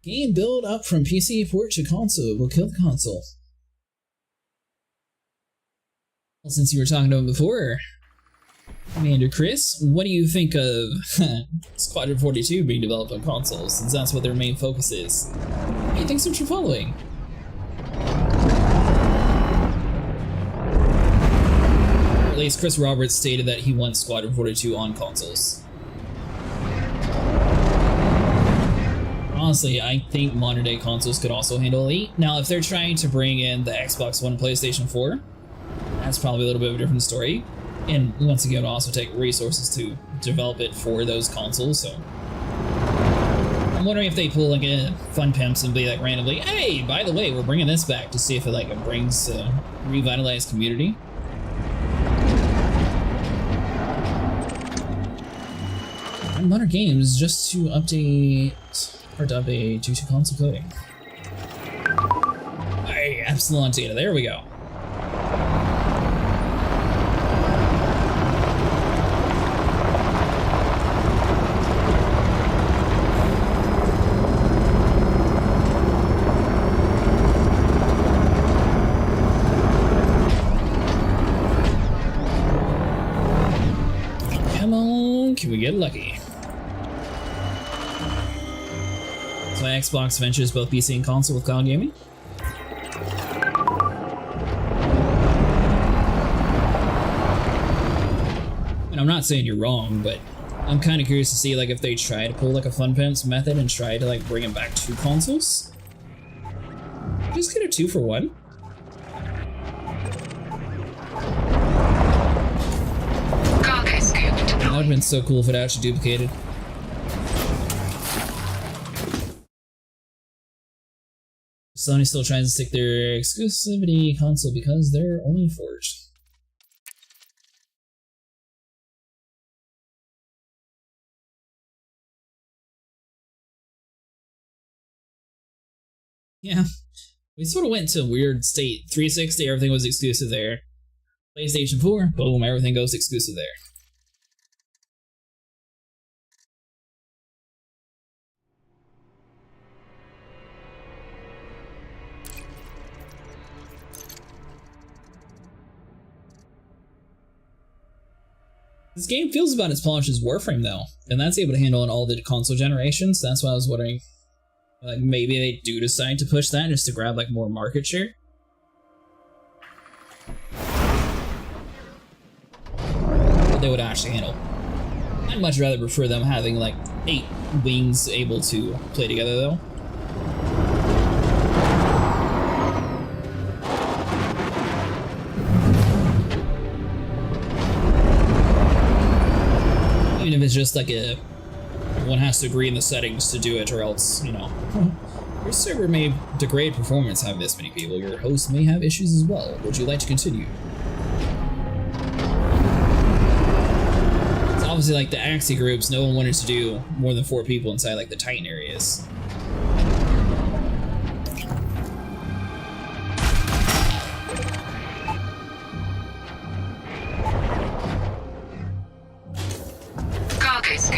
Game build up from PC port to console will kill the console. Well, since you were talking to him before, Commander Chris, what do you think of Squadron 42 being developed on consoles, since that's what their main focus is? Hey, thanks so much for following. At least Chris Roberts stated that he wants Squadron 42 on consoles. Honestly, I think modern day consoles could also handle Elite. Now, if they're trying to bring in the Xbox One and PlayStation 4, that's probably a little bit of a different story. And once again, it'll also take resources to develop it for those consoles, so I'm wondering if they pull like a Fun Pimps and be like randomly, hey, by the way, we're bringing this back to see if it like brings revitalized community. And Modern Games just to update due to console coding. Hey, Epsilon data, there we go. Come on, can we get lucky? So Xbox ventures both PC and console with cloud gaming. And I'm not saying you're wrong, but I'm kind of curious to see like if they try to pull like a Fun Pimps method and try to like bring it back to consoles. Just get a 2-for-1. That would have been so cool if it actually duplicated. Sony still tries to stick their exclusivity console because they're only forged. Yeah, we sort of went to a weird state. 360, everything was exclusive there. PlayStation 4, boom, everything goes exclusive there. This game feels about as polished as Warframe though, and that's able to handle on all the console generations. That's why I was wondering, like maybe they do decide to push that just to grab like more market share. But they would actually handle. I'd much rather prefer them having like 8 wings able to play together though. Even if it's just like a, one has to agree in the settings to do it or else, you know, your server may degrade performance having this many people. Your host may have issues as well. Would you like to continue? It's obviously like the Axie groups, no one wanted to do more than 4 people inside like the Titan areas.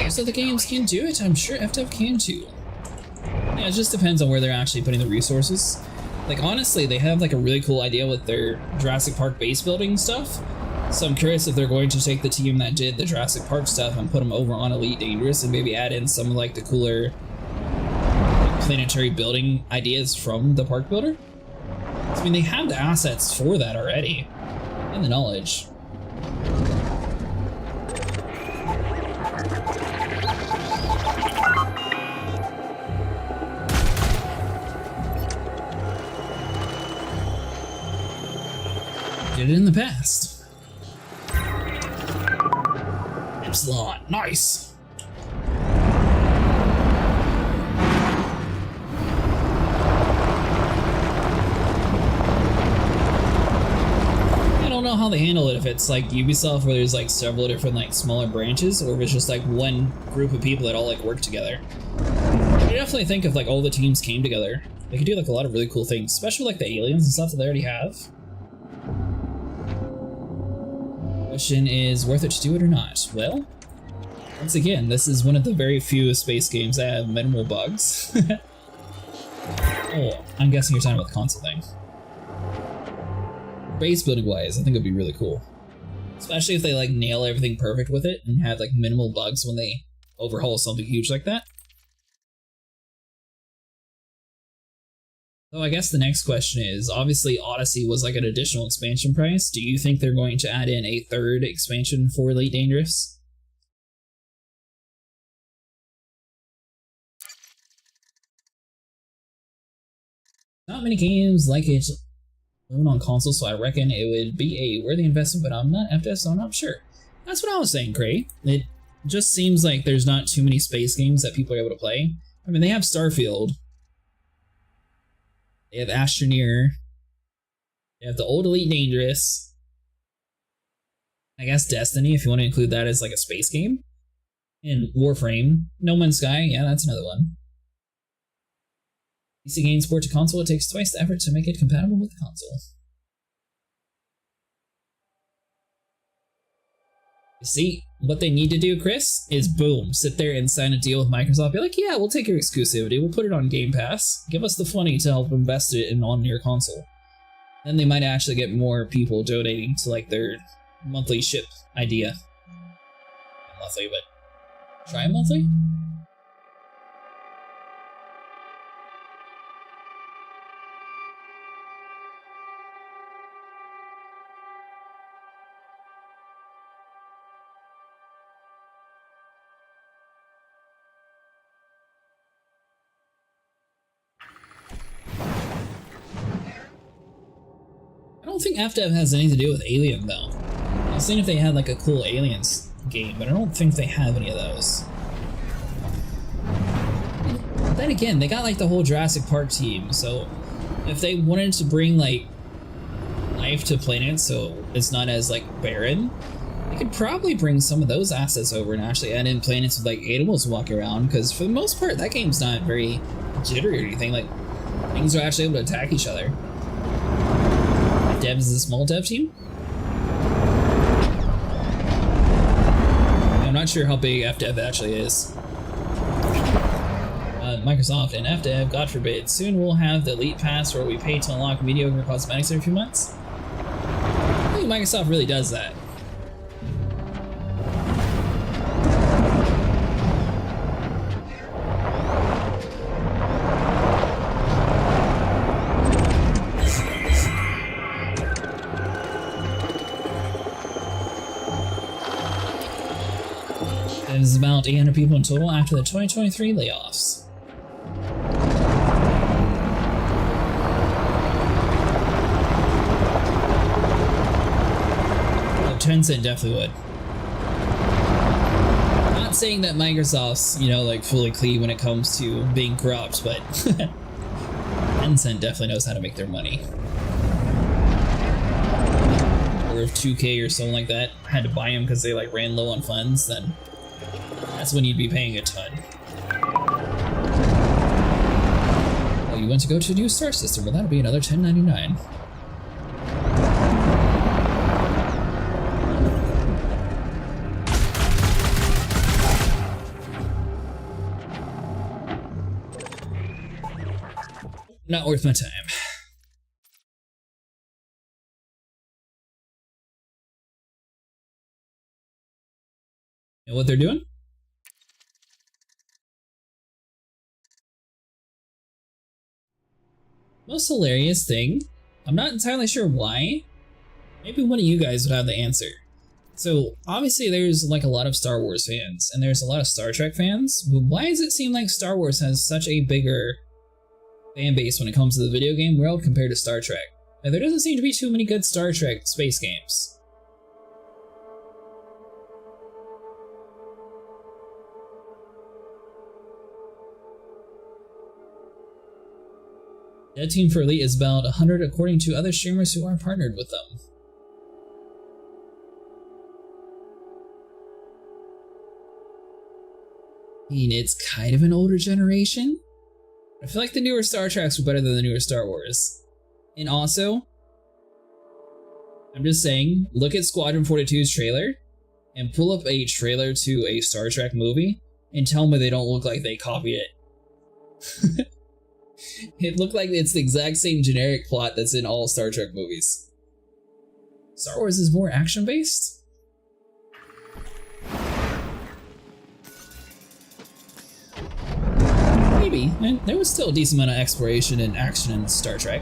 So the games can do it, I'm sure FTF can too. Yeah, it just depends on where they're actually putting the resources. Like honestly, they have like a really cool idea with their Jurassic Park base building stuff. So I'm curious if they're going to take the team that did the Jurassic Park stuff and put them over on Elite Dangerous and maybe add in some of like the cooler planetary building ideas from the park builder. I mean, they have the assets for that already and the knowledge. Did it in the past. Epsilon, nice. I don't know how they handle it, if it's like Ubisoft where there's like several different like smaller branches, or if it's just like one group of people that all like work together. I definitely think if like all the teams came together, they could do like a lot of really cool things, especially like the aliens and stuff that they already have. Question is, worth it to do it or not? Well, once again, this is one of the very few space games that have minimal bugs. Oh, I'm guessing you're talking about the console thing. Base building wise, I think it'd be really cool. Especially if they like nail everything perfect with it and have like minimal bugs when they overhaul something huge like that. So I guess the next question is, obviously Odyssey was like an additional expansion price. Do you think they're going to add in a 3rd expansion for Elite Dangerous? Not many games like it on console, so I reckon it would be a worthy investment, but I'm not FTS, so I'm not sure. That's what I was saying, Cray. It just seems like there's not too many space games that people are able to play. I mean, they have Starfield. They have Astroneer. They have the old Elite Dangerous. I guess Destiny, if you want to include that as like a space game. And Warframe. No Man's Sky, yeah, that's another one. PC games port to console, it takes twice the effort to make it compatible with the console. You see, what they need to do, Chris, is boom, sit there and sign a deal with Microsoft. Be like, yeah, we'll take your exclusivity, we'll put it on Game Pass. Give us the money to help invest it on your console. Then they might actually get more people donating to like their monthly ship idea. Not monthly, but tri-monthly? I don't think FDev has anything to do with Alien though. I was seeing if they had like a cool Aliens game, but I don't think they have any of those. But then again, they got like the whole Jurassic Park team, so if they wanted to bring like life to planets so it's not as like barren, they could probably bring some of those assets over and actually add in planets with like animals walking around, because for the most part that game's not very jittery or anything, like things are actually able to attack each other. Dev is a small dev team? I'm not sure how big FDev actually is. Microsoft and FDev, God forbid, soon we'll have the Elite Pass where we pay to unlock mediocre cosmetics every few months. I think Microsoft really does that. There's about 800 people in total after the 2023 layoffs. Oh, Tencent definitely would. Not saying that Microsoft's, you know, like fully clean when it comes to being corrupt, but Tencent definitely knows how to make their money. Or if 2K or something like that had to buy them because they like ran low on funds, then that's when you'd be paying a ton. Oh, you want to go to a new star system? Well, that'll be another $10.99. Not worth my time. And what they're doing? Most hilarious thing, I'm not entirely sure why. Maybe one of you guys would have the answer. So obviously there's like a lot of Star Wars fans and there's a lot of Star Trek fans, but why does it seem like Star Wars has such a bigger fan base when it comes to the video game world compared to Star Trek? Now, there doesn't seem to be too many good Star Trek space games. Dev team for Elite is about 100 according to other streamers who are partnered with them. I mean, it's kind of an older generation. I feel like the newer Star Treks were better than the newer Star Wars. And also, I'm just saying, look at Squadron 42's trailer and pull up a trailer to a Star Trek movie and tell me they don't look like they copied it. It looked like it's the exact same generic plot that's in all Star Trek movies. Star Wars is more action-based? Maybe. And there was still a decent amount of exploration and action in Star Trek.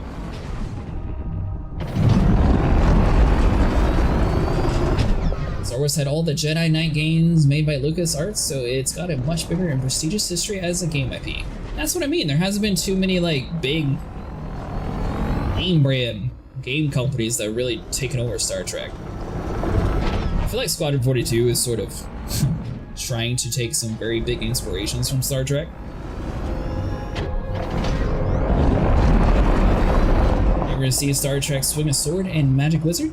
Star Wars had all the Jedi Knight games made by LucasArts, so it's got a much bigger and prestigious history as a game IP. That's what I mean, there hasn't been too many like big name brand game companies that really taken over Star Trek. I feel like Squadron 42 is sort of trying to take some very big inspirations from Star Trek. Ever see Star Trek swing a sword and magic wizard?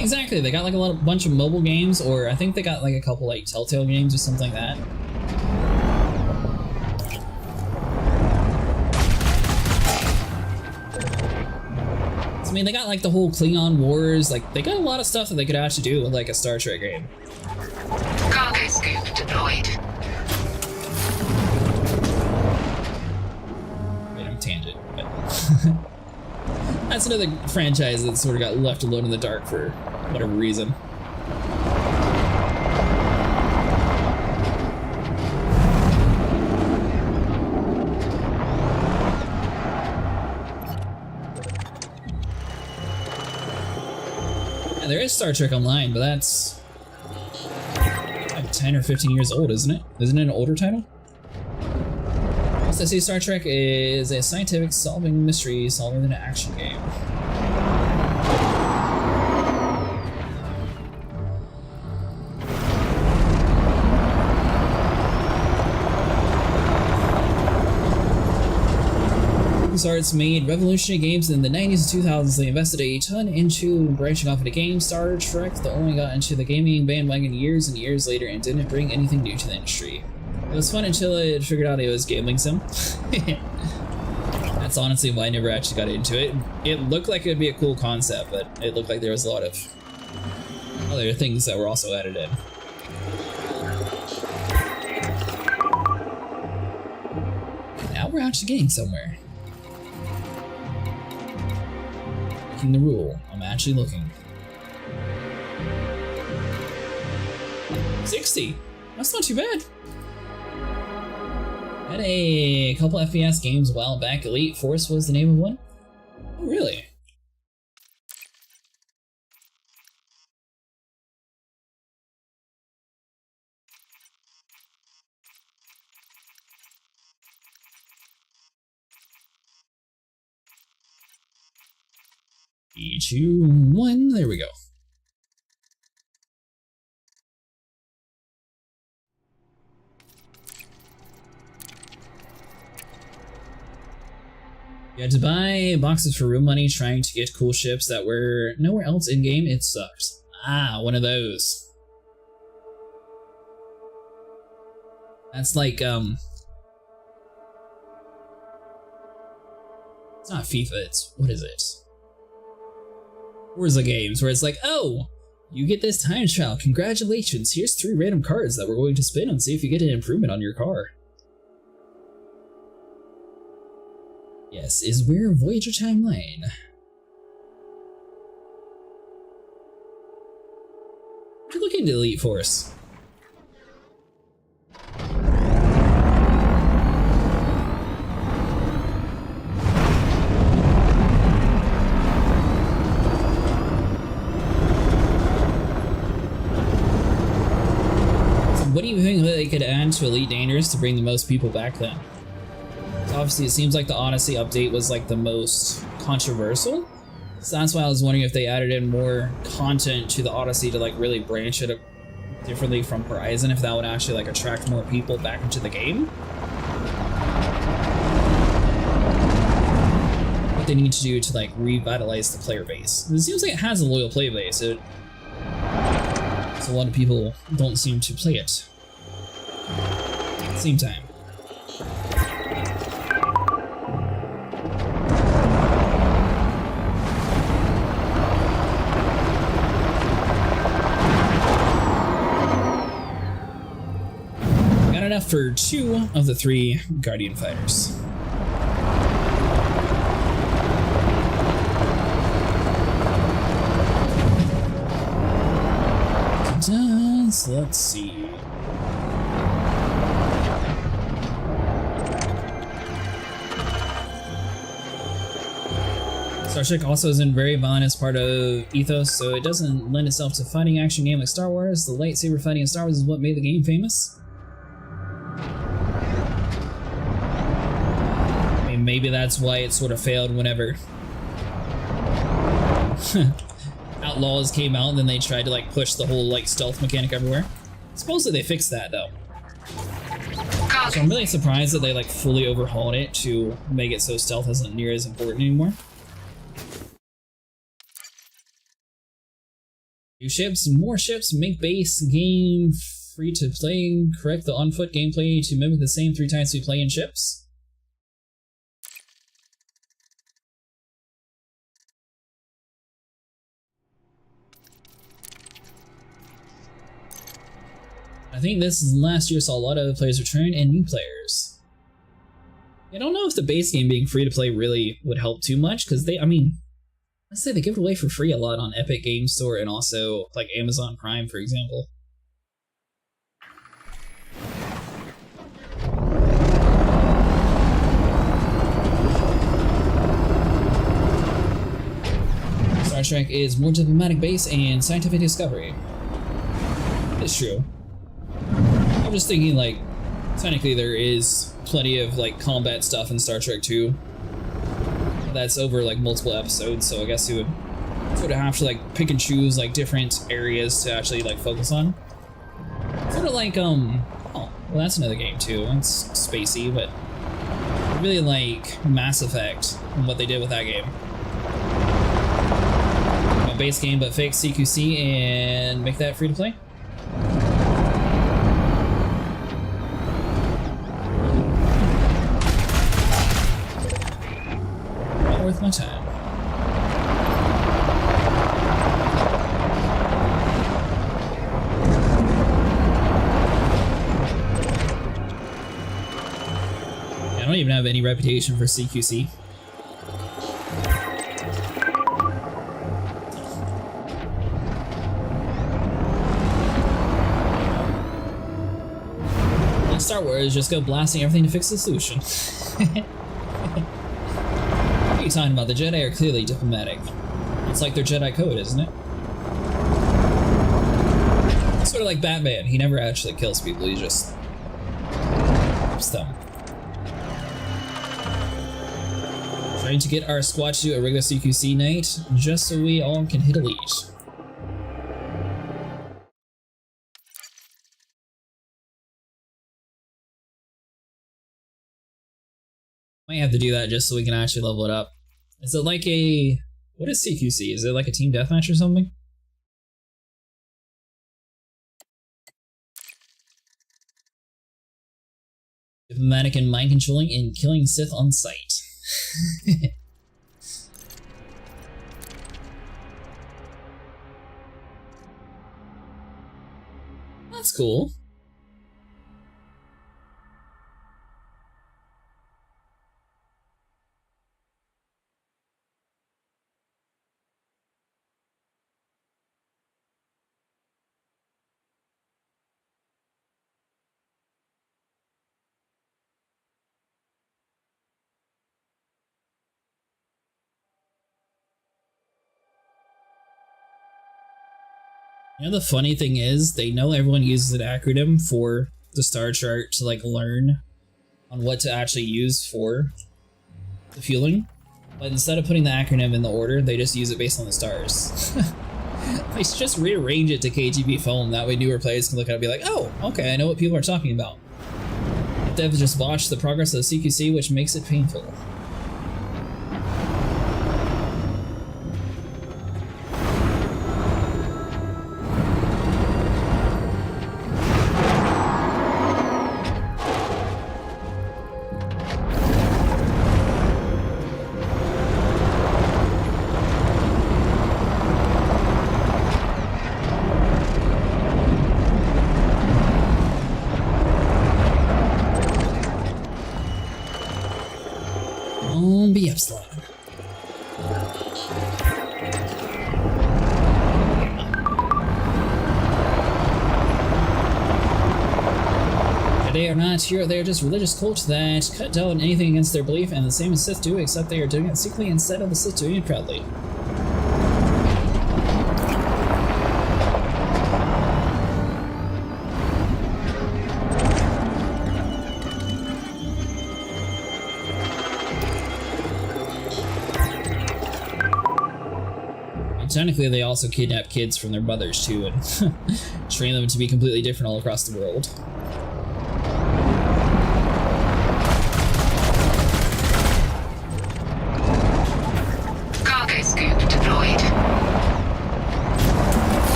Exactly, they got like a bunch of mobile games, or I think they got like a couple like Telltale games or something like that. I mean, they got like the whole Klingon Wars, like they got a lot of stuff that they could actually do with like a Star Trek game. Cargo scoop deployed. Tangent, but that's another franchise that sort of got left alone in the dark for whatever reason. And there is Star Trek Online, but that's like 10 or 15 years old, isn't it? Isn't it an older title? I see Star Trek is a scientific solving mystery solving an action game. LucasArts made revolutionary games in the 90s and 2000s. They invested a ton into branching off into games. Star Trek only got into the gaming bandwagon years and years later and didn't bring anything new to the industry. It was fun until I figured out it was gambling sim. That's honestly why I never actually got into it. It looked like it would be a cool concept, but it looked like there was a lot of other things that were also added in. Now we're actually getting somewhere. Breaking the rule. I'm actually looking. 60. That's not too bad. Had a couple FPS games a while back. Elite Force was the name of one. Oh, really? Three, two, one. There we go. You had to buy boxes for room money trying to get cool ships that were nowhere else in game. It sucks. Ah, one of those. That's like, it's not FIFA, it's, what is it? Forza games, where it's like, oh, you get this time trial, congratulations, here's 3 random cards that we're going to spin and see if you get an improvement on your car. Yes, is where Voyager Timeline. Could look into Elite Force. So what do you think that they could add to Elite Dangerous to bring the most people back then? Obviously, it seems like the Odyssey update was like the most controversial, so that's why I was wondering if they added in more content to the Odyssey to like really branch it differently from Horizon, if that would actually like attract more people back into the game. What they need to do to like revitalize the player base. It seems like it has a loyal play base. So a lot of people don't seem to play it at the same time. Enough for 2 of the 3 Guardian fighters. Let's see. Star Trek also isn't very violent as part of ethos, so it doesn't lend itself to fighting action game like Star Wars. The lightsaber fighting in Star Wars is what made the game famous. Maybe that's why it sort of failed whenever Outlaws came out, and then they tried to like push the whole like stealth mechanic everywhere. Supposedly they fixed that though. So I'm really surprised that they like fully overhauled it to make it so stealth isn't near as important anymore. New ships, more ships, make base game free to play, correct the on-foot gameplay to mimic the same 3 times we play in ships. I think this last year saw a lot of players return and new players. I don't know if the base game being free to play really would help too much, because I mean, let's say they give it away for free a lot on Epic Games Store and also like Amazon Prime, for example. Star Trek is more diplomatic base and scientific discovery. It's true. I'm just thinking, like, technically there is plenty of like combat stuff in Star Trek 2 that's over like multiple episodes, so I guess you would sort of have to like pick and choose like different areas to actually like focus on. Sort of like oh, well, that's another game too. It's spacey, but I really like Mass Effect and what they did with that game. A base game, but fake CQC and make that free to play. Worth my time. I don't even have any reputation for CQC. Like Star Wars, just go blasting everything to fix the solution. What are you talking about? The Jedi are clearly diplomatic. It's like their Jedi code, isn't it? It's sort of like Batman. He never actually kills people, he just helps them. Trying to get our squad to do a regular CQC night, just so we all can hit elite. Might have to do that just so we can actually level it up. Is it like a... what is CQC? Is it like a team deathmatch or something? Diplomatic and mind controlling and killing Sith on sight. That's cool. You know, the funny thing is, they know everyone uses an acronym for the star chart to like learn on what to actually use for the fueling, but instead of putting the acronym in the order, they just use it based on the stars. They should just rearrange it to KGB foam, that way newer players can look at it and be like, oh, okay, I know what people are talking about. They've just botched the progress of the CQC, which makes it painful. Be Epsilon. They are not here, they are just religious cults that cut down anything against their belief, and the same as Sith do, except they are doing it secretly instead of the Sith doing it proudly. Technically, they also kidnap kids from their mothers too, and train them to be completely different all across the world.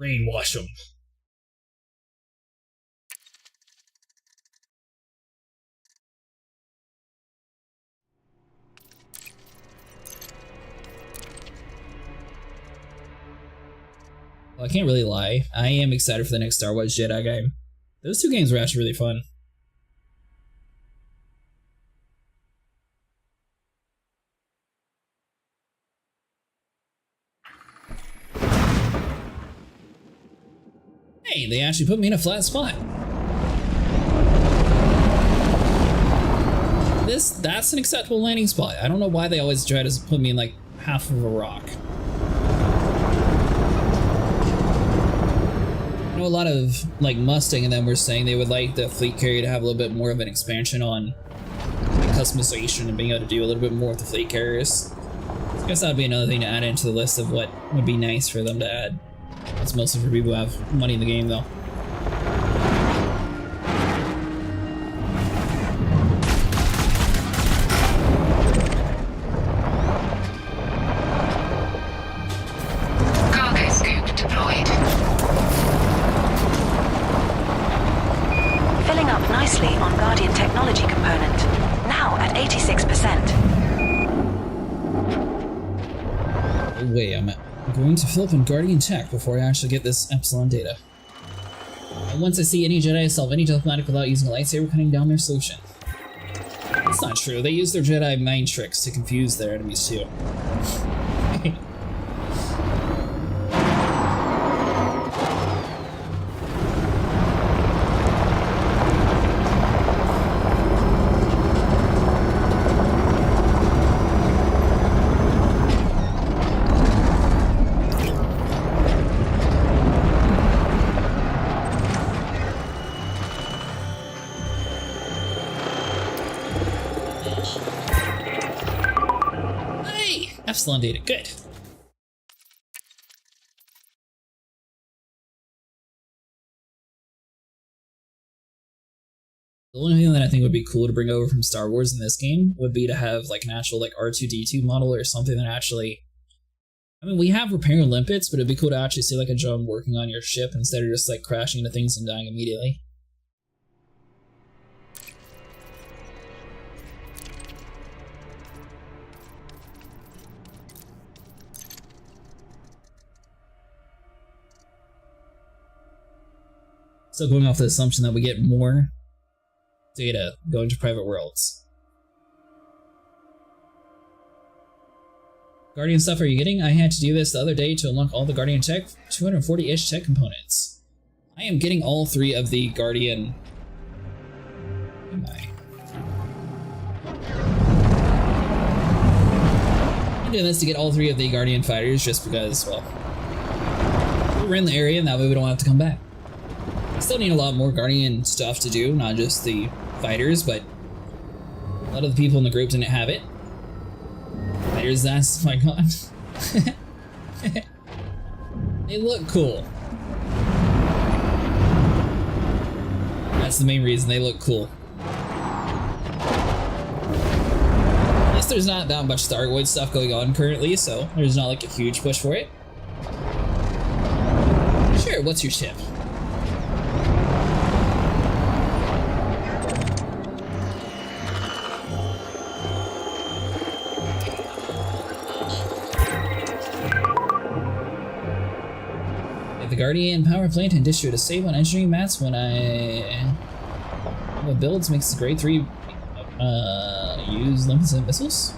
Brainwash them. Well, I can't really lie. I am excited for the next Star Wars Jedi game. Those two games were actually really fun. Hey, they actually put me in a flat spot. That's an acceptable landing spot. I don't know why they always try to put me in like half of a rock. I know a lot of like Mustang and them were saying they would like the fleet carrier to have a little bit more of an expansion on like, customization and being able to do a little bit more with the fleet carriers. So I guess that would be another thing to add into the list of what would be nice for them to add. It's mostly for people who have money in the game, though. Cargo scoop deployed. Filling up nicely on Guardian technology component. Now at 86%. Oh, wait, I'm going to fill up on Guardian tech before I actually get this Epsilon data. And once I see any Jedi solve any diplomatic without using a lightsaber cutting down their solution. That's not true. They use their Jedi mind tricks to confuse their enemies too. Epsilon data, good. The only thing that I think would be cool to bring over from Star Wars in this game would be to have like an actual like R2-D2 model or something that actually, I mean, we have repair limpets, but it'd be cool to actually see like a drone working on your ship instead of just like crashing into things and dying immediately. Still going off the assumption that we get more data going to private worlds. Guardian stuff are you getting? I had to do this the other day to unlock all the Guardian tech, 240-ish tech components. I am getting all 3 of the Guardian... Am I? I'm doing this to get all 3 of the Guardian fighters just because, well, we're in the area and that way we don't have to come back. I still need a lot more Guardian stuff to do, not just the fighters, but a lot of the people in the group didn't have it. Fighters, that's my god. They look cool. That's the main reason, they look cool. At least there's not that much Star Wars stuff going on currently, so there's not like a huge push for it. Sure, what's your ship? Guardian power plant and distribute a save on engineering mats when builds makes the grade 3 use limpets and missiles.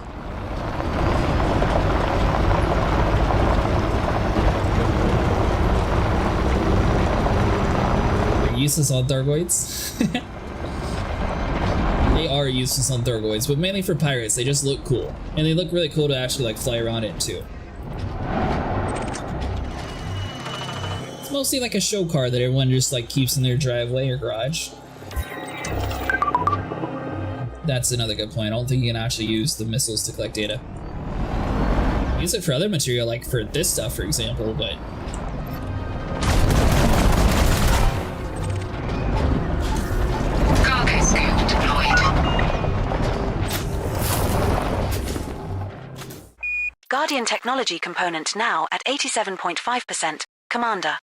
They're useless on Thargoids. They are useless on Thargoids, but mainly for pirates. They just look cool, and they look really cool to actually like fly around in too. Mostly like a show car that everyone just like keeps in their driveway or garage. That's another good point. I don't think you can actually use the missiles to collect data. Use it for other material, like for this stuff, for example, but... Cargo scoop deployed. Guardian technology component now at 87.5%. Commander.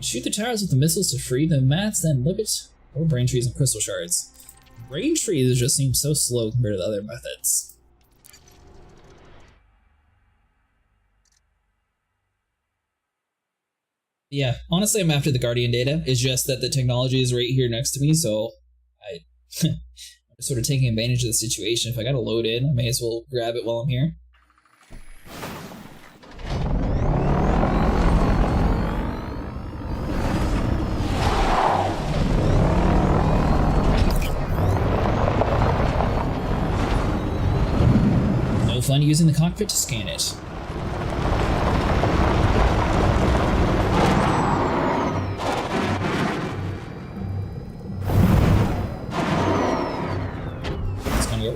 Shoot the towers with the missiles to free the mats, then live it, or brain trees and crystal shards. Brain trees just seem so slow compared to the other methods. Yeah, honestly, I'm after the Guardian data. It's just that the technology is right here next to me, so I'm sort of taking advantage of the situation. If I gotta load in, I may as well grab it while I'm here. No fun using the cockpit to scan it.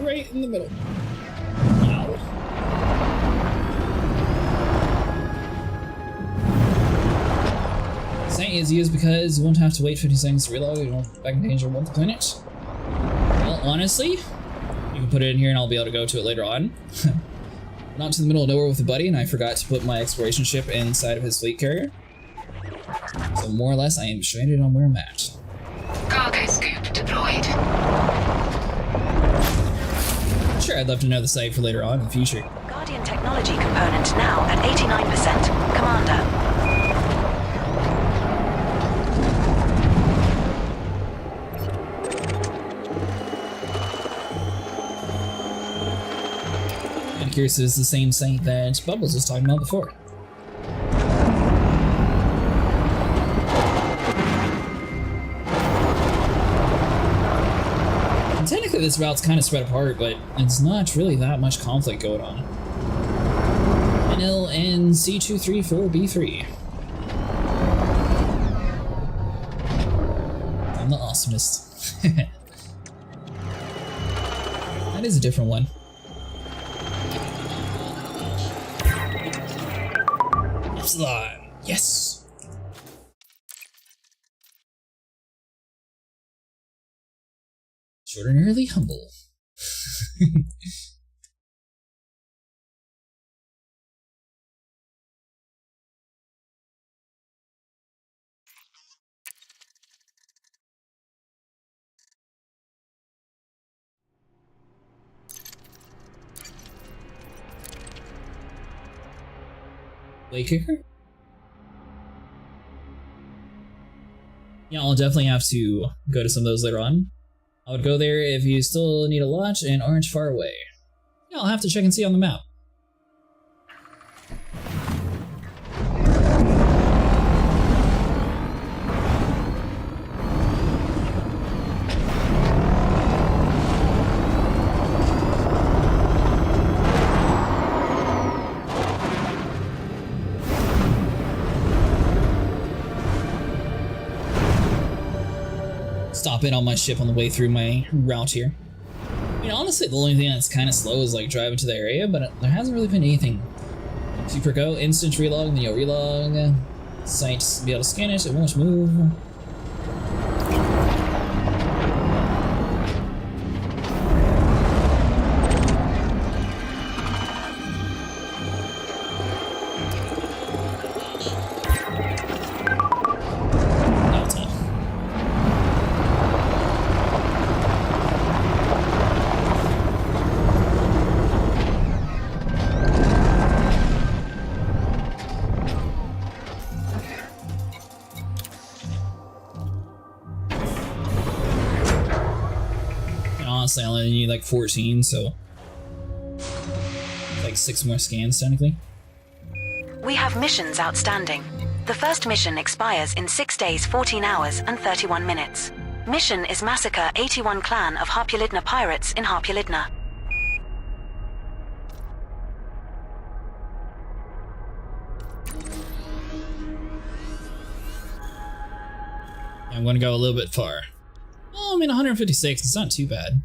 Right in the middle. Wow. Saying is used because you won't have to wait 50 seconds to reload. You won't back in danger of the planet. Well, honestly, you can put it in here and I'll be able to go to it later on. Not to the middle of nowhere with a buddy, and I forgot to put my exploration ship inside of his fleet carrier. So more or less, I am stranded on where I'm at. Cargo scoop deployed. Sure, I'd love to know the site for later on in the future. Guardian technology component now at 89%. Commander. I'm curious if it's the same site that Bubbles was talking about before. Technically this route's kind of spread apart, but it's not really that much conflict going on. NL and C234B3. I'm the awesomest. That is a different one. Epsilon! Yes! Extraordinarily humble. Play kicker? Yeah, I'll definitely have to go to some of those later on. I would go there if you still need a launch and aren't far away. Yeah, I'll have to check and see on the map. Stop in on my ship on the way through my route here. I mean, honestly, the only thing that's kind of slow is like driving to the area, but there hasn't really been anything. Super go, instant relog, then you'll relog. Sites, be able to scan it, it won't move. Honestly, I only need like 14, so like 6 more scans technically. We have missions outstanding. The first mission expires in 6 days, 14 hours, and 31 minutes. Mission is Massacre 81 Clan of Harpulidna Pirates in Harpulidna. I'm gonna go a little bit far. Oh, I mean 156, it's not too bad.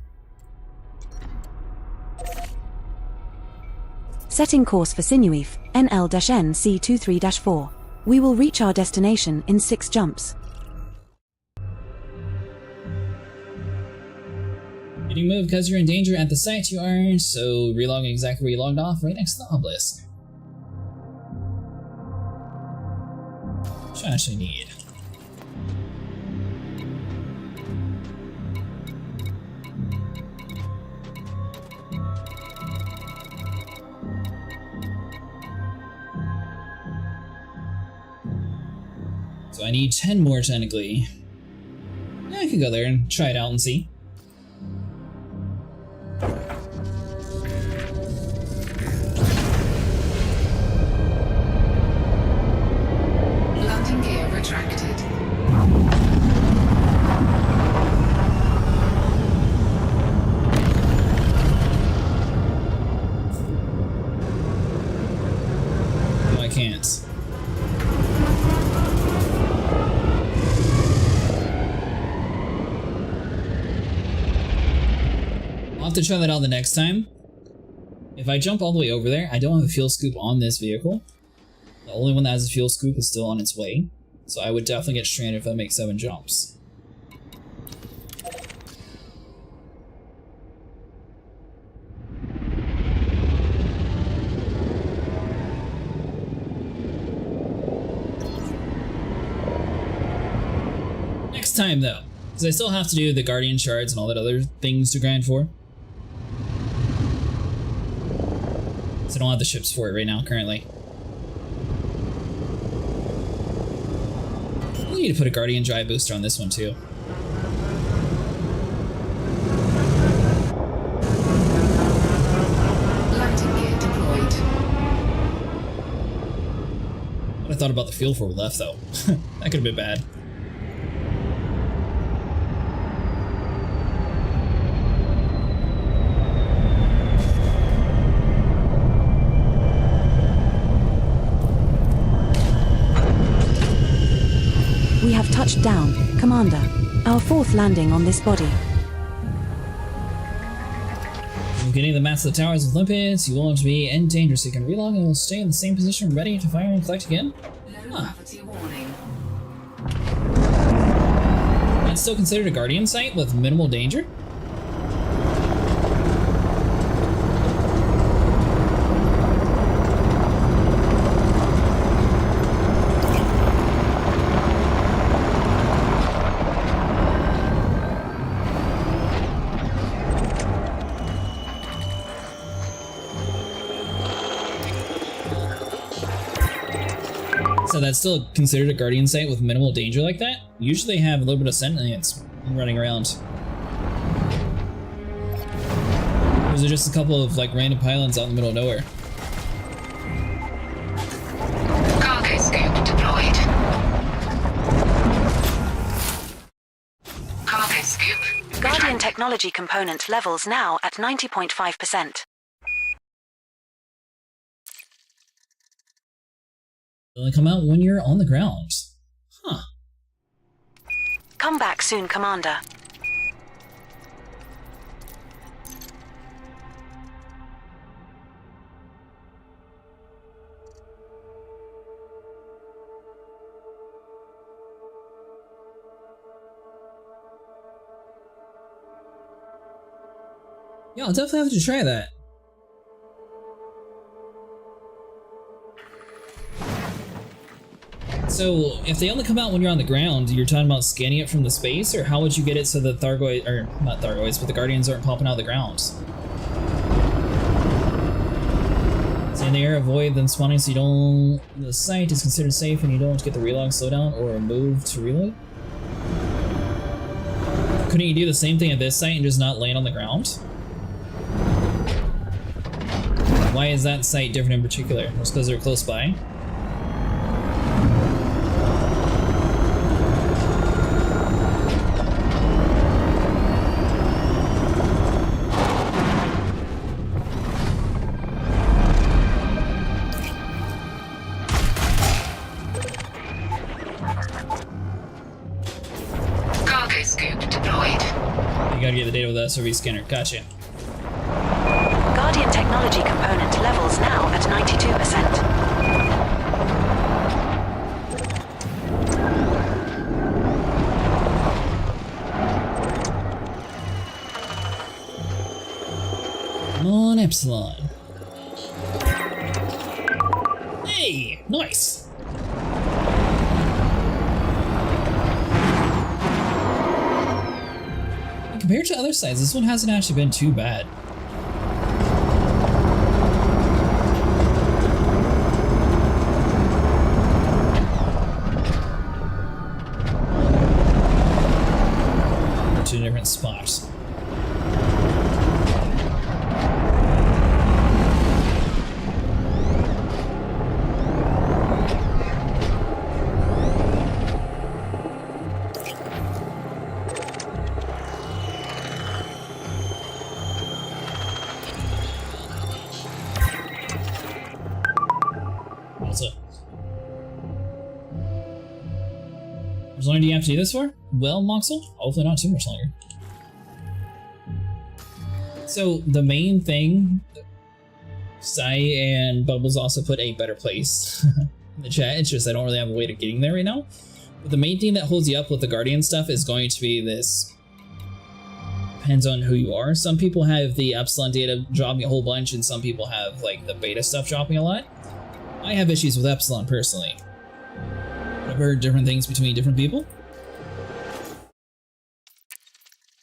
Setting course for Sinuif, NL-NC23-4. We will reach our destination in 6 jumps. Did you move because you're in danger at the site you are, so relogging exactly where you logged off, right next to the obelisk. Which I actually need. So I need 10 more technically. Yeah, I can go there and try it out and see. Landing gear retracted. No, I can't. I'll have to try that out the next time. If I jump all the way over there, I don't have a fuel scoop on this vehicle. The only one that has a fuel scoop is still on its way. So I would definitely get stranded if I make 7 jumps. Next time though, because I still have to do the Guardian shards and all that other things to grind for. So I don't have the ships for it right now, currently. I need to put a Guardian drive booster on this one too. Landing gear deployed. What I thought about the fuel for we left though. That could have been bad. We have touched down, Commander. Our 4th landing on this body. When getting the mass of the towers of Olympus, you want to be in danger, so you can relog and will stay in the same position, ready to fire and collect again. Huh. It's still considered a Guardian site with minimal danger? So that's still considered a Guardian site with minimal danger like that? Usually they have a little bit of sentience running around. Or is it just a couple of like random pylons out in the middle of nowhere? Cargo scoop deployed. Cargo scoop. Guardian technology component levels now at 90.5%. They only come out when you're on the ground. Huh. Come back soon, Commander. Yeah, I'll definitely have to try that. So, if they only come out when you're on the ground, you're talking about scanning it from the space, or how would you get it so the Thargoids, or not Thargoids, but the Guardians aren't popping out of the ground? So in the air, avoid them spawning so you don't... The site is considered safe and you don't get the relog slowdown or move to reload? Couldn't you do the same thing at this site and just not land on the ground? Why is that site different in particular? Just because they're close by? Cargo scoop deployed. You gotta get the data with the SRV scanner. Gotcha. Guardian technology component levels now at 92%. Come on, Epsilon. Hey, nice. Compared to other sites, this one hasn't actually been too bad. permanent spot. How long do you have to do this for? Well, Moxel, hopefully not too much longer. So the main thing, Sai and Bubbles also put a better place in the chat. It's just I don't really have a way to getting there right now. But the main thing that holds you up with the Guardian stuff is going to be this. Depends on who you are. Some people have the Epsilon data dropping a whole bunch, and some people have like the beta stuff dropping a lot. I have issues with Epsilon personally. I've heard different things between different people.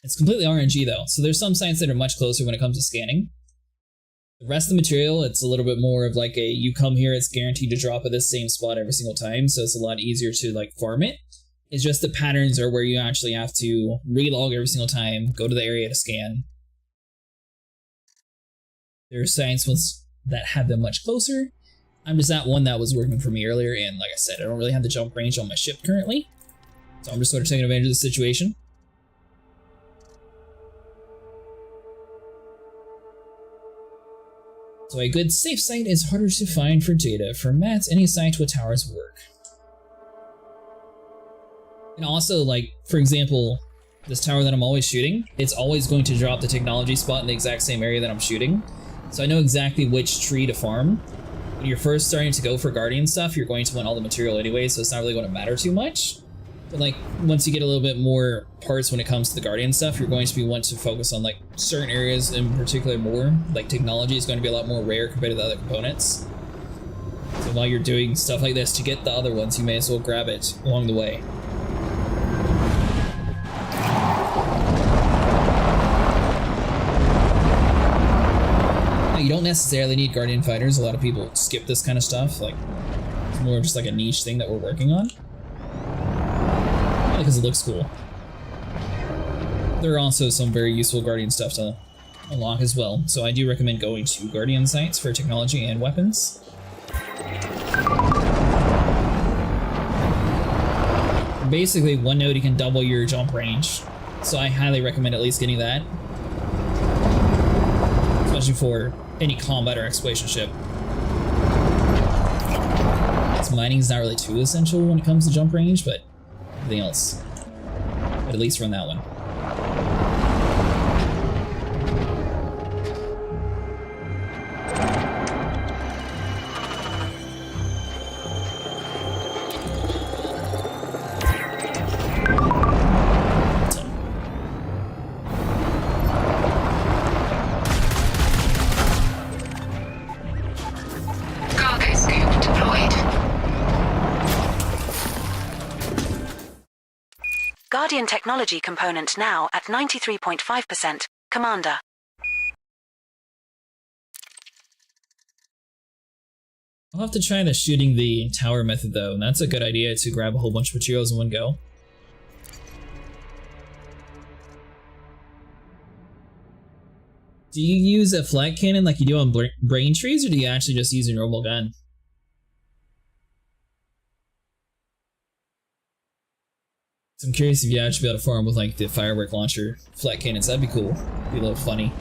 It's completely RNG though, so there's some sites that are much closer when it comes to scanning. The rest of the material, it's a little bit more of like a, you come here, it's guaranteed to drop at this same spot every single time, so it's a lot easier to like farm it. It's just the patterns are where you actually have to relog every single time, go to the area to scan. There are sites that have them much closer. I'm just at one that was working for me earlier, and like I said, I don't really have the jump range on my ship currently, so I'm just sort of taking advantage of the situation. So a good safe site is harder to find for data. For mats, any site with towers work. And also, like, for example, this tower that I'm always shooting, it's always going to drop the technology spot in the exact same area that I'm shooting. So I know exactly which tree to farm. When you're first starting to go for Guardian stuff, you're going to want all the material anyway, so it's not really going to matter too much. But like, once you get a little bit more parts when it comes to the Guardian stuff, you're going to want to focus on like certain areas in particular more. Like technology is going to be a lot more rare compared to the other components. So while you're doing stuff like this to get the other ones, you may as well grab it along the way. You don't necessarily need Guardian fighters. A lot of people skip this kind of stuff. Like, it's more just like a niche thing that we're working on. Because it looks cool. There are also some very useful Guardian stuff to unlock as well. So I do recommend going to Guardian sites for technology and weapons. Basically, one node you can double your jump range. So I highly recommend at least getting that. Especially for any combat or exploration ship. Mining is not really too essential when it comes to jump range, but everything else. But at least run that one. Guardian technology component now at 93.5%. Commander. I'll have to try the shooting the tower method though, and that's a good idea to grab a whole bunch of materials in one go. Do you use a flat cannon like you do on brain trees, or do you actually just use a normal gun? So I'm curious if you actually be able to farm with like the firework launcher flat cannons. That'd be cool. Be a little funny.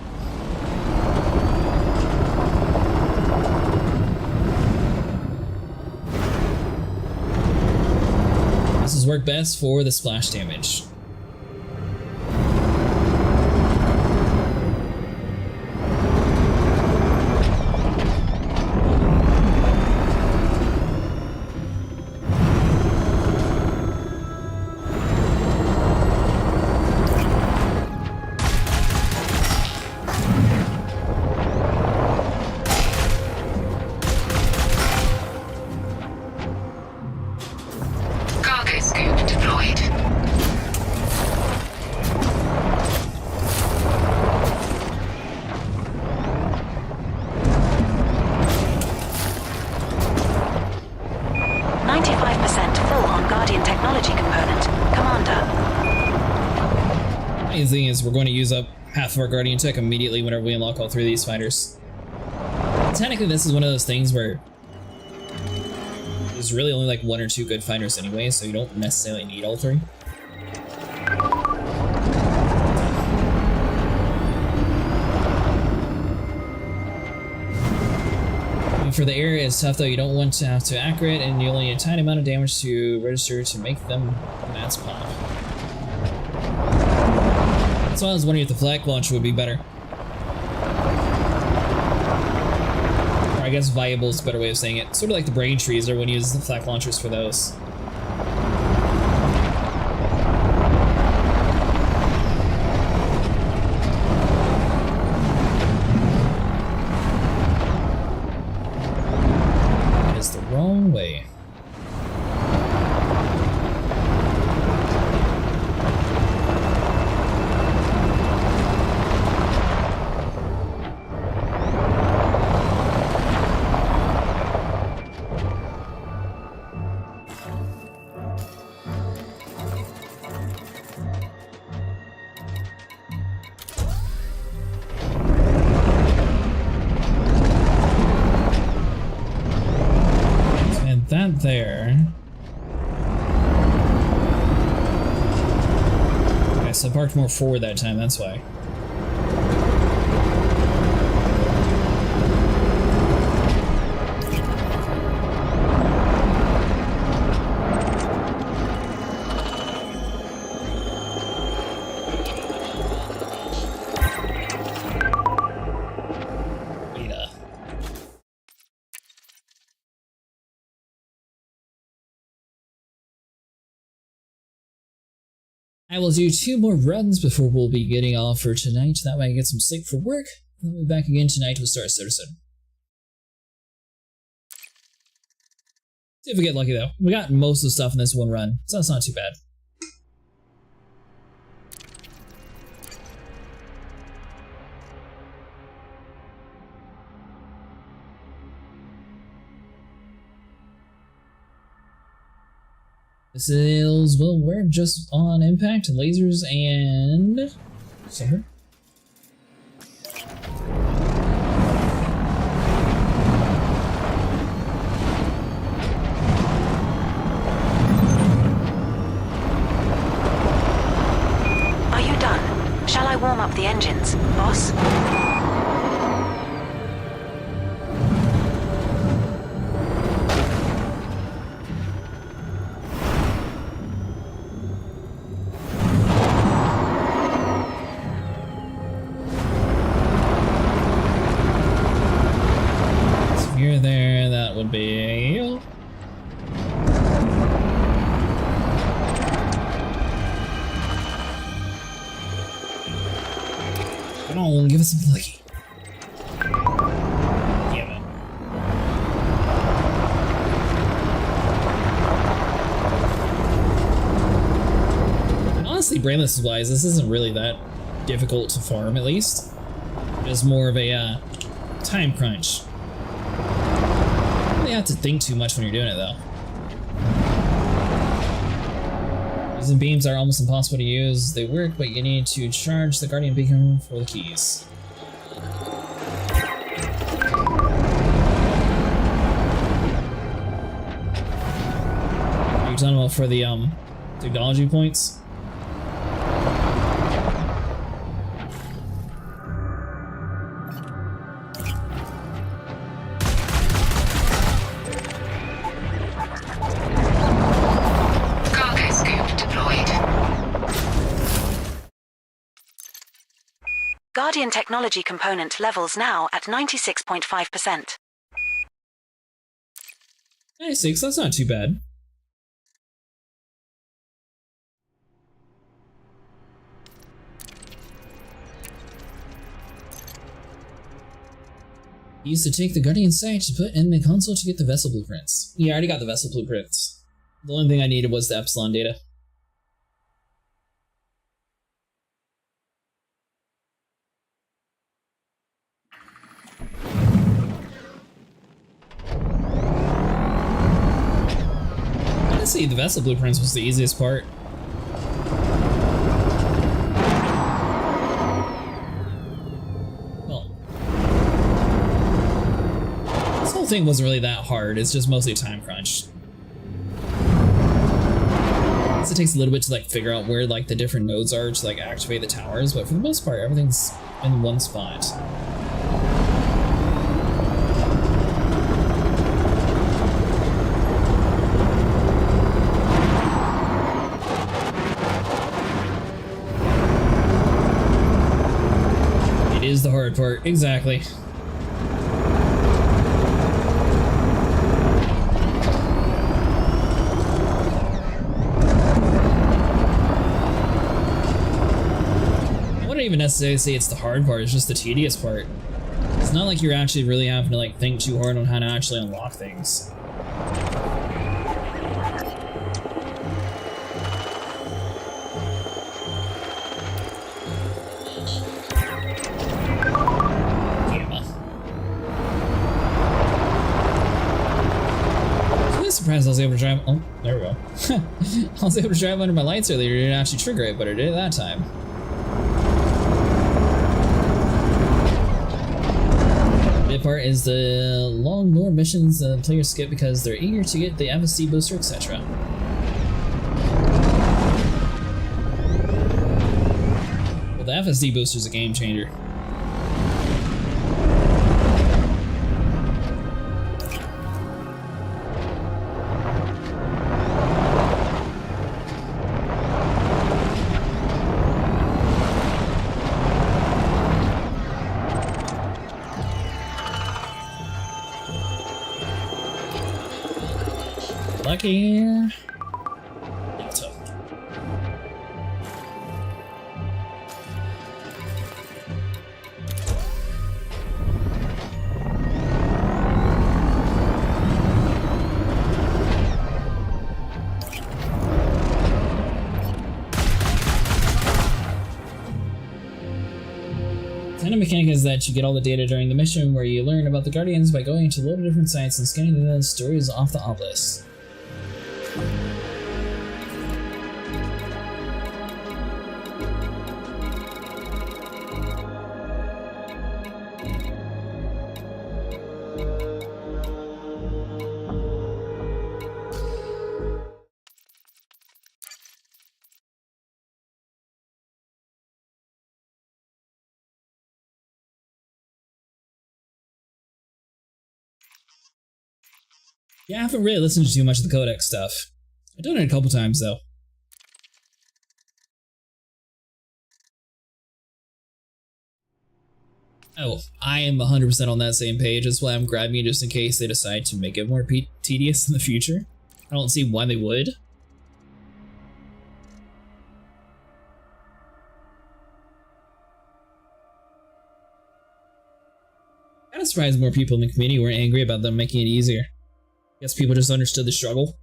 This has worked best for the splash damage. The thing is, we're going to use up half of our Guardian tech immediately whenever we unlock all three of these fighters. Technically, this is one of those things where there's really only like 1 or 2 good fighters anyway, so you don't necessarily need all 3. For the area is tough though, you don't want to have to accurate and you only need a tiny amount of damage to register to make them mats pop. That's why I was wondering if the flak launcher would be better. Or I guess viable is a better way of saying it. Sort of like the brain trees, or when you use the flak launchers for those. Wrong way. That there. Okay, so I parked more forward that time, that's why. I will do 2 more runs before we'll be getting off for tonight. That way I get some sleep for work. Then we'll be back again tonight with Star Citizen. See if we get lucky though. We got most of the stuff in this one run, so that's not too bad. Missiles will work just on impact, lasers, and something. Are you done? Shall I warm up the engines, boss? Come on, give us some lucky. Damn it. And honestly, brainless wise, this isn't really that difficult to farm, at least. It's more of a time crunch. You don't really have to think too much when you're doing it, though. Using beams are almost impossible to use. They work, but you need to charge the Guardian Beacon for the keys. Are you talking about for the technology points? Guardian technology component levels now at 96.5%. 96, that's not too bad. Used to take the Guardian site to put in the console to get the vessel blueprints. Yeah, I already got the vessel blueprints. The only thing I needed was the Epsilon data. Honestly, the vessel blueprints was the easiest part. thing wasn't really that hard. It's just mostly a time crunch. It takes a little bit to like figure out where like the different nodes are to like activate the towers, but for the most part, everything's in one spot. It is the hard part, exactly. I wouldn't even necessarily say it's the hard part, it's just the tedious part. It's not like you're actually really having to like think too hard on how to actually unlock things. Surprised I was able to drive. Oh, there we go. I was able to drive under my lights earlier. It didn't actually trigger it, but it did that time. The part is the long lore missions the players skip because they're eager to get the FSD booster, etc. Well, the FSD booster is a game changer. Lucky. Delta. The kind of mechanic is that you get all the data during the mission where you learn about the Guardians by going to a load of different sites and scanning the stories off the obelisk. Yeah, I haven't really listened to too much of the Codex stuff. I've done it a couple times, though. Oh, I am 100% on that same page. That's why I'm grabbing it just in case they decide to make it more tedious in the future. I don't see why they would. Kinda surprised more people in the community weren't angry about them making it easier. I guess people just understood the struggle.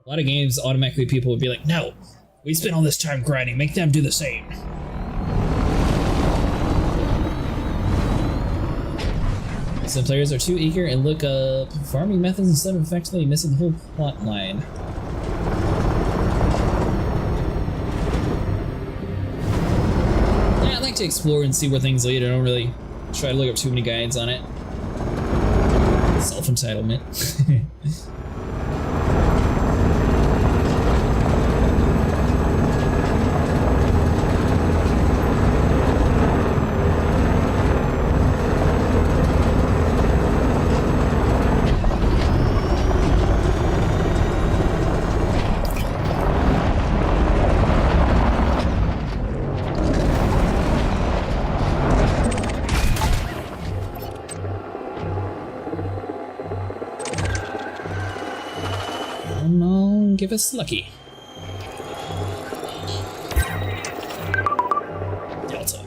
A lot of games, automatically people would be like, no, we spent all this time grinding, make them do the same. Some players are too eager and look up farming methods instead of effectively missing the whole plot line. Yeah, I like to explore and see where things lead. I don't really try to look up too many guides on it. Self-entitlement. Give us lucky. Delta.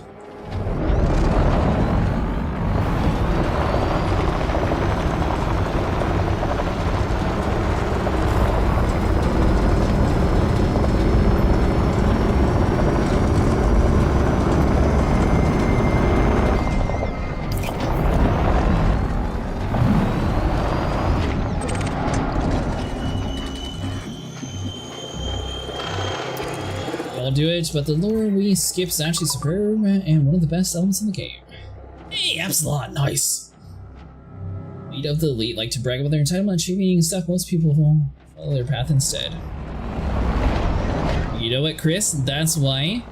Do it, but the lore we skip is actually superb and one of the best elements in the game. Hey, Epsilon, nice. Lead of the elite like to brag about their entitlement, achieving stuff. Most people will follow their path instead. You know what, Chris? That's why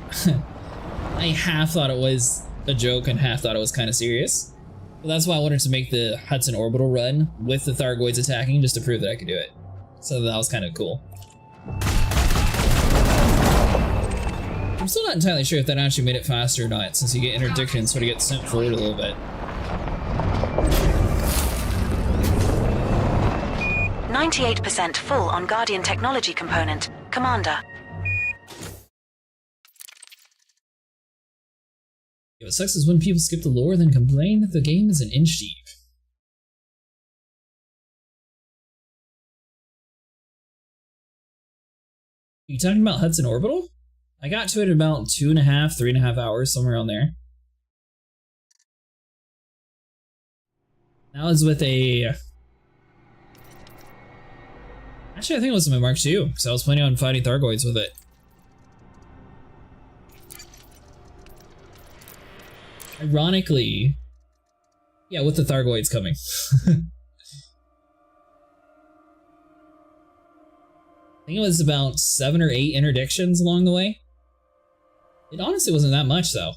I half thought it was a joke and half thought it was kind of serious. But that's why I wanted to make the Hudson orbital run with the Thargoids attacking, just to prove that I could do it. So that was kind of cool. I'm still not entirely sure if that actually made it faster or not, since you get interdiction, sort of get sent forward a little bit. 98% full on Guardian technology component. Commander. What sucks is when people skip the lore then complain that the game is an inch deep. Are you talking about Hudson Orbital? I got to it in about 2.5, 3.5 hours, somewhere around there. That was with a... Actually, I think it was my Mark II, because I was planning on fighting Thargoids with it. Ironically, yeah, with the Thargoids coming. I think it was about 7 or 8 interdictions along the way. It honestly wasn't that much, though.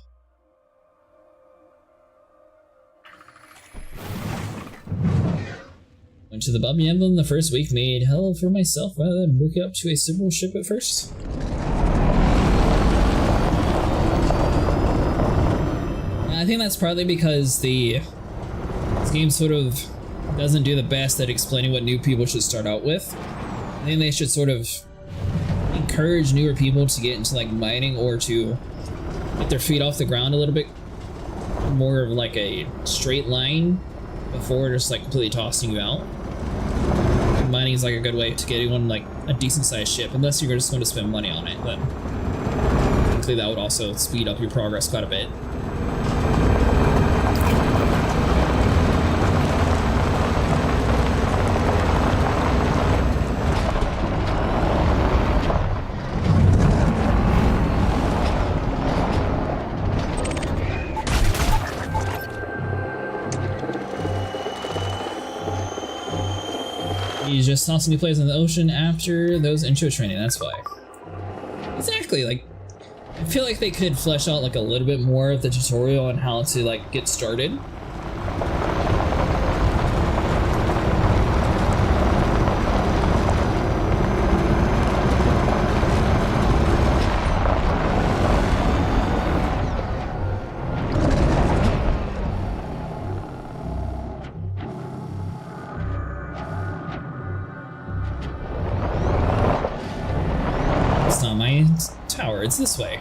Went to the Bubby Emblem the first week, made hell for myself rather than work up to a simple ship at first. I think that's partly because this game sort of doesn't do the best at explaining what new people should start out with. I think they should sort of encourage newer people to get into like mining or to get their feet off the ground a little bit more of like a straight line before just like completely tossing you out. Mining is like a good way to get anyone like a decent sized ship, unless you're just going to spend money on it, then hopefully that would also speed up your progress quite a bit. He's just constantly plays in the ocean after those intro training, that's why. Exactly, like, I feel like they could flesh out like a little bit more of the tutorial on how to like get started. Tower, it's this way.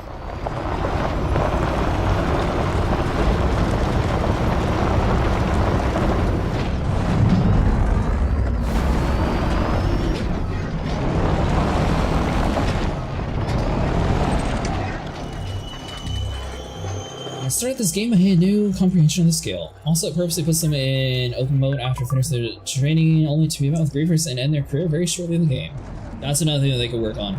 I started this game, I had no comprehension of the scale. Also, it purposely puts them in open mode after finishing their training, only to be met with griefers and end their career very shortly in the game. That's another thing that they could work on.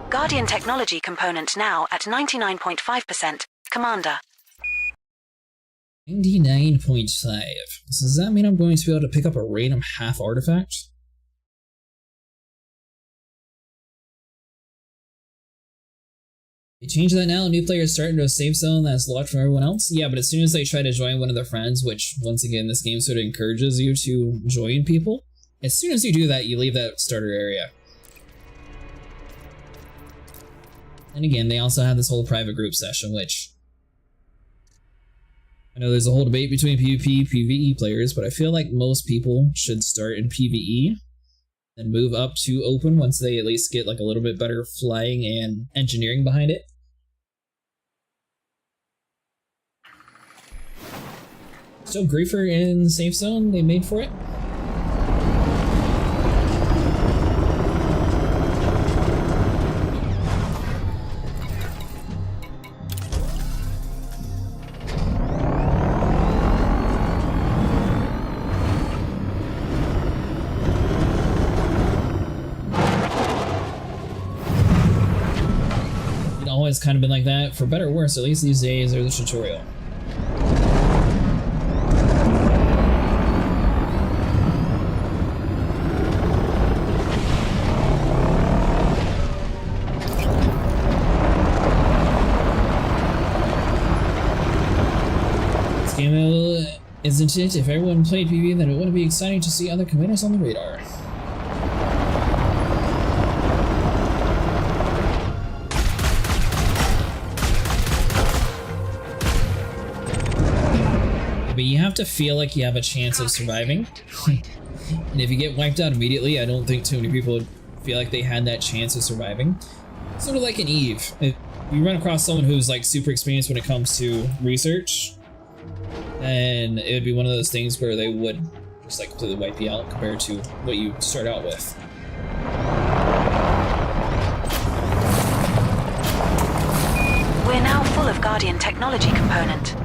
Guardian technology component now at 99.5%. Commander. 99.5. So does that mean I'm going to be able to pick up a random half artifact? They changed that now. New players start into a safe zone that's locked from everyone else. Yeah, but as soon as they try to join one of their friends, which once again this game sort of encourages you to join people, as soon as you do that, you leave that starter area. And again, they also have this whole private group session, which I know there's a whole debate between PvP, PvE players, but I feel like most people should start in PvE and move up to open once they at least get like a little bit better flying and engineering behind it. Still Griefer in the safe zone they made for it. always kind of been like that. For better or worse, at least these days, there's a tutorial. This game isn't it? If everyone played PvP, then it wouldn't be exciting to see other commanders on the radar. But you have to feel like you have a chance of surviving. And if you get wiped out immediately, I don't think too many people would feel like they had that chance of surviving. Sort of like an Eve. If you run across someone who's like super experienced when it comes to research, then it would be one of those things where they would just like completely wipe you out compared to what you start out with. We're now full of Guardian technology component.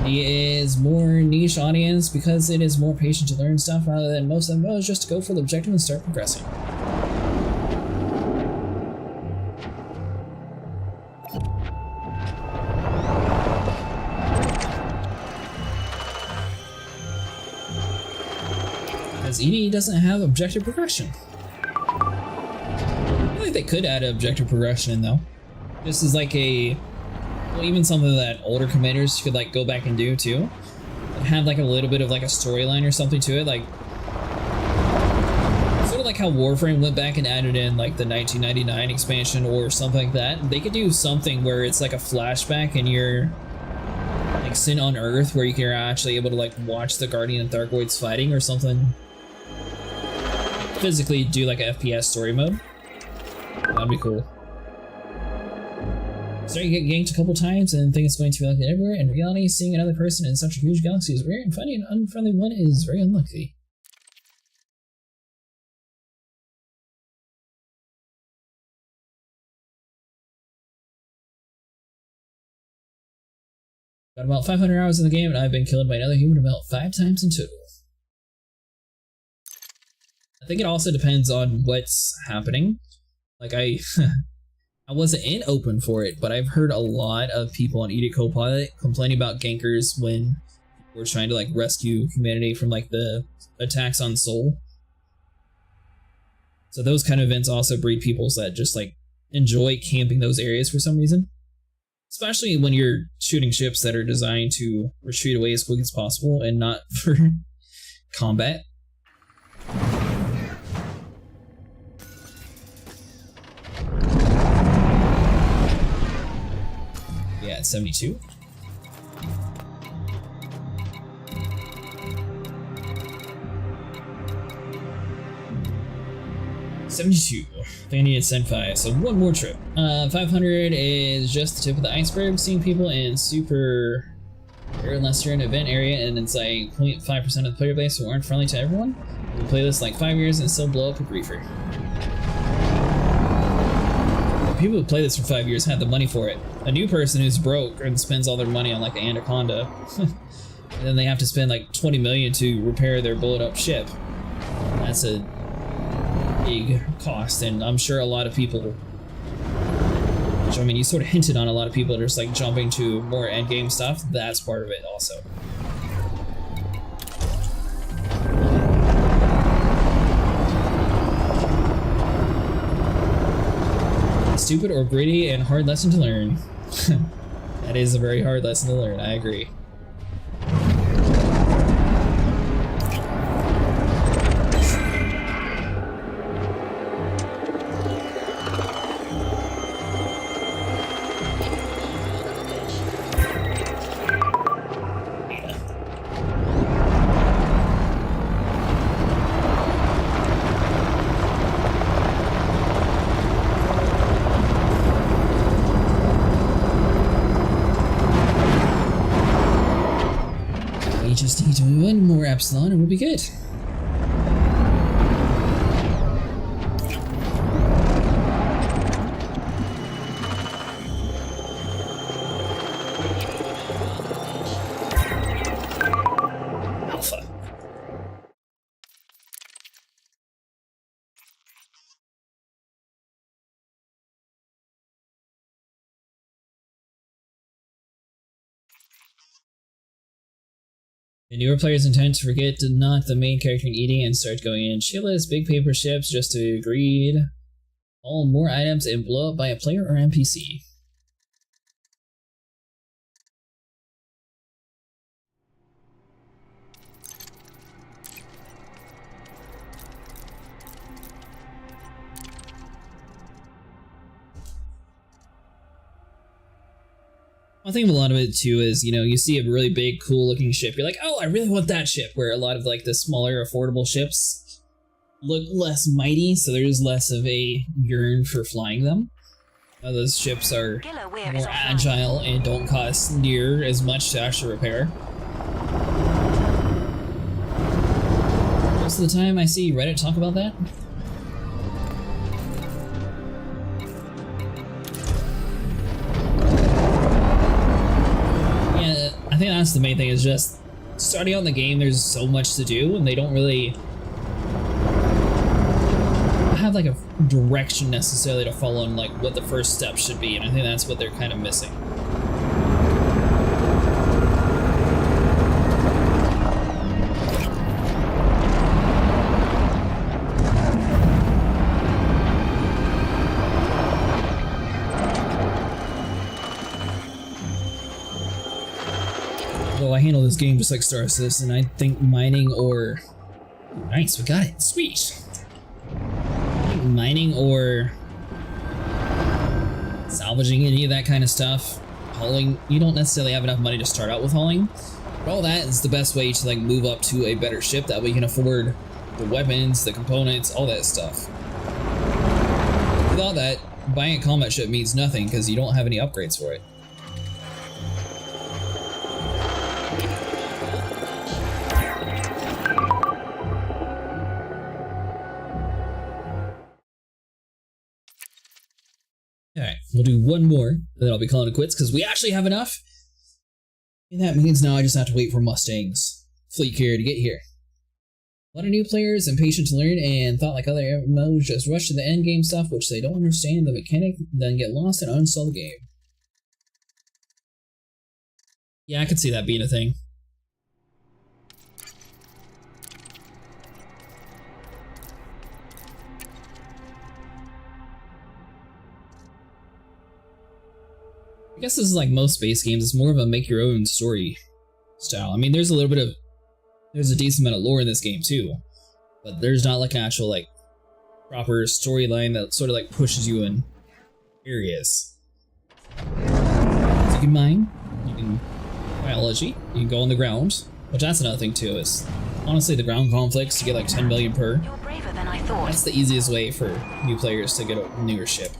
He is more niche audience because it is more patient to learn stuff rather than most of them is just to go for the objective and start progressing. Because ED doesn't have objective progression. I feel like they could add objective progression though. This is like a, well, even something that older commanders could like go back and do too. Have like a little bit of like a storyline or something to it, like sort of like how Warframe went back and added in like the 1999 expansion or something like that. They could do something where it's like a flashback and you're like sitting on Earth where you're actually able to like watch the Guardian and Thargoids fighting or something. Physically do like a FPS story mode. That'd be cool. So you get ganked a couple times and think it's going to be like that everywhere. In reality, seeing another person in such a huge galaxy is rare, and finding an unfriendly one is very unlucky. Got about 500 hours in the game, and I've been killed by another human about 5 times in total. I think it also depends on what's happening. Like I wasn't in open for it, but I've heard a lot of people on Edict Copilot complaining about gankers when we're trying to like rescue humanity from like the attacks on Sol. So those kind of events also breed peoples that just like enjoy camping those areas for some reason. Especially when you're shooting ships that are designed to retreat away as quick as possible and not for combat. Yeah, it's 72. $72. I think I need to send 5, so one more trip. 500 is just the tip of the iceberg. Seeing people in super, or unless you're in an event area and it's like 0.5% of the player base who aren't friendly to everyone. We play this like 5 years and still blow up a griefer. People who play this for 5 years have the money for it. A new person who's broke and spends all their money on like the Anaconda, and then they have to spend like 20 million to repair their blown up ship. That's a big cost, and I'm sure a lot of people, which I mean you sort of hinted on, a lot of people are just like jumping to more endgame stuff. That's part of it also. Stupid or gritty and hard lesson to learn. That is a very hard lesson to learn, I agree. Just need to do one more Epsilon and we'll be good. The newer players intend to forget to knock the main character in eating and start going in shitless big paper ships just to greed all more items and blow up by a player or NPC. One thing with a lot of it too is, you know, you see a really big, cool looking ship, you're like, oh, I really want that ship, where a lot of like the smaller, affordable ships look less mighty, so there's less of a yearn for flying them. Those ships are more agile and don't cost near as much to actually repair. Most of the time I see Reddit talk about that. I think that's the main thing, is just starting out in the game, there's so much to do and they don't really have like a direction necessarily to follow and like what the first step should be, and I think that's what they're kind of missing. I handle this game just like Star Citizen. I think mining or... Nice, we got it. Sweet. I think mining or salvaging any of that kind of stuff. Hauling, you don't necessarily have enough money to start out with hauling. But all that is the best way to like move up to a better ship. That way you can afford the weapons, the components, all that stuff. Without that, buying a combat ship means nothing because you don't have any upgrades for it. Alright, we'll do one more, and then I'll be calling it quits, because we actually have enough. And that means now I just have to wait for Mustang's fleet carrier to get here. A lot of new players, impatient to learn, and thought like other MMOs just rush to the endgame stuff, which they don't understand the mechanic, then get lost and uninstall the game. Yeah, I could see that being a thing. I guess this is like most space games, it's more of a make your own story style. I mean, there's a decent amount of lore in this game too, but there's not like an actual like proper storyline that sort of like pushes you in areas. So you can mine, you can biology, you can go on the ground, which that's another thing too, is honestly the ground conflicts, you get like 10 million per. You're braver than I thought. That's the easiest way for new players to get a newer ship.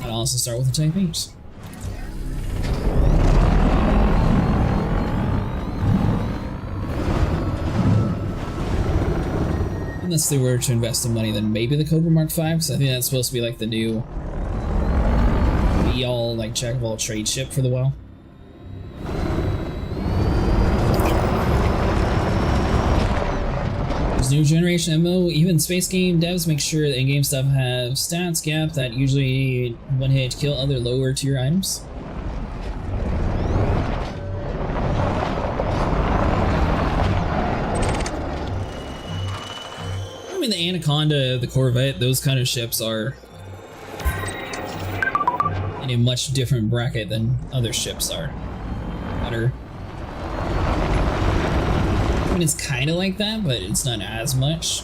I'd also start with a Type 8. Unless they were to invest in money, then maybe the Cobra Mark V, because I think that's supposed to be like the new be-all, like jack-of-all trade ship for the WoW. There's new generation MMO, even space game devs make sure the in-game stuff have stats gap that usually one hit kill other lower tier items. I mean, the Anaconda, the Corvette, those kind of ships are in a much different bracket than other ships are. Better. I mean, it's kind of like that, but it's not as much.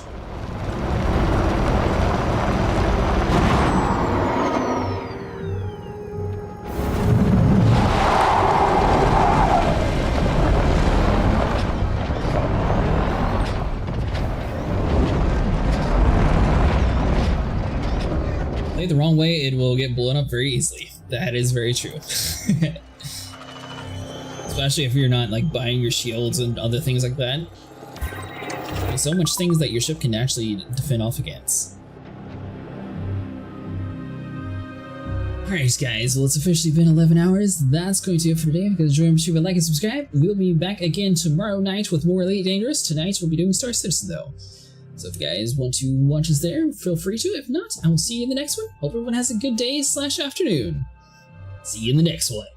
The wrong way, it will get blown up very easily. That is very true. Especially if you're not like buying your shields and other things like that. There's so much things that your ship can actually defend off against. Alright guys, well it's officially been 11 hours. That's going to do it for today. If you guys enjoyed, make sure to like and subscribe. We'll be back again tomorrow night with more Elite Dangerous. Tonight we'll be doing Star Citizen though. So if you guys want to watch us there, feel free to. If not, I will see you in the next one. Hope everyone has a good day / afternoon. See you in the next one.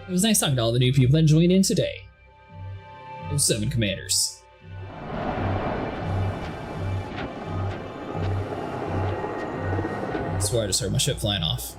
It was nice talking to all the new people that joined in today. 07 commanders. I swear I just heard my ship flying off.